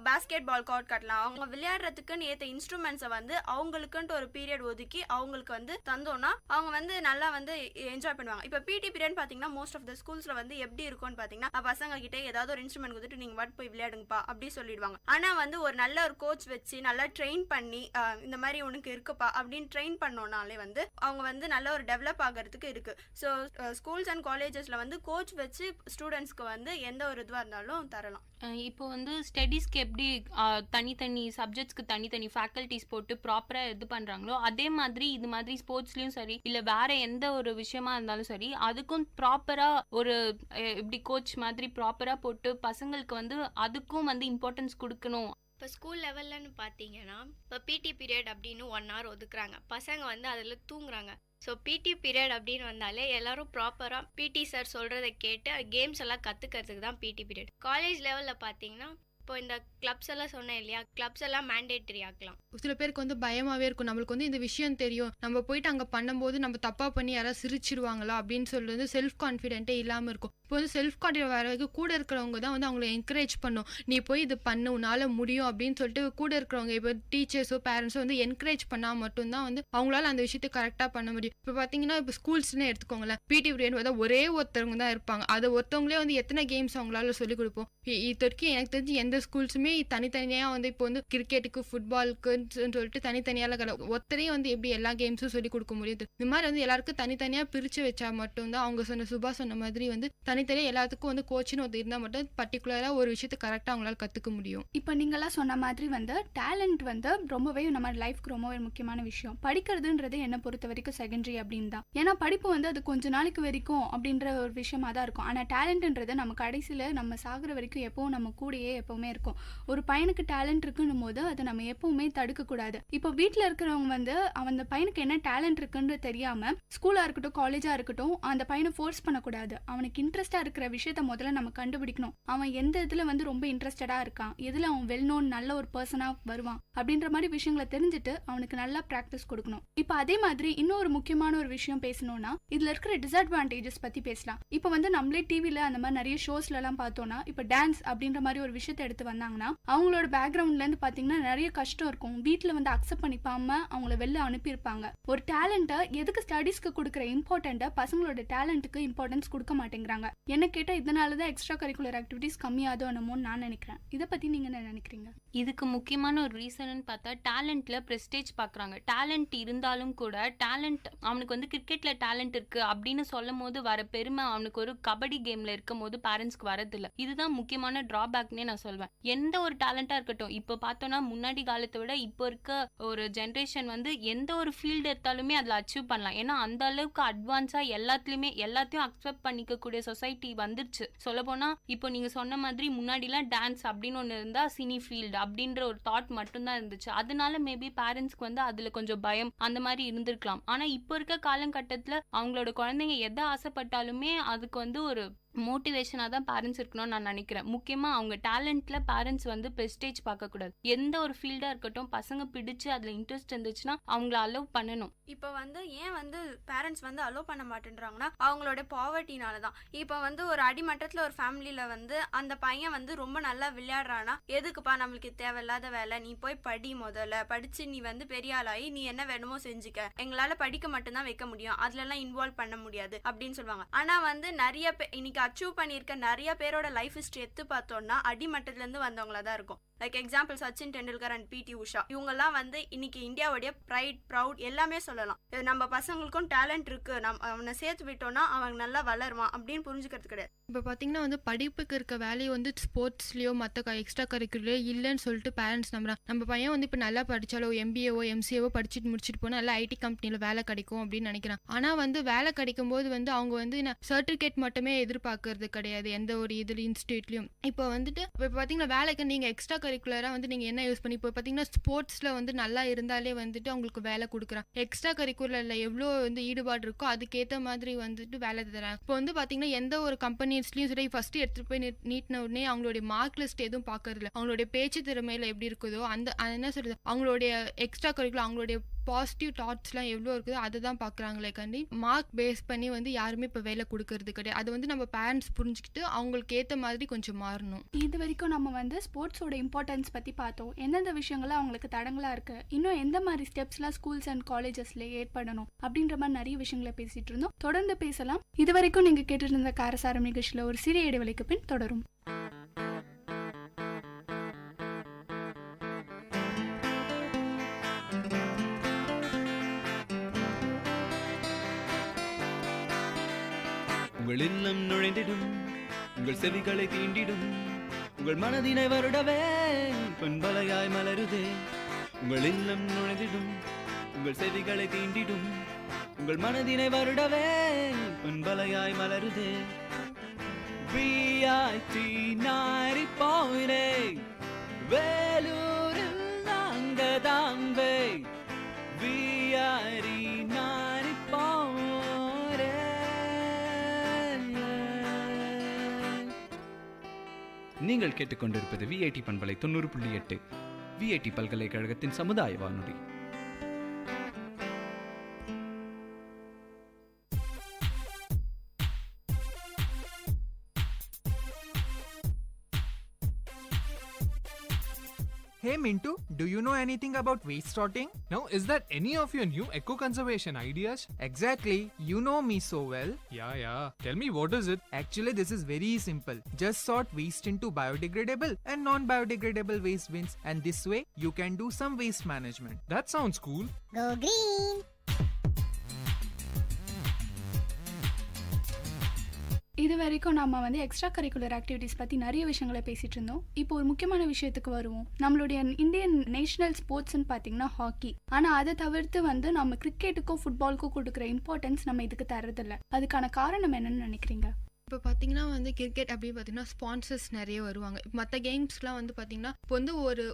பேஸ்கெட் பால் கோர்ட் கட்டலாம். அவங்க விளையாடுறதுக்குன்னு ஏற்ற இன்ஸ்ட்ருமெண்ட்ஸை வந்து அவங்களுக்குன்ட்டு ஒரு பீரியட் ஒதுக்கி அவங்களுக்கு வந்து தந்தோன்னா அவங்க வந்து நல்லா வந்து என்ஜாய் பண்ணுவாங்க. இப்போ பிடி பீரியட் பார்த்தீங்கன்னா மோஸ்ட் ஆஃப் த ஸ்கூல்ஸில் வந்து எப்படி இருக்கும்னு பார்த்தீங்கன்னா, பசங்க கிட்டே ஏதாவது ஒரு இன்ஸ்ட்ருமெண்ட் கொடுத்துட்டு நீங்கள் வாட் போய் விளையாடுங்கப்பா அப்படி சொல்லிடுவாங்க. ஆனால் வந்து ஒரு நல்ல ஒரு கோச் வச்சு நல்லா ட்ரெயின் பண்ணி இந்த மாதிரி உனக்கு இருக்குப்பா அப்படின்னு ட்ரெயின் பண்ணோன்னாலே வந்து அவங்க வந்து நல்ல ஒரு டெவலப் ஆகிறதுக்கு இருக்கு. ஸோ ஸ்கூல்ஸ் அண்ட் காலேஜஸில் வந்து கோச் வச்சு ஸ்டூடெண்ட்ஸ்க்கு வந்து எந்த ஒரு இதுவாக இருந்தாலும் தரலாம். இப்போ வந்து ஸ்டடீஸ்க்கு எப்படி தனித்தனி சப்ஜெக்ட்ஸ்க்கு தனித்தனி ஃபேக்கல்ட்டிஸ் போட்டு ப்ராப்பராக இது பண்ணுறாங்களோ அதே மாதிரி இது மாதிரி ஸ்போர்ட்ஸ்லேயும் சரி இல்லை வேற எந்த ஒரு விஷயமா இருந்தாலும் சரி அதுக்கும் ப்ராப்பராக ஒரு இப்படி கோச் மாதிரி ப்ராப்பராக போட்டு பசங்களுக்கு வந்து அதுக்கும் வந்து இம்பார்ட்டன்ஸ் கொடுக்கணும். இப்போ ஸ்கூல் லெவல்லன்னு பார்த்தீங்கன்னா இப்போ பிடி பீரியட் அப்படின்னு 1 hour ஒதுக்குறாங்க. பசங்க வந்து அதில் தூங்குறாங்க. ஸோ பிடி பீரியட் அப்படின்னு வந்தாலே எல்லாரும் ப்ராப்பராக பிடி சார் சொல்கிறத கேட்டு கேம்ஸ் எல்லாம் கற்றுக்கிறதுக்கு தான் பிடி பீரியட். காலேஜ் லெவலில் பார்த்தீங்கன்னா இப்போ இந்த கிளப்ஸ் எல்லாம் சொன்னேன் இல்லையா, கிளப்ஸ் எல்லாம் மேண்டேட்டரி ஆக்கலாம். சில பேருக்கு வந்து பயமாவே இருக்கும், நம்மளுக்கு வந்து இந்த விஷயம் தெரியும், நம்ம போயிட்டு அங்கே பண்ணும்போது நம்ம தப்பா பண்ணி யாராவது சிரிச்சிருவாங்களா அப்படின்னு சொல்லி வந்து செல்ஃப் கான்ஃபிடென்ட்டே இல்லாமல் இருக்கும். இப்போ வந்து செல்ஃப் கான்ஃபிடென்ட் வர வரைக்கும் கூட இருக்கிறவங்க தான் வந்து அவங்கள என்கரேஜ் பண்ணும், நீ போய் இது பண்ணு உன்னால முடியும் அப்படின்னு சொல்லிட்டு கூட இருக்கிறவங்க இப்போ டீச்சர்ஸோ பேரண்ட்ஸோ வந்து என்கரேஜ் பண்ணால் மட்டும்தான் வந்து அவங்களால அந்த விஷயத்தை கரெக்டாக பண்ண முடியும். இப்போ பார்த்தீங்கன்னா இப்போ ஸ்கூல்ஸ்னே எடுத்துக்கோங்களேன், பிடி பீரியட் வந்து ஒரே ஒருத்தவங்க தான் இருப்பாங்க. அதை ஒருத்தவங்களே வந்து எத்தனை கேம்ஸ் அவங்களால சொல்லிக் கொடுப்போம். இது வரைக்கும் எனக்கு தெரிஞ்சு எந்த ஸ்கூல்ஸுமே தனித்தனியாக வந்து இப்போ வந்து கிரிக்கெட்டுக்கு ஃபுட்பாலுக்குன்னு சொல்லிட்டு தனித்தனியாக ஒருத்தரையும் வந்து எப்படி எல்லா கேம்ஸும் சொல்லி கொடுக்க முடியுது. இந்த மாதிரி வந்து எல்லாருக்கும் தனித்தனியாக பிரித்து வச்சா மட்டும்தான் அவங்க சொன்ன சுபா சொன்ன மாதிரி வந்து தனித்தனியாக எல்லாத்துக்கும் வந்து கோச்சின்னு ஒருத்தர் இருந்தால் மட்டும் பர்டிகுலராக ஒரு விஷயத்தை கரெக்டாக அவங்களால கற்றுக்க முடியும். இப்போ நீங்களாம் சொன்ன மாதிரி வந்து டேலண்ட் வந்து ரொம்பவே நம்ம லைஃப்க்கு ரொம்ப ஒரு முக்கியமான விஷயம். படிக்கிறதுன்றது என்னை பொறுத்த வரைக்கும் செகண்டரி அப்படின்னு தான். ஏன்னா படிப்பு வந்து அது கொஞ்ச நாளைக்கு வரைக்கும் அப்படின்ற ஒரு விஷயமா தான் இருக்கும். ஆனால் டேலண்ட்ன்றது நம்ம கடைசியில் நம்ம சாகுற வரைக்கும் எப்பவும் நம்ம கூடயே எப்பவுமே இருக்கும். ஒரு பையனுக்கு டேலண்ட் இருக்குன்னும் போது அதை நம்ம எப்பவுமே தடுக்கக்கூடாது. இப்போ வீட்டில் இருக்கிறவங்க வந்து அந்த பையனுக்கு என்ன டேலண்ட் இருக்குன்னு தெரியாம ஸ்கூலாக இருக்கட்டும் காலேஜாக இருக்கட்டும் அந்த பையனை ஃபோர்ஸ் பண்ணக்கூடாது. அவனுக்கு இன்ட்ரெஸ்டாக இருக்கிற விஷயத்த முதல்ல நம்ம கண்டுபிடிக்கணும். அவன் எந்த இதில் வந்து ரொம்ப இன்ட்ரெஸ்டடாக இருக்கான், எதில் அவன் வெல் நோன் நல்ல ஒரு பர்சனாக வருவான் அப்படின்ற மாதிரி விஷயங்களை தெரிஞ்சுட்டு அவனுக்கு நல்லா ப்ராக்டிஸ் கொடுக்கணும். இப்போ அதே மாதிரி இன்னொரு முக்கியமான ஒரு விஷயம் பேசணும்னா இதில் இருக்கிற டிஸ்அட்வான்டேஜஸ் பற்றி பேசலாம். இப்போ வந்து நம்மளே டிவியில் அந்த மாதிரி நிறைய ஷோஸ்லலாம் பார்த்தோம்னா இப்போ டான்ஸ் அப்படின்ற மாதிரி ஒரு விஷயத்தை எடுத்து வந்தாங்கன்னா அவங்களோட பேக்ரவுண்ட்லேருந்து பார்த்தீங்கன்னா நிறைய கஷ்டம் இருக்கும். வீட்டில் வந்து அக்செப்ட் பண்ணிப்பாம அவங்கள வெளில அனுப்பியிருப்பாங்க. ஒரு டேலண்ட்டை எதுக்கு ஸ்டடீஸ்க்கு கொடுக்குற இம்பார்ட்டண்ட்டை பசங்களோட டேலண்ட்டுக்கு இம்பார்ட்டன்ஸ் கொடுக்க மாட்டேங்கிறாங்க. என்ன கேட்டால் இதனால தான் எக்ஸ்ட்ரா கரிக்குலர் ஆக்டிவிட்டிஸ் கம்மியாதோ என்னமோன்னு நான் நினைக்கிறேன். இதை பற்றி நீங்கள் என்ன நினைக்கிறீங்க? இதுக்கு முக்கியமான ஒரு ரீசன் பார்த்தா டேலண்ட்ல ப்ரெஸ்டேஜ் பார்க்குறாங்க. டேலண்ட் இருந்தாலும் கூட டேலண்ட் அவனுக்கு வந்து கிரிக்கெட்ல டேலண்ட் இருக்கு அப்படின்னு சொல்லும் போது வர பெருமை அவனுக்கு ஒரு கபடி கேம்ல இருக்கும் போது பேரண்ட்ஸ்க்கு வரதில்லை. இதுதான் முக்கியமான டிராபேக்னே நான் சொல்வேன். எந்த ஒரு டேலண்டா இருக்கட்டும், இப்போ பார்த்தோம்னா முன்னாடி காலத்தை விட இப்போ இருக்க ஒரு ஜென்ரேஷன் வந்து எந்த ஒரு ஃபீல்டு எடுத்தாலுமே அதில் அச்சீவ் பண்ணலாம். ஏன்னா அந்த அளவுக்கு அட்வான்ஸா எல்லாத்தையும் அக்செப்ட் பண்ணிக்கக்கூடிய சொசைட்டி வந்துருச்சு. சொல்ல போனா இப்போ நீங்க சொன்ன மாதிரி முன்னாடிலாம் டான்ஸ் அப்படின்னு ஒன்று இருந்தா சினி ஃபீல்டு அப்படின்ற ஒரு தாட் மட்டும்தான் இருந்துச்சு. அதனால மேபி பேரண்ட்ஸ்க்கு வந்து அதுல கொஞ்சம் பயம் அந்த மாதிரி இருந்திருக்கலாம். ஆனா இப்போ இருக்க காலகட்டத்துல அவங்களோட குழந்தைங்க எதை ஆசைப்பட்டாலுமே அதுக்கு வந்து ஒரு மோட்டிவேஷனாக தான் பேரண்ட்ஸ் இருக்கணும்னு நான் நினைக்கிறேன். முக்கியமாக அவங்க டேலண்ட்ல பேரண்ட்ஸ் வந்து ப்ரெஸ்டேஜ் பார்க்கக்கூடாது. எந்த ஒரு ஃபீல்டாக இருக்கட்டும் பசங்க பிடிச்சு அதில் இன்ட்ரெஸ்ட் இருந்துச்சுன்னா அவங்கள அலோவ் பண்ணணும். இப்போ வந்து ஏன் வந்து பேரண்ட்ஸ் வந்து அலோவ் பண்ண மாட்டேன்றாங்கன்னா அவங்களோட பாவர்ட்டினால தான். இப்போ வந்து ஒரு அடிமட்டத்தில் ஒரு ஃபேமிலியில் வந்து அந்த பையன் வந்து ரொம்ப நல்லா விளையாடுறான்னா எதுக்குப்பா நம்மளுக்கு தேவையில்லாத வேலை, நீ போய் படி, முதல்ல படிச்சு நீ வந்து பெரிய ஆளாகி நீ என்ன வேணுமோ செஞ்சுக்க, எங்களால் படிக்க மட்டும்தான் வைக்க முடியும், அதுலலாம் இன்வால்வ் பண்ண முடியாது அப்படின்னு சொல்லுவாங்க. ஆனால் வந்து நிறைய பேர் இன்னைக்கு அச்சீவ் பண்ணியிருக்க நிறைய பேரோட லைஃப் ஹிஸ்டரி எடுத்து பார்த்தோம்னா அடிமட்டத்திலேருந்து வந்தவங்களா தான் இருக்கும். Like example Sachin Tendulkar and பிடி உஷா, இவங்கெல்லாம் வந்து இன்னைக்கு இந்தியாவுடைய ப்ரைட் ப்ரௌட் எல்லாமே சொல்லலாம். நம்ம பசங்களுக்கும் டேலண்ட் இருக்கு, அவனை சேர்த்து விட்டோம்னா அவன் நல்லா வளருவான் அப்படின்னு புரிஞ்சுக்கிறது கிடையாது. இப்போ பார்த்தீங்கன்னா வந்து படிப்புக்கு இருக்க வேலையை வந்து ஸ்போர்ட்ஸ்லேயோ மற்ற எக்ஸ்ட்ரா கரிக்குலரோ இல்லைன்னு சொல்லிட்டு பேரண்ட்ஸ் நம்புறாங்க. நம்ம பையன் வந்து இப்போ நல்லா படித்தாலோ எம்பிஏவோ எம்சிஏவோ படிச்சுட்டு முடிச்சுட்டு போனால் நல்லா ஐடி கம்பெனியில் வேலை கிடைக்கும் அப்படின்னு நினைக்கிறாங்க. ஆனால் வந்து வேலை கிடைக்கும் போது வந்து அவங்க வந்து சர்டிஃபிகேட் மட்டுமே எதிர்பார்க்கறது கிடையாது எந்த ஒரு இதில் இன்ஸ்டியூட்லையும். இப்போ வந்துட்டு இப்போ பார்த்தீங்கன்னா வேலைக்கு நீங்கள் எக்ஸ்ட்ரா கரிக்குலராக வந்து நீங்கள் என்ன யூஸ் பண்ணி இப்போ பார்த்தீங்கன்னா ஸ்போர்ட்ஸில் வந்து நல்லா இருந்தாலே வந்துட்டு அவங்களுக்கு வேலை கொடுக்குறாங்க. எக்ஸ்ட்ரா கரிக்குலரில் எவ்வளோ வந்து ஈடுபாடு இருக்கோ அதுக்கேற்ற மாதிரி வந்துட்டு வேலை தராங்க. இப்போ வந்து பார்த்தீங்கன்னா எந்த ஒரு கம்பெனிஸ்லையும் சரி ஃபஸ்ட்டு எடுத்துகிட்டு போய் நீட்டின உடனே அவங்களுடைய மார்க் லிஸ்ட் எதுவும் பார்க்கறதில்ல. அவங்களுடைய பேச்சு திறமையில் எப்படி இருக்குதோ அந்த என்ன சொல்கிறது அவங்களுடைய எக்ஸ்ட்ரா கரிக்குலர் அவங்களுடைய பாசிட்டிவ் தாட்ஸ்லாம் எவ்வளோ இருக்குதோ அதை தான் பார்க்குறாங்களே கண்டி மார்க் பேஸ் பண்ணி வந்து யாருமே இப்போ வேலை கொடுக்கறது கிடையாது. அது வந்து நம்ம பேரண்ட்ஸ் புரிஞ்சுக்கிட்டு அவங்களுக்கு ஏற்ற மாதிரி கொஞ்சம் மாறணும். இது வரைக்கும் நம்ம வந்து ஸ்போர்ட்ஸோட இம்பார்ட்டன்ஸ் பற்றி பார்த்தோம். எந்தெந்த விஷயங்கள்லாம் அவங்களுக்கு தடங்களாக இருக்குது, இன்னும் எந்த மாதிரி ஸ்டெப்ஸ்லாம் ஸ்கூல்ஸ் அண்ட் காலேஜஸ்ல ஏற்படணும் அப்படின்ற மாதிரி நிறைய விஷயங்களை பேசிட்டு இருந்தோம். தொடர்ந்து பேசலாம். இது வரைக்கும் நீங்கள் கேட்டுட்டு இருந்த காரசாரம் நிகழ்ச்சியில் ஒரு சிறிய இடைவெளிக்கு பின் தொடரும். உங்கள் இல்லம் நுழைந்திடும், உங்கள் செவிகளை தீண்டிடும், உங்கள் மனதினை வருடவே பொன்பலையாய் மலருதே. உங்கள் இல்லம் நுழைந்திடும், உங்கள் செவிகளை தீண்டிடும், உங்கள் மனதினை வருடவே பொன்பலையாய் மலருதே. VIT 90.8 வேலூரில் நாங்க தாம்பே. VIT 90.8. நீங்கள் கேட்டுக்கொண்டிருப்பது VIT பண்பலை 90.8 VIT பல்கலைக்கழகத்தின் சமுதாய வானொலி. Hey Mintu, do you know anything about waste sorting? No, is that any of your new eco-conservation ideas? Exactly, you know me so well. Yeah. Tell me, what is it? Actually, this is very simple. Just sort waste into biodegradable and non-biodegradable waste bins, and this way you can do some waste management. That sounds cool. Go green! இது வரைக்கும் நம்ம வந்து extra curricular activities பற்றி நிறைய விஷயங்களை பேசிகிட்டு இருந்தோம். இப்போ ஒரு முக்கியமான விஷயத்துக்கு வருவோம். நம்மளுடைய இந்தியன் நேஷனல் ஸ்போர்ட்ஸ்ன்னு பார்த்தீங்கன்னா ஹாக்கி. ஆனால் அதை தவிர்த்து வந்து நம்ம கிரிக்கெட்டுக்கும் ஃபுட்பாலுக்கும் கொடுக்குற இம்பார்ட்டன்ஸ் நம்ம இதுக்கு தரதில்லை. அதுக்கான காரணம் என்னன்னு நினைக்கிறீங்க? இப்போ பார்த்தீங்கன்னா வந்து கிரிக்கெட் அப்படின்னு பார்த்தீங்கன்னா ஸ்பான்சர்ஸ் நிறைய வருவாங்க. இப்போ மற்ற கேம்ஸ்லாம் வந்து பார்த்தீங்கன்னா இப்போ வந்து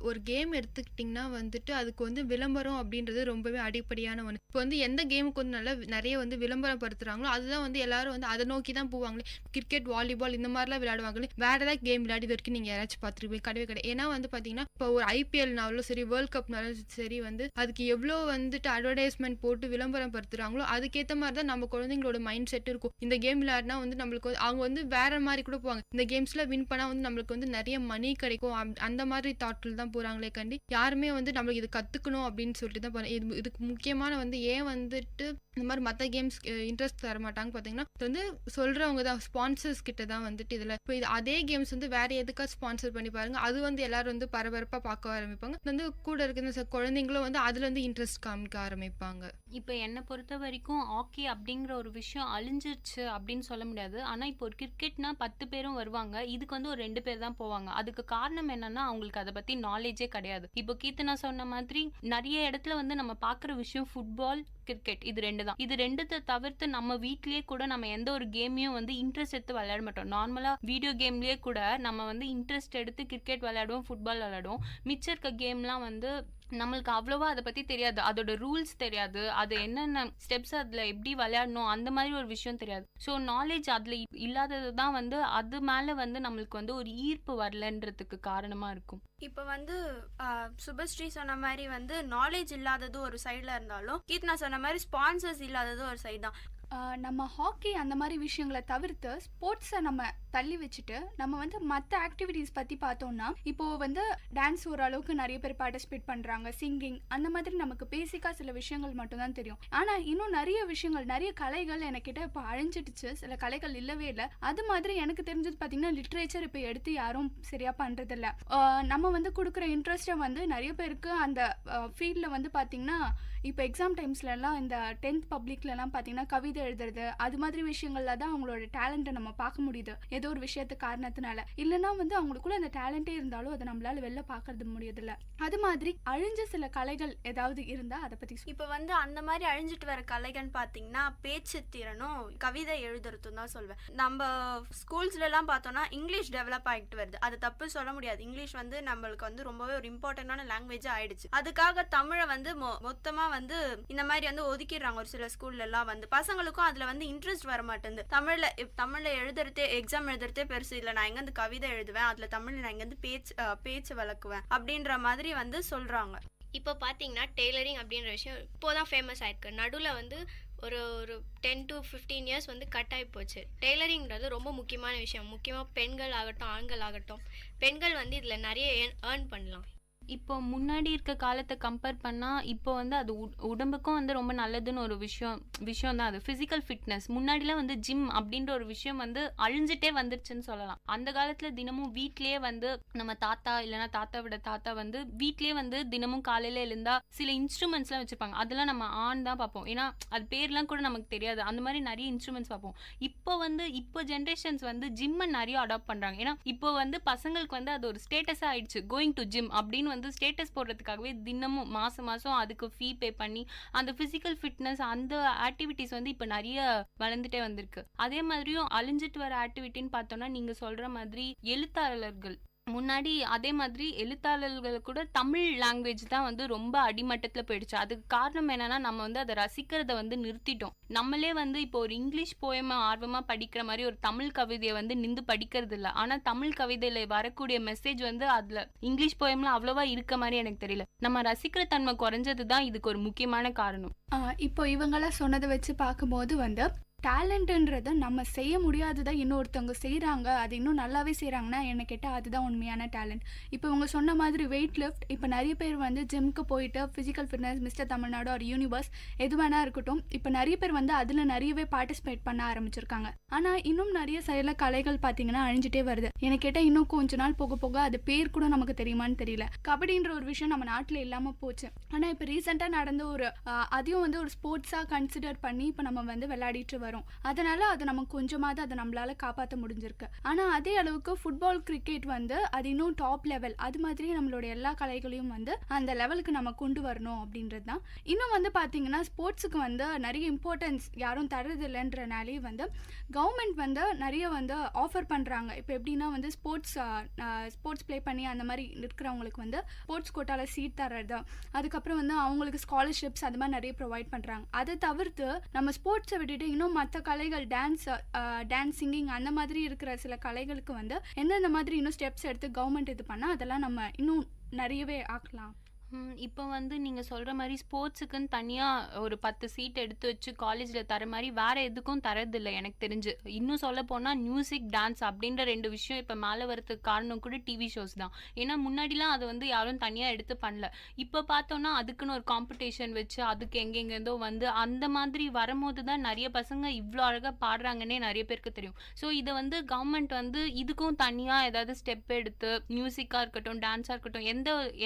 ஒரு கேம் எடுத்துக்கிட்டிங்கன்னா வந்துட்டு அதுக்கு வந்து விளம்பரம் அப்படின்றது ரொம்பவே அடிப்படையான ஒன்று. இப்போ வந்து எந்த கேமுக்கு வந்து நிறைய வந்து விளம்பரப்படுத்துகிறாங்களோ அதுதான் வந்து எல்லாரும் வந்து அதை நோக்கி தான் போவாங்களே. கிரிக்கெட், வாலிபால் இந்த மாதிரிலாம் விளையாடுவாங்களே. வேறு ஏதாவது கேம் விளையாடி வரைக்கும் நீங்கள் யாராச்சும் பார்த்துருப்பீங்க? கிடையவே கிடையாது. ஏன்னா வந்து பார்த்தீங்கன்னா இப்போ ஒரு ஐபிஎல்னாலும் சரி, வேர்ல்ட் கப்னாலும் சரி, வந்து அதுக்கு எவ்வளோ வந்துட்டு அட்வர்டைஸ்மெண்ட் போட்டு விளம்பரம் படுத்துகிறாங்களோ அதுக்கேற்ற மாதிரி தான் நம்ம குழந்தைங்களோட மைண்ட் செட் இருக்கும். இந்த கேம் விளையாடினா வந்து நம்மளுக்கு அவங்க வந்து வேற மாதிரி கூட போவாங்க. இந்த கேம்ஸ்ல வின் பண்ணா வந்து நம்மளுக்கு வந்து நிறைய மணி கிடைக்கும், அந்த மாதிரி தாட்டில் தான் போறாங்களே கண்டி யாருமே வந்து நம்மளுக்கு இது கத்துக்கணும் அப்படின்னு சொல்லிட்டு தான் போறாங்க. இதுக்கு முக்கியமான வந்து ஏன் வந்துட்டு இந்த மாதிரி மற்ற கேம்ஸ் இன்ட்ரெஸ்ட் தர மாட்டாங்க பார்த்தீங்கன்னா வந்து சொல்றவங்க தான், ஸ்பான்சர்ஸ் கிட்ட தான் வந்துட்டு இதில் இப்போ இது அதே கேம்ஸ் வந்து வேற எதுக்கா ஸ்பான்சர் பண்ணி பாருங்க, அது வந்து எல்லாரும் வந்து பரபரப்பாக பார்க்க ஆரம்பிப்பாங்க. வந்து கூட இருக்கிற குழந்தைங்களும் வந்து அதுல வந்து இன்ட்ரெஸ்ட் காமிக்க ஆரம்பிப்பாங்க. இப்போ என்னை பொறுத்த வரைக்கும் ஹாக்கி அப்படிங்கிற ஒரு விஷயம் அழிஞ்சிருச்சு அப்படின்னு சொல்ல முடியாது. ஆனால் இப்போ ஒரு கிரிக்கெட்னா 10 பேரும் வருவாங்க, இதுக்கு வந்து ஒரு 2 பேர் தான் போவாங்க. அதுக்கு காரணம் என்னன்னா அவங்களுக்கு அதை பற்றி நாலேஜே கிடையாது. இப்போ கீர்த்தனா சொன்ன மாதிரி நிறைய இடத்துல வந்து நம்ம பார்க்குற விஷயம் ஃபுட்பால், கிரிக்கெட், இது 2 தான். இது 2 தவிர்த்து நம்ம வீட்லயே கூட நம்ம எந்த ஒரு கேமையும் வந்து இன்ட்ரெஸ்ட் எடுத்து விளையாட மாட்டோம். நார்மலா வீடியோ கேம்லயே கூட நம்ம வந்து இன்ட்ரெஸ்ட் எடுத்து கிரிக்கெட் விளையாடுவோம், ஃபுட்பால் விளையாடுவோம். மிச்சம் இருக்க கேம்லாம் வந்து நம்மளுக்கு அவ்வளோவா அதை பற்றி தெரியாது, அதோட ரூல்ஸ் தெரியாது, அது என்னென்ன ஸ்டெப்ஸ் அதில் எப்படி விளையாடணும் அந்த மாதிரி ஒரு விஷயம் தெரியாது. ஸோ நாலேஜ் அதில் இல்லாதது தான் வந்து அது மேலே வந்து நம்மளுக்கு வந்து ஒரு ஈர்ப்பு வரலன்றதுக்கு காரணமாக இருக்கும். இப்போ வந்து சுபஸ்ரீ சொன்ன மாதிரி வந்து நாலேஜ் இல்லாதது ஒரு சைடில் இருந்தாலும் கீர்த்தனா சொன்ன மாதிரி ஸ்பான்சர்ஸ் இல்லாதது ஒரு சைடு தான். நம்ம ஹாக்கி அந்த மாதிரி விஷயங்களை தவிர்த்து ஸ்போர்ட்ஸை நம்ம தள்ளி வச்சுட்டு நம்ம வந்து மற்ற ஆக்டிவிட்டீஸ் பற்றி பார்த்தோம்னா இப்போ வந்து டான்ஸ் ஓரளவுக்கு நிறைய பேர் பார்ட்டிசிபேட் பண்ணுறாங்க, சிங்கிங் அந்த மாதிரி நமக்கு பேசிக்காக சில விஷயங்கள் மட்டும்தான் தெரியும். ஆனால் இன்னும் நிறைய விஷயங்கள், நிறைய கலைகள் எனக்கிட்ட இப்போ அழிஞ்சிடுச்சு, சில கலைகள் இல்லவே இல்லை. அது மாதிரி எனக்கு தெரிஞ்சது பார்த்தீங்கன்னா லிட்ரேச்சர் இப்போ எடுத்து யாரும் சரியாக பண்ணுறதில்ல. நம்ம வந்து கொடுக்குற இன்ட்ரெஸ்ட்டை வந்து நிறைய பேருக்கு அந்த ஃபீல்டில் வந்து பார்த்தீங்கன்னா இப்போ எக்ஸாம் டைம்ஸ்லலாம் இந்த 10th பப்ளிக்லலாம் பார்த்தீங்கன்னா கவிதை எழுதுறது அது மாதிரி விஷயங்கள்ல தான் அவங்களோட டேலண்ட்டை நம்ம பார்க்க முடியுது, ஏதோ ஒரு விஷயத்து காரணத்தினால. இல்லைன்னா வந்து அவங்களுக்குள்ள அந்த டேலண்டே இருந்தாலும் அதை நம்மளால வெளில பார்க்கறது முடியதில்ல. அது மாதிரி அழிஞ்ச சில கலைகள் ஏதாவது இருந்தால் அதை பற்றி இப்போ வந்து அந்த மாதிரி அழிஞ்சிட்டு வர கலைகள்னு பார்த்தீங்கன்னா பேச்சு திறனும் கவிதை எழுதுறதும் தான் சொல்வேன். நம்ம ஸ்கூல்ஸ்லாம் பார்த்தோம்னா இங்கிலீஷ் டெவலப் ஆகிட்டு வருது, அது தப்பு சொல்ல முடியாது. இங்கிலீஷ் வந்து நம்மளுக்கு வந்து ரொம்பவே ஒரு இம்பார்ட்டன்டான லாங்குவேஜாக ஆயிடுச்சு. அதுக்காக தமிழை வந்து மொத்தமாக வந்து இந்த மாதிரி வந்து ஒதுக்கிடுறாங்க ஒரு சில ஸ்கூல்ல எல்லாம். வந்து பசங்களுக்கும் அதுல வந்து இன்ட்ரெஸ்ட் வர மாட்டேங்குது. தமிழ்ல எழுதுறதே, எக்ஸாம் எழுதுறதே பெருசு இல்லை, நான் எங்க இருந்து கவிதை எழுதுவேன், அதுல தமிழ்ல நான் எங்க இருந்து பேச்சு வளர்க்குவேன் அப்படின்ற மாதிரி வந்து சொல்றாங்க. இப்போ பார்த்தீங்கன்னா டெய்லரிங் அப்படின்ற விஷயம் இப்போதான் ஃபேமஸ் ஆயிருக்கு. நடுவில் வந்து ஒரு 10 to 15 இயர்ஸ் வந்து கட் ஆகி போச்சு. டெய்லரிங்கிறது ரொம்ப முக்கியமான விஷயம். முக்கியமாக பெண்கள் ஆகட்டும் ஆண்கள் ஆகட்டும், பெண்கள் வந்து இதில் நிறைய ஏர்ன் பண்ணலாம். இப்போ முன்னாடி இருக்க காலத்தை கம்பேர் பண்ணால் இப்போ வந்து அது உடம்புக்கும் வந்து ரொம்ப நல்லதுன்னு ஒரு விஷயம் தான் அது. ஃபிசிக்கல் ஃபிட்னஸ் முன்னாடிலாம் வந்து ஜிம் அப்படின்ற ஒரு விஷயம் வந்து அழிஞ்சிட்டே வந்துருச்சுன்னு சொல்லலாம். அந்த காலத்தில் தினமும் வீட்லேயே வந்து நம்ம தாத்தா இல்லைன்னா தாத்தாவோட தாத்தா வந்து வீட்லேயே வந்து தினமும் காலையில் எழுந்தா சில இன்ஸ்ட்ருமெண்ட்ஸ்லாம் வச்சுருப்பாங்க. அதெல்லாம் நம்ம ஆன் தான் பார்ப்போம், ஏன்னா அது பேர்லாம் கூட நமக்கு தெரியாது. அந்த மாதிரி நிறைய இன்ஸ்ட்ருமெண்ட்ஸ் பார்ப்போம். இப்போ ஜென்ரேஷன்ஸ் வந்து ஜிம்மை நிறைய அடாப்ட் பண்ணுறாங்க. ஏன்னா இப்போ வந்து பசங்களுக்கு வந்து அது ஒரு ஸ்டேட்டஸாக ஆயிடுச்சு, கோயிங் டு ஜிம் அப்படின்னு வந்து ஸ்டேட்டஸ் போடுறதுக்காகவே தினமும் மாசம் அதுக்கு ஃபீ பே பண்ணி அந்த பிசிக்கல் ஃபிட்னஸ் அந்த ஆக்டிவிட்டிஸ் வந்து இப்ப நிறைய வளர்ந்துட்டே வந்திருக்கு. அதே மாதிரியும் அழிஞ்சிட்டு வர ஆக்டிவிட்டின்னு பார்த்தோம்னா நீங்க சொல்ற மாதிரி எழுத்தாளர்கள் முன்னாடி அதே மாதிரி எழுத்தாளர்கள் கூட தமிழ் லாங்குவேஜ் தான் வந்து ரொம்ப அடிமட்டத்துல போயிடுச்சு. அதுக்கு காரணம் என்னன்னா நம்ம வந்து அதை ரசிக்கிறத வந்து நிறுத்திட்டோம். நம்மளே வந்து இப்போ ஒரு இங்கிலீஷ் போயமா ஆர்வமா படிக்கிற மாதிரி ஒரு தமிழ் கவிதையை வந்து நின்று படிக்கிறது இல்லை. ஆனா தமிழ் கவிதையில வரக்கூடிய மெசேஜ் வந்து அதுல இங்கிலீஷ் போயம்ல அவ்வளவா இருக்க மாதிரி எனக்கு தெரியல. நம்ம ரசிக்கிற தன்மை குறைஞ்சது தான் இதுக்கு ஒரு முக்கியமான காரணம். இப்போ இவங்கெல்லாம் சொன்னதை வச்சு பார்க்கும்போது வந்து டேலண்ட்டுன்றதை நம்ம செய்ய முடியாததான் இன்னொருத்தவங்க செய்கிறாங்க, அது இன்னும் நல்லாவே செய்கிறாங்கன்னா என்ன கேட்டால் அதுதான் உண்மையான டேலண்ட். இப்போ இவங்க சொன்ன மாதிரி வெயிட் லிஃப்ட், இப்போ நிறைய பேர் வந்து ஜிம்க்கு போயிட்டு ஃபிசிக்கல் ஃபிட்னஸ், மிஸ்டர் தமிழ்நாடு ஒரு யூனிவர்ஸ் எது வேணா இருக்கட்டும், இப்போ நிறைய பேர் வந்து அதில் நிறையவே பார்ட்டிசிபேட் பண்ண ஆரம்பிச்சிருக்காங்க. ஆனால் இன்னும் நிறைய சில கலைகள் பார்த்தீங்கன்னா அழிஞ்சிட்டே வருது. எனக்கு கேட்டால் இன்னும் கொஞ்ச நாள் போக போக அது பேர் கூட நமக்கு தெரியுமான்னு தெரியல. கபடின்ற ஒரு விஷயம் நம்ம நாட்டில் இல்லாமல் போச்சு. ஆனால் இப்போ ரீசெண்டாக நடந்த ஒரு அதையும் வந்து ஒரு ஸ்போர்ட்ஸாக கன்சிடர் பண்ணி இப்போ நம்ம வந்து விளையாடிட்டு வரோம். வரும். அதனால அது நமக்கு கொஞ்சமாவது அதை நம்மளால காப்பாற்ற முடிஞ்சிருக்கு. ஆனால் அதே அளவுக்கு ஃபுட்பால், கிரிக்கெட் வந்து அது இன்னும் டாப் லெவல். அது மாதிரி நம்மளோட எல்லா கலைகளையும் வந்து அந்த லெவலுக்கு நம்ம கொண்டு வரணும் அப்படின்றது தான். இன்னும் வந்து பார்த்தீங்கன்னா ஸ்போர்ட்ஸுக்கு வந்து நிறைய இம்பார்ட்டன்ஸ் யாரும் தரதில்லைன்றனாலே வந்து கவர்மெண்ட் வந்து நிறைய வந்து ஆஃபர் பண்ணுறாங்க. இப்போ எப்படின்னா வந்து ஸ்போர்ட்ஸ் ப்ளே பண்ணி அந்த மாதிரி இருக்கிறவங்களுக்கு வந்து ஸ்போர்ட்ஸ் கோட்டாவில் சீட் தர்றது, அதுக்கப்புறம் வந்து அவங்களுக்கு ஸ்காலர்ஷிப்ஸ் அது மாதிரி நிறைய ப்ரொவைட் பண்ணுறாங்க. அதை தவிர்த்து நம்ம ஸ்போர்ட்ஸை விட்டுட்டு இன்னும் மற்ற கலைகள், டான்ஸ், சிங்கிங் அந்த மாதிரி இருக்கிற சில கலைகளுக்கு வந்து எந்தெந்த மாதிரி இன்னும் ஸ்டெப்ஸ் எடுத்து கவர்மெண்ட் இது பண்ணால் அதெல்லாம் நம்ம இன்னும் நிறையவே ஆக்கலாம். இப்போ வந்து நீங்கள் சொல்கிற மாதிரி ஸ்போர்ட்ஸுக்குன்னு தனியாக ஒரு 10 சீட் எடுத்து வச்சு காலேஜில் தர மாதிரி வேறு எதுக்கும் தரதில்லை எனக்கு தெரிஞ்சு. இன்னும் சொல்ல போனால் மியூசிக், டான்ஸ் அப்படின்ற 2 விஷயம் இப்போ மேலே வரதுக்கு காரணம் கூட டிவி ஷோஸ் தான். ஏன்னா முன்னாடிலாம் அதை வந்து யாரும் தனியாக எடுத்து பண்ணல. இப்போ பார்த்தோன்னா அதுக்குன்னு ஒரு காம்படிஷன் வச்சு அதுக்கு எங்கெங்கேருந்தோ வந்து அந்த மாதிரி வரும்போது தான் நிறைய பசங்க இவ்வளோ அழகாக பாடுறாங்கன்னே நிறைய பேருக்கு தெரியும். ஸோ இதை வந்து கவர்மெண்ட் வந்து இதுக்கும் தனியாக ஏதாவது ஸ்டெப் எடுத்து மியூசிக்காக இருக்கட்டும், டான்ஸாக இருக்கட்டும்,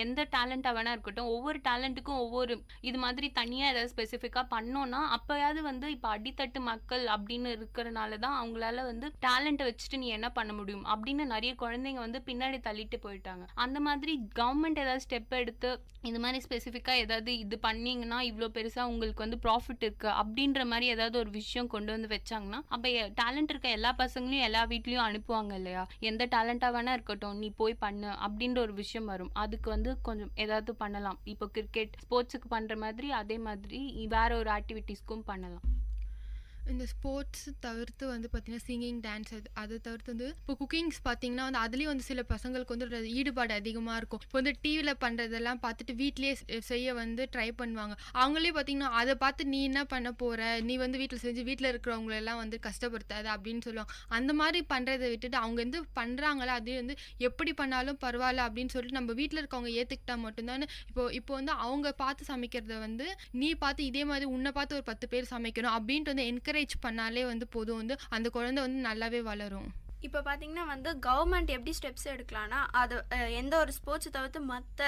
எந்த டேலண்ட்டாக வேணா இருக்கட்டும், ஒவ்வொரு டேலண்ட்டுக்கும் ஒவ்வொரு இது மாதிரி தனியா ஏதாவது ஸ்பெசிஃபிக்கா பண்ணோம்னா அப்பயாவது வந்து இப்ப அடித்தட்டு மக்கள் அப்படின்னு இருக்கிறனால தான் அவங்களால வந்து டேலண்ட்டை வச்சுட்டு நீ என்ன பண்ண முடியும் அப்படின்னு நிறைய குழந்தைங்க வந்து பின்னாடி தள்ளிட்டு போயிட்டாங்க. அந்த மாதிரி கவர்மெண்ட் ஏதாவது ஸ்டெப் எடுத்து இந்த மாதிரி ஸ்பெசிஃபிக்கா ஏதாவது இது பண்ணீங்கன்னா இவ்வளோ பெருசா உங்களுக்கு வந்து ப்ராஃபிட் இருக்கு அப்படின்ற மாதிரி ஏதாவது ஒரு விஷயம் கொண்டு வந்து வச்சாங்கன்னா அப்ப டேலண்ட் இருக்க எல்லா பசங்களையும் எல்லா வீட்லயும் அனுப்புவாங்க இல்லையா? எந்த டேலண்டா வேணா இருக்கட்டும், நீ போய் பண்ணு அப்படின்ற ஒரு விஷயம் வரும். அதுக்கு வந்து கொஞ்சம் ஏதாவது பண்ணலாம். இப்போ கிரிக்கெட், ஸ்போர்ட்ஸுக்கு பண்ற மாதிரி அதே மாதிரி வேற ஒரு ஆக்டிவிட்டீஸ்க்கும் பண்ணலாம். இந்த ஸ்போர்ட்ஸ் தவிர்த்து வந்து பார்த்தீங்கன்னா சிங்கிங், டான்ஸ், அதை தவிர்த்து வந்து இப்போ குக்கிங்ஸ் பார்த்தீங்கன்னா வந்து அதுலேயும் வந்து சில பசங்களுக்கு வந்து ஒரு ஈடுபாடு அதிகமாக இருக்கும். இப்போ வந்து டிவியில் பண்ணுறதெல்லாம் பார்த்துட்டு வீட்லேயே செய்ய வந்து ட்ரை பண்ணுவாங்க. அவங்களே பார்த்தீங்கன்னா அதை பார்த்து நீ என்ன பண்ண போகிற, நீ வந்து வீட்டில் செஞ்சு வீட்டில் இருக்கிறவங்களெல்லாம் வந்து கஷ்டப்படுத்தாத அப்படின்னு சொல்லுவாங்க. அந்த மாதிரி பண்ணுறதை விட்டுட்டு அவங்க வந்து பண்ணுறாங்களா அதே வந்து எப்படி பண்ணாலும் பரவாயில்ல அப்படின்னு சொல்லிட்டு நம்ம வீட்டில் இருக்கவங்க ஏற்றுக்கிட்டா மட்டும்தான். இப்போ வந்து அவங்க பார்த்து சமைக்கிறத வந்து நீ பார்த்து இதே மாதிரி உன்னை பார்த்து ஒரு 10 பேர் சமைக்கணும் அப்படின்ட்டு வந்து என்கரேஜ் பண்ணாலே வந்து போதும், வந்து அந்த குழந்தை வந்து நல்லாவே வளரும். இப்போ பார்த்தீங்கன்னா வந்து கவர்மெண்ட் எப்படி ஸ்டெப்ஸ் எடுக்கலாம்னா அது எந்த ஒரு ஸ்போர்ட்ஸ் தவிர்த்து மற்ற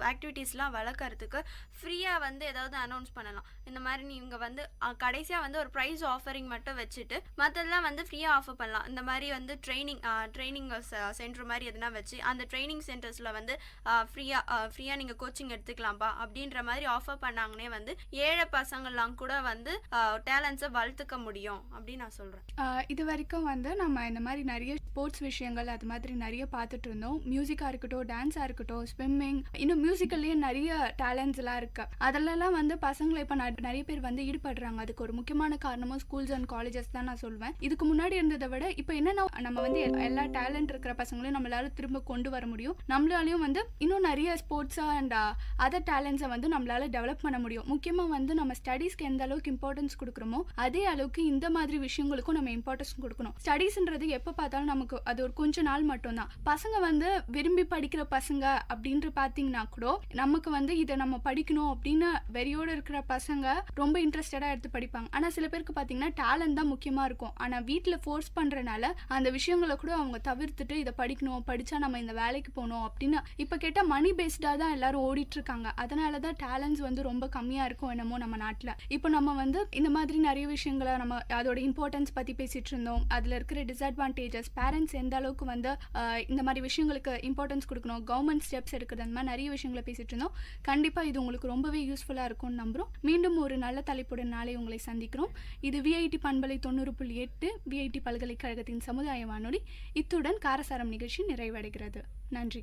ஆக்டிவிட்டீஸ்லாம் வளர்க்குறதுக்கு ஃப்ரீயாக வந்து ஏதாவது அனௌன்ஸ் பண்ணலாம். இந்த மாதிரி நீங்கள் வந்து கடைசியாக வந்து ஒரு ப்ரைஸ் ஆஃபரிங் மட்டும் வச்சுட்டு மற்றதெல்லாம் வந்து ஃப்ரீயாக ஆஃபர் பண்ணலாம். இந்த மாதிரி வந்து ட்ரைனிங் சென்டர் மாதிரி எதுனா வச்சு அந்த ட்ரைனிங் சென்டர்ஸில் வந்து ஃப்ரீயாக நீங்கள் கோச்சிங் எடுத்துக்கலாம்ப்பா அப்படின்ற மாதிரி ஆஃபர் பண்ணாங்கன்னே வந்து ஏழை பசங்கள்லாம் கூட வந்து டேலண்ட்ஸை வளர்த்துக்க முடியும் அப்படின்னு நான் சொல்கிறேன். இது வரைக்கும் வந்து நம்ம இந்த மாதிரி நிறைய ஸ்போர்ட்ஸ் விஷயங்கள் அது மாதிரி நிறைய பார்த்துட்டு இருந்தோம். மியூசிக்காக இருக்கட்டும், டான்ஸாக இருக்கட்டும், ஸ்விம்மிங், இன்னும் மியூசிக்கல்லேயே நிறைய டேலண்ட்ஸ்லாம் இருக்கு. அதிலெல்லாம் வந்து பசங்களை இப்போ நிறைய பேர் வந்து ஈடுபடுறாங்க. அதுக்கு ஒரு முக்கியமான காரணமும் ஸ்கூல்ஸ் அண்ட் காலேஜஸ் தான் நான் சொல்வேன். இதுக்கு முன்னாடி இருந்ததை விட இப்போ என்னன்னா நம்ம வந்து எல்லா டேலண்ட் இருக்கிற பசங்களையும் நம்மளால திரும்ப கொண்டு வர முடியும். நம்மளாலையும் வந்து இன்னும் நிறைய ஸ்போர்ட்ஸா அண்ட் அதர் டேலண்ட்ஸை வந்து நம்மளால டெவலப் பண்ண முடியும். முக்கியமாக வந்து நம்ம ஸ்டடீஸ்க்கு எந்த அளவுக்கு இம்பார்ட்டன்ஸ் கொடுக்குறோமோ அதே அளவுக்கு இந்த மாதிரி விஷயங்களுக்கும் நம்ம இம்பார்ட்டன்ஸ் கொடுக்கணும். ஸ்டடீஸ்ன்றது எப்போ பார்த்தாலும் நமக்கு அது ஒரு கொஞ்ச நாள் மட்டும்தான். பசங்க வந்து விரும்பி படிக்கிற பசங்க அப்படின்ற பார்த்தீங்கன்னா கூட நமக்கு வந்து இதை நம்ம படிக்கணும் அப்படின்னு வெறியோடு இருக்கிற பசங்க ரொம்ப இன்ட்ரெஸ்டடா எடுத்து படிப்பாங்க. ஆனா சில பேருக்கு பார்த்தீங்கன்னா டேலண்ட் தான் முக்கியமா இருக்கும். ஆனா வீட்டில் ஃபோர்ஸ் பண்றதுனால அந்த விஷயங்களை கூட அவங்க தவிர்த்துட்டு இதை படிக்கணும், படிச்சா நம்ம இந்த வேலைக்கு போகணும் அப்படின்னு இப்போ கேட்டால் மணி பேஸ்டா தான் எல்லாரும் ஓடிட்டு இருக்காங்க. அதனாலதான் டேலண்ட்ஸ் வந்து ரொம்ப கம்மியா இருக்கும் என்னமோ நம்ம நாட்டில். இப்போ நம்ம வந்து இந்த மாதிரி நிறைய விஷயங்களை நம்ம அதோட இம்பார்ட்டன்ஸ் பத்தி பேசிட்டு இருந்தோம். அதுல இருக்கிற டிஸ்அட்வான்டேஜஸ், பேரண்ட்ஸ் எந்த அளவுக்கு வந்து இந்த மாதிரி விஷயங்களுக்கு இம்பார்ட்டன்ஸ் கொடுக்கணும், கவர்மெண்ட் ஸ்டெப்ஸ் எடுக்கிறது, அந்த மாதிரி நிறைய விஷயங்களை பேசிட்டு இருந்தோம். கண்டிப்பா இது உங்களுக்கு ரொம்பவே யூஸ்ஃபுல்லா இருக்கும்னு நம்புறோம். மீண்டும் ஒரு நல்ல தலைப்புடன் நாளை உங்களை சந்திக்கிறோம். இது விஐடி பண்பலை 90.8 விஐடி பல்கலைக்கழகத்தின் சமுதாய வானொலி. இத்துடன் காரசாரம் நிகழ்ச்சி நிறைவடைகிறது. நன்றி.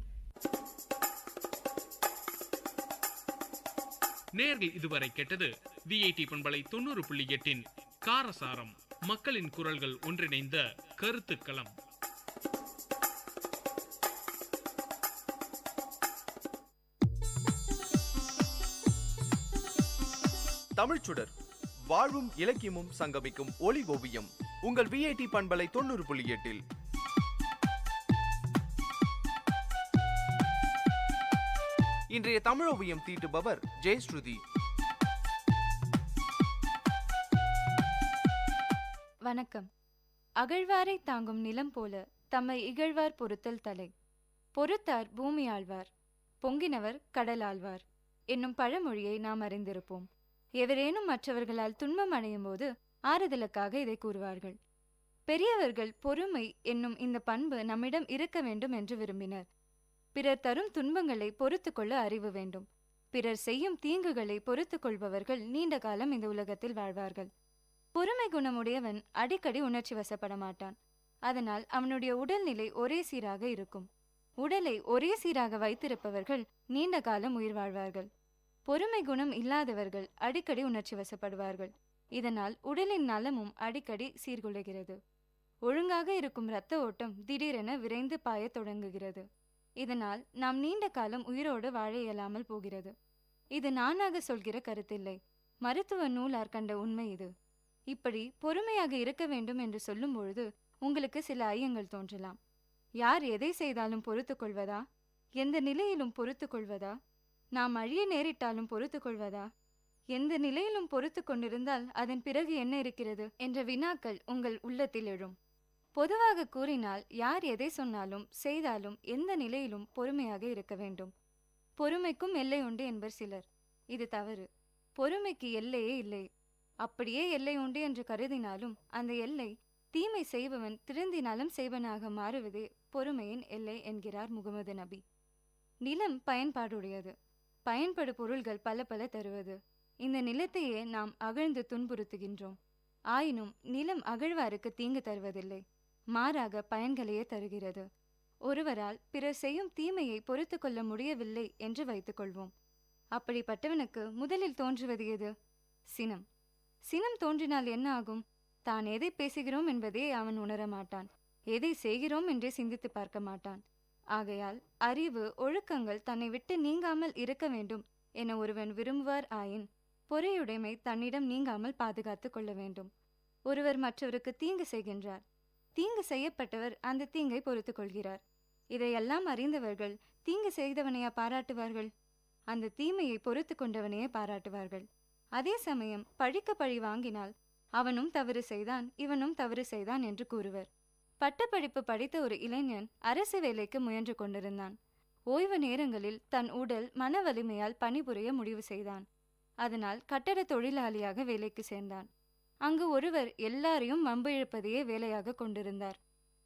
நேயர்கள் இதுவரை கேட்டது விஐடி பண்பலை 90.8 காரசாரம், மக்களின் குரல்கள் ஒன்றிணைந்த கருத்துக்களம். தமிழ்ச்சுடர், வாழ்வும் இலக்கியமும் சங்கமிக்கும் ஒளி ஓவியம் உங்கள் விஐடி பண்பலை 90.8. இன்றைய தமிழ் ஓவியம் தீட்டுபவர் ஜெயஸ்ருதி. வணக்கம். அகழ்வாரை தாங்கும் நிலம் போல தம்மை இகழ்வார் பொறுத்தல் தலை. பொறுத்தார் பூமி ஆழ்வார், பொங்கினவர் கடல் ஆழ்வார் என்னும் பழமொழியை நாம் அறிந்திருப்போம். எவரேனும் மற்றவர்களால் துன்பம் அடையும் போது ஆறுதலுக்காக இதை கூறுவார்கள். பெரியவர்கள் பொறுமை என்னும் இந்த பண்பு நம்மிடம் இருக்க வேண்டும் என்று விரும்பினர். பிறர் தரும் துன்பங்களை பொறுத்து கொள்ள அறிவு வேண்டும். பிறர் செய்யும் தீங்குகளை பொறுத்து கொள்பவர்கள் நீண்ட காலம் இந்த உலகத்தில் வாழ்வார்கள். பொறுமை குணமுடையவன் அடிக்கடி உணர்ச்சி வசப்பட மாட்டான். அதனால் அவனுடைய உடல்நிலை ஒரே சீராக இருக்கும். உடலை ஒரே சீராக வைத்திருப்பவர்கள் நீண்ட காலம் உயிர் வாழ்வார்கள். பொறுமை குணம் இல்லாதவர்கள் அடிக்கடி உணர்ச்சி வசப்படுவார்கள். இதனால் உடலின் நலமும் அடிக்கடி சீர்குலைகிறது. ஒழுங்காக இருக்கும் இரத்த ஓட்டம் திடீரென விரைந்து பாயத் தொடங்குகிறது. இதனால் நாம் நீண்ட காலம் உயிரோடு வாழ இயலாமல் போகிறது. இது நானாக சொல்கிற கருத்தில்லை, மருத்துவ நூலார் கண்ட உண்மை இது. இப்படி பொறுமையாக இருக்க வேண்டும் என்று சொல்லும் பொழுது உங்களுக்கு சில ஐயங்கள் தோன்றலாம். யார் எதை செய்தாலும் பொறுத்து கொள்வதா? எந்த நிலையிலும் பொறுத்து கொள்வதா? நாம் அழிய நேரிட்டாலும் பொறுத்து கொள்வதா? எந்த நிலையிலும் பொறுத்து கொண்டிருந்தால் அதன் பிறகு என்ன இருக்கிறது என்ற வினாக்கள் உங்கள் உள்ளத்தில் எழும். பொதுவாக கூறினால் யார் எதை சொன்னாலும் செய்தாலும் எந்த நிலையிலும் பொறுமையாக இருக்க வேண்டும். பொறுமைக்கும் எல்லை உண்டு என்பர் சிலர். இது தவறு. பொறுமைக்கு எல்லையே இல்லை. அப்படியே எல்லை உண்டு என்று கருதினாலும் அந்த எல்லை தீமை செய்பவன் திருந்தினாலும் செய்வனாக மாறுவதே பொறுமையின் எல்லை என்கிறார் முகமது நபி. நிலம் பயன்பாடுடையது. பயன்படு பொருள்கள் பல பல தருவது. இந்த நிலத்தையே நாம் அகழ்ந்து துன்புறுத்துகின்றோம். ஆயினும் நிலம் அகழ்வாருக்கு தீங்கு தருவதில்லை, மாறாக பயன்களையே தருகிறது. ஒருவரால் பிறர் செய்யும் தீமையை பொறுத்து கொள்ள முடியவில்லை என்று வைத்துக் கொள்வோம். அப்படிப்பட்டவனுக்கு முதலில் தோன்றுவது எது? சினம். சினம் தோன்றினால் என்ன ஆகும்? தான் எதை பேசுகிறோம் என்பதே அவன் உணரமாட்டான். எதை செய்கிறோம் என்றே சிந்தித்து பார்க்க மாட்டான். ஆகையால் அறிவு ஒழுக்கங்கள் தன்னை விட்டு நீங்காமல் இருக்க வேண்டும் என ஒருவன் விரும்புவார் ஆயின் பொறையுடைமை தன்னிடம் நீங்காமல் பாதுகாத்து கொள்ள வேண்டும். ஒருவர் மற்றவருக்கு தீங்கு செய்கின்றார். தீங்கு செய்யப்பட்டவர் அந்த தீங்கை பொறுத்து கொள்கிறார். இதையெல்லாம் அறிந்தவர்கள் தீங்கு செய்தவனையா பாராட்டுவார்கள்? அந்த தீமையை பொறுத்து கொண்டவனையே பாராட்டுவார்கள். அதே சமயம் பழிக்க பழி வாங்கினால் அவனும் தவறு செய்தான், இவனும் தவறு செய்தான் என்று கூறுவர். பட்டப்படிப்பு படித்த ஒரு இளைஞன் அரசு வேலைக்கு முயன்று கொண்டிருந்தான். ஓய்வு நேரங்களில் தன் உடல் மன வலிமையால் பணிபுரிய முடிவு செய்தான். அதனால் கட்டட தொழிலாளியாக வேலைக்கு சேர்ந்தான். அங்கு ஒருவர் எல்லாரையும் வம்பு இழுப்பதையே வேலையாக கொண்டிருந்தார்.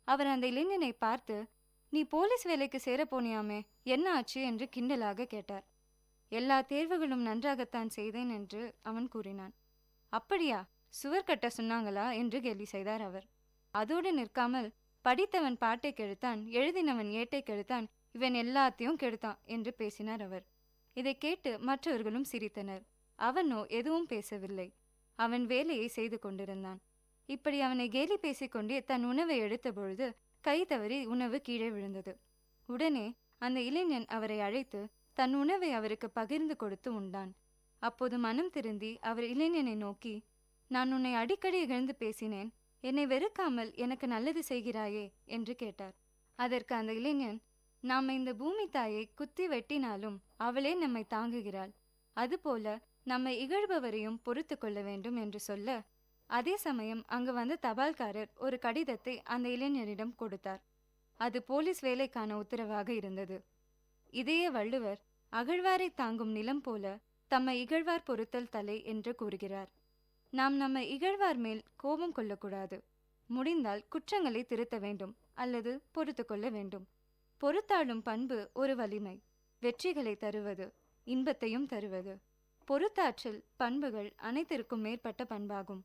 அவர் அந்த இளைஞனை பார்த்து, "நீ போலீஸ் வேலைக்கு சேர போனியாமே, என்ன ஆச்சு?" என்று கிண்டலாக கேட்டார். "எல்லா தேர்வுகளும் நன்றாகத்தான் செய்தேன்" என்று அவன் கூறினான். "அப்படியா, சுவர் கட்ட சொன்னாங்களா?" என்று கேலி செய்தார் அவர். அதோடு நிற்காமல், "படித்தவன் பாட்டை கெடுத்தான், எழுதினவன் ஏட்டை கெடுத்தான், இவன் எல்லாத்தையும் கெடுத்தான்" என்று பேசினார் அவர். இதை கேட்டு மற்றவர்களும் சிரித்தனர். அவனோ எதுவும் பேசவில்லை. அவன் வேலையை செய்து கொண்டிருந்தான். இப்படி அவனை கேலி பேசிக்கொண்டே தன் உணவை எடுத்த பொழுது கை தவறி உணவு கீழே விழுந்தது. உடனே அந்த இளைஞன் அவரை அழைத்து தன் உணவை அவருக்கு பகிர்ந்து கொடுத்து உண்டான். அப்போது மனம் திருந்தி அவர் இளைஞனை நோக்கி, "நான் உன்னை அடிக்கடி இகழ்ந்து பேசினேன், என்னை வெறுக்காமல் எனக்கு நல்லது செய்கிறாயே" என்று கேட்டார். அதற்கு அந்த இளைஞன், "நாம் இந்த பூமி தாயை குத்தி வெட்டினாலும் அவளே நம்மை தாங்குகிறாள். அதுபோல நம்மை இகழ்பவரையும் பொறுத்து கொள்ள வேண்டும்" என்று சொல்ல, அதே சமயம் அங்கு வந்த தபால்காரர் ஒரு கடிதத்தை அந்த இளைஞரிடம் கொடுத்தார். அது போலீஸ் வேலைக்கான உத்தரவாக இருந்தது. இதையே வள்ளுவர் அகழ்வாரை தாங்கும் நிலம் போல தம்மை இகழ்வார் பொறுத்தல் தலை என்று கூறுகிறார். நாம் நம்மை இகழ்வார் மேல் கோபம் கொள்ளக்கூடாது. முடிந்தால் குற்றங்களை திருத்த வேண்டும் அல்லது பொறுத்து கொள்ள வேண்டும். பொறுத்தாளும் பண்பு ஒரு வலிமை, வெற்றிகளை தருவது, இன்பத்தையும் தருவது. பொறுத்தாற்றல் பண்புகள் அனைத்திற்கும் மேற்பட்ட பண்பாகும்.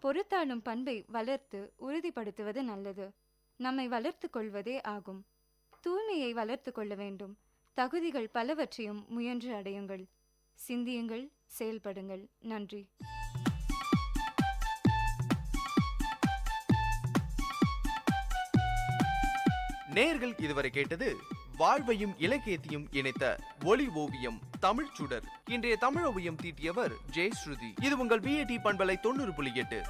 பொறுத்தாளும் பண்பை வளர்த்து உறுதிப்படுத்துவது நல்லது. நம்மை வளர்த்து கொள்வதே ஆகும். தூய்மையை வளர்த்து கொள்ள வேண்டும். தகுதிகள் பலவற்றையும் முயன்று அடையுங்கள். சிந்தியுங்கள், செயல்படுங்கள். நன்றி. நேயர்கள் இதுவரை கேட்டது வாழ்வையும் இலக்கியத்தையும் இணைத்த ஒளி ஓவியம் தமிழ் சுடர். இன்றைய தமிழ் ஓவியம் தீட்டியவர் ஜெயஸ்ருதி. இது உங்கள் VAT பண்பலை 90.8.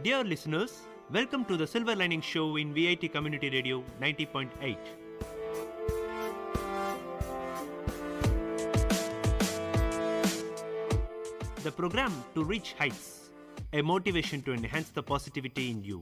Dear listeners, welcome to the Silver Lining Show in VIT Community Radio 90.8. The program to reach heights, a motivation to enhance the positivity in you.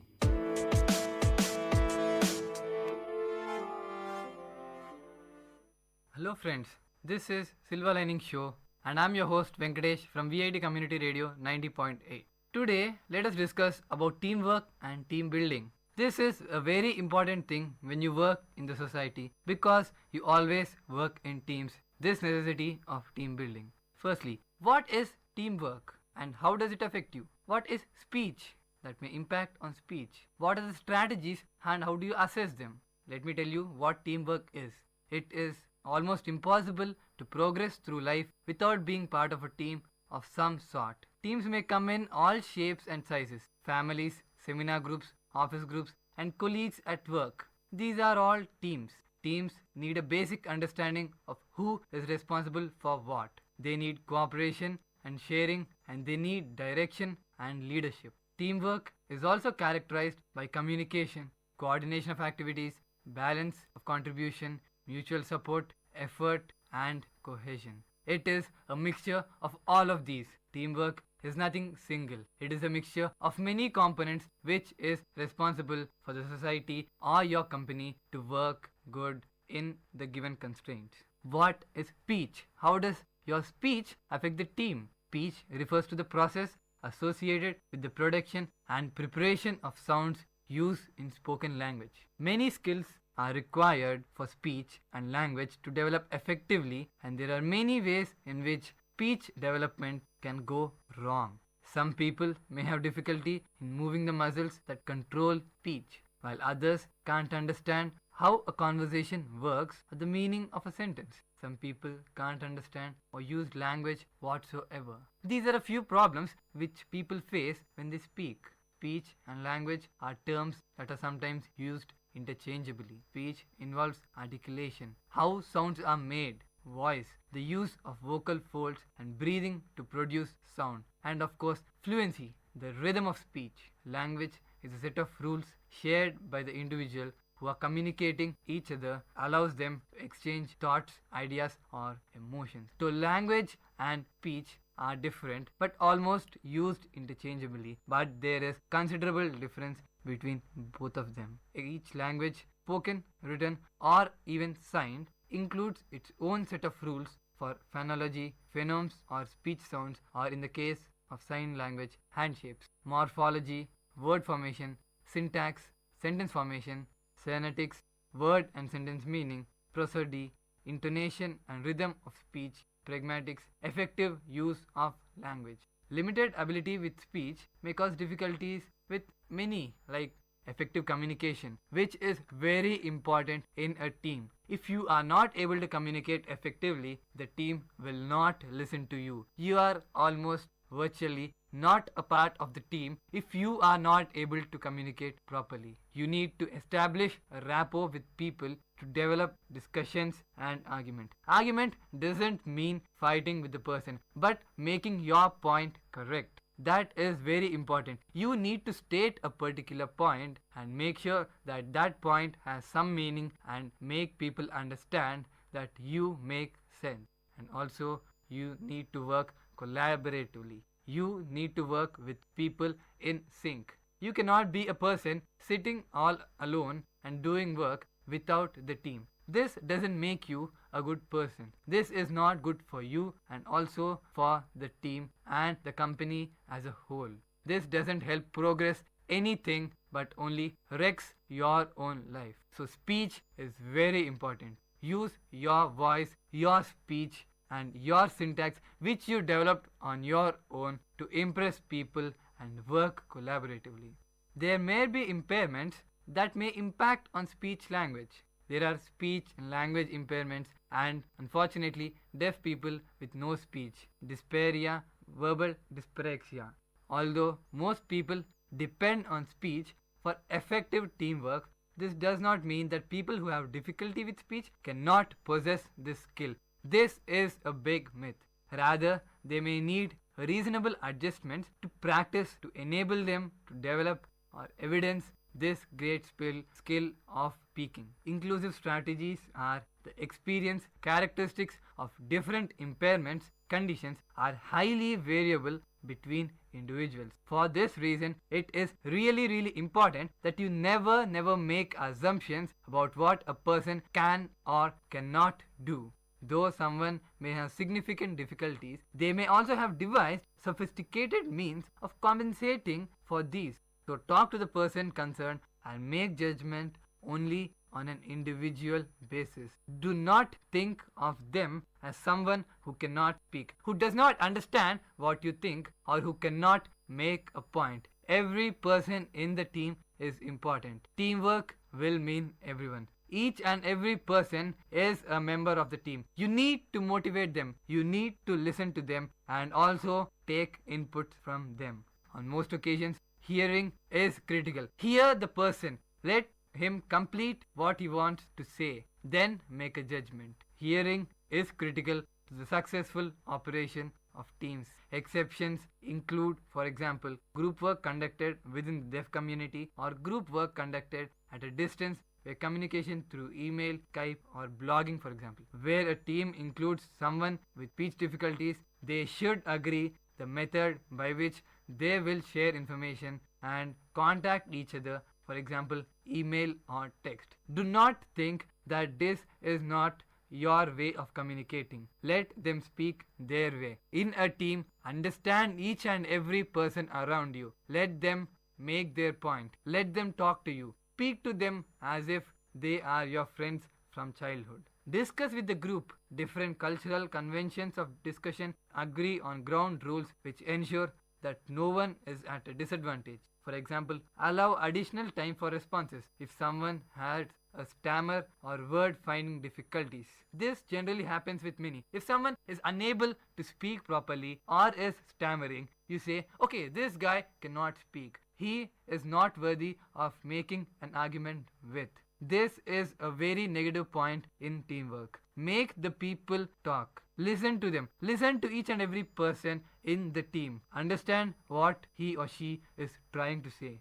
Hello friends, this is Silver Lining Show and I'm your host Venkatesh from VIT Community Radio 90.8. Today, let us discuss about teamwork and team building. This is a very important thing when you work in the society because you always work in teams. This necessity of team building. Firstly, what is teamwork and how does it affect you? What is speech that may impact on speech? What are the strategies and how do you assess them? Let me tell you what teamwork is. It is almost impossible to progress through life without being part of a team of some sort. Teams may come in all shapes and sizes. Families, seminar groups, office groups, and colleagues at work. These are all teams. Teams need a basic understanding of who is responsible for what. They need cooperation and sharing, and they need direction and leadership. Teamwork is also characterized by communication, coordination of activities, balance of contribution, mutual support, effort, and cohesion. It is a mixture of all of these. Teamwork is nothing single. It is a mixture of many components which is responsible for the society or your company to work good in the given constraints. What is speech? How does your speech affect the team? Speech refers to the process associated with the production and preparation of sounds used in spoken language. Many skills are required for speech and language to develop effectively, and there are many ways in which speech development can go wrong. Some people may have difficulty in moving the muscles that control speech, while others can't understand how a conversation works or the meaning of a sentence. Some people can't understand or use language whatsoever. These are a few problems which people face when they speak. Speech and language are terms that are sometimes used interchangeably. Speech involves articulation, how sounds are made, voice, the use of vocal folds and breathing to produce sound, and of course fluency, the rhythm of speech. Language is a set of rules shared by the individual who are communicating each other, allows them to exchange thoughts, ideas, or emotions. So language and speech are different but almost used interchangeably, but there is considerable difference between both of them. Each language, spoken, written, or even signed, includes its own set of rules for phonology, phonemes or speech sounds, or in the case of sign language, hand shapes, morphology, word formation, syntax, sentence formation, syntax, word and sentence meaning, prosody, intonation and rhythm of speech, pragmatics, effective use of language. Limited ability with speech may cause difficulties with many, like effective communication, which is very important in a team. If you are not able to communicate effectively, the team will not listen to you. You are almost virtually not a part of the team if you are not able to communicate properly. You need to establish a rapport with people to develop discussions and argument. Argument doesn't mean fighting with the person, but making your point correct. That is very important. You need to state a particular point and make sure that that point has some meaning and make people understand that you make sense. And also, you need to work collaboratively. You need to work with people in sync. You cannot be a person sitting all alone and doing work without the team. This doesn't make you a good person. This is not good for you and also for the team and the company as a whole. This doesn't help progress anything but only wrecks your own life. So speech is very important. Use your voice, your speech and your syntax which you developed on your own to impress people and work collaboratively. There may be impairments that may impact on speech language. There are speech and language impairments and unfortunately deaf people with no speech, dysphagia, verbal dyspraxia. Although most people depend on speech for effective teamwork, this does not mean that people who have difficulty with speech cannot possess this skill. This is a big myth. Rather, they may need reasonable adjustments to practice to enable them to develop or evidence this great skill of speaking. Inclusive strategies are the experience characteristics of different impairments conditions are highly variable between individuals. For this reason, it is really important that you never make assumptions about what a person can or cannot do. Though someone may have significant difficulties, they may also have devised sophisticated means of compensating for these. So talk to the person concerned and make judgment only on an individual basis. Do not think of them as someone who cannot speak, who does not understand what you think, or who cannot make a point. Every person in the team is important. Teamwork will mean everyone. Each and every person is a member of the team. You need to motivate them. You need to listen to them and also take input from them. On most occasions, hearing is critical. Hear the person. Let him complete what he wants to say. Then make a judgment. Hearing is critical to the successful operation of teams. Exceptions include, for example, group work conducted within the deaf community or group work conducted at a distance where communication through email, Skype or blogging, for example. Where a team includes someone with speech difficulties, they should agree the method by which they will share information and contact each other, for example, email or text. Do not think that this is not your way of communicating. Let them speak their way. In a team, understand each and every person around you. Let them make their point. Let them talk to you. Speak to them as if they are your friends from childhood. Discuss with the group different cultural conventions of discussion. Agree on ground rules which ensure that no one is at a disadvantage. For example, allow additional time for responses if someone has a stammer or word finding difficulties. This generally happens with many. If someone is unable to speak properly or is stammering, you say, okay, this guy cannot speak. He is not worthy of making an argument with. This is a very negative point in teamwork. Make the people talk. Listen to them. Listen to each and every person in the team. Understand what he or she is trying to say.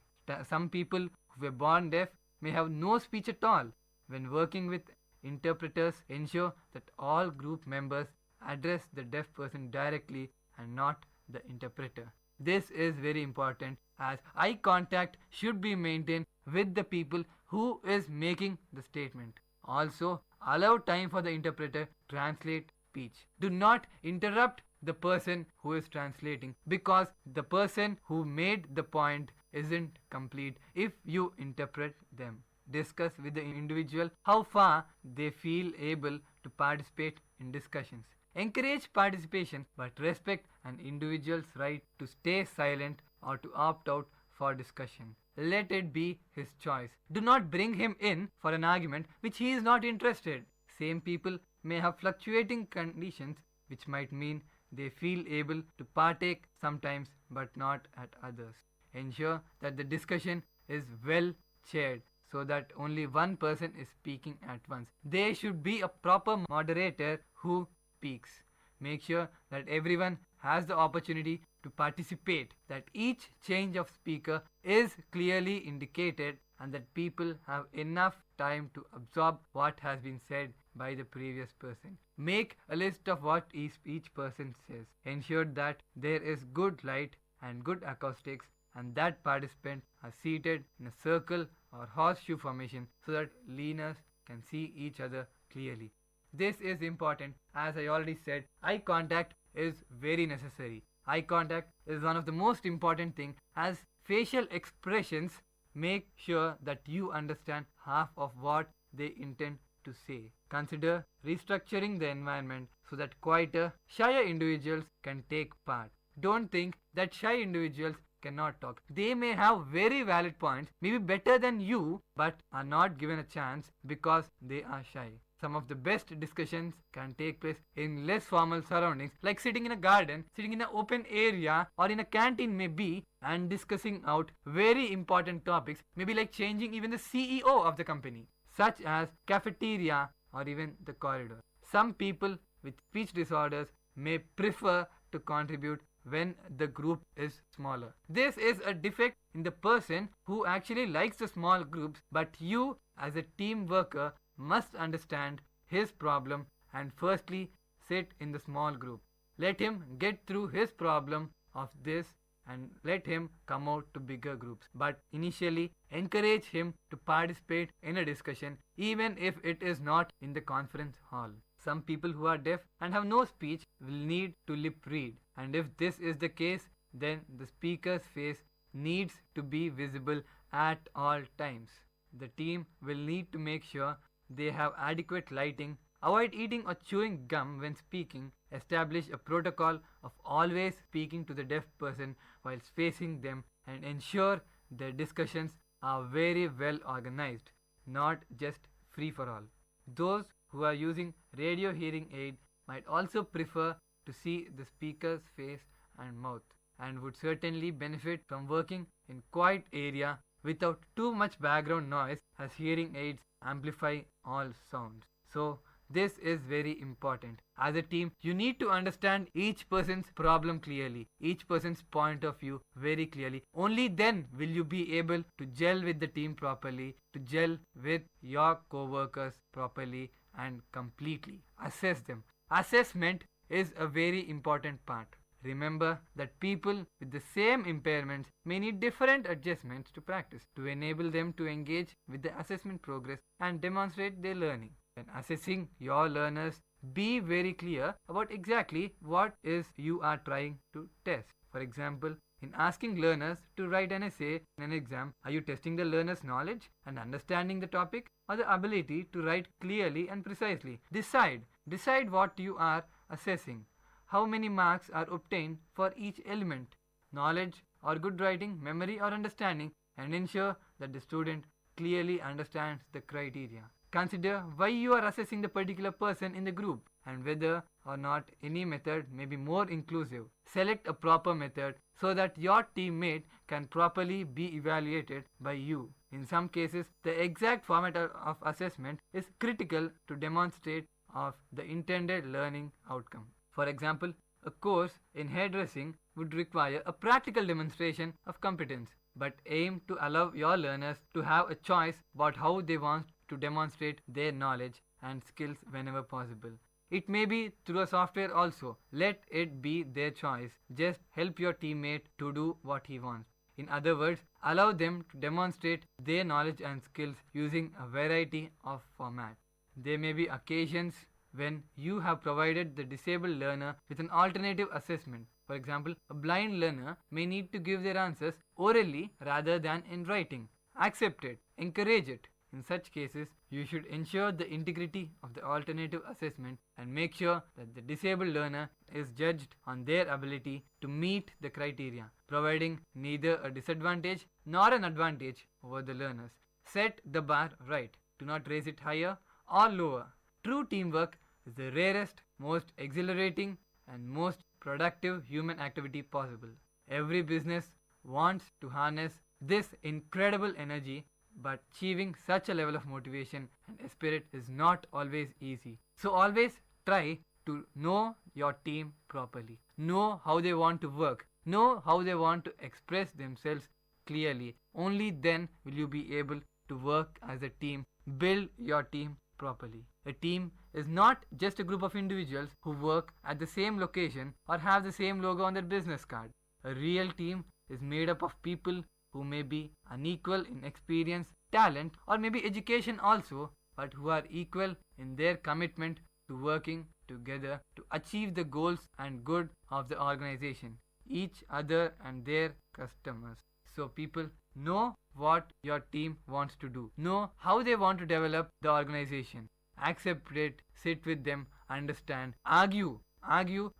Some people who were born deaf may have no speech at all. When working with interpreters, ensure that all group members address the deaf person directly and not the interpreter. This is very important as eye contact should be maintained with the people who is making the statement. Also, allow time for the interpreter to translate speech. Do not interrupt the person who is translating because the person who made the point isn't complete if you interpret them. Discuss with the individual how far they feel able to participate in discussions. Encourage participation but respect an individual's right to stay silent or to opt out for discussion. Let it be his choice. Do not bring him in for an argument which he is not interested. Same people may have fluctuating conditions which might mean they feel able to partake sometimes but not at others. Ensure that the discussion is well chaired so that only one person is speaking at once. There should be a proper moderator who speaks. Make sure that everyone has the opportunity to participate, that each change of speaker is clearly indicated and that people have enough time to absorb what has been said by the previous person. Make a list of what each person says. Ensure that there is good light and good acoustics and that participants are seated in a circle or horseshoe formation so that learners can see each other clearly. This is important. As I already said, eye contact is very necessary. Eye contact is one of the most important things as facial expressions make sure that you understand half of what they intend to say. Consider restructuring the environment so that quieter, shyer individuals can take part. Don't think that shy individuals cannot talk. They may have very valid points, maybe better than you, but are not given a chance because they are shy. Some of the best discussions can take place in less formal surroundings, like sitting in a garden, sitting in an open area, or in a canteen maybe, and discussing out very important topics, maybe like changing even the CEO of the company, such as cafeteria or even the corridor. Some people with speech disorders may prefer to contribute when the group is smaller. This is a defect in the person who actually likes the small groups, but you as a team worker must understand his problem and firstly sit in the small group. Let him get through his problem of this and let him come out to bigger groups. But initially encourage him to participate in a discussion even if it is not in the conference hall. Some people who are deaf and have no speech will need to lip read, and if this is the case, then the speaker's face needs to be visible at all times. The team will need to make sure they have adequate lighting, avoid eating or chewing gum when speaking, establish a protocol of always speaking to the deaf person while facing them, and ensure their discussions are very well organized, not just free for all. Those who are using radio hearing aid might also prefer to see the speaker's face and mouth, and would certainly benefit from working in quiet area without too much background noise, as hearing aids amplify all sounds. So this is very important. As a team, you need to understand each person's problem clearly, each person's point of view very clearly. Only then will you be able to gel with the team properly, to gel with your co-workers properly and completely. Assess them. Assessment is a very important part. Remember that people with the same impairments may need different adjustments to practice to enable them to engage with the assessment progress and demonstrate their learning. When assessing your learners, be very clear about exactly what is you are trying to test. For example, in asking learners to write an essay in an exam, are you testing the learner's knowledge and understanding the topic, or the ability to write clearly and precisely? Decide what you are assessing. How many marks are obtained for each element, knowledge or good writing, memory or understanding, and ensure that the student clearly understands the criteria. Consider why you are assessing the particular person in the group and whether or not any method may be more inclusive. Select a proper method so that your teammate can properly be evaluated by you. In some cases, the exact format of assessment is critical to demonstrate of the intended learning outcome. For example, a course in hairdressing would require a practical demonstration of competence, but aim to allow your learners to have a choice about how they want to demonstrate their knowledge and skills whenever possible. It may be through a software also. Let it be their choice. Just help your teammate to do what he wants. In other words, allow them to demonstrate their knowledge and skills using a variety of formats. There may be occasions when you have provided the disabled learner with an alternative assessment. For example, a blind learner may need to give their answers orally rather than in writing. Accept it. Encourage it. In such cases, you should ensure the integrity of the alternative assessment and make sure that the disabled learner is judged on their ability to meet the criteria, providing neither a disadvantage nor an advantage over the learners. Set the bar right. Do not raise it higher or lower. True teamwork is the rarest, most exhilarating, and most productive human activity possible. Every business wants to harness this incredible energy, but achieving such a level of motivation and spirit is not always easy. So always try to know your team properly. Know how they want to work. Know how they want to express themselves clearly. Only then will you be able to work as a team. Build your team properly. A team is not just a group of individuals who work at the same location or have the same logo on their business card. A real team is made up of people who may be unequal in experience, talent, or maybe education also, but who are equal in their commitment to working together to achieve the goals and good of the organization, each other and their customers. So people, know what your team wants to do. Know how they want to develop the organization. Accept it, sit with them, understand, argue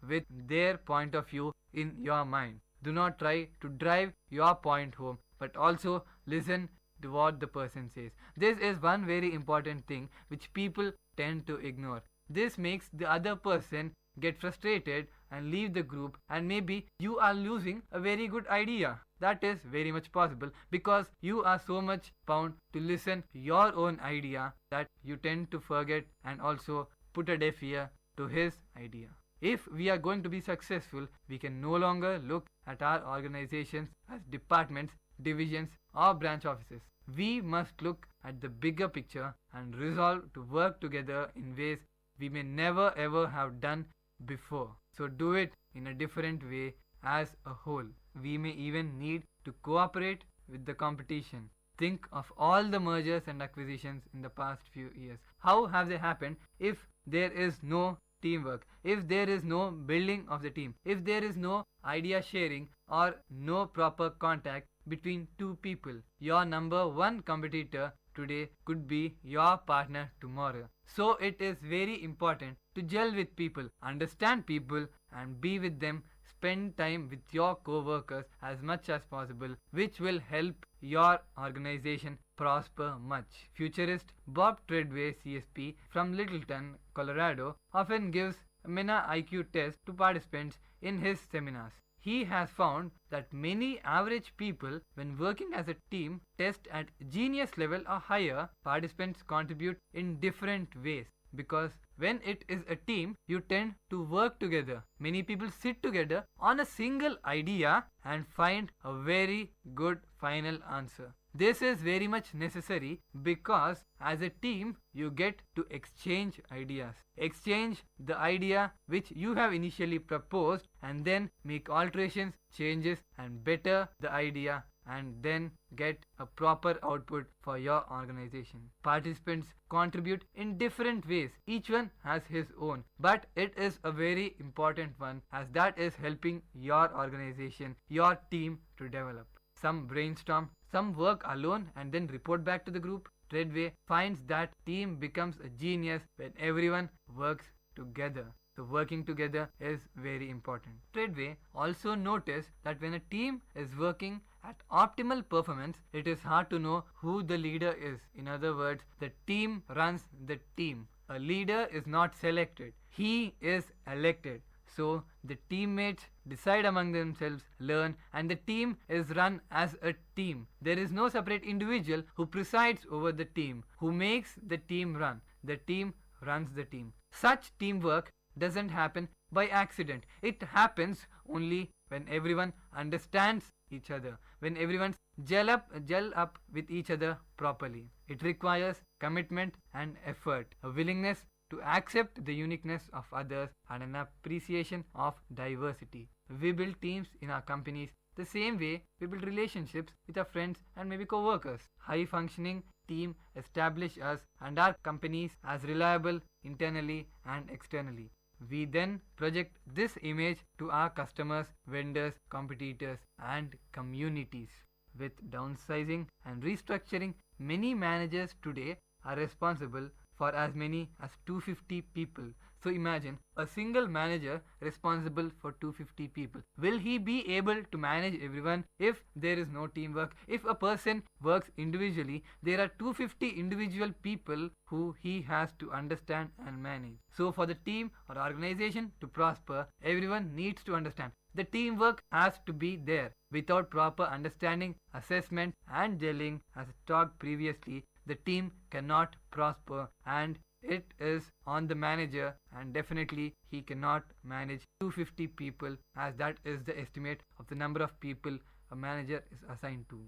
with their point of view in your mind. Do not try to drive your point home, but also listen to what the person says. This is one very important thing which people tend to ignore. This makes the other person get frustrated and leave the group, and maybe you are losing a very good idea. That is very much possible because you are so much bound to listen your own idea that you tend to forget and also put a deaf ear to his idea. If we are going to be successful, we can no longer look at our organizations as departments, divisions, or branch offices. We must look at the bigger picture and resolve to work together in ways we may never ever have done before. So do it in a different way as a whole. We may even need to cooperate with the competition. Think of all the mergers and acquisitions in the past few years. How have they happened if there is no teamwork, if there is no building of the team, if there is no idea sharing or no proper contact between two people, your number one competitor today could be your partner tomorrow. So it is very important to gel with people, understand people, and be with them. Spend time with your co-workers as much as possible, which will help your organization prosper much. Futurist Bob Treadway, CSP from Littleton, Colorado, often gives a MENA IQ test to participants in his seminars. He has found that many average people, when working as a team, test at genius level or higher. Participants contribute in different ways, because when it is a team, you tend to work together. Many people sit together on a single idea and find a very good final answer. This is very much necessary because as a team you get to exchange ideas. Exchange the idea which you have initially proposed and then make alterations, changes and better the idea, and then get a proper output for your organization. Participants contribute in different ways. Each one has his own, but it is a very important one, as that is helping your organization, your team to develop. Some brainstorm, some work alone and then report back to the group. Treadway finds that team becomes a genius when everyone works together. So working together is very important. Treadway also noticed that when a team is working at optimal performance, it is hard to know who the leader is. In other words, the team runs the team. A leader is not selected, he is elected. So the teammates decide among themselves, learn, and the team is run as a team. There is no separate individual who presides over the team, who makes the team run. The team runs the team. Such teamwork doesn't happen by accident. It happens only when everyone understands each other, when everyone gel up with each other properly. It requires commitment and effort, a willingness to accept the uniqueness of others, and an appreciation of diversity. We build teams in our companies the same way we build relationships with our friends and maybe co-workers. High functioning team establish us and our companies as reliable internally and externally. We then project this image to our customers, vendors, competitors, and communities. With downsizing and restructuring, many managers today are responsible for as many as 250 people. So imagine a single manager responsible for 250 people. Will he be able to manage everyone if there is no teamwork? If a person works individually, there are 250 individual people who he has to understand and manage. So for the team or organization to prosper, everyone needs to understand. The teamwork has to be there. Without proper understanding, assessment and gelling, as talked previously, the team cannot prosper, and it is on the manager, and definitely he cannot manage 250 people, as that is the estimate of the number of people a manager is assigned to.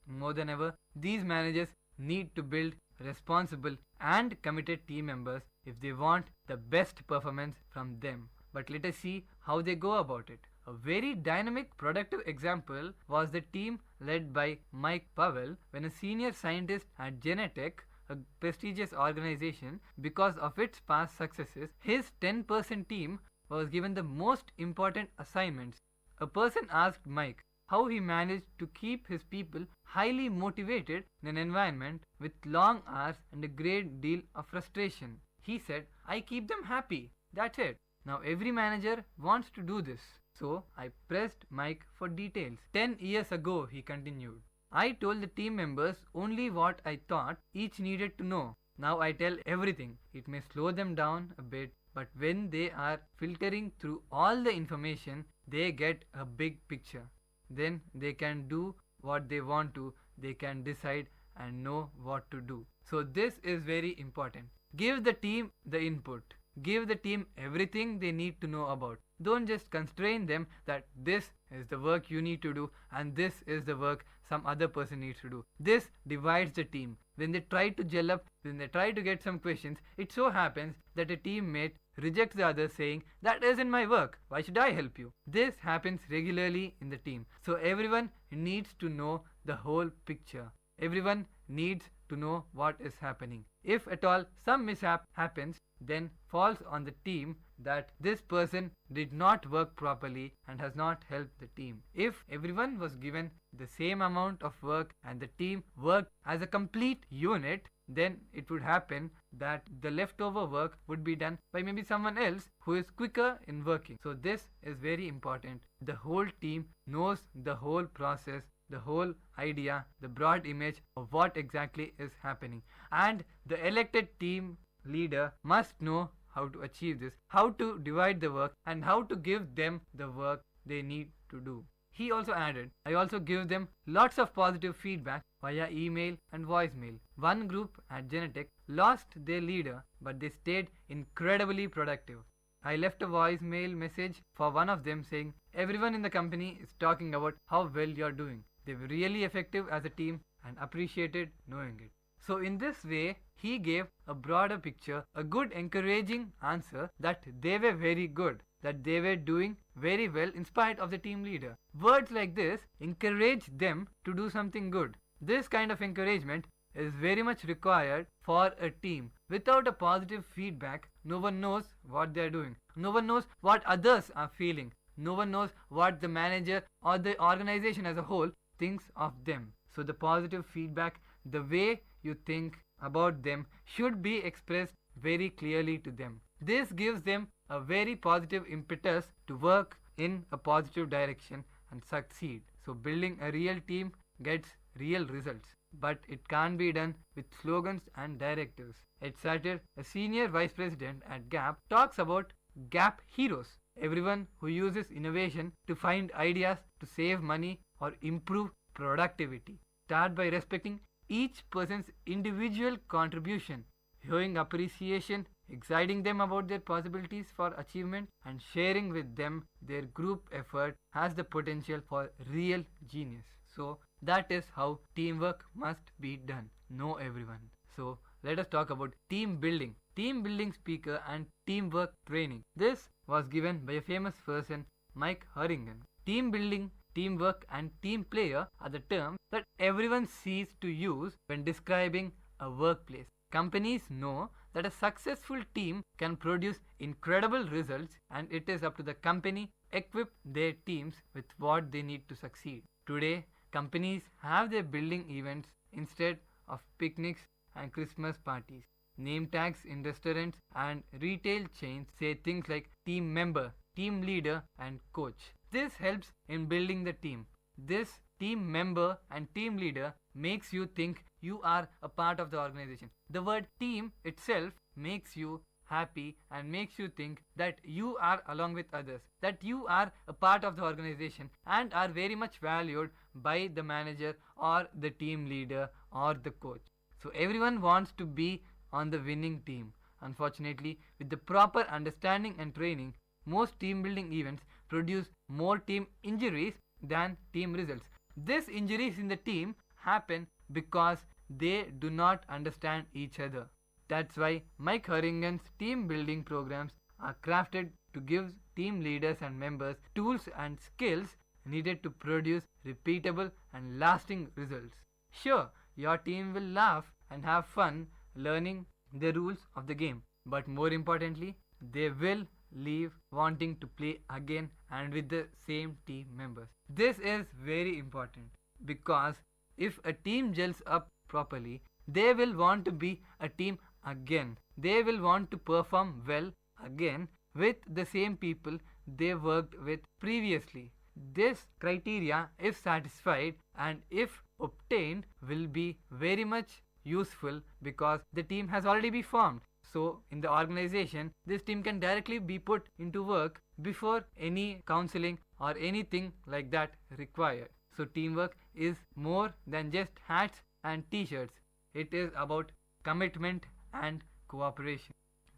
More than ever, these managers need to build responsible and committed team members if they want the best performance from them. But let us see how they go about it. A very dynamic, productive example was the team led by Mike Powell when a senior scientist at Genentech, a prestigious organization, because of its past successes, his 10-person team was given the most important assignments. A person asked Mike how he managed to keep his people highly motivated in an environment with long hours and a great deal of frustration. He said, "I keep them happy. That's it." Now every manager wants to do this. So I pressed Mike for details. 10 years ago, he continued, I told the team members only what I thought each needed to know. Now I tell everything. It may slow them down a bit, but when they are filtering through all the information, they get a big picture. Then they can do what they want to, they can decide and know what to do. So this is very important. Give the team the input. Give the team everything they need to know about. Don't just constrain them that this is the work you need to do and this is the work some other person needs to do. This divides the team. When they try to gel up, when they try to get some questions, it so happens that a teammate rejects the other saying, "That isn't my work. Why should I help you?" This happens regularly in the team. So everyone needs to know the whole picture. Everyone needs to know what is happening. If at all some mishap happens, then falls on the team that this person did not work properly and has not helped the team. If everyone was given the same amount of work and the team worked as a complete unit, then it would happen that the leftover work would be done by maybe someone else who is quicker in working. So this is very important. The whole team knows the whole process, the whole idea, the broad image of what exactly is happening. And the elected team leader must know how to achieve this, how to divide the work, and how to give them the work they need to do. He also added, I also give them lots of positive feedback via email and voicemail. One group at Genetech lost their leader, but they stayed incredibly productive. I left a voicemail message for one of them saying, everyone in the company is talking about how well you're doing. They were really effective as a team and appreciated knowing it. So in this way, he gave a broader picture, a good encouraging answer that they were very good, that they were doing very well in spite of the team leader. Words like this encourage them to do something good. This kind of encouragement is very much required for a team. Without a positive feedback, no one knows what they are doing. No one knows what others are feeling. No one knows what the manager or the organization as a whole thinks of them. So the positive feedback, the way you think about them, should be expressed very clearly to them. This gives them a very positive impetus to work in a positive direction and succeed. So building a real team gets real results. But it can't be done with slogans and directives. Ed Satter, a senior vice president at Gap, talks about Gap heroes. Everyone who uses innovation to find ideas to save money or improve productivity. Start by respecting each person's individual contribution, showing appreciation, exciting them about their possibilities for achievement, and sharing with them their group effort has the potential for real genius. So that is how teamwork must be done. Know everyone. So let us talk about team building. Team building speaker and teamwork training. This was given by a famous person, Mike Hurringen. Team building, teamwork, and team player are the terms that everyone sees to use when describing a workplace. Companies know that a successful team can produce incredible results, and it is up to the company to equip their teams with what they need to succeed. Today, companies have their building events instead of picnics and Christmas parties. Name tags in restaurants and retail chains say things like team member, team leader, and coach. This helps in building the team. This team member and team leader makes you think you are a part of the organization. The word team itself makes you happy and makes you think that you are along with others, that you are a part of the organization and are very much valued by the manager or the team leader or the coach. So everyone wants to be on the winning team. Unfortunately, with the proper understanding and training, most team building events produce more team injuries than team results. These injuries in the team happen because they do not understand each other. That's why Mike Hurringen's team building programs are crafted to give team leaders and members tools and skills needed to produce repeatable and lasting results. Sure, your team will laugh and have fun learning the rules of the game, but more importantly, they will leave wanting to play again and with the same team members. This is very important because if a team gels up properly, they will want to be a team again. They will want to perform well again with the same people they worked with previously. This criteria, if satisfied and if obtained, will be very much useful because the team has already been formed. So in the organization, this team can directly be put into work before any counseling or anything like that required. So teamwork is more than just hats and t-shirts. It is about commitment and cooperation.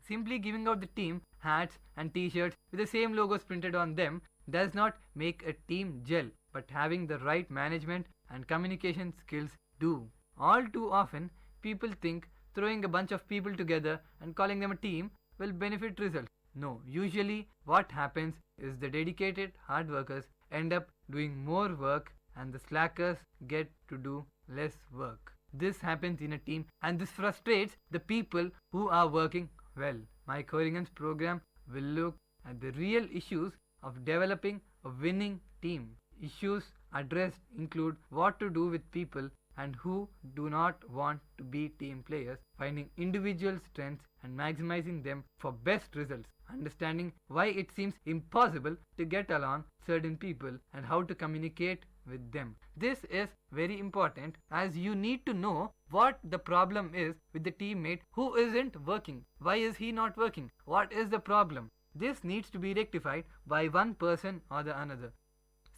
Simply giving out the team hats and t-shirts with the same logos printed on them does not make a team gel, but having the right management and communication skills do. All too often, people think throwing a bunch of people together and calling them a team will benefit results. No, usually what happens is the dedicated hard workers end up doing more work and the slackers get to do less work. This happens in a team and this frustrates the people who are working well. Mike Horrigan's program will look at the real issues of developing a winning team. Issues addressed include what to do with people and who do not want to be team players, finding individual strengths and maximizing them for best results, understanding why it seems impossible to get along certain people and how to communicate with them. This is very important as you need to know what the problem is with the teammate who isn't working. Why is he not working? What is the problem? This needs to be rectified by one person or the another.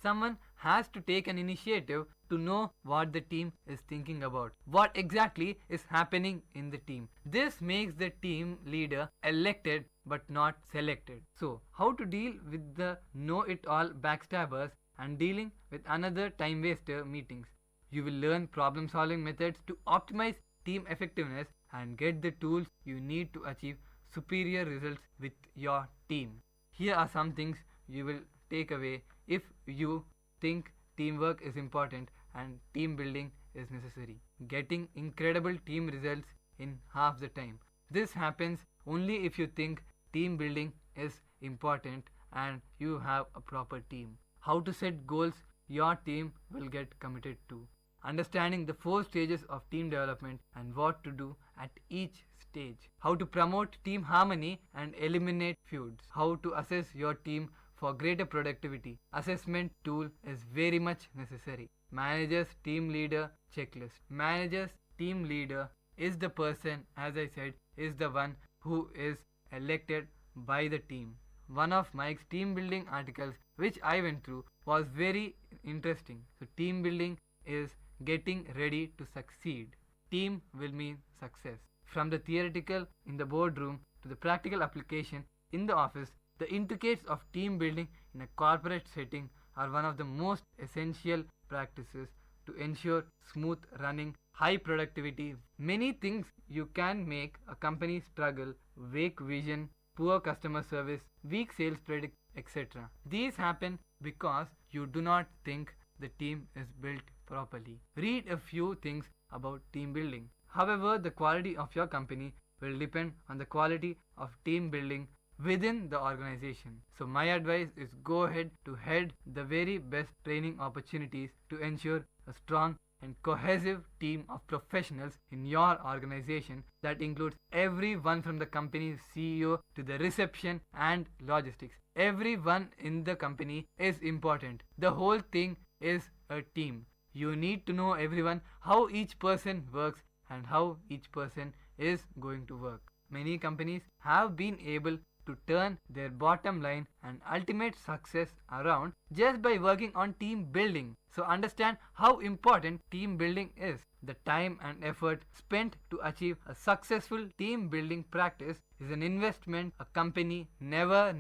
Someone has to take an initiative to know what the team is thinking about, what exactly is happening in the team. This makes the team leader elected but not selected. So, how to deal with the know-it-all backstabbers and dealing with another time waster meetings. You will learn problem solving methods to optimize team effectiveness and get the tools you need to achieve superior results with your team. Here are some things you will take away if you think teamwork is important and team building is necessary. Getting incredible team results in half the time. This happens only if you think team building is important and you have a proper team. How to set goals your team will get committed to. Understanding the 4 stages of team development and what to do at each stage. How to promote team harmony and eliminate feuds. How to assess your team for greater productivity. Assessment tool is very much necessary. Manager's team leader checklist. Manager's team leader is the person, as I said, is the one who is elected by the team. One of Mike's team building articles which I went through was very interesting. So team building is getting ready to succeed. Team will mean success. From the theoretical in the boardroom to the practical application in the office, the intricacies of team building in a corporate setting are one of the most essential practices to ensure smooth running, high productivity. Many things you can make a company struggle: vague vision, poor customer service, weak sales predict, etc. These happen because you do not think the team is built properly. Read a few things about team building. However, the quality of your company will depend on the quality of team building within the organization. So my advice is go ahead to head the very best training opportunities to ensure a strong and cohesive team of professionals in your organization that includes everyone from the company's CEO to the reception and logistics. Everyone in the company is important. The whole thing is a team. You need to know everyone, how each person works and how each person is going to work. Many companies have been able to turn their bottom line and ultimate success around just by working on team building. So understand how important team building is. The time and effort spent to achieve a successful team building practice is an investment a company never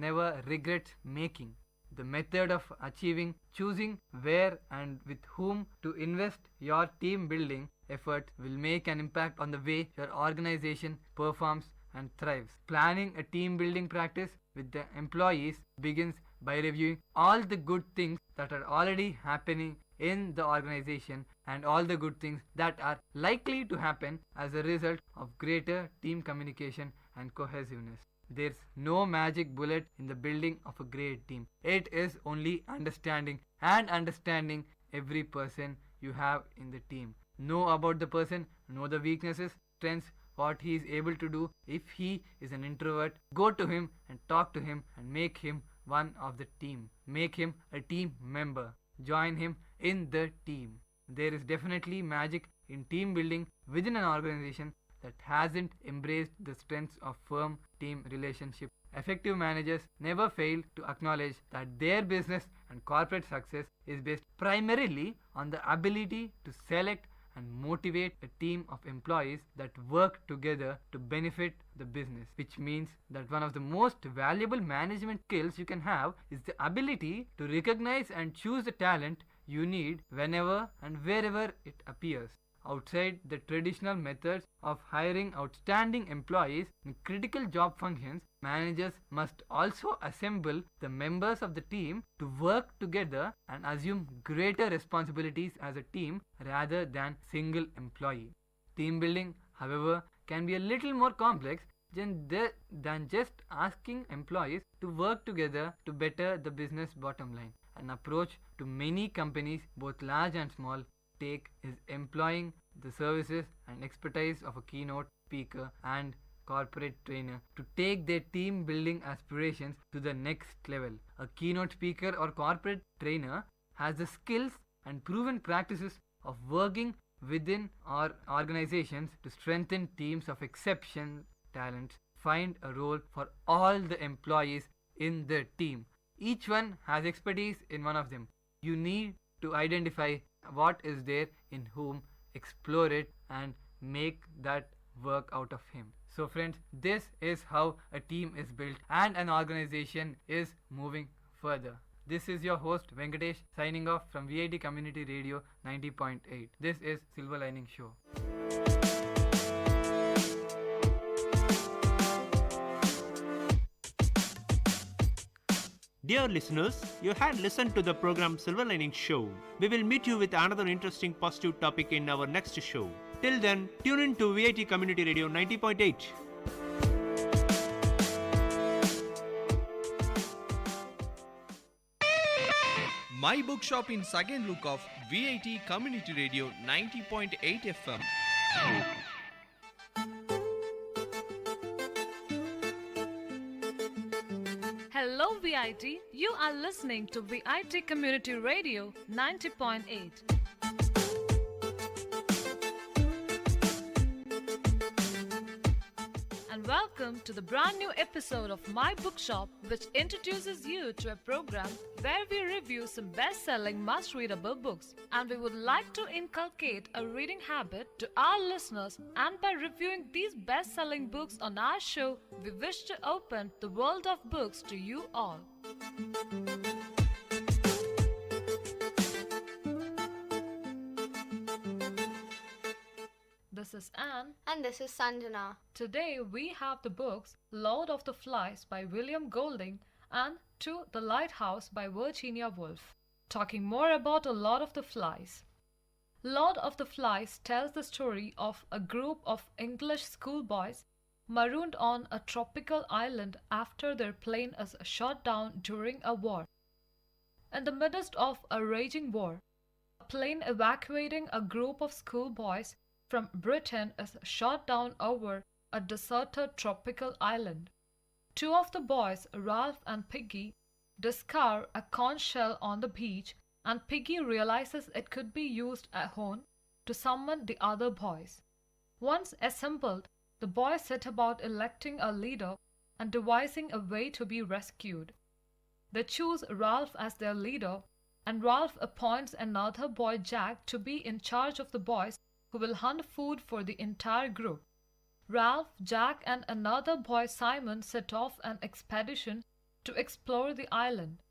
regrets making. The method of achieving, choosing where and with whom to invest your team building effort will make an impact on the way your organization performs and thrives. Planning a team building practice with the employees begins by reviewing all the good things that are already happening in the organization and all the good things that are likely to happen as a result of greater team communication and cohesiveness. There's no magic bullet in the building of a great team. It is only understanding every person you have in the team. Know about the person, know the weaknesses, strengths, what he is able to do. If he is an introvert, go to him and talk to him and make him one of the team. Make him a team member. Join him in the team. There is definitely magic in team building within an organization that hasn't embraced the strengths of firm team relationship. Effective managers never fail to acknowledge that their business and corporate success is based primarily on the ability to select and motivate a team of employees that work together to benefit the business, which means that one of the most valuable management skills you can have is the ability to recognize and choose the talent you need whenever and wherever it appears. Outside the traditional methods of hiring outstanding employees in critical job functions, managers must also assemble the members of the team to work together and assume greater responsibilities as a team rather than single employee. Team building, however, can be a little more complex than just asking employees to work together to better the business bottom line. An approach to many companies, both large and small, take is employing the services and expertise of a keynote speaker and corporate trainer to take their team building aspirations to the next level. A keynote speaker or corporate trainer has the skills and proven practices of working within our organizations to strengthen teams of exceptional talents, find a role for all the employees in the team. Each one has expertise in one of them. You need to identify what is there in whom, explore it, and make that work out of him. So friends, this is how a team is built and an organization is moving further. This is your host Venkatesh signing off from VIT Community Radio 90.8. This is Silver Lining Show. Dear listeners, you had listened to the program Silver Lining Show. We will meet you with another interesting positive topic in our next show. Till then, tune in to VIT Community Radio 90.8. My Bookshop in second look of VIT Community Radio 90.8 FM. Hello VIT, you are listening to VIT Community Radio 90.8. And welcome to the brand new episode of My Bookshop, which introduces you to a program where we review some best-selling, must-readable books. And we would like to inculcate a reading habit to our listeners, and by reviewing these best-selling books on our show, we wish to open the world of books to you all. This is Anne. And this is Sanjana. Today we have the books Lord of the Flies by William Golding and To the Lighthouse by Virginia Woolf. Talking more about A Lord of the Flies. Lord of the Flies tells the story of a group of English schoolboys marooned on a tropical island after their plane is shot down during a war. In the midst of a raging war, a plane evacuating a group of schoolboys from Britain is shot down over a deserted tropical island. Two of the boys, Ralph and Piggy, discover a conch shell on the beach, and Piggy realizes it could be used as a horn to summon the other boys. Once assembled, the boys set about electing a leader and devising a way to be rescued. They choose Ralph as their leader, and Ralph appoints another boy, Jack, to be in charge of the boys who will hunt food for the entire group. Ralph, Jack, and another boy, Simon, set off an expedition to explore the island.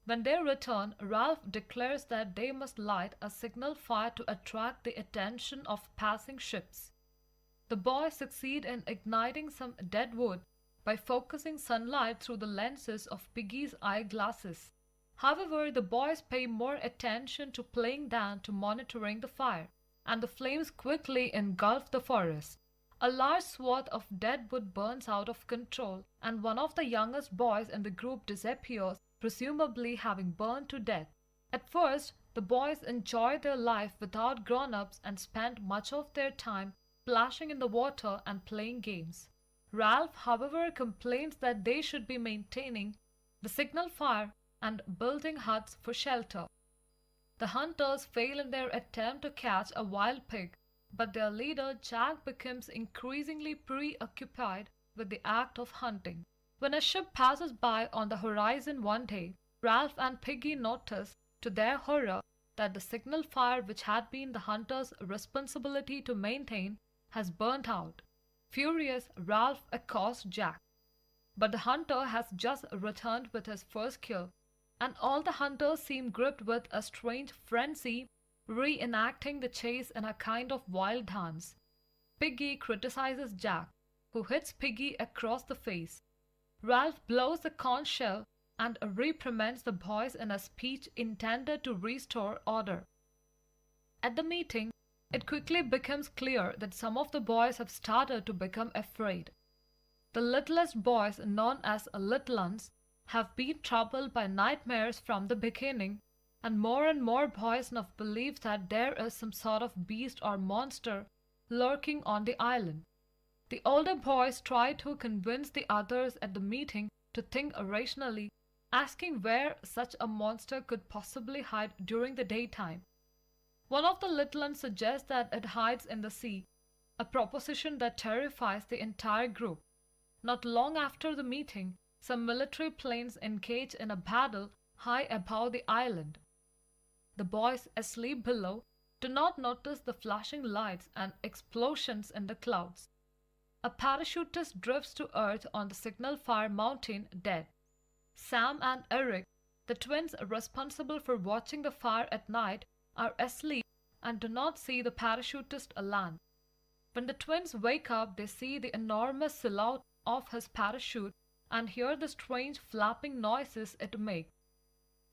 When they return, Ralph declares that they must light a signal fire to attract the attention of passing ships. The boys succeed in igniting some dead wood by focusing sunlight through the lenses of Piggy's eyeglasses. However, the boys pay more attention to playing than to monitoring the fire, and the flames quickly engulf the forest. A large swath of dead wood burns out of control, and one of the youngest boys in the group disappears, presumably having burned to death. At first, the boys enjoy their life without grown-ups and spend much of their time splashing in the water and playing games. Ralph, however, complains that they should be maintaining the signal fire and building huts for shelter. The hunters fail in their attempt to catch a wild pig, but their leader Jack becomes increasingly preoccupied with the act of hunting. When a ship passes by on the horizon one day, Ralph and Piggy notice, to their horror, that the signal fire which had been the hunter's responsibility to maintain has burnt out. Furious, Ralph accosts Jack. But the hunter has just returned with his first kill, and all the hunters seem gripped with a strange frenzy, reenacting the chase in a kind of wild dance. Piggy criticizes Jack, who hits Piggy across the face. Ralph blows the conch shell and reprimands the boys in a speech intended to restore order. At the meeting, it quickly becomes clear that some of the boys have started to become afraid. The littlest boys, known as little uns, have been troubled by nightmares from the beginning, and more boys now believe that there is some sort of beast or monster lurking on the island. The older boys try to convince the others at the meeting to think rationally, asking where such a monster could possibly hide during the daytime. One of the little uns suggests that it hides in the sea, a proposition that terrifies the entire group. Not long after the meeting, some military planes engage in a battle high above the island. The boys asleep below do not notice the flashing lights and explosions in the clouds. A parachutist drifts to earth on the Signal Fire Mountain dead. Sam and Eric, the twins responsible for watching the fire at night, are asleep and do not see the parachutist land. When the twins wake up, they see the enormous silhouette of his parachute and hear the strange flapping noises it makes.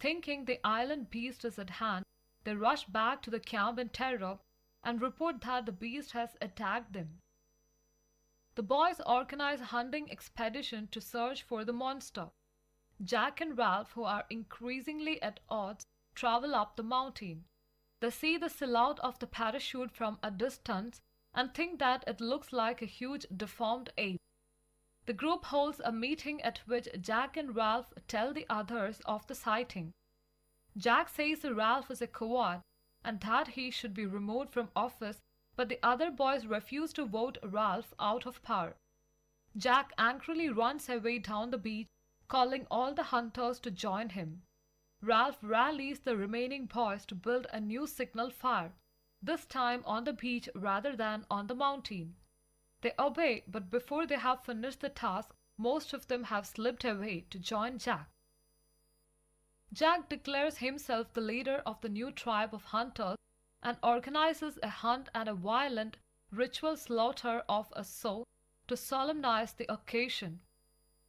Thinking the island beast is at hand, they rush back to the camp in terror and report that the beast has attacked them. The boys organize a hunting expedition to search for the monster. Jack and Ralph, who are increasingly at odds, travel up the mountain. They see the silhouette of the parachute from a distance and think that it looks like a huge deformed ape. The group holds a meeting at which Jack and Ralph tell the others of the sighting. Jack says Ralph is a coward and that he should be removed from office, but the other boys refuse to vote Ralph out of power. Jack angrily runs away down the beach, calling all the hunters to join him. Ralph rallies the remaining boys to build a new signal fire, this time on the beach rather than on the mountain. They obey, but before they have finished the task, most of them have slipped away to join Jack. Jack declares himself the leader of the new tribe of hunters and organizes a hunt and a violent ritual slaughter of a sow to solemnize the occasion.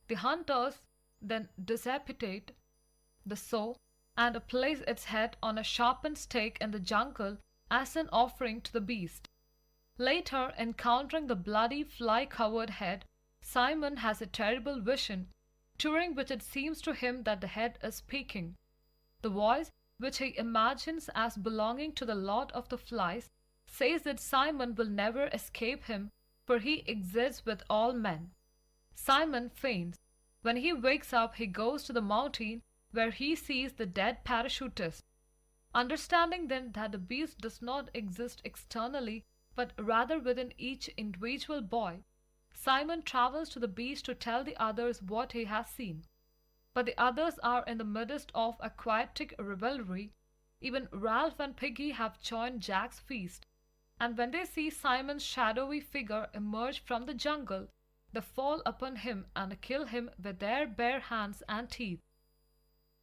The hunters then decapitate the sow and place its head on a sharpened stake in the jungle as an offering to the beast. Later, encountering the bloody fly-covered head, Simon has a terrible vision, during which it seems to him that the head is speaking. The voice, which he imagines as belonging to the Lord of the Flies, says that Simon will never escape him, for he exists with all men. Simon faints. When he wakes up, he goes to the mountain, where he sees the dead parachutist. Understanding then that the beast does not exist externally, but rather within each individual boy, Simon travels to the beach to tell the others what he has seen. But the others are in the midst of aquatic revelry. Even Ralph and Piggy have joined Jack's feast, and when they see Simon's shadowy figure emerge from the jungle, they fall upon him and kill him with their bare hands and teeth.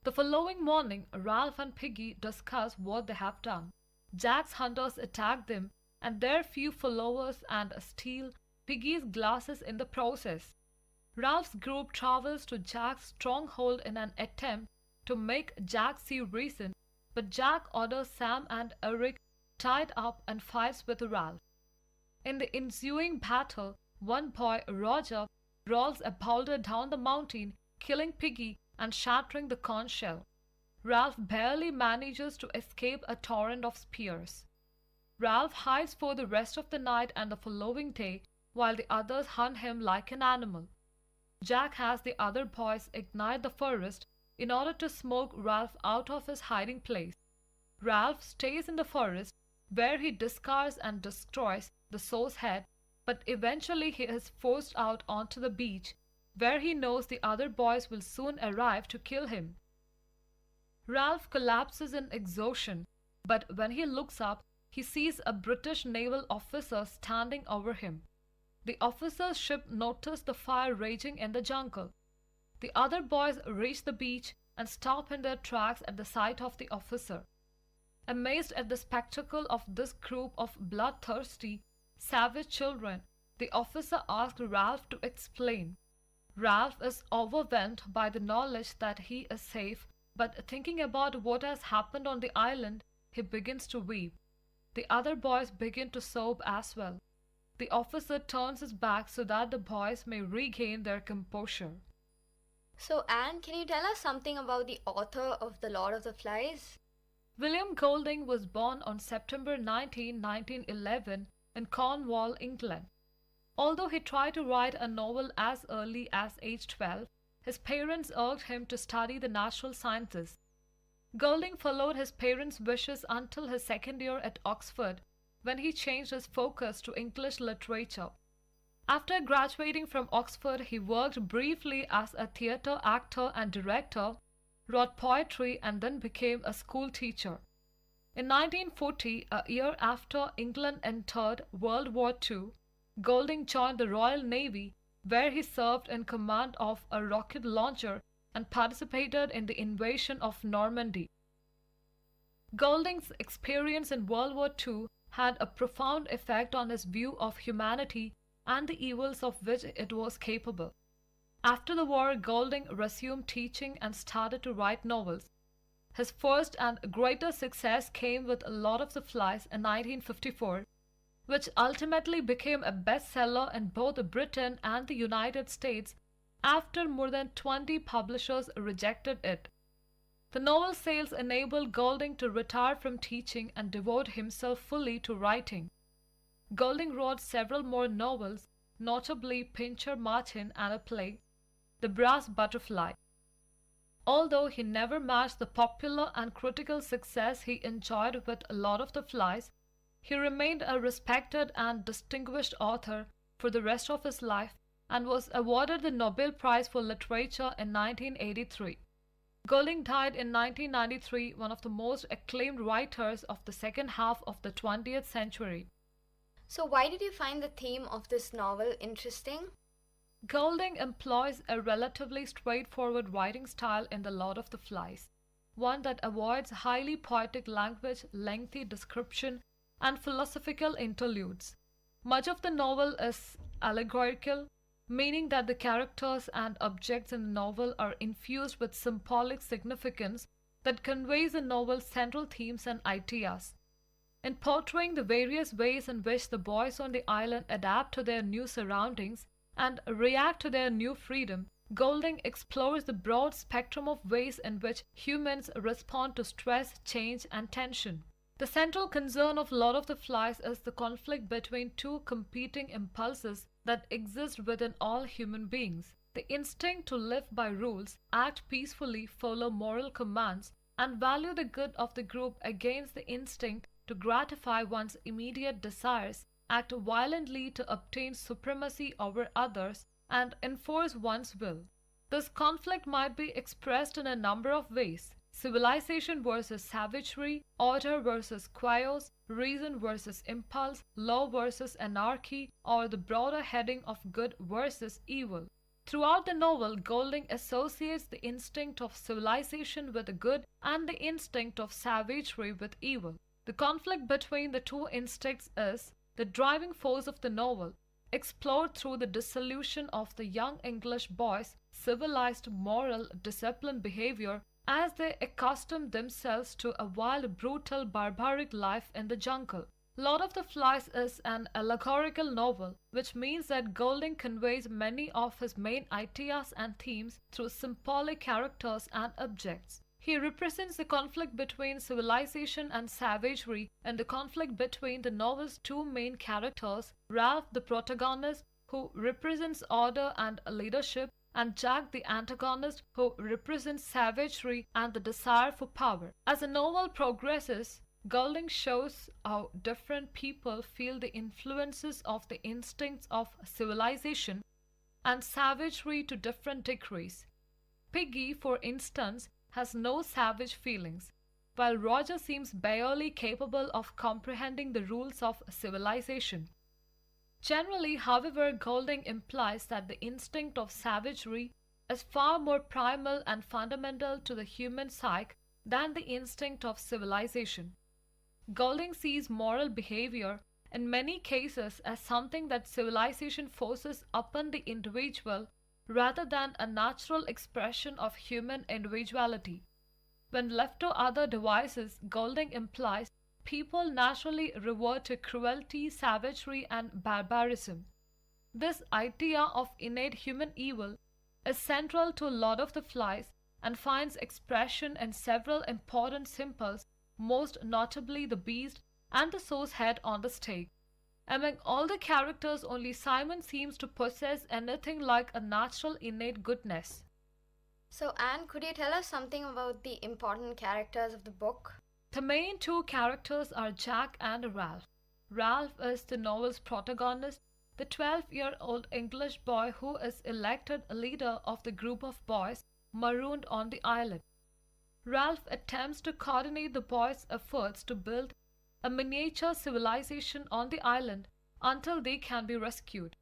The following morning, Ralph and Piggy discuss what they have done. Jack's hunters attack them and their few followers and steal Piggy's glasses in the process. Ralph's group travels to Jack's stronghold in an attempt to make Jack see reason, but Jack orders Sam and Eric tied up and fights with Ralph. In the ensuing battle, one boy, Roger, rolls a boulder down the mountain, killing Piggy and shattering the conch shell. Ralph barely manages to escape a torrent of spears. Ralph hides for the rest of the night and the following day, while the others hunt him like an animal. Jack has the other boys ignite the forest in order to smoke Ralph out of his hiding place. Ralph stays in the forest, where he discards and destroys the sow's head, but eventually he is forced out onto the beach, where he knows the other boys will soon arrive to kill him. Ralph collapses in exhaustion, but when he looks up, he sees a British naval officer standing over him. The officer's ship noticed the fire raging in the jungle. The other boys reach the beach and stop in their tracks at the sight of the officer. Amazed at the spectacle of this group of bloodthirsty, savage children, the officer asks Ralph to explain. Ralph is overwhelmed by the knowledge that he is safe, but thinking about what has happened on the island, he begins to weep. The other boys begin to sob as well. The officer turns his back so that the boys may regain their composure. So, Anne, can you tell us something about the author of The Lord of the Flies? William Golding was born on September 19, 1911 in Cornwall, England. Although he tried to write a novel as early as age 12, his parents urged him to study the natural sciences. Golding followed his parents' wishes until his second year at Oxford, when he changed his focus to English literature. After graduating from Oxford, he worked briefly as a theatre actor and director, wrote poetry, and then became a school teacher. In 1940, a year after England entered World War II, Golding joined the Royal Navy, where he served in command of a rocket launcher and participated in the invasion of Normandy. Golding's experience in World War II had a profound effect on his view of humanity and the evils of which it was capable. After the war, Golding resumed teaching and started to write novels. His first and greatest success came with A Lord of the Flies in 1954, which ultimately became a bestseller in both Britain and the United States after more than 20 publishers rejected it. The novel sales enabled Golding to retire from teaching and devote himself fully to writing. Golding wrote several more novels, notably Pincher Martin and a play, The Brass Butterfly. Although he never matched the popular and critical success he enjoyed with A Lord of the Flies, he remained a respected and distinguished author for the rest of his life and was awarded the Nobel Prize for Literature in 1983. Golding died in 1993, one of the most acclaimed writers of the second half of the 20th century. So, why did you find the theme of this novel interesting? Golding employs a relatively straightforward writing style in The Lord of the Flies, one that avoids highly poetic language, lengthy description, and philosophical interludes. Much of the novel is allegorical, meaning that the characters and objects in the novel are infused with symbolic significance that conveys the novel's central themes and ideas. In portraying the various ways in which the boys on the island adapt to their new surroundings and react to their new freedom, Golding explores the broad spectrum of ways in which humans respond to stress, change, and tension. The central concern of Lord of the Flies is the conflict between two competing impulses that exist within all human beings: the instinct to live by rules, act peacefully, follow moral commands, and value the good of the group against the instinct to gratify one's immediate desires, act violently to obtain supremacy over others, and enforce one's will. This conflict might be expressed in a number of ways: civilization versus savagery, order versus chaos, reason versus impulse, law versus anarchy, or the broader heading of good versus evil. Throughout the novel, Golding associates the instinct of civilization with good and the instinct of savagery with evil. The conflict between the two instincts is the driving force of the novel, explored through the dissolution of the young English boys' civilized, moral, disciplined behavior as they accustom themselves to a wild, brutal, barbaric life in the jungle. Lord of the Flies is an allegorical novel, which means that Golding conveys many of his main ideas and themes through symbolic characters and objects. He represents the conflict between civilization and savagery and the conflict between the novel's two main characters, Ralph the protagonist, who represents order and leadership, and Jack the antagonist, who represents savagery and the desire for power. As the novel progresses, Golding shows how different people feel the influences of the instincts of civilization and savagery to different degrees. Piggy, for instance, has no savage feelings, while Roger seems barely capable of comprehending the rules of civilization. Generally, however, Golding implies that the instinct of savagery is far more primal and fundamental to the human psyche than the instinct of civilization. Golding sees moral behavior in many cases as something that civilization forces upon the individual rather than a natural expression of human individuality. When left to other devices, Golding implies people naturally revert to cruelty, savagery, and barbarism. This idea of innate human evil is central to Lord of the Flies and finds expression in several important symbols, most notably the beast and the source head on the stake. Among all the characters, only Simon seems to possess anything like a natural innate goodness. So, Anne, could you tell us something about the important characters of the book? The main two characters are Jack and Ralph. Ralph is the novel's protagonist, the 12-year-old English boy who is elected leader of the group of boys marooned on the island. Ralph attempts to coordinate the boys' efforts to build a miniature civilization on the island until they can be rescued.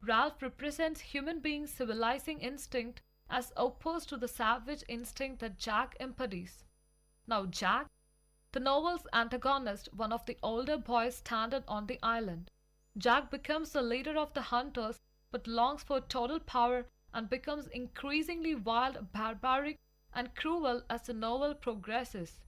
Ralph represents human beings' civilizing instinct as opposed to the savage instinct that Jack embodies. Now Jack, the novel's antagonist, one of the older boys stranded on the island. Jack becomes the leader of the hunters but longs for total power and becomes increasingly wild, barbaric, and cruel as the novel progresses.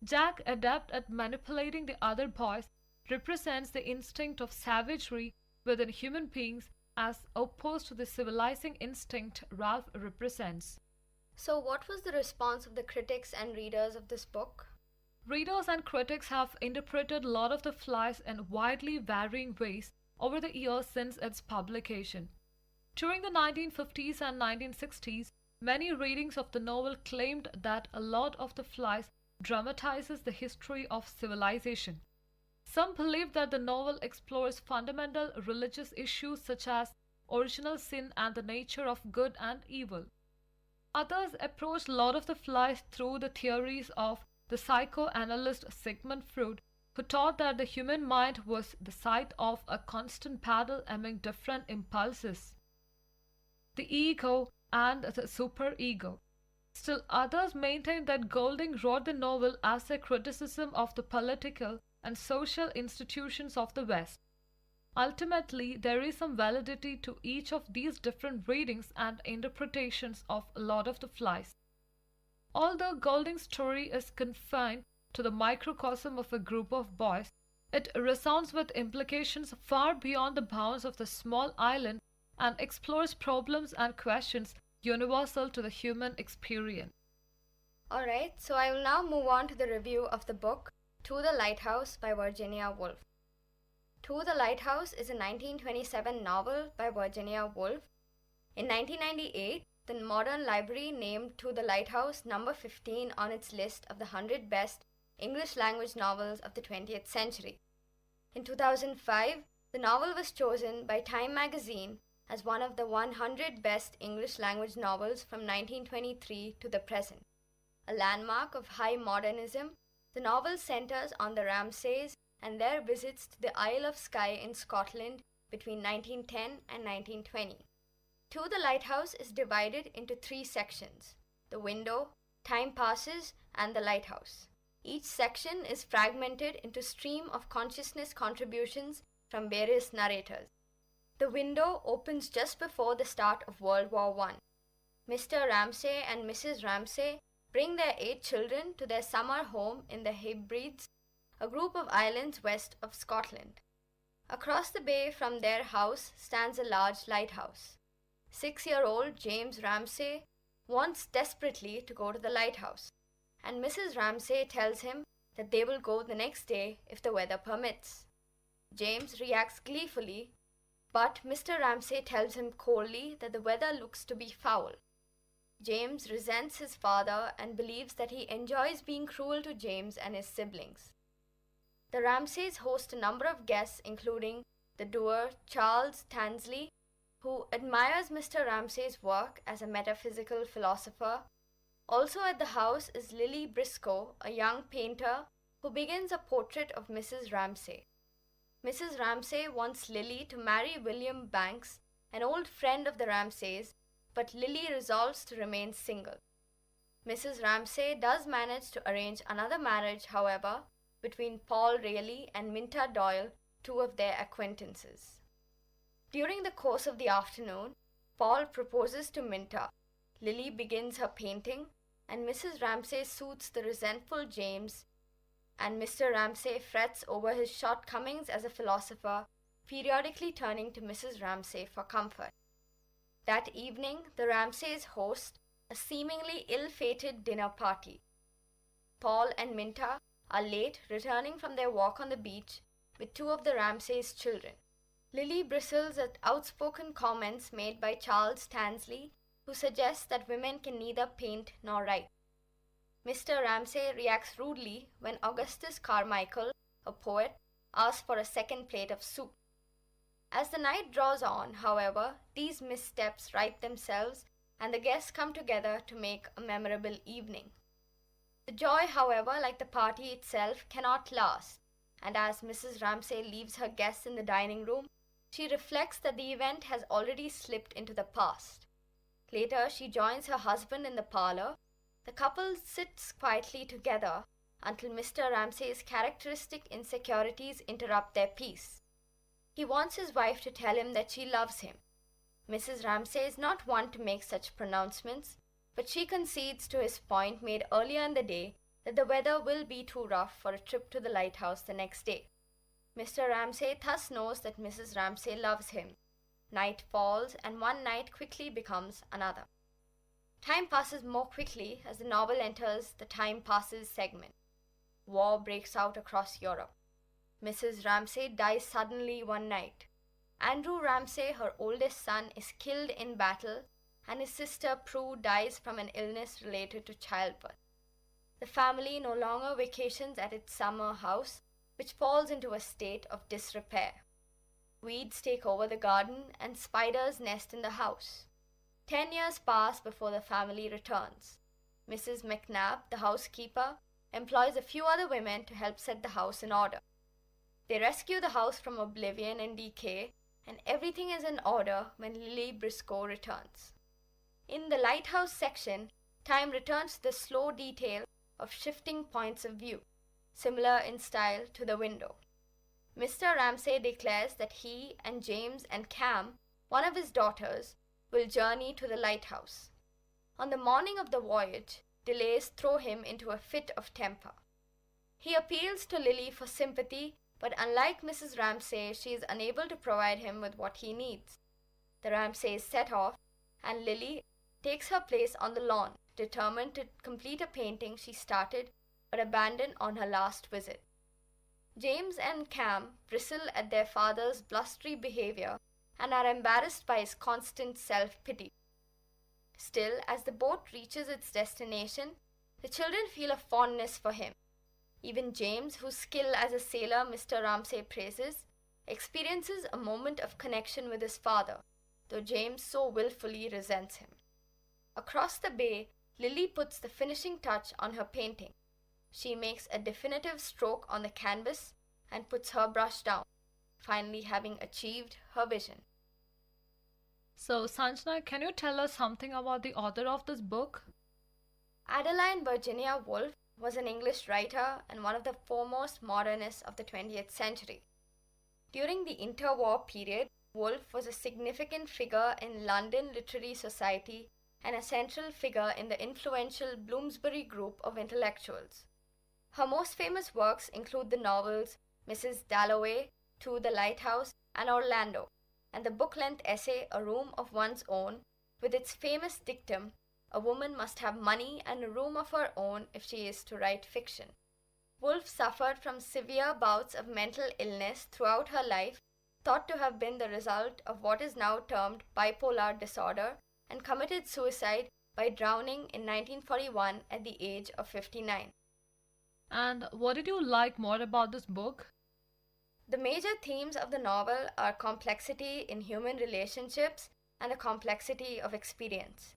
Jack, adept at manipulating the other boys, represents the instinct of savagery within human beings as opposed to the civilizing instinct Ralph represents. So, what was the response of the critics and readers of this book? Readers and critics have interpreted Lord of the Flies in widely varying ways over the years since its publication. During the 1950s and 1960s, many readings of the novel claimed that A Lord of the Flies dramatizes the history of civilization. Some believe that the novel explores fundamental religious issues such as original sin and the nature of good and evil. Others approach Lord of the Flies through the theories of the psychoanalyst Sigmund Freud, who taught that the human mind was the site of a constant battle among different impulses, the ego and the superego. Still others maintain that Golding wrote the novel as a criticism of the political and social institutions of the West. Ultimately, there is some validity to each of these different readings and interpretations of Lord of the Flies. Although Golding's story is confined to the microcosm of a group of boys, it resounds with implications far beyond the bounds of the small island and explores problems and questions universal to the human experience. Alright, so I will now move on to the review of the book To the Lighthouse by Virginia Woolf. To the Lighthouse is a 1927 novel by Virginia Woolf. In 1998, the Modern Library named To the Lighthouse number 15 on its list of the 100 best English language novels of the 20th century. In 2005, the novel was chosen by Time magazine as one of the 100 best English language novels from 1923 to the present. A landmark of high modernism, the novel centers on the Ramsays and their visits to the Isle of Skye in Scotland between 1910 and 1920. To the Lighthouse is divided into 3 sections: the window, time passes, and the lighthouse. Each section is fragmented into stream of consciousness contributions from various narrators. The window opens just before the start of World War I. Mr. Ramsay and Mrs. Ramsay bring their 8 children to their summer home in the Hebrides, a group of islands west of Scotland. Across the bay from their house stands a large lighthouse. 6-year-old James Ramsay wants desperately to go to the lighthouse, and Mrs. Ramsay tells him that they will go the next day if the weather permits. James reacts gleefully, but Mr. Ramsay tells him coldly that the weather looks to be foul. James resents his father and believes that he enjoys being cruel to James and his siblings. The Ramsays host a number of guests, including the doer Charles Tansley, who admires Mr. Ramsay's work as a metaphysical philosopher. Also at the house is Lily Briscoe, a young painter who begins a portrait of Mrs. Ramsay. Mrs. Ramsay wants Lily to marry William Banks, an old friend of the Ramsays, but Lily resolves to remain single. Mrs. Ramsay does manage to arrange another marriage, however, between Paul Rayleigh and Minta Doyle, 2 of their acquaintances. During the course of the afternoon, Paul proposes to Minta. Lily begins her painting, and Mrs. Ramsay soothes the resentful James and Mr. Ramsay frets over his shortcomings as a philosopher, periodically turning to Mrs. Ramsay for comfort. That evening, the Ramsays host a seemingly ill-fated dinner party. Paul and Minta are late, returning from their walk on the beach with two of the Ramsays' children. Lily bristles at outspoken comments made by Charles Tansley, who suggests that women can neither paint nor write. Mr. Ramsay reacts rudely when Augustus Carmichael, a poet, asks for a second plate of soup. As the night draws on, however, these missteps right themselves and the guests come together to make a memorable evening. The joy, however, like the party itself, cannot last, and as Mrs. Ramsay leaves her guests in the dining room, she reflects that the event has already slipped into the past. Later, she joins her husband in the parlor. The couple sits quietly together until Mr. Ramsay's characteristic insecurities interrupt their peace. He wants his wife to tell him that she loves him. Mrs. Ramsay is not one to make such pronouncements, but she concedes to his point made earlier in the day that the weather will be too rough for a trip to the lighthouse the next day. Mr. Ramsay thus knows that Mrs. Ramsay loves him. Night falls, and one night quickly becomes another. Time passes more quickly as the novel enters the time passes segment. War breaks out across Europe. Mrs. Ramsay dies suddenly one night. Andrew Ramsay, her oldest son, is killed in battle, and his sister Prue dies from an illness related to childbirth. The family no longer vacations at its summer house, which falls into a state of disrepair. Weeds take over the garden, and spiders nest in the house. 10 years pass before the family returns. Mrs. McNabb, the housekeeper, employs a few other women to help set the house in order. They rescue the house from oblivion and decay, and everything is in order when Lily Briscoe returns. In the lighthouse section, time returns to the slow detail of shifting points of view, similar in style to the window. Mr. Ramsay declares that he and James and Cam, one of his daughters, will journey to the lighthouse. On the morning of the voyage, delays throw him into a fit of temper. He appeals to Lily for sympathy, but unlike Mrs. Ramsay, she is unable to provide him with what he needs. The Ramsays set off, and Lily takes her place on the lawn, determined to complete a painting she started but abandoned on her last visit. James and Cam bristle at their father's blustery behavior and are embarrassed by his constant self-pity. Still, as the boat reaches its destination, the children feel a fondness for him. Even James, whose skill as a sailor Mr. Ramsay praises, experiences a moment of connection with his father, though James so willfully resents him. Across the bay, Lily puts the finishing touch on her painting. She makes a definitive stroke on the canvas and puts her brush down, finally having achieved her vision. So, Sanjana, can you tell us something about the author of this book? Adeline Virginia Woolf was an English writer and one of the foremost modernists of the 20th century. During the interwar period, Woolf was a significant figure in London literary society and a central figure in the influential Bloomsbury group of intellectuals. Her most famous works include the novels Mrs. Dalloway, To the Lighthouse, and Orlando, and the book-length essay A Room of One's Own, with its famous dictum, "A woman must have money and a room of her own if she is to write fiction." Woolf suffered from severe bouts of mental illness throughout her life, thought to have been the result of what is now termed bipolar disorder, and committed suicide by drowning in 1941 at the age of 59. And what did you like more about this book? The major themes of the novel are complexity in human relationships and the complexity of experience.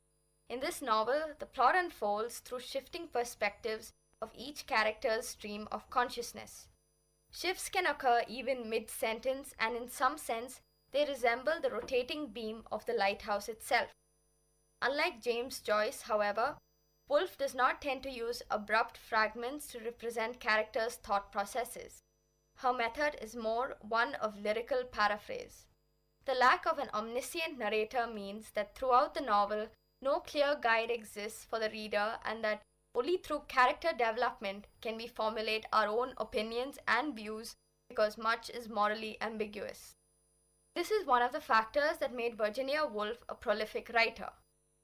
In this novel, the plot unfolds through shifting perspectives of each character's stream of consciousness. Shifts can occur even mid-sentence, and in some sense, they resemble the rotating beam of the lighthouse itself. Unlike James Joyce, however, Woolf does not tend to use abrupt fragments to represent characters' thought processes. Her method is more one of lyrical paraphrase. The lack of an omniscient narrator means that throughout the novel, no clear guide exists for the reader, and that Only through character development can we formulate our own opinions and views because much is morally ambiguous. This is one of the factors that made Virginia Woolf a prolific writer.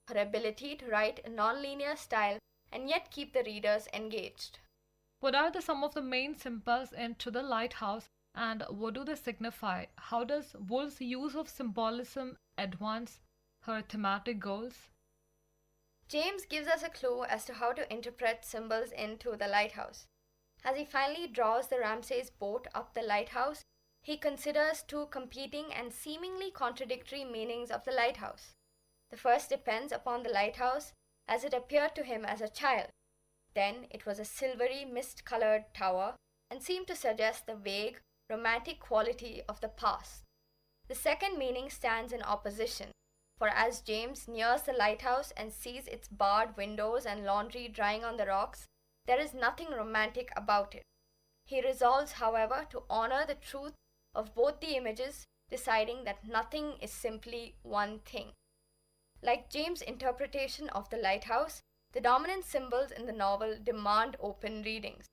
Her ability to write in non-linear style and yet keep the readers engaged. What are some of the main symbols in To the Lighthouse, and what do they signify? How does Woolf's use of symbolism advance her thematic goals? James gives us a clue as to how to interpret symbols in To the Lighthouse. As he finally draws the Ramsay's boat up the lighthouse, he considers two competing and seemingly contradictory meanings of the lighthouse. The first depends upon the lighthouse as it appeared to him as a child. Then it was a silvery, mist-colored tower and seemed to suggest the vague, romantic quality of the past. The second meaning stands in opposition, for as James nears the lighthouse and sees its barred windows and laundry drying on the rocks, there is nothing romantic about it. He resolves, however, to honor the truth of both the images, deciding that nothing is simply one thing. Like James' interpretation of the lighthouse, the dominant symbols in the novel demand open readings.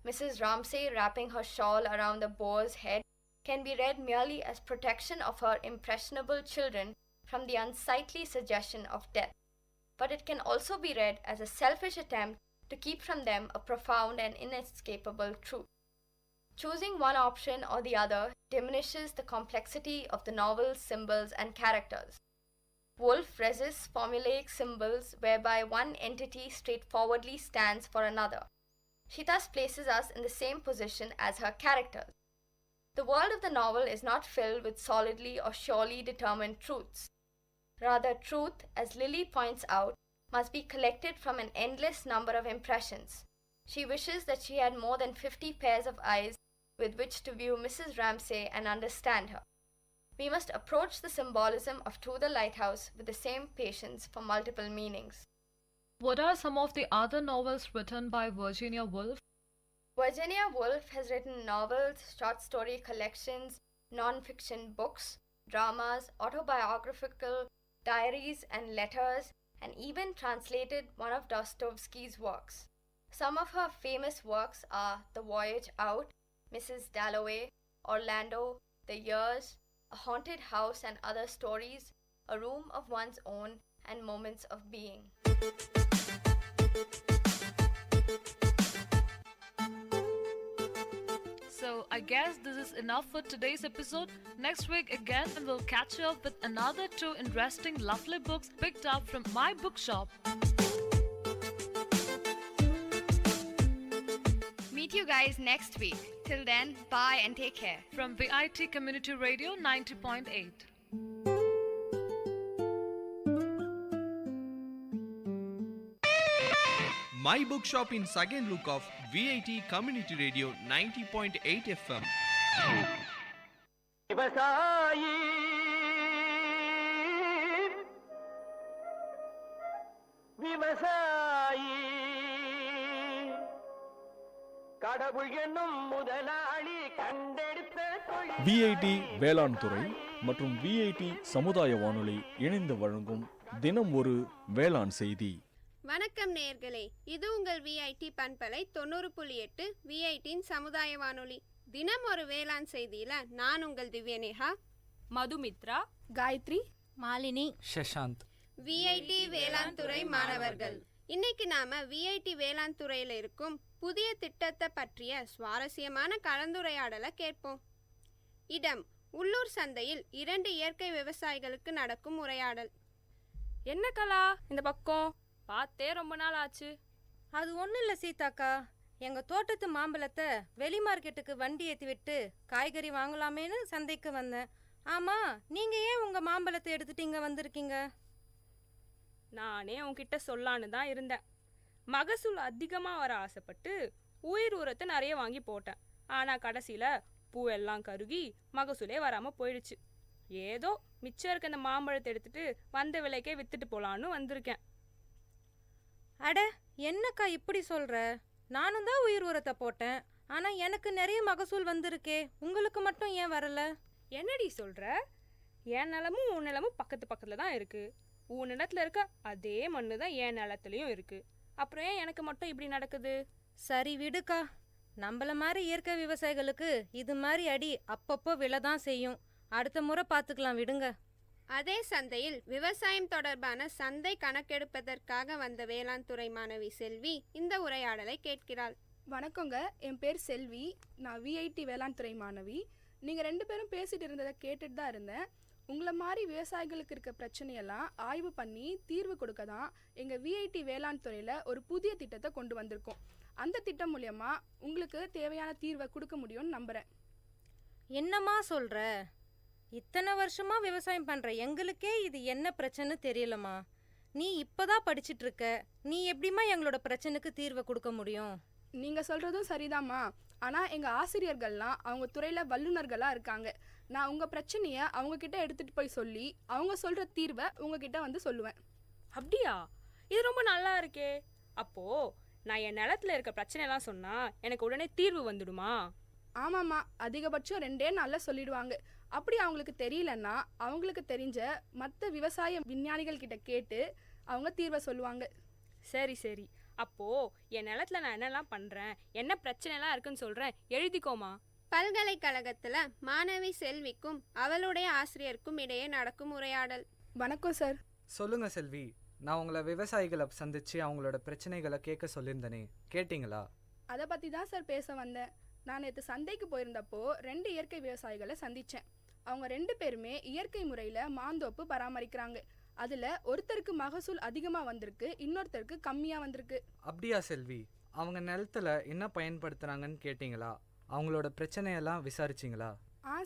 Mrs. Ramsay wrapping her shawl around the boar's head can be read merely as protection of her impressionable children from the unsightly suggestion of death, but it can also be read as a selfish attempt to keep from them a profound and inescapable truth. Choosing one option or the other diminishes the complexity of the novel's symbols and characters. Woolf resists formulaic symbols whereby one entity straightforwardly stands for another. She thus places us in the same position as her characters. The world of the novel is not filled with solidly or surely determined truths. Rather, truth, as Lily points out, must be collected from an endless number of impressions. She wishes that she had more than 50 pairs of eyes with which to view Mrs. Ramsay and understand her. We must approach the symbolism of To the Lighthouse with the same patience for multiple meanings. What are some of the other novels written by Virginia Woolf? Virginia Woolf has written novels, short story collections, non-fiction books, dramas, autobiographical diaries and letters, and even translated one of Dostoevsky's works. Some of her famous works are The Voyage Out, Mrs. Dalloway, Orlando, The Years, A Haunted House and Other Stories, A Room of One's Own, and Moments of Being. So I guess this is enough for today's episode. Next week again we'll catch up with another two interesting lovely books picked up from my bookshop. Meet you guys next week. Till then, bye and take care. From Vit Community Radio 90.8. My bookshop in second look of VIT Community Radio 90.8 FM. விவசாயி விவசாயி கடவுள் என்னும் முதலாளி கண்டெடுத்த VIT வேளாண் துறை மற்றும் VIT சமுதாய வானொலி இணைந்து வழங்கும் தினம் ஒரு வேளாண் செய்தி. வணக்கம் நேயர்களே, இது உங்கள் விஐடி பண்பலை 90.8 விஐடியின் சமுதாய வானொலி. தினம் ஒரு வேளாண் செய்தியில நான் உங்கள் திவ்யநேகா, மதுமித்ரா, காயத்ரி, மாலினி, சஷாந்த், விஐடி வேளாண் துறை மாணவர்கள். இன்னைக்கு நாம விஐடி வேளாண் துறையில இருக்கும் புதிய திட்டத்தை பற்றிய சுவாரஸ்யமான கலந்துரையாடலை கேட்போம். இடம்: உள்ளூர் சந்தையில் 2 இயற்கை விவசாயிகளுக்கு நடக்கும் உரையாடல். என்ன கலா இந்த பக்கம் பார்த்தே ரொம்ப நாள் ஆச்சு. அது ஒன்றும் இல்லை சீதாக்கா, எங்கள் தோட்டத்து மாம்பழத்தை வெளி மார்க்கெட்டுக்கு வண்டி ஏற்றி விட்டு காய்கறி வாங்கலாமேன்னு சந்தைக்கு வந்தேன். ஆமாம், நீங்கள் ஏன் உங்கள் மாம்பழத்தை எடுத்துட்டு இங்கே வந்திருக்கீங்க? நானே உன்கிட்ட சொல்லான்னு தான் இருந்தேன். மகசூல் அதிகமாக வர ஆசைப்பட்டு உயிர் உரத்தை நிறைய வாங்கி போட்டேன். ஆனால் கடைசியில் பூவெல்லாம் கருகி மகசூலே வராமல் போயிடுச்சு. ஏதோ மிச்சம் இருக்க இந்த மாம்பழத்தை எடுத்துட்டு வந்த விலைக்கே வித்துட்டு போகலான்னு வந்திருக்கேன். அட, என்னக்கா இப்படி சொல்கிற? நானும் தான் உயிர் உரத்தை போட்டேன், ஆனால் எனக்கு நிறைய மகசூல் வந்திருக்கே, உங்களுக்கு மட்டும் ஏன் வரல? என்னடி சொல்கிற? என் நிலமும் உன் நிலமும் பக்கத்தில் தான் இருக்குது. உன் நிலத்தில் இருக்க அதே மண்ணு தான் என் நிலத்துலையும் இருக்குது. அப்புறம் ஏன் எனக்கு மட்டும் இப்படி நடக்குது? சரி விடுக்கா, நம்மள மாதிரி இயற்கை விவசாயிகளுக்கு இது மாதிரி அடி அப்பப்போ விழதான் செய்யும். அடுத்த முறை பார்த்துக்கலாம், விடுங்க. அதே சந்தையில் விவசாயம் தொடர்பான சந்தை கணக்கெடுப்பதற்காக வந்த வேளாண் துறை மாணவி செல்வி இந்த உரையாடலை கேட்கிறாள். வணக்கங்க, என் பேர் செல்வி. நான் விஐடி வேளாண் துறை மாணவி. நீங்கள் 2 பேரும் பேசிட்டு இருந்ததை கேட்டுட்டு தான் இருந்தேன். உங்களை மாதிரி விவசாயிகளுக்கு இருக்க பிரச்சனையெல்லாம் ஆய்வு பண்ணி தீர்வு கொடுக்க தான் எங்கள் விஐடி வேளாண் துறையில் ஒரு புதிய திட்டத்தை கொண்டு வந்திருக்கோம். அந்த திட்டம் மூலயமா உங்களுக்கு தேவையான தீர்வை கொடுக்க முடியும்னு நம்புகிறேன். என்னம்மா சொல்கிற? இத்தனை வருஷமா விவசாயம் பண்ணுற எங்களுக்கே இது என்ன பிரச்சனை தெரியலம்மா. நீ இப்போதான் படிச்சுட்டு இருக்க, நீ எப்படிம்மா எங்களோட பிரச்சனைக்கு தீர்வை கொடுக்க முடியும்? நீங்கள் சொல்கிறதும் சரிதாம்மா. ஆனால் எங்கள் ஆசிரியர்கள்லாம் அவங்க துறையில் வல்லுநர்களாக இருக்காங்க. நான் உங்கள் பிரச்சனையை அவங்கக்கிட்ட எடுத்துகிட்டு போய் சொல்லி அவங்க சொல்கிற தீர்வை உங்ககிட்ட வந்து சொல்லுவேன். அப்படியா? இது ரொம்ப நல்லா இருக்கே. அப்போது நான் என் நிலத்துல இருக்க பிரச்சனைலாம் சொன்னால் எனக்கு உடனே தீர்வு வந்துடுமா? ஆமாம்மா, அதிகபட்சம் 2 நாளில் சொல்லிடுவாங்க. அப்படி அவங்களுக்கு தெரியலன்னா அவங்களுக்கு தெரிஞ்ச மற்ற விவசாய விஞ்ஞானிகள் கிட்ட கேட்டு அவங்க தீர்வை சொல்லுவாங்க. சரி சரி, அப்போது என் நிலத்துல நான் என்னெல்லாம் பண்ணுறேன், என்ன பிரச்சனைலாம் இருக்குன்னு சொல்கிறேன், எழுதிக்கோமா. பல்கலைக்கழகத்தில் மாணவி செல்விக்கும் அவளுடைய ஆசிரியருக்கும் இடையே நடக்கும் உரையாடல். வணக்கம் சார். சொல்லுங்க செல்வி, நான் உங்களை விவசாயிகளை சந்திச்சு அவங்களோட பிரச்சனைகளை கேட்க சொல்லியிருந்தேனே, கேட்டிங்களா? அதை பற்றி தான் சார் பேச வந்தேன். நான் நேற்று சந்தைக்கு போயிருந்தப்போ 2 இயற்கை விவசாயிகளை சந்தித்தேன். அவங்க 2 பேருமே இயற்கை முறையில் மாந்தோப்பு பராமரிக்கிறாங்க. அதில் ஒருத்தருக்கு மகசூல் அதிகமாக வந்திருக்கு, இன்னொருத்தருக்கு கம்மியாக வந்திருக்கு. அப்படியா செல்வி? அவங்க நிலத்துல என்ன பயன்படுத்துகிறாங்கன்னு கேட்டிங்களா? அவங்களோட பிரச்சனையெல்லாம் விசாரிச்சிங்களா?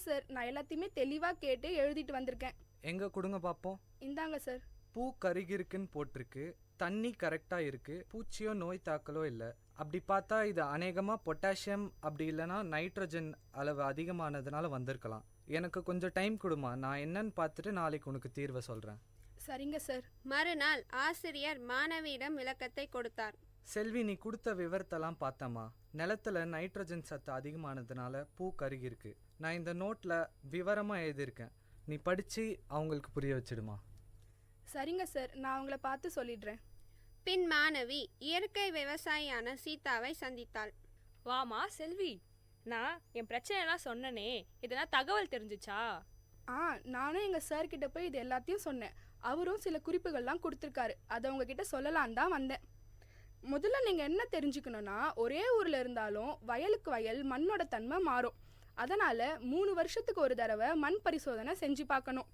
சார், நான் எல்லாத்தையுமே தெளிவாக கேட்டு எழுதிட்டு வந்திருக்கேன். எங்கே கொடுங்க பார்ப்போம். இந்தாங்க சார். பூ கருகிருக்குன்னு போட்டிருக்கு, தண்ணி கரெக்டாக இருக்குது, பூச்சியோ நோய் தாக்கலோ இல்லை. அப்படி பார்த்தா இது அநேகமாக பொட்டாசியம் அப்படி இல்லைனா நைட்ரஜன் அளவு அதிகமானதுனால வந்திருக்கலாம். எனக்கு கொஞ்சம் டைம் கொடுமா, நான் என்னன்னு பார்த்துட்டு நாளைக்கு உனக்கு தீர்வை சொல்கிறேன். சரிங்க சார். மறுநாள் ஆசிரியர் மாணவியிடம் விளக்கத்தை கொடுத்தார். செல்வி, நீ கொடுத்த விவரத்தெல்லாம் பார்த்தம்மா. நிலத்துல நைட்ரஜன் சத்து அதிகமானதுனால பூ கருகிருக்கு. நான் இந்த நோட்டில் விவரமாக எழுதியிருக்கேன், நீ படித்து அவங்களுக்கு புரிய வச்சிடுமா. சரிங்க சார், நான் அவங்கள பார்த்து சொல்லிடுறேன். பின் மாணவி இயற்கை விவசாயியான சீதாவை சந்தித்தாள். வாமா செல்வி, நான் என் பிரச்சனைலாம் சொன்னனே, இதெல்லாம் தகவல் தெரிஞ்சிச்சா? நானும் எங்கள் சார்கிட்ட போய் இது எல்லாத்தையும் சொன்னேன். அவரும் சில குறிப்புகள்லாம் கொடுத்துருக்காரு. அதை உங்ககிட்ட சொல்லலான் தான் வந்தேன். முதல்ல நீங்கள் என்ன தெரிஞ்சுக்கணுன்னா, ஒரே ஊரில் இருந்தாலும் வயலுக்கு வயல் மண்ணோட தன்மை மாறும். அதனால் 3 வருஷத்துக்கு ஒரு தடவை மண் பரிசோதனை செஞ்சு பார்க்கணும்.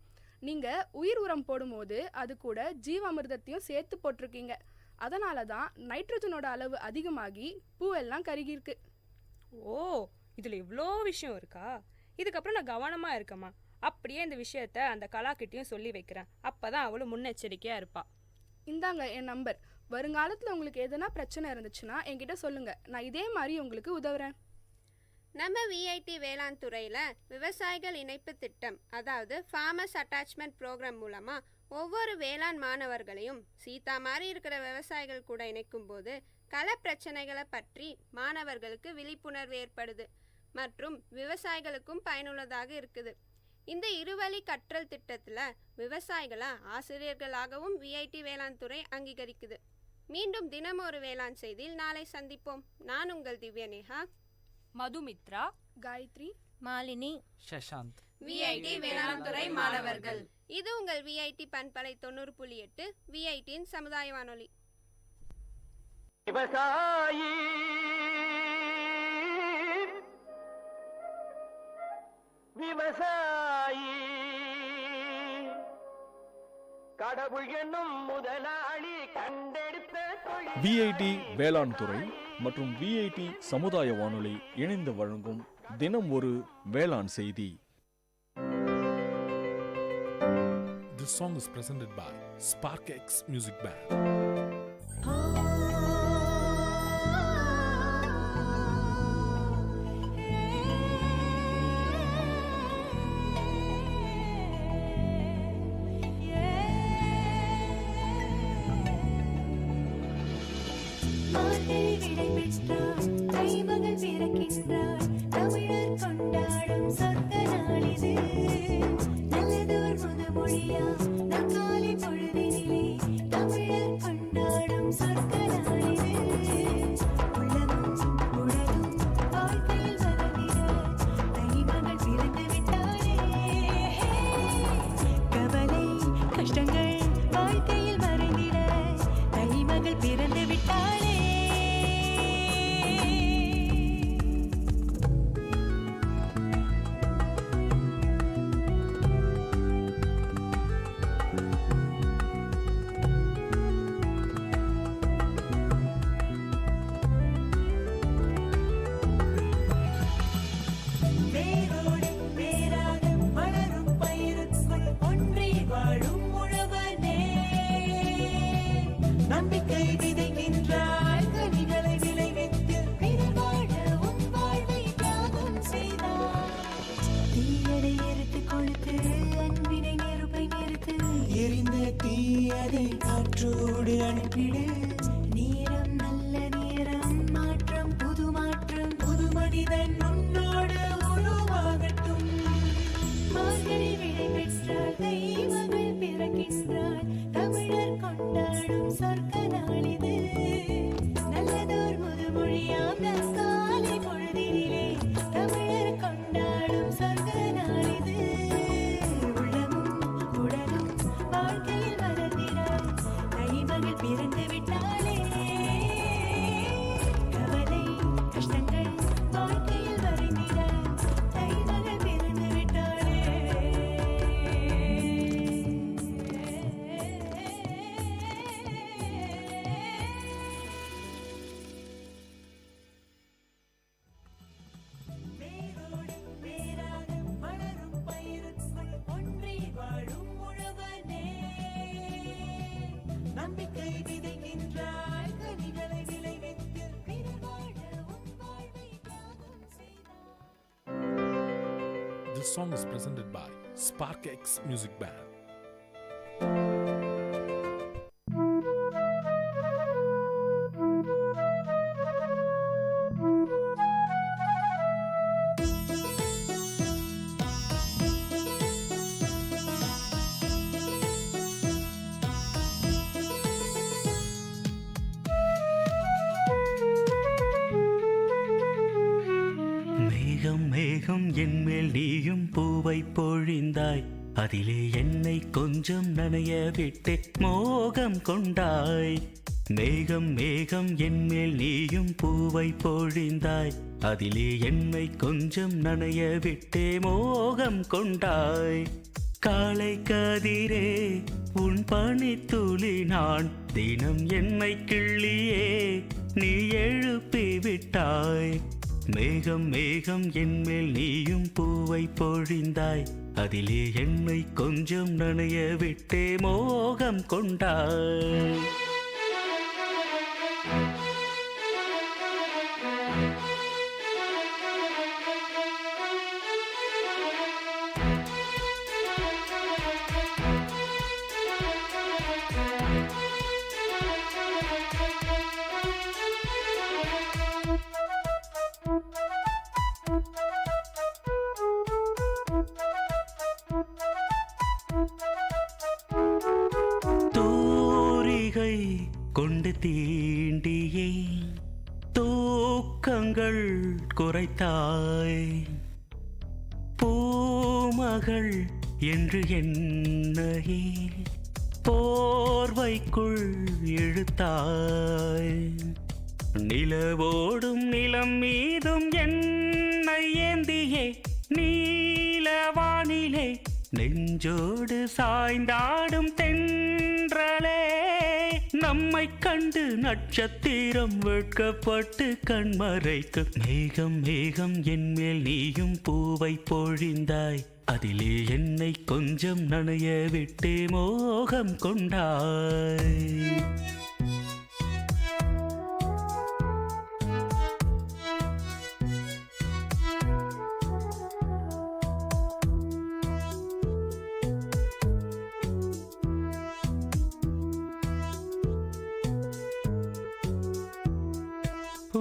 நீங்கள் உயிர் உரம் போடும்போது அது கூட ஜீவாமிர்தத்தையும் சேர்த்து போட்டிருக்கீங்க. அதனால தான் நைட்ரஜனோட அளவு அதிகமாகி பூவெல்லாம் கருகிருக்கு. ஓ, இதில் இவ்வளோ விஷயம் இருக்கா? இதுக்கப்புறம் நான் கவனமாக இருக்கமா. அப்படியே இந்த விஷயத்த அந்த கலாக்கிட்டையும் சொல்லி வைக்கிறேன். அப்போ தான் அவளும் முன்னெச்சரிக்கையாக இருப்பாள். இந்தாங்க என் நம்பர். வருங்காலத்தில் உங்களுக்கு எதனா பிரச்சனை இருந்துச்சுன்னா என்கிட்ட சொல்லுங்கள், நான் இதே மாதிரி உங்களுக்கு உதவுறேன். நம்ம விஐடி வேளாண் துறையில் விவசாயிகள் இணைப்பு திட்டம், அதாவது ஃபார்மர்ஸ் அட்டாச்மெண்ட் ப்ரோக்ராம் மூலமாக ஒவ்வொரு வேளாண் மாணவர்களையும் சீதா மாதிரி இருக்கிற விவசாயிகள் கூட இணைக்கும் போது கள பிரச்சனைகளை பற்றி மாணவர்களுக்கு விழிப்புணர்வு ஏற்படுது மற்றும் விவசாயிகளுக்கும் பயனுள்ளதாக இருக்குது. இந்த இருவழி கற்றல் திட்டத்தில் விவசாயிகளை ஆசிரியர்களாகவும் விஐடி வேளாண் துறை அங்கீகரிக்குது. மீண்டும் தினம் ஒரு வேளாண் செய்தியில் நாளை சந்திப்போம். நான் உங்கள் திவ்யநேகா, மதுமித்ரா, காயத்ரி, மாலினி, சஷாந்த், விஐடி வேளாண் துறை மாணவர்கள். இது உங்கள் விஐடி பண்பலை 90.8 விஐடியின் சமுதாய வானொலி. விவசாயி விவசாயி கடவுள் என்னும் முதலாளி கண்டெடுத்த தொழில். விஐடி வேளாண் துறை மற்றும் விஐடி சமுதாய வானொலி இணைந்து வழங்கும் தினம் ஒரு வேளாண் செய்தி. This song is presented by Spark X Music Band. பொழுதினிலே தமிழர் கொண்டாடும் சொர்க்க நாளிது. மனிதன் உன்னோடு உருவாகட்டும். மார்கழி விளை பெற்றால் தெய்வங்கள் பிறக்கின்றாள். தமிழர் கொண்டாடும் சொர்க்க நாளிது. நல்லதோர் முதுமொழியாம் நற்காலை பொழுதினிலே தமிழர் கொண்டாடும் சொர்க்க நாளிது. உள்ளமும் உடலும் வாழ்க்கையில் மலர்ந்திட தைமகள் பிறந்து விட்டாளே. கவலை கஷ்டங்கள் வாழ்க்கையில் வரைந்திட தைமகள் பிறந்து விட்டாளே. வேரோடு வேராக வளரும் பயிருக்குள் ஒன்றி வாழும் உழவனே. நம்பிக்கை விதைக்கின்றாய் கனிகளை விளைவித்து பிறர் வாழ உன் வாழ்வை தியாகம் செய்தாய். This song is presented by Spark X Music Band. மேகம் மேகம் என்மேல் நீயும் பூவை பொழிந்தாய். அதிலே என்னை கொஞ்சம் நனைய விட்டு மோகம் கொண்டாய். மேகம் மேகம் என்மேல் நீயும் பூவை பொழிந்தாய். அதிலே என்னை கொஞ்சம் நனைய விட்டே மோகம் கொண்டாய். காலை கதிரே உன் பனித்துளி நான் தினம் என்னை கிள்ளியே நீ எழுப்பி விட்டாய். மேகம் மேகம் என்மேல் நீயும் பூவை பொழிந்தாய். அதிலே என்னை கொஞ்சம் நனைய விட்டே மோகம் கொண்டாய். தூரிகை கொண்டு தீண்டியே தூக்கங்கள் குறைத்தாய். பூமகள் என்று என்னையே போர்வைக்குள் இழுத்தாய். நிலவோடும் நிலம் மீதும் என்னை ஏந்தியே நீலவானிலே நெஞ்சோடு சாய்ந்தாடும் தென்றலே. நம்மை கண்டு நட்சத்திரம் வெட்கப்பட்டு கண்மறைக்கு. மேகம் மேகம் என்மேல் நீயும் பூவை பொழிந்தாய். அதிலே என்னை கொஞ்சம் நனைய விட்டு மோகம் கொண்டாய்.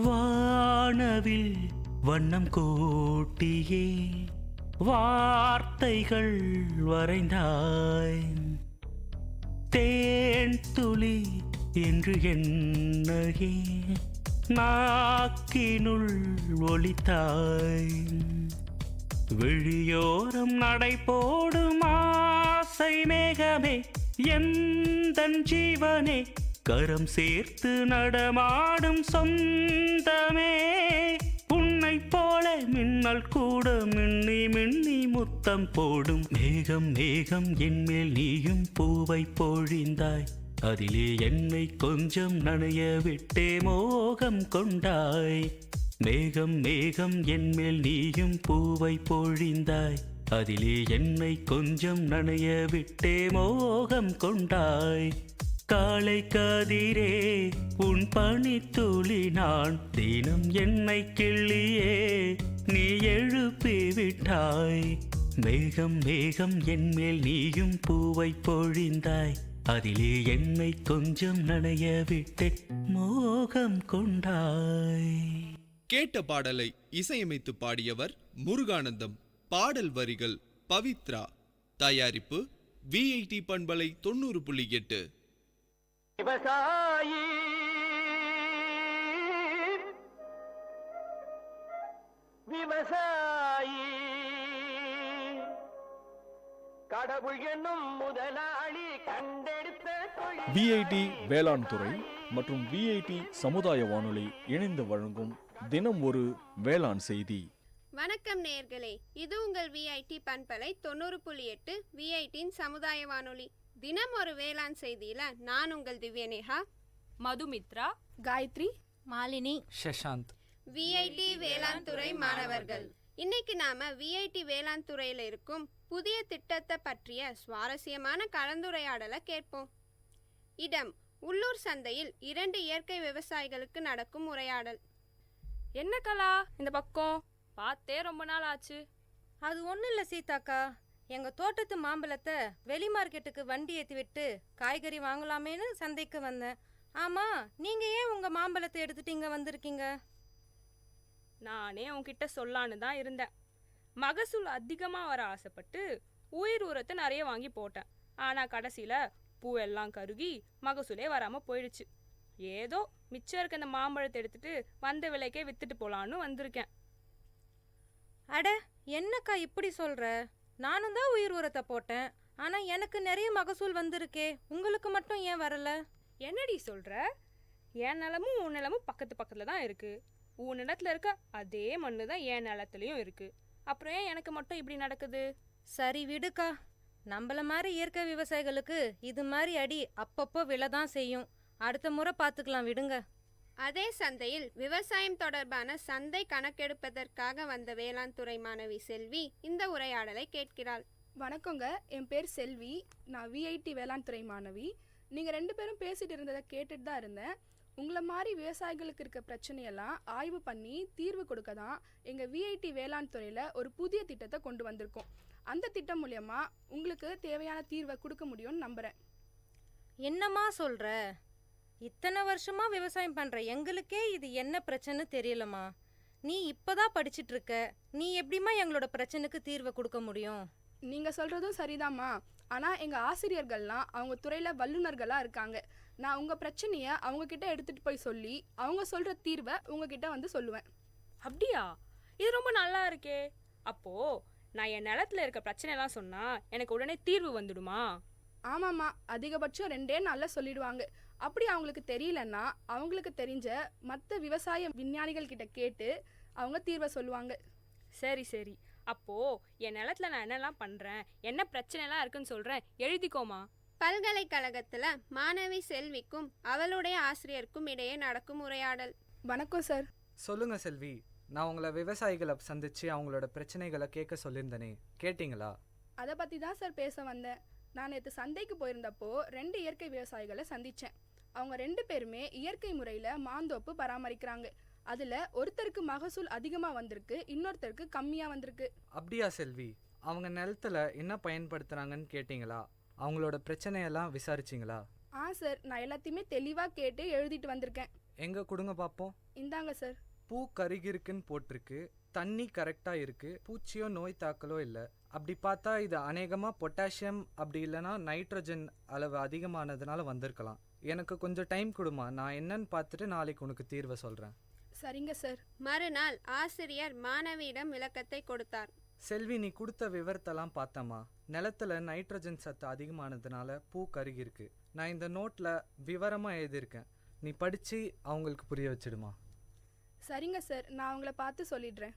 வானவில் வண்ணம் கூட்டியே வார்த்தைகள் வரைந்தாய். தேன் துளி என்று என்னையே நாக்கினுள் ஒலித்தாய். விழியோரம் நடை போடும் ஆசை மேகமே எந்தன் ஜீவனே. கரம் சேர்த்து நடமாடும் சொந்தமே. உன்னை போல மின்னல் கூட மின்னி மின்னி முத்தம் போடும். மேகம் மேகம் என்மேல் நீயும் பூவை பொழிந்தாய். அதிலே என்னை கொஞ்சம் நனைய விட்டே மோகம் கொண்டாய். மேகம் மேகம் என்மேல் நீயும் பூவை பொழிந்தாய். அதிலே என்னை கொஞ்சம் நனைய விட்டே மோகம் கொண்டாய். காலை கதிரே உன் பனித்துளி நான் தினம் என்னை கிள்ளியே நீ எழுப்பி விட்டாய். மேகம் மேகம் என்மேல் நீயும் பூவை பொழிந்தாய். அதிலே என்னை கொஞ்சம் நனைய விட்டு மோகம் கொண்டாய். கேட்ட பாடலை இசையமைத்து பாடியவர் முருகானந்தம். பாடல் வரிகள் பவித்ரா. தயாரிப்பு விஐடி பண்பலை 90.8. விவசாயி விவசாயி கடவுள் என்னும் முதலாளி கண்டெடுத்த தொழில். விஐடி வேளாண் துறை மற்றும் விஐடி சமுதாய வானொலி இணைந்து வழங்கும் தினம் ஒரு வேளாண் செய்தி. வணக்கம் நேயர்களே, இது உங்கள் விஐடி பண்பலை 90.8 விஐடியின் சமுதாய வானொலி. தினம் ஒரு வேளாண் செய்தியில நான் உங்கள் திவ்யநேகா, மதுமித்ரா, காயத்ரி, மாலினி, சஷாந்த். விஐடி வேளாண் துறை மாணவர்கள். இன்னைக்கு நாம விஐடி வேளாண் துறையில இருக்கும் புதிய திட்டத்தை பற்றிய சுவாரஸ்யமான கலந்துரையாடலை கேட்போம். இடம் உள்ளூர் சந்தையில் 2 இயற்கை விவசாயிகளுக்கு நடக்கும் உரையாடல். என்ன கலா இந்த பக்கம் பார்த்தே ரொம்ப நாள் ஆச்சு. அது ஒன்றும் இல்லை சீதாக்கா, எங்கள் தோட்டத்து மாம்பழத்தை வெளி மார்க்கெட்டுக்கு வண்டி ஏற்றி விட்டு காய்கறி வாங்கலாமேன்னு சந்தைக்கு வந்தேன். ஆமாம், நீங்கள் ஏன் உங்கள் மாம்பழத்தை எடுத்துட்டு இங்கே வந்திருக்கீங்க? நானே உன்கிட்ட சொல்லான்னு தான் இருந்தேன். மகசூல் அதிகமாக வர ஆசைப்பட்டு உயிர் உரத்தை நிறைய வாங்கி போட்டேன். ஆனால் கடைசியில் பூவெல்லாம் கருகி மகசூலே வராமல் போயிடுச்சு. ஏதோ மிச்சம் இருக்க இந்த மாம்பழத்தை எடுத்துட்டு வந்த விலைக்கே வித்துட்டு போலான்னு வந்திருக்கேன். அட, என்னக்கா இப்படி சொல்கிற? நானும் தான் உயிர் உரத்தை போட்டேன், ஆனால் எனக்கு நிறைய மகசூல் வந்திருக்கே, உங்களுக்கு மட்டும் ஏன் வரல? என்னடி சொல்கிற? என் நிலமும் உன் நிலமும் பக்கத்து பக்கத்தில் தான் இருக்குது. உன் நிலத்தில் இருக்க அதே மண்ணு தான் என் நிலத்துலையும் இருக்குது. அப்புறம் ஏன் எனக்கு மட்டும் இப்படி நடக்குது? சரி விடுக்கா, நம்மள மாதிரி இயற்கை விவசாயிகளுக்கு இது மாதிரி அடி அப்பப்போ விழ தான் செய்யும். அடுத்த முறை பார்த்துக்கலாம், விடுங்க. அதே சந்தையில் விவசாயம் தொடர்பான சந்தை கணக்கெடுப்பதற்காக வந்த வேளாண் துறை மாணவி செல்வி இந்த உரையாடலை கேட்கிறாள். வணக்கங்க, என் பேர் செல்வி. நான் விஐடி வேளாண் துறை மாணவி. நீங்கள் 2 பேரும் பேசிட்டு இருந்ததை கேட்டுட்டு தான் இருந்தேன். உங்களை மாதிரி விவசாயிகளுக்கு இருக்க பிரச்சனையெல்லாம் ஆய்வு பண்ணி தீர்வு கொடுக்க தான் எங்கள் விஐடி வேளாண் துறையில் ஒரு புதிய திட்டத்தை கொண்டு வந்திருக்கோம். அந்த திட்டம் மூலயமா உங்களுக்கு தேவையான தீர்வை கொடுக்க முடியும்னு நம்புகிறேன். என்னம்மா சொல்கிற? இத்தனை வருஷமாக விவசாயம் பண்ணுற எங்களுக்கே இது என்ன பிரச்சனை தெரியலம்மா. நீ இப்போதான் படிச்சுட்டு இருக்க, நீ எப்படிம்மா எங்களோட பிரச்சனைக்கு தீர்வை கொடுக்க முடியும்? நீங்கள் சொல்கிறதும் சரிதாம்மா. ஆனால் எங்கள் ஆசிரியர்கள்லாம் அவங்க துறையில் வல்லுநர்களாக இருக்காங்க. நான் உங்கள் பிரச்சனையை அவங்கக்கிட்ட எடுத்துகிட்டு போய் சொல்லி அவங்க சொல்கிற தீர்வை உங்ககிட்ட வந்து சொல்லுவேன். அப்படியா? இது ரொம்ப நல்லா இருக்கே. அப்போது நான் என் நிலத்தில் இருக்க பிரச்சனைலாம் சொன்னால் எனக்கு உடனே தீர்வு வந்துடுமா? ஆமாம்மா, அதிகபட்சம் 2 நாளில் சொல்லிடுவாங்க. அப்படி அவங்களுக்கு தெரியலன்னா அவங்களுக்கு தெரிஞ்ச மற்ற விவசாய விஞ்ஞானிகள் கிட்ட கேட்டு அவங்க தீர்வை சொல்லுவாங்க. சரி சரி, அப்போது என் நிலத்தில் நான் என்னெல்லாம் பண்ணுறேன், என்ன பிரச்சனைலாம் இருக்குன்னு சொல்கிறேன், எழுதிக்கோமா. பல்கலைக்கழகத்தில் மாணவி செல்விக்கும் அவளுடைய ஆசிரியருக்கும் இடையே நடக்கும் உரையாடல். வணக்கம் சார். சொல்லுங்க செல்வி, நான் உங்களை விவசாயிகளை சந்திச்சு அவங்களோட பிரச்சனைகளை கேட்க சொல்லியிருந்தேனே, கேட்டிங்களா? அதை பற்றி தான் சார் பேச வந்தேன். நான் நேற்று சந்தைக்கு போயிருந்தப்போ 2 இயற்கை விவசாயிகளை சந்தித்தேன். அவங்க 2 பேருமே இயற்கை முறையில் மாந்தோப்பு பராமரிக்கிறாங்க. அதில் ஒருத்தருக்கு மகசூல் அதிகமாக வந்திருக்கு, இன்னொருத்தருக்கு கம்மியாக வந்திருக்கு. அப்படியா செல்வி? அவங்க நிலத்துல என்ன பயன்படுத்துகிறாங்கன்னு கேட்டிங்களா? அவங்களோட பிரச்சனையெல்லாம் விசாரிச்சிங்களா? சார், நான் எல்லாத்தையுமே தெளிவாக கேட்டு எழுதிட்டு வந்திருக்கேன். எங்கே கொடுங்க பார்ப்போம். இந்தாங்க சார். பூ கருகிருக்குன்னு போட்டிருக்கு, தண்ணி கரெக்டாக இருக்குது, பூச்சியோ நோய் தாக்கலோ இல்லை. அப்படி பார்த்தா இது அநேகமாக பொட்டாசியம் அப்படி இல்லைனா நைட்ரஜன் அளவு அதிகமானதுனால வந்திருக்கலாம். எனக்கு கொஞ்சம் டைம் கொடுமா, நான் என்னன்னு பார்த்துட்டு நாளைக்கு உனக்கு தீர்வை சொல்கிறேன். சரிங்க சார். மறுநாள் ஆசிரியர் மாணவியிடம் விளக்கத்தை கொடுத்தார். செல்வி, நீ கொடுத்த விவரத்தெல்லாம் பார்த்தம்மா. நிலத்துல நைட்ரஜன் சத்து அதிகமானதுனால பூ கருகிருக்கு. நான் இந்த நோட்டில் விவரமாக எழுதியிருக்கேன், நீ படித்து அவங்களுக்கு புரிய வச்சிடுமா. சரிங்க சார், நான் அவங்கள பார்த்து சொல்லிடுறேன்.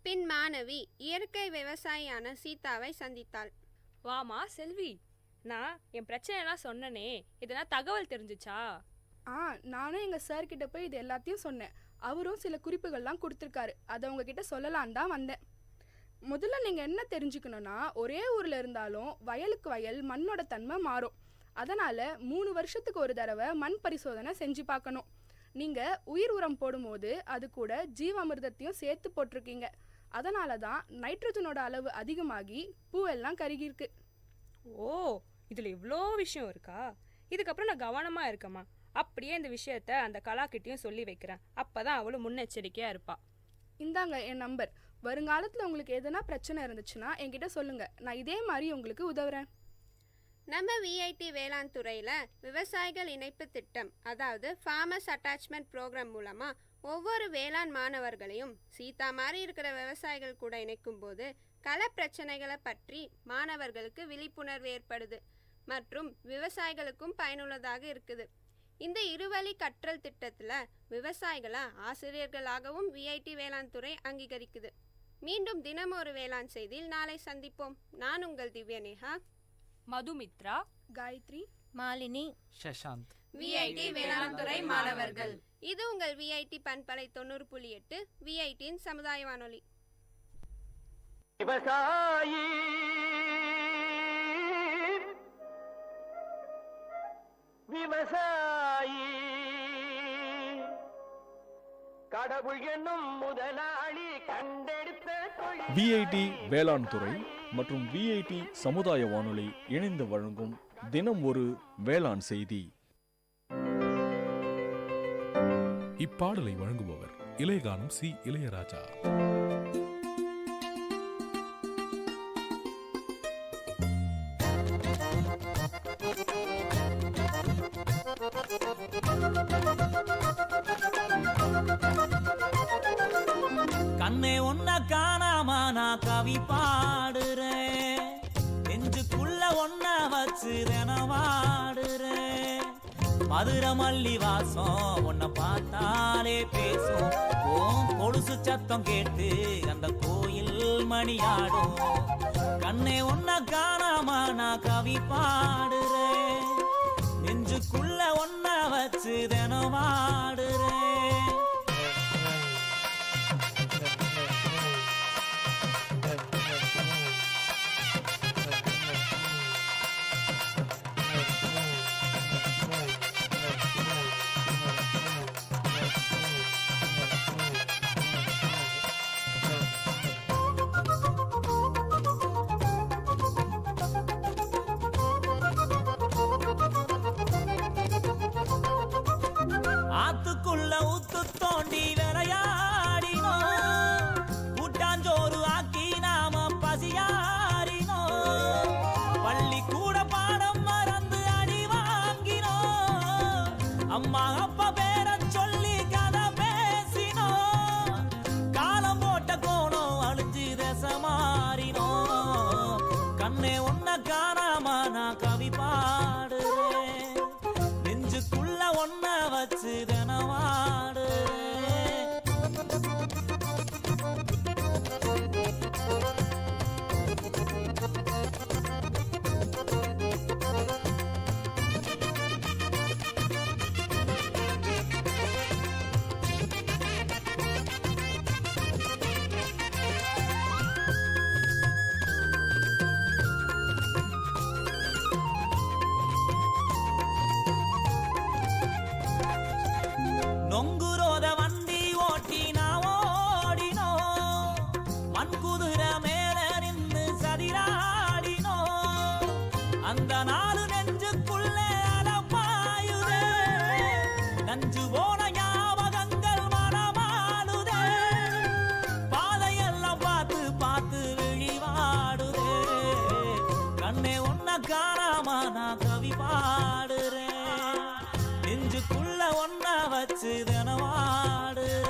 பின் மாணவி இயற்கை விவசாயியான சீதாவை சந்தித்தாள். வாமா செல்வி, நான் என் பிரச்சனைலாம் சொன்னனே, இதெல்லாம் தகவல் தெரிஞ்சிச்சா? நானும் எங்கள் சார்கிட்ட போய் இது எல்லாத்தையும் சொன்னேன். அவரும் சில குறிப்புகள்லாம் கொடுத்துருக்காரு. அதை உங்ககிட்ட சொல்லலான் தான் வந்தேன். முதல்ல நீங்கள் என்ன தெரிஞ்சுக்கணுன்னா, ஒரே ஊரில் இருந்தாலும் வயலுக்கு வயல் மண்ணோட தன்மை மாறும். அதனால் 3 வருஷத்துக்கு ஒரு தடவை மண் பரிசோதனை செஞ்சு பார்க்கணும். நீங்கள் உயிர் உரம் போடும்போது அது கூட ஜீவாமிர்தத்தையும் சேர்த்து போட்டிருக்கீங்க. அதனால தான் நைட்ரஜனோட அளவு அதிகமாகி பூவெல்லாம் கருகிருக்கு. ஓ, இதில் இவ்வளோ விஷயம் இருக்கா? இதுக்கப்புறம் நான் கவனமாக இருக்கேம்மா. அப்படியே இந்த விஷயத்த அந்த கலாக்கிட்டையும் சொல்லி வைக்கிறேன். அப்பதான் அவளும் முன்னெச்சரிக்கையா இருப்பா. இந்தாங்க என் நம்பர். வருங்காலத்தில் உங்களுக்கு எதனா பிரச்சனை இருந்துச்சுன்னா என்கிட்ட சொல்லுங்க, நான் இதே மாதிரி உங்களுக்கு உதவுறேன். நம்ம விஐடி வேளாண் துறையில் விவசாயிகள் இணைப்பு திட்டம், அதாவது ஃபார்மர்ஸ் அட்டாச்மெண்ட் ப்ரோக்ராம் மூலமாக ஒவ்வொரு வேளாண் மாணவர்களையும் சீதா மாதிரி இருக்கிற விவசாயிகள் கூட இணைக்கும் போது கள பிரச்சனைகளை பற்றி மாணவர்களுக்கு விழிப்புணர்வு ஏற்படுது மற்றும் விவசாயிகளுக்கும் பயனுள்ளதாக இருக்குது. இந்த இருவழி கற்றல் திட்டத்தில் விவசாயிகளை ஆசிரியர்களாகவும் விஐடி வேளாண் துறை அங்கீகரிக்குது. மீண்டும் தினம் ஒரு வேளாண் செய்தியில் நாளை சந்திப்போம். நான் உங்கள் திவ்யநேகா, மதுமித்ரா, காயத்ரி, மாலினி, சஷாந்த், விஐடி வேளாண் துறை மாணவர்கள். இது உங்கள் விஐடி பண்பலை 90.8 விஐடியின் சமுதாய வானொலி. விவசாயி விவசாயி கடவுள் என்னும் முதலாளி கண்டெடுத்த தொழில். விஐடி வேளாண் துறை மற்றும் விஐடி சமுதாய வானொலி இணைந்து வழங்கும் தினம் ஒரு வேளாண் செய்தி. இப்பாடலை வழங்குபவர் இளையகானம் சி இளையராஜா. கண்ணே ஒன்ன காணாம நான் கவி பாடுறேன், நெஞ்சுக்குள்ள ஒன்ன வச்சு தினவாடுறேன். மதுரை மல்லி வாசம் உன்னை பார்த்தாலே பேசும், கொலுசு சத்தம் கேட்டு அந்த கோயில் மணியாடும். கண்ணே ஒன்ன காணாம நான் கவி பாடுறேன், நெஞ்சுக்குள்ள ஒன்ன வச்சு தினவாடுறேன். ஆத்துக்குள்ள ஊத்து தோண்டி விளையாடினோம், கூட்டாஞ்சோறு ஆக்கி நாம பசியாரினோம். பள்ளி கூட பாடம் மறந்து அடி வாங்கினோம், அம்மா அப்பா பேர சொல்லி கதை பேசினோம். காலம் போட்ட கோணம் அழிஞ்சு தசை மாறினோம். கண்ணே ஒன்ன காணாம நான் கவி பாடுறேன், நெஞ்சுக்குள்ள ஒன்ன வச்சு தினவாடு. நொங்குரோத வண்டி ஓட்டி நான் ஓடினோம், மண்குதிரை மேல நின்று சதிராடினோம். அந்த நாலு நெஞ்சுக்குள்ள அலப்பாயுதே, நஞ்சு போன ஞாபகங்கள் மனமாளுதே. பாதையெல்லாம் பார்த்து பார்த்து விழிவாடுதே. கண்ணே ஒன்ன காணாம நான் கவி பாடுறேன், நெஞ்சுக்குள்ள ஒன்ன வச்சு தினவாடுறேன்.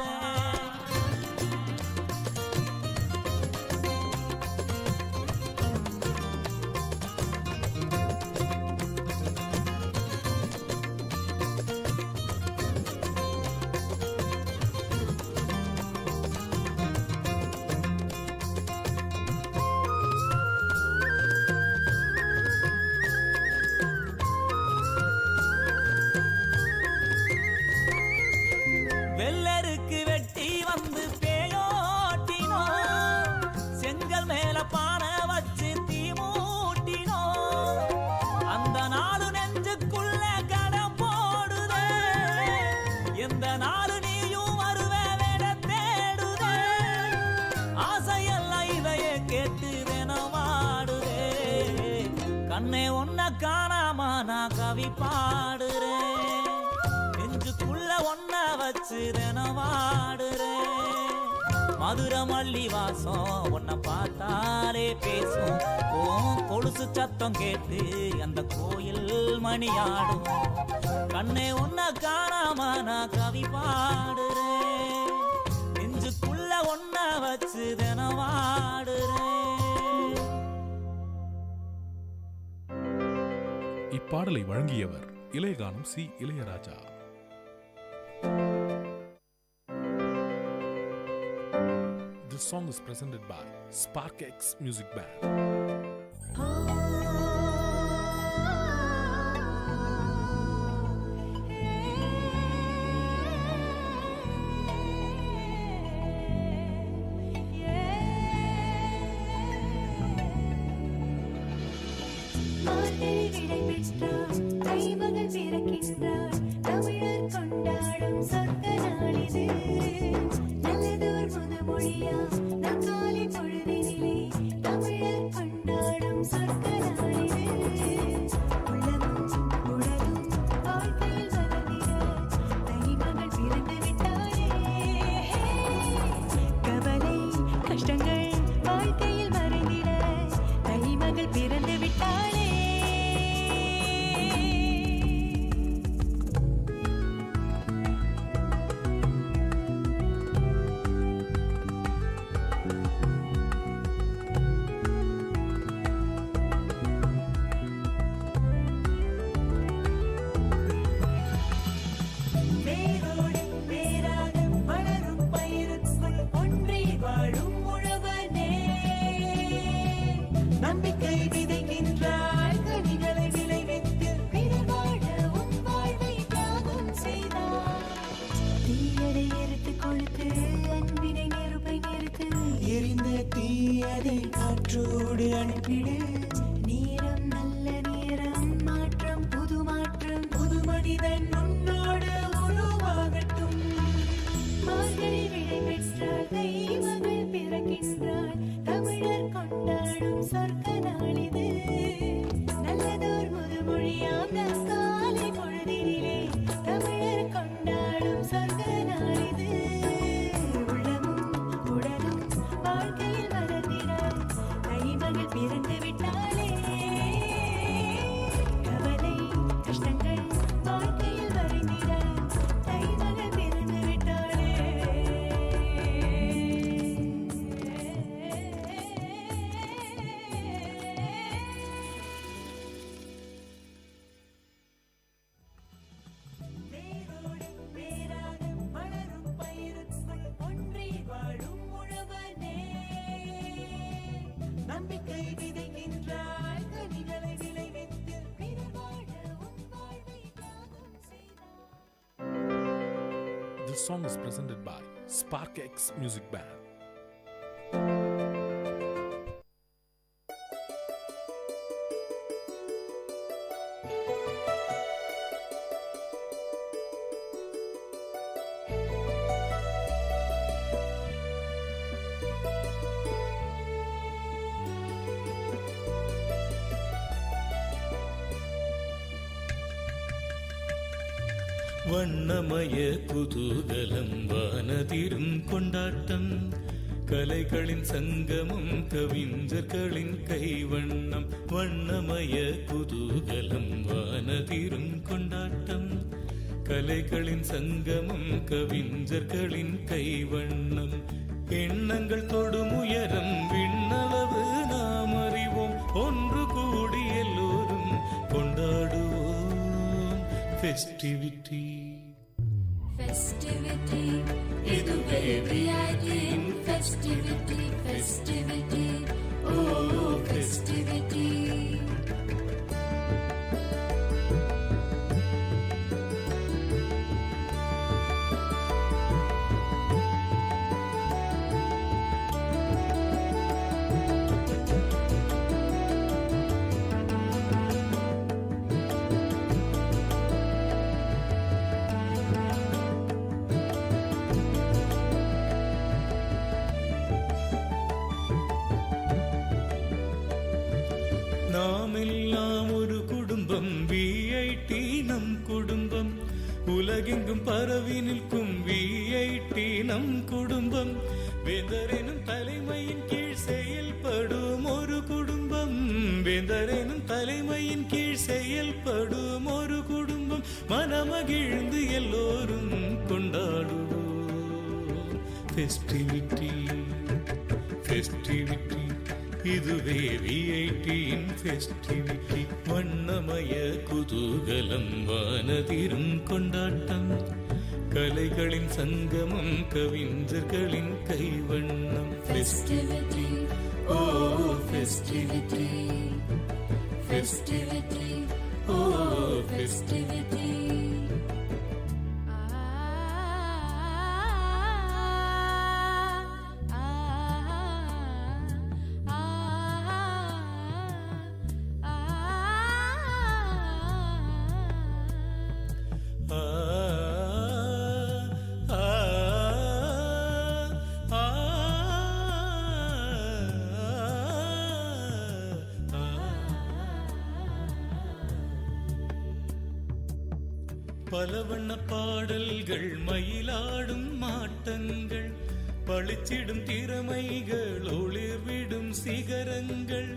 வெள்ளருக்கு வெட்டி வந்து பேயோட்டினோம், செங்கல் மேல பானை வச்சு தீ மூட்டினோம். அந்த நாலு நெஞ்சுக்குள்ள கடம் போடுதே, எந்த நாலு நீயும் வருவே விட தேடுதே. ஆசையெல்லாம் இதையே கேட்டு தினவாடுதே. கண்ணே ஒன்ன காணாம நான் கவி பாடுறேன், வச்சு தினவாடுறேன். மதுரை மல்லி வாசம் உன்னை பார்த்தாலே பேசும். கொலுசு சத்தம் கேட்டு அந்த கோயில் மணியாடும். கண்ணே உன்னை காணாம நான் கவி பாடுறேன். நெஞ்சுக்குள்ள ஒன்ன வச்சு தினவாடுறேன். இப்பாடலை வழங்கியவர் இளையகானம் C. Ilaiyaraaja. This song is presented by SparkX Music Band. This song is presented by SparkX Music Band. வண்ணமய குதூகலம் வானதிரும் கொண்டாட்டம் கலைகளின் சங்கமம் கவிஞர்களின் கைவண்ணம். வண்ணமய குதூகலம் வானதிரும் கொண்டாட்டம் கலைகளின் சங்கமம் கவிஞர்களின் கைவண்ணம். எண்ணங்கள் தொடும் உயரம் விண்ணளவு நாம் அறிவோம். ஒன்று கூடி எல்லோரும் கொண்டாடுவோம் festivity. Festivity, இதுவே விஐடியின் festivity, festivity, oh festivity. நாமெல்லாம் ஒரு குடும்பம், விஐடி நம் குடும்பம். உலகெங்கும் பரவி நிற்கும் போட்டி நம் குடும்பம். வேந்தரெனும் தலைமையின் கீழ் செயல்படும் ஒரு குடும்பம். வேந்தரெனும் தலைமையின் கீழ் செயல்படும் ஒரு குடும்பம். மனமகிழ்ந்து எல்லோரும் கொண்டாடுவோம். ஃபெஸ்டிவிட்டி ஃபெஸ்டிவிட்டி இதுவே விஐடியின் ஃபெஸ்டிவிட்டி. வண்ணமய குதூகலம் வானதிரும் கொண்டாட்டம். கலைகளின் சங்கமம் கவிஞர்களின் கைவண்ணம். ஃபெஸ்டிவிட்டி ஓ ஃபெஸ்டிவிட்டி ஃபெஸ்டிவிட்டி ஓ ஃபெஸ்டிவிட்டி. பல வண்ண பாடல்கள் மயிலாடும் மாட்டங்கள். பளிச்சிடும் திறமைகள் ஒளிர்விடும் சிகரங்கள்.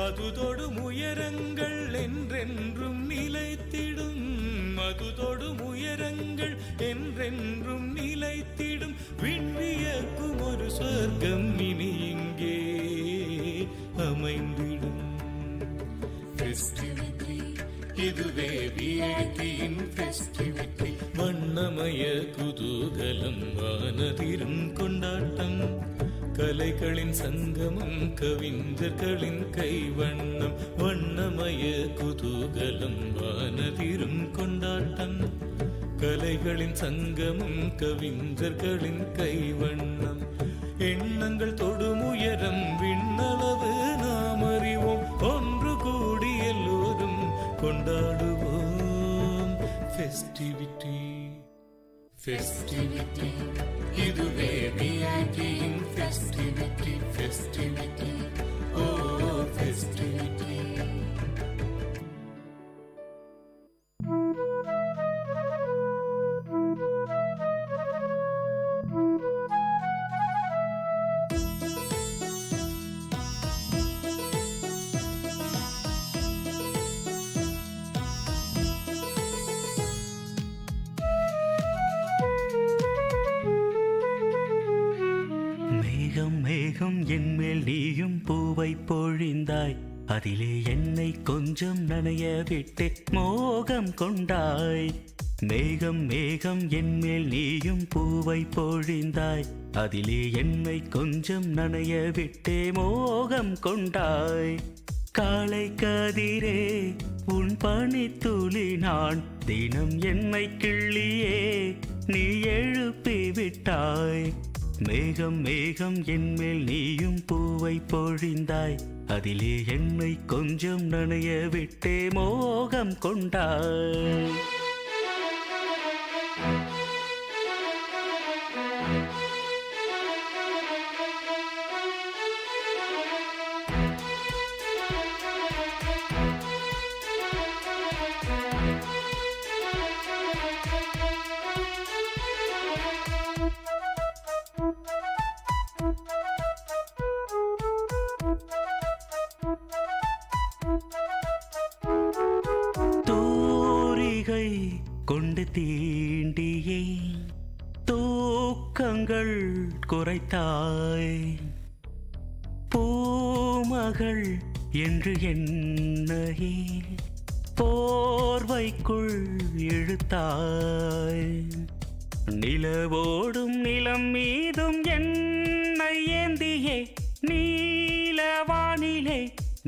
அதுதொடும் உயரங்கள் என்றென்றும் நிலைத்திடும். அதுதொடும் உயரங்கள் என்றென்றும் நிலைத்திடும். விண்வியக்கும் ஒரு சொர்க்கம் இனி இங்கே அமைந்திடும். ஃபெஸ்டிவிட்டி இதுவே விஐடியின் ஃபெஸ்டிவிட்டி. வண்ணமய குதூகலம் வானதிரும் கொண்டாட்டம். கலைகளின் சங்கமம் கவிஞர்களின் கைவண்ணம். வண்ணமய குதூகலம் வானதிரும் கொண்டாட்டம். கலைகளின் சங்கமம் கவிஞர்களின் கைவண்ணம். எண்ணங்கள் தொடும் உயரம் விண்ணளவு நாம் அறிவோம். ஒன்று கூடி எல்லோரும் கொண்டாடுவோம். ஃபெஸ்டிவிட்டி ஃபெஸ்டிவிட்டி இதுவே விஐடியின் ஃபெஸ்டிவிட்டி. ஃபெஸ்டிவிட்டி ஓ ஃபெஸ்டிவிட்டி. என்மேல் நீயும் பூவை பொழிந்தாய். அதிலே என்னை கொஞ்சம் நனைய விட்டு மோகம் கொண்டாய். மேகம் மேகம் என்மேல் நீயும் பூவை பொழிந்தாய். அதிலே என்னை கொஞ்சம் நனைய விட்டே மோகம் கொண்டாய். காலை கதிரே உன் பனித்துளி நான் தினம் என்னை கிள்ளியே நீ எழுப்பி விட்டாய். மேகம் மேகம் என்மேல் நீயும் பூவை பொழிந்தாய். அதிலே என்னை கொஞ்சம் நனைய விட்டே மோகம் கொண்டாய். கொண்டு தீண்டியே தூக்கங்கள் குறைத்தாய். பூமகள் என்று என்னையே போர்வைக்குள் இழுத்தாய். நிலவோடும் நிலம் மீதும் என்னை ஏந்தியே நீலவானிலே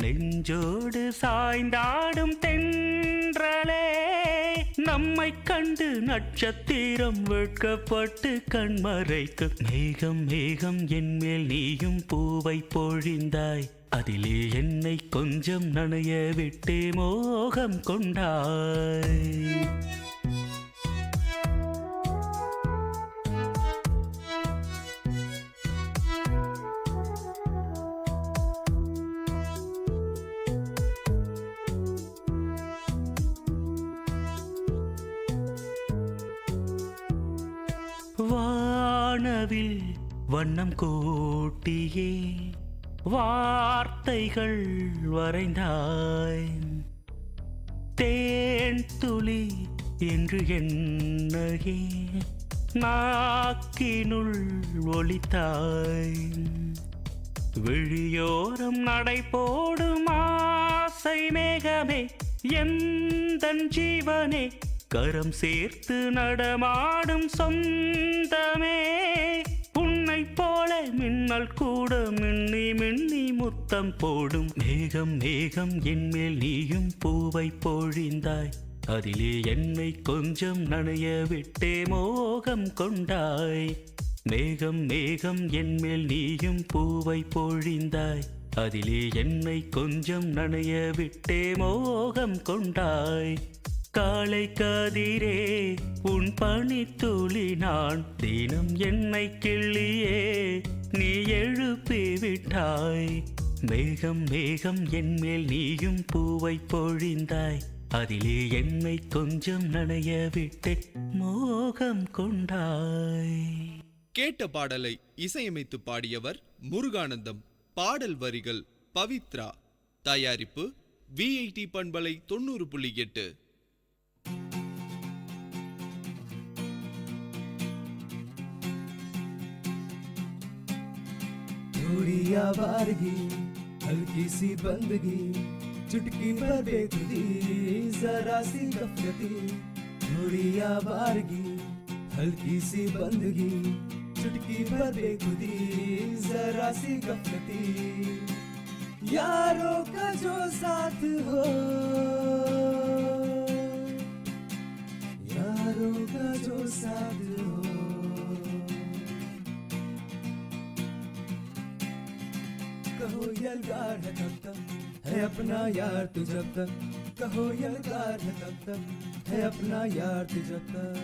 நெஞ்சோடு சாய்ந்தாடும் தென்றலே. நம்மை கண்டு நட்சத்திரம் வெட்கப்பட்டு கண்மறைக்கு. மேகம் மேகம் என்மேல் நீயும் பூவை பொழிந்தாய். அதிலே என்னை கொஞ்சம் நனைய விட்டே மோகம் கொண்டாய். வானவில் வண்ணம் கூட்டியே வார்த்தைகள் வரைந்தாய். தேன் துளி என்று என்னையே நாக்கினுள் ஒளித்தாய். விழியோரம் நடை போடும் ஆசை மேகமே எந்தன் ஜீவனே, கரம் சேர்த்து நடமாடும் சொந்தமே. உன்னை போல மின்னல் கூட மின்னி மின்னி முத்தம் போடும். மேகம் மேகம் என்மேல் நீயும் பூவை பொழிந்தாய். அதிலே என்னை கொஞ்சம் நனைய விட்டே மோகம் கொண்டாய். மேகம் மேகம் என்மேல் நீயும் பூவை பொழிந்தாய். அதிலே என்னை கொஞ்சம் நனைய விட்டே மோகம் கொண்டாய். காலை கதிரே உன் பனித்துளி நான், தினம் என்னை கிள்ளியே நீ எழுப்பி விட்டாய். மேகம் மேகம் என்மேல் நீயும் பூவை பொழிந்தாய். அதிலே என்னை கொஞ்சம் நனைய விட்டு மோகம் கொண்டாய். கேட்ட பாடலை இசையமைத்து பாடியவர் முருகானந்தம். பாடல் வரிகள் பவித்ரா. தயாரிப்பு விஐடி பண்பலை 90.8. थोड़ी आवारगी हल्की सी बंदगी, चुटकी भर बेखुदी जरा सी गफलती. थोड़ी आवारगी हल्की सी बंदगी, चुटकी भर बेखुदी जरा सी गफलती. यारों का जो साथ हो, यारों का जो साथ हो, कहो यलगार है तब तक है अपना यार तू जब तक. कहो यलगार है तब तक है अपना यार तू जब तक.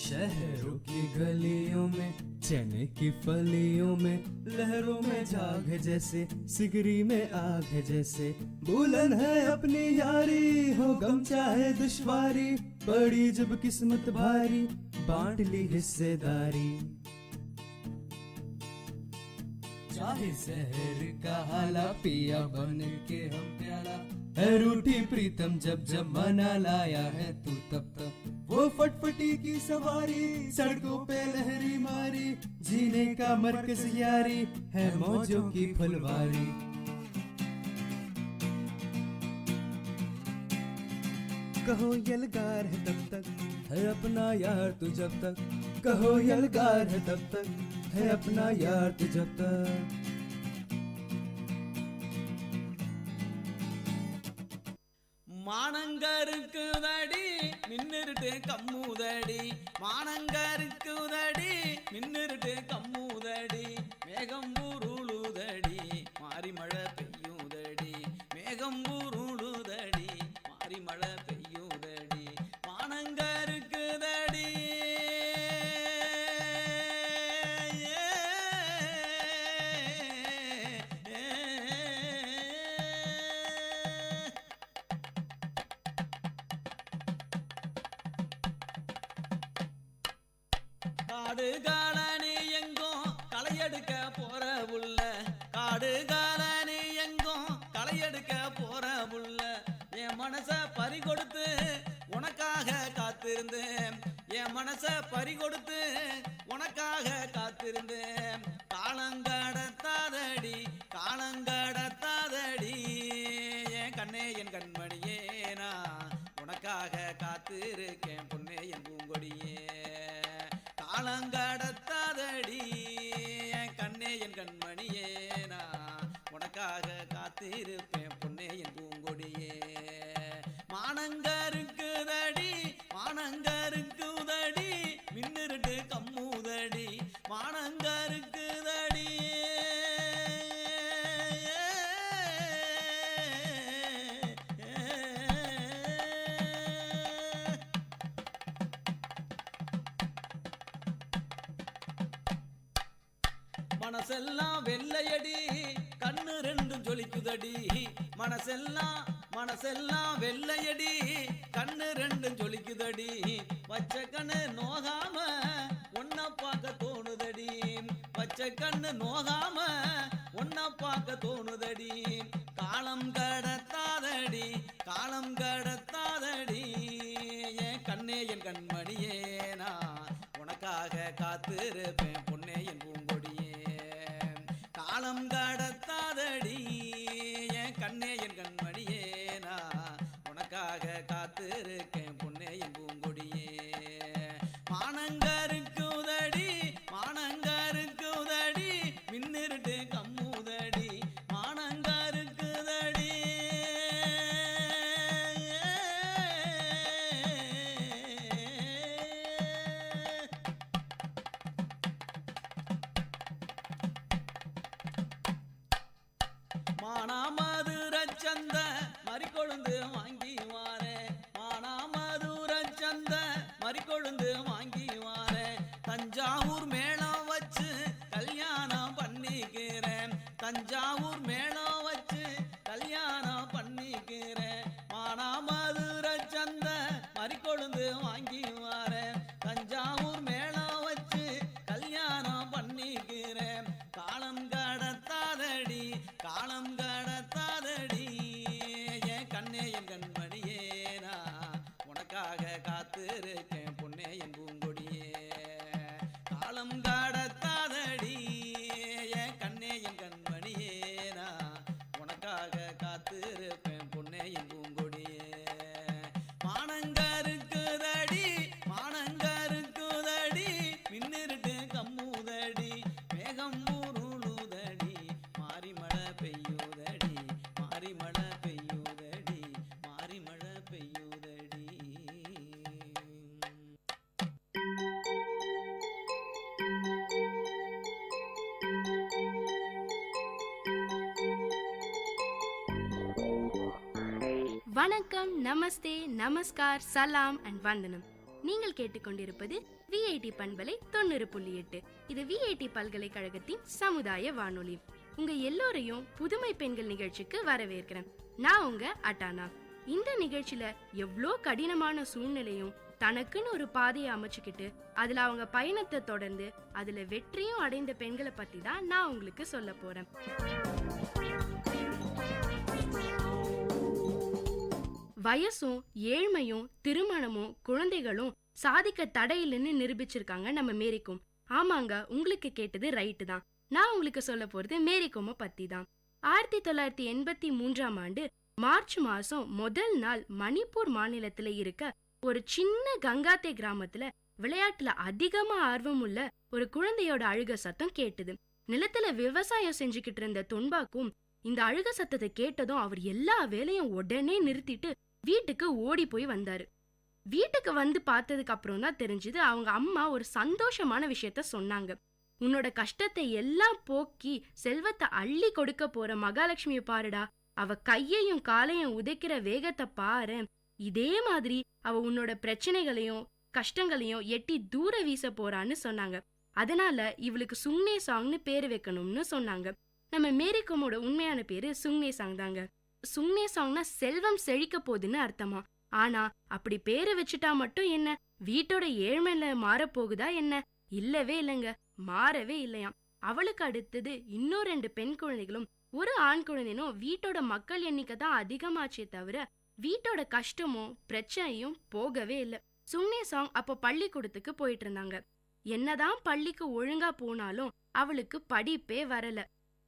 शहरों की गलियों में चने की फलियों में, लहरों में झाग है जैसे सिगरी में आग है जैसे. बुलंद है अपनी यारी हो गम चाहे दुश्वारी, पड़ी जब किस्मत भारी बांट ली हिस्सेदारी. चाहे शहर का हाला पिया बन के हम प्याला, है रूठी प्रीतम जब जब मना लाया है तू तब तब. वो फटफटी की सवारी सड़कों पे लहरी मारी, जीने का मरकज यारी है मौजों की फुलवारी. कहो यलगार है तब तक है अपना यार तू जब तक. कहो यलगार है तब तक है अपना यार तू जब तक. மானங்கருக்குதடி மின்னிருட்டு கம்முதடி, மானங்கருக்குதடி மின்னிருட்டு கம்முதடி. மேகம் ஊருளுதடி மாறி மழை பெய்யுதடி, மேகம் ஊருளுதடி மாறி மழை பெய்யுதடி. மானங்கருக்குதடி காடு காலனி எங்கும் களையெடுக்க போற புள்ள, காடு காலனி எங்கும் களையெடுக்க போற புள்ள. என் மனச பறி கொடுத்து உனக்காக காத்திருந்தேன், என் மனச பறி கொடுத்து உனக்காக காத்திருந்தேன். காலங்கடத்தாதடி காலங்கடத்தாதடி என் கண்ணே என் கண்மணியே, நான் உனக்காக காத்திருக்கேன் பொன்னே என் பூங்கொடியே. காலங்கடத்தாதடி என் கண்ணே என் கண்மணியே, நான் உனக்காக காத்திருப்பேன் பொன்னே என் பூங்கொடியே. மானங்கருக்குதடி மானங்கருக்குதடி மின்னிருட்டு கம்முதடி, மானங்கருக்குதடி. மனசெல்லாம் வெள்ளையடி கண்ணு ரெண்டும் ஜொலிக்குதடி, மனசெல்லாம் மனசெல்லாம் வெள்ளையடி கண்ணு ரெண்டும் ஜொலிக்குதடி பச்சை கண்ணு நோகாம ஒன்ன பார்க்க தோணுதடி பச்சை கண்ணு நோகாம ஒன்ன பார்க்க தோணுதடி காலம் கடத்தாதடி காலம் கடத்தாதடி என் கண்ணே என் கண்மணியே நான் உனக்காக காத்திருப்பேன் பொன்னே என் பூங்கொடியே காலம் கடத்தாதடி என் கண்ணே என் கண்மணியே நான் உனக்காக காத்திருக்கேன் பொன்னே என் பூங்கொடியே மானங்கருக்கு உதடி மானங்கருக்கு உதடி மின்னிருட்டு கம்முதடி மானங்கருக்கு உதடி மானாமதுரச்சந்த மறிக்கொழுந்து வாங்கி வாரே மானாமதுரச்சந்த மறிக்கொழுந்து வாங்கி வாரே தஞ்சாவூர் மேளம் வச்சு கல்யாணம் பண்ணிக்கிறேன் தஞ்சாவூர் மேளம் வச்சு கல்யாணம் பண்ணிக்கிறேன் மானாமதுரச்சந்த மறிக்கொழுந்து வாங்கி வாரே தஞ்சாவூர் மேளம் வச்சு கல்யாணம் பண்ணிக்கிறேன் காலம் கடத்தாதடி காலம் கடத்தாதடி என் கண்ணே என் கண்மணியே நான் உனக்காக காத்திருக்கேன் பொன்னே என் பூங்கொடியே காலம் கடத்தாதடி என் கண்ணே என் கண்மணியே நான் உனக்காக காத்திருப்பேன் பொன்னே என் பூங்கொடியே மானங்கருக்குதடி மானங்கருக்குதடி மின்னிருட்டு கம்முதடி மேகம் ஊருளுதடி மாறி மழை பெய்யுதடி மாறி மழை பெய்யுதடி மாறி மழை பெய்யுதடி வணக்கம், நமஸ்தே, நமஸ்கார், சலாம் அண்ட் வந்தனம். நீங்கள் கேட்டுக்கொண்டிருப்பது விஐடி பண்பலை 90.8. இது விஐடி பல்கலைக்கழகத்தின் சமுதாய வானொலி. உங்க எல்லோரையும் புதுமை பெண்கள் நிகழ்ச்சிக்கு வரவேற்கிறேன். நான் உங்க அட்டானா. இந்த நிகழ்ச்சியில எவ்வளோ கடினமான சூழ்நிலையும் தனக்குன்னு ஒரு பாதையை அமைச்சுக்கிட்டு அதுல அவங்க பயணத்தை தொடர்ந்து அதுல வெற்றியும் அடைந்த பெண்களை பத்தி தான் நான் உங்களுக்கு சொல்ல போறேன். வயசும் ஏழ்மையும் திருமணமும் குழந்தைகளும் சாதிக்க தடையில்லைன்னு நிரூபிச்சிருக்காங்க நம்ம மேரிகோம். ஆமாங்க, உங்களுக்கு கேட்டது ரைட்டு தான். நான் உங்களுக்கு சொல்ல போறது மேரிகோமை பத்தி தான். 1983ஆம் ஆண்டு மார்ச் மாசம் முதல் நாள் மணிப்பூர் மாநிலத்துல இருக்க ஒரு சின்ன கங்காத்தே கிராமத்துல விளையாட்டுல அதிகமா ஆர்வம் உள்ள ஒரு குழந்தையோட அழுக சத்தம் கேட்டது. நிலத்துல விவசாயம் செஞ்சுக்கிட்டு இருந்த தொன்பாக்கும் இந்த அழுக சத்தத்தை கேட்டதும் அவர் எல்லா வேலையும் உடனே நிறுத்திட்டு வீட்டுக்கு ஓடி போய் வந்தாரு. வீட்டுக்கு வந்து பார்த்ததுக்கு அப்புறம் தான் தெரிஞ்சது அவங்க அம்மா ஒரு சந்தோஷமான விஷயத்த சொன்னாங்க. உன்னோட கஷ்டத்தை எல்லாம் போக்கி செல்வத்தை அள்ளி கொடுக்க போற மகாலட்சுமியை பாருடா, அவ கையையும் காலையும் உதைக்கிற வேகத்தை பாரு, இதே மாதிரி அவ உன்னோட பிரச்சனைகளையும் கஷ்டங்களையும் எட்டி தூர வீச போறான்னு சொன்னாங்க. அதனால இவளுக்கு சுங்னே சாங்னு பேரு வைக்கணும்னு சொன்னாங்க. நம்ம மேரிகோமோட உண்மையான பேரு சுங்னே சாங் தாங்க. சுங்னே சாங்னா செல்வம் செழிக்க போகுதுன்னு அர்த்தமா. ஆனா அப்படி பேரு வச்சுட்டா மட்டும் என்ன, வீட்டோட ஏழ்மையில மாறப்போகுதா என்ன? இல்லவே இல்லைங்க, மாறவே இல்லையாம். அவளுக்கு அடுத்தது இன்னும் 2 பெண் குழந்தைகளும் ஒரு ஆண் குழந்தைனும் வீட்டோட மக்கள் எண்ணிக்கை தான் அதிகமாச்சே தவிர வீட்டோட கஷ்டமும் பிரச்சனையும் போகவே இல்லை. சுங்னே சாங் அப்போ பள்ளிக்கூடத்துக்கு போயிட்டு இருந்தாங்க. என்னதான் பள்ளிக்கு ஒழுங்கா போனாலும் அவளுக்கு படிப்பே வரல.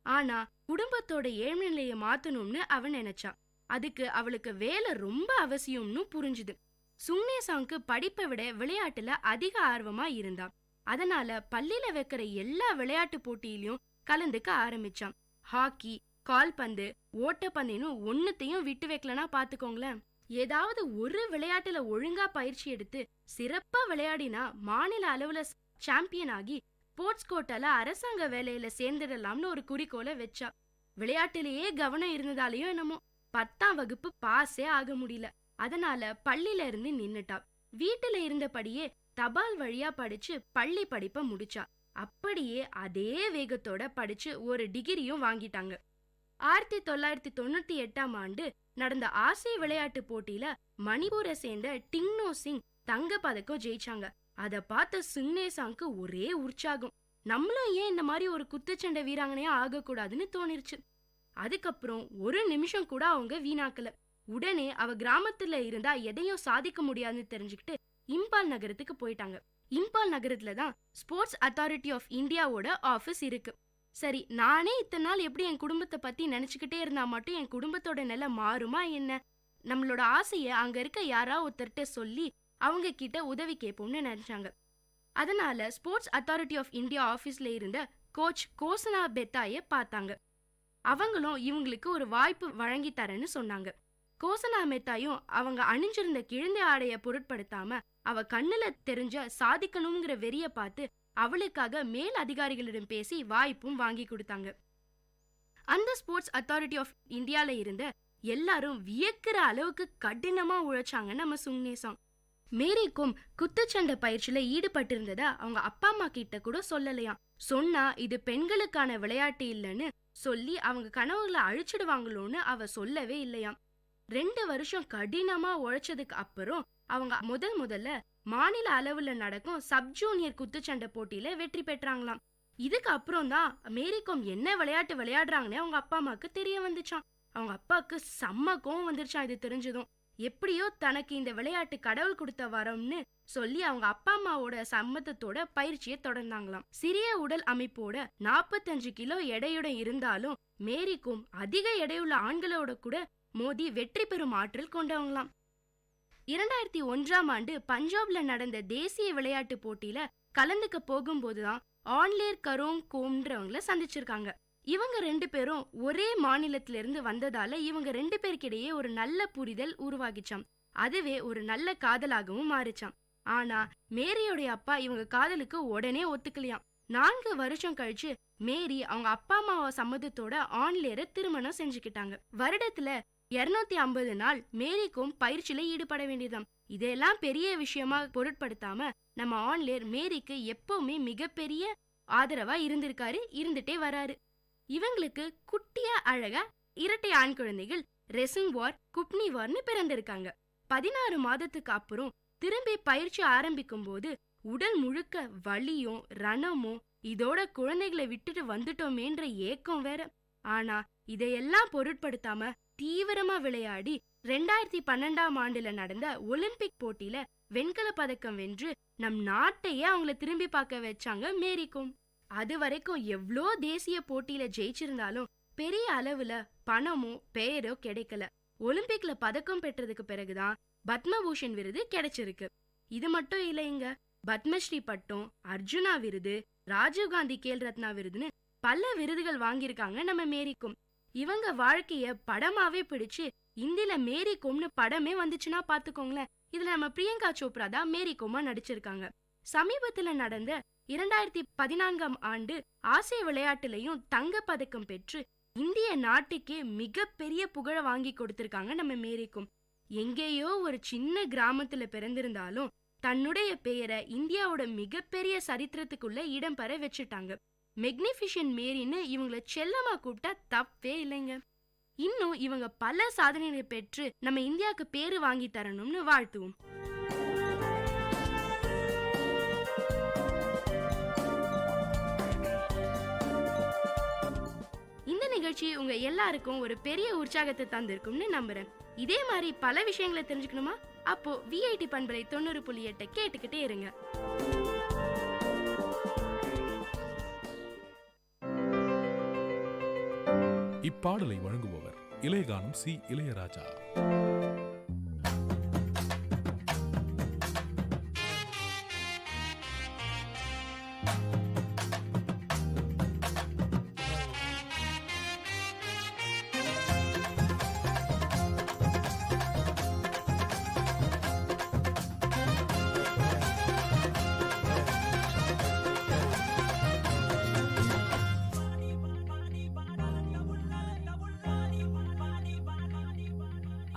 ஆனா குடும்பத்தோட ஏழ்நிலையை மாத்தணும்னு அவன் நினைச்சா. அதுக்கு அவளுக்கு வேலை ரொம்ப அவசியம்னு புரிஞ்சுது. சுங்னே சாங்க்கு படிப்பை விட விளையாட்டுல அதிக ஆர்வமா இருந்தா. அதனால பள்ளியில வைக்கிற எல்லா விளையாட்டு போட்டியிலயும் கலந்துக்க ஆரம்பிச்சான். ஹாக்கி, கால்பந்து, ஓட்டப்பந்தயம்னு ஒன்னுத்தையும் விட்டு வைக்கலனா பாத்துக்கோங்களேன். ஏதாவது ஒரு விளையாட்டுல ஒழுங்கா பயிற்சி எடுத்து சிறப்பா விளையாடினா மாநில அளவுல சாம்பியன் ஆகி ஸ்போர்ட்ஸ் கோட்டால அரசாங்க வேலையில சேர்ந்துடலாம்னு ஒரு குறிக்கோளை வச்சா. விளையாட்டுலயே கவனம் இருந்ததாலேயும் என்னமோ 10ஆம் வகுப்பு பாஸே ஆக முடியல. அதனால பள்ளியில இருந்து நின்னுட்டா. வீட்டுல இருந்தபடியே தபால் வழியா படிச்சு பள்ளி படிப்பை முடிச்சா. அப்படியே அதே வேகத்தோட படிச்சு ஒரு டிகிரியும் வாங்கிட்டாங்க. 1998ஆம் ஆண்டு நடந்த ஆசிய விளையாட்டு போட்டியில மணிப்பூரை சேர்ந்த டிங்னோ சிங் தங்க பதக்கம் ஜெயிச்சாங்க. அத பார்த்த சுங்னேசாங்க்கு ஒரே உற்சாகம். நம்மளும் ஏன் இந்த மாதிரி ஒரு குத்துச்சண்டை வீராங்கனையா ஆகக்கூடாதுன்னு தோணிருச்சு. அதுக்கப்புறம் ஒரு நிமிஷம் கூட அவங்க வீணாக்கல. உடனே அவ கிராமத்துல இருந்தா எதையும் சாதிக்க முடியாதுன்னு தெரிஞ்சுக்கிட்டு இம்பால் நகரத்துக்கு போயிட்டாங்க. இம்பால் நகரத்துல தான் ஸ்போர்ட்ஸ் அத்தாரிட்டி ஆஃப் இந்தியாவோட ஆபீஸ் இருக்கு. சரி, நானே இத்தனை நாள் எப்படி என் குடும்பத்தை பத்தி நினைச்சுக்கிட்டே இருந்தா மட்டும் என் குடும்பத்தோட நிலை மாறுமா என்ன? நம்மளோட ஆசைய அங்க இருக்க யாரா ஒருத்தர்கிட்ட சொல்லி அவங்க கிட்ட உதவி கேட்போம்னு நினைச்சாங்க. அதனால ஸ்போர்ட்ஸ் அத்தாரிட்டி ஆஃப் இந்தியா ஆபீஸ்ல இருந்த கோச் கோசனா பெத்தாய பார்த்தாங்க. அவங்களும் இவங்களுக்கு ஒரு வாய்ப்பு வழங்கி தரேன்னு சொன்னாங்க. கோசனா மெத்தாயும் அவங்க அணிஞ்சிருந்த கிழந்தை ஆடைய பொருட்படுத்தாம அவ கண்ணுல தெரிஞ்ச சாதிக்கணுங்கிற வெறிய பார்த்து அவளுக்காக மேல் அதிகாரிகளிடம் பேசி வாய்ப்பும் வாங்கி கொடுத்தாங்க. அந்த ஸ்போர்ட்ஸ் அத்தாரிட்டி ஆஃப் இந்தியால இருந்த எல்லாரும் வியக்கிற அளவுக்கு கடினமா உழைச்சாங்க நம்ம சுங்னேசாங். மேரிக்கும் குத்துச்சண்டை பயிற்சியில ஈடுபட்டிருந்தத அவங்க அப்பா அம்மா கிட்ட கூட சொல்லலையாம். சொன்னா இது பெண்களுக்கான விளையாட்டு இல்லைன்னு சொல்லி அவங்க கனவுகளை அழிச்சிடுவாங்களோன்னு அவ சொல்லவே இல்லையாம். 2 வருஷம் கடினமா உழைச்சதுக்கு அப்புறம் அவங்க முதல்ல மாநில அளவுல நடக்கும் சப் ஜூனியர் குத்துச்சண்டை போட்டியில வெற்றி பெற்றாங்களாம். இதுக்கு அப்புறம் தான் மேரிகோம் என்ன விளையாட்டு விளையாடுறாங்கன்னு அவங்க அப்பா அம்மாக்கு தெரிய வந்துச்சான். அவங்க அப்பாவுக்கு செம்ம கோவம் வந்துருச்சான் இது தெரிஞ்சதும். எப்படியோ தனக்கு இந்த விளையாட்டு கடவுள் கொடுத்த வரம்னு சொல்லி அவங்க அப்பா அம்மாவோட சம்மதத்தோட பயிற்சியை தொடர்ந்தாங்களாம். சிறிய உடல் அமைப்போட 45 கிலோ எடையுடன் இருந்தாலும் மேரிகோம் அதிக எடையுள்ள ஆண்களோட கூட மோதி வெற்றி பெறும் ஆற்றல் கொண்டவங்களாம். 2001ஆம் ஆண்டு பஞ்சாப்ல நடந்த தேசிய விளையாட்டு போட்டியில கலந்துக்க போகும்போதுதான் ஆன்லேர் கரோங் கோம்ன்றவங்கள சந்திச்சிருக்காங்க. இவங்க 2 பேரும் ஒரே மாநிலத்தில இருந்து வந்ததால இவங்க 2 பேருக்கிடையே ஒரு நல்ல புரிதல் உருவாகிச்சாம். அதுவே ஒரு நல்ல காதலாகவும் மாறிச்சாம். ஆனா மேரியோடைய அப்பா இவங்க காதலுக்கு உடனே ஒத்துக்கலையாம். 4 வருஷம் கழிச்சு மேரி அவங்க அப்பா அம்மாவ சம்மதத்தோட ஆன்லேரை திருமணம் செஞ்சுக்கிட்டாங்க. வருடத்துல 250 நாள் மேரிக்கும் பயிற்சியில ஈடுபட வேண்டியதாம். இதெல்லாம் பெரிய விஷயமா பொருட்படுத்தாம நம்ம ஆன்லேர் மேரிக்கு எப்பவுமே மிகப்பெரிய ஆதரவா இருந்துட்டே வராரு. இவங்களுக்கு குட்டியா அழகா 2 ஆண் குழந்தைகள் ரெசுங்வார் குப்னிவார்னு பிறந்திருக்காங்க. 16 மாதத்துக்கு அப்புறம் திரும்பி பயிற்சி ஆரம்பிக்கும் போது உடல் முழுக்க வலியும் ரணமும் இதோட குழந்தைகளை விட்டுட்டு வந்துட்டோமேன்ற ஏக்கம் வேற. ஆனா இதையெல்லாம் பொருட்படுத்தாம தீவிரமா விளையாடி 2012ஆம் ஆண்டுல நடந்த ஒலிம்பிக் போட்டியில வெண்கல பதக்கம் வென்று நம் நாட்டையே அவங்கள திரும்பி பார்க்க வச்சாங்க மேரிகோம். அது வரைக்கும் எவ்வளோ தேசிய போட்டியில ஜெயிச்சிருந்தாலும் பெரிய அளவுல பணமோ பெயரோ கிடைக்கல. ஒலிம்பிக்ல பதக்கம் பெற்றதுக்கு பிறகுதான் பத்மபூஷன் விருது கிடைச்சிருக்கு. இது மட்டும் இல்லைங்க, பத்மஸ்ரீ பட்டம், அர்ஜுனா விருது, ராஜீவ்காந்தி கேல் ரத்னா விருதுன்னு பல விருதுகள் வாங்கியிருக்காங்க நம்ம மேரிகோம். இவங்க வாழ்க்கைய படமாவே பிடிச்சு இந்தியில மேரிகோம்னு படமே வந்துச்சுன்னா பாத்துக்கோங்களேன். இதுல நம்ம பிரியங்கா சோப்ரா தான் மேரிகோமா நடிச்சிருக்காங்க. சமீபத்துல நடந்த 2014ஆம் ஆண்டு ஆசிய விளையாட்டுலயும் தங்க பதக்கம் பெற்று இந்திய நாட்டுக்கே மிகப்பெரிய புகழ வாங்கி கொடுத்திருக்காங்க நம்ம மேரிகோம். எங்கேயோ ஒரு சின்ன கிராமத்துல பிறந்திருந்தாலும் தன்னுடைய பெயரை இந்தியாவோட மிகப்பெரிய சரித்திரத்துக்குள்ள இடம் பெற வச்சுட்டாங்க. மெக்னிஃபிஷியன்ட் மேரின்னு இவங்கள செல்லமா கூப்பிட்டா தப்பே இல்லைங்க. இன்னும் இவங்க பல சாதனைகளை பெற்று நம்ம இந்தியாவுக்கு பேரு வாங்கி தரணும்னு வாழ்த்துவோம். இந்த நிகழ்ச்சி உங்க எல்லாருக்கும் ஒரு பெரிய உற்சாகத்தை தந்திருக்கும்னு நம்புறேன். இதே மாதிரி பல விஷயங்களை தெரிஞ்சுக்கணுமா? அப்போ VIT பண்பலை 90.8 கேட்டுக்கிட்டே இருங்க. இப்பாடலை வழங்குபவர் இளையகானம் சி இளையராஜா.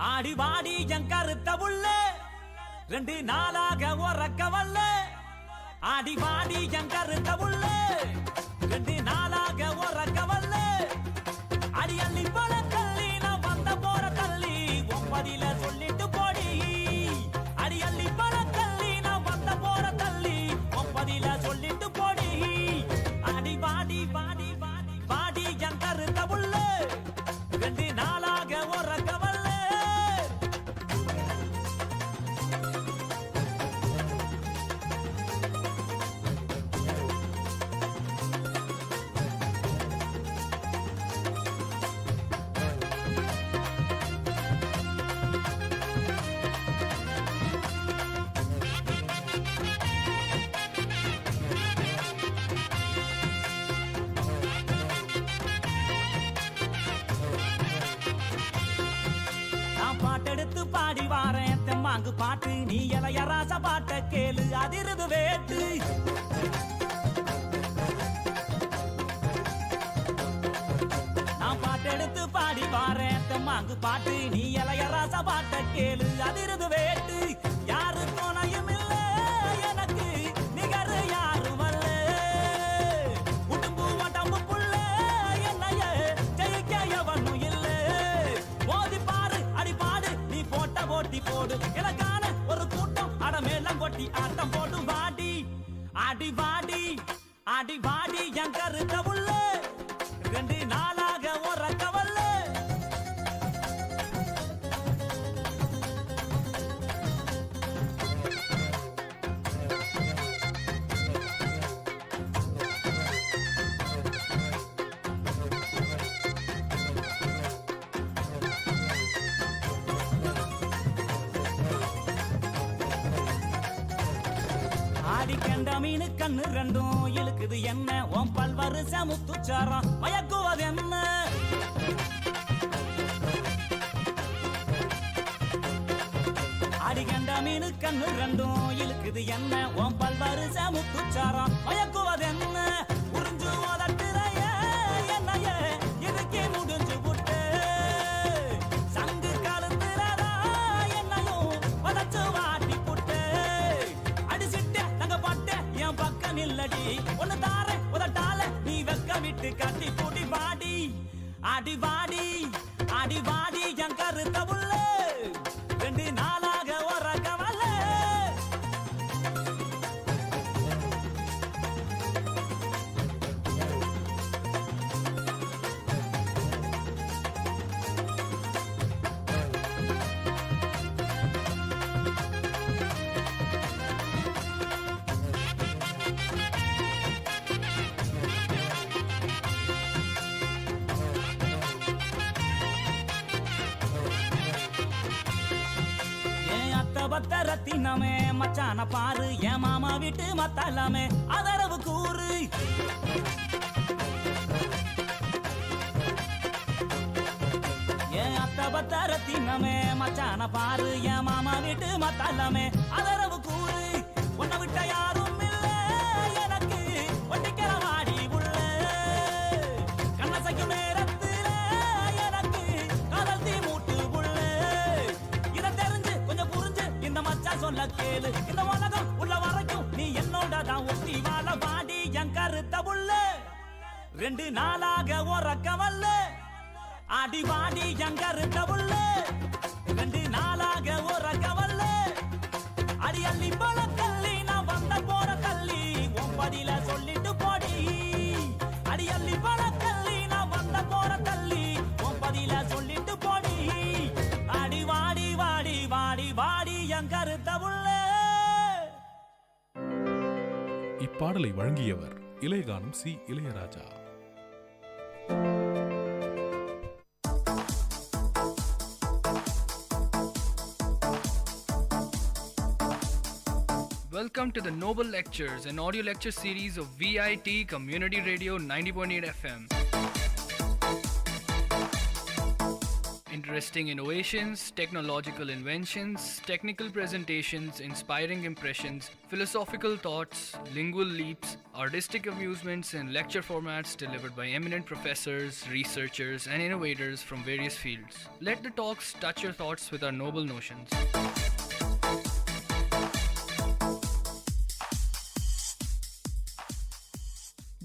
ஆடி வாடி என் கருத்த உள்ள 2 நாளாக உறக்க வல்ல. ஆடி வாடி என் கருத்த உள்ள 2 நாளாக உறக்க வல்ல. அடி அள்ளி போல தள்ளி நான் வந்த போற தள்ளி தெம்மாங்கு பாட்டு நீ இளையராச பாட்ட கேளு அதிருது வேட்டு நான் பாட்டெடுத்து பாடி பாறேன் தெம்மாங்கு பாட்டு நீ இளையராச பாட்ட கேளு அதிருது வேட்டு யாரு துணையும் இல்ல எனக்கு நிகர் யாரும் அல்ல உடம்பு உடம்பு புள்ள என்னைய ஜெயிக்க எவனும் இல்ல மோதி பாரு அடி பாடு நீ போட்ட போட்டி போடு எனக்கான ஒரு கூட்டம் அடமேலம் கொட்டி ஆட்டம் போடு வாடி அடி வாடி அடி வாடி என் கருத்த உள்ள 2 நாளாக உறக்கவல்ல ஆடி கண்ட மீனு கண்ணு ரெண்டும் இழுக்குது என்ன உன் பல்வருச முத்துச்சாரம் மயக்குவது என்ன ஆடி கண்ட மீனு கண்ணு ரெண்டும் இழுக்குது என்ன உன் பல்வருச முத்துச்சாரம் மயக்குவது என்ன உறிஞ்சு ஓதட்டுறைய என்னைய இதுக்கே முடிஞ்சு புட்டு சங்கு கழுத்துறதா என்னையும் வதச்சு வாட்டி புட்டு அடிச்சிட்ட தங்க பட்ட என் பக்கம் இல்லடி ஒன்னு தார உதட்டால நீ வெக்க விட்டு கட்டி கூடி வாடி அடி வாடி அடி வாடி என் கருத்த உள்ள 2 நாளாக உறக்கவல்ல பத்த ரத்தினமே மச்சான பாரு என் மாமா வீட்டு மத்தாலாமே அதரவு கூறு என் அத்த பத்த ரத்தினமே மச்சான பாரு என் மாமா வீட்டு மத்தாலாமே அதரவு கூறு உன்னை விட்ட யாரும் இல்ல எனக்கு ஒட்டிக்கிற வாடி உள்ள கண்ணசைக்கும் நேரத்துல எனக்கு காதல் தீ மூட்டு உள்ள இதை தெரிஞ்சு கொஞ்சம் புரிஞ்சு இந்த மச்சா சொல்ல கேளு இந்த உலகம் உள்ள வரைக்கும் நீ என்னோட தான் ஒட்டி வாழ வாடி என் கருத்த உள்ள 2 நாளாக உறக்கவல்ல அடி வாடி என் கருத்த உள்ள 2 நாளாக உறக்கவல்ல அடி அள்ளி போல தள்ளி நான் வந்த போற தள்ளி ஒன்பதில சொல்லிட்டு போடி அடி அள்ளி போல தள்ளி நான் வந்த போற தள்ளி ஒன்பதில சொல்லிட்டு போடி அடி வாடி வாடி வாடி வாடி என் கருத்த உள்ள இப்பாடலை வழங்கியவர் இளையகானம் C Ilaiyaraaja. Welcome to the Noble Lectures, an audio lecture series of VIT Community Radio 90.8 FM. Interesting innovations, technological inventions, technical presentations, inspiring impressions, philosophical thoughts, lingual leaps, artistic amusements, and lecture formats delivered by eminent professors, researchers, and innovators from various fields. Let the talks touch your thoughts with our noble notions.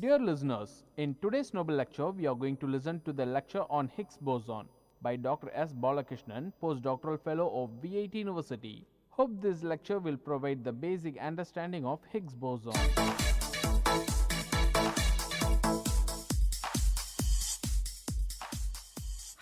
Dear listeners, in today's Noble Lecture, we are going to listen to the lecture on Higgs boson by Dr. S. Balakrishnan, postdoctoral fellow of VIT University. Hope this lecture will provide the basic understanding of Higgs boson.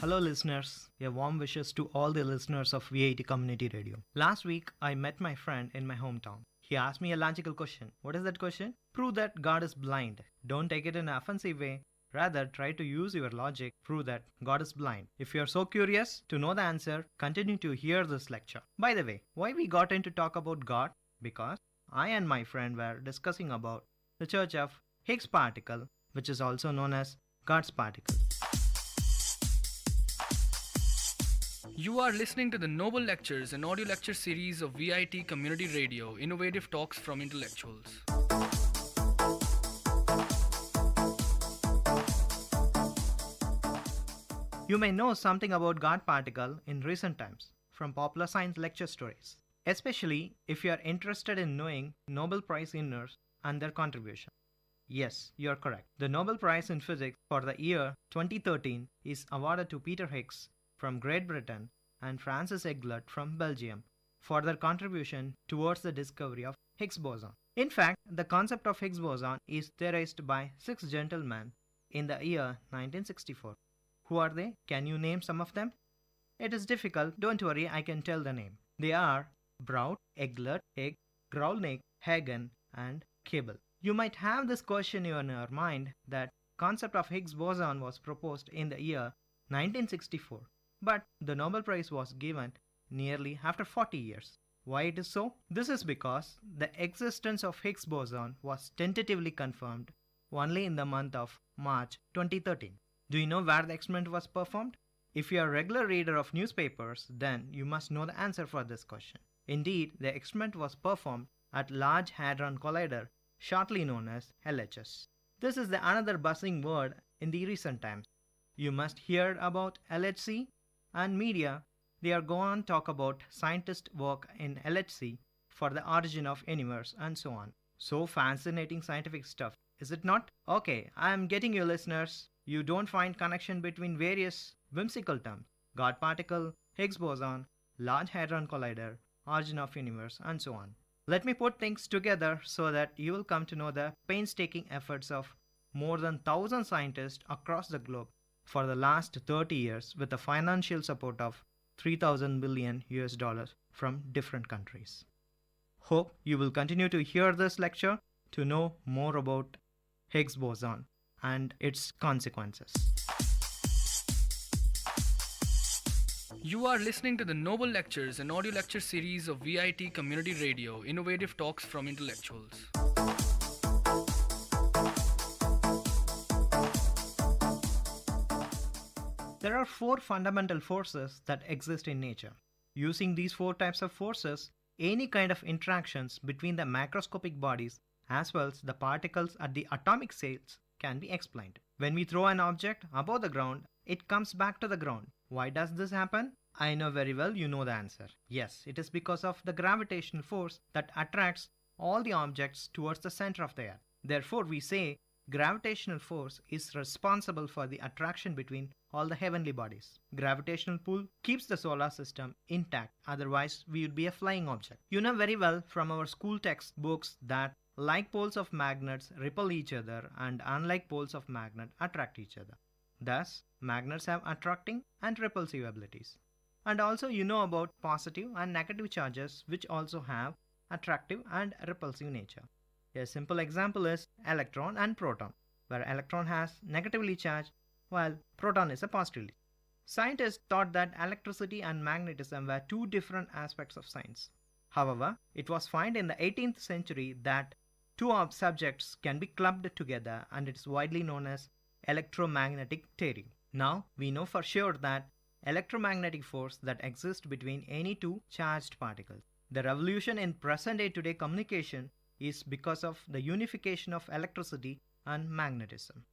Hello listeners, a warm wishes to all the listeners of VIT Community Radio. Last week, I met my friend in my hometown. He asked me a logical question. What is that question? Prove that God is blind. Don't take it in an offensive way. Rather, try to use your logic, prove that God is blind. If you are so curious to know the answer, continue to hear this lecture. By the way, why we got into talk about God? Because I and my friend were discussing about the church of Higgs particle, which is also known as God's particle. You are listening to the Noble Lectures, an audio lecture series of VIT Community Radio, innovative talks from intellectuals. You may know something about God particle in recent times from popular science lecture stories, especially if you are interested in knowing Nobel Prize winners and their contribution. Yes, you are correct. The Nobel Prize in Physics for the year 2013 is awarded to Peter Higgs from Great Britain and Francis Eglert from Belgium for their contribution towards the discovery of Higgs boson. In fact, the concept of Higgs boson is theorized by 6 gentlemen in the year 1964. Who are they? Can you name some of them? It is difficult. Don't worry, I can tell the name. They are Brout, Eglert, Higgs, Grolnick, Hagen, and Cable. You might have this question in your mind that concept of Higgs boson was proposed in the year 1964, but the Nobel Prize was given nearly after 40 years. Why it is so? This is because the existence of Higgs boson was tentatively confirmed only in the month of March 2013. Do you know where the experiment was performed? If you are a regular reader of newspapers, then you must know the answer for this question. Indeed, the experiment was performed at Large Hadron Collider, shortly known as LHS. This is the another buzzing word in the recent times. You must hear about LHC and media. They are going on talk about scientists' work in LHC for the origin of universe and so on. So fascinating scientific stuff, is it not? Okay, I am getting you listeners. You don't find connection between various whimsical terms, God particle, Higgs boson, Large Hadron Collider, origin of universe, and so on. Let me put things together so that you will come to know the painstaking efforts of more than 1,000 scientists across the globe for the last 30 years with the financial support of $3,000 billion from different countries. Hope you will continue to hear this lecture to know more about Higgs boson and its consequences. You are listening to the Noble Lectures, an audio lecture series of VIT Community Radio, innovative talks from intellectuals. There are 4 fundamental forces that exist in nature. Using these 4 types of forces, any kind of interactions between the macroscopic bodies as well as the particles at the atomic scales can be explained. When we throw an object above the ground, it comes back to the ground. Why does this happen? I know very well you know the answer. Yes, it is because of the gravitational force that attracts all the objects towards the center of the earth. Therefore, we say gravitational force is responsible for the attraction between all the heavenly bodies. Gravitational pull keeps the solar system intact, otherwise we would be a flying object. You know very well from our school textbooks that like poles of magnets repel each other and unlike poles of magnet attract each other. Thus, magnets have attracting and repulsive abilities. And also you know about positive and negative charges which also have attractive and repulsive nature. A simple example is electron and proton, where electron has negatively charged while proton is a positively. Scientists thought that electricity and magnetism were 2 different aspects of science. However, it was found in the 18th century that 2 subjects can be clubbed together, and it is widely known as electromagnetic theory. Now, we know for sure that electromagnetic force that exists between any 2 charged particles. The revolution in present-day today communication is because of the unification of electricity and magnetism,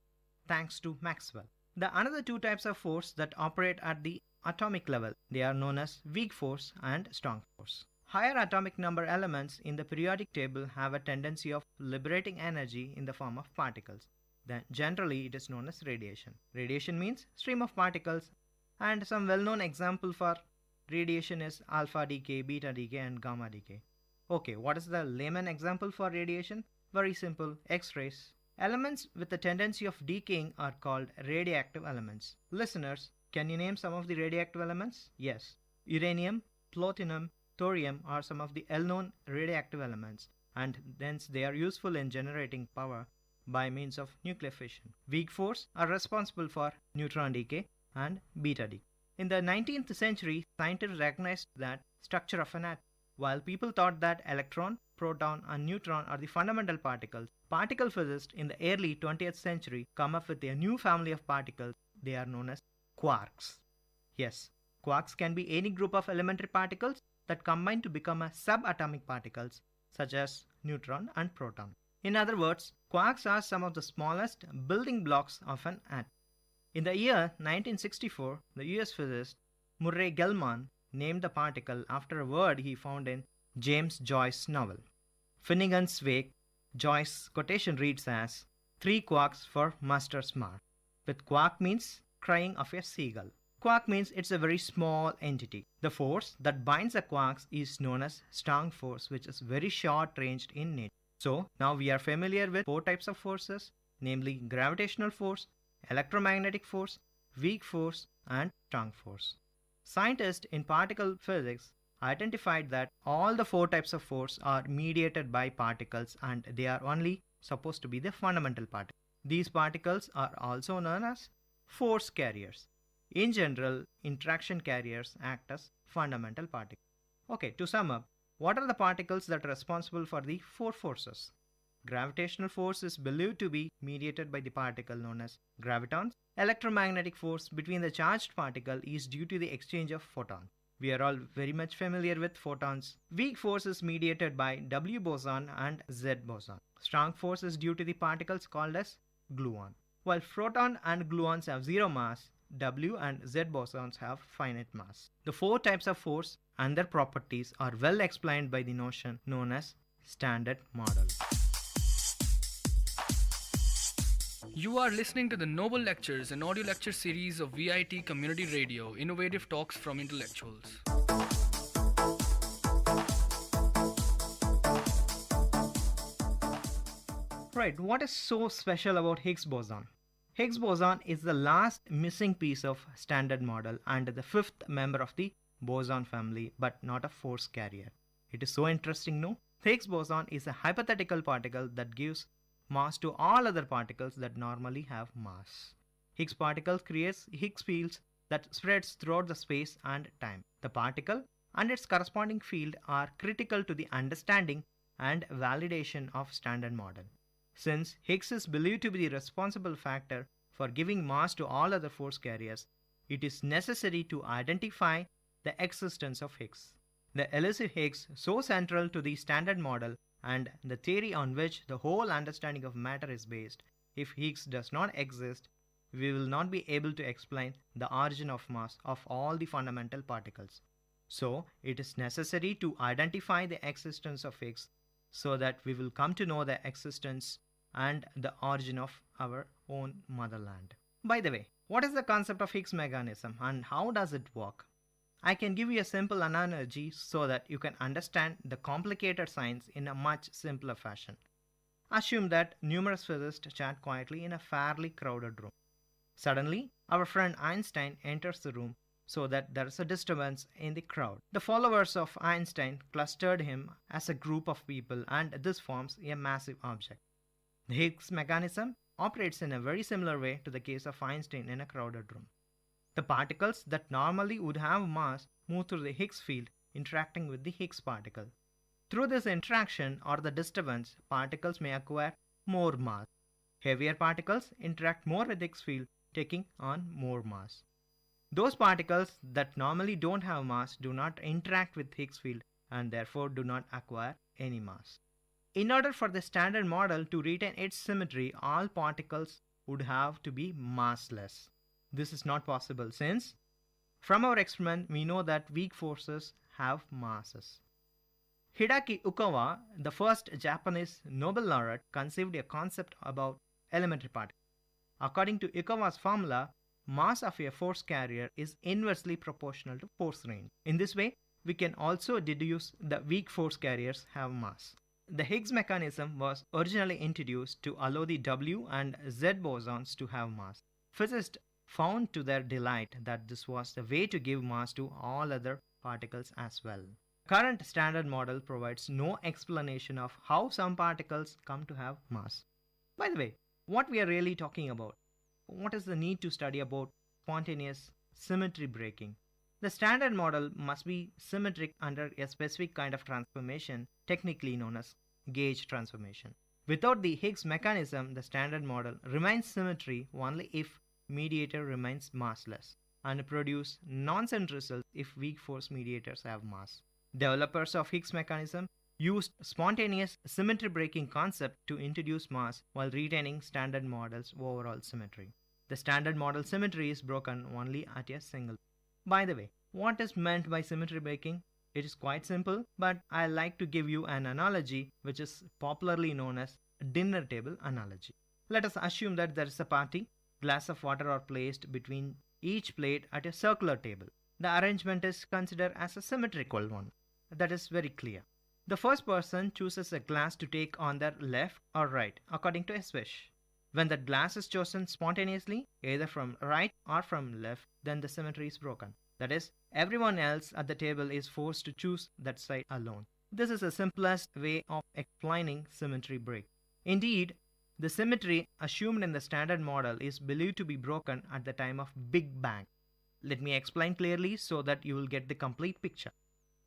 thanks to Maxwell. The another 2 types of force that operate at the atomic level, they are known as weak force and strong force. Higher atomic number elements in the periodic table have a tendency of liberating energy in the form of particles. Then generally it is known as radiation. Radiation means stream of particles, and some well-known example for radiation is alpha decay, beta decay, and gamma decay. Okay, what is the layman example for radiation? Very simple, X-rays. Elements with the tendency of decaying are called radioactive elements. Listeners, can you name some of the radioactive elements? Yes. Uranium, plutonium, thorium are some of the well-known radioactive elements, and hence they are useful in generating power by means of nuclear fission. Weak force are responsible for neutron decay and beta decay. In the 19th century, scientists recognized that structure of an atom. While people thought that electron, proton, and neutron are the fundamental particles, particle physicists in the early 20th century come up with a new family of particles. They are known as quarks. Yes, Quarks can be any group of elementary particles that combine to become a subatomic particles such as neutron and proton. In other words, quarks are some of the smallest building blocks of an atom. In the year 1964, the US physicist Murray Gell-Mann named the particle after a word he found in James Joyce's novel. Finnegan's Wake, Joyce's quotation reads as 3 quarks for Master's mark, with quark means crying of a seagull. Quark means it's a very small entity. The force that binds the quarks is known as strong force, which is very short-ranged in nature. So now we are familiar with 4 types of forces, namely gravitational force, electromagnetic force, weak force, and strong force. Scientists in particle physics identified that all the 4 types of force are mediated by particles and they are only supposed to be the fundamental particles. These particles are also known as force carriers. In general, interaction carriers act as fundamental particles. Okay, to sum up, what are the particles that are responsible for the 4 forces? Gravitational force is believed to be mediated by the particle known as gravitons. Electromagnetic force between the charged particle is due to the exchange of photons. We are all very much familiar with photons. Weak force is mediated by W boson and Z boson. Strong force is due to the particles called as gluon. While proton and gluons have 0 mass, W and Z bosons have finite mass. The 4 types of force and their properties are well explained by the notion known as Standard Model. You are listening to the Noble Lectures, an audio lecture series of VIT Community Radio, innovative talks from intellectuals. Right, what is so special about Higgs boson? Higgs boson is the last missing piece of Standard Model and the 5th member of the boson family, but not a force carrier. It is so interesting, no? Higgs boson is a hypothetical particle that gives mass to all other particles that normally have mass. Higgs particle creates Higgs fields that spreads throughout the space and time. The particle and its corresponding field are critical to the understanding and validation of Standard Model. Since Higgs is believed to be the responsible factor for giving mass to all other force carriers, it is necessary to identify the existence of Higgs. The elusive Higgs, so central to the Standard Model and the theory on which the whole understanding of matter is based, if Higgs does not exist, we will not be able to explain the origin of mass of all the fundamental particles. So, it is necessary to identify the existence of Higgs so that we will come to know the existence and the origin of our own motherland. By the way, what is the concept of Higgs mechanism and how does it work? I can give you a simple analogy so that you can understand the complicated science in a much simpler fashion. Assume that numerous physicists chat quietly in a fairly crowded room. Suddenly, our friend Einstein enters the room so that there is a disturbance in the crowd. The followers of Einstein clustered him as a group of people and this forms a massive object. The Higgs mechanism operates in a very similar way to the case of Einstein in a crowded room. The particles that normally would have mass move through the Higgs field interacting with the Higgs particle. Through this interaction or the disturbance, particles may acquire more mass. Heavier particles interact more with the Higgs field, taking on more mass. Those particles that normally don't have mass do not interact with Higgs field and therefore do not acquire any mass. In order for the Standard Model to retain its symmetry, all particles would have to be massless. This is not possible since, from our experiment, we know that weak forces have masses. Hideaki Ukawa, the first Japanese Nobel laureate, conceived a concept about elementary particles. According to Ukawa's formula, mass of a force carrier is inversely proportional to force range. In this way, we can also deduce that weak force carriers have mass. The Higgs mechanism was originally introduced to allow the W and Z bosons to have mass. Physicists found to their delight that this was the way to give mass to all other particles as well. Current Standard Model provides no explanation of how some particles come to have mass. By the way, what we are really talking about? What is the need to study about spontaneous symmetry breaking? The Standard Model must be symmetric under a specific kind of transformation, technically known as gauge transformation. Without the Higgs mechanism, the Standard Model remains symmetry only if mediator remains massless. and produce nonsense results if weak force mediators have mass. Developers of Higgs mechanism used spontaneous symmetry breaking concept to introduce mass while retaining standard model's overall symmetry. The standard model symmetry is broken only at a single. By the way, what is meant by symmetry breaking? It is quite simple, but I like to give you an analogy which is popularly known as dinner table analogy. Let us assume that there is a party. Glass of water are placed between each plate at a circular table. The arrangement is considered as a symmetrical one. That is very clear. The first person chooses a glass to take on their left or right according to his wish. When that glass is chosen spontaneously, either from right or from left, then the symmetry is broken. That is, everyone else at the table is forced to choose that side alone. This is the simplest way of explaining symmetry break. Indeed, the symmetry assumed in the standard model is believed to be broken at the time of Big Bang. Let me explain clearly so that you will get the complete picture.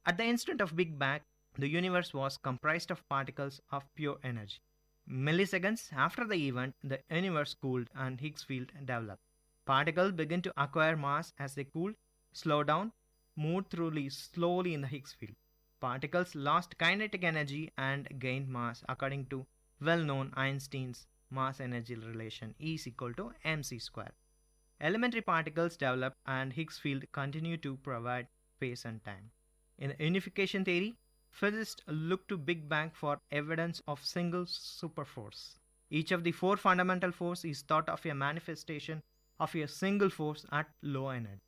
At the instant of Big Bang, the universe was comprised of particles of pure energy. Milliseconds after the event, the universe cooled and Higgs field developed. Particles begin to acquire mass as they cool, slow down, move through slowly in the Higgs field. Particles lost kinetic energy and gained mass according to well-known Einstein's mass-energy relation E is equal to mc square. Elementary particles develop and Higgs field continue to provide space and time. In unification theory, physicists look to Big Bang for evidence of single superforce. Each of the four fundamental forces is thought of a manifestation of a single force at low energy.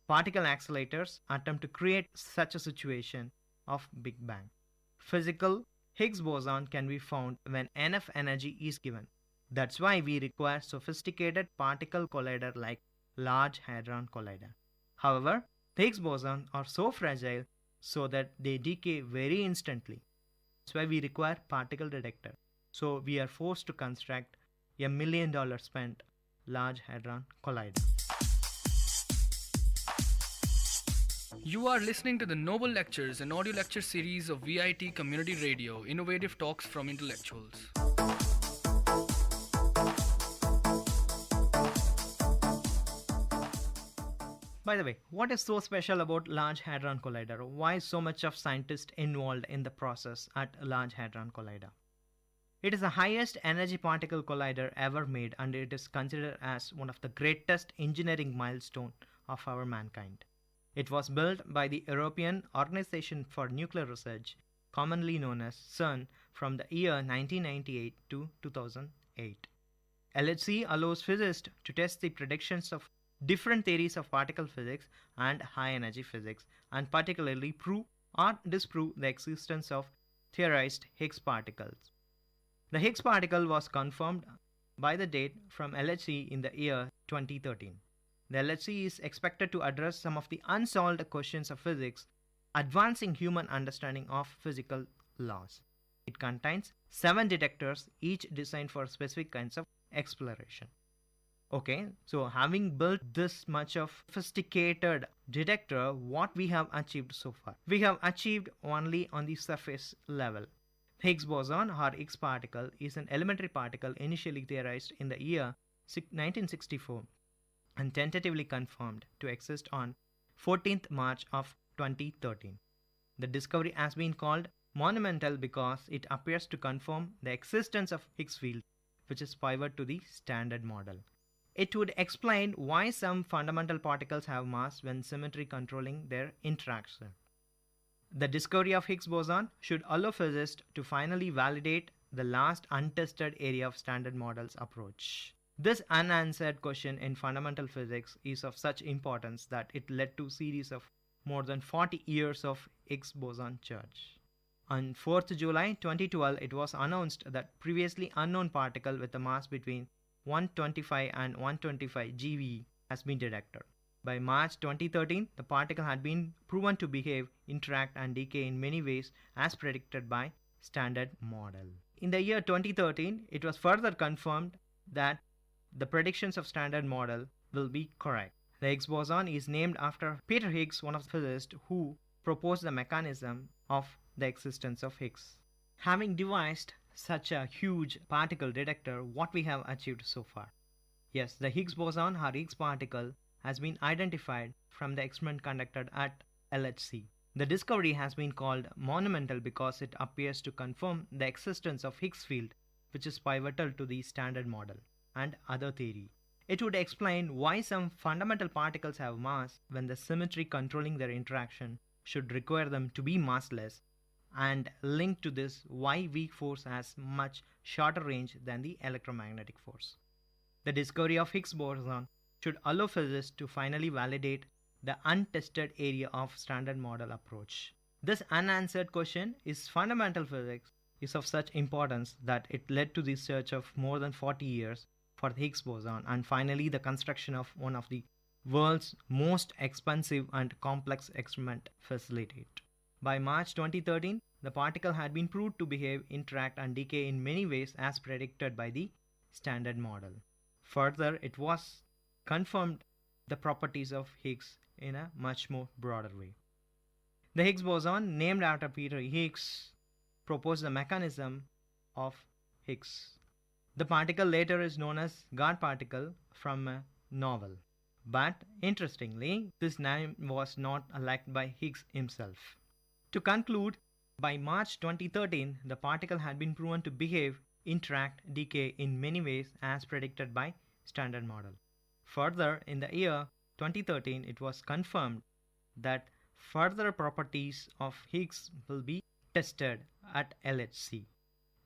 Particle accelerators attempt to create such a situation of Big Bang. Physical Higgs boson can be found when enough energy is given. That's why we require sophisticated particle collider like Large Hadron Collider. However, Higgs bosons are so fragile so that they decay very instantly. That's why we require particle detector. So we are forced to construct a $1 million spent Large Hadron Collider. You are listening to the Noble Lectures, an audio lecture series of VIT Community Radio, innovative talks from intellectuals. By the way, what is so special about Large Hadron Collider? Why is so much of scientists involved in the process at Large Hadron Collider? It is the highest energy particle collider ever made, and it is considered as one of the greatest engineering milestones of our mankind. It was built by the European Organization for Nuclear Research, commonly known as CERN, from the year 1998 to 2008. LHC allows physicists to test the predictions of different theories of particle physics and high energy physics, and particularly prove or disprove the existence of theorized Higgs particles. The Higgs particle was confirmed by the date from LHC in the year 2013. The LHC is expected to address some of the unsolved questions of physics, advancing human understanding of physical laws. It contains 7 detectors, each designed for specific kinds of exploration. Okay, so having built this much of sophisticated detector, what we have achieved so far? We have achieved only on the surface level. Higgs boson or Higgs particle is an elementary particle initially theorized in the year 1964 and tentatively confirmed to exist on 14th March of 2013. The discovery has been called monumental because it appears to confirm the existence of Higgs field, which is pivot to the standard model. It would explain why some fundamental particles have mass when symmetry controlling their interaction. The discovery of Higgs boson should allow physicists to finally validate the last untested area of standard models approach. This unanswered question in fundamental physics is of such importance that it led to a series of more than 40 years of Higgs boson search. On 4th July 2012, it was announced that previously unknown particle with a mass between 125 and 125 GeV has been detected. By March 2013, the particle had been proven to behave, interact and decay in many ways as predicted by standard model. In the year 2013, it was further confirmed that the predictions of standard model will be correct. The Higgs boson is named after Peter Higgs, one of the physicists who proposed the mechanism of the existence of Higgs. Having devised such a huge particle detector, what we have achieved so far? Yes, the Higgs boson or Higgs particle has been identified from the experiment conducted at LHC. The discovery has been called monumental because it appears to confirm the existence of Higgs field, which is pivotal to the Standard Model and other theory. It would explain why some fundamental particles have mass when the symmetry controlling their interaction should require them to be massless, and linked to this why weak force has much shorter range than the electromagnetic force. The discovery of Higgs boson should allow physicists to finally validate the untested area of Standard Model approach. This unanswered question is fundamental physics is of such importance that it led to the search of more than 40 years for the Higgs boson and finally the construction of one of the world's most expensive and complex experiment facilitated. By March 2013, the particle had been proved to behave, interact and decay in many ways as predicted by the Standard Model. Further, it was confirmed the properties of Higgs in a much more broader way. The Higgs boson, named after Peter Higgs, proposed the mechanism of Higgs. The particle later is known as God particle from a novel. But interestingly, this name was not elected by Higgs himself. To conclude, by March 2013, the particle had been proven to behave, interact, decay in many ways as predicted by Standard Model. Further, in the year 2013, it was confirmed that further properties of Higgs will be tested at LHC.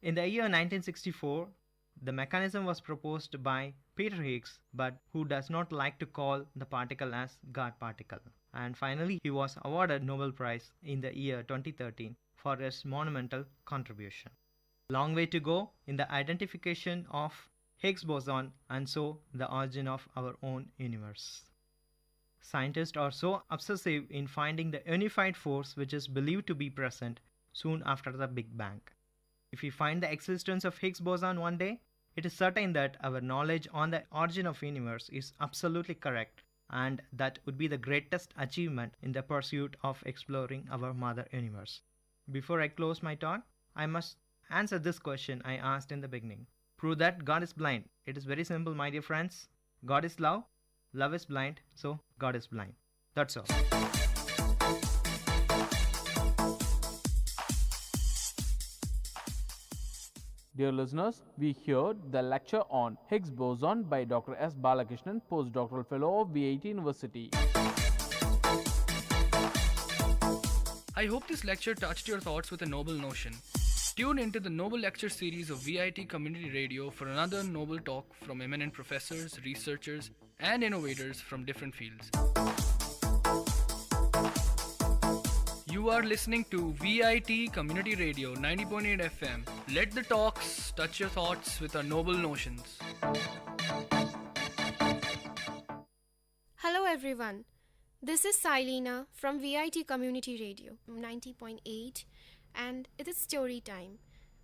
In the year 1964, the mechanism was proposed by Peter Higgs, but who does not like to call the particle as God particle. And finally, he was awarded Nobel Prize in the year 2013 for his monumental contribution. Long way to go in the identification of Higgs boson and so the origin of our own universe. Scientists are so obsessive in finding the unified force which is believed to be present soon after the Big Bang. If we find the existence of Higgs boson one day, it is certain that our knowledge on the origin of universe is absolutely correct, and that would be the greatest achievement in the pursuit of exploring our mother universe. Before I close my talk, I must answer this question I asked in the beginning. Prove that God is blind. It is very simple, my dear friends. God is love. Love is blind, so God is blind. That's all. Dear listeners, we heard the lecture on Higgs boson by Dr. S. Balakrishnan, postdoctoral fellow of VIT University. I hope this lecture touched your thoughts with a noble notion. Tune into the Noble Lecture series of VIT Community Radio for another noble talk from eminent professors, researchers, and innovators from different fields. You are listening to VIT Community Radio 90.8 FM. Let the talks touch your thoughts with our noble notions. Hello everyone. This is Silena from VIT Community Radio 90.8 and it is story time.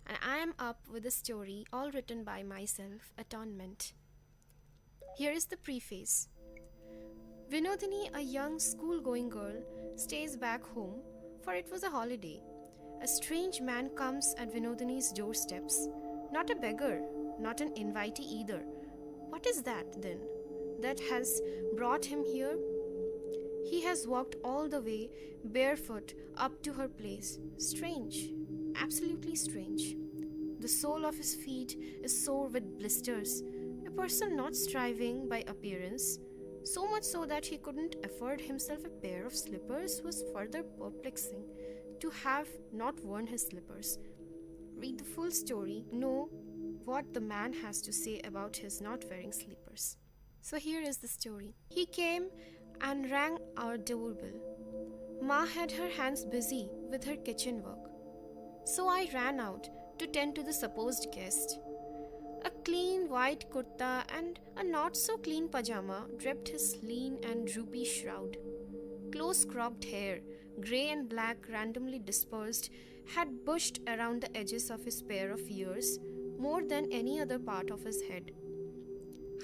And I am up with a story all written by myself, Atonement. Here is the preface. Vinodini, a young school-going girl, stays back home, for it was a holiday. A strange man comes at Vinodini's doorsteps. Not a beggar, not an invitee either. What is that, then, that has brought him here? He has walked all the way, barefoot, up to her place. Strange, absolutely strange. The sole of his feet is sore with blisters. A person not striving by appearance, so much so that he couldn't afford himself a pair of slippers, was further perplexing to have not worn his slippers. Read the full story, know what the man has to say about his not wearing slippers. So here is the story. He came and rang our doorbell. Ma had her hands busy with her kitchen work. So I ran out to tend to the supposed guest. A clean white kurta and a not-so-clean pajama draped his lean and droopy shroud. Close-cropped hair, grey and black randomly dispersed, had bushed around the edges of his pair of ears more than any other part of his head.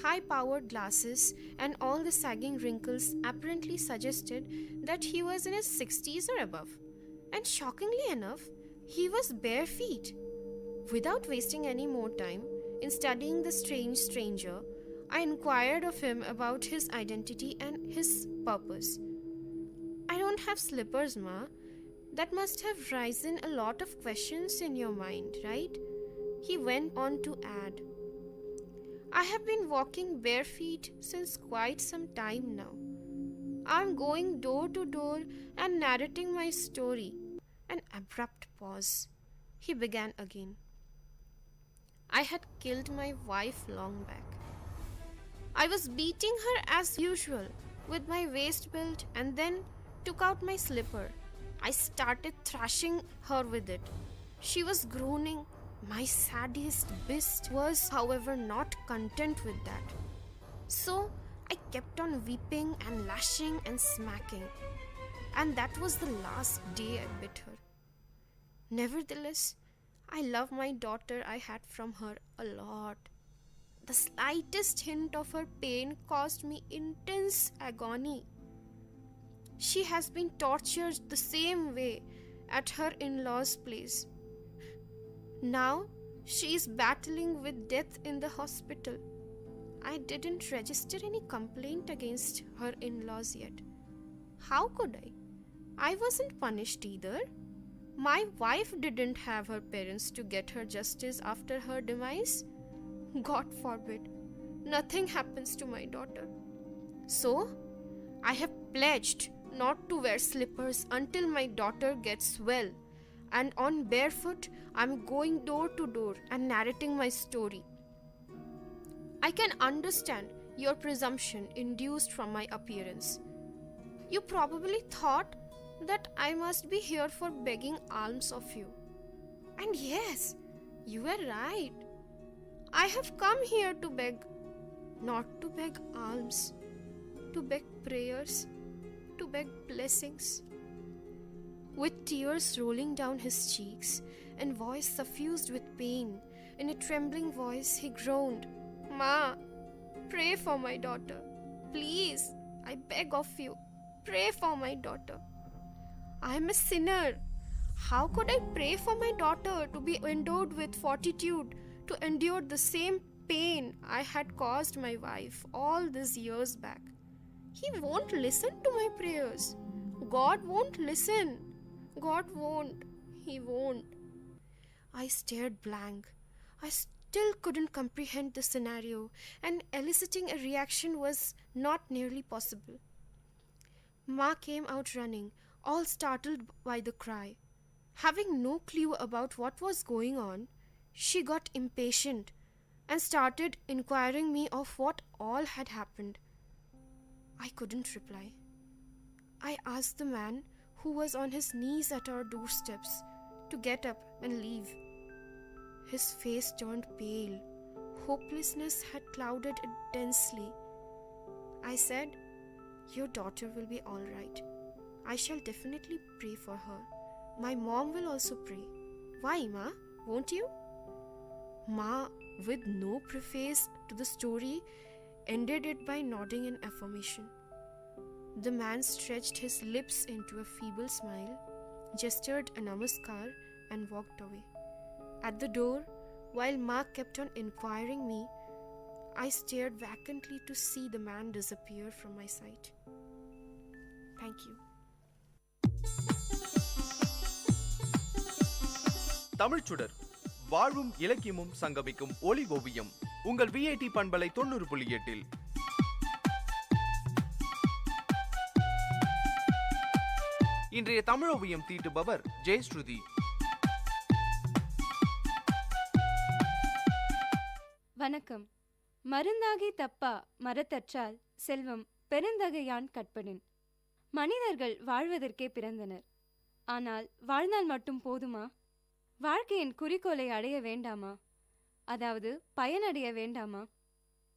High-powered glasses and all the sagging wrinkles apparently suggested that he was in his 60s or above. And shockingly enough, he was bare feet. Without wasting any more time in studying the strange stranger, I inquired of him about his identity and his purpose. I don't have slippers, Ma. That must have risen a lot of questions in your mind, right? He went on to add, I have been walking bare feet since quite some time now. I'm going door to door and narrating my story. An abrupt pause. He began again. I had killed my wife long back. I was beating her as usual with my waist belt and then took out my slipper. I started thrashing her with it. She was groaning. My sadist beast was, however, not content with that. So I kept on weeping and lashing and smacking. And that was the last day I bit her. Nevertheless, I love my daughter. I had from her a lot. The slightest hint of her pain caused me intense agony. She has been tortured the same way at her in-laws' place. Now she is battling with death in the hospital. I didn't register any complaint against her in-laws yet. How could I? I wasn't punished either. My wife didn't have her parents to get her justice after her demise. God forbid, nothing happens to my daughter. So, I have pledged not to wear slippers until my daughter gets well. And on barefoot, I'm going door to door and narrating my story. I can understand your presumption induced from my appearance. You probably thought that I must be here for begging alms of you. And yes, you were right. I have come here to beg, not to beg alms, to beg prayers, to beg blessings. With tears rolling down his cheeks and voice suffused with pain, in a trembling voice he groaned, Ma, pray for my daughter. Please, I beg of you, pray for my daughter. I am a sinner. How could I pray for my daughter to be endowed with fortitude to endure the same pain I had caused my wife all these years back? He won't listen to my prayers. God won't listen. God won't. He won't. I stared blank. I still couldn't comprehend the scenario, and eliciting a reaction was not nearly possible. Ma came out running, all startled by the cry. Having no clue about what was going on, she got impatient and started inquiring me of what all had happened. I couldn't reply. I asked the man, who was on his knees at our doorsteps, to get up and leave. His face turned pale. Hopelessness had clouded it densely. I said, Your daughter will be all right. I shall definitely pray for her. My mom will also pray. Why, Ma? Won't you? Ma, with no preface to the story, ended it by nodding in affirmation. The man stretched his lips into a feeble smile, gestured a namaskar, and walked away. At the door, while Ma kept on inquiring me, I stared vacantly to see the man disappear from my sight. Thank you. தமிழ்ச்சுடர் வாழ்வும் இலக்கியமும் சங்கமிக்கும் ஒளி ஓவியம் உங்கள் VIT பண்பலை 90.8 இன்றைய தமிழோவியம் தீட்டுபவர் ஜெயஸ்ருதி. வணக்கம். மருந்தாகி தப்பா மரத்தற்றால் செல்வம் பெருந்தகையான் கற்பனின். மனிதர்கள் வாழ்வதற்கே பிறந்தனர். ஆனால் வாழ்ந்தால் மட்டும் போதுமா? வாழ்க்கையின் குறிக்கோளை அடைய வேண்டாமா? அதாவது பயனடைய வேண்டாமா?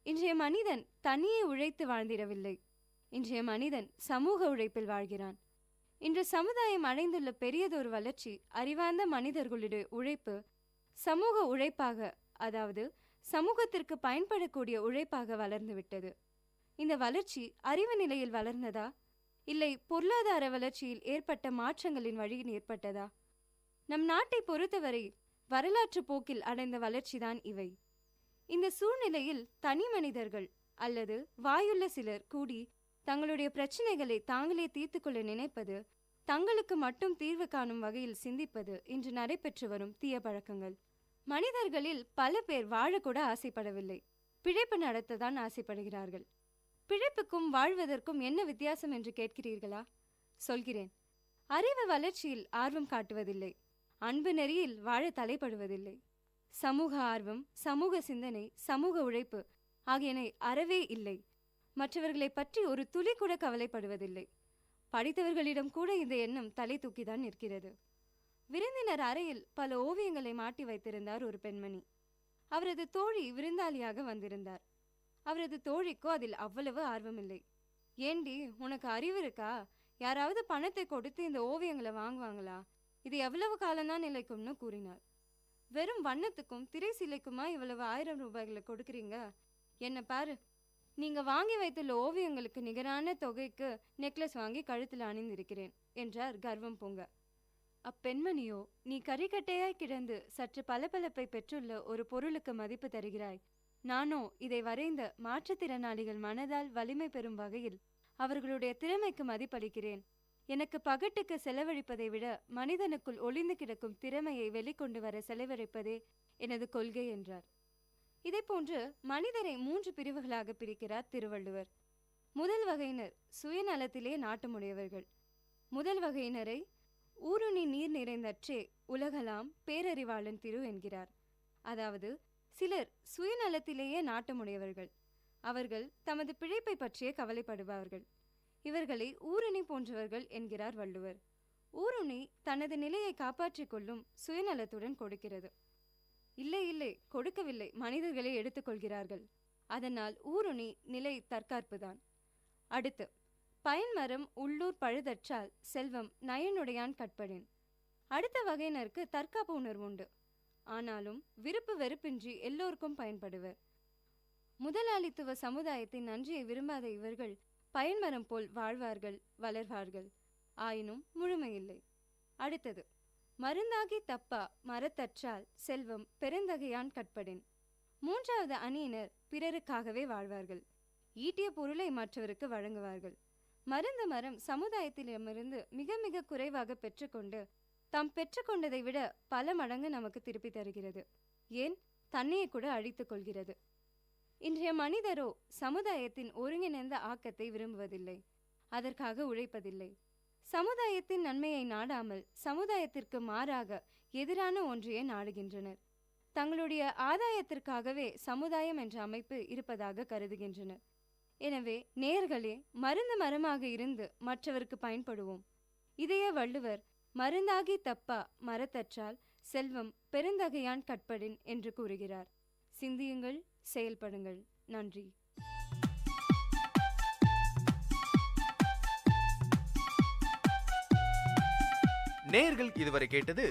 இன்றைய மனிதன் தனியே உழைத்து வாழ்ந்திடவில்லை. இன்றைய மனிதன் சமூக உழைப்பில் வாழ்கிறான். இன்று சமுதாயம் அடைந்துள்ள பெரியதொரு வளர்ச்சி அறிவார்ந்த மனிதர்களுடைய உழைப்பு சமூக உழைப்பாக, அதாவது சமூகத்திற்கு பயன்படக்கூடிய உழைப்பாக வளர்ந்துவிட்டது. இந்த வளர்ச்சி அறிவு நிலையில் வளர்ந்ததா, இல்லை பொருளாதார வளர்ச்சியில் ஏற்பட்ட மாற்றங்களின் வழியில் ஏற்பட்டதா? நம் நாட்டை பொறுத்தவரை வரலாற்று போக்கில் அடைந்த வளர்ச்சிதான் இவை. இந்த சூழ்நிலையில் தனி மனிதர்கள், அல்லது வாயுள்ள சிலர் கூடி தங்களுடைய பிரச்சனைகளை தாங்களே தீர்த்து கொள்ள நினைப்பது, தங்களுக்கு மட்டும் தீர்வு காணும் வகையில் சிந்திப்பது இன்று நடைபெற்று வரும் தீய பழக்கங்கள். மனிதர்களில் பல பேர் வாழக்கூட ஆசைப்படவில்லை, பிழைப்பு நடத்ததான் ஆசைப்படுகிறார்கள். பிழைப்புக்கும் வாழ்வதற்கும் என்ன வித்தியாசம் என்று கேட்கிறீர்களா? சொல்கிறேன். அறிவு வளர்ச்சியில் ஆர்வம் காட்டுவதில்லை, அன்பு நெறியில் வாழ தலைப்படுவதில்லை. சமூக ஆர்வம், சமூக சிந்தனை, சமூக உழைப்பு ஆகியன அறவே இல்லை. மற்றவர்களை பற்றி ஒரு துளி கூட கவலைப்படுவதில்லை. படித்தவர்களிடம் கூட இந்த எண்ணம் தலை தூக்கிதான் நிற்கிறது. விருந்தினர் அறையில் பல ஓவியங்களை மாட்டி வைத்திருந்தார் ஒரு பெண்மணி. அவரது தோழி விருந்தாளியாக வந்திருந்தார். அவரது தோழிக்கோ அதில் அவ்வளவு ஆர்வமில்லை. ஏண்டி, உனக்கு அறிவு இருக்கா? யாராவது பணத்தை கொடுத்து இந்த ஓவியங்களை வாங்குவாங்களா? இது எவ்வளவு காலம்தான் நிலைக்கும்னு கூறினார். வெறும் வண்ணத்துக்கும் திரை சிலைக்குமா இவ்வளவு 1000 ரூபாய்களை கொடுக்குறீங்க? என்ன பாரு, நீங்க வாங்கி வைத்துள்ள ஓவியங்களுக்கு நிகரான தொகைக்கு நெக்லஸ் வாங்கி கழுத்தில் அணிந்திருக்கிறேன் என்றார் கர்வம் பொங்க. அப்பெண்மணியோ, நீ கரிக்கட்டையாய் கிடந்து சற்று பளபளப்பை பெற்றுள்ள ஒரு பொருளுக்கு மதிப்பு தருகிறாய். நானோ இதை வரைந்த மாற்றுத்திறனாளிகள் மனதால் வலிமை பெறும் வகையில் அவர்களுடைய திறமைக்கு மதிப்பளிக்கிறேன். எனக்கு பகட்டுக்கு செலவழிப்பதை விட மனிதனுக்குள் ஒளிந்து கிடக்கும் திறமையை வெளிக்கொண்டு வர செலவழிப்பதே எனது கொள்கை என்றார். இதேபோன்று மனிதரை 3 பிரிவுகளாக பிரிக்கிறார் திருவள்ளுவர். முதல் வகையினர் சுயநலத்திலே நாட்டமுடையவர்கள். முதல் வகையினரை ஊருணி நீர் நிறைந்தற்றே உலகலாம் பேரறிவாளன் திரு என்கிறார். அதாவது சிலர் சுயநலத்திலேயே நாட்டமுடையவர்கள். அவர்கள் தமது பிழைப்பை பற்றியே கவலைப்படுபவர்கள். இவர்களை ஊருணி போன்றவர்கள் என்கிறார் வள்ளுவர். ஊருணி தனது நிலையை காப்பாற்றிக் கொள்ளும் சுயநலத்துடன் கொடுக்கிறது. இல்லை இல்லை, கொடுக்கவில்லை, மனிதர்களை எடுத்துக்கொள்கிறார்கள். அதனால் ஊருணி நிலை தற்காப்புதான். அடுத்து பயன்மரம் உள்ளூர் பழுதற்றால் செல்வம் நயனுடையான் கட்படின். அடுத்த வகையினருக்கு தற்காப்பு உணர்வு உண்டு. ஆனாலும் விருப்பு வெறுப்பின்றி எல்லோருக்கும் பயன்படுவர். முதலாளித்துவ சமுதாயத்தின் நன்றியை விரும்பாத இவர்கள் பயன்மரம் போல் வாழ்வார்கள், வளர்வார்கள். ஆயினும் முழுமையில்லை. அடுத்தது மருந்தாகி தப்பா மரத்தற்றால் செல்வம் பெருந்தகையான் கட்படின். மூன்றாவது அணியினர் பிறருக்காகவே வாழ்வார்கள். ஈட்டிய பொருளை மற்றவருக்கு வழங்குவார்கள். மருந்த மரம் சமுதாயத்திலிருந்து மிக மிக குறைவாக பெற்றுக்கொண்டு தாம் பெற்றுக்கொண்டதை விட பல மடங்கு நமக்கு திருப்பி தருகிறது. ஏன், தன்னையை கூட அழித்துக் கொள்கிறது. இன்றைய மனிதரோ சமுதாயத்தின் ஒருங்கிணைந்த ஆக்கத்தை விரும்புவதில்லை, அதற்காக உழைப்பதில்லை. சமுதாயத்தின் நன்மையை நாடாமல் சமுதாயத்திற்கு மாறாக எதிரான ஒன்றையே நாடுகின்றனர். தங்களுடைய ஆதாயத்திற்காகவே சமுதாயம் என்ற அமைப்பு இருப்பதாக கருதுகின்றனர். எனவே நேயர்களே, மருந்து மரமாக இருந்து மற்றவருக்கு பயன்படுவோம். இதையே வள்ளுவர் மருந்தாகி தப்பா மரத்தற்றால் செல்வம் பெருந்தகையான் கட்படின் என்று கூறுகிறார். சிந்தியுங்கள், செயல்படுங்கள். நன்றி. நேயர்கள் இதுவரை கேட்டது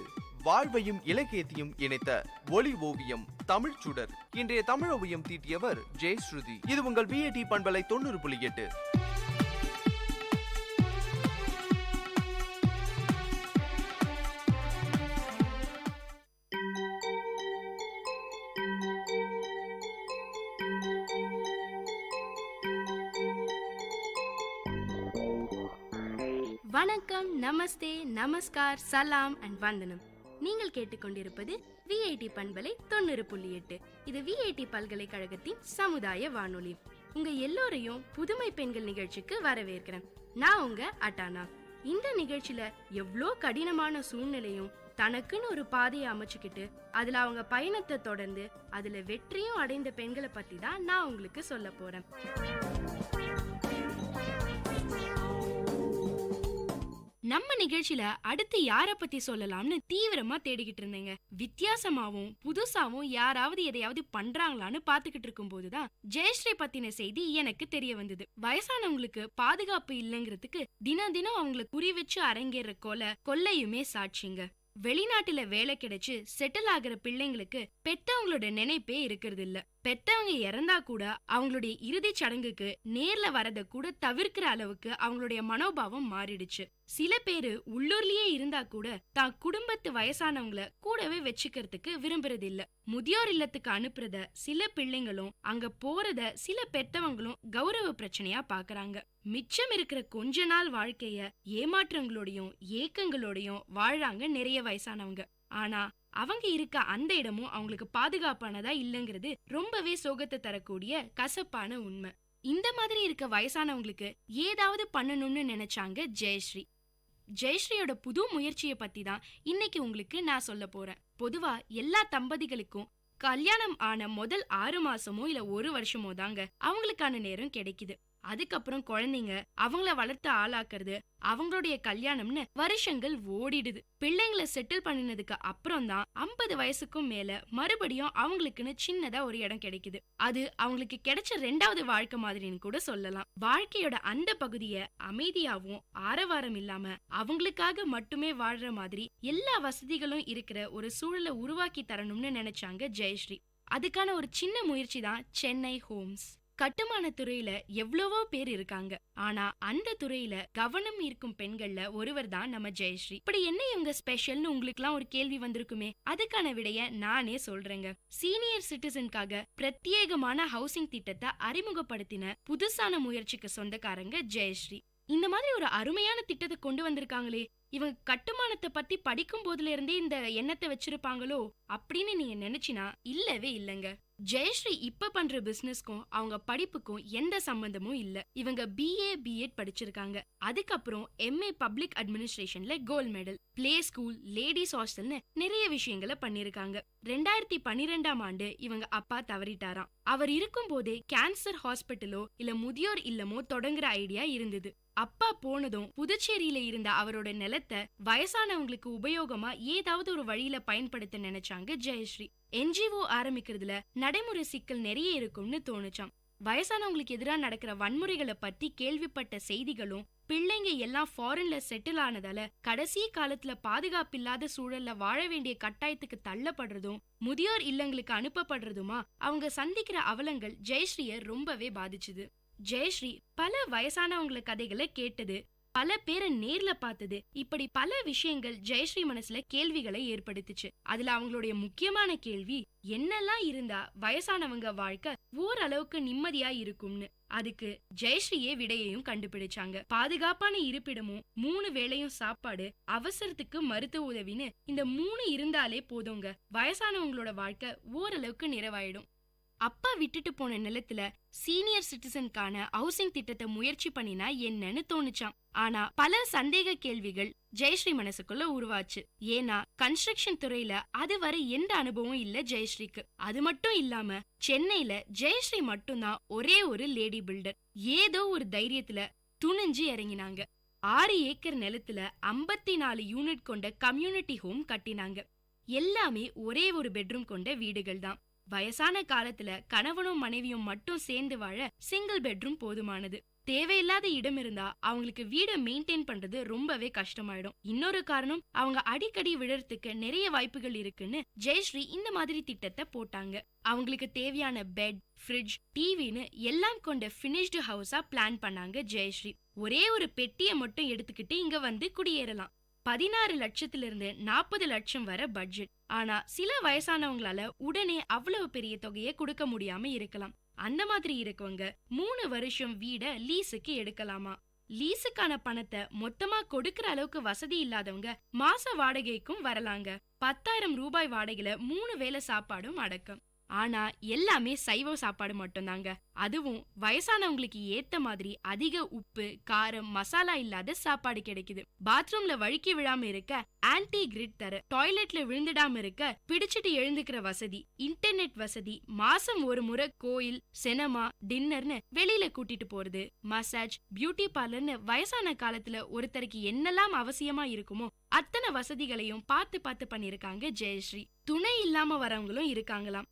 வாழ்வையும் இலக்கியத்தையும் இணைத்த ஒளி ஓவியம் தமிழ் சுடர். இன்றைய தமிழ் ஓவியம் தீட்டியவர் ஜெயஸ்ருதி. இது உங்கள் VAT பண்பலை 90.8. வணக்கம், நமஸ்தே, நமஸ்கார், சலாம் அண்ட் வந்தனம். நீங்கள் கேட்டுக்கொண்டிருப்பது VAT பண்பலை 90.8. இது VAT பல்கலைக்கழகத்தின் சமுதாய வானொலி. உங்க எல்லோரையும் புதுமை பெண்கள் நிகழ்ச்சிக்கு வரவேற்கிறேன். நான் உங்க அட்டானா. இந்த நிகழ்ச்சியில எவ்வளோ கடினமான சூழ்நிலையும் தனக்குன்னு ஒரு பாதையை அமைச்சுக்கிட்டு அதுல அவங்க பயணத்தை தொடர்ந்து அதுல வெற்றியும் அடைந்த பெண்களை பத்தி தான் நான் உங்களுக்கு சொல்ல போறேன். நம்ம நிகழ்ச்சியில அடுத்து யார பத்தி சொல்லலாம்னு தீவிரமா தேடிக்கிட்டு இருந்தேங்க. வித்தியாசமாவும் புதுசாவும் யாராவது எதையாவது பண்றாங்களான்னு பாத்துக்கிட்டு இருக்கும் போதுதான் ஜெயஸ்ரீ பத்தின செய்தி எனக்கு தெரிய வந்தது. வயசானவங்களுக்கு பாதுகாப்பு இல்லைங்கிறதுக்கு தினம் தினம் அவங்களை குறி வச்சு அரங்கேற கொலையுமே சாட்சிங்க. வெளிநாட்டுல வேலை கிடைச்சு செட்டில் ஆகிற பிள்ளைங்களுக்கு பெத்தவங்களோட நினைப்பே இருக்கிறது இல்ல. பெத்தவங்க இறந்தா கூட அவங்களுடைய இறுதி சடங்குக்கு நேர்ல வரத கூட தவிர்க்கிற அளவுக்கு அவங்களுடைய மனோபாவம் மாறிடுச்சு. சில பேரு உள்ளூர்லயே இருந்தா கூட தான் குடும்பத்து வயசானவங்கள கூடவே வச்சுக்கிறதுக்கு விரும்புறது இல்ல. முதியோர் இல்லத்துக்கு அனுப்புறத சில பிள்ளைங்களும் அங்க போறத சில பெத்தவங்களும் கௌரவ பிரச்சனையா பாக்குறாங்க. மிச்சம் இருக்கிற கொஞ்ச நாள் வாழ்க்கைய ஏமாற்றங்களோடையும் ஏக்கங்களோடையும் வாழ்றாங்க நிறைய வயசானவங்க. ஆனா அவங்க இருக்க அந்த இடமும் அவங்களுக்கு பாதுகாப்பானதா இல்லைங்கிறது ரொம்பவே சோகத்தை தரக்கூடிய கசப்பான உண்மை. இந்த மாதிரி இருக்க வயசானவங்களுக்கு ஏதாவது பண்ணணும்னு நினைச்சாங்க ஜெயஸ்ரீ. ஜெயஸ்ரீயோட புது முயற்சியை பத்தி தான் இன்னைக்கு உங்களுக்கு நான் சொல்ல போறேன். பொதுவா எல்லா தம்பதிகளுக்கும் கல்யாணம் ஆன முதல் 6 மாசமோ இல்ல 1 வருஷமோ தாங்க அவங்களுக்கான நேரம் கிடைக்குது. அதுக்கப்புறம் குழந்தைங்க அவங்கள வளர்த்து ஆளாக்குறது அவங்களுடைய கல்யாணம்னு வருஷங்கள் ஓடிடுது. பிள்ளைங்களை செட்டில் பண்ணினதுக்கு அப்புறம் தான் 50 வயசுக்கும் மேல மறுபடியும் அவங்களுக்குன்னு சின்னதா ஒரு இடம் கிடைக்குது. அது அவங்களுக்கு கிடைச்ச 2வது வாழ்க்கை மாதிரின்னு கூட சொல்லலாம். வாழ்க்கையோட அந்த பகுதிய அமைதியாவும் ஆரவாரம் இல்லாம அவங்களுக்காக மட்டுமே வாழ்ற மாதிரி எல்லா வசதிகளும் இருக்கிற ஒரு சூழலை உருவாக்கி தரணும்னு நினைச்சாங்க ஜெயஸ்ரீ. அதுக்கான ஒரு சின்ன முயற்சி தான் சென்னை ஹோம்ஸ். கட்டுமான துறையில எவ்வளவோ பேர் இருக்காங்க. ஆனா அந்த துறையில கவனம் இருக்கும் பெண்கள்ல ஒருவர் தான் நம்ம ஜெயஸ்ரீ. இப்படி என்ன இவங்க ஸ்பெஷல்னு உங்களுக்கு எல்லாம் ஒரு கேள்வி வந்திருக்குமே, அதுக்கான விடைய நானே சொல்றேங்க. சீனியர் சிட்டிசனுக்காக பிரத்யேகமான ஹவுசிங் திட்டத்தை அறிமுகப்படுத்தின புதுசான முயற்சிக்கு சொந்தக்காரங்க ஜெயஸ்ரீ. இந்த மாதிரி ஒரு அருமையான திட்டத்தை கொண்டு வந்திருக்காங்களே, இவங்க கட்டுமானத்தை பத்தி படிக்கும் போதுல இருந்தே இந்த எண்ணத்தை வச்சிருப்பாங்களோ அப்படின்னு நீங்க நினைச்சினா இல்லவே இல்லங்க. ஜெயஸ்ரீ இப்ப பண்ற பிசினஸ்க்கும் அவங்க படிப்புக்கும் எந்த சம்பந்தமும் இல்ல. இவங்க BA B.Ed படிச்சிருக்காங்க. அதுக்கப்புறம் MA பப்ளிக் அட்மினிஸ்ட்ரேஷன்ல gold medal, play school, ladies ஹாஸ்டல்னு நிறைய விஷயங்களை பண்ணிருக்காங்க. 2012ஆம் ஆண்டு இவங்க அப்பா தவறிட்டாராம். அவர் இருக்கும் போதே கேன்சர் ஹாஸ்பிட்டலோ இல்ல முதியோர் இல்லமோ தொடங்குற ஐடியா இருந்தது. அப்பா போனதும் புதுச்சேரியில இருந்த அவரோட நிலத்தை வயசானவங்களுக்கு உபயோகமா ஏதாவது ஒரு வழியில பயன்படுத்த நினைச்சாங்க ஜெயஸ்ரீ. NGO ஆரம்பிக்கிறதுல நடைமுறை சிக்கல் நிறைய இருக்கும்னு தோணுச்சாம். வயசானவங்களுக்கு எதிராக நடக்கிற வன்முறைகளை பத்தி கேள்விப்பட்ட செய்திகளும், பிள்ளைங்க எல்லாம் ஃபாரின்ல செட்டில் ஆனதால கடைசி காலத்துல பாதுகாப்பில்லாத சூழல்ல வாழ வேண்டிய கட்டாயத்துக்கு தள்ளப்படுறதும், முதியோர் இல்லங்களுக்கு அனுப்பப்படுறதுமா அவங்க சந்திக்கிற அவலங்கள் ஜெயஸ்ரீய ரொம்பவே பாதிச்சுது. ஜெயஸ்ரீ பல வயசானவங்கள கதைகளை கேட்டது, பல பேரை நேர்ல பார்த்தது, இப்படி பல விஷயங்கள் ஜெயஸ்ரீ மனசுல கேள்விகளை ஏற்படுத்துச்சு. அதுல அவங்களுடைய முக்கியமான கேள்வி என்னெல்லாம் இருந்தா வயசானவங்க வாழ்க்கை ஓரளவுக்கு நிம்மதியா இருக்கும்னு. அதுக்கு ஜெயஸ்ரீயே விடையையும் கண்டுபிடிச்சாங்க. பாதுகாப்பான இருப்பிடமும் 3 வேளையும் சாப்பாடு, அவசரத்துக்கு மருத்துவ உதவின்னு இந்த 3 இருந்தாலே போதுங்க, வயசானவங்களோட வாழ்க்கை ஓரளவுக்கு நிறைவாயிடும். அப்பா விட்டுட்டு போன நிலத்துல சீனியர் சிட்டிசனுக்கான ஹவுசிங் திட்டத்தை முயற்சி பண்ணினா என்னன்னு தோணுச்சாம். ஆனா பல சந்தேக கேள்விகள் ஜெயஸ்ரீ மனசுக்குள்ள உருவாச்சு. ஏன்னா கன்ஸ்ட்ரக்ஷன் துறையில அதுவரை எந்த அனுபவம் இல்ல ஜெயஸ்ரீக்கு. அது மட்டும் இல்லாம சென்னையில ஜெயஸ்ரீ மட்டும்தான் ஒரே ஒரு லேடி பில்டர். ஏதோ ஒரு தைரியத்துல துணிஞ்சு இறங்கினாங்க. 6 ஏக்கர் நிலத்துல 54 யூனிட் கொண்ட கம்யூனிட்டி ஹோம் கட்டினாங்க. எல்லாமே ஒரே ஒரு பெட்ரூம் கொண்ட வீடுகள் தான். வயசான காலத்துல கணவனும் மனைவியும் மட்டும் சேர்ந்து வாழ சிங்கிள் பெட்ரூம் போதுமானது. தேவையில்லாத இடம் இருந்தா அவங்களுக்கு வீடை மெயின்டைன் பண்றது ரொம்பவே கஷ்டமாயிடும். இன்னொரு காரணம், அவங்க அடிக்கடி விழறதுக்கு நிறைய வாய்ப்புகள் இருக்குன்னு ஜெயஸ்ரீ இந்த மாதிரி திட்டத்தை போட்டாங்க. அவங்களுக்கு தேவையான பெட், ஃப்ரிட்ஜ், டிவின்னு எல்லாம் கொண்ட பினிஷ்டு ஹவுஸா பிளான் பண்ணாங்க ஜெயஸ்ரீ. ஒரே ஒரு பெட்டியை மட்டும் எடுத்துக்கிட்டு இங்க வந்து குடியேறலாம். 16 லட்சத்திலிருந்து 40 லட்சம் வர பட்ஜெட். ஆனா சில வயசானவங்களால உடனே அவ்வளவு பெரிய தொகையை கொடுக்க முடியாம இருக்கலாம். அந்த மாதிரி இருக்கவங்க 3 வருஷம் வீட லீஸுக்கு எடுக்கலாமா. லீஸுக்கான பணத்தை மொத்தமா கொடுக்கற அளவுக்கு வசதி இல்லாதவங்க மாச வாடகைக்கும் வரலாங்க. 10,000 ரூபாய் வாடகையில 3 வேளை சாப்பாடும் அடக்கம். ஆனா எல்லாமே சைவ சாப்பாடு மட்டும்தாங்க. அதுவும் வயசானவங்களுக்கு ஏத்த மாதிரி அதிக உப்பு, காரம், மசாலா இல்லாத சாப்பாடு கிடைக்குது. பாத்ரூம்ல வழுக்கி விழாம இருக்க ஆன்டி கிரிட் தர, டாய்லெட்ல விழுந்துடாம இருக்க பிடிச்சிட்டு எழுந்துக்கிற வசதி, இன்டர்நெட் வசதி, மாசம் ஒரு முறை கோயில், சினிமா, டின்னர்னு வெளியில கூட்டிட்டு போறது, மசாஜ், பியூட்டி பார்லர்னு வயசான காலத்துல ஒருத்தருக்கு என்னெல்லாம் அவசியமா இருக்குமோ அத்தனை வசதிகளையும் பார்த்து பார்த்து பண்ணிருக்காங்க ஜெயஸ்ரீ. துணை இல்லாம வரவங்களும் இருக்காங்களாம்.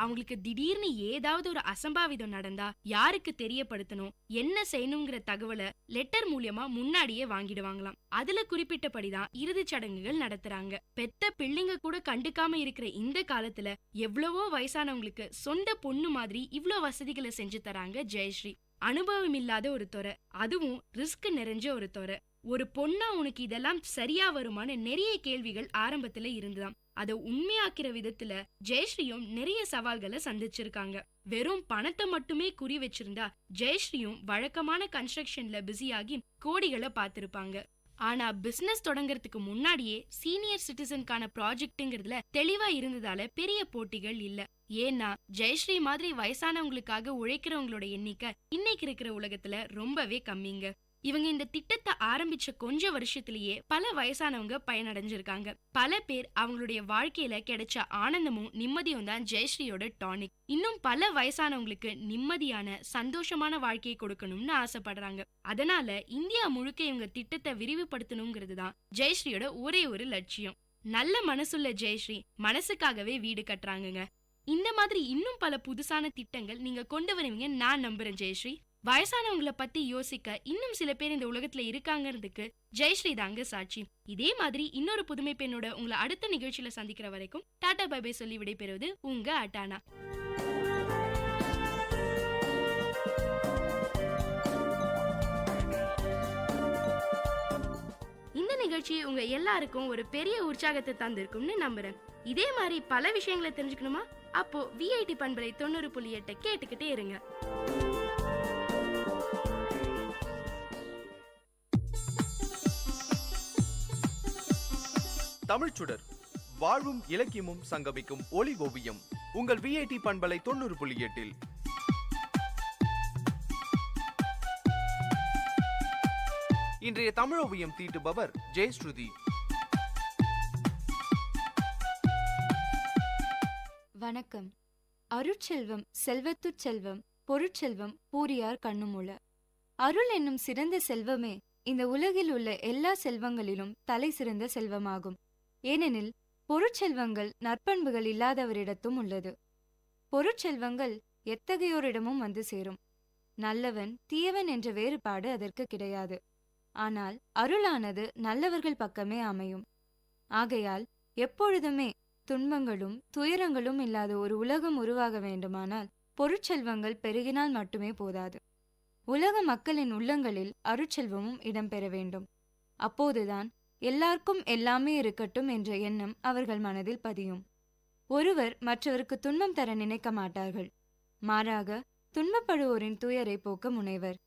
அவங்களுக்கு திடீர்னு ஏதாவது ஒரு அசம்பாவிதம் நடந்தா யாருக்கு தெரியப்படுத்தணும், என்ன செய்யணுங்கிற தகவலை லெட்டர் மூலியமா முன்னாடியே வாங்கிடுவாங்களாம். அதுல குறிப்பிட்டபடிதான் இறுதிச் சடங்குகள் நடத்துறாங்க. பெத்த பிள்ளைங்க கூட கண்டுக்காம இருக்கிற இந்த காலத்துல எவ்வளவோ வயசானவங்களுக்கு சொந்த பொண்ணு மாதிரி இவ்ளோ வசதிகளை செஞ்சு தராங்க ஜெயஸ்ரீ. அனுபவம் இல்லாத ஒரு துறை, அதுவும் ரிஸ்க் நிறைஞ்ச ஒரு துறை. ஒரு பொண்ணா உனக்கு இதெல்லாம் சரியா வருமானு நிறைய கேள்விகள் ஆரம்பத்துல இருந்துதான். அதை உண்மையாக்கிற விதத்துல ஜெயஸ்ரீயும் நிறைய சவால்களை சந்திச்சிருக்காங்க. வெறும் பணத்தை மட்டுமே குறி வச்சிருந்தா ஜெயஸ்ரீயும் வழக்கமான கன்ஸ்ட்ரக்ஷன்ல பிஸியாகி கோடிகளை பார்த்திருப்பாங்க. ஆனா பிசினஸ் தொடங்கறதுக்கு முன்னாடியே சீனியர் சிட்டிசனுக்கான ப்ராஜெக்ட்ங்கிறதுல தெளிவா இருந்ததால பெரிய போட்டிகள் இல்ல. ஏன்னா ஜெயஸ்ரீ மாதிரி வயசானவங்களுக்காக உழைக்கிறவங்களோட எண்ணிக்கை இன்னைக்கு இருக்கிற உலகத்துல ரொம்பவே கம்மிங்க. இவங்க இந்த திட்டத்தை ஆரம்பிச்ச கொஞ்ச வருஷத்திலேயே பல வயசானவங்க பயனடைஞ்சிருக்காங்க. பல பேர் அவங்களுடைய வாழ்க்கையில கிடைச்ச ஆனந்தமும் நிம்மதியும் தான் ஜெயஸ்ரீயோட டானிக். இன்னும் பல வயசானவங்களுக்கு நிம்மதியான சந்தோஷமான வாழ்க்கையை கொடுக்கணும்னு ஆசைப்படுறாங்க. அதனால இந்தியா முழுக்க இவங்க திட்டத்தை விரிவுபடுத்தணுங்கிறது தான் ஜெயஸ்ரீயோட ஒரே ஒரு லட்சியம். நல்ல மனசுள்ள ஜெயஸ்ரீ மனசுக்காகவே வீடு கட்டுறாங்க. இந்த மாதிரி இன்னும் பல புதுசான திட்டங்கள் நீங்க கொண்டு வருவீங்க நான் நம்புறேன் ஜெயஸ்ரீ. வயசானவங்களை பத்தி யோசிக்க இன்னும் சில பேர் இந்த உலகத்துல இருக்காங்கிறதுக்கு ஜெயஸ்ரீ தாங்க சாட்சி. இதே மாதிரி இன்னொரு புதுமை பெண்ணோட உங்களை அடுத்த நிகழ்ச்சியில சந்திக்கிற வரைக்கும் டாடா பை பை சொல்லி விடைபெறுவது உங்க அட்டானா. இந்த நிகழ்ச்சி உங்க எல்லாருக்கும் ஒரு பெரிய உற்சாகத்தை தந்திருக்கும்னு நம்புறேன். இதே மாதிரி பல விஷயங்களை தெரிஞ்சுக்கணுமா? அப்போ விஐடி பண்பலை 90.8 கேட்டுக்கிட்டே இருங்க. தமிழ்ச்சுடர், வாழ்வும் இலக்கியமும் சங்கமிக்கும் ஒளி ஓவியம் உங்கள் விஐடி பண்பலை 90.8. இன்றைய தமிழ் ஓவியம் தீட்டுபவர் ஜெயஸ்ருதி. வணக்கம். அருட்செல்வம் செல்வத்துச் செல்வம், பொருட்செல்வம் பூரியார் கண்ணுமுள. அருள் என்னும் சிறந்த செல்வமே இந்த உலகில் உள்ள எல்லா செல்வங்களிலும் தலை சிறந்த செல்வமாகும். ஏனெனில் பொருட்செல்வங்கள் நற்பண்புகள் இல்லாதவரிடத்தும் உள்ளது. பொருட்செல்வங்கள் எத்தகையோரிடமும் வந்து சேரும். நல்லவன் தீயவன் என்ற வேறுபாடு அதற்கு கிடையாது. ஆனால் அருளானது நல்லவர்கள் பக்கமே அமையும். ஆகையால் எப்பொழுதுமே துன்பங்களும் துயரங்களும் இல்லாத ஒரு உலகம் உருவாக வேண்டுமானால் பொருட்செல்வங்கள் பெருகினால் மட்டுமே போதாது. உலக மக்களின் உள்ளங்களில் அருட்செல்வமும் இடம்பெற வேண்டும். அப்போதுதான் எல்லாருக்கும் எல்லாமே இருக்கட்டும் என்ற எண்ணம் அவர்கள் மனதில் பதியும். ஒருவர் மற்றவருக்கு துன்பம் தர நினைக்க மாட்டார்கள். மாறாக துன்பப்படுவோரின் துயரை போக்க முனைவர்.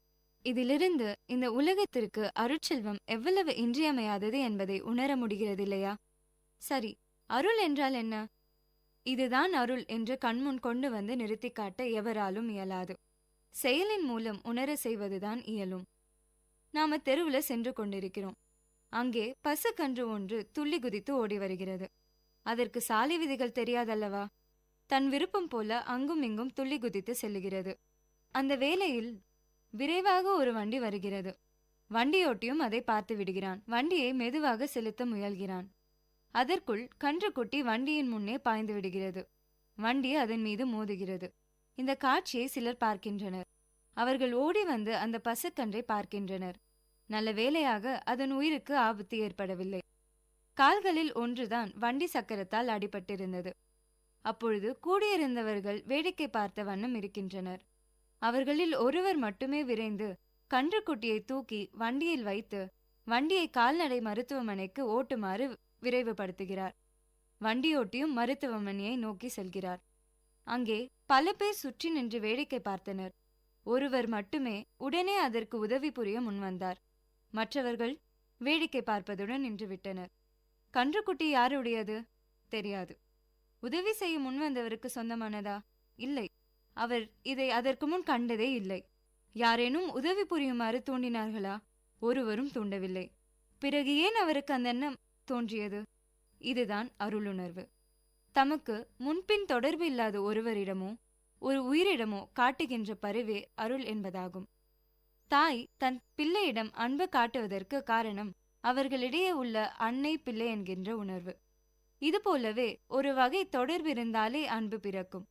இதிலிருந்து இந்த உலகத்திற்கு அருட்செல்வம் எவ்வளவு இன்றியமையாதது என்பதை உணர முடிகிறதில்லையா? சரி, அருள் என்றால் என்ன? இதுதான் அருள் என்று கண்முன் கொண்டு வந்து நிறுத்தி காட்ட எவராலும் இயலாது. செயலின் மூலம் உணர செய்வதுதான் இயலும். நாம தெருவுல சென்று கொண்டிருக்கிறோம். அங்கே பசுக்கன்று ஒன்று துள்ளி குதித்து ஓடி வருகிறது. அதற்கு சாலை விதிகள் தெரியாதல்லவா? தன் விருப்பம் போல அங்கும் இங்கும் துள்ளி குதித்து செல்லுகிறது. அந்த வேளையில் விரைவாக ஒரு வண்டி வருகிறது. வண்டியோட்டியும் அதை பார்த்து விடுகிறான். வண்டியை மெதுவாக செலுத்த முயல்கிறான். அதற்குள் கன்றுக்குட்டி வண்டியின் முன்னே பாய்ந்து விடுகிறது. வண்டி அதன் மீது மோதுகிறது. இந்த காட்சியை சிலர் பார்க்கின்றனர். அவர்கள் ஓடி வந்து அந்த பசுக்கன்றை பார்க்கின்றனர். நல்ல வேளையாக அதன் உயிருக்கு ஆபத்து ஏற்படவில்லை. கால்களில் ஒன்றுதான் வண்டி சக்கரத்தால் அடிபட்டிருந்தது. அப்பொழுது கூடியிருந்தவர்கள் வேடிக்கை பார்த்த வண்ணம் இருக்கின்றனர். அவர்களில் ஒருவர் மட்டுமே விரைந்து கன்றுக்குட்டியை தூக்கி வண்டியில் வைத்து வண்டியை கால்நடை மருத்துவமனைக்கு ஓட்டுமாறு விரைவுபடுத்துகிறார். வண்டியோட்டியும் மருத்துவமனையை நோக்கி செல்கிறார். அங்கே பல பேர் சுற்றி நின்று வேடிக்கை பார்த்தனர். ஒருவர் மட்டுமே உடனே அதற்கு உதவி புரிய முன்வந்தார். மற்றவர்கள் வேடிக்கை பார்ப்பதுடன் நின்றுவிட்டனர். கன்றுக்குட்டி யாருடையது தெரியாது. உதவி செய்ய முன்வந்தவருக்கு சொந்தமானதா? இல்லை. அவர் இதை அதற்கு முன் கண்டதே இல்லை. யாரேனும் உதவி புரியுமாறு தூண்டினார்களா? ஒருவரும் தூண்டவில்லை. பிறகு ஏன் அவருக்கு அந்த எண்ணம் தோன்றியது? இதுதான் அருளுணர்வு. தமக்கு முன்பின் தொடர்பு இல்லாத ஒருவரிடமோ ஒரு உயிரிடமோ காட்டுகின்ற பரிவே அருள் என்பதாகும். தாய் தன் பிள்ளையிடம் அன்பு காட்டுவதற்கு காரணம் அவர்களிடையே உள்ள அன்னை பிள்ளை என்கின்ற உணர்வு. இதுபோலவே ஒரு வகை தொடர்பு இருந்தாலே அன்பு பிறக்கும்.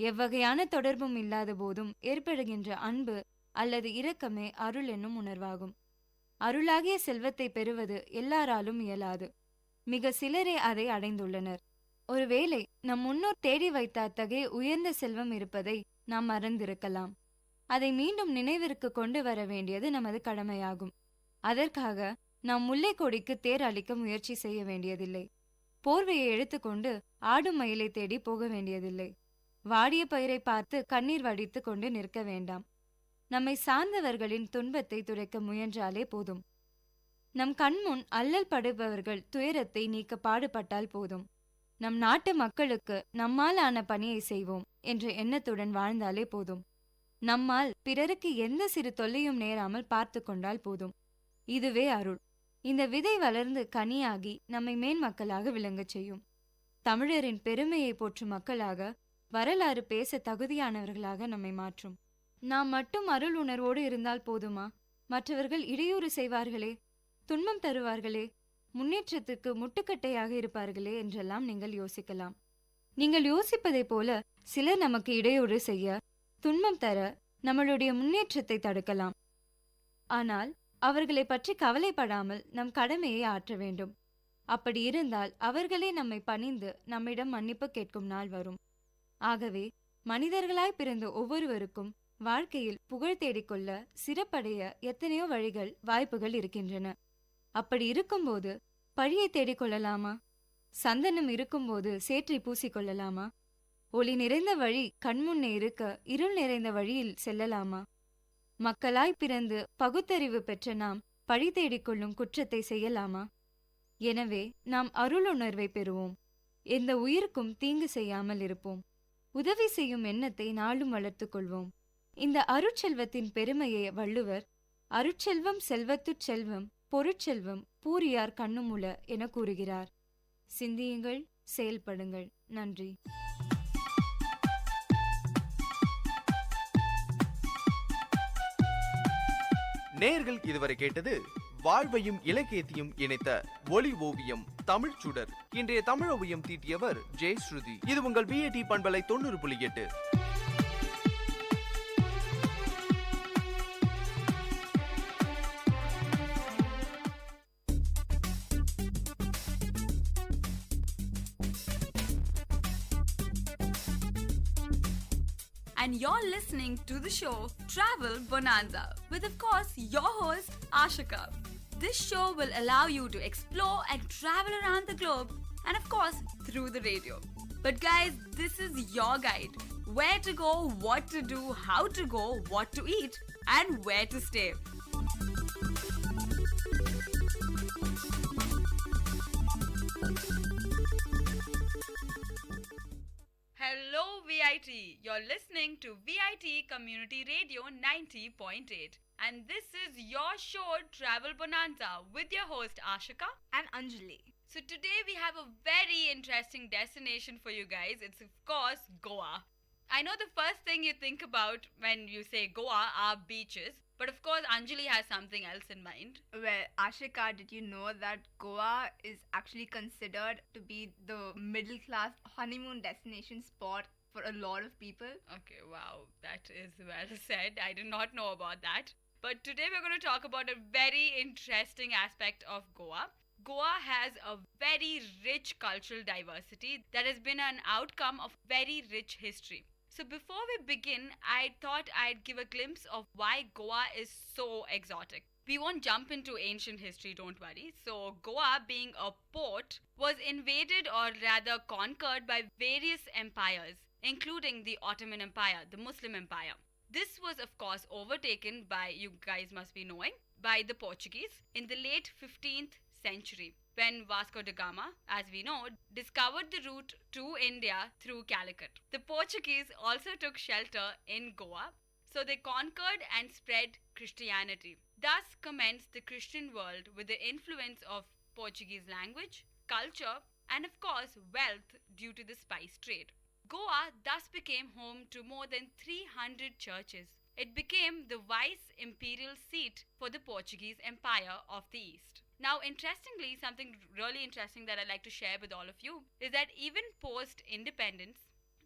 எவ்வகையான தொடர்பும் இல்லாத போதும் ஏற்படுகின்ற அன்பு அல்லது இரக்கமே அருள் என்னும் உணர்வாகும். அருளாகிய செல்வத்தை பெறுவது எல்லாராலும் இயலாது. மிக சிலரே அதை அடைந்துள்ளனர். ஒருவேளை நம் முன்னோர் தேடி வைத்த அத்தகைய உயர்ந்த செல்வம் இருப்பதை நாம் மறந்திருக்கலாம். அதை மீண்டும் நினைவிற்கு கொண்டு வர வேண்டியது நமது கடமையாகும். அதற்காக நாம் முல்லை கொடிக்கு தேர் அளிக்க முயற்சி செய்ய வேண்டியதில்லை. போர்வையை எடுத்துக்கொண்டு ஆடும் மயிலை தேடி போக வேண்டியதில்லை. வாடிய பயிரை பார்த்து கண்ணீர் வடித்து கொண்டு நிற்க வேண்டாம். நம்மை சார்ந்தவர்களின் துன்பத்தை துடைக்க முயன்றாலே போதும். நம் கண்முன் அல்லல் படுபவர்கள் துயரத்தை நீக்க பாடுபட்டால் போதும். நம் நாட்டு மக்களுக்கு நம்மால் ஆன பணியை செய்வோம் என்ற எண்ணத்துடன் வாழ்ந்தாலே போதும். நம்மால் பிறருக்கு எந்த சிறு தொல்லையும் நேராமல் பார்த்து கொண்டால் போதும். இதுவே அருள். இந்த விதை வளர்ந்து கனியாகி நம்மை மேன்மக்களாக விளங்கச் செய்யும். தமிழரின் பெருமையை போற்றும் மக்களாக, வரலாறு பேச தகுதியானவர்களாக நம்மை மாற்றும். நாம் மட்டும் அருள் உணர்வோடு இருந்தால் போதுமா? மற்றவர்கள் இடையூறு செய்வார்களே, துன்பம் தருவார்களே, முன்னேற்றத்துக்கு முட்டுக்கட்டையாக இருப்பார்களே என்றெல்லாம் நீங்கள் யோசிக்கலாம். நீங்கள் யோசிப்பதைப் போல சிலர் நமக்கு இடையூறு செய்ய, துன்பம் தர, நம்மளுடைய முன்னேற்றத்தை தடுக்கலாம். ஆனால் அவர்களை பற்றி கவலைப்படாமல் நம் கடமையை ஆற்ற வேண்டும். அப்படி இருந்தால் அவர்களே நம்மை பணிந்து நம்மிடம் மன்னிப்பு கேட்கும் நாள் வரும். ஆகவே மனிதர்களாய் பிறந்த ஒவ்வொருவருக்கும் வாழ்க்கையில் புகழ் தேடிக்கொள்ள, சிறப்படைய எத்தனையோ வழிகள், வாய்ப்புகள் இருக்கின்றன. அப்படி இருக்கும்போது பழியை தேடிக்கொள்ளலாமா? சந்தனம் இருக்கும்போது சேற்றை பூசிக்கொள்ளலாமா? ஒளி நிறைந்த வழி கண்முன்னே இருக்க இருள் நிறைந்த வழியில் செல்லலாமா? மக்களாய் பிறந்து பகுத்தறிவு பெற்ற நாம் பழி தேடிக்கொள்ளும் குற்றத்தை செய்யலாமா? எனவே நாம் அருளுணர்வை பெறுவோம். எந்த உயிருக்கும் தீங்கு செய்யாமல் இருப்போம். உதவி செய்யும் எண்ணத்தை நாளும் வளர்த்துக் கொள்வோம். இந்த அருட்செல்வத்தின் பெருமையை வள்ளுவர் அருட்செல்வம் செல்வத்துட் செல்வம் பொருட்செல்வம் பூரியார் கண்ணுமுல என கூறுகிறார். சிந்தியுங்கள், செயல்படுங்கள். நன்றி. நேயர்கள் இதுவரை கேட்டது வாழ்வையும் இலக்கியத்தையும் இணைத்த ஒலி ஓவியம் தமிழ் சுடர். இன்றைய தமிழ் ஓவியம் தீட்டியவர் ஜெயஸ்ருதி. இது உங்கள் விஐடி பண்பலை 90.8. And you're listening to the show Travel Bonanza with, of course, your host Ashika. This show will allow you to explore and travel around the globe and, of course, through the radio. But guys, this is your guide. Where to go, what to do, how to go, what to eat, and where to stay. Hello VIT, you're listening to VIT Community Radio 90.8 and this is your show Travel Bonanza with your host Ashika and Anjali. So today we have a very interesting destination for you guys. It's of course Goa. I know the first thing you think about when you say Goa are beaches, but of course Anjali has something else in mind. Well, Ashika, did you know that Goa is actually considered to be the middle class honeymoon destination spot for a lot of people? Okay, wow, that is well said. I did not know about that. But today we're going to talk about a very interesting aspect of Goa. Goa has a very rich cultural diversity that has been an outcome of very rich history. So before we begin, I thought I'd give a glimpse of why Goa is so exotic. We won't jump into ancient history, don't worry. So Goa, being a port, was invaded or rather conquered by various empires, including the Ottoman Empire, the Muslim Empire. This was of course overtaken by, you guys must be knowing, by the Portuguese in the late 15th century, when Vasco da Gama, as we know, discovered the route to India through Calicut. The Portuguese also took shelter in Goa, so they conquered and spread Christianity. Thus commenced the Christian world with the influence of Portuguese language, culture, and of course wealth due to the spice trade. Goa thus became home to more than 300 churches. It became the vice imperial seat for the Portuguese Empire of the East. Now, interestingly, something really interesting that I'd like to share with all of you is that even post-independence,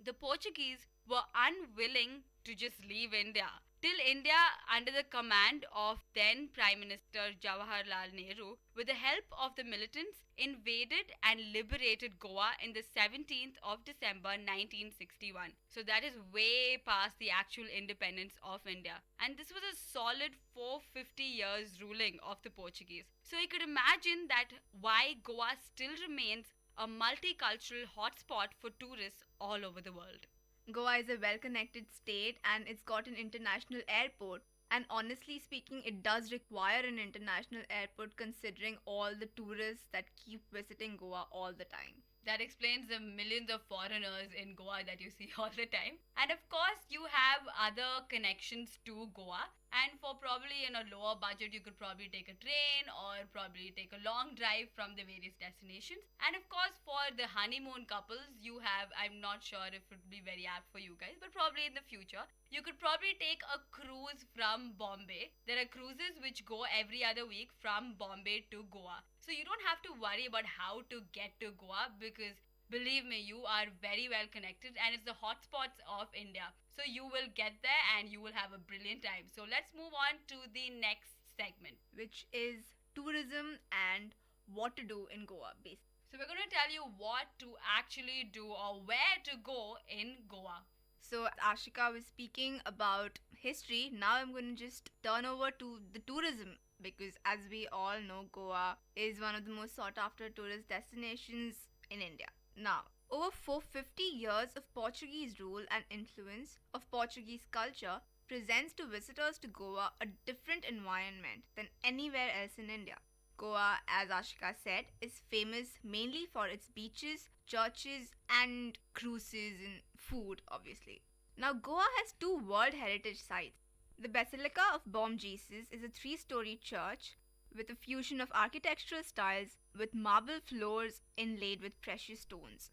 the Portuguese were unwilling to just leave India. Till India, under the command of then Prime Minister Jawaharlal Nehru, with the help of the militants, invaded and liberated Goa in the 17th of December 1961. So that is way past the actual independence of India. And this was a solid 450 years ruling of the Portuguese. So you could imagine that why Goa still remains a multicultural hotspot for tourists all over the world. Goa is a well-connected state and it's got an international airport. And honestly speaking, it does require an international airport considering all the tourists that keep visiting Goa all the time. That explains the millions of foreigners in Goa that you see all the time. And of course, you have other connections to Goa. And for probably in a lower budget, you could probably take a train or probably take a long drive from the various destinations. And of course, for the honeymoon couples, you have, I'm not sure if it would be very apt for you guys, but probably in the future, you could probably take a cruise from Bombay. There are cruises which go every other week from Bombay to Goa. So you don't have to worry about how to get to Goa because believe me, you are very well connected and it's the hotspots of India. So you will get there and you will have a brilliant time. So let's move on to the next segment, which is tourism and what to do in Goa, basically. So we're going to tell you what to actually do or where to go in Goa. So Ashika was speaking about history. Now I'm going to just turn over to the tourism because as we all know, Goa is one of the most sought after tourist destinations in India. Now, over 450 years of Portuguese rule and influence of Portuguese culture presents to visitors to Goa a different environment than anywhere else in India. Goa, as Ashika said, is famous mainly for its beaches, churches, and cruises and food, obviously. Now, Goa has two World Heritage sites. The Basilica of Bom Jesus is a 3-story church with a fusion of architectural styles with marble floors inlaid with precious stones.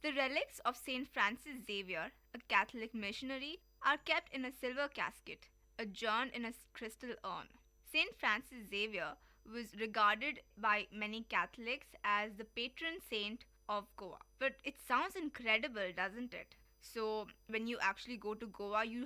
The relics of Saint Francis Xavier, a Catholic missionary, are kept in a silver casket, adorned in a crystal urn. Saint Francis Xavier was regarded by many Catholics as the patron saint of Goa. But it sounds incredible, doesn't it? So when you actually go to Goa, you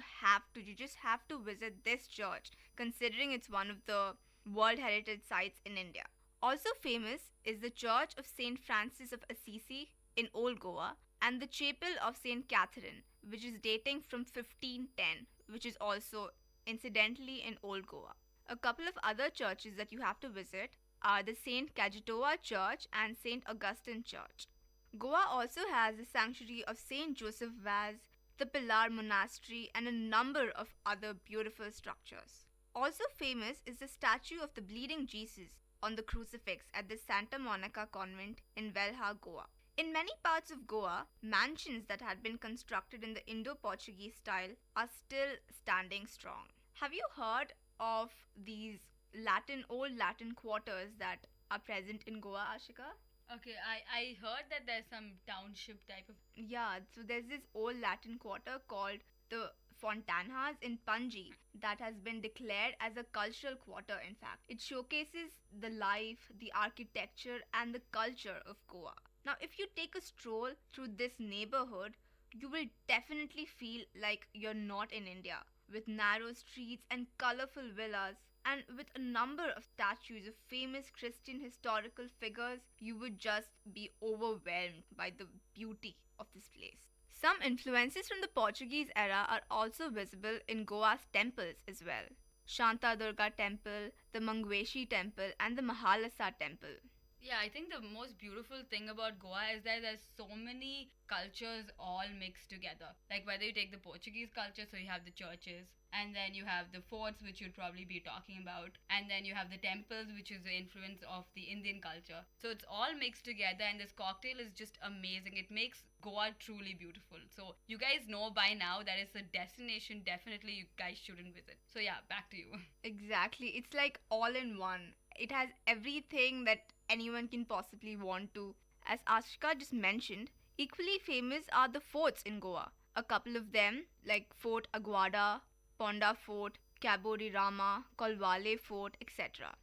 just have to visit this church, considering it's one of the World Heritage Sites in India. Also famous is the Church of St. Francis of Assisi in Old Goa and the Chapel of St. Catherine, which is dating from 1510, which is also incidentally in Old Goa. A couple of other churches that you have to visit are the St. Kajitoa Church and St. Augustine Church. Goa also has the sanctuary of St. Joseph Vaz, the Pilar Monastery, and a number of other beautiful structures. Also famous is the statue of the Bleeding Jesus on the crucifix at the Santa Monica Convent in Velha, Goa. In many parts of Goa, mansions that had been constructed in the Indo-Portuguese style are still standing strong. Have you heard of these old Latin quarters that are present in Goa, Ashika? Okay, I heard that there's some township type of... Yeah, so there's this old Latin quarter called the Fontanhas in Panji that has been declared as a cultural quarter, in fact. It showcases the life, the architecture, and the culture of Goa. Now, if you take a stroll through this neighborhood, you will definitely feel like you're not in India, with narrow streets and colorful villas. And with a number of statues of famous Christian historical figures, you would just be overwhelmed by the beauty of this place. Some influences from the Portuguese era are also visible in Goa's temples as well. Shanta Durga Temple, the Mangueshi Temple, and the Mahalasa Temple. Yeah, I think the most beautiful thing about Goa is that there's so many cultures all mixed together. Like whether you take the Portuguese culture, so you have the churches, and then you have the forts, which you'd probably be talking about, and then you have the temples, which is the influence of the Indian culture. So it's all mixed together, and this cocktail is just amazing. It makes Goa truly beautiful. So you guys know by now that it's a destination definitely you guys shouldn't visit. So yeah, back to you. Exactly. It's like all in one. It has everything that anyone can possibly want to. As Ashika just mentioned, equally famous are the forts in Goa. A couple of them, like Fort Aguada, Ponda Fort, Cabo de Rama, Colvale Fort, etc.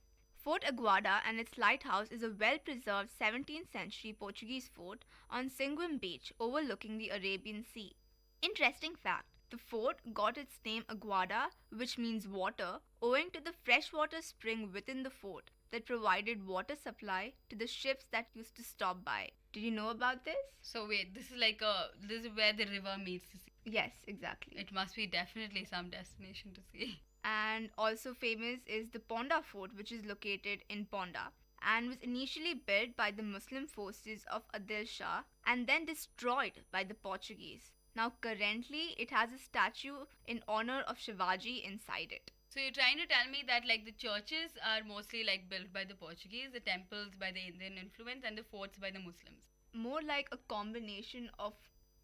Fort Aguada and its lighthouse is a well-preserved 17th century Portuguese fort on Singuim Beach overlooking the Arabian Sea. Interesting fact, the fort got its name Aguada, which means water, owing to the freshwater spring within the fort that provided water supply to the ships that used to stop by. Did you know about this? So wait, this is where the river meets the sea. Yes, exactly. It must be definitely some destination to see. And also famous is the Ponda Fort, which is located in Ponda and was initially built by the Muslim forces of Adil Shah and then destroyed by the Portuguese. Now currently it has a statue in honor of Shivaji inside it. So you're trying to tell me that like the churches are mostly like built by the Portuguese, the temples by the Indian influence, and the forts by the Muslims. More like a combination of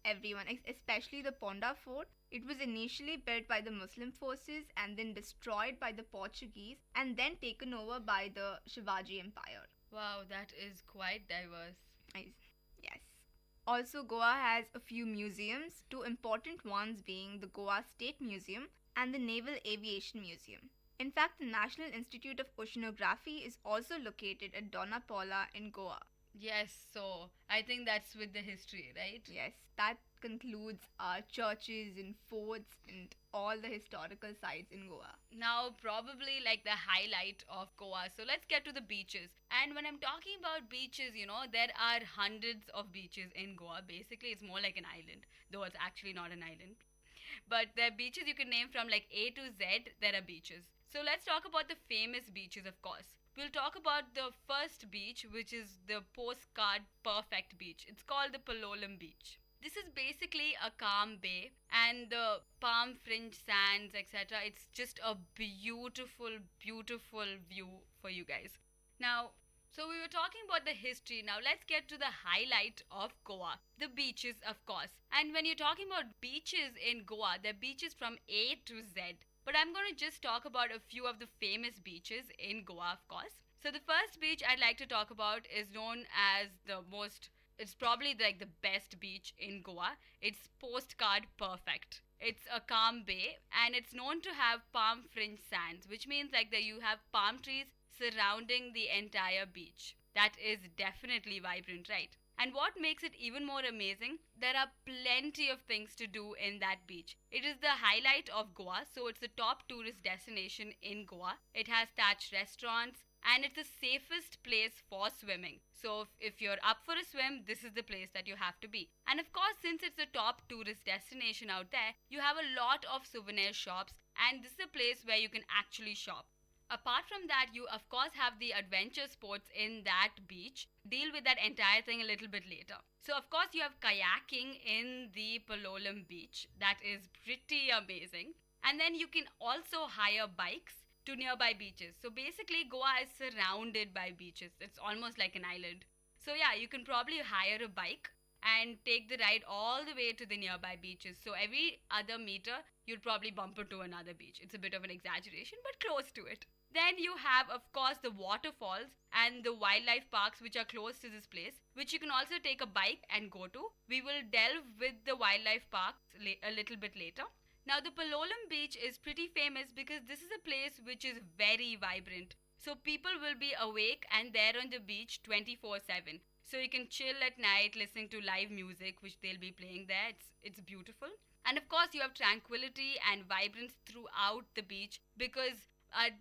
everyone, especially the Ponda Fort. It was initially built by the Muslim forces and then destroyed by the Portuguese and then taken over by the Shivaji Empire. Wow, that is quite diverse. Yes. Also, Goa has a few museums, two important ones being the Goa State Museum and the Naval Aviation Museum. In fact, the National Institute of Oceanography is also located at Dona Paula in Goa. Yes, so I think that's with the history, right? Yes, that concludes our churches and forts and all the historical sites in Goa. Now, probably like the highlight of Goa. So let's get to the beaches. And when I'm talking about beaches, there are hundreds of beaches in Goa. Basically, it's more like an island, though it's actually not an island. But there are beaches you can name from like A to Z, there are beaches. So let's talk about the famous beaches, of course. We'll talk about the first beach, which is the postcard perfect beach. It's called the Palolem Beach. This is basically a calm bay and the palm fringe sands, etc. It's just a beautiful, beautiful view for you guys. Now, so we were talking about the history. Now let's get to the highlight of Goa. The beaches, of course. And when you're talking about beaches in Goa, they're beaches from A to Z. But I'm going to just talk about a few of the famous beaches in Goa, of course. So the first beach I'd like to talk about is known as it's probably like the best beach in Goa. It's postcard perfect. It's a calm bay and it's known to have palm fringe sands, which means like that you have palm trees surrounding the entire beach. That is definitely vibrant, right? And what makes it even more amazing, there are plenty of things to do in that beach. It is the highlight of Goa, so it's the top tourist destination in Goa. It has thatched restaurants and it's the safest place for swimming. So if you're up for a swim, this is the place that you have to be. And of course, since it's the top tourist destination out there, you have a lot of souvenir shops and this is a place where you can actually shop. Apart from that, you of course have the adventure sports in that beach. Deal with that entire thing a little bit later. So of course you have kayaking in the Palolem Beach. That is pretty amazing. And then you can also hire bikes to nearby beaches. So basically Goa is surrounded by beaches. It's almost like an island. So yeah, you can probably hire a bike and take the ride all the way to the nearby beaches. So every other meter, you'll probably bump into another beach. It's a bit of an exaggeration, but close to it. Then you have, of course, the waterfalls and the wildlife parks which are close to this place, which you can also take a bike and go to. We will delve with the wildlife parks a little bit later. Now, the Palolem Beach is pretty famous because this is a place which is very vibrant. So people will be awake and there on the beach 24/7. So you can chill at night listening to live music which they'll be playing there. It's beautiful. And of course, you have tranquility and vibrance throughout the beach because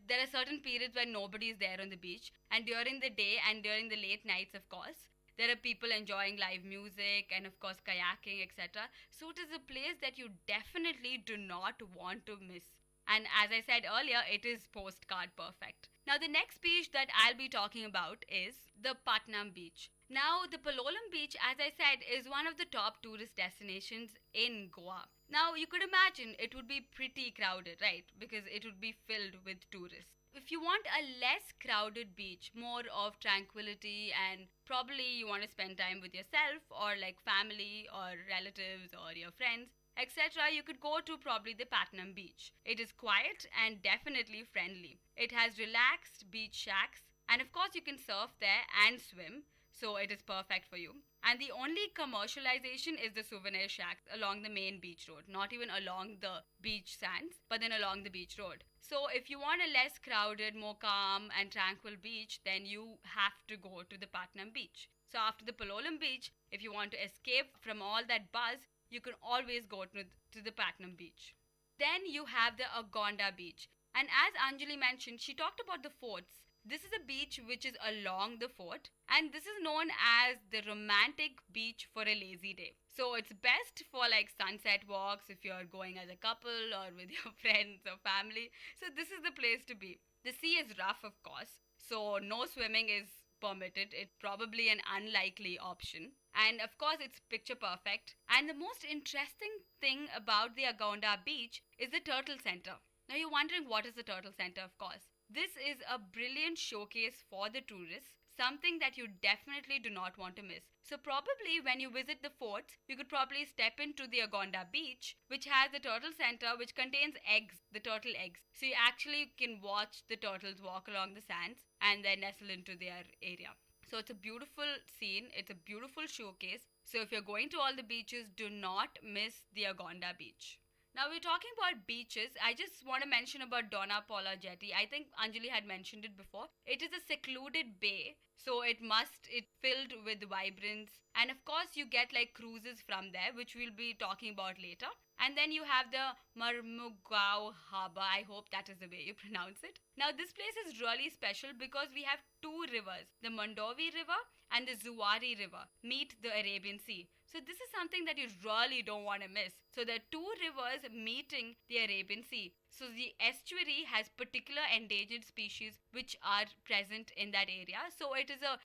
there are certain periods when nobody is there on the beach, and during the day and during the late nights, of course, there are people enjoying live music and of course kayaking, etc. So it is a place that you definitely do not want to miss. And as I said earlier, it is postcard perfect. Now the next beach that I'll be talking about is the Patnam Beach. Now the Palolem Beach, as I said, is one of the top tourist destinations in Goa. Now you could imagine it would be pretty crowded, right? Because it would be filled with tourists. If you want a less crowded beach, more of tranquility, and probably you want to spend time with yourself or like family or relatives or your friends, etc., you could go to probably the Patnam Beach. It is quiet and definitely friendly. It has relaxed beach shacks and of course you can surf there and swim. So it is perfect for you. And the only commercialization is the souvenir shacks along the main beach road, not even along the beach sands, but then along the beach road. So if you want a less crowded, more calm and tranquil beach, then you have to go to the Patnam beach. So after the Palolem beach, if you want to escape from all that buzz, you can always go to the Patnam beach. Then you have the Agonda beach. And as Anjali mentioned, she talked about the forts. This is a beach which is along the fort, and this is known as the romantic beach for a lazy day. So it's best for like sunset walks if you're going as a couple or with your friends or family. So this is the place to be. The sea is rough, of course, so no swimming is permitted. It's probably an unlikely option. And of course, it's picture perfect. And the most interesting thing about the Agonda beach is the Turtle Center. Now you're wondering, what is the Turtle Center? Of course, this is a brilliant showcase for the tourists, something that you definitely do not want to miss. So probably when you visit the forts, you could probably step into the Agonda beach, which has the turtle center, which contains eggs, the turtle eggs. So you actually can watch the turtles walk along the sands and then nestle into their area. So it's a beautiful scene, it's a beautiful showcase. So if you're going to all the beaches, do not miss the Agonda beach. Now we're talking about beaches. I just want to mention about Donna Paula Jetty. I think Anjali had mentioned it before. It is a secluded bay, so it's filled with vibrance. And of course you get like cruises from there, which we'll be talking about later. And then you have the Marmugao Harbor. I hope that is the way you pronounce it. Now this place is really special because we have two rivers, the Mandovi River and the Zuwari River meet the Arabian Sea. So this is something that you really don't want to miss. So there are two rivers meeting the Arabian Sea. So the estuary has particular endangered species which are present in that area. So it is a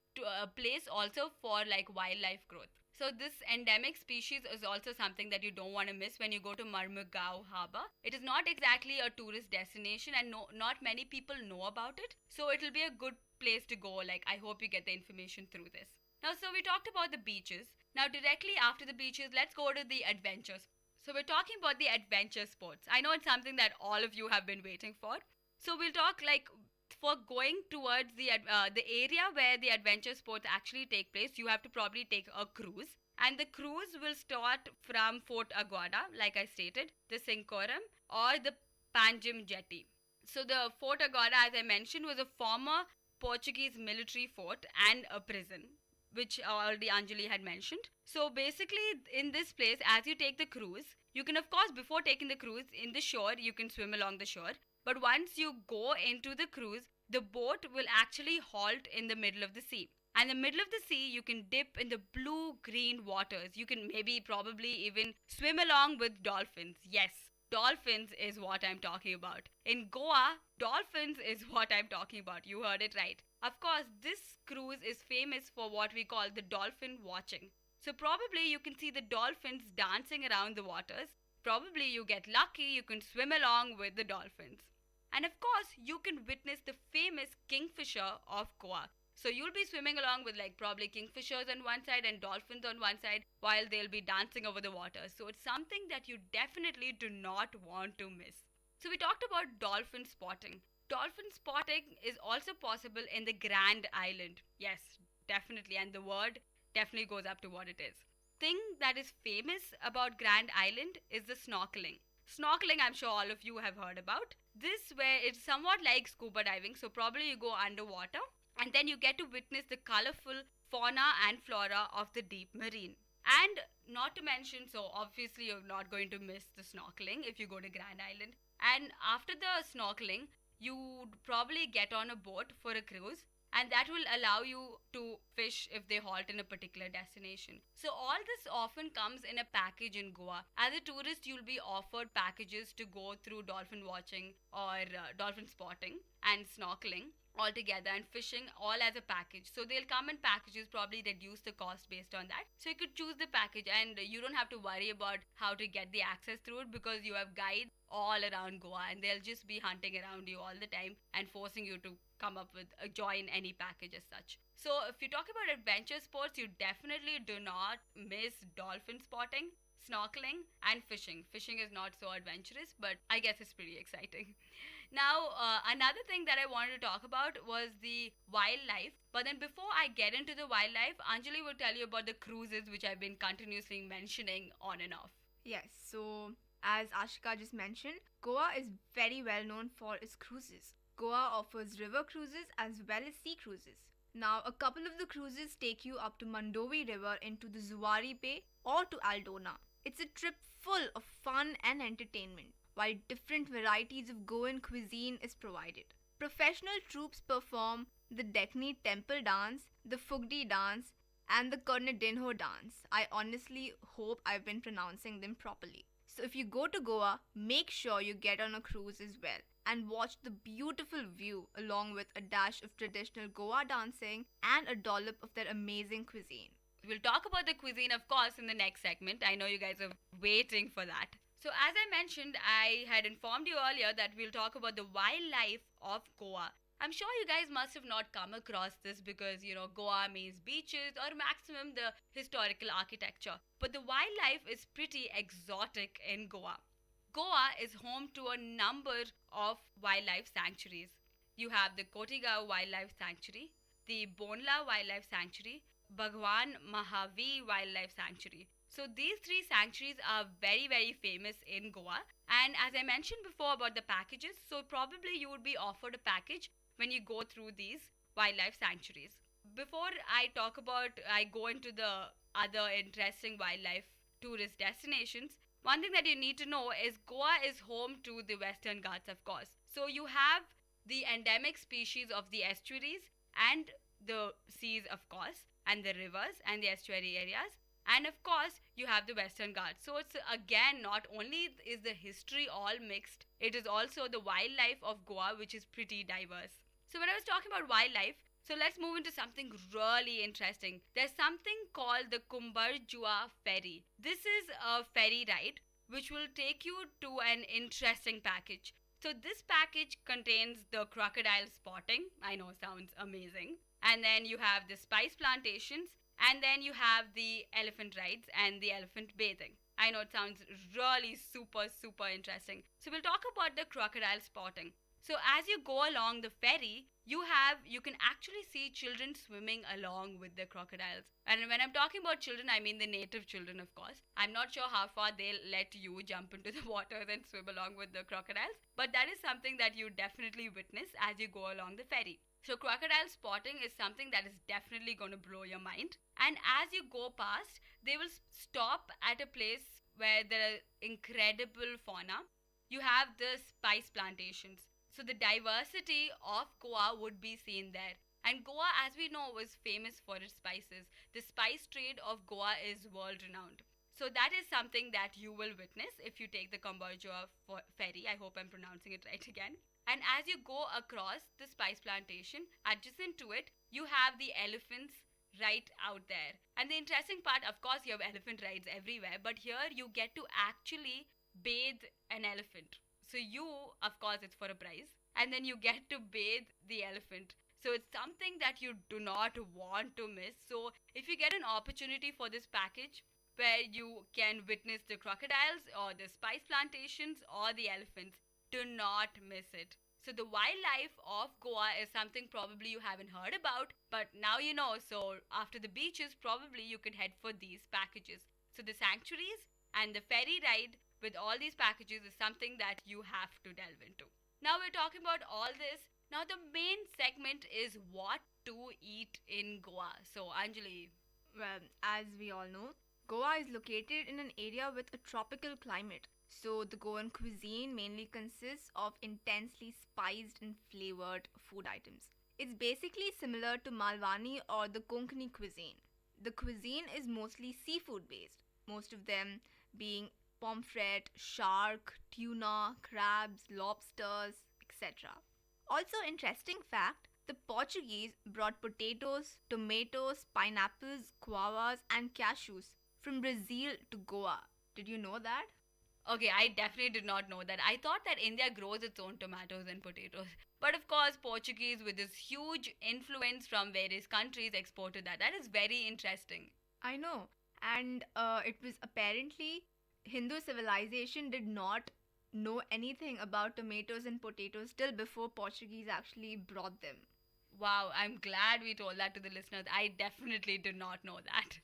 place also for like wildlife growth. So this endemic species is also something that you don't want to miss when you go to Marmugao Harbor. It is not exactly a tourist destination and not many people know about it. So it will be a good place to go. Like, I hope you get the information through this. Now, so we talked about the beaches. Now, directly after the beaches, let's go to the adventures. So we're talking about the adventure sports. I know it's something that all of you have been waiting for. So we'll talk like for going towards the area where the adventure sports actually take place. You have to probably take a cruise. And the cruise will start from Fort Aguada, like I stated, the Sinkoram or the Panjim Jetty. So the Fort Aguada, as I mentioned, was a former Portuguese military fort and a prison, which already Anjali had mentioned. So basically in this place, as you take the cruise, you can of course, before taking the cruise in the shore, you can swim along the shore. But once you go into the cruise, the boat will actually halt in the middle of the sea. And in the middle of the sea, you can dip in the blue-green waters. You can probably even swim along with dolphins. Yes, dolphins is what I'm talking about. In Goa, dolphins is what I'm talking about. You heard it right. Of course, this cruise is famous for what we call the dolphin watching. So probably you can see the dolphins dancing around the waters. Probably you get lucky, you can swim along with the dolphins. And of course, you can witness the famous kingfisher of Goa. So you'll be swimming along with like probably kingfishers on one side and dolphins on one side while they'll be dancing over the water. So it's something that you definitely do not want to miss. So we talked about dolphin spotting. Dolphin spotting is also possible in the Grand Island. Yes, definitely. And the word definitely goes up to what it is. Thing that is famous about Grand Island is the snorkeling. Snorkeling, I'm sure all of you have heard about. This where it's somewhat like scuba diving. So probably you go underwater and then you get to witness the colorful fauna and flora of the deep marine. And not to mention, so obviously you're not going to miss the snorkeling if you go to Grand Island. And after the snorkeling, you'd probably get on a boat for a cruise, and that will allow you to fish if they halt in a particular destination. So all this often comes in a package in Goa. As a tourist, you'll be offered packages to go through dolphin watching or dolphin spotting and snorkeling all together, and fishing all as a package. So they'll come in packages, probably reduce the cost based on that. So you could choose the package and you don't have to worry about how to get the access through it because you have guides all around Goa and they'll just be hunting around you all the time and forcing you to come up with join any package as such. So if you talk about adventure sports, you definitely do not miss dolphin spotting. snorkeling, and fishing. Fishing is not so adventurous, but I guess it's pretty exciting. Now, another thing that I wanted to talk about was the wildlife. But then before I get into the wildlife, Anjali will tell you about the cruises, which I've been continuously mentioning on and off. Yes, so as Ashika just mentioned, Goa is very well known for its cruises. Goa offers river cruises as well as sea cruises. Now, a couple of the cruises take you up to Mandovi River into the Zuari Bay or to Aldona. It's a trip full of fun and entertainment, while different varieties of Goan cuisine is provided. Professional troops perform the Dekni temple dance, the Fugdi dance, and the Kornedinho dance. I honestly hope I've been pronouncing them properly. So if you go to Goa, make sure you get on a cruise as well and watch the beautiful view along with a dash of traditional Goa dancing and a dollop of their amazing cuisine. We'll talk about the cuisine, of course, in the next segment. I know you guys are waiting for that. So as I mentioned, I had informed you earlier that we'll talk about the wildlife of Goa. I'm sure you guys must have not come across this because, Goa means beaches or maximum the historical architecture. But the wildlife is pretty exotic in Goa. Goa is home to a number of wildlife sanctuaries. You have the Kotigaon Wildlife Sanctuary, the Bonla Wildlife Sanctuary, Bhagwan Mahavir Wildlife Sanctuary. So these three sanctuaries are very, very famous in Goa. And as I mentioned before about the packages, so probably you would be offered a package when you go through these wildlife sanctuaries. Before I go into the other interesting wildlife tourist destinations, one thing that you need to know is Goa is home to the Western Ghats, of course. So you have the endemic species of the estuaries and the seas, of course, and the rivers and the estuary areas. And of course, you have the Western Ghats. So it's again, not only is the history all mixed, it is also the wildlife of Goa, which is pretty diverse. So when I was talking about wildlife, so let's move into something really interesting. There's something called the Kumbarjua ferry. This is a ferry ride which will take you to an interesting package. So this package contains the crocodile spotting. I know, sounds amazing. And then you have the spice plantations. And then you have the elephant rides and the elephant bathing. I know it sounds really super, super interesting. So we'll talk about the crocodile spotting. So as you go along the ferry, you can actually see children swimming along with the crocodiles. And when I'm talking about children, I mean the native children, of course. I'm not sure how far they'll let you jump into the water and swim along with the crocodiles, but that is something that you definitely witness as you go along the ferry. So crocodile spotting is something that is definitely going to blow your mind. And as you go past, they will stop at a place where there are incredible fauna. You have the spice plantations. So the diversity of Goa would be seen there. And Goa, as we know, was famous for its spices. The spice trade of Goa is world renowned. So that is something that you will witness if you take the Kumbarjua ferry. I hope I'm pronouncing it right again. And as you go across the spice plantation, adjacent to it, you have the elephants right out there. And the interesting part, of course, you have elephant rides everywhere, but here you get to actually bathe an elephant. So you, of course, it's for a prize, and then you get to bathe the elephant. So it's something that you do not want to miss. So if you get an opportunity for this package where you can witness the crocodiles or the spice plantations or the elephants, do not miss it. So the wildlife of Goa is something probably you haven't heard about, but now you know. So after the beaches, probably you can head for these packages. So the sanctuaries and the ferry ride with all these packages is something that you have to delve into. Now we're talking about all this. Now the main segment is what to eat in Goa. So Anjali. Well, as we all know, Goa is located in an area with a tropical climate. So the Goan cuisine mainly consists of intensely spiced and flavored food items. It's basically similar to Malwani or the Konkani cuisine. The cuisine is mostly seafood based, most of them being pomfret, shark, tuna, crabs, lobsters, etc. Also, interesting fact, the Portuguese brought potatoes, tomatoes, pineapples, guavas and cashews from Brazil to Goa. Did you know that? Okay, I definitely did not know that. I thought that India grows its own tomatoes and potatoes. But of course, Portuguese with this huge influence from various countries exported that. That is very interesting. I know. And it was apparently Hindu civilization did not know anything about tomatoes and potatoes till before Portuguese actually brought them. Wow, I'm glad we told that to the listeners. I definitely did not know that.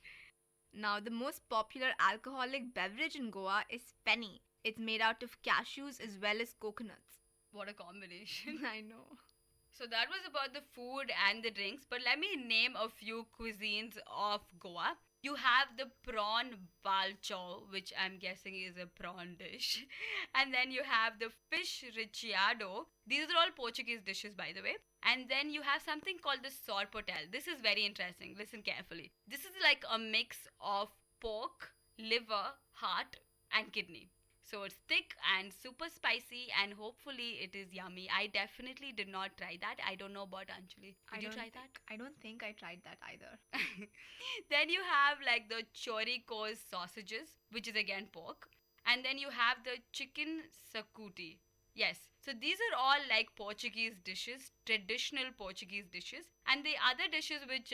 Now, the most popular alcoholic beverage in Goa is feni. It's made out of cashews as well as coconuts. What a combination. I know. So that was about the food and the drinks, but let me name a few cuisines of Goa. You have the prawn balcho, which I'm guessing is a prawn dish. And then you have the fish ricciado. These are all Portuguese dishes, by the way. And then you have something called the sorpotel. This is very interesting. Listen carefully. This is like a mix of pork, liver, heart, and kidney. So it's thick and super spicy, and hopefully it is yummy. I definitely did not try that. I don't know about Anjali. Did you try that? I don't think I tried that either. Then you have like the choricos sausages, which is again pork. And then you have the chicken sakuti. Yes, so these are all like Portuguese dishes, traditional Portuguese dishes. And the other dishes which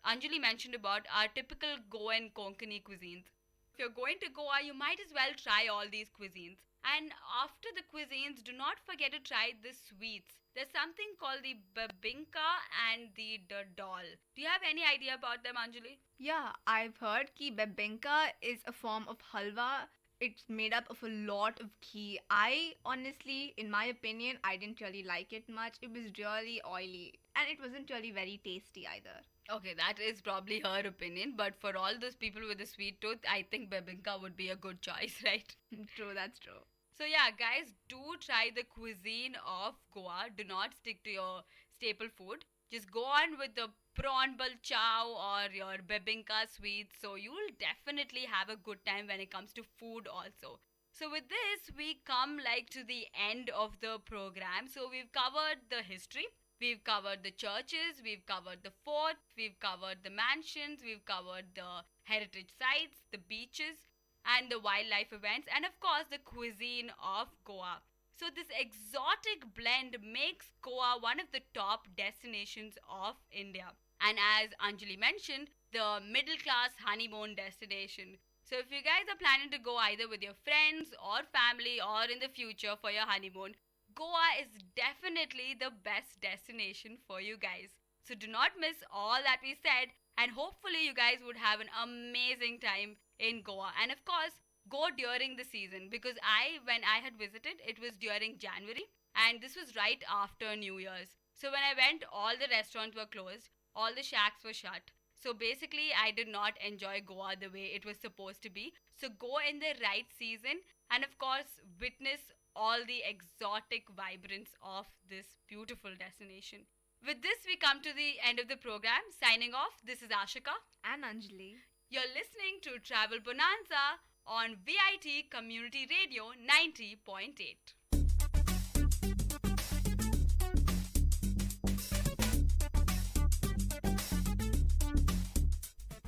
Anjali mentioned about are typical Goan Konkani cuisines. If you're going to Goa, you might as well try all these cuisines. And after the cuisines, do not forget to try the sweets. There's something called the babinka and the dadal. Do you have any idea about them, Anjali? Yeah, I've heard ki bebinka is a form of halwa. It's made up of a lot of ghee. I honestly, in my opinion, I didn't really like it much. It was really oily and it wasn't really very tasty either. Okay, that is probably her opinion, but for all those people with a sweet tooth, I think bebinka would be a good choice, right? True, that's true. So yeah, guys, do try the cuisine of Goa. Do not stick to your staple food. Just go on with the prawn balchao or your bebinka sweets. So you'll definitely have a good time when it comes to food also. So with this, we come like to the end of the program. So we've covered the history. We've covered the churches, we've covered the forts, we've covered the mansions, we've covered the heritage sites, the beaches, and the wildlife events, and of course the cuisine of Goa. So this exotic blend makes Goa one of the top destinations of India. And as Anjali mentioned, the middle class honeymoon destination. So if you guys are planning to go either with your friends or family or in the future for your honeymoon, Goa is definitely the best destination for you guys. So do not miss all that we said, and hopefully you guys would have an amazing time in Goa. And of course, go during the season, because when I had visited, it was during January and this was right after New Year's. So when I went, all the restaurants were closed, all the shacks were shut. So basically, I did not enjoy Goa the way it was supposed to be. So go in the right season and of course, witness all the exotic vibrance of this beautiful destination. With this, we come to the end of the program. Signing off, this is Ashika and Anjali. You're listening to Travel Bonanza on VIT Community Radio 90.8.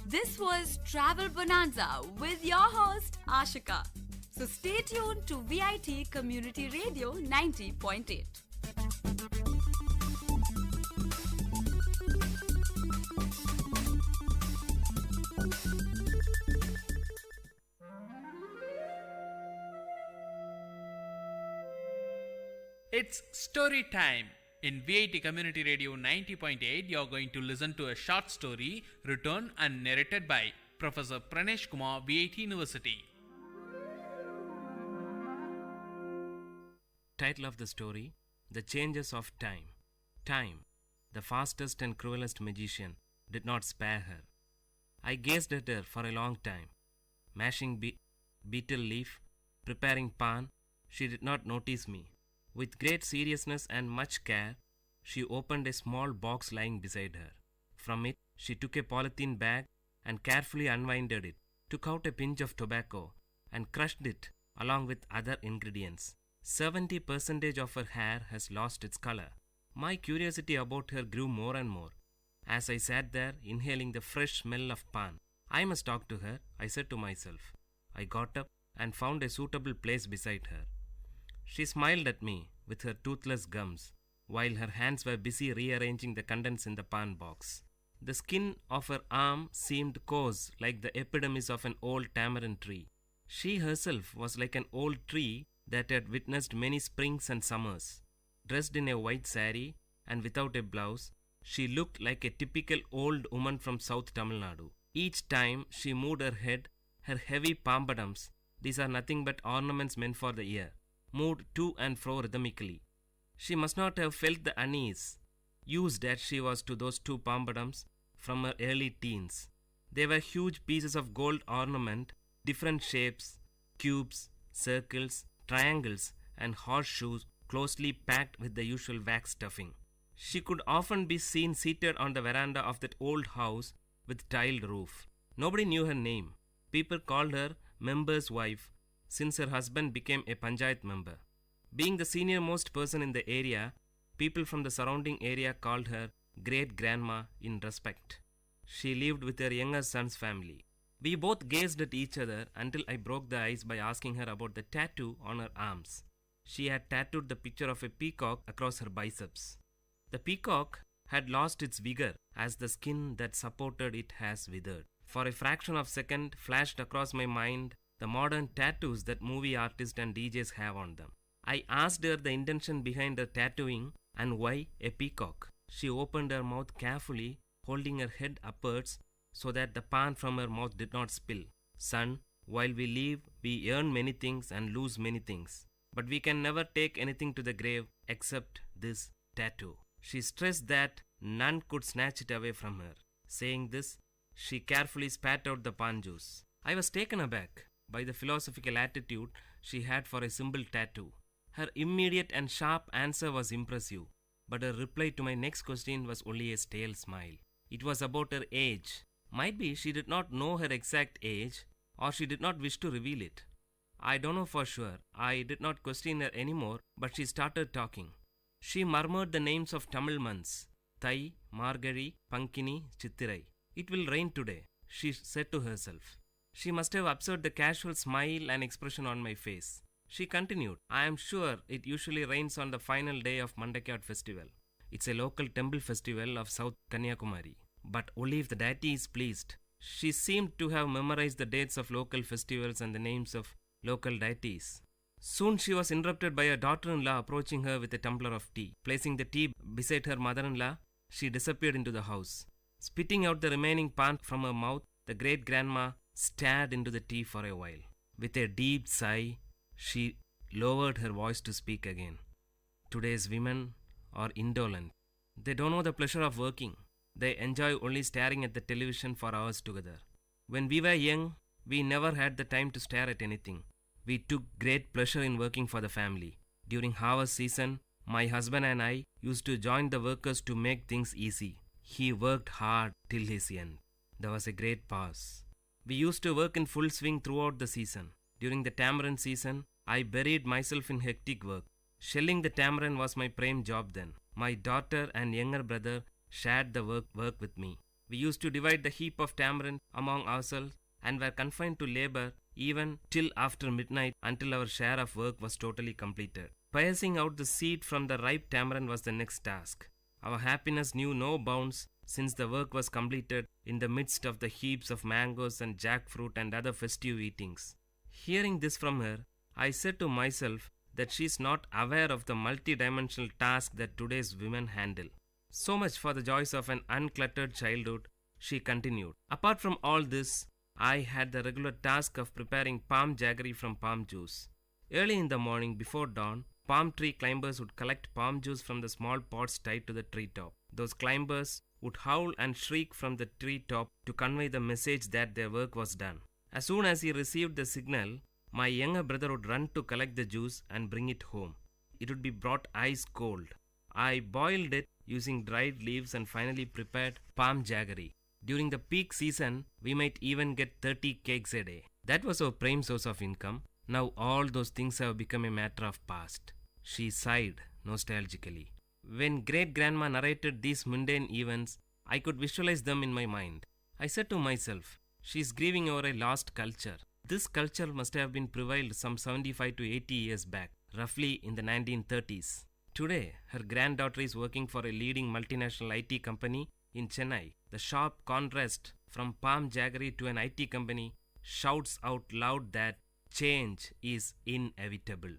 This was Travel Bonanza with your host Ashika. So stay tuned to VIT Community Radio 90.8. It's story time. In VIT Community Radio 90.8, you're going to listen to a short story written and narrated by Professor Pranesh Kumar, VIT University. Title of the story: The Changes of Time. Time, the fastest and cruelest magician, did not spare her. I gazed at her for a long time. Mashing betel leaf, preparing pan, she did not notice me. With great seriousness and much care, she opened a small box lying beside her. From it, she took a polythene bag and carefully unwinded it, took out a pinch of tobacco, and crushed it along with other ingredients. 70% of her hair has lost its color. My curiosity about her grew more and more. As I sat there, inhaling the fresh smell of pan, I must talk to her, I said to myself. I got up and found a suitable place beside her. She smiled at me with her toothless gums, while her hands were busy rearranging the contents in the pan box. The skin of her arm seemed coarse like the epidermis of an old tamarind tree. She herself was like an old tree that had witnessed many springs and summers. Dressed in a white saree and without a blouse, she looked like a typical old woman from South Tamil Nadu. Each time she moved her head, her heavy pampadams, these are nothing but ornaments meant for the ear, moved to and fro rhythmically. She must not have felt the unease, used as she was to those two pampadams from her early teens. They were huge pieces of gold ornament, different shapes, cubes, circles, triangles, and horseshoes closely packed with the usual wax stuffing. She could often be seen seated on the veranda of that old house with tiled roof. Nobody knew her name. People called her member's wife since her husband became a panchayat member. Being the senior-most person in the area, people from the surrounding area called her great-grandma in respect. She lived with her younger son's family. We both gazed at each other until I broke the ice by asking her about the tattoo on her arms. She had tattooed the picture of a peacock across her biceps. The peacock had lost its vigor as the skin that supported it has withered. For a fraction of a second flashed across my mind the modern tattoos that movie artists and DJs have on them. I asked her the intention behind her tattooing and why a peacock. She opened her mouth carefully, holding her head upwards so that the pan from her mouth did not spill. Son, while we live, we earn many things and lose many things. But we can never take anything to the grave except this tattoo. She stressed that none could snatch it away from her. Saying this, she carefully spat out the pan juice. I was taken aback by the philosophical attitude she had for a simple tattoo. Her immediate and sharp answer was impressive, but her reply to my next question was only a stale smile. It was about her age. Might be she did not know her exact age, or she did not wish to reveal it. I don't know for sure. I did not question her anymore, but she started talking. She murmured the names of Tamil months: Thai, Margari, Pankini, Chittirai. It will rain today, she said to herself. She must have observed the casual smile and expression on my face. She continued, I am sure it usually rains on the final day of Mandakiyat festival. It's a local temple festival of South Kanyakumari. But only if the deity is pleased. She seemed to have memorized the dates of local festivals and the names of local deities. Soon she was interrupted by her daughter-in-law approaching her with a tumbler of tea. Placing the tea beside her mother-in-law, she disappeared into the house. Spitting out the remaining pan from her mouth, the great-grandma stared into the tea for a while. With a deep sigh, she lowered her voice to speak again. Today's women are indolent. They don't know the pleasure of working. They enjoy only staring at the television for hours together. When we were young, we never had the time to stare at anything. We took great pleasure in working for the family. During harvest season, my husband and I used to join the workers to make things easy. He worked hard till his end. There was a great pause. We used to work in full swing throughout the season. During the tamarind season, I buried myself in hectic work. Shelling the tamarind was my prime job then. My daughter and younger brother shared the work with me. We used to divide the heap of tamarind among ourselves and were confined to labor even till after midnight until our share of work was totally completed. Piercing out the seed from the ripe tamarind was the next task. Our happiness knew no bounds since the work was completed in the midst of the heaps of mangoes and jackfruit and other festive eatings. Hearing this from her, I said to myself that she is not aware of the multi-dimensional task that today's women handle. So much for the joys of an uncluttered childhood, she continued. Apart from all this, I had the regular task of preparing palm jaggery from palm juice. Early in the morning before dawn, palm tree climbers would collect palm juice from the small pots tied to the treetop. Those climbers would howl and shriek from the treetop to convey the message that their work was done. As soon as he received the signal, my younger brother would run to collect the juice and bring it home. It would be brought ice cold. I boiled it using dried leaves and finally prepared palm jaggery. During the peak season, we might even get 30 cakes a day. That was our prime source of income. Now all those things have become a matter of past. She sighed nostalgically. When great-grandma narrated these mundane events, I could visualize them in my mind. I said to myself, she is grieving over a lost culture. This culture must have been prevailed some 75 to 80 years back, roughly in the 1930s. Today, her granddaughter is working for a leading multinational IT company in Chennai. The sharp contrast from palm jaggery to an IT company shouts out loud that change is inevitable.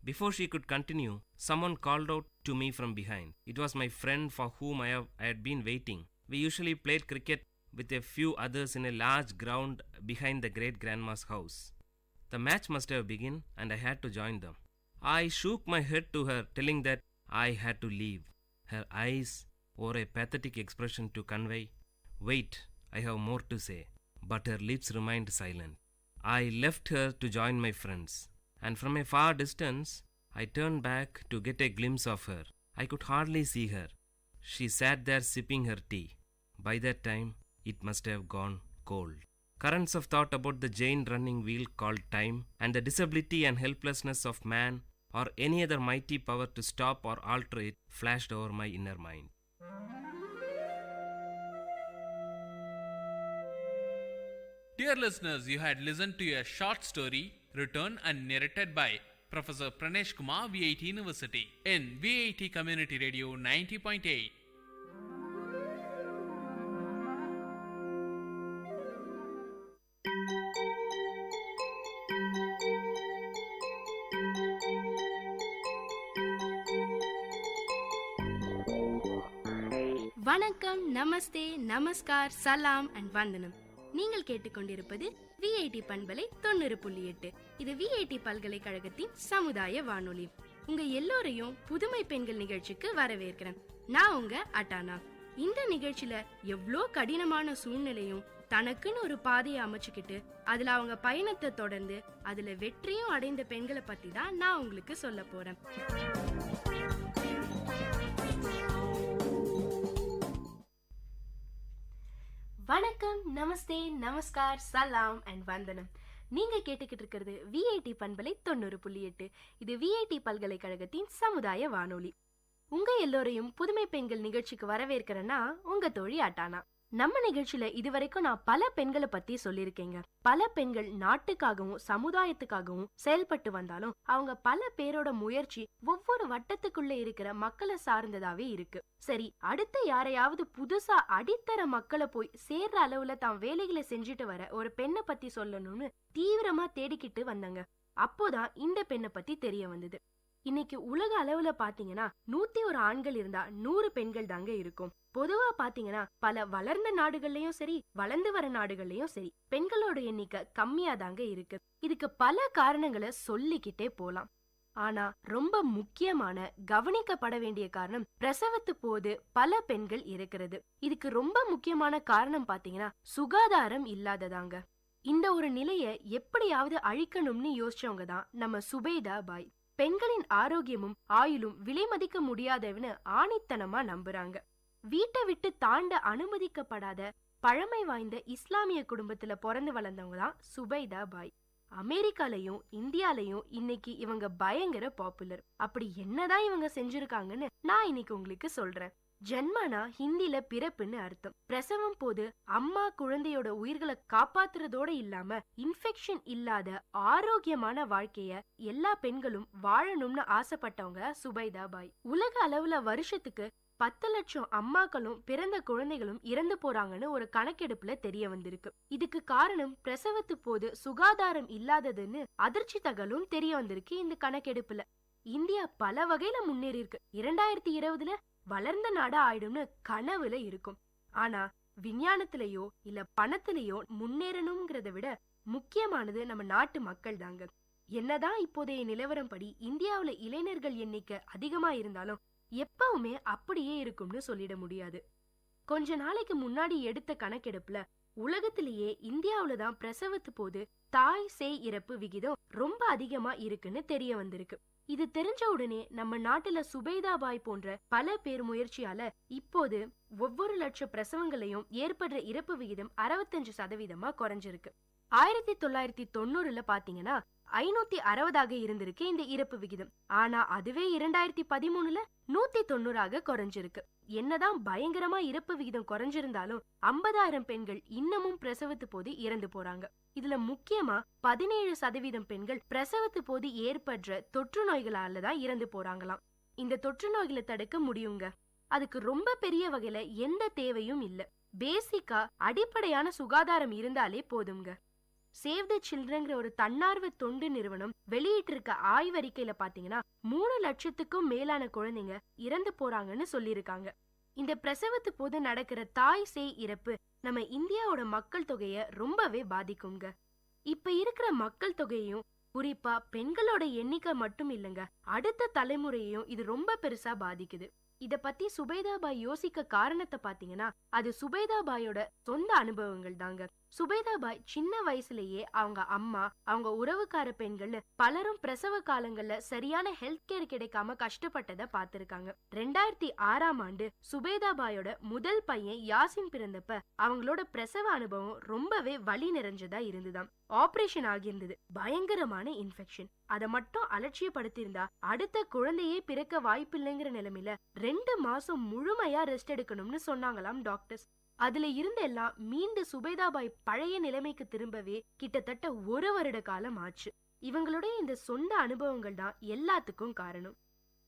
Before she could continue, someone called out to me from behind. It was my friend for whom I had been waiting. We usually played cricket with a few others in a large ground behind the great grandma's house. The match must have begun and I had to join them. I shook my head to her, telling that I had to leave. Her eyes wore a pathetic expression to convey, "Wait, I have more to say." But her lips remained silent. I left her to join my friends, and from a far distance, I turned back to get a glimpse of her. I could hardly see her. She sat there sipping her tea. By that time, it must have gone cold. Currents of thought about the giant running wheel called time, and the disability and helplessness of man, or any other mighty power to stop or alter it, flashed over my inner mind. Dear listeners, you had listened to a short story written and narrated by Professor Pranesh Kumar, VIT University, in VIT Community Radio 90.8. வணக்கம், நமஸ்தே, நமஸ்கார், சலாம் and வந்தனம். நீங்கள் கேட்டுக்கொண்டிருப்பது VIT பண்பலை 90.8. இது VIT பல்கலைக்கழகத்தின் சமுதாய வானொலி. உங்க எல்லோரையும் புதுமை பெண்கள் நிகழ்ச்சிக்கு வரவேற்கிறேன். நான் உங்க அட்டானா. இந்த நிகழ்ச்சியில எவ்வளோ கடினமான சூழ்நிலையும் தனக்குன்னு ஒரு பாதையை அமைச்சுக்கிட்டு அதுல அவங்க பயணத்தை தொடர்ந்து அதுல வெற்றியும் அடைந்த பெண்களை பத்தி தான் நான் உங்களுக்கு சொல்ல போறேன். வணக்கம், நமஸ்தே, நமஸ்கார், சலாம் அண்ட் வந்தனம். நீங்க கேட்டுக்கிட்டு இருக்கிறது விஐடி பண்பலை 90.8. இது விஐடி பல்கலைக்கழகத்தின் சமுதாய வானொலி. உங்க எல்லோரையும் புதுமை பெண்கள் நிகழ்ச்சிக்கு வரவேற்கிறேன்னா உங்க தோழி அட்டானா. நம்ம நிகழ்ச்சியில இதுவரைக்கும் நான் பல பெண்களை பத்தி சொல்லியிருக்கேங்க. பல பெண்கள் நாட்டுக்காகவும் சமுதாயத்துக்காகவும் செயல்பட்டு வந்தாலும் அவங்க பல பேரோட முயற்சி ஒவ்வொரு வட்டத்துக்குள்ள இருக்கிற மக்களை சார்ந்ததாவே இருக்கு. சரி, அடுத்த யாரையாவது புதுசா அடித்தர மக்களை போய் சேர்ற அளவுல தான் வேலைகளை செஞ்சுட்டு வர ஒரு பெண்ணை பத்தி சொல்லணும்னு தீவிரமா தேடிக்கிட்டு வந்தாங்க. அப்போதான் இந்த பெண்ணை பத்தி தெரிய வந்தது. இன்னைக்கு உலக அளவுல பாத்தீங்கன்னா 101 ஆண்கள் இருந்தா 100 பெண்கள் தாங்க இருக்கும். பொதுவா பாத்தீங்கன்னா பல வளர்ந்த நாடுகள்லயும் சரி, வளர்ந்து வர நாடுகள்லயும் சரி, பெண்களோட எண்ணிக்கை கம்மியா தாங்க இருக்கு. இதுக்கு பல காரணங்களை சொல்லிக்கிட்டே போலாம். ஆனா ரொம்ப முக்கியமான கவனிக்கப்பட வேண்டிய காரணம் பிரசவத்து போது பல பெண்கள் இருக்கிறது. இதுக்கு ரொம்ப முக்கியமான காரணம் பாத்தீங்கன்னா சுகாதாரம் இல்லாததாங்க. இந்த ஒரு நிலைய எப்படியாவது அழிக்கணும்னு யோசிச்சவங்க தான் நம்ம சுபைதா பாய். பெண்களின் ஆரோக்கியமும் ஆயுளும் விலை மதிக்க முடியாதவன்னு ஆணித்தனமா நம்புறாங்க. வீட்டை விட்டு தாண்ட அனுமதிக்கப்படாத பழமை வாய்ந்த இஸ்லாமிய குடும்பத்துல பிறந்து வளர்ந்தவங்க தான் சுபைதா பாய். அமெரிக்காலையும் இந்தியாலையும் இன்னைக்கு இவங்க பயங்கர பாப்புலர். அப்படி என்னதான் இவங்க செஞ்சிருக்காங்கன்னு நான் இன்னைக்கு உங்களுக்கு சொல்றேன். ஜென்மனா ஹிந்தில பிறப்புன்னு அர்த்தம். பிரசவம் போது அம்மா குழந்தையோட உயிர்களை காப்பாத்துறதோட இல்லாம இன்ஃபெக்ஷன் இல்லாத ஆரோக்கியமான வாழ்க்கைய எல்லா பெண்களும் வாழணும்னு ஆசைப்பட்டவங்க சுபைதா பாய். உலக அளவுல வருஷத்துக்கு 10 லட்சம் அம்மாக்களும் பிறந்த குழந்தைகளும் இறந்து போறாங்கன்னு ஒரு கணக்கெடுப்புல தெரிய வந்திருக்கு. இதுக்கு காரணம் பிரசவத்து போது சுகாதாரம் இல்லாததுன்னு அதிர்ச்சி தகவலும் தெரிய வந்திருக்கு. இந்த கணக்கெடுப்புல இந்தியா பல வகையில முன்னேறி இருக்கு. 2020ல வளர்ந்த நாடா ஆயிடும்னு கனவுல இருக்கும். ஆனா விஞ்ஞானத்திலேயோ இல்ல பணத்திலேயோ முன்னேறணும்ங்கிறத விட முக்கியமானது நம்ம நாட்டு மக்கள் தாங்க. என்னதான் இப்போதைய நிலவரம் படி இந்தியாவுல இளைஞர்கள் எண்ணிக்கை அதிகமா இருந்தாலும் எப்பவுமே அப்படியே இருக்கும்னு சொல்லிட முடியாது. கொஞ்ச நாளைக்கு முன்னாடி எடுத்த கணக்கெடுப்புல உலகத்திலேயே இந்தியாவிலதான் பிரசவத்து போது தாய் சேய் இறப்பு விகிதம் ரொம்ப அதிகமா இருக்குன்னு தெரிய வந்திருக்கு. இது தெரிஞ்ச உடனே நம்ம நாட்டுல சுபைதா பாய் போன்ற பல பேர் முயற்சியால இப்போது ஒவ்வொரு லட்சம் பிரசவங்களையும் ஏற்படுற இறப்பு விகிதம் 65% குறைஞ்சிருக்கு. 1990ல பாத்தீங்கன்னா 560 இருந்திருக்கு இந்த இறப்பு விகிதம். ஆனா அதுவே 2013ல 190 குறைஞ்சிருக்கு. என்னதான் பயங்கரமா இறப்பு விகிதம் குறைஞ்சிருந்தாலும் 50,000 பெண்கள் இன்னமும் பிரசவத்து போது இறந்து போறாங்க. இதுல முக்கியமா 17% பெண்கள் பிரசவத்து போது ஏற்படுற தொற்று நோய்களால தான் இறந்து போறாங்களாம். இந்த தொற்று நோய்களை தடுக்க முடியுங்க. அதுக்கு ரொம்ப பெரிய வகையில எந்த தேவையும் இல்ல. பேசிக்கா அடிப்படையான சுகாதாரம் இருந்தாலே போதுங்க. சேவ் த சில்ட்ரன்ங்கிற ஒரு தன்னார்வ தொண்டு நிறுவனம் வெளியிட்டிருக்க ஆய்வறிக்கையில பாத்தீங்கன்னா 3 லட்சத்துக்கும் மேலான குழந்தைங்க இறந்து போறாங்கன்னு சொல்லியிருக்காங்க. இந்த பிரசவத்து போது நடக்கிற தாய் சேய் இறப்பு நம்ம இந்தியாவோட மக்கள் தொகைய ரொம்பவே பாதிக்குங்க. இப்ப இருக்கிற மக்கள் தொகையையும் குறிப்பா பெண்களோட எண்ணிக்கை மட்டும் இல்லைங்க, அடுத்த தலைமுறையையும் இது ரொம்ப பெருசா பாதிக்குது. இத பத்தி சுபைதாபாய் யோசிக்க காரணத்தை பாத்தீங்கன்னா அது சுபைதாபாயோட சொந்த அனுபவங்கள் தாங்க. சுபைதாபாய் சின்ன வயசுலயே அவங்க அம்மா, அவங்க உறவுக்கார பெண்கள் பலரும் பிரசவ காலங்கள்ல சரியான ஹெல்த் கேர் கிடைக்காம கஷ்டப்பட்டதை பார்த்திருக்காங்க. 2006ஆம் ஆண்டு சுபைதாபாயோட முதல் பையன் யாசின் பிறந்தப்ப அவங்களோட பிரசவ அனுபவம் ரொம்பவே வலி நிறைஞ்சதா இருந்துதான். ஆபரேஷன் ஆகியிருந்தது, பயங்கரமான இன்ஃபெக்ஷன். அதை மட்டும் அலட்சியப்படுத்தியிருந்தா அடுத்த குழந்தையே பிறக்க வாய்ப்பில்லைங்கிற நிலைமையில 2 மாசம் முழுமையா ரெஸ்ட் எடுக்கணும்னு சொன்னாங்களாம் டாக்டர்ஸ். அதுல இருந்த எல்லாம் மீண்டு சுபைதாபாய் பழைய நிலைமைக்கு திரும்பவே கிட்டத்தட்ட 1 வருட காலம் ஆச்சு. இவங்களுடைய இந்த சொந்த அனுபவங்கள் தான் எல்லாத்துக்கும் காரணம்.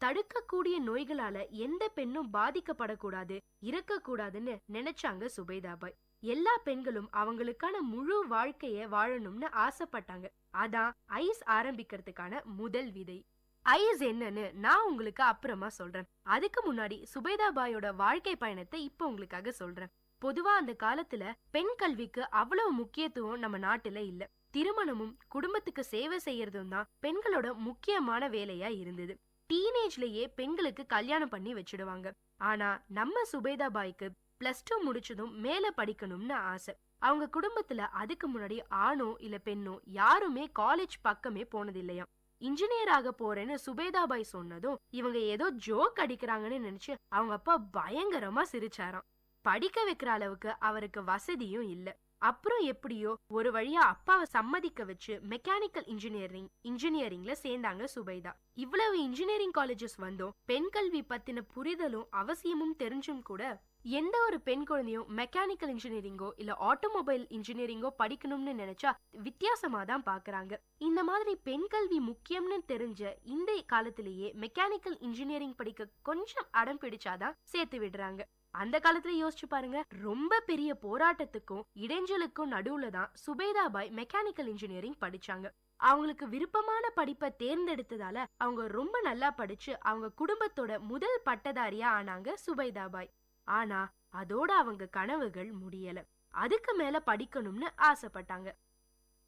தடுக்கக்கூடிய நோய்களால எந்த பெண்ணும் பாதிக்கப்படக்கூடாது, இறக்கக்கூடாதுன்னு நினைச்சாங்க சுபைதாபாய். எல்லா பெண்களும் அவங்களுக்கான முழு வாழ்க்கைய வாழணும்னு ஆசைப்பட்டாங்க. அதான் ஐஸ் ஆரம்பிக்கிறதுக்கான முதல் விதை. ஐஸ் என்னன்னு நான் உங்களுக்கு அப்புறமா சொல்றேன். அதுக்கு முன்னாடி சுபைதாபாயோட வாழ்க்கை பயணத்தை இப்ப உங்களுக்காக சொல்றேன். பொதுவா அந்த காலத்துல பெண் கல்விக்கு அவ்வளவு முக்கியத்துவம் நம்ம நாட்டுல இல்ல. திருமணமும் குடும்பத்துக்கு சேவை செய்யறதும் தான் பெண்களோட முக்கியமான வேலையா இருந்தது. டீனேஜ்லயே பெண்களுக்கு கல்யாணம் பண்ணி வச்சிடுவாங்க. ஆனா நம்ம சுபைதாபாய்க்கு +2 முடிச்சதும் மேல படிக்கணும்னு ஆசை. அவங்க குடும்பத்துல அதுக்கு முன்னாடி ஆணோ இல்ல பெண்ணோ யாருமே காலேஜ் பக்கமே போனது இல்லையா. இன்ஜினியர் ஆக போறேன்னு சுபைதாபாய் சொன்னதும் இவங்க ஏதோ ஜோக் அடிக்கிறாங்கன்னு நினைச்சு அவங்க அப்பா பயங்கரமா சிரிச்சாராம். படிக்க வைக்கிற அளவுக்கு அவருக்கு வசதியும் இல்ல. அப்புறம் எப்படியோ ஒரு வழியா அப்பாவை சம்மதிக்க வச்சு மெக்கானிக்கல் இன்ஜினியரிங்ல சேர்ந்தாங்க சுபைதா. இவ்வளவு இன்ஜினியரிங் காலேஜஸ் வந்தோம் பெண் கல்வி பத்தின புரிதலும் அவசியமும் தெரிஞ்சும் கூட எந்த ஒரு பெண் குழந்தையும் மெக்கானிக்கல் இன்ஜினியரிங்கோ இல்ல ஆட்டோமொபைல் இன்ஜினியரிங்கோ படிக்கணும்னு நினைச்சா வித்தியாசமா தான் பாக்குறாங்க. இந்த மாதிரி பெண் கல்வி முக்கியம்னு தெரிஞ்ச இந்த காலத்திலேயே மெக்கானிக்கல் இன்ஜினியரிங் படிக்க கொஞ்சம் அடம் பிடிச்சாதான் சேர்த்து விடுறாங்க. அந்த காலத்துல யோசிச்சு பாருங்க, ரொம்ப பெரிய போராட்டத்துக்கும் இடைஞ்சலுக்கும் நடுவுல தான் சுபைதாபாய் மெக்கானிக்கல் இன்ஜினியரிங் படிச்சாங்க. அவங்களுக்கு விருப்பமான படிப்பை தேர்ந்தெடுத்ததால அவங்க ரொம்ப நல்லா படிச்சு அவங்க குடும்பத்தோட முதல் பட்டதாரியா ஆனாங்க சுபைதாபாய். ஆனா அதோட அவங்க கனவுகள் முடியல. அதுக்கு மேல படிக்கணும்னு ஆசைப்பட்டாங்க.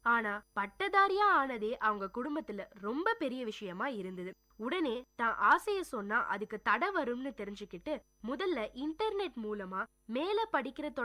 ஆனா பட்டதாரியா ஆனதே அவங்க குடும்பத்துல ரொம்ப பெரிய விஷயமா இருந்தது. உடனே தான் ஆசைய சொன்னா அதுக்கு தடை வரும்னு தெரிஞ்சுக்கிட்டு முதல்ல இன்டர்நெட் மூலமா மேல படிக்கிறது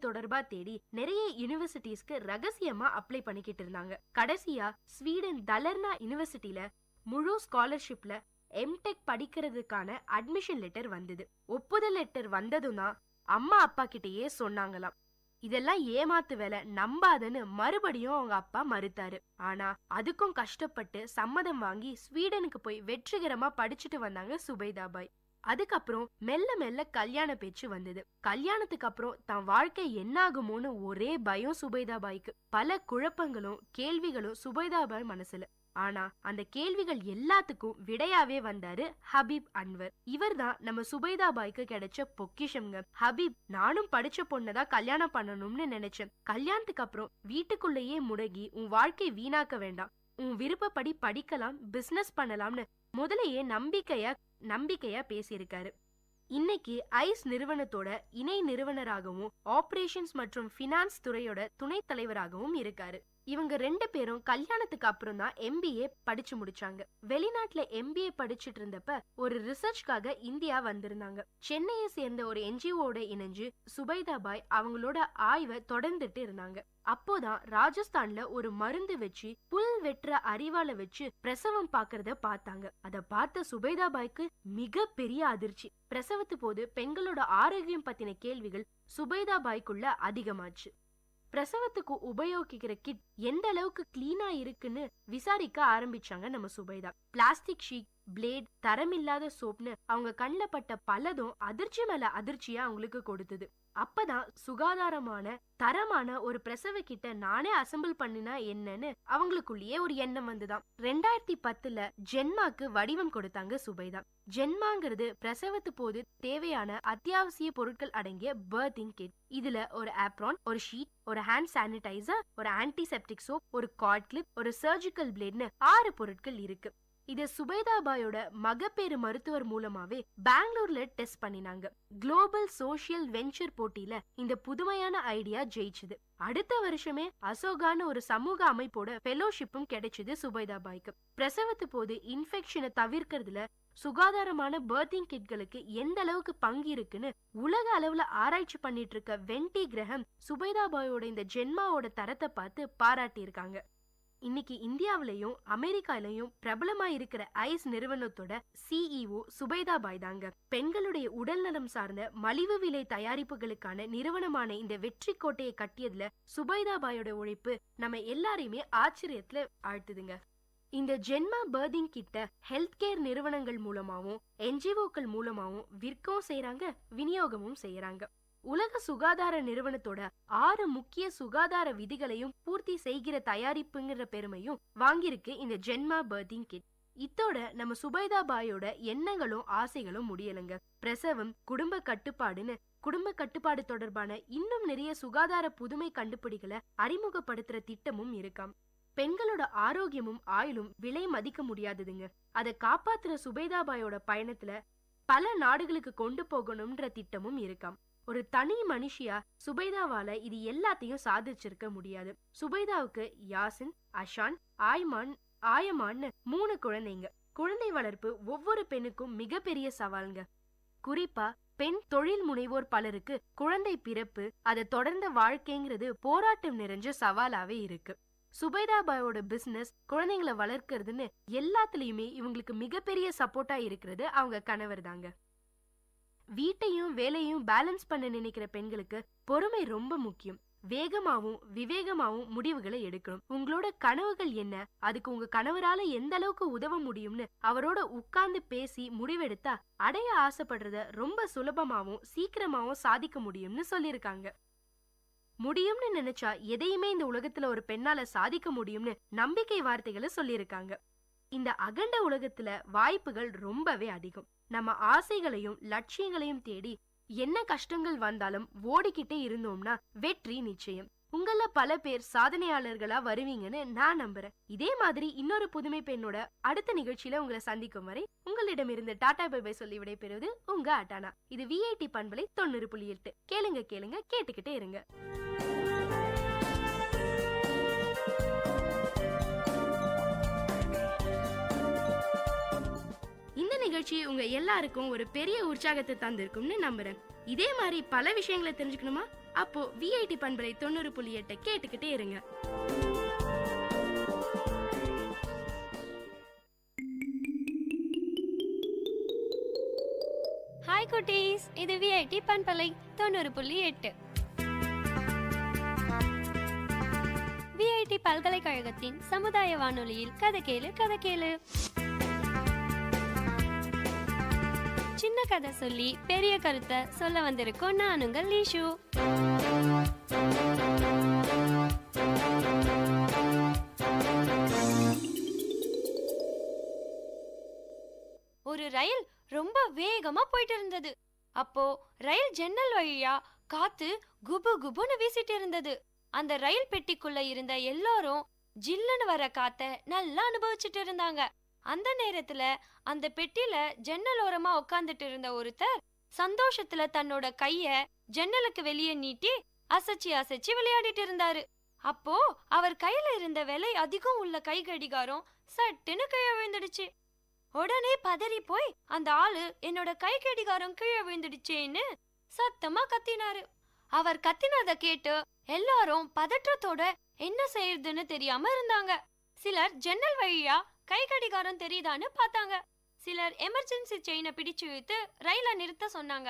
தொடர்பா தேடி நிறைய யூனிவர்சிட்டிஸ்க்கு ரகசியமா அப்ளை பண்ணிக்கிட்டு இருந்தாங்க. கடைசியா ஸ்வீடன் தலர்னா யூனிவர்சிட்டியில முழு ஸ்காலர்ஷிப்ல எம்டெக் படிக்கிறதுக்கான அட்மிஷன் லெட்டர் வந்தது. ஒப்புதல் லெட்டர் வந்ததும் தான் அம்மா அப்பா கிட்டயே சொன்னாங்களாம், இதெல்லாம் ஏமாத்து வேலை, நம்பாதன்னு மறுபடியும் அவங்க அப்பா மறுத்தாரு. ஆனா அதுக்கும் கஷ்டப்பட்டு சம்மதம் வாங்கி ஸ்வீடனுக்கு போய் வெற்றிகரமா படிச்சுட்டு வந்தாங்க சுபைதாபாய். அதுக்கப்புறம் மெல்ல மெல்ல கல்யாண பேச்சு வந்தது. கல்யாணத்துக்கு அப்புறம் தான் வாழ்க்கை என்னாகுமோன்னு ஒரே பயம் சுபைதாபாய்க்கு. பல குழப்பங்களும் கேள்விகளும் சுபைதாபாய் மனசுல. ஆனா அந்த கேள்விகள் எல்லாத்துக்கும் விடையாவே வந்தாரு ஹபீப் அன்வர். இவர் தான் நம்ம சுபைதாபாய்க்கு கிடைச்ச பொக்கிஷம்ங்க. ஹபீப், நானும் படிச்ச பொண்ணதான் கல்யாணம் பண்ணணும்னு நினைச்சேன். கல்யாணத்துக்கு அப்புறம் வீட்டுக்குள்ளேயே முடங்கி உன் வாழ்க்கை வீணாக்க வேண்டாம், உன் விருப்பப்படி படிக்கலாம், பிசினஸ் பண்ணலாம்னு முதலையே நம்பிக்கையா பேசியிருக்காரு. இன்னைக்கு ஐஸ் நிறுவனத்தோட இணை நிறுவனராகவும் ஆபரேஷன்ஸ் மற்றும் பினான்ஸ் துறையோட துணைத் தலைவராகவும் இருக்காரு. இவங்க 2 பேரும் கல்யாணத்துக்கு அப்புறம் தான் MBA படிச்சு முடிச்சாங்க. வெளிநாட்டுல MBA படிச்சுட்டு இருந்தப்ப ஒரு ரிசர்ச்காக இந்தியா வந்திருந்தாங்க. சென்னையை சேர்ந்த ஒரு NGOட இணைஞ்சு சுபைதாபாய் அவங்களோட ஆய்வை தொடர்ந்துட்டு இருந்தாங்க. அப்போதான் ராஜஸ்தான்ல ஒரு மருந்து வச்சு புல் வெட்டுற அரிவாளை வச்சு பிரசவம் பாக்குறத பார்த்தாங்க. அத பார்த்த சுபைதாபாய்க்கு மிக பெரிய அதிர்ச்சி. பிரசவத்து போது பெண்களோட ஆரோக்கியம் பத்தின கேள்விகள் சுபைதாபாய்க்குள்ள அதிகமாச்சு. பிரசவத்துக்கு உபயோகிக்கிற கிட் எந்த அளவுக்கு கிளீனா இருக்குன்னு விசாரிக்க ஆரம்பிச்சாங்க நம்ம சுபைதா. பிளாஸ்டிக் ஷீட், பிளேட், தரமில்லாத சோப்னு அவங்க கண்ணில் பட்ட பலதும் அதிர்ச்சி மேல அதிர்ச்சியா அவங்களுக்கு கொடுத்தது. அப்பதான் சுகாதாரமான தரமான ஒரு பிரசவ கிட்ட நானே அசெம்பிள் பண்ணினா என்னன்னு அவங்களுக்குள்ளேயே ஒரு எண்ணம் வந்துதான். 2010 ஜென்மாக்கு வடிவம் கொடுத்தாங்க சுபைதா. ஜென்மாங்கிறது பிரசவத்து போது தேவையான அத்தியாவசிய பொருட்கள் அடங்கிய பர்த்திங் கிட். இதுல ஒரு ஆப்ரான், ஒரு ஷீட், ஒரு ஹேண்ட் சானிடைசர், ஒரு ஆன்டிசெப்டிக் சோப், ஒரு கார்ட் கிளிப், ஒரு சர்ஜிக்கல் பிளேட்னு 6 பொருட்கள் இருக்கு. இத சுபைதாபாயோட மகப்பேறு மருத்துவர் மூலமாவே பெங்களூர்ல டெஸ்ட் பண்ணினாங்க. குளோபல் சோஷியல் வெஞ்சர் போட்டியில இந்த புதுமையான ஐடியா ஜெயிச்சுது. அடுத்த வருஷமே அசோகான்னு ஒரு சமூக அமைப்போட ஃபெலோஷிப்பும் கிடைச்சது சுபைதாபாய்க்கு. பிரசவத்து போது இன்ஃபெக்ஷனை தவிர்க்கிறதுல சுகாதாரமான பர்த்திங் கிட்களுக்கு எந்த அளவுக்கு பங்கு இருக்குன்னு உலக அளவுல ஆராய்ச்சி பண்ணிட்டு இருக்க வென்டி கிரஹம் சுபைதாபாயோட இந்த ஜென்மாவோட தரத்தை பார்த்து பாராட்டி இருக்காங்க. இன்னைக்கு இந்தியாவிலையும் அமெரிக்காலையும் பிரபலமா இருக்கிற ஐஸ் நிறுவனத்தோட CEO சுபைதாபாய் தாங்க. பெண்களுடைய உடல் நலம் சார்ந்த மலிவு விலை தயாரிப்புகளுக்கான நிறுவனமான இந்த வெற்றி கோட்டையை கட்டியதுல சுபைதாபாயோட உழைப்பு நம்ம எல்லாரையுமே ஆச்சரியத்துல ஆழ்த்துதுங்க. இந்த ஜென்மா பர்திங் கிட்ட ஹெல்த் கேர் நிறுவனங்கள் மூலமாவும் NGOக்கள் மூலமாவும் விற்கவும் செய்யறாங்க, விநியோகமும் செய்யறாங்க. உலக சுகாதார நிறுவனத்தோட 6 முக்கிய சுகாதார விதிகளையும் பூர்த்தி செய்கிற தயாரிப்புங்கிற பெருமையும் வாங்கியிருக்கு இந்த ஜென்மா பர்திங் கிட். இத்தோட நம்ம சுபைதாபாயோட எண்ணங்களும் ஆசைகளும் முடியலைங்க. பிரசவம், குடும்ப கட்டுப்பாடுன்னு குடும்ப கட்டுப்பாடு தொடர்பான இன்னும் நிறைய சுகாதார புதுமை கண்டுபிடிகளை அறிமுகப்படுத்துற திட்டமும் இருக்காம். பெண்களோட ஆரோக்கியமும் ஆயுளும் விலை மதிக்க முடியாததுங்க. அதை காப்பாத்துற சுபைதாபாயோட பயணத்துல பல நாடுகளுக்கு கொண்டு போகணும்ன்ற திட்டமும் இருக்காம். ஒரு தனி மனுஷியா சுபைதாவால இது எல்லாத்தையும் சாதிச்சிருக்க முடியாது. சுபைதாவுக்கு யாசின், அஷான், ஆயமான்னு 3 குழந்தைங்க. குழந்தை வளர்ப்பு ஒவ்வொரு பெண்ணுக்கும் மிகப்பெரிய சவால்ங்க. குறிப்பா பெண் தொழில் முனைவோர் பலருக்கு குழந்தை பிறப்பு, அதை தொடர்ந்த வாழ்க்கைங்கிறது போராட்டம் நிறைஞ்ச சவாலாவே இருக்கு. சுபைதாபாயோட பிசினஸ் குழந்தைங்களை வளர்க்கறதுன்னு எல்லாத்துலயுமே இவங்களுக்கு மிகப்பெரிய சப்போர்ட்டா இருக்கிறது அவங்க கணவர் தாங்க. வீட்டையும் வேலையும் பேலன்ஸ் பண்ண நினைக்கிற பெண்களுக்கு பொறுமை ரொம்ப முக்கியம். வேகமாவும் விவேகமாவும் முடிவுகளை எடுக்கணும். உங்களோட கனவுகள் என்ன, அதுக்கு உங்க கணவரால எந்த அளவுக்கு உதவ முடியும்னு அவரோட உட்கார்ந்து பேசி முடிவெடுத்தா அடைய ஆசைப்படுறத ரொம்ப சுலபமாவும் சீக்கிரமாவும் சாதிக்க முடியும்னு சொல்லியிருக்காங்க. முடியும்னு நினைச்சா எதையுமே இந்த உலகத்துல ஒரு பெண்ணால சாதிக்க முடியும்னு நம்பிக்கை வார்த்தைகளை சொல்லியிருக்காங்க. இந்த அகண்ட உலகத்துல வாய்ப்புகள் ரொம்பவே அதிகம். நம்ம ஆசைகளையும் லட்சியங்களையும் தேடி என்ன கஷ்டங்கள் வந்தாலும் ஓடிக்கிட்டே இருந்தோம்னா வெற்றி நிச்சயம். உங்கள பல பேர் சாதனையாளர்களா வருவீங்கன்னு நான் நம்புறேன். இதே மாதிரி இன்னொரு புதுமை பெண்ணோட அடுத்த நிகழ்ச்சியில உங்களை சந்திக்கும் வரை உங்களிடமிருந்து டாடா பை பை சொல்லி விடைபெறுவது உங்க அட்டானா. இது VIT பண்பலை 90.8. கேளுங்க கேளுங்க கேட்டுக்கிட்டே இருங்க. இந்த நிகழ்ச்சி உங்க எல்லாருக்கும் ஒரு பெரிய உற்சாகத்தை தந்திருக்கும்னு நம்புறேன். இதே மாதிரி பல விஷயங்களை தெரிஞ்சுக்கணுமா? அப்போ VIT பண்பலை 90.8 கேட்டுக்கிட்டே இருங்க. ஹாய் குட்டீஸ், இது VIT பண்பலை 90.8. VIT பல்கலைக்கழகத்தின் சமுதாய வானொலியில் கதை கேளு கதை கேளு. சின்ன கதை சொல்லி பெரிய கருத்தை சொல்ல வந்திருக்கோம். நான் உங்கள் லீஷு. ஒரு ரயில் ரொம்ப வேகமா போயிட்டு இருந்தது. அப்போ ரயில் ஜன்னல் வழியா காத்து குபு குபுன்னு வீசிட்டு இருந்தது. அந்த ரயில் பெட்டிக்குள்ள இருந்த எல்லாரும் ஜில்லுன்னு வர காத்த நல்லா அனுபவிச்சுட்டு இருந்தாங்க. அந்த நேரத்துல அந்த பெட்டில ஜன்னல் ஓரமா உட்கார்ந்துட்டு இருந்த ஒருத்தர் சந்தோஷத்துல தன்னோட கைய ஜன்னலுக்கு வெளியே நீட்டி அசைச்சு அசைச்சு விளையாடிட்டு இருந்தாரு. அப்போ அவர் கையில இருந்த விலை அதிகம் உள்ள கை கடிகாரம் சட்டுன்னு கீழே விழுந்துடுச்சு. உடனே பதறி போய் அந்த ஆளு என்னோட கை கடிகாரம் கீழே விழுந்துடுச்சேன்னு சத்தமா கத்தினாரு. அவர் கத்தினத கேட்டு எல்லாரும் பதற்றத்தோட என்ன செய்யறதுன்னு தெரியாம இருந்தாங்க. சிலர் ஜன்னல் வழியா கை கடிகாரம் தெரியுதான்னு பார்த்தாங்க. சிலர் எமர்ஜென்சி செயினை பிடிச்சு இழுத்து ரயில நிறுத்த சொன்னாங்க.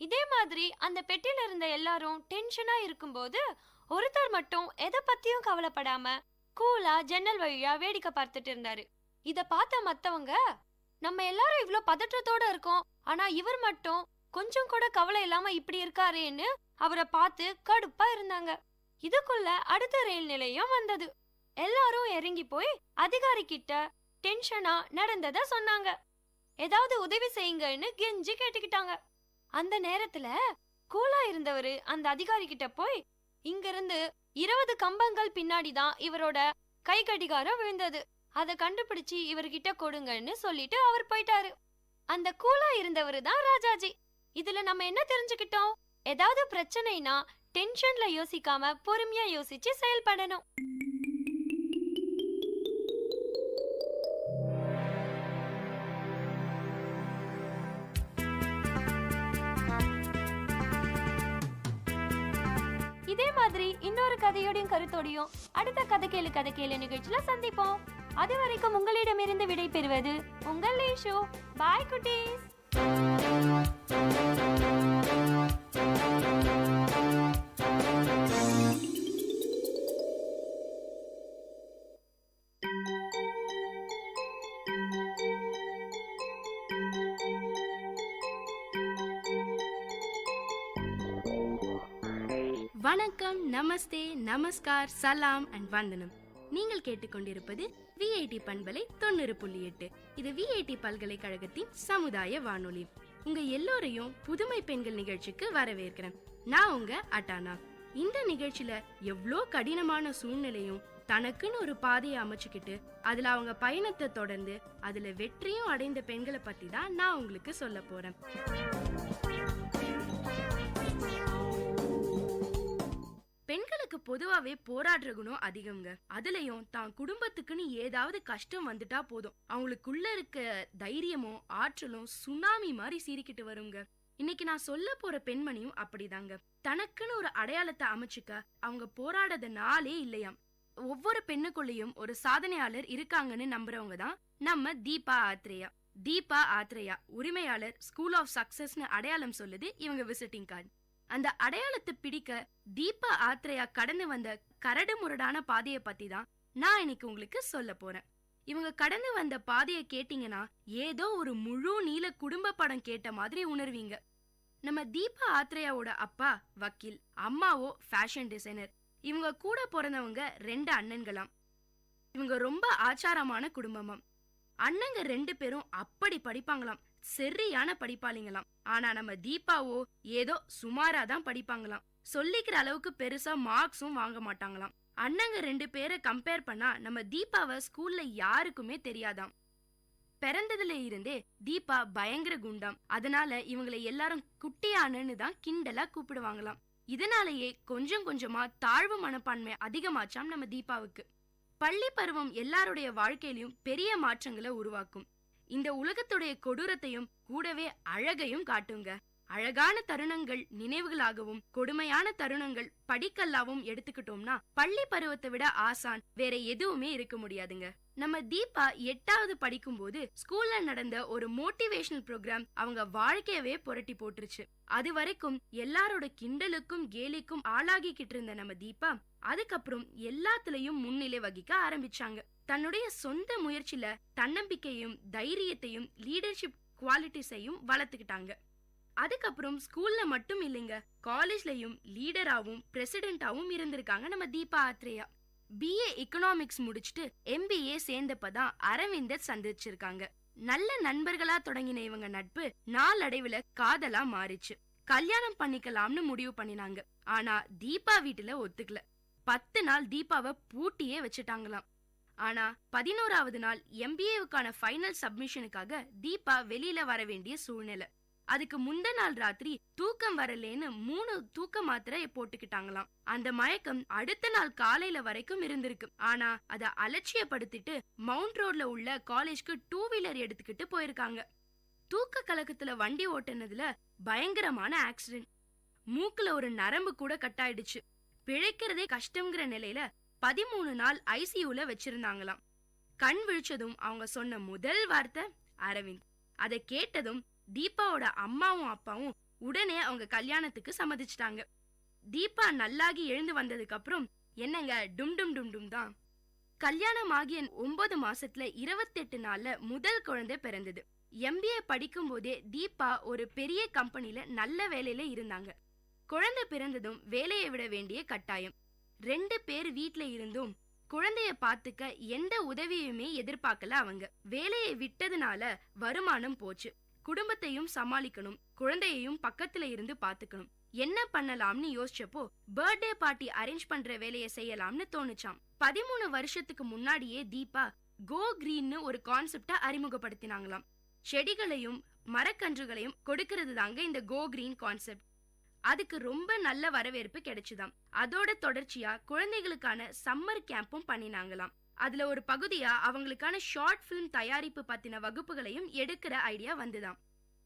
இதே மாதிரி அந்த பெட்டியில இருந்த எல்லாரும் டென்ஷனா இருக்கும்போது ஒருத்தர் மட்டும் எதை பத்தியும் கவலைப்படாம கூலா ஜன்னல் வழியா வேடிக்கை பார்த்துட்டு இருந்தாரு. இத பார்த்த மத்தவங்க, நம்ம எல்லாரும் இவ்ளோ பதற்றத்தோட இருக்கோம், ஆனா இவர் மட்டும் கொஞ்சம் கூட கவலை இல்லாம இப்படி இருக்காரேன்னு அவரை பார்த்து கடுப்பா இருந்தாங்க. இதுக்குள்ள அடுத்த ரயில் நிலையம் வந்தது. எல்லாரும் இறங்கி போய் அதிகாரி கிட்ட டென்ஷனா நடந்தத சொன்னாங்க. ஏதாவது உதவி செய்யுங்கன்னு கெஞ்சி கேட்டுக்கிட்டாங்க. அந்த நேரத்துல கூலா இருந்தவரு அந்த அதிகாரி கிட்ட போய், இங்க இருந்து 20 கம்பங்கள் பின்னாடிதான் இவரோட கை கடிகாரம் விழுந்தது, அதை கண்டுபிடிச்சு இவர்கிட்ட கொடுங்கன்னு சொல்லிட்டு அவர் போயிட்டாரு. அந்த கூலா இருந்தவரு தான் ராஜாஜி. இதுல நம்ம என்ன தெரிஞ்சுக்கிட்டோம்? ஏதாவது பிரச்சனைனா டென்ஷன்ல யோசிக்காம பொறுமையா யோசிச்சு செயல்படணும். இதே மாதிரி இன்னொரு கதையோடையும் கருத்தோடையும் அடுத்த கதை கேளு நிகழ்ச்சியில சந்திப்போம். அது வரைக்கும் உங்களிடமிருந்து விடை பெறுவது உங்கள் லேஷோ. பாய் குட்டீஸ். வணக்கம், நமஸ்தே, நமஸ்கார், சலாம் அண்ட் வந்தனம். நீங்கள் கேட்டுக்கொண்டிருப்பது விஐடி பண்பலை 90.8. இது விஐடி பல்கலைக்கழகத்தின் சமுதாய வானொலி. உங்க எல்லோரையும் புதுமை பெண்கள் நிகழ்ச்சிக்கு வரவேற்கிறேன். நான் உங்க அட்டானா. இந்த நிகழ்ச்சியில எவ்வளோ கடினமான சூழ்நிலையும் தனக்குன்னு ஒரு பாதையை அமைச்சுக்கிட்டு அதுல அவங்க பயணத்தை தொடர்ந்து அதுல வெற்றியும் அடைந்த பெண்களை பத்தி தான் நான் உங்களுக்கு சொல்ல போறேன். பெண்களுக்கு பொதுவாவே போராடுற குணம் அதிகம்ங்க. அதுலயும் தான் குடும்பத்துக்குன்னு ஏதாவது கஷ்டம் வந்துட்டா போதும், அவங்களுக்குள்ள இருக்க தைரியமும் ஆற்றலும் சுனாமி மாதிரி சீறிக்கிட்டு வருங்க. இன்னைக்கு நான் சொல்ல போற பெண்மணியும் அப்படிதாங்க. தனக்குன்னு ஒரு அடையாளத்தை அமைச்சுக்க அவங்க போராடாத நாளே இல்லையாம். ஒவ்வொரு பெண்ணுக்குள்ளேயும் ஒரு சாதனையாளர் இருக்காங்கன்னு நம்புறவங்க தான் நம்ம தீபா ஆத்ரேயா. தீபா ஆத்ரேயா உரிமையாளர், ஸ்கூல் ஆஃப் சக்சஸ்னு அடையாளம் சொல்லுது இவங்க விசிட்டிங் கார்டு. அந்த அடையாளத்தை பிடிக்க தீபா ஆத்ரேயா கடந்து வந்த கரடு முரடான பாதையை பத்தி தான் நான் இன்னைக்கு உங்களுக்கு சொல்ல போறேன். இவங்க கடந்து வந்த பாதையை கேட்டீங்கன்னா ஏதோ ஒரு முழு நீள குடும்ப படம் கேட்ட மாதிரி உணர்வீங்க. நம்ம தீபா ஆத்ரேயாவோட அப்பா வக்கீல், அம்மாவோ ஃபேஷன் டிசைனர். இவங்க கூட பிறந்தவங்க 2 அண்ணன்களாம். இவங்க ரொம்ப ஆச்சாரமான குடும்பமாம். அண்ணங்க 2 பேரும் அப்படி படிப்பாங்களாம், சரியான படிப்பாளிங்களாம். ஆனா நம்ம தீபாவோ ஏதோ சுமாரா தான் படிப்பாங்களாம். சொல்லிக்கிற அளவுக்கு பெருசா மார்க்ஸும் வாங்க மாட்டாங்களாம். அண்ணங்க 2 பேரை கம்பேர் பண்ணா நம்ம தீபாவை ஸ்கூல்ல யாருக்குமே தெரியாதாம். பிறந்ததுல இருந்தே தீபா பயங்கர குண்டாம். அதனால இவங்களை எல்லாரும் குட்டியானன்னு தான் கிண்டலா கூப்பிடுவாங்களாம். இதனாலேயே கொஞ்சம் கொஞ்சமா தாழ்வு மனப்பான்மை அதிகமாச்சாம் நம்ம தீபாவுக்கு. பள்ளி பருவம் எல்லாருடைய வாழ்க்கையிலும் பெரிய மாற்றங்களை உருவாக்கும். இந்த உலகத்துடைய கொடூரத்தையும் கூடவே அழகையும் காட்டுங்க. அழகான தருணங்கள் நினைவுகளாகவும் கொடுமையான தருணங்கள் படிக்கல்லாவும் எடுத்துக்கிட்டோம்னா பள்ளி பருவத்தை விட ஆசான் வேற எதுவுமே இருக்க முடியாதுங்க. நம்ம தீபா 8வது படிக்கும் போது ஸ்கூல்ல நடந்த ஒரு மோட்டிவேஷனல் ப்ரோக்ராம் அவங்க வாழ்க்கையவே புரட்டி போட்டுருச்சு. அது வரைக்கும் எல்லாரோட கிண்டலுக்கும் கேலிக்கும் ஆளாகிக்கிட்டு இருந்த நம்ம தீபா அதுக்கப்புறம் எல்லாத்துலயும் முன்னிலை வகிக்க ஆரம்பிச்சாங்க. தன்னுடைய சொந்த முயற்சியில தன்னம்பிக்கையும் தைரியத்தையும் லீடர்ஷிப் குவாலிட்டிஸையும் வளர்த்துக்கிட்டாங்க. அதுக்கப்புறம் ஸ்கூல்ல மட்டும் இல்லைங்க, காலேஜ்லயும் லீடராவும் பிரசிடென்டாவும் இருந்திருக்காங்க நம்ம தீபா ஆத்ரேயா. BA எக்கனாமிக்ஸ் முடிச்சுட்டு MBA சேர்ந்தப்பதான் அரவிந்த சந்திச்சிருக்காங்க. நல்ல நண்பர்களா தொடங்கின இவங்க நட்பு நாளடைவுல காதலா மாறிச்சு. கல்யாணம் பண்ணிக்கலாம்னு முடிவு பண்ணினாங்க. ஆனா தீபா வீட்டுல ஒத்துக்கல. 10 நாள் தீபாவை பூட்டியே வச்சுட்டாங்களாம். ஆனா 11வது நாள் MBAவுக்கான ஃபைனல் சப்மிஷனுக்காக தீபா வெளியில வர வேண்டிய சூழ்நிலை. அதுக்கு முந்த நாள் ராத்திரி தூக்கம் வரலேன்னு 3 தூக்க மாத்திரை போட்டுக்கிட்டாங்களாம். அந்த மயக்கம் அடுத்த நாள் காலையில வரைக்கும் இருந்திருக்கு. ஆனா அத அலட்சியப்படுத்திட்டு மவுண்ட் ரோட்ல உள்ள காலேஜ்க்கு 2 வீலர் எடுத்துக்கிட்டு போயிருக்காங்க. தூக்க கலக்கத்துல வண்டி ஓட்டுனதுல பயங்கரமான ஆக்சிடென்ட். மூக்குல ஒரு நரம்பு கூட கட்டாயிடுச்சு. பிழைக்கிறதே கஷ்டம்ங்கிற நிலையில 13 நாள் ICUல வச்சிருந்தாங்களாம். கண் விழிச்சதும் அவங்க சொன்ன முதல் வார்த்தை அரவிந்த். அதை கேட்டதும் தீபாவோட அம்மாவும் அப்பாவும் உடனே அவங்க கல்யாணத்துக்கு சம்மதிச்சிட்டாங்க. தீபா நல்லாகி எழுந்து வந்ததுக்கு அப்புறம் என்னங்க டும் டும் டும் டும் தான். கல்யாணம் ஆகிய 9 மாசத்துல 28 நாள்ல முதல் குழந்தை பிறந்தது. MBA படிக்கும் போதே தீபா ஒரு பெரிய கம்பெனில நல்ல வேலையில இருந்தாங்க. குழந்தை பிறந்ததும் வேலையை விட வேண்டிய கட்டாயம். 2 பேர் வீட்ல இருந்தும் குழந்தைய பாத்துக்க எந்த உதவியுமே எதிர்பார்க்கல அவங்க. வேலையை விட்டதுனால வருமானம் போச்சு. குடும்பத்தையும் சமாளிக்கணும், குழந்தையையும் பக்கத்துல இருந்து பாத்துக்கணும். என்ன பண்ணலாம்னு யோசிச்சப்போ பர்த்டே பார்ட்டி அரேஞ்ச் பண்ற வேலையை செய்யலாம்னு தோணுச்சாம். 13 வருஷத்துக்கு முன்னாடியே தீபா கோ கிரீன்னு ஒரு கான்செப்ட அறிமுகப்படுத்தினாங்களாம். செடிகளையும் மரக்கன்றுகளையும் கொடுக்கிறது தாங்க இந்த கோ கிரீன் கான்செப்ட். அதுக்கு ரொம்ப நல்ல வரவேற்பு கிடைச்சுதாம். அதோட தொடர்ச்சியா குழந்தைகளுக்கான சம்மர் கேம்பும் பண்ணினாங்களாம். அதுல ஒரு பகுதியா அவங்களுக்கான ஷார்ட் பிலிம் தயாரிப்பு பத்தின வகுப்புகளையும் எடுக்கிற ஐடியா வந்துதாம்.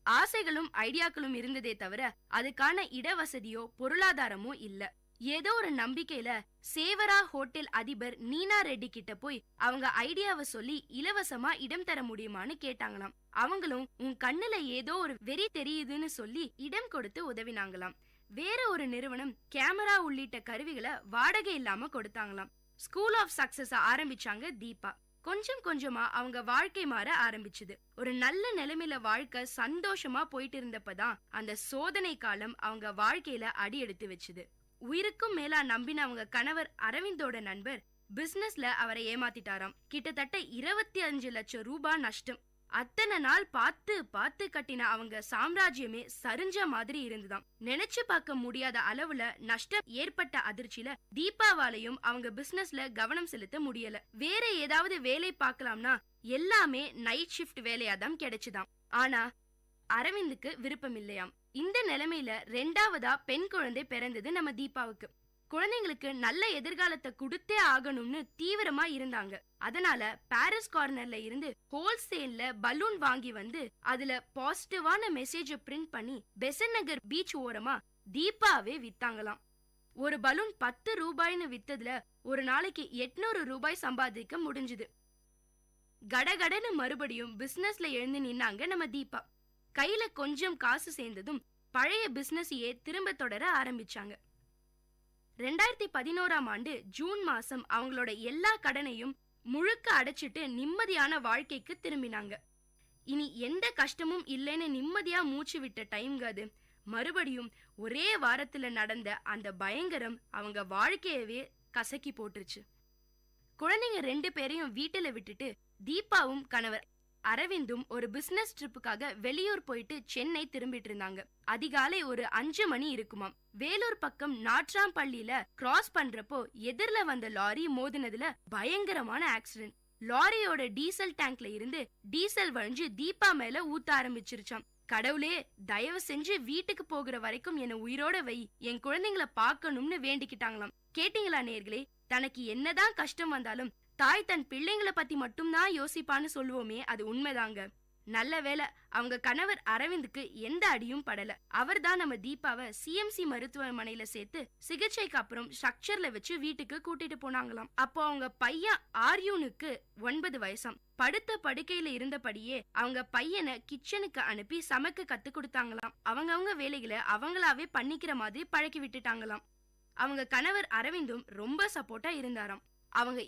ஆசைகளும் ஐடியாக்களும் இருந்ததே தவிர அதுக்கான இடவசதியோ பொருளாதாரமோ இல்ல. ஏதோ ஒரு நம்பிக்கையில சேவரா ஹோட்டல் அதிபர் நீனா ரெட்டி கிட்ட போய் அவங்க ஐடியாவை சொல்லி இலவசமா இடம் தர முடியுமான்னு கேட்டாங்களாம். அவங்களும் உன் கண்ணுல ஏதோ ஒரு வெறி தெரியுதுன்னு சொல்லி இடம் கொடுத்து உதவினாங்களாம். வேற ஒரு நிறுவனம் கேமரா உள்ளிட்ட கருவிகளை வாடகை இல்லாம கொடுத்தாங்களாம். ஸ்கூல் ஆஃப் சக்சஸ் ஆரம்பிச்சாங்க தீபா. கொஞ்சம் கொஞ்சமா அவங்க வாழ்க்கை மாற ஆரம்பிச்சுது. ஒரு நல்ல நிலைமையில வாழ்க்கை சந்தோஷமா போயிட்டு இருந்தப்பதான் அந்த சோதனை காலம் அவங்க வாழ்க்கையில அடி எடுத்து வச்சுது. உயிருக்கும் மேலா நம்பின அவங்க கணவர் அரவிந்தோட நண்பர் பிசினஸ்ல அவரை ஏமாத்திட்டாராம். கிட்டத்தட்ட 25 லட்சம் ரூபாய் நஷ்டம். அத்தனை நாள் பார்த்து கட்டின அவங்க சாம்ராஜ்யமே சரிஞ்ச மாதிரி இருந்துதாம். நினைச்சு பார்க்க முடியாத அளவுல நஷ்டம் ஏற்பட்ட அதிர்ச்சியில தீபாவாலையும் அவங்க பிசினஸ்ல கவனம் செலுத்த முடியல. வேற ஏதாவது வேலை பார்க்கலாம்னா எல்லாமே நைட் ஷிஃப்ட் வேலையாதான் கிடைச்சுதாம். ஆனா அரவிந்துக்கு விருப்பம் இல்லையாம். இந்த நிலைமையில 2வதா பெண் குழந்தை பிறந்தது நம்ம தீபாவுக்கு. குழந்தைங்களுக்கு நல்ல எதிர்காலத்தை கொடுத்தே ஆகணும்னு தீவிரமா இருந்தாங்க. அதனால பாரிஸ் கார்னர்ல இருந்து ஹோல்சேல்ல பலூன் வாங்கி வந்து அதுல பாசிட்டிவான மெசேஜ பிரிண்ட் பண்ணி பெசன் நகர் பீச் ஓரமா தீபாவே வித்தாங்களாம். ஒரு பலூன் 10 ரூபாய்னு வித்ததுல ஒரு நாளைக்கு 800 ரூபாய் சம்பாதிக்க முடிஞ்சுது. கடகடன்னு மறுபடியும் பிசினஸ்ல எழுந்து நின்னாங்க நம்ம தீபா. கையில கொஞ்சம் காசு சேர்ந்ததும் பழைய பிசினஸையே திரும்ப தொடர ஆரம்பிச்சாங்க. 2011ஆம் ஆண்டு ஜூன் மாசம் அவங்களோட எல்லா கடனையும் முழுக்க அடைச்சிட்டு நிம்மதியான வாழ்க்கைக்கு திரும்பினாங்க. இனி எந்த கஷ்டமும் இல்லைன்னு நிம்மதியா மூச்சு விட்ட டைம்ங்க அது. மறுபடியும் ஒரே வாரத்துல நடந்த அந்த பயங்கரம் அவங்க வாழ்க்கையவே கசக்கி போட்டுருச்சு. குழந்தைங்க 2 பேரையும் வீட்டுல விட்டுட்டு தீபாவும் கணவர் அரவிந்தும் ஒரு பிசினஸ் ட்ரிப்புக்காக வெளியூர் போயிட்டு சென்னை திரும்பிட்டு இருந்தாங்க. அதிகாலை ஒரு 5 மணி இருக்குமாம். வேலூர் பக்கம் நாட்ராம்பள்ளியில கிராஸ் பண்றப்போ எதிர்ல வந்த லாரி மோதினதுல பயங்கரமான ஆக்சிடென்ட். லாரியோட டீசல் டேங்க்ல இருந்து டீசல் வழிஞ்சு தீபா மேல ஊத்த ஆரம்பிச்சிருச்சாம். கடவுளே, தயவு செஞ்சு வீட்டுக்கு போகிற வரைக்கும் என்ன உயிரோட வை, என் குழந்தைங்களை பார்க்கணும்னு வேண்டிக்கிட்டாங்களாம். கேட்டீங்களா நேர்களே? தனக்கு என்னதான் கஷ்டம் வந்தாலும் தாய் தன் பிள்ளைங்களை பத்தி மட்டும்தான் யோசிப்பான்னு சொல்லுவோமே, அது உண்மைதாங்க. நல்ல வேளை அவங்க கணவர் அரவிந்துக்கு எந்த அடியும் படல. அவர் தான் நம்ம தீபாவை CMC மருத்துவமனையில சேர்த்து சிகிச்சைக்கு அப்புறம் ஸ்ட்ரக்சர்ல வச்சு வீட்டுக்கு கூட்டிட்டு போனாங்களாம். அப்போ அவங்க பையன் ஆர்யூனுக்கு 9 வயசாம். படுத்த படுக்கையில இருந்தபடியே அவங்க பையனை கிச்சனுக்கு அனுப்பி சமைக்க கத்து கொடுத்தாங்களாம். அவங்க வேலைகளை அவங்களாவே பண்ணிக்கிற மாதிரி பழக்கி விட்டுட்டாங்களாம். அவங்க கணவர் அரவிந்தும் ரொம்ப சப்போர்ட்டா இருந்தாராம். அவங்க